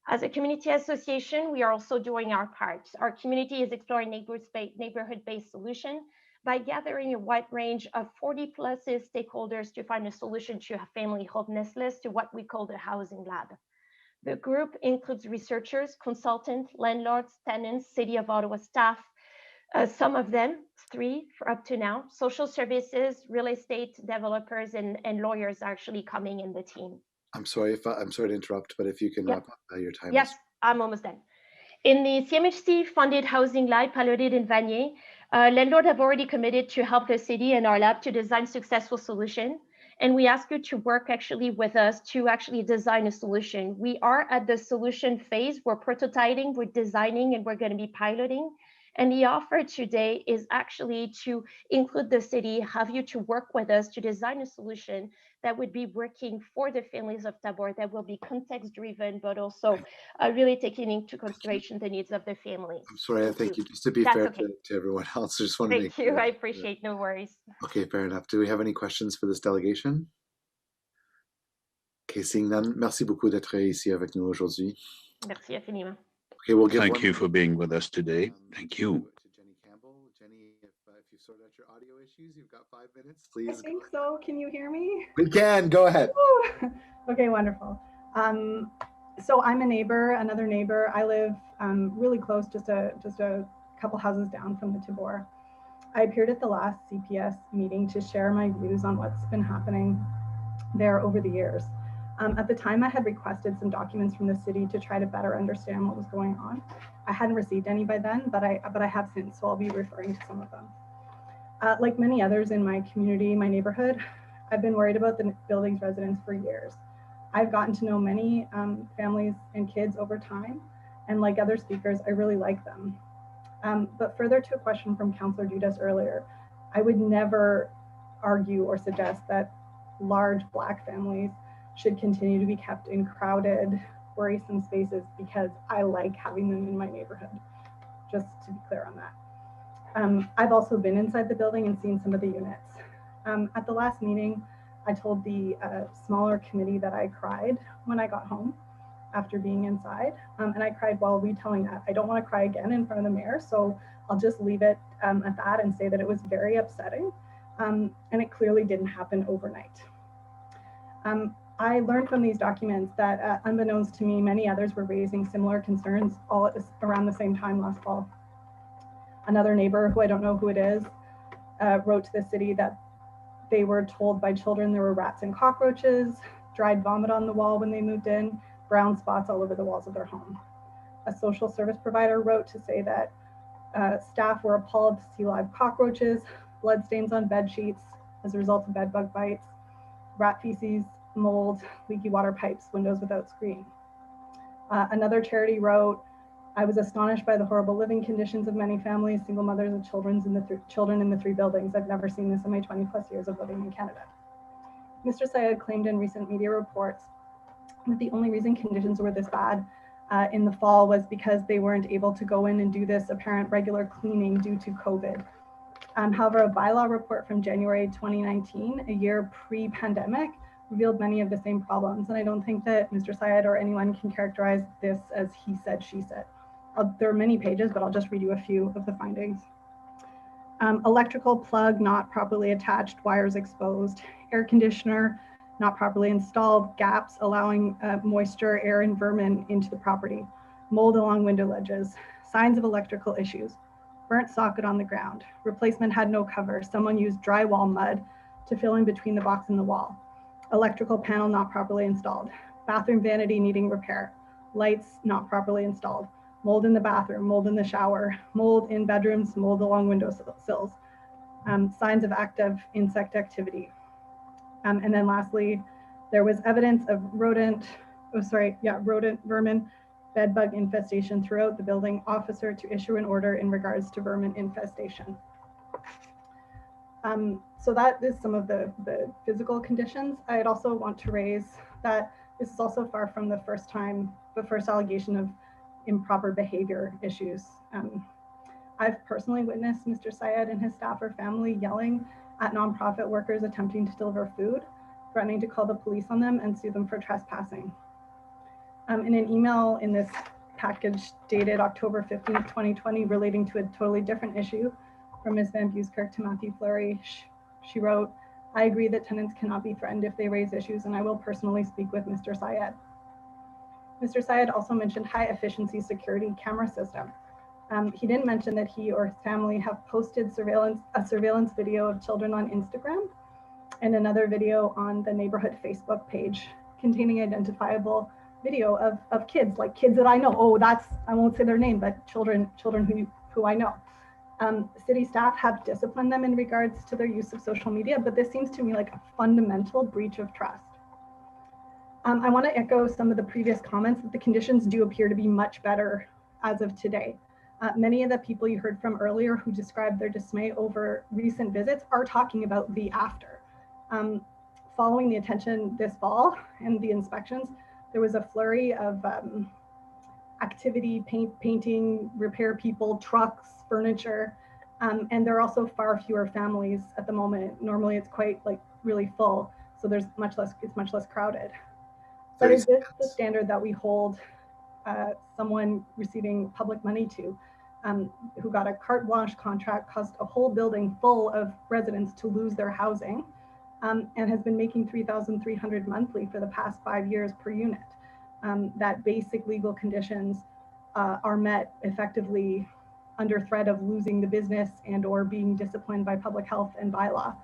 As a community association, we are also doing our part. Our community is exploring neighborhood-based solution by gathering a wide range of 40+ stakeholders to find a solution to a family homelessness, to what we call the housing lab. The group includes researchers, consultants, landlords, tenants, City of Ottawa staff, some of them, 3 up to now, social services, real estate developers, and lawyers are actually coming in the team. I'm sorry to interrupt, but if you can wrap up your time. Yes, I'm almost done. In the CMHC funded housing lab piloted in Vanier, landlords have already committed to help the city and our lab to design successful solution. And we ask you to work actually with us to actually design a solution. We are at the solution phase. We're prototyping, we're designing, and we're going to be piloting. And the offer today is actually to include the city, have you to work with us to design a solution that would be working for the families of Tabor, that will be context driven, but also really taking into consideration the needs of the families. I'm sorry, I think you just to be fair to everyone else, I just want to make sure. Thank you, I appreciate, no worries. Okay, fair enough. Do we have any questions for this delegation? Okay, seeing none, merci beaucoup d'être ici avec nous aujourd'hui. Merci infiniment. Okay, we'll give Thank you for being with us today. Thank you. To Jenny Campbell. Jenny, if you sort out your audio issues, you've got 5 minutes, please. I think so. Can you hear me? We can. Go ahead. Okay, wonderful. So I'm a neighbor, another neighbor. I live really close, just a couple houses down from the Tabor. I appeared at the last CPS meeting to share my views on what's been happening there over the years. At the time, I had requested some documents from the city to try to better understand what was going on. I hadn't received any by then, but I have since, so I'll be referring to some of them. Like many others in my community, my neighborhood, I've been worried about the building's residents for years. I've gotten to know many families and kids over time, and like other speakers, I really like them. But further to a question from Councillor Dudas earlier, I would never argue or suggest that large Black families should continue to be kept in crowded, worrisome spaces because I like having them in my neighborhood. just to be clear on that. I've also been inside the building and seen some of the units. At the last meeting, I told the smaller committee that I cried when I got home after being inside. And I cried while retelling that. I don't want to cry again in front of the mayor, so I'll just leave it at that and say that it was very upsetting. And it clearly didn't happen overnight. I learned from these documents that unbeknownst to me, many others were raising similar concerns all at around the same time last fall. Another neighbor, who I don't know who it is, wrote to the city that they were told by children there were rats and cockroaches, dried vomit on the wall when they moved in, brown spots all over the walls of their home. A social service provider wrote to say that staff were appalled to see live cockroaches, blood stains on bed sheets as a result of bed bug bites, rat feces, mold, leaky water pipes, windows without screen. Another charity wrote, I was astonished by the horrible living conditions of many families, single mothers and children in the three buildings. I've never seen this in my 20+ years of living in Canada. Mr. Syed claimed in recent media reports that the only reason conditions were this bad in the fall was because they weren't able to go in and do this apparent regular cleaning due to COVID. However, a bylaw report from January 2019, a year pre-pandemic, revealed many of the same problems. And I don't think that Mr. Syed or anyone can characterize this as he said, she said. There are many pages, but I'll just read you a few of the findings. Electrical plug not properly attached, wires exposed, air conditioner not properly installed, gaps allowing moisture, air, and vermin into the property, mold along window ledges, signs of electrical issues, burnt socket on the ground, replacement had no cover, someone used drywall mud to fill in between the box and the wall, electrical panel not properly installed, bathroom vanity needing repair, lights not properly installed, mold in the bathroom, mold in the shower, mold in bedrooms, mold along window sills, signs of active insect activity. And then lastly, there was evidence of rodent vermin, bed bug infestation throughout the building, officer to issue an order in regards to vermin infestation. So that is some of the physical conditions. I'd also want to raise that this is also far from the first allegation of improper behavior issues. I've personally witnessed Mr. Syed and his staff or family yelling at nonprofit workers attempting to deliver food, threatening to call the police on them and sue them for trespassing. In an email in this package dated October 15th, 2020, relating to a totally different issue from Ms. Van Buskirk to Matthew Fleury, she wrote, I agree that tenants cannot be threatened if they raise issues, and I will personally speak with Mr. Syed. Mr. Syed also mentioned high efficiency security camera system. He didn't mention that he or his family have posted a surveillance video of children on Instagram and another video on the neighborhood Facebook page containing identifiable video of kids, like kids that I know. Oh, I won't say their name, but children who I know. City staff have disciplined them in regards to their use of social media, but this seems to me like a fundamental breach of trust. I want to echo some of the previous comments that the conditions do appear to be much better as of today. Many of the people you heard from earlier who described their dismay over recent visits are talking about the after. Following the attention this fall and the inspections, there was a flurry of activity, painting, repair people, trucks, furniture, and there are also far fewer families at the moment. Normally it's quite really full, so it's much less crowded. But is this the standard that we hold someone receiving public money to, who got a carte blanche contract, caused a whole building full of residents to lose their housing, and has been making $3,300 monthly for the past 5 years per unit? That basic legal conditions are met effectively under threat of losing the business and or being disciplined by public health and bylaw.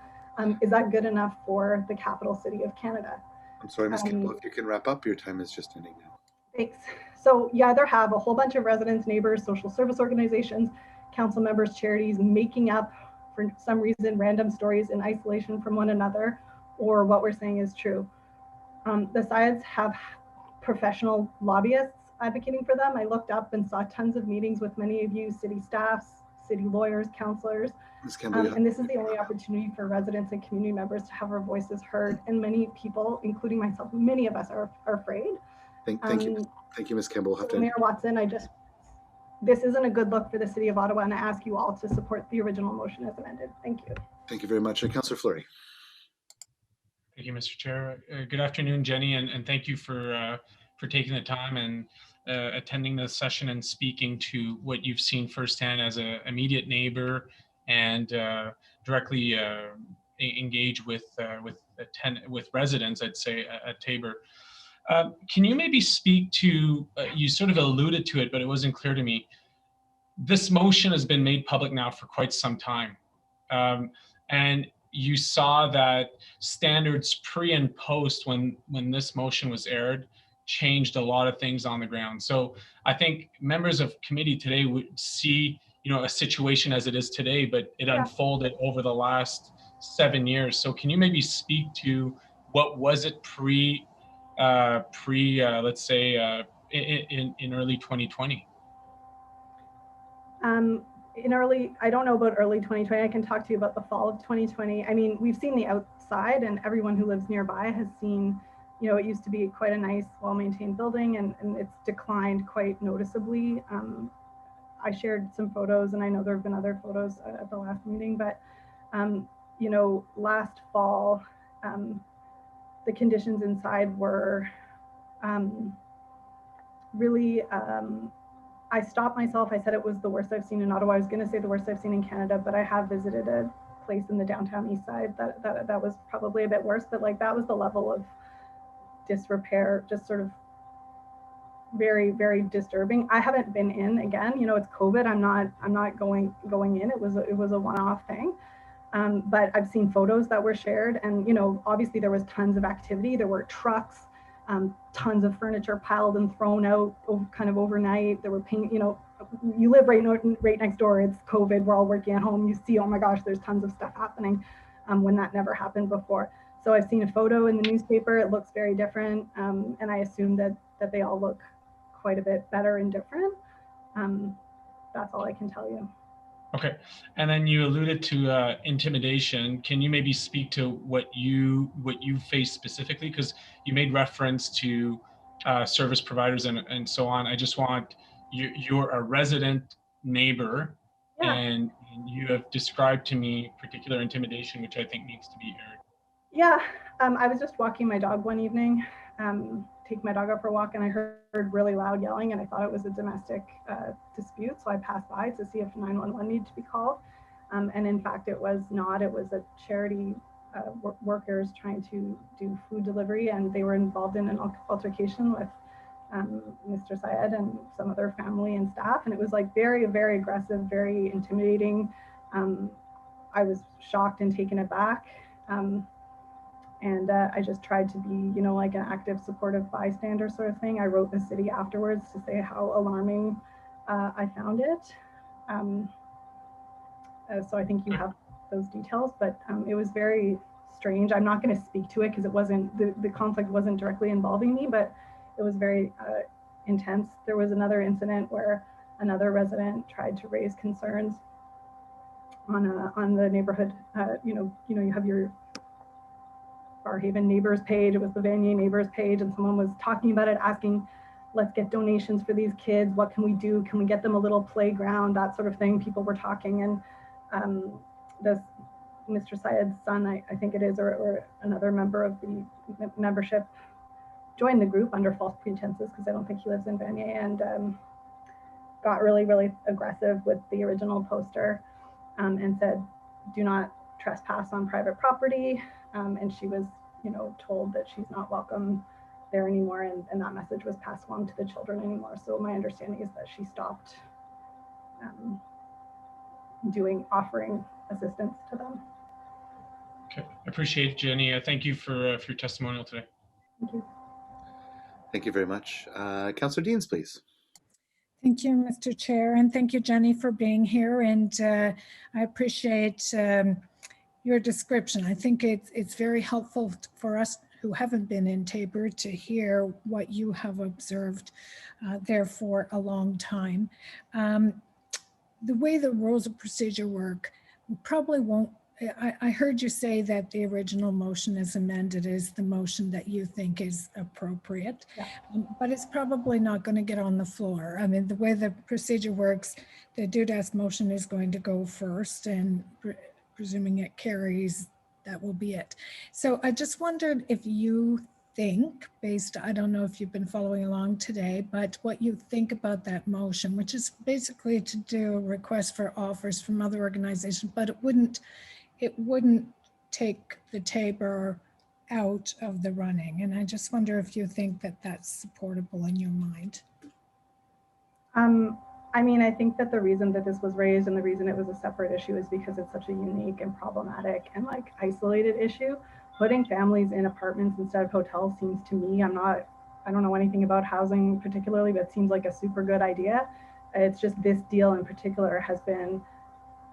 Is that good enough for the capital city of Canada? I'm sorry, Ms. Kimball, if you can wrap up, your time is just ending now. Thanks. So you either have a whole bunch of residents, neighbors, social service organizations, council members, charities making up, for some reason, random stories in isolation from one another, or what we're saying is true. The Syeds have professional lobbyists advocating for them. I looked up and saw tons of meetings with many of you, city staffs, city lawyers, counselors. And this is the only opportunity for residents and community members to have our voices heard. And many people, including myself, many of us are afraid. Thank you, Ms. Kimball. Mayor Watson, this isn't a good look for the city of Ottawa, and I ask you all to support the original motion as amended. Thank you. Thank you very much. Councillor Fleury. Thank you, Mr. Chair. Good afternoon, Jenny, and thank you for taking the time and attending the session and speaking to what you've seen firsthand as an immediate neighbor and directly engage with residents, I'd say, at Tabor. Can you maybe speak to, you sort of alluded to it, but it wasn't clear to me. This motion has been made public now for quite some time. And you saw that standards pre and post when this motion was aired changed a lot of things on the ground. So I think members of committee today would see, a situation as it is today, but it unfolded over the last 7 years. So can you maybe speak to what was it let's say in early 2020? I don't know about early 2020. I can talk to you about the fall of 2020. I mean, we've seen the outside, and everyone who lives nearby has seen, it used to be quite a nice, well-maintained building, and it's declined quite noticeably. I shared some photos, and I know there have been other photos at the last meeting, but, last fall, the conditions inside were really, I stopped myself. I said it was the worst I've seen in Ottawa. I was going to say the worst I've seen in Canada, but I have visited a place in the downtown east side that was probably a bit worse, but like that was the level of disrepair, just sort of very, very disturbing. I haven't been in again, it's COVID. I'm not going in. It was a one-off thing. But I've seen photos that were shared, and obviously there was tons of activity. There were trucks, tons of furniture piled and thrown out kind of overnight. There were you live right next door. It's COVID. We're all working at home. You see, oh my gosh, there's tons of stuff happening when that never happened before. So I've seen a photo in the newspaper. It looks very different, and I assume that they all look quite a bit better and different. That's all I can tell you. Okay, and then you alluded to intimidation. Can you maybe speak to what you faced specifically? Because you made reference to service providers and so on. I just want you're a resident neighbor, and you have described to me particular intimidation, which I think needs to be aired. Yeah, I was just walking my dog one evening, take my dog out for a walk, and I heard really loud yelling, and I thought it was a domestic dispute. So I passed by to see if 911 needed to be called. And in fact, it was not. It was a charity workers trying to do food delivery, and they were involved in an altercation with Mr. Syed and some other family and staff. And it was like very, very aggressive, very intimidating. I was shocked and taken aback. And I just tried to be, like an active, supportive bystander sort of thing. I wrote the city afterwards to say how alarming I found it. So I think you have those details, but it was very strange. I'm not going to speak to it because it wasn't, the conflict wasn't directly involving me, but it was very intense. There was another incident where another resident tried to raise concerns on the neighborhood. You have your Barhaven neighbors page. It was the Vanier neighbors page, and someone was talking about it, asking, let's get donations for these kids. What can we do? Can we get them a little playground? That sort of thing. People were talking, and this Mr. Syed's son, I think it is, or another member of the membership, joined the group under false pretenses because I don't think he lives in Vanier, and got really, really aggressive with the original poster, and said, do not trespass on private property. And she was, told that she's not welcome there anymore, and that message was passed along to the children anymore. So my understanding is that she stopped offering assistance to them. Okay, I appreciate it, Jenny. Thank you for your testimonial today. Thank you. Thank you very much. Councillor Deans, please. Thank you, Mr. Chair, and thank you, Jenny, for being here. And I appreciate your description. I think it's very helpful for us who haven't been in Tabor to hear what you have observed there for a long time. The way the rules of procedure work, we probably won't I heard you say that the original motion as amended is the motion that you think is appropriate, but it's probably not going to get on the floor. I mean, the way the procedure works, the Dudas motion is going to go first, and presuming it carries, that will be it. So I just wondered if you think, I don't know if you've been following along today, but what you think about that motion, which is basically to do a request for offers from other organizations, but it wouldn't take the Tabor out of the running. And I just wonder if you think that that's supportable in your mind. I mean, I think that the reason that this was raised and the reason it was a separate issue is because it's such a unique and problematic and like isolated issue. Putting families in apartments instead of hotels seems to me, I don't know anything about housing particularly, but it seems like a super good idea. It's just this deal in particular has been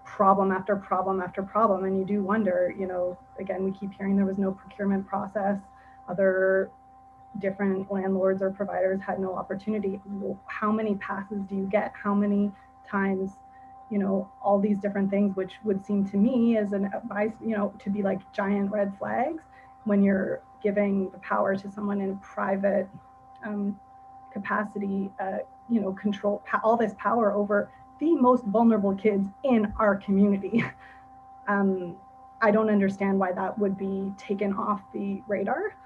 problem after problem after problem. And you do wonder, you know, again, we keep hearing there was no procurement process. Other different landlords or providers had no opportunity. How many passes do you get? How many times, you know, all these different things, which would seem to me as an advice, you know, to be like giant red flags when you're giving the power to someone in a private capacity, you know, control all this power over the most vulnerable kids in our community. I don't understand why that would be taken off the radar.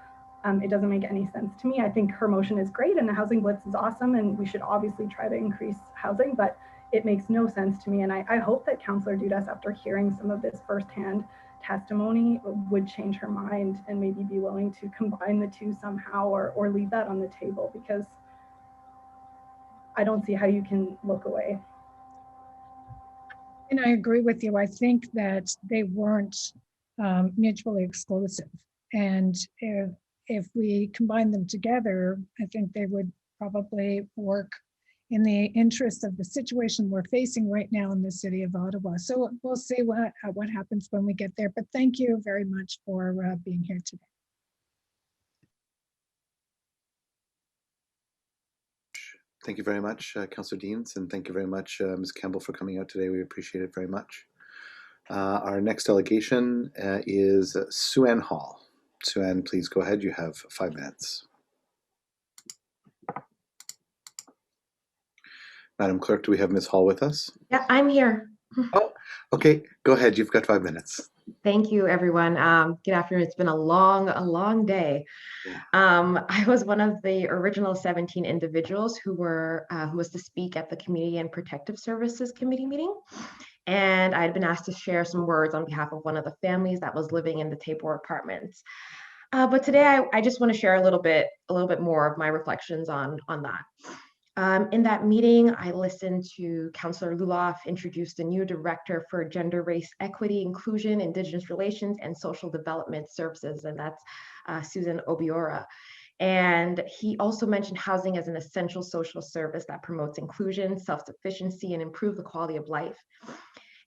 It doesn't make any sense to me. I think her motion is great and the housing blitz is awesome and we should obviously try to increase housing, but it makes no sense to me. And I hope that Councillor Dudas, after hearing some of this firsthand testimony, would change her mind and maybe be willing to combine the two somehow or leave that on the table, because I don't see how you can look away. And I agree with you. I think that they weren't mutually exclusive. And if we combine them together, I think they would probably work in the interest of the situation we're facing right now in the city of Ottawa. So we'll see what happens when we get there. But thank you very much for being here today. Thank you very much, Councillor Deans, and thank you very much, Ms. Campbell, for coming out today. We appreciate it very much. Our next delegation is Sue-Ann Hall. Sue-Ann, please go ahead. You have 5 minutes. Madam Clerk, do we have Ms. Hall with us? Yeah, I'm here. Oh, okay. Go ahead. You've got 5 minutes. Thank you, everyone. Good afternoon. It's been a long day. I was one of the original 17 individuals who was to speak at the Community and Protective Services Committee meeting. And I had been asked to share some words on behalf of one of the families that was living in the Tabor Apartments. But today I just want to share a little bit more of my reflections on that. In that meeting, I listened to Councillor Luloff introduce the new Director for Gender, Race, Equity, Inclusion, Indigenous Relations, and Social Development Services, and that's Susan Obiora. And he also mentioned housing as an essential social service that promotes inclusion, self-sufficiency, and improve the quality of life.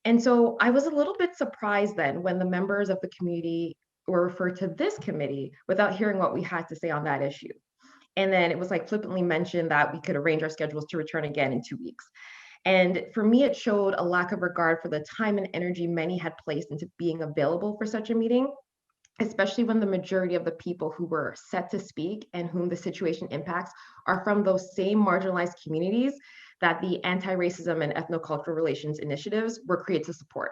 And so I was a little bit surprised then when the members of the community were referred to this committee without hearing what we had to say on that issue. And then it was like flippantly mentioned that we could arrange our schedules to return again in 2 weeks. And for me, it showed a lack of regard for the time and energy many had placed into being available for such a meeting, especially when the majority of the people who were set to speak and whom the situation impacts are from those same marginalized communities that the anti-racism and ethnocultural relations initiatives were created to support.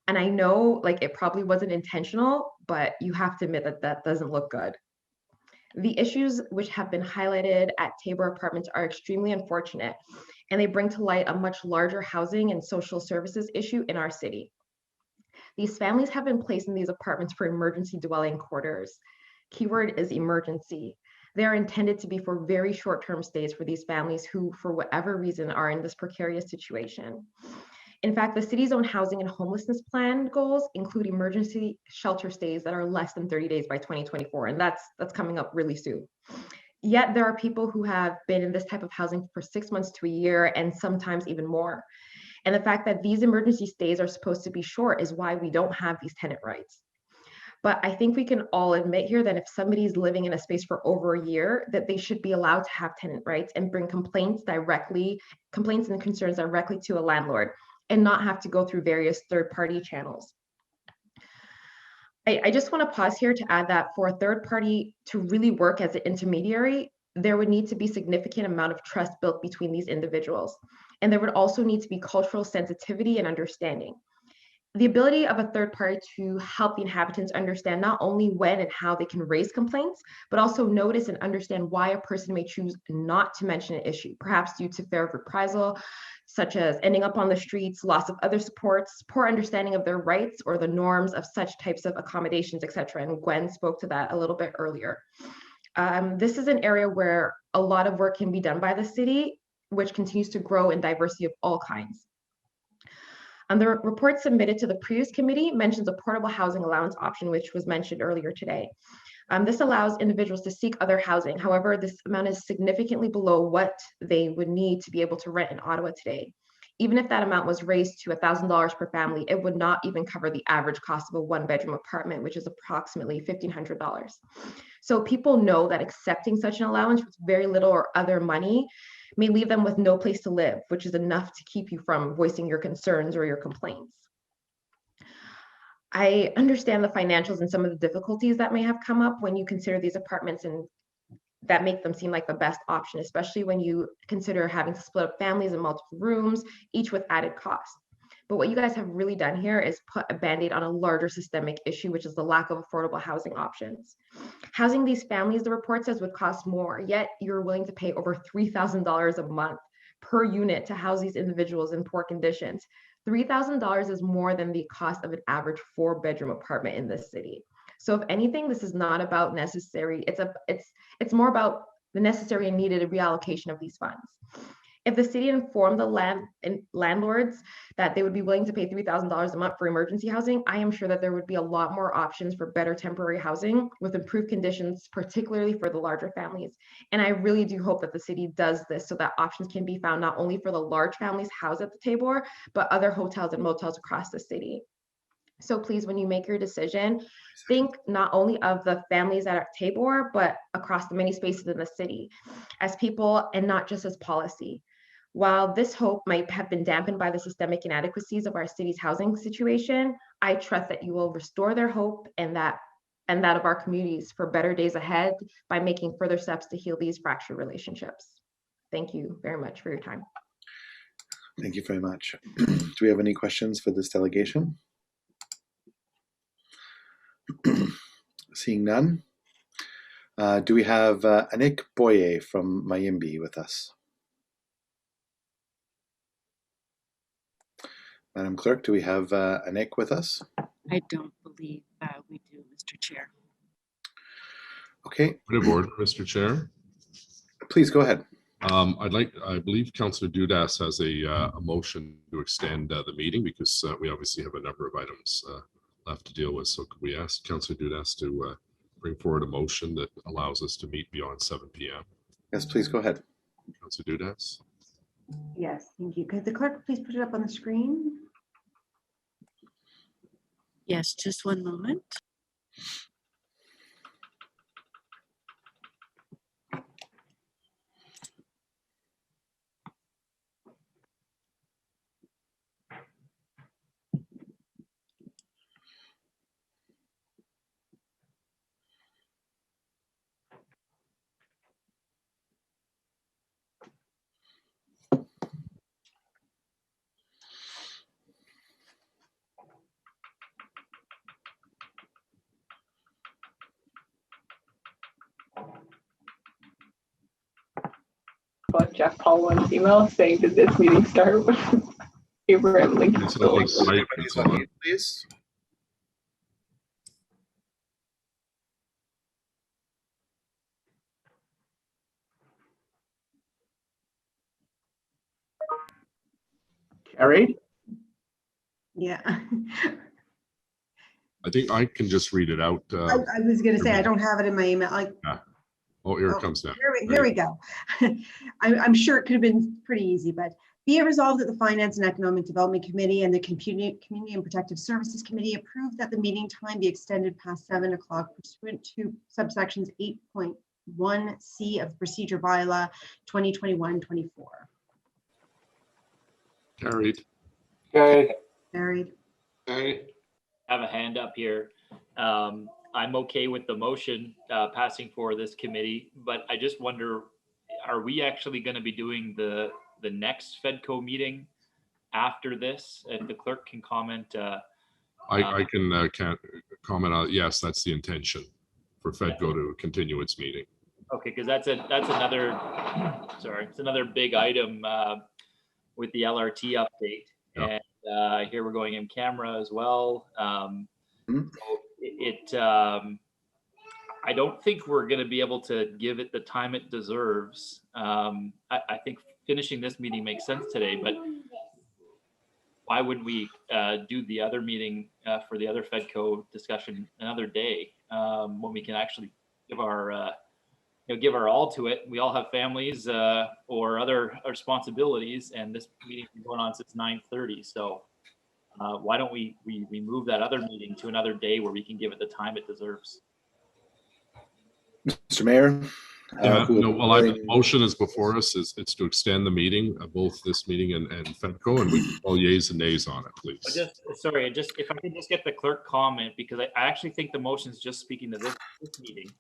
And I know like it probably wasn't intentional, but you have to admit that that doesn't look good. The issues which have been highlighted at Tabor Apartments are extremely unfortunate, and they bring to light a much larger housing and social services issue in our city. These families have been placed in these apartments for emergency dwelling quarters. Keyword is emergency. They are intended to be for very short-term stays for these families who, for whatever reason, are in this precarious situation. In fact, the city's own housing and homelessness plan goals include emergency shelter stays that are less than 30 days by 2024, and that's coming up really soon. Yet there are people who have been in this type of housing for 6 months to a year and sometimes even more. And the fact that these emergency stays are supposed to be short is why we don't have these tenant rights. But I think we can all admit here that if somebody's living in a space for over a year, that they should be allowed to have tenant rights and bring complaints and concerns directly to a landlord, and not have to go through various third-party channels. I just want to pause here to add that for a third party to really work as an intermediary, there would need to be significant amount of trust built between these individuals. And there would also need to be cultural sensitivity and understanding. The ability of a third party to help the inhabitants understand not only when and how they can raise complaints, but also notice and understand why a person may choose not to mention an issue, perhaps due to fear of reprisal, such as ending up on the streets, loss of other supports, poor understanding of their rights or the norms of such types of accommodations, etc. And Gwen spoke to that a little bit earlier. This is an area where a lot of work can be done by the city, which continues to grow in diversity of all kinds. The report submitted to the previous committee mentions a portable housing allowance option, which was mentioned earlier today. This allows individuals to seek other housing. However, this amount is significantly below what they would need to be able to rent in Ottawa today. Even if that amount was raised to $1,000 per family, it would not even cover the average cost of a one-bedroom apartment, which is approximately $1,500. So people know that accepting such an allowance with very little or other money may leave them with no place to live, which is enough to keep you from voicing your concerns or your complaints. I understand the financials and some of the difficulties that may have come up when you consider these apartments, and that make them seem like the best option, especially when you consider having to split up families in multiple rooms, each with added costs. But what you guys have really done here is put a Band-Aid on a larger systemic issue, which is the lack of affordable housing options. Housing these families, the report says, would cost more, yet you're willing to pay over $3,000 a month per unit to house these individuals in poor conditions. $3,000 is more than the cost of an average 4-bedroom apartment in this city. So if anything, this is not about necessary, it's more about the necessary and needed reallocation of these funds. If the city informed the landlords that they would be willing to pay $3,000 a month for emergency housing, I am sure that there would be a lot more options for better temporary housing with improved conditions, particularly for the larger families. And I really do hope that the city does this so that options can be found not only for the large families housed at the Tabor, but other hotels and motels across the city. So please, when you make your decision, think not only of the families at Tabor, but across the many spaces in the city as people and not just as policy. While this hope might have been dampened by the systemic inadequacies of our city's housing situation, I trust that you will restore their hope and that of our communities for better days ahead by making further steps to heal these fractured relationships. Thank you very much for your time. Thank you very much. Do we have any questions for this delegation? Seeing none. Do we have Anik Boye from Mayimbe with us? Madam Clerk, do we have Anik with us? I don't believe we do, Mr. Chair. Okay. Point of order, Mr. Chair. Please go ahead. I believe Councillor Dudas has a motion to extend the meeting because we obviously have a number of items left to deal with. So could we ask Councillor Dudas to bring forward a motion that allows us to meet beyond 7 p.m. Yes, please go ahead. Councillor Dudas. Yes, thank you. Could the clerk please put it up on the screen? Yes, just one moment. Jeff Paulman's email saying, did this meeting start? Abraham Lincoln. Please. Carried? Yeah. I think I can just read it out. I was going to say, I don't have it in my email. Oh, here it comes now. Here we go. I'm sure it could have been pretty easy, but be it resolved that the Finance and Economic Development Committee and the Community and Protective Services Committee approved that the meeting time be extended past 7 o'clock pursuant to subsections 8.1C of Procedure Bylaw 2021-24. Carried. Carried. Carried. I have a hand up here. I'm okay with the motion passing for this committee, but I just wonder, are we actually going to be doing the next FEDCO meeting after this? If the clerk can comment. I can comment on, yes, that's the intention for FEDCO to continue its meeting. Okay, because that's another, sorry, it's another big item with the LRT update. Yeah. And here we're going in camera as well. I don't think we're going to be able to give it the time it deserves. I think finishing this meeting makes sense today, but why would we do the other meeting for the other FEDCO discussion another day when we can actually give our give our all to it? We all have families or other responsibilities, and this meeting's been going on since 9:30. So why don't we move that other meeting to another day where we can give it the time it deserves? Mr. Mayor. The motion is before us. It's to extend the meeting, both this meeting and FEDCO, and we can call yeas and nays on it, please. If I could just get the clerk comment, because I actually think the motion is just speaking to this meeting.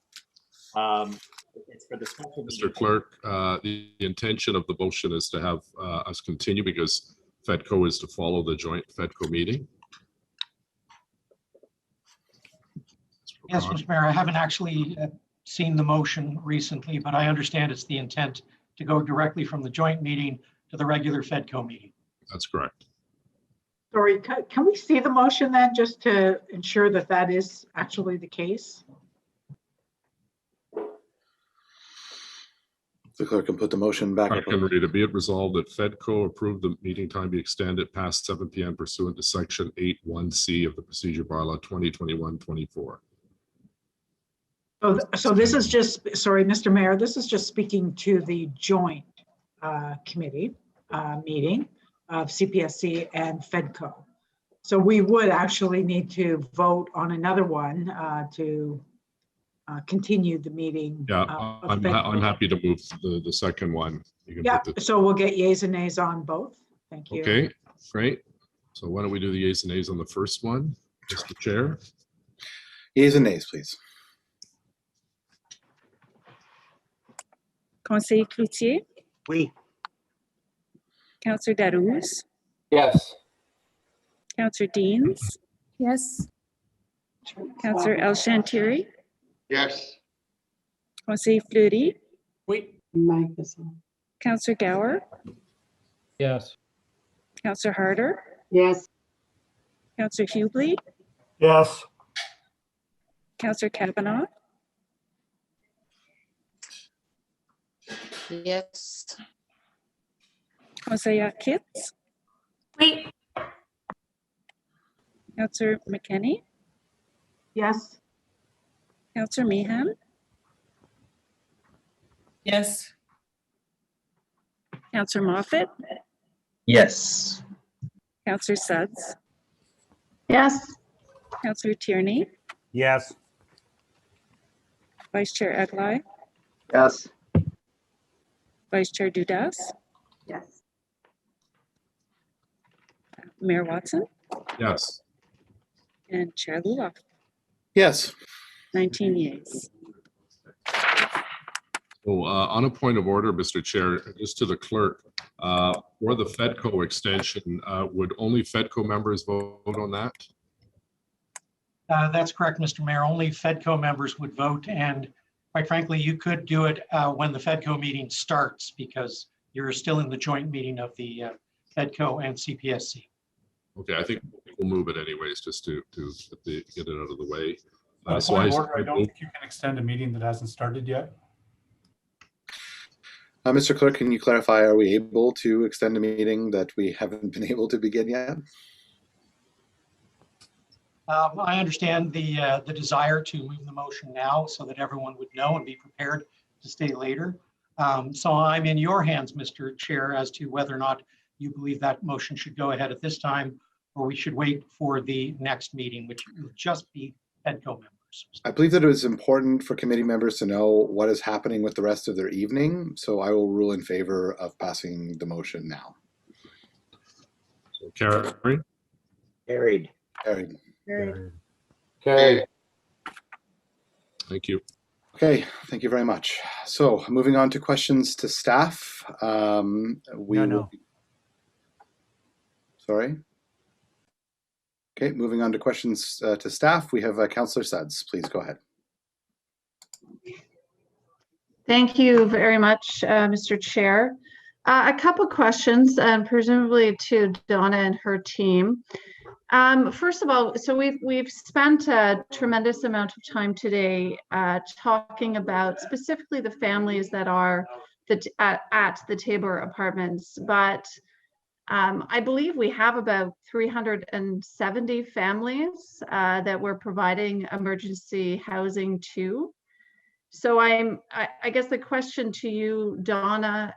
It's for the special meeting. Mr. Clerk, the intention of the motion is to have us continue because FEDCO is to follow the joint FEDCO meeting. Yes, Mr. Mayor, I haven't actually seen the motion recently, but I understand it's the intent to go directly from the joint meeting to the regular FEDCO meeting. That's correct. Sorry, can we see the motion then, just to ensure that that is actually the case? The clerk can put the motion back. I can read it. Be it resolved that FEDCO approve the meeting time be extended past 7 p.m. pursuant to section 8(1)(c) of the procedure bylaw 2021-24. So this is just, sorry, Mr. Mayor, this is just speaking to the joint committee meeting of CPSC and FEDCO. So we would actually need to vote on another one to continue the meeting. Yeah, I'm happy to move the second one. You can Yeah, put the, so we'll get yeas and nays on both. Thank you. okay, great. So why don't we do the yeas and nays on the first one, Mr. Chair? Yeas and nays, please. Conseiller Cloutier? Oui. Councillor Darouz? Yes. Councillor Deans? Yes. Councillor El Shantiri? Yes. Conseiller Fleury? Oui. Councillor Gower? Yes. Councillor Harder? Yes. Councillor Hubley? Yes. Councillor Kavanaugh? Yes. Conseiller Kitts? Oui. Councillor McKenney? Yes. Councillor Meehan? Yes. Councillor Moffat? Yes. Councillor Sudds? Yes. Councillor Tierney? Yes. Vice Chair Eglai? Yes. Vice Chair Dudas? Yes. Mayor Watson? Yes. And Chair Luloff? Yes. 19 yeas. So on a point of order, Mr. Chair, just to the clerk, for the FEDCO extension, would only FEDCO members vote on that? That's correct, Mr. Mayor. Only FEDCO members would vote, and quite frankly, you could do it when the FEDCO meeting starts because you're still in the joint meeting of the FEDCO and CPSC. Okay, I think we'll move it anyways, just to get it out of the way. So I don't think you can extend a meeting that hasn't started yet. Mr. Clerk, can you clarify, are we able to extend a meeting that we haven't been able to begin yet? I understand the desire to move the motion now so that everyone would know and be prepared to stay later. So I'm in your hands, Mr. Chair, as to whether or not you believe that motion should go ahead at this time, or we should wait for the next meeting, which will just be FEDCO members. I believe that it was important for committee members to know what is happening with the rest of their evening, so I will rule in favor of passing the motion now. So, carried? Carried. Carried. Carried. Okay. Thank you. Okay, thank you very much. So moving on to questions to staff. Sorry. Okay, moving on to questions to staff. We have Councillor Suds. Please go ahead. Thank you very much, Mr. Chair. A couple questions, presumably to Donna and her team. First of all, so we've spent a tremendous amount of time today talking about specifically the families that are at the Tabor Apartments, but I believe we have about 370 families that we're providing emergency housing to. So I guess the question to you, Donna,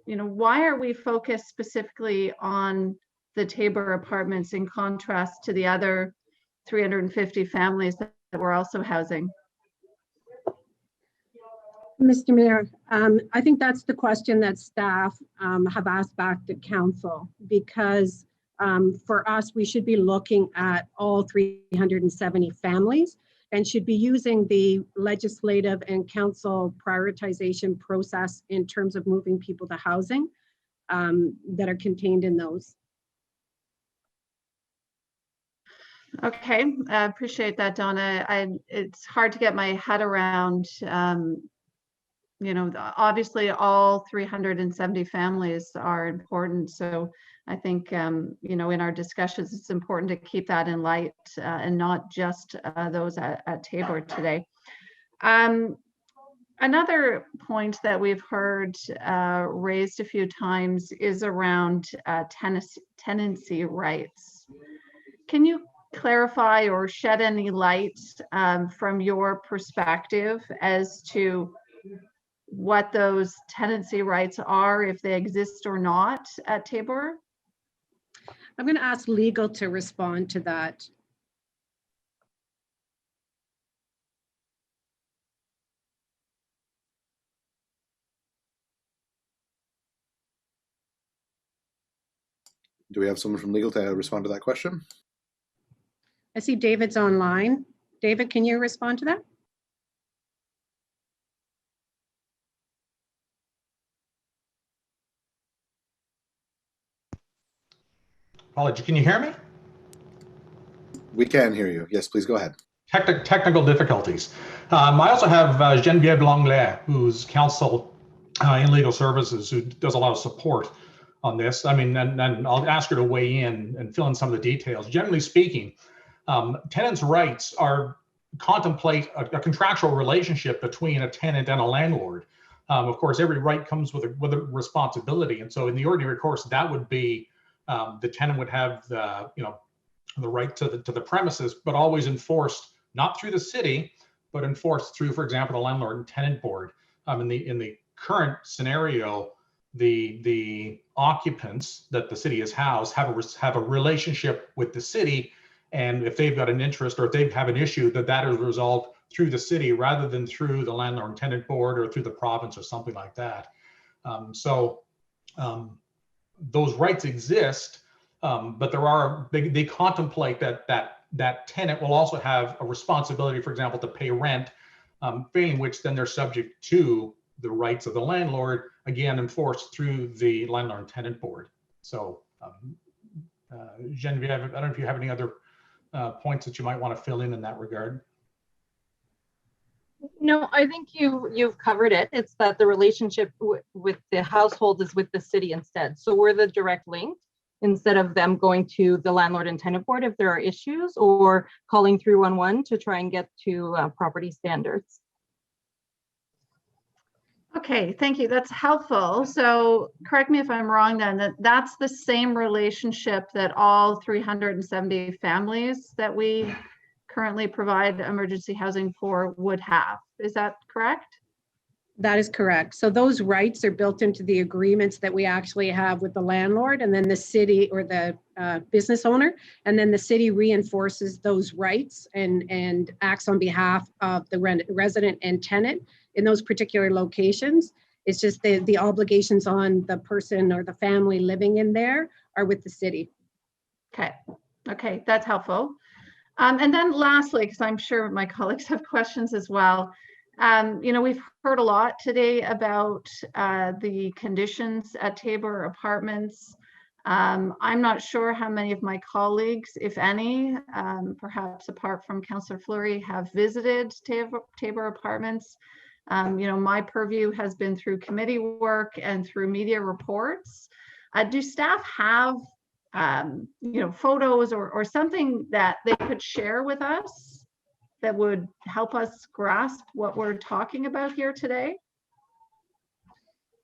why are we focused specifically on the Tabor Apartments in contrast to the other 350 families that we're also housing? Mr. Mayor, I think that's the question that staff have asked back to council, because for us, we should be looking at all 370 families and should be using the legislative and council prioritization process in terms of moving people to housing that are contained in those. Okay, I appreciate that, Donna. It's hard to get my head around, obviously all 370 families are important. So I think, in our discussions, it's important to keep that in light and not just those at Tabor today. Another point that we've heard raised a few times is around tenancy rights. Can you clarify or shed any light from your perspective as to what those tenancy rights are, if they exist or not at Tabor? I'm going to ask legal to respond to that. Do we have someone from legal to respond to that question? I see David's online. David, can you respond to that? Apology, can you hear me? We can hear you. Yes, please go ahead. Technical difficulties. I also have Genevieve Longley, who's counsel in legal services, who does a lot of support on this. I mean, and I'll ask her to weigh in and fill in some of the details. Generally speaking, tenants' rights contemplate a contractual relationship between a tenant and a landlord. Of course, every right comes with a responsibility, and so in the ordinary course, that would be the tenant would have the right to the premises, but always enforced not through the city, but enforced through, for example, the landlord and tenant board. In the current scenario, the occupants that the city has housed have a relationship with the city, and if they've got an interest or if they have an issue, that is resolved through the city rather than through the landlord and tenant board or through the province or something like that. Those rights exist, but they contemplate that tenant will also have a responsibility, for example, to pay rent, failing which then they're subject to the rights of the landlord, again enforced through the landlord and tenant board. So Genevieve, I don't know if you have any other points that you might want to fill in that regard. No, I think you've covered it. It's that the relationship with the household is with the city instead. So we're the direct link instead of them going to the landlord and tenant board if there are issues or calling 311 to try and get to property standards. Okay, thank you. That's helpful. So correct me if I'm wrong then, that's the same relationship that all 370 families that we currently provide emergency housing for would have. Is that correct? That is correct. So those rights are built into the agreements that we actually have with the landlord and then the city or the business owner. And then the city reinforces those rights and acts on behalf of the resident and tenant in those particular locations. It's just the obligations on the person or the family living in there are with the city. Okay, that's helpful. And then lastly, because I'm sure my colleagues have questions as well, we've heard a lot today about the conditions at Tabor Apartments. I'm not sure how many of my colleagues, if any, perhaps apart from Councillor Fleury, have visited Tabor Apartments. My purview has been through committee work and through media reports. Do staff have photos or something that they could share with us that would help us grasp what we're talking about here today?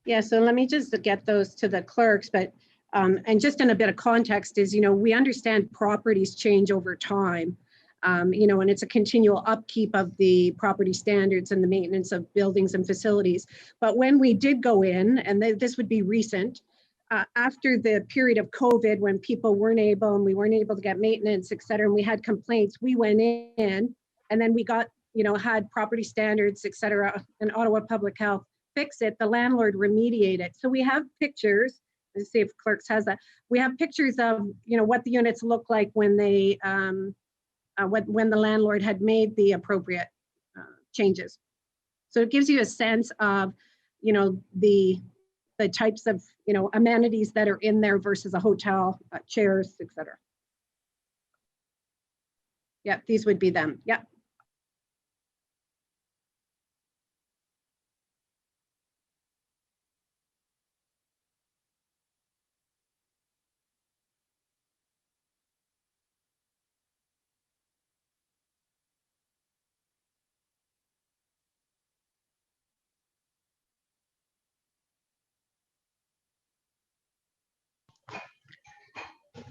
Yeah, so let me just get those to the clerks, but and just in a bit of context is, we understand properties change over time, and it's a continual upkeep of the property standards and the maintenance of buildings and facilities. But when we did go in, and this would be recent, after the period of COVID, when people weren't able and we weren't able to get maintenance, et cetera, and we had complaints, we went in and then we got, had property standards, et cetera, and Ottawa Public Health fix it, the landlord remediate it. So we have pictures, let's see if clerks has that. We have pictures of, what the units look like when they, when the landlord had made the appropriate changes. So it gives you a sense of, the types of, amenities that are in there versus a hotel, chairs, et cetera. Yeah, these would be them. Yeah.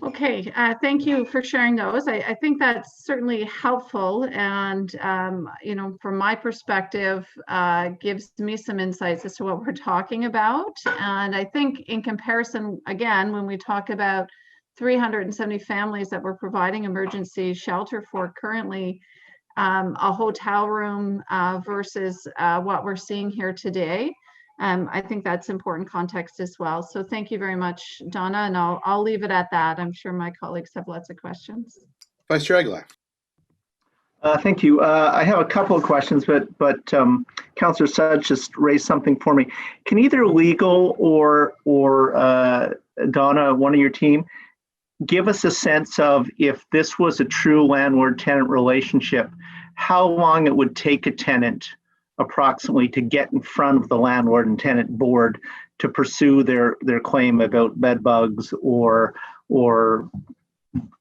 Okay, thank you for sharing those. I think that's certainly helpful, and from my perspective, gives me some insights as to what we're talking about. And I think in comparison, again, when we talk about 370 families that we're providing emergency shelter for currently, a hotel room versus what we're seeing here today. I think that's important context as well. So thank you very much, Donna, and I'll leave it at that. I'm sure my colleagues have lots of questions. Vice Chair Aguilar. Thank you. I have a couple of questions, but Councillor Sudge just raised something for me. Can either legal or Donna, one of your team, give us a sense of, if this was a true landlord-tenant relationship, how long it would take a tenant approximately to get in front of the landlord and tenant board to pursue their claim about bed bugs or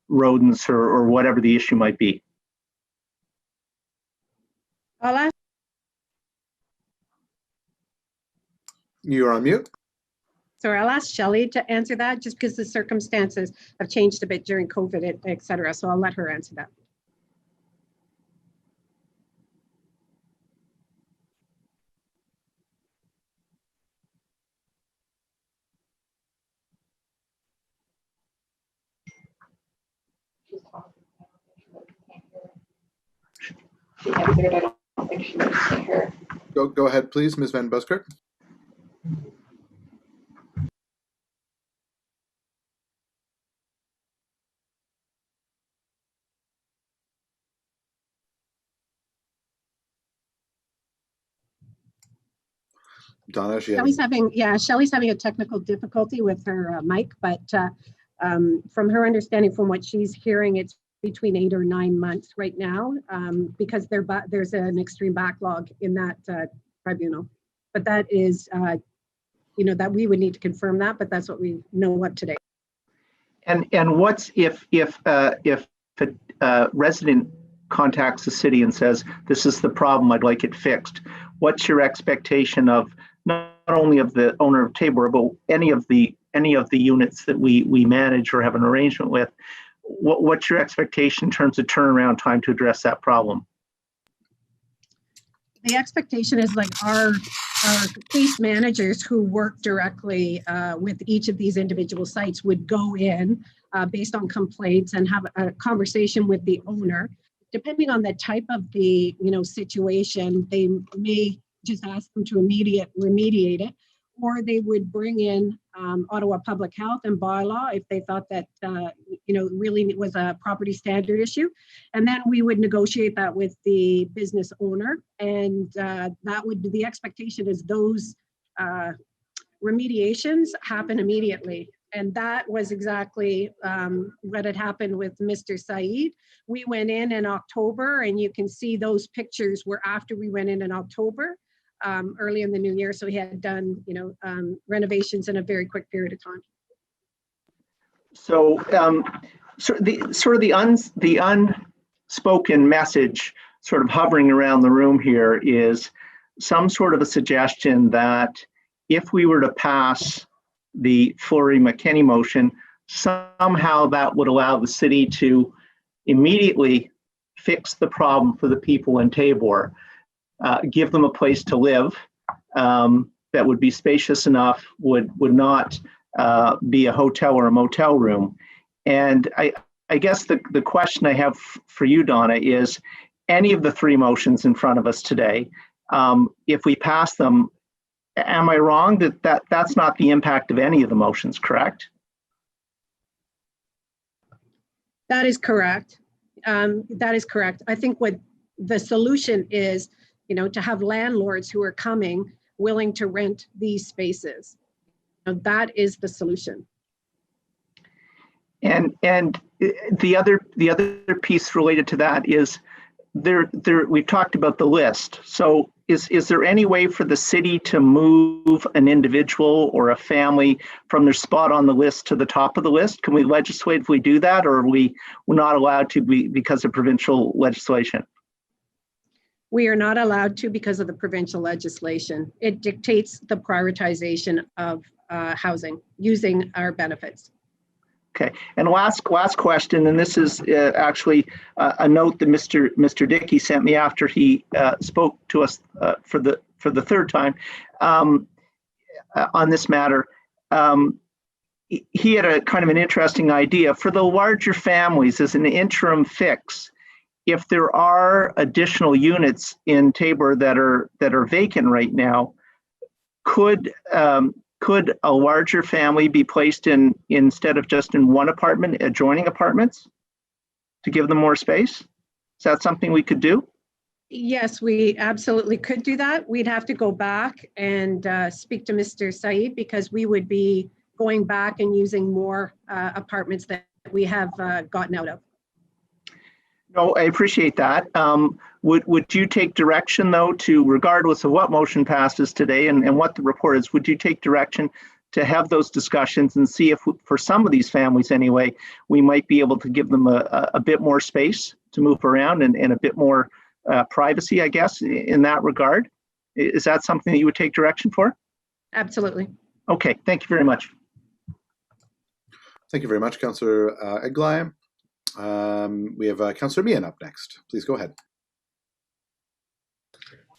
rodents or whatever the issue might be? I'll ask. You're on mute. Sorry, I'll ask Shelley to answer that, just because the circumstances have changed a bit during COVID, et cetera. So I'll let her answer that. She answered. I don't think she can hear. Go ahead, please, Ms. Van Buskirk. Donna, Shelley's having a technical difficulty with her mic, but from her understanding, from what she's hearing, it's between 8 or 9 months right now, because there's an extreme backlog in that tribunal. But that is, that we would need to confirm that, but that's what we know of today. And what's if a resident contacts the city and says, "This is the problem, I'd like it fixed," what's your expectation of not only of the owner of Tabor, but any of the units that we manage or have an arrangement with? What's your expectation in terms of turnaround time to address that problem? The expectation is, like, our case managers who work directly with each of these individual sites would go in based on complaints and have a conversation with the owner. Depending on the type of the situation, they may just ask them to remediate it, or they would bring in Ottawa Public Health and bylaw if they thought that, really it was a property standard issue. And then we would negotiate that with the business owner. And that would be the expectation is those remediations happen immediately. And that was exactly what had happened with Mr. Saeed. We went in October, and you can see those pictures were after we went in October, early in the new year. So he had done, renovations in a very quick period of time. So, the unspoken message sort of hovering around the room here is some sort of a suggestion that if we were to pass the Fleury-McKinney motion, somehow that would allow the city to immediately fix the problem for the people in Tabor, give them a place to live that would be spacious enough, would not be a hotel or a motel room. And I guess the question I have for you, Donna, is any of the three motions in front of us today, if we pass them, am I wrong that that's not the impact of any of the motions, correct? That is correct. That is correct. I think what the solution is, to have landlords who are coming willing to rent these spaces. That is the solution. And the other piece related to that is we've talked about the list. So is there any way for the city to move an individual or a family from their spot on the list to the top of the list? Can we legislate if we do that, or are we're not allowed to because of provincial legislation? We are not allowed to because of the provincial legislation. It dictates the prioritization of housing using our benefits. Okay, and last question, and this is actually a note that Mr. Dickey sent me after he spoke to us for the third time on this matter. He had a kind of an interesting idea for the larger families as an interim fix. If there are additional units in Tabor that are vacant right now, could a larger family be placed in, instead of just in one apartment, adjoining apartments to give them more space? Is that something we could do? Yes, we absolutely could do that. We'd have to go back and speak to Mr. Saeed, because we would be going back and using more apartments that we have gotten out of. No, I appreciate that. Would you take direction, though, to, regardless of what motion passes today and what the report is, would you take direction to have those discussions and see if, for some of these families anyway, we might be able to give them a bit more space to move around and a bit more privacy, I guess, in that regard? Is that something that you would take direction for? Absolutely. Okay, thank you very much. Thank you very much, Councillor Eglai. We have Councillor Meehan up next. Please go ahead.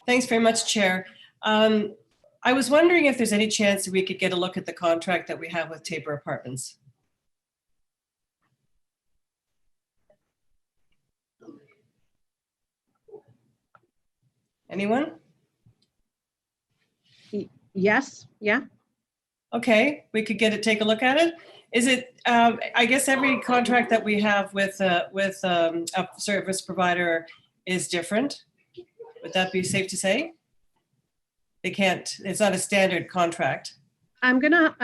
Thanks very much, Chair. I was wondering if there's any chance that we could get a look at the contract that we have with Tabor Apartments. Anyone? Yes, yeah. Okay, we could take a look at it. Is it, I guess every contract that we have with a service provider is different. Would that be safe to say? It's not a standard contract. I am gonna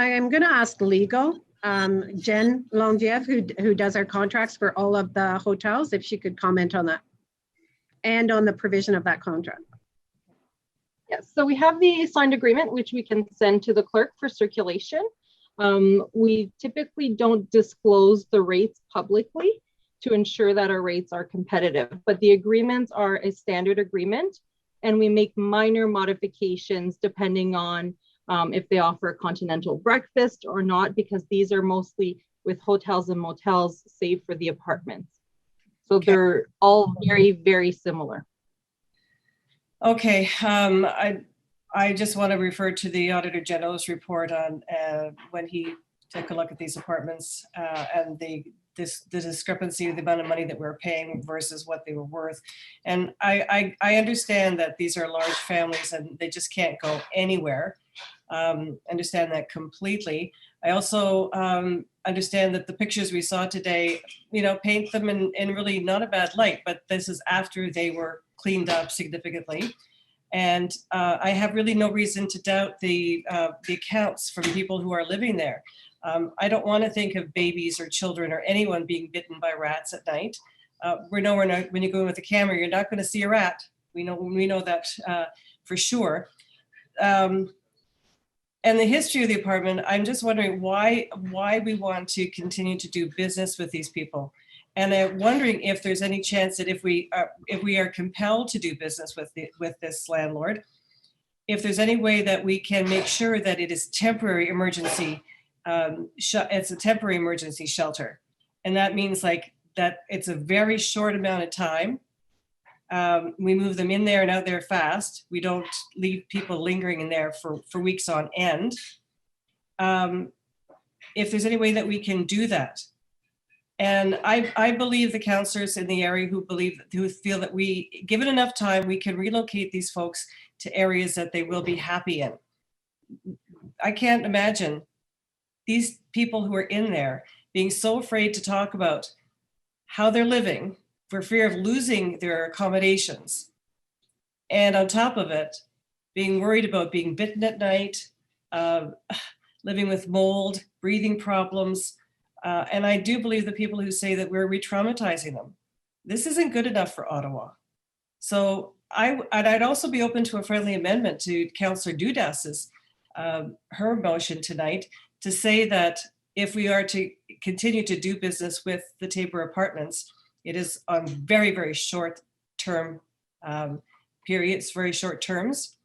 ask legal, Jen Longiev, who does our contracts for all of the hotels, if she could comment on that and on the provision of that contract. Yes, so we have the signed agreement, which we can send to the clerk for circulation. We typically don't disclose the rates publicly to ensure that our rates are competitive, but the agreements are a standard agreement, and we make minor modifications depending on if they offer a continental breakfast or not, because these are mostly with hotels and motels, save for the apartments. So okay. They're all very, very similar. Okay, I just want to refer to the Auditor General's report on when he took a look at these apartments and the discrepancy, the amount of money that we're paying versus what they were worth. And I understand that these are large families and they just can't go anywhere. Understand that completely. I also understand that the pictures we saw today, paint them in really not a bad light, but this is after they were cleaned up significantly. And I have really no reason to doubt the accounts from people who are living there. I don't want to think of babies or children or anyone being bitten by rats at night. When you go in with a camera, you're not going to see a rat. We know that for sure. And the history of the apartment, I'm just wondering why we want to continue to do business with these people. And I'm wondering if there's any chance that if we are compelled to do business with this landlord, if there's any way that we can make sure that it is temporary emergency, it's a temporary emergency shelter. And that means like that it's a very short amount of time. We move them in there and out there fast. We don't leave people lingering in there for weeks on end. If there's any way that we can do that. And I believe the councillors in the area who feel that given enough time, we can relocate these folks to areas that they will be happy in. I can't imagine these people who are in there being so afraid to talk about how they're living for fear of losing their accommodations. And on top of it, being worried about being bitten at night, living with mold, breathing problems. And I do believe the people who say that we're re-traumatizing them. This isn't good enough for Ottawa. So I'd also be open to a friendly amendment to Councillor Dudas's her motion tonight to say that if we are to continue to do business with the Tabor Apartments, it is on very, very short term periods, very short terms.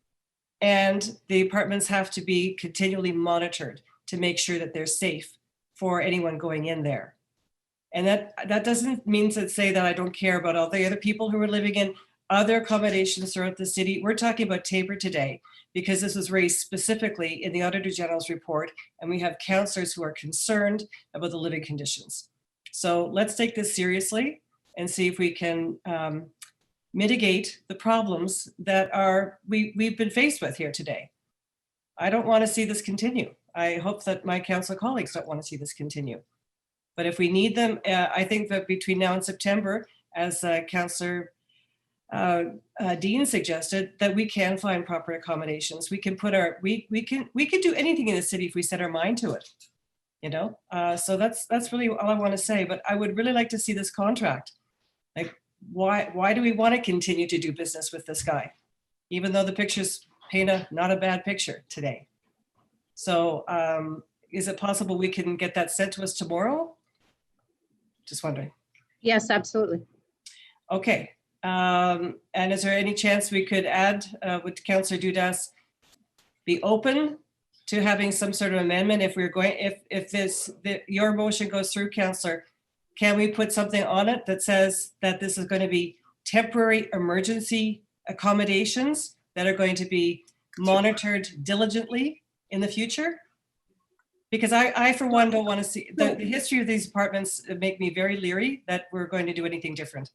And the apartments have to be continually monitored to make sure that they're safe for anyone going in there. And that doesn't mean to say that I don't care about all the other people who are living in other accommodations throughout the city. We're talking about Tabor today because this was raised specifically in the Auditor General's report, and we have councillors who are concerned about the living conditions. So let's take this seriously and see if we can mitigate the problems that we've been faced with here today. I don't want to see this continue. I hope that my council colleagues don't want to see this continue. But if we need them, I think that between now and September, as Councillor Dean suggested, that we can find proper accommodations. We can put we can do anything in the city if we set our mind to it. So that's really all I want to say. But I would really like to see this contract. Like, why do we want to continue to do business with this guy, even though the pictures paint not a bad picture today? So is it possible we can get that sent to us tomorrow? Just wondering. Yes, absolutely. Okay. And is there any chance we could add, would Councillor Dudas be open to having some sort of amendment if we're going, if your motion goes through, Councillor, can we put something on it that says that this is going to be temporary emergency accommodations that are going to be monitored diligently in the future? Because I for one, don't want to see, the history of these apartments make me very leery that we're going to do anything different.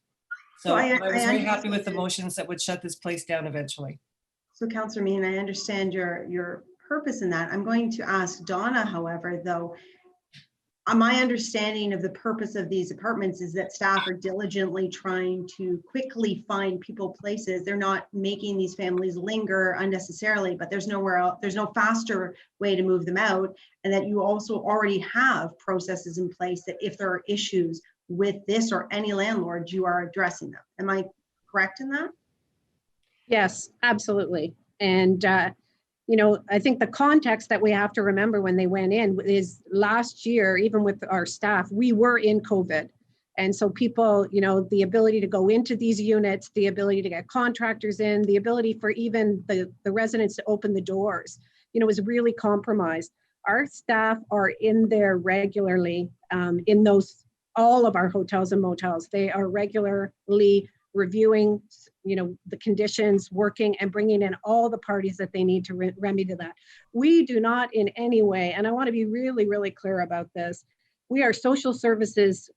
So I was very happy with the motions that would shut this place down eventually. So Councillor Meehan, I understand your purpose in that. I'm going to ask Donna, however, though, my understanding of the purpose of these apartments is that staff are diligently trying to quickly find people places. They're not making these families linger unnecessarily, but there's nowhere else, there's no faster way to move them out. And that you also already have processes in place that if there are issues with this or any landlord, you are addressing them. Am I correct in that? Yes, absolutely. And I think the context that we have to remember when they went in is last year, even with our staff, we were in COVID. And so people, the ability to go into these units, the ability to get contractors in, the ability for even the residents to open the doors, was really compromised. Our staff are in there regularly in all of our hotels and motels. They are regularly reviewing the conditions, working and bringing in all the parties that they need to remedy that. We do not in any way, and I want to be really, really clear about this, we are social services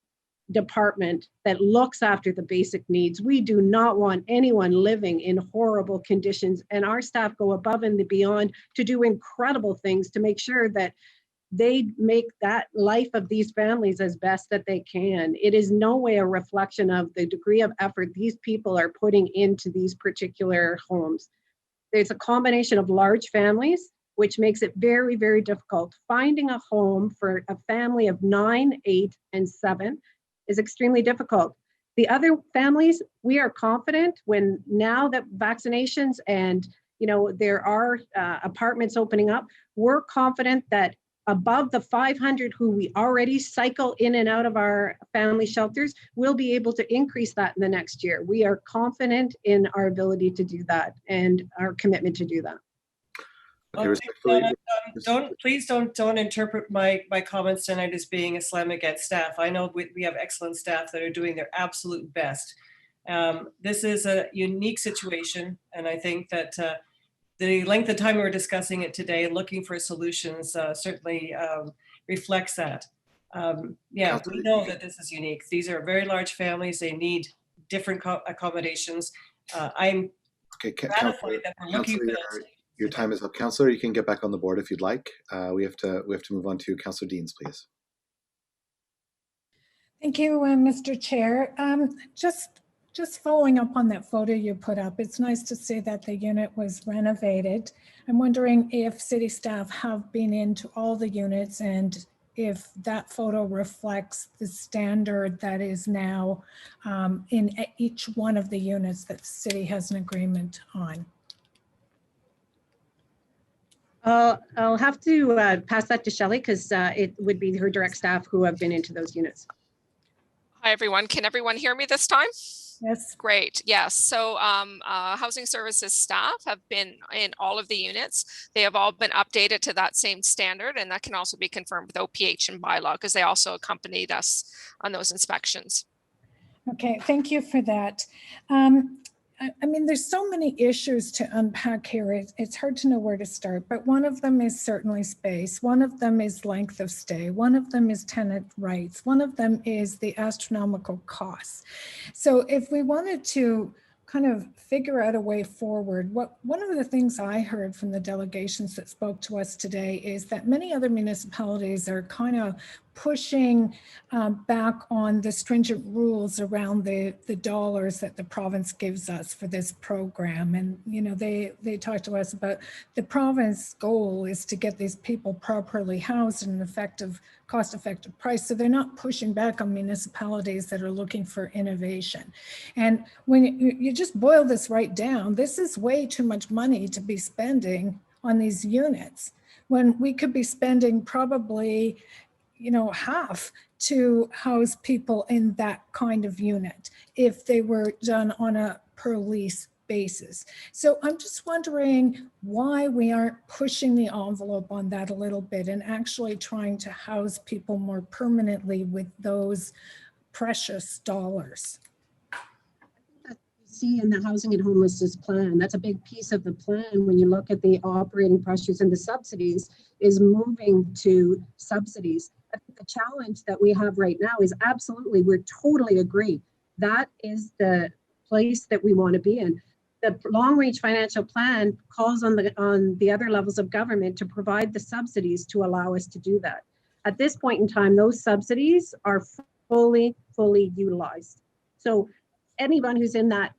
department that looks after the basic needs. We do not want anyone living in horrible conditions, and our staff go above and beyond to do incredible things to make sure that they make that life of these families as best that they can. It is no way a reflection of the degree of effort these people are putting into these particular homes. There's a combination of large families, which makes it very, very difficult. Finding a home for a family of 9, 8, and 7 is extremely difficult. The other families, we are confident when now that vaccinations and there are apartments opening up, we're confident that above the 500 who we already cycle in and out of our family shelters, we'll be able to increase that in the next year. We are confident in our ability to do that and our commitment to do that. Please don't interpret my comments tonight as being a slam against staff. I know we have excellent staff that are doing their absolute best. This is a unique situation, and I think that the length of time we're discussing it today and looking for solutions certainly reflects that. Yeah, we know that this is unique. These are very large families. They need different accommodations. I'm gratified that we're looking for those. Your time is up, Councillor. You can get back on the board if you'd like. We have to move on to Councillor Deans, please. Thank you, Mr. Chair. Just following up on that photo you put up, it's nice to see that the unit was renovated. I'm wondering if city staff have been into all the units and if that photo reflects the standard that is now in each one of the units that the city has an agreement on. I'll have to pass that to Shelley because it would be her direct staff who have been into those units. Hi, everyone. Can everyone hear me this time? Yes. Great. Yes. So housing services staff have been in all of the units. They have all been updated to that same standard, and that can also be confirmed with OPH and bylaw because they also accompanied us on those inspections. Okay, thank you for that. I mean, there's so many issues to unpack here. It's hard to know where to start, but one of them is certainly space. One of them is length of stay. One of them is tenant rights. One of them is the astronomical costs. So if we wanted to kind of figure out a way forward, one of the things I heard from the delegations that spoke to us today is that many other municipalities are kind of pushing back on the stringent rules around the dollars that the province gives us for this program. And, they talked to us about the province goal is to get these people properly housed at an cost-effective price. So they're not pushing back on municipalities that are looking for innovation. And when you just boil this right down, this is way too much money to be spending on these units when we could be spending probably half to house people in that kind of unit if they were done on a per lease basis. So I'm just wondering why we aren't pushing the envelope on that a little bit and actually trying to house people more permanently with those precious dollars. See in the housing and homelessness plan, that's a big piece of the plan when you look at the operating pressures and the subsidies is moving to subsidies. I think the challenge that we have right now is absolutely, we're totally agree. That is the place that we want to be in. The long-range financial plan calls on the other levels of government to provide the subsidies to allow us to do that. At this point in time, those subsidies are fully utilized. So anyone who's in that,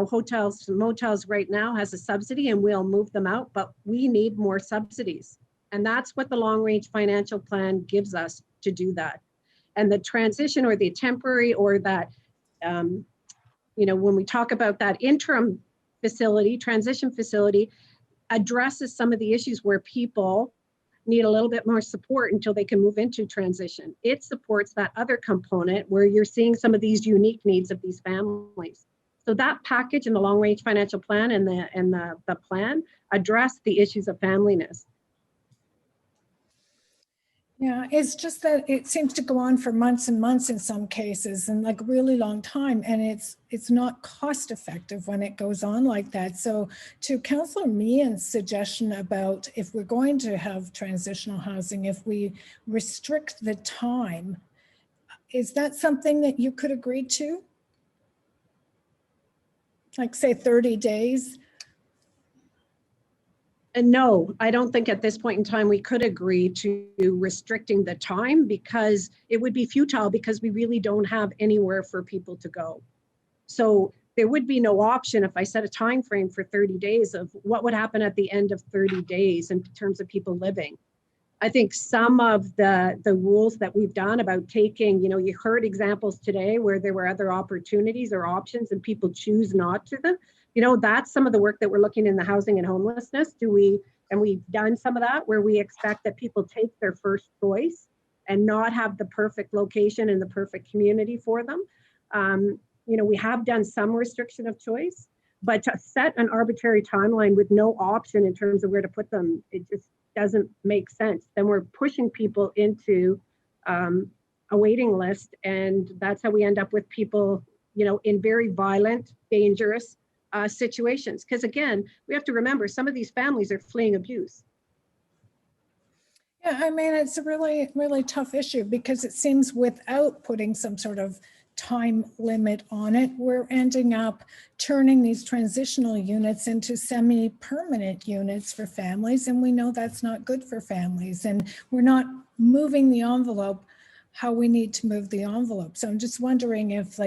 hotels, motels right now has a subsidy and we'll move them out, but we need more subsidies. And that's what the long-range financial plan gives us to do that. And the transition or the temporary or that, when we talk about that interim facility, transition facility, addresses some of the issues where people need a little bit more support until they can move into transition. It supports that other component where you're seeing some of these unique needs of these families. So that package in the long-range financial plan and the plan address the issues of familyness. Yeah, it's just that it seems to go on for months and months in some cases and like a really long time. And it's not cost effective when it goes on like that. So to Councillor Meehan's suggestion about if we're going to have transitional housing, if we restrict the time, is that something that you could agree to? Like say 30 days? And no, I don't think at this point in time we could agree to restricting the time, because it would be futile, because we really don't have anywhere for people to go. So there would be no option if I set a time frame for 30 days of what would happen at the end of 30 days in terms of people living. I think some of the rules that we've done about taking, you heard examples today where there were other opportunities or options and people choose not to them. That's some of the work that we're looking in the housing and homelessness. And we've done some of that where we expect that people take their first choice and not have the perfect location and the perfect community for them. We have done some restriction of choice, but to set an arbitrary timeline with no option in terms of where to put them, it just doesn't make sense. Then we're pushing people into a waiting list, and that's how we end up with people, in very violent, dangerous situations. Because again, we have to remember some of these families are fleeing abuse. Yeah, I mean, it's a really, really tough issue, because it seems without putting some sort of time limit on it, we're ending up turning these transitional units into semi-permanent units for families. And we know that's not good for families. And we're not moving the envelope how we need to move the envelope. So I'm just wondering if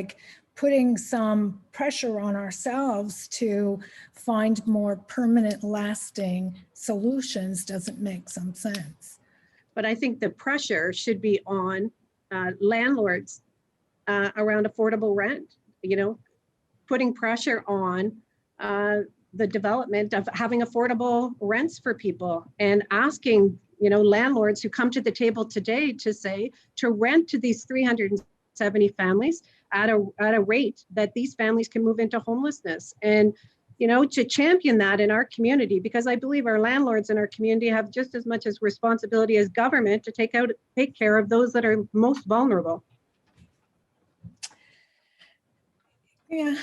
putting some pressure on ourselves to find more permanent, lasting solutions doesn't make some sense. But I think the pressure should be on landlords around affordable rent, putting pressure on the development of having affordable rents for people, and asking, landlords who come to the table today to rent to these 370 families at a rate that these families can move into homelessness, and to champion that in our community, because I believe our landlords in our community have just as much as responsibility as government to take care of those that are most vulnerable. Yeah.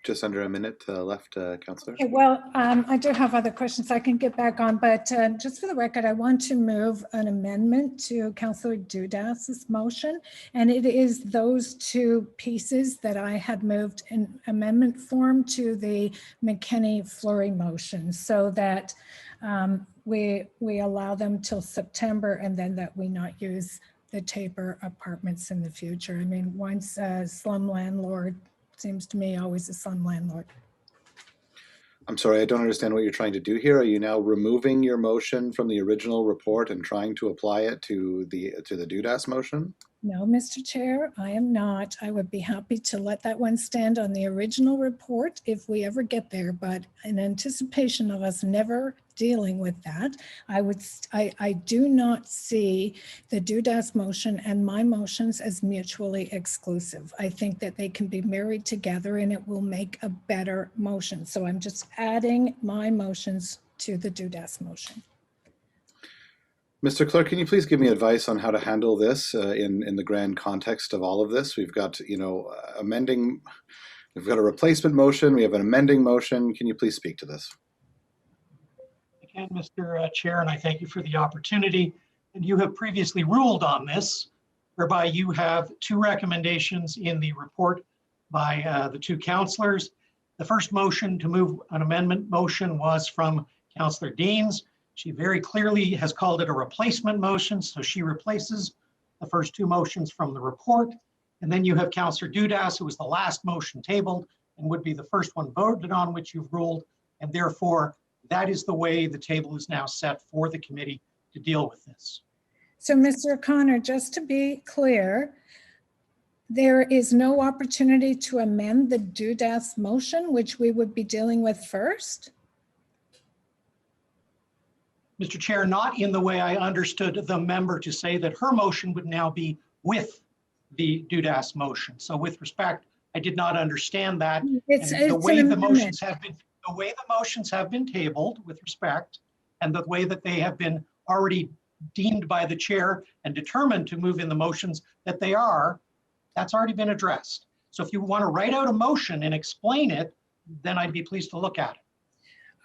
Just under a minute left, Councillor. Okay, well, I do have other questions I can get back on, but just for the record, I want to move an amendment to Councillor Dudas's motion, and it is those two pieces that I had moved in amendment form to the McKinney-Fleury motion, so that we allow them till September, and then that we not use the Tabor Apartments in the future. I mean, once a slum landlord, seems to me always a slum landlord. I'm sorry, I don't understand what you're trying to do here. Are you now removing your motion from the original report and trying to apply it to the Dudas motion? No, Mr. Chair, I am not. I would be happy to let that one stand on the original report if we ever get there, but in anticipation of us never dealing with that, I do not see the Dudas motion and my motions as mutually exclusive. I think that they can be married together and it will make a better motion. So I'm just adding my motions to the Dudas motion. Mr. Clerk, can you please give me advice on how to handle this in the grand context of all of this? We've got, amending, we've got a replacement motion, we have an amending motion. Can you please speak to this? Again, Mr. Chair, and I thank you for the opportunity. And you have previously ruled on this, whereby you have two recommendations in the report by the two councillors. The first motion to move an amendment motion was from Councillor Deans. She very clearly has called it a replacement motion, so she replaces the first two motions from the report. And then you have Councillor Dudas, who was the last motion tabled and would be the first one voted on, which you've ruled. And therefore, that is the way the table is now set for the committee to deal with this. So, Mr. O'Connor, just to be clear, there is no opportunity to amend the Dudas motion, which we would be dealing with first? Mr. Chair, not in the way I understood the member to say that her motion would now be with the Dudas motion. So with respect, I did not understand that. The way the motions have been tabled with respect, and the way that they have been already deemed by the chair and determined to move in the motions that they are, that's already been addressed. So if you want to write out a motion and explain it, then I'd be pleased to look at it.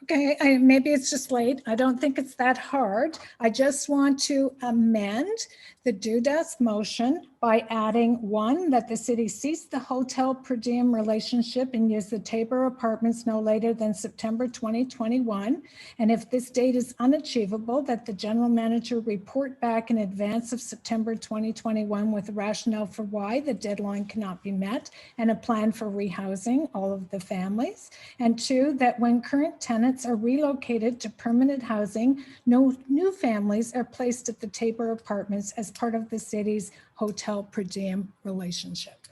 Okay, maybe it's just late. I don't think it's that hard. I just want to amend the DUDAS motion by adding 1, that the city cease the hotel per diem relationship and use the Tabor Apartments no later than September 2021. And if this date is unachievable, that the general manager report back in advance of September 2021 with a rationale for why the deadline cannot be met and a plan for rehousing all of the families. And 2, that when current tenants are relocated to permanent housing, no new families are placed at the Tabor Apartments as part of the city's hotel per diem relationship.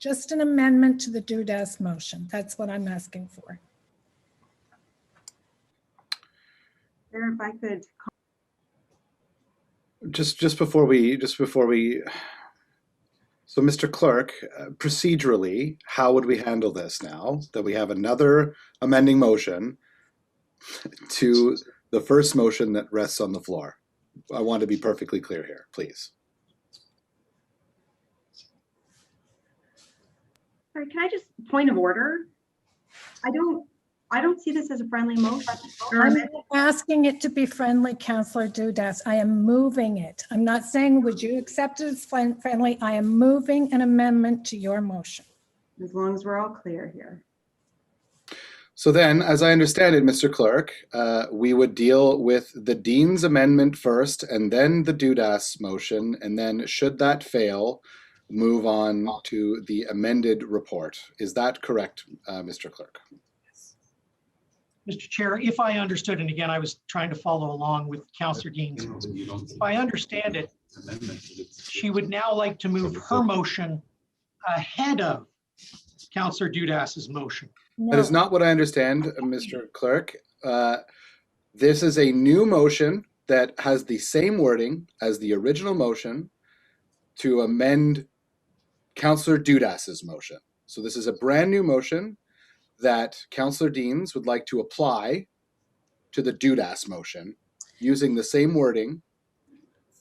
Just an amendment to the DUDAS motion. That's what I'm asking for. Chair, if I could. Just before we, so Mr. Clerk, procedurally, how would we handle this now that we have another amending motion to the first motion that rests on the floor? I want to be perfectly clear here, please. Sorry, can I just, point of order? I don't see this as a friendly motion. I'm asking it to be friendly, Councillor Dudas. I am moving it. I'm not saying, would you accept it as friendly? I am moving an amendment to your motion. As long as we're all clear here. So then, as I understand it, Mr. Clerk, we would deal with the Dean's amendment first and then the DUDAS motion, and then should that fail, move on to the amended report. Is that correct, Mr. Clerk? Mr. Chair, if I understood, and again, I was trying to follow along with Councillor Dean's, if I understand it, she would now like to move her motion ahead of Councillor Dudas's motion. No. That is not what I understand, Mr. Clerk. This is a new motion that has the same wording as the original motion to amend Councillor Dudas's motion. So this is a brand new motion that Councillor Deans would like to apply to the DUDAS motion using the same wording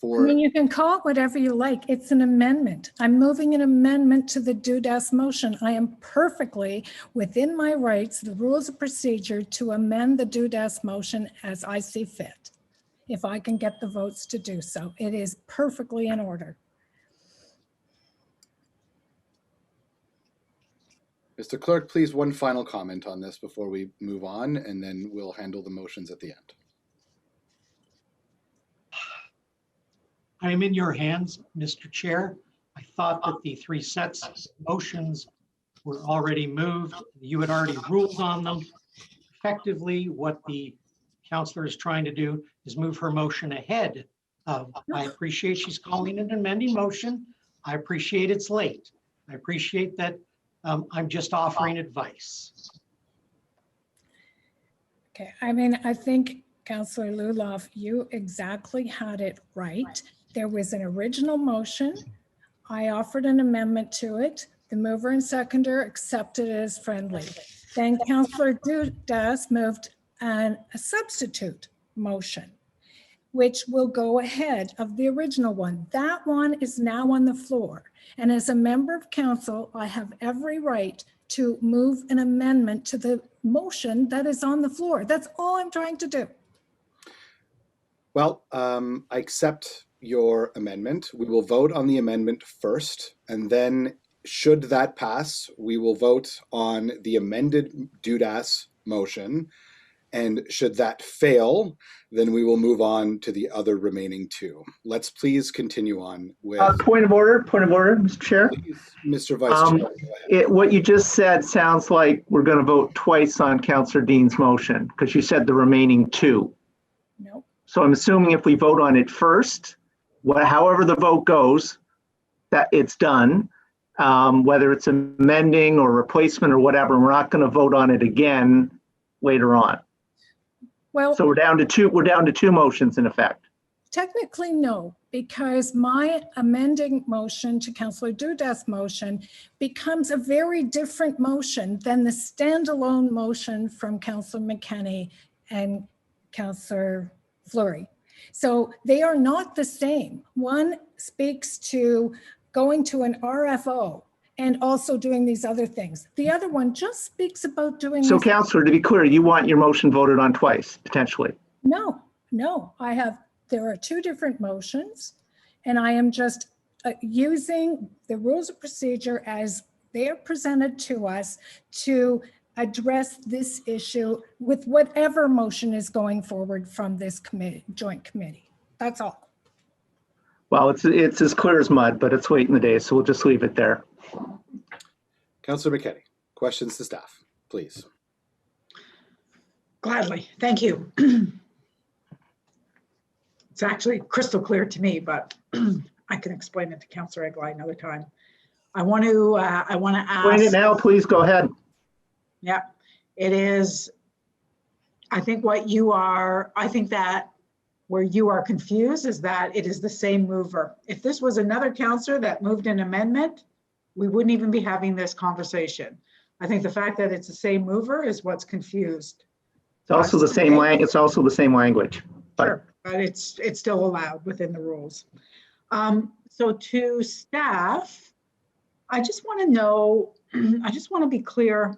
for... I mean, you can call it whatever you like. It's an amendment. I'm moving an amendment to the DUDAS motion. I am perfectly within my rights, the rules of procedure, to amend the DUDAS motion as I see fit. If I can get the votes to do so, it is perfectly in order. Mr. Clerk, please, one final comment on this before we move on, and then we'll handle the motions at the end. I am in your hands, Mr. Chair. I thought that the 3 sets of motions were already moved. You had already ruled on them. Effectively, what the councillor is trying to do is move her motion ahead of. I appreciate she's calling it an amending motion. I appreciate it's late. I appreciate that I'm just offering advice. Okay, I mean, I think Councillor Luloff, you exactly had it right. There was an original motion. I offered an amendment to it. The mover and seconder accepted it as friendly. Then Councillor Dudas moved a substitute motion, which will go ahead of the original one. That one is now on the floor. And as a member of council, I have every right to move an amendment to the motion that is on the floor. That's all I'm trying to do. Well, I accept your amendment. We will vote on the amendment first, and then should that pass, we will vote on the amended DUDAS motion. And should that fail, then we will move on to the other remaining 2. Let's please continue on with... Point of order, Mr. Chair. Please, Mr. Vice Chair. What you just said sounds like we're going to vote twice on Councillor Dean's motion, because you said the remaining 2. Nope. So I'm assuming if we vote on it first, however the vote goes, that it's done, whether it's amending or replacement or whatever, we're not going to vote on it again later on. Well, so we're down to 2 motions in effect. Technically, no, because my amending motion to Councillor Dudas' motion becomes a very different motion than the standalone motion from Councillor McKenney and Councillor Fleury. So they are not the same. One speaks to going to an RFO and also doing these other things. The other one just speaks about doing... So Councillor, to be clear, you want your motion voted on twice, potentially? No, there are 2 different motions. And I am just using the rules of procedure as they are presented to us to address this issue with whatever motion is going forward from this committee, joint committee. That's all. Well, it's as clear as mud, but it's late in the day, so we'll just leave it there. Councillor McKenney, questions to staff, please. Gladly, thank you. It's actually crystal clear to me, but I can explain it to Councillor Egley another time. I want to ask. Explain it now, please. Go ahead. Yeah, it is. I think that where you are confused is that it is the same mover. If this was another councillor that moved an amendment, we wouldn't even be having this conversation. I think the fact that it's the same mover is what's confused. It's also the same It's also the same language. Sure, but it's still allowed within the rules. So to staff, I just want to know, I just want to be clear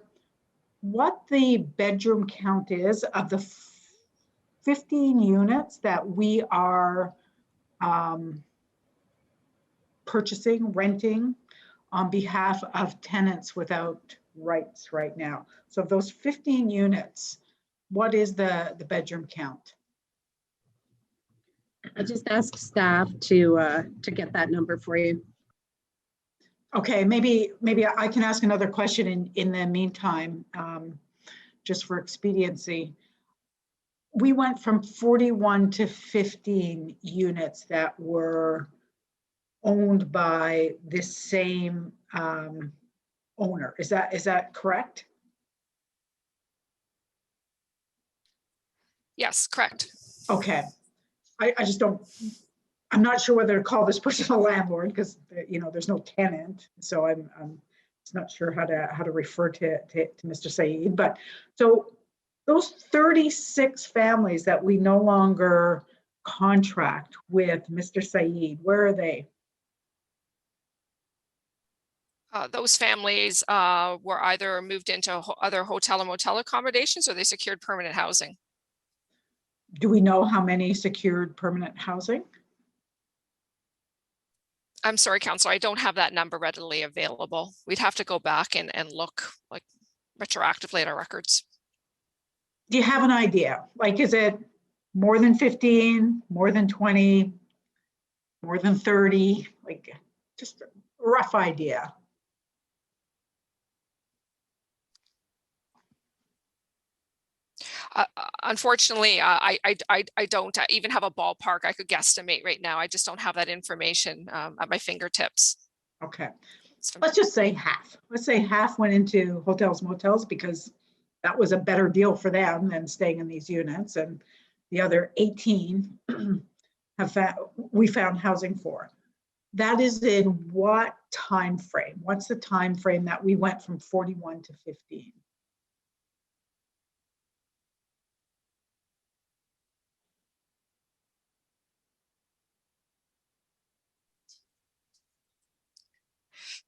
what the bedroom count is of the 15 units that we are purchasing, renting on behalf of tenants without rights right now. So of those 15 units, what is the bedroom count? I just asked staff to get that number for you. Okay, maybe I can ask another question in the meantime, just for expediency. We went from 41 to 15 units that were owned by this same owner. Is that correct? Yes, correct. Okay. I just don't, I'm not sure whether to call this person a landlord because, you know, there's no tenant. So I'm just not sure how to refer to Mr. Saeed. But so those 36 families that we no longer contract with Mr. Saeed, where are they? Those families were either moved into other hotel and motel accommodations or they secured permanent housing. Do we know how many secured permanent housing? I'm sorry, Councillor, I don't have that number readily available. We'd have to go back and look like retroactively at our records. Do you have an idea? Like, is it more than 15, more than 20, more than 30? Like, just a rough idea. Unfortunately, I don't even have a ballpark I could guesstimate right now. I just don't have that information at my fingertips. Okay, let's just say half. Let's say half went into hotels, motels, because that was a better deal for them than staying in these units. And the other 18 we found housing for. That is in what time frame? What's the time frame that we went from 41 to 15?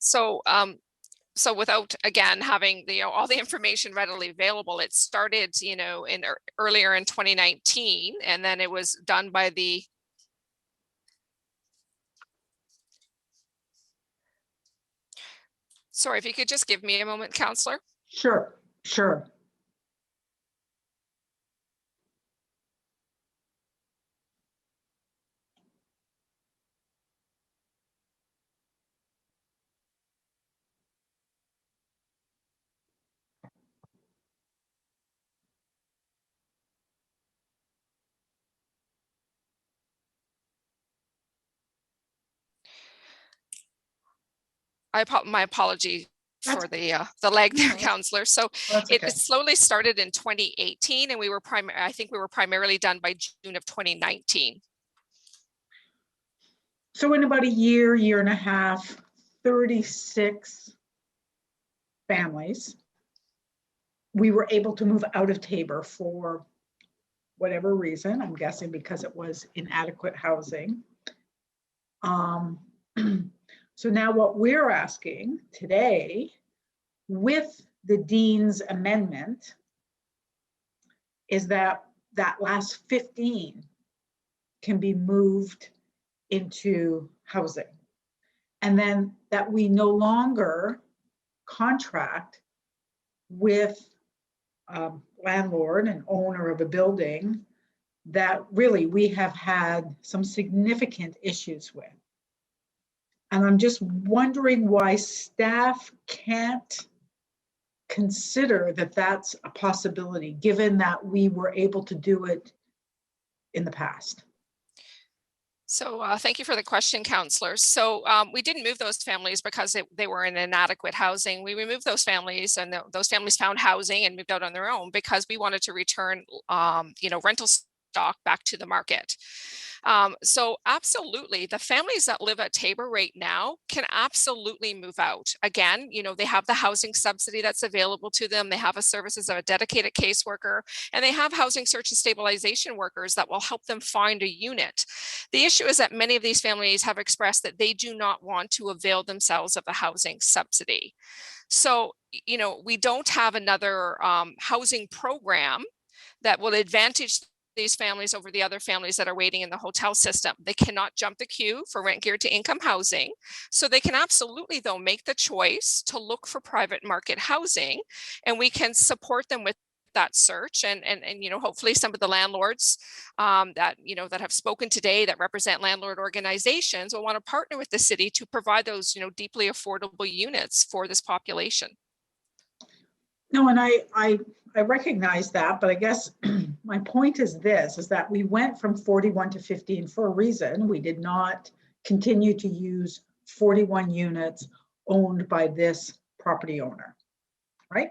So, so without again having all the information readily available, it started, earlier in 2019, and then it was done by the. Sorry, if you could just give me a moment, Councillor. Sure, sure. My apology for the lag there, Councillor. So it slowly started in 2018, and I think we were primarily done by June of 2019. So in about a year and a half, 36 families, we were able to move out of Tabor for whatever reason. I'm guessing because it was inadequate housing. So now what we're asking today with the Dean's amendment is that last 15 can be moved into housing. And then that we no longer contract with landlord and owner of a building that really we have had some significant issues with. And I'm just wondering why staff can't consider that that's a possibility, given that we were able to do it in the past. So thank you for the question, counselors. So we didn't move those families because they were in inadequate housing. We removed those families, and those families found housing and moved out on their own because we wanted to return, rental stock back to the market. So absolutely, the families that live at Tabor right now can absolutely move out. Again, they have the housing subsidy that's available to them. They have a services of a dedicated caseworker, and they have housing search and stabilization workers that will help them find a unit. The issue is that many of these families have expressed that they do not want to avail themselves of the housing subsidy. So, we don't have another housing program that will advantage these families over the other families that are waiting in the hotel system. They cannot jump the queue for rent geared to income housing. So they can absolutely, though, make the choice to look for private market housing, and we can support them with that search. And hopefully some of the landlords that have spoken today that represent landlord organizations will want to partner with the city to provide those, deeply affordable units for this population. No, and I recognize that, but I guess my point is this, is that we went from 41 to 15 for a reason. We did not continue to use 41 units owned by this property owner, right?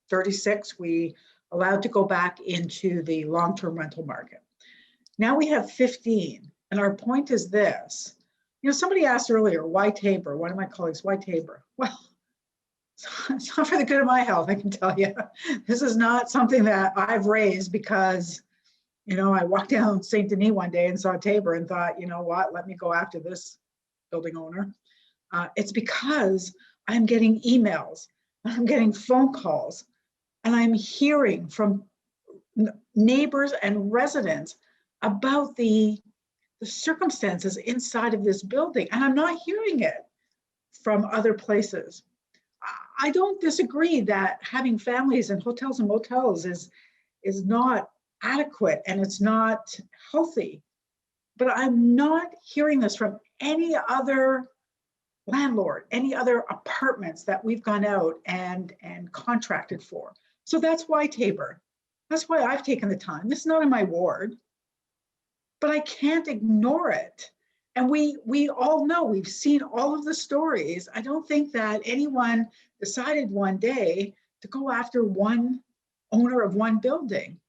36, we allowed to go back into the long-term rental market. Now we have 15, and our point is this. Somebody asked earlier, why Tabor? One of my colleagues, why Tabor? Well, it's not for the good of my health, I can tell you. This is not something that I've raised because, I walked down St. Denis one day and saw Tabor and thought, you know what, let me go after this building owner. It's because I'm getting emails, I'm getting phone calls, and I'm hearing from neighbors and residents about the circumstances inside of this building, and I'm not hearing it from other places. I don't disagree that having families in hotels and motels is not adequate and it's not healthy, but I'm not hearing this from any other landlord, any other apartments that we've gone out and contracted for. So that's why Tabor. That's why I've taken the time. This is not in my ward, but I can't ignore it. And we all know, we've seen all of the stories. I don't think that anyone decided one day to go after one owner of one building.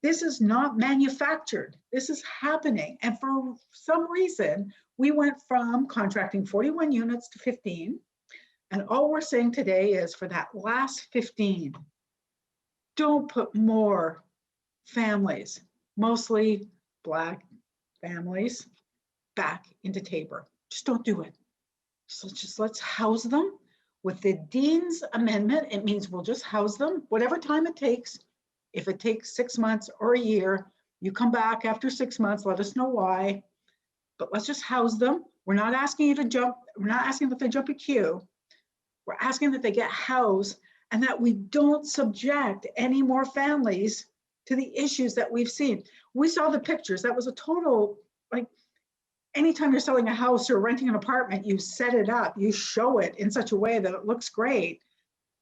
This is not manufactured. This is happening. And for some reason, we went from contracting 41 units to 15. And all we're saying today is for that last 15, don't put more families, mostly Black families, back into Tabor. Just don't do it. So let's house them. With the Dean's amendment, it means we'll just house them, whatever time it takes. If it takes 6 months or a year, you come back after 6 months, let us know why. But let's just house them. We're not asking you to jump, we're not asking that they jump a queue. We're asking that they get housed and that we don't subject any more families to the issues that we've seen. We saw the pictures. That was a total, anytime you're selling a house or renting an apartment, you set it up, you show it in such a way that it looks great.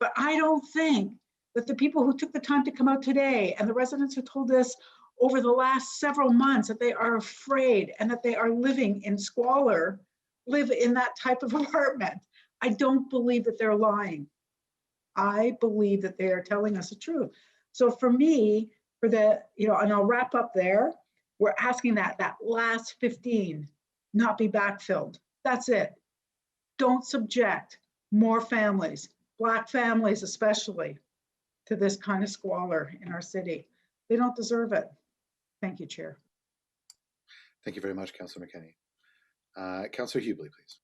But I don't think that the people who took the time to come out today and the residents who told us over the last several months that they are afraid and that they are living in squalor, live in that type of apartment. I don't believe that they're lying. I believe that they are telling us the truth. So for me, for the, and I'll wrap up there, we're asking that last 15 not be backfilled. That's it. Don't subject more families, Black families especially, to this kind of squalor in our city. They don't deserve it. Thank you, Chair. Thank you very much, Councillor McKenney. Councillor Hubley, please.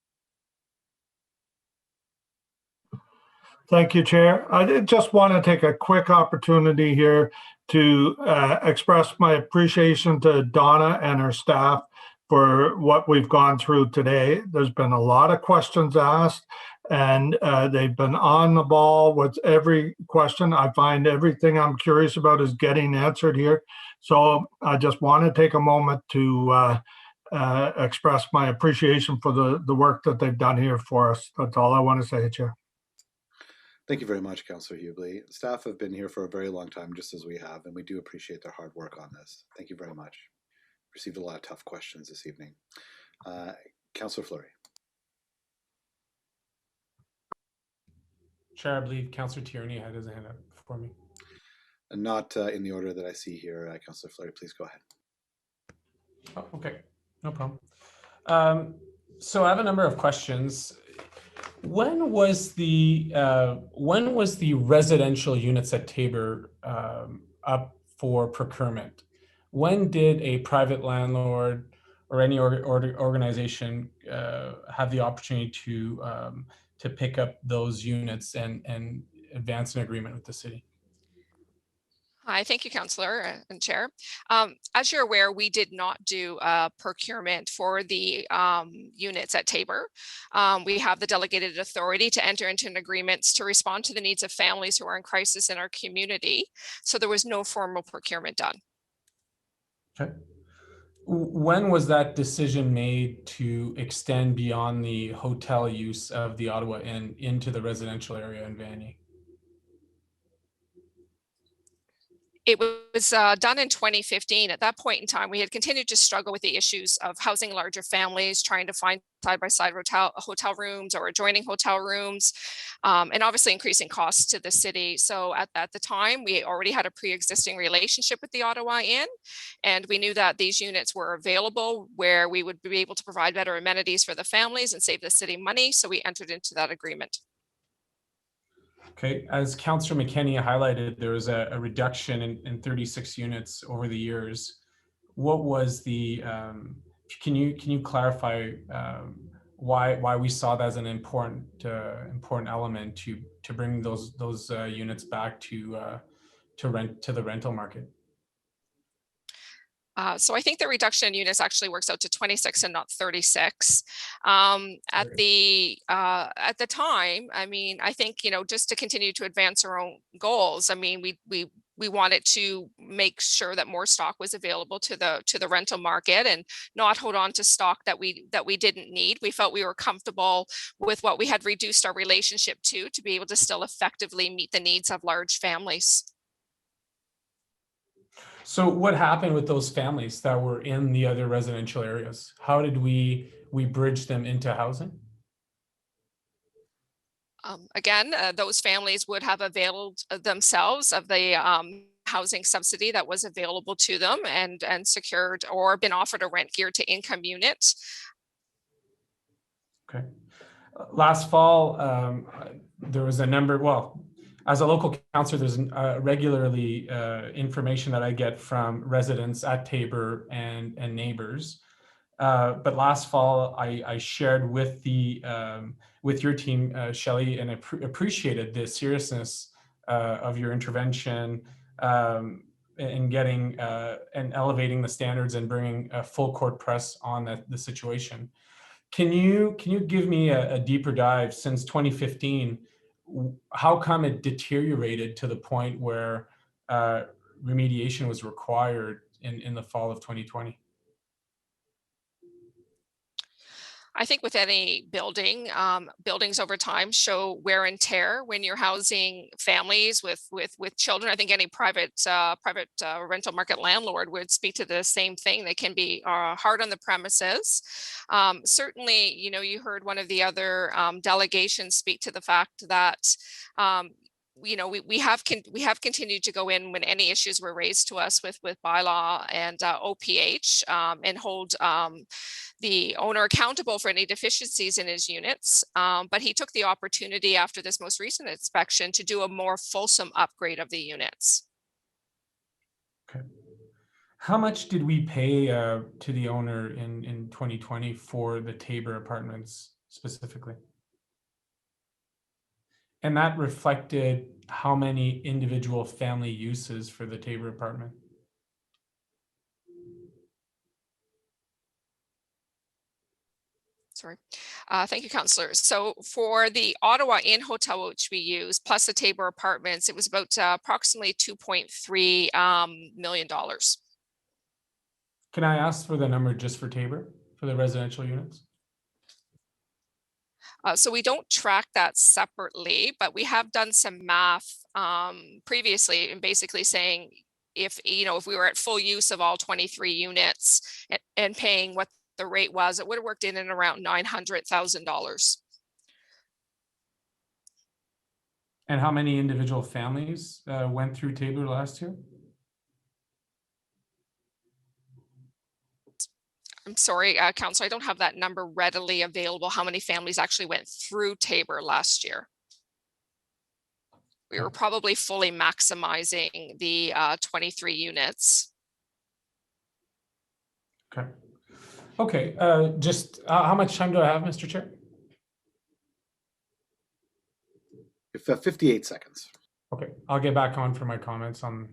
Thank you, Chair. I just want to take a quick opportunity here to express my appreciation to Donna and her staff for what we've gone through today. There's been a lot of questions asked, and they've been on the ball with every question. I find everything I'm curious about is getting answered here. So I just want to take a moment to express my appreciation for the work that they've done here for us. That's all I want to say, Chair. Thank you very much, Councillor Hubley. Staff have been here for a very long time, just as we have, and we do appreciate their hard work on this. Thank you very much. Received a lot of tough questions this evening. Councillor Fleury. Chair, I believe Councillor Tierney had his hand up for me. Not in the order that I see here. Councillor Fleury, please go ahead. Oh, okay, no problem. So I have a number of questions. When was the residential units at Tabor up for procurement? When did a private landlord or any organization have the opportunity to pick up those units and advance an agreement with the city? Hi, thank you, Councillor and Chair. As you're aware, we did not do procurement for the units at Tabor. We have the delegated authority to enter into an agreements to respond to the needs of families who are in crisis in our community. So there was no formal procurement done. Okay. When was that decision made to extend beyond the hotel use of the Ottawa Inn into the residential area in Vanier? It was done in 2015. At that point in time, we had continued to struggle with the issues of housing larger families, trying to find side-by-side hotel rooms or adjoining hotel rooms, and obviously increasing costs to the city. So at the time, we already had a pre-existing relationship with the Ottawa Inn, and we knew that these units were available where we would be able to provide better amenities for the families and save the city money. So we entered into that agreement. Okay, as Councillor McKenney highlighted, there was a reduction in 36 units over the years. What was the, can you clarify why we saw that as an important element to bring those units back to the rental market? So I think the reduction in units actually works out to 26 and not 36. At the time, I mean, I think, just to continue to advance our own goals, I mean, we wanted to make sure that more stock was available to the rental market and not hold on to stock that we didn't need. We felt we were comfortable with what we had reduced our relationship to be able to still effectively meet the needs of large families. So what happened with those families that were in the other residential areas? How did we bridge them into housing? Again, those families would have availed themselves of the housing subsidy that was available to them and secured or been offered a rent geared to income unit. Okay. Last fall, there was a number, well, as a local councillor, there's regularly information that I get from residents at Tabor and neighbors. But last fall, I shared with your team, Shelley, and appreciated the seriousness of your intervention in getting and elevating the standards and bringing a full court press on the situation. Can you give me a deeper dive since 2015? How come it deteriorated to the point where remediation was required in the fall of 2020? I think with any building, buildings over time show wear and tear when you're housing families with children. I think any private rental market landlord would speak to the same thing. They can be hard on the premises. Certainly, you heard one of the other delegations speak to the fact that we have continued to go in when any issues were raised to us with bylaw and OPH and hold the owner accountable for any deficiencies in his units. But he took the opportunity after this most recent inspection to do a more fulsome upgrade of the units. Okay. How much did we pay to the owner in 2020 for the Tabor Apartments specifically? And that reflected how many individual family uses for the Tabor apartment? Sorry. Thank you, Councillor. So for the Ottawa Inn Hotel, which we use, plus the Tabor Apartments, it was about approximately $2.3 million. Can I ask for the number just for Tabor, for the residential units? So we don't track that separately, but we have done some math previously and basically saying if we were at full use of all 23 units and paying what the rate was, it would have worked in and around $900,000. And how many individual families went through Tabor last year? I'm sorry, Council, I don't have that number readily available, how many families actually went through Tabor last year. We were probably fully maximizing the 23 units. Okay. Okay, just how much time do I have, Mr. Chair? 58 seconds. Okay, I'll get back on for my comments on.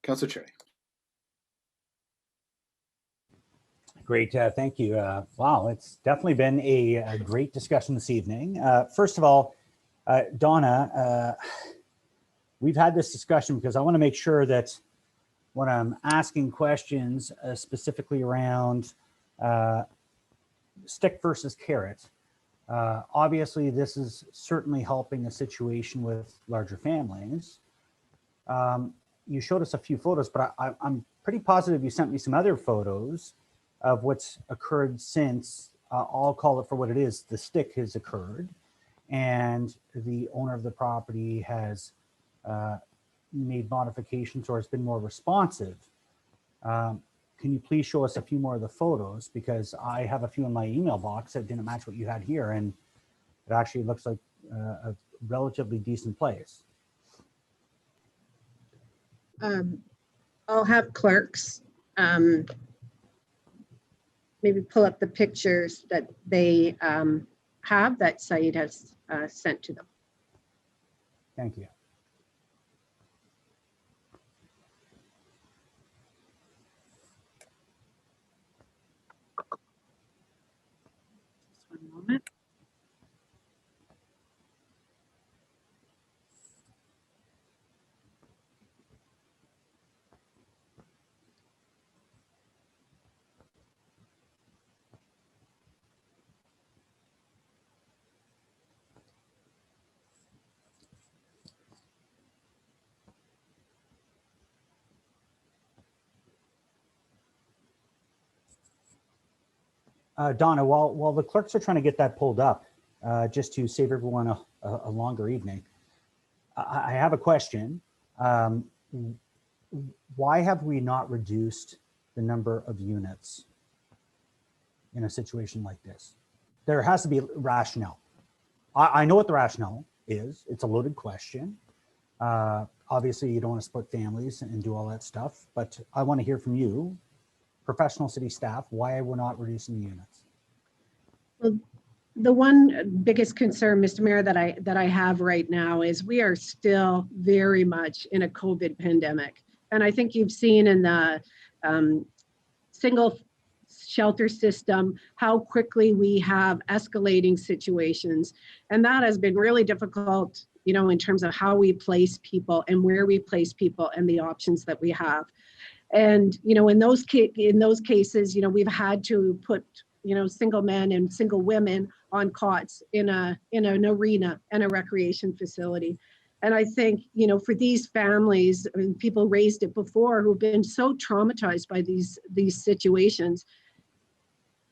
Councillor Cherry. Great, thank you. Wow, it's definitely been a great discussion this evening. First of all, Donna, we've had this discussion because I want to make sure that when I'm asking questions specifically around stick versus carrot, obviously this is certainly helping a situation with larger families. You showed us a few photos, but I'm pretty positive you sent me some other photos of what's occurred since, I'll call it for what it is, the stick has occurred, and the owner of the property has made modifications or has been more responsive. Can you please show us a few more of the photos? Because I have a few in my email box that didn't match what you had here, and it actually looks like a relatively decent place. I'll have clerks maybe pull up the pictures that they have that Said has sent to them. Thank you. Just one moment. Donna, while the clerks are trying to get that pulled up, just to save everyone a longer evening, I have a question. Why have we not reduced the number of units in a situation like this? There has to be rationale. I know what the rationale is. It's a loaded question. Obviously, you don't want to split families and do all that stuff, but I want to hear from you, professional city staff, why we're not reducing the units. Well, the one biggest concern, Mr. Mayor, that I have right now is we are still very much in a COVID pandemic. And I think you've seen in the single shelter system how quickly we have escalating situations. And that has been really difficult, in terms of how we place people and where we place people and the options that we have. And, in those cases, we've had to put, single men and single women on cots in an arena and a recreation facility. And I think, for these families, I mean, people raised it before, who've been so traumatized by these situations,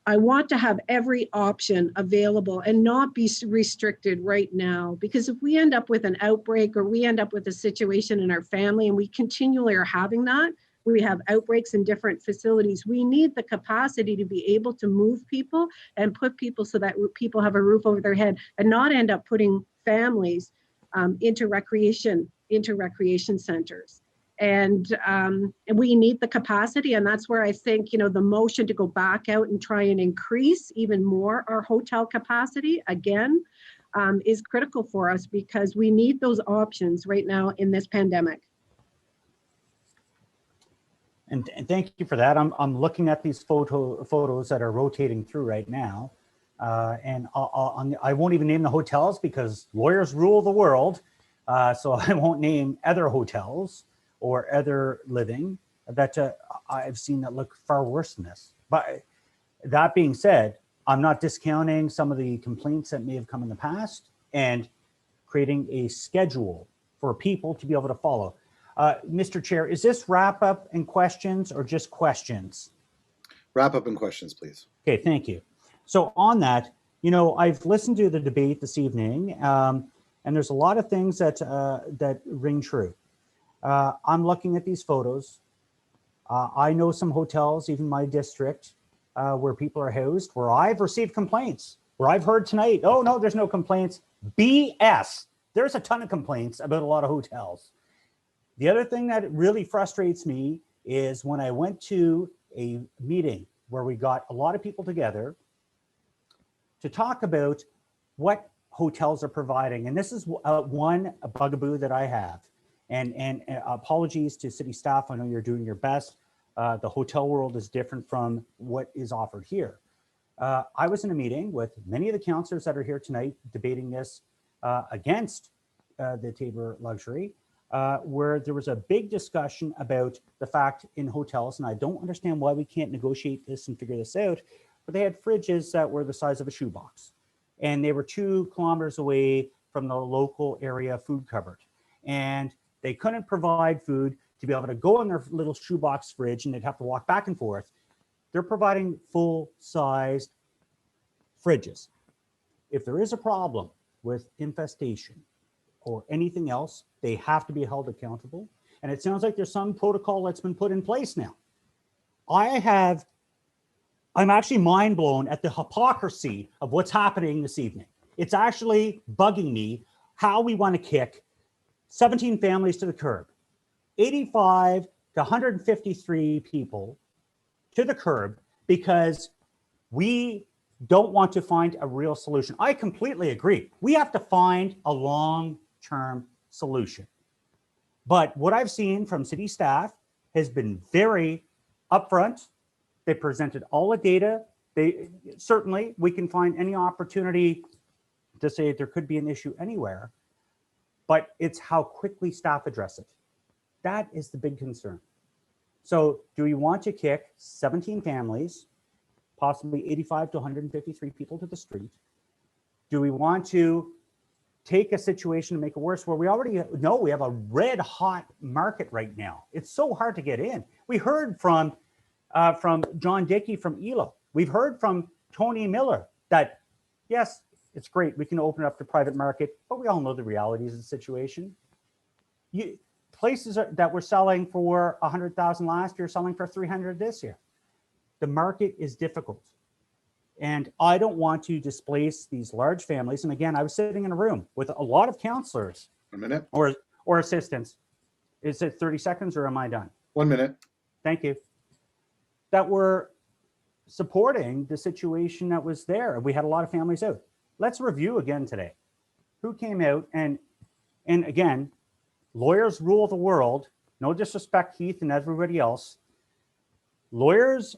I want to have every option available and not be restricted right now, because if we end up with an outbreak or we end up with a situation in our family and we continually are having that, we have outbreaks in different facilities, we need the capacity to be able to move people and put people so that people have a roof over their head and not end up putting families into recreation centers. And we need the capacity, and that's where I think, the motion to go back out and try and increase even more our hotel capacity again is critical for us, because we need those options right now in this pandemic. And thank you for that. I'm looking at these photos that are rotating through right now. And I won't even name the hotels because lawyers rule the world. So I won't name other hotels or other living that I've seen that look far worse than this. But that being said, I'm not discounting some of the complaints that may have come in the past and creating a schedule for people to be able to follow. Mr. Chair, is this wrap up and questions or just questions? Wrap up and questions, please. Okay, thank you. So on that, you know, I've listened to the debate this evening, and there's a lot of things that that ring true. I'm looking at these photos. I know some hotels, even my district, where people are housed, where I've received complaints, where I've heard tonight, oh no, there's no complaints. BS. There's a ton of complaints about a lot of hotels. The other thing that really frustrates me is when I went to a meeting where we got a lot of people together to talk about what hotels are providing. And this is one bugaboo that I have. And apologies to city staff. I know you're doing your best. The hotel world is different from what is offered here. I was in a meeting with many of the councillors that are here tonight debating this against the Tabor Luxury, where there was a big discussion about the fact in hotels, and I don't understand why we can't negotiate this and figure this out, but they had fridges that were the size of a shoebox, and they were 2 kilometers away from the local area food cupboard. And they couldn't provide food to be able to go in their little shoebox fridge, and they'd have to walk back and forth. They're providing full-sized fridges. If there is a problem with infestation or anything else, they have to be held accountable. And it sounds like there's some protocol that's been put in place now. I'm actually mind blown at the hypocrisy of what's happening this evening. It's actually bugging me how we want to kick 17 families to the curb, 85 to 153 people to the curb because we don't want to find a real solution. I completely agree. We have to find a long-term solution. But what I've seen from city staff has been very upfront. They presented all the data. Certainly, we can find any opportunity to say there could be an issue anywhere, but it's how quickly staff address it. That is the big concern. So do we want to kick 17 families, possibly 85 to 153 people to the street? Do we want to take a situation and make it worse where we already know we have a red hot market right now? It's so hard to get in. We heard from John Dickey from ELO. We've heard from Tony Miller that, yes, it's great, we can open up the private market, but we all know the realities of the situation. Places that were selling for 100,000 last year, selling for 300 this year. The market is difficult. And I don't want to displace these large families. And again, I was sitting in a room with a lot of counselors. 1 minute. Or assistants. Is it 30 seconds or am I done? 1 minute. Thank you. That were supporting the situation that was there. We had a lot of families out. Let's review again today. Who came out and again, lawyers rule the world. No disrespect, Keith and everybody else. Lawyers,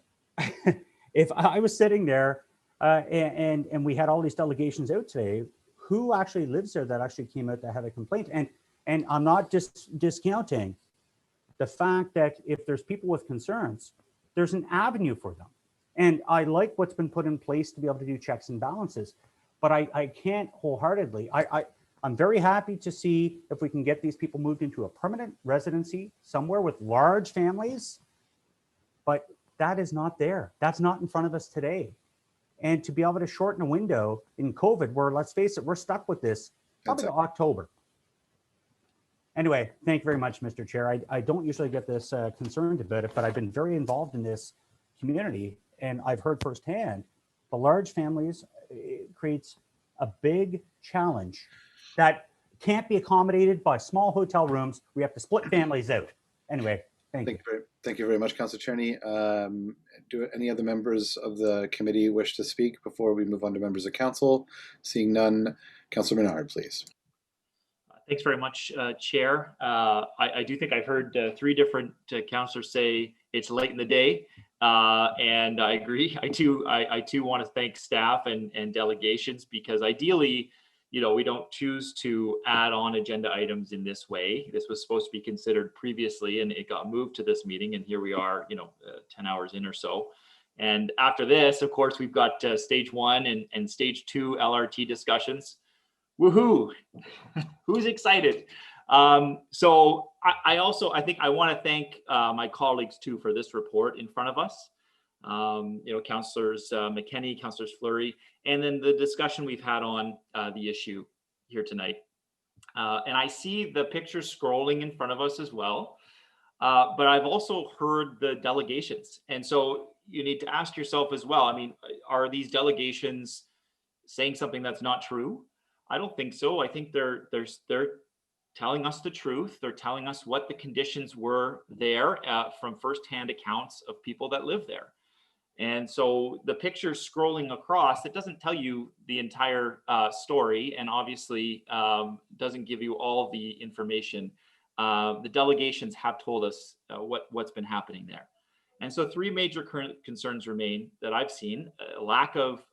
if I was sitting there and we had all these delegations out today, who actually lives there that actually came out that had a complaint? And I'm not just discounting the fact that if there's people with concerns, there's an avenue for them. And I like what's been put in place to be able to do checks and balances, but I can't wholeheartedly. I'm very happy to see if we can get these people moved into a permanent residency somewhere with large families, but that is not there. That's not in front of us today. And to be able to shorten a window in COVID, where let's face it, we're stuck with this probably to October. Anyway, thank you very much, Mr. Chair. I don't usually get this concerned about it, but I've been very involved in this community and I've heard firsthand the large families creates a big challenge that can't be accommodated by small hotel rooms. We have to split families out. Anyway, thank you. Thank you very much, Councillor Cherney. Do any other members of the committee wish to speak before we move on to members of council? Seeing none, Councillor Menard, please. Thanks very much, Chair. I do think I've heard 3 different councillors say it's late in the day. And I agree. I too want to thank staff and delegations, because ideally, you know, we don't choose to add on agenda items in this way. This was supposed to be considered previously, and it got moved to this meeting. And here we are, you know, 10 hours in or so. And after this, of course, we've got stage 1 and stage 2 LRT discussions. Woohoo! Who's excited? So I think I want to thank my colleagues too for this report in front of us. You know, Councillors McKenney, Councillors Fleury, and then the discussion we've had on the issue here tonight. And I see the pictures scrolling in front of us as well. But I've also heard the delegations. And so you need to ask yourself as well, I mean, are these delegations saying something that's not true? I don't think so. I think they're telling us the truth. They're telling us what the conditions were there from firsthand accounts of people that live there. And so the picture scrolling across, it doesn't tell you the entire story, and obviously doesn't give you all the information. The delegations have told us what's been happening there. And so 3 major current concerns remain that I've seen: a lack of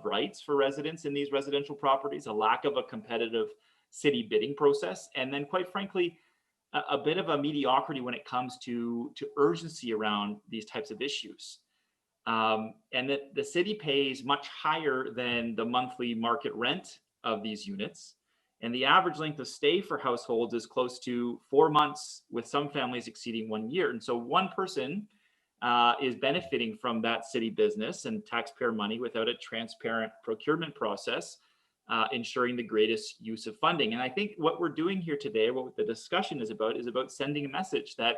rights for residents in these residential properties, a lack of a competitive city bidding process, and then quite frankly, a bit of a mediocrity when it comes to urgency around these types of issues. And that the city pays much higher than the monthly market rent of these units. And the average length of stay for households is close to 4 months, with some families exceeding 1 year. And so one person is benefiting from that city business and taxpayer money without a transparent procurement process, ensuring the greatest use of funding. And I think what we're doing here today, what the discussion is about sending a message that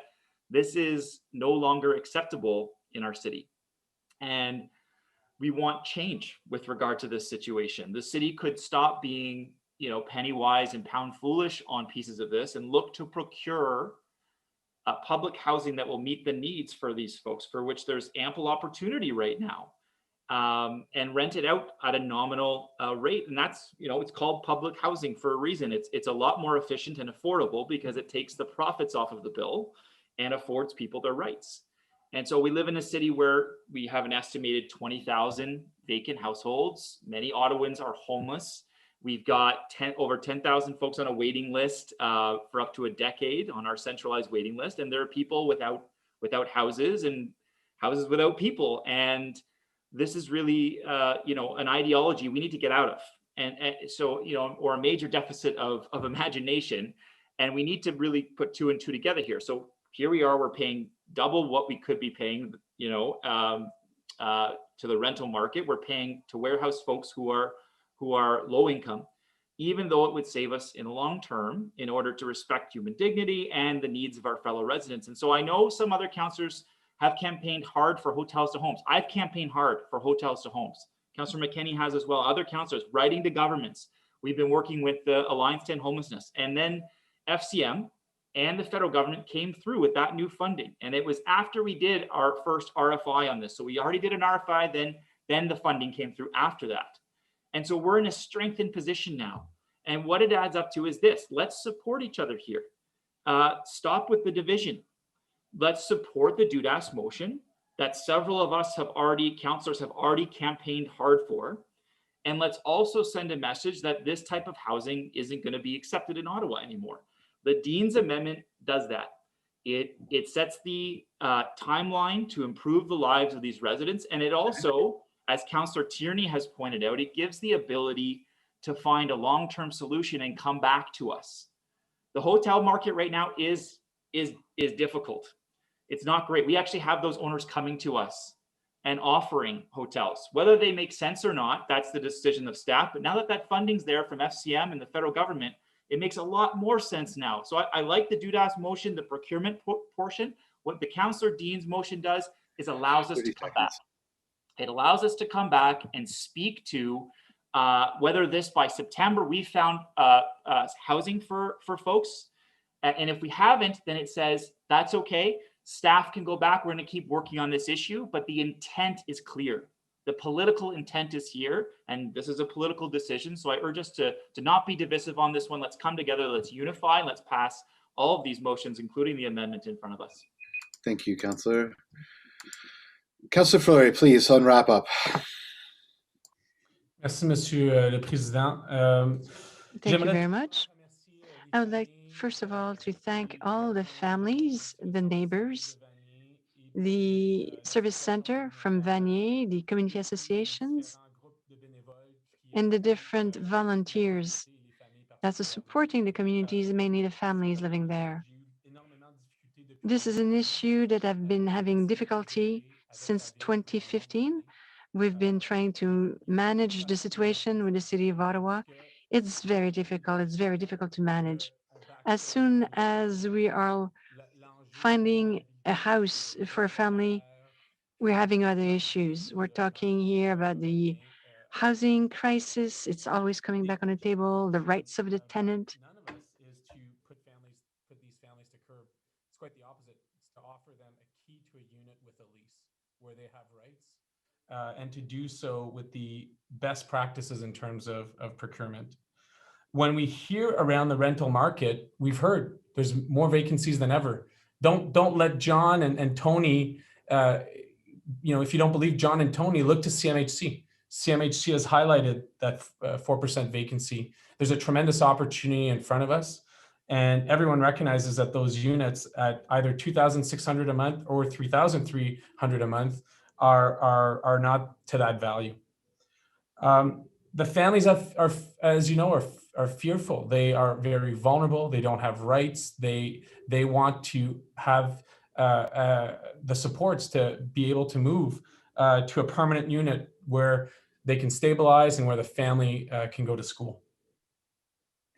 this is no longer acceptable in our city. And we want change with regard to this situation. The city could stop being, you know, penny wise and pound foolish on pieces of this, and look to procure public housing that will meet the needs for these folks, for which there's ample opportunity right now, and rent it out at a nominal rate. And that's, you know, it's called public housing for a reason. It's a lot more efficient and affordable because it takes the profits off of the bill and affords people their rights. And so we live in a city where we have an estimated 20,000 vacant households. Many Ottawans are homeless. We've got over 10,000 folks on a waiting list for up to a decade on our centralized waiting list. And there are people without houses, and houses without people. And this is really, you know, an ideology we need to get out of. And so, you know, or a major deficit of imagination. And we need to really put 2 and 2 together here. So here we are, we're paying double what we could be paying, you know, to the rental market. We're paying to warehouse folks who are low income, even though it would save us in the long term in order to respect human dignity and the needs of our fellow residents. And so I know some other councillors have campaigned hard for hotels to homes. I've campaigned hard for hotels to homes. Councillor McKenney has as well. Other councillors writing to governments. We've been working with the Alliance to End Homelessness, and then FCM and the federal government came through with that new funding. And it was after we did our first RFI on this. So we already did an RFI, then the funding came through after that. And so we're in a strengthened position now. And what it adds up to is this: let's support each other here. Stop with the division. Let's support the DUDAS motion that several of us councillors have already campaigned hard for. And let's also send a message that this type of housing isn't going to be accepted in Ottawa anymore. The Dean's Amendment does that. It sets the timeline to improve the lives of these residents. And it also, as Councillor Tierney has pointed out, it gives the ability to find a long-term solution and come back to us. The hotel market right now is difficult. It's not great. We actually have those owners coming to us and offering hotels. Whether they make sense or not, that's the decision of staff. But now that funding's there from FCM and the federal government, it makes a lot more sense now. So I like the DUDAS motion, the procurement portion. What the Councillor Dean's motion does is allows us to come back. It allows us to come back and speak to whether this by September we found housing for folks. And if we haven't, then it says that's okay. Staff can go back. We're going to keep working on this issue, but the intent is clear. The political intent is here, and this is a political decision. So I urge us to not be divisive on this one. Let's come together. Let's unify. Let's pass all of these motions, including the amendment in front of us. Thank you, Councillor. Councillor Fleury, please, on wrap up. Merci, Monsieur le Président. Thank you very much. I would like, first of all, to thank all the families, the neighbors, the service center from Vanier, the community associations, and the different volunteers that's supporting the communities, mainly the families living there. This is an issue that I've been having difficulty since 2015. We've been trying to manage the situation with the city of Ottawa. It's very difficult. It's very difficult to manage. As soon as we are finding a house for a family, we're having other issues. We're talking here about the housing crisis. It's always coming back on the table, the rights of the tenant. None of us is to put these families to curb. It's quite the opposite. It's to offer them a key to a unit with a lease where they have rights, and to do so with the best practices in terms of procurement. When we hear around the rental market, we've heard there's more vacancies than ever. Don't let John and Tony, if you don't believe John and Tony, look to CMHC. CMHC has highlighted that 4% vacancy. There's a tremendous opportunity in front of us, and everyone recognizes that those units at either $2,600 a month or $3,300 a month are not to that value. The families are, as you know, are fearful. They are very vulnerable. They don't have rights. They want to have the supports to be able to move to a permanent unit where they can stabilize and where the family can go to school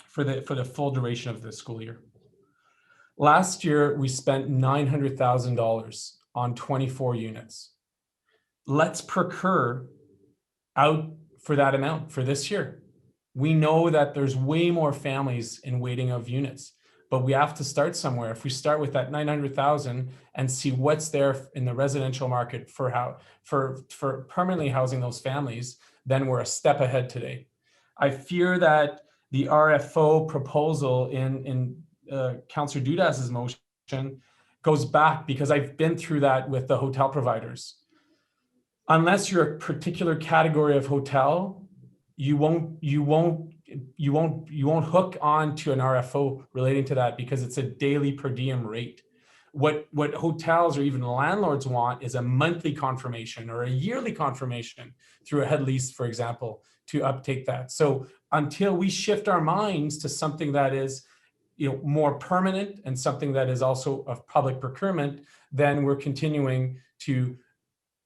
for the full duration of the school year. Last year, we spent $900,000 on 24 units. Let's procure out for that amount for this year. We know that there's way more families in waiting of units, but we have to start somewhere. If we start with that 900,000 and see what's there in the residential market for permanently housing those families, then we're a step ahead today. I fear that the RFO proposal in Councillor Dudas's motion goes back, because I've been through that with the hotel providers. Unless you're a particular category of hotel, you won't hook on to an RFO relating to that, because it's a daily per diem rate. What hotels or even landlords want is a monthly confirmation or a yearly confirmation through a head lease, for example, to uptake that. So until we shift our minds to something that is more permanent and something that is also of public procurement, then we're continuing to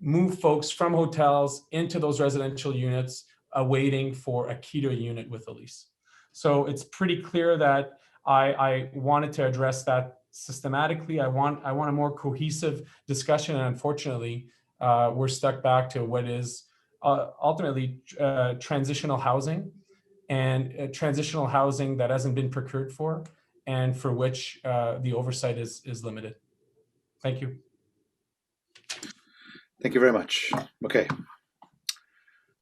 move folks from hotels into those residential units, waiting for a key to a unit with a lease. So it's pretty clear that I wanted to address that systematically. I want a more cohesive discussion, and unfortunately, we're stuck back to what is ultimately transitional housing, and transitional housing that hasn't been procured for, and for which the oversight is limited. Thank you. Thank you very much. Okay.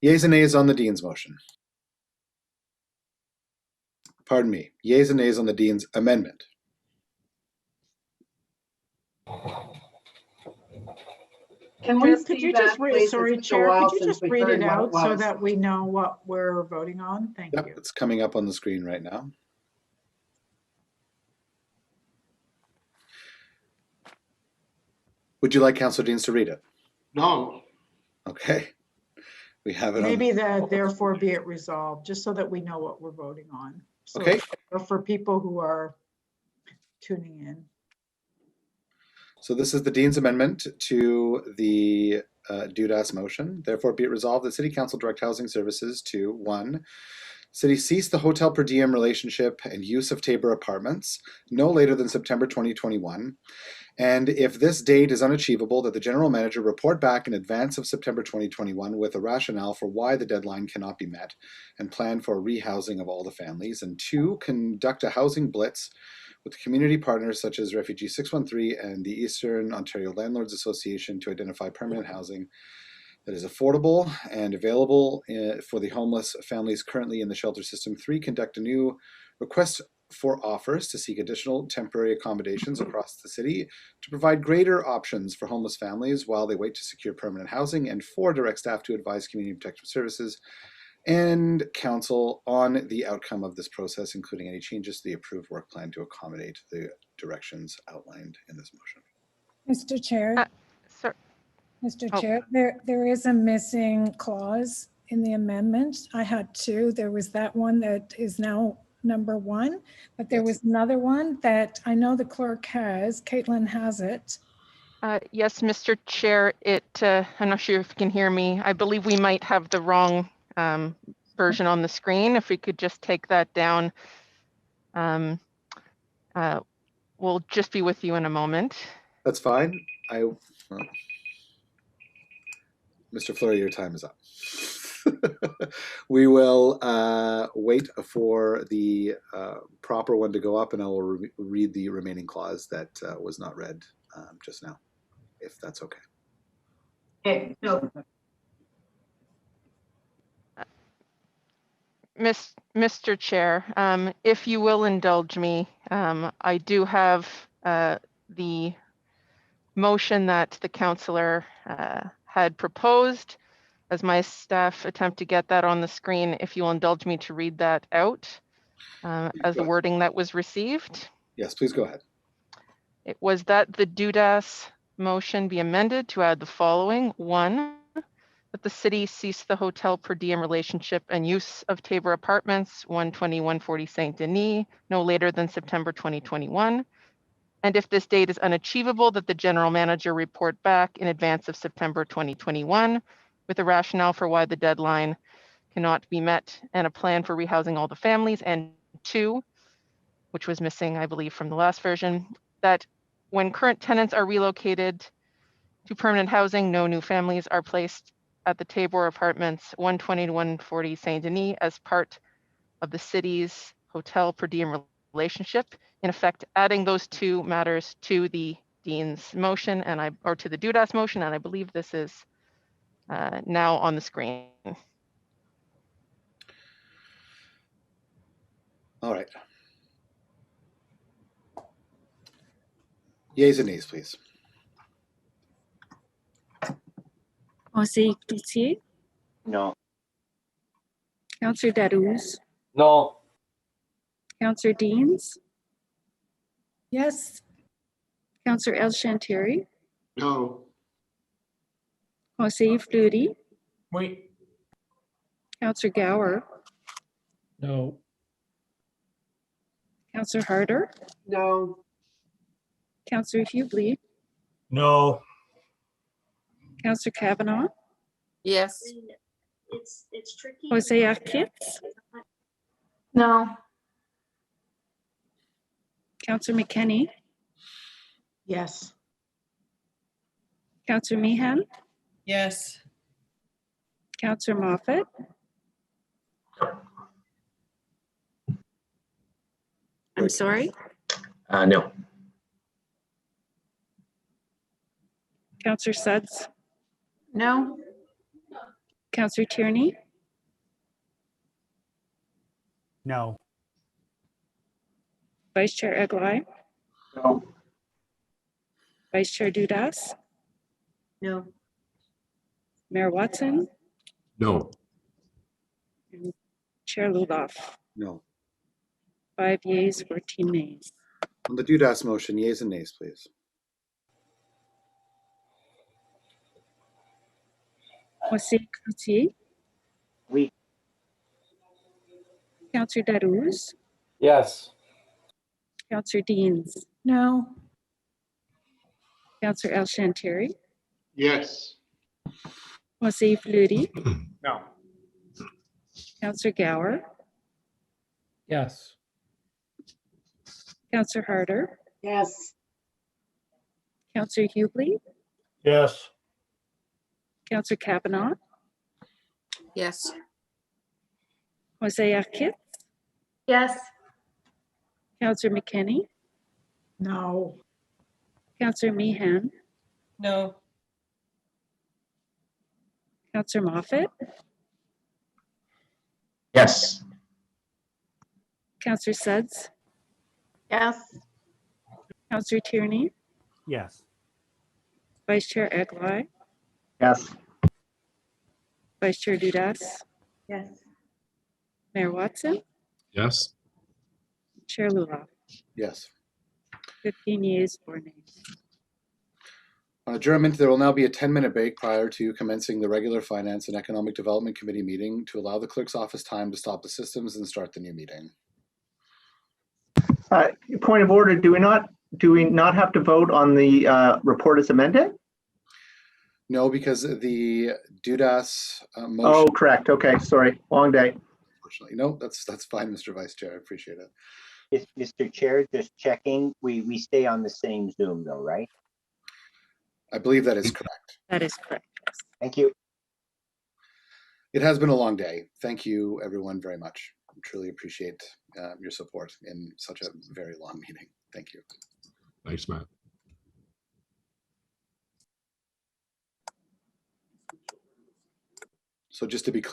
Yeas and nays on the Dean's motion. Pardon me. Yeas and nays on the Dean's amendment. Could you just read, sorry, Chair, could you just read it out so that we know what we're voting on? Thank you. It's coming up on the screen right now. Would you like Councillor Deans to read it? No. Okay. We have it. Maybe that therefore be it resolved, just so that we know what we're voting on. So okay. For people who are tuning in. So this is the Dean's amendment to the Dudas motion. Therefore be it resolved that City Council direct housing services to 1, City cease the hotel per diem relationship and use of Tabor Apartments no later than September 2021. And if this date is unachievable, that the general manager report back in advance of September 2021 with a rationale for why the deadline cannot be met and plan for a rehousing of all the families. And 2, conduct a housing blitz with community partners such as Refugee 613 and the Eastern Ontario Landlords Association to identify permanent housing that is affordable and available for the homeless families currently in the shelter system. 3, conduct a new request for offers to seek additional temporary accommodations across the city to provide greater options for homeless families while they wait to secure permanent housing, and 4, direct staff to advise community protective services and council on the outcome of this process, including any changes to the approved work plan to accommodate the directions outlined in this motion. Mr. Chair. Sir. Mr. Chair, there is a missing clause in the amendment. I had 2. There was that one that is now number 1, but there was another one that I know the clerk has. Caitlin has it. Yes, Mr. Chair, I'm not sure if you can hear me. I believe we might have the wrong version on the screen. If we could just take that down. We'll just be with you in a moment. That's fine. Mr. Fleury, your time is up. We will wait for the proper one to go up, and I will read the remaining clause that was not read just now, if that's okay. Okay, no. Mr. Chair, if you will indulge me, I do have the motion that the councillor had proposed as my staff attempt to get that on the screen. If you will indulge me to read that out as the wording that was received. Yes, please go ahead. It was that the DUDAS motion be amended to add the following. 1, that the city cease the hotel per diem relationship and use of Tabor Apartments, 120-140 Saint Denis, no later than September 2021. And if this date is unachievable, that the general manager report back in advance of September 2021 with a rationale for why the deadline cannot be met and a plan for rehousing all the families. And 2, which was missing, I believe, from the last version, that when current tenants are relocated to permanent housing, no new families are placed at the Tabor Apartments, 120-140 Saint Denis, as part of the city's hotel per diem relationship. In effect, adding those 2 matters to the Dean's motion or to the DUDAS motion, and I believe this is now on the screen. All right. Yeas and nays, please. Conseil Cloutier, No. Councillor Dadouz, No. Councillor Deans, Yes. Councillor El Shantiri, No. Conseil Fleury, Oui. Councillor Gower, No. Councillor Harder, No. Councillor Hughley, No. Councillor Kavanaugh, Yes. It's tricky. Jose Arquitz, No. Councillor McKenney, Yes. Councillor Meehan, Yes. Councillor Moffat, I'm sorry, No. Councillor Suds, No. Councillor Tierney, No. Vice Chair Eglai, No. Vice Chair Dudas, No. Mayor Watson, No. and Chair Luloff. No. 5 yeas, 14 nays. On the DUDAS motion, yeas and nays, please. Conseil Cloutier, Oui. Councillor Dadouz, Yes. Councillor Deans, No. Councillor El Shantiri, Yes. Conseil Fleury, No. Councillor Gower, Yes. Councillor Harder, Yes. Councillor Hughley, Yes. Councillor Kavanaugh, Yes. Jose Arquitz, Yes. Councillor McKenney, No. Councillor Meehan, No. Councillor Moffat, Yes. Councillor Suds, Yes. Counselor Tierney, Yes. Vice Chair Eglai, Yes. Vice Chair Dudas, Yes. Mayor Watson, Yes. Chair Lula. Yes. 15 yeas, 4 nays. On adjournment, there will now be a 10-minute break prior to commencing the regular Finance and Economic Development Committee meeting to allow the clerk's office time to stop the systems and start the new meeting. Point of order, do we not have to vote on the report as amended? No, because the Dudas motion. Oh, correct. Okay, sorry. Long day. Unfortunately, no, that's fine, Mr. Vice Chair. I appreciate it. Yes, Mr. Chair, just checking, we stay on the same Zoom though, right? I believe that is correct. That is correct. Yes. Thank you. It has been a long day. Thank you, everyone, very much. I truly appreciate your support in such a very long meeting. Thank you. Thanks, Matt. So just to be clear,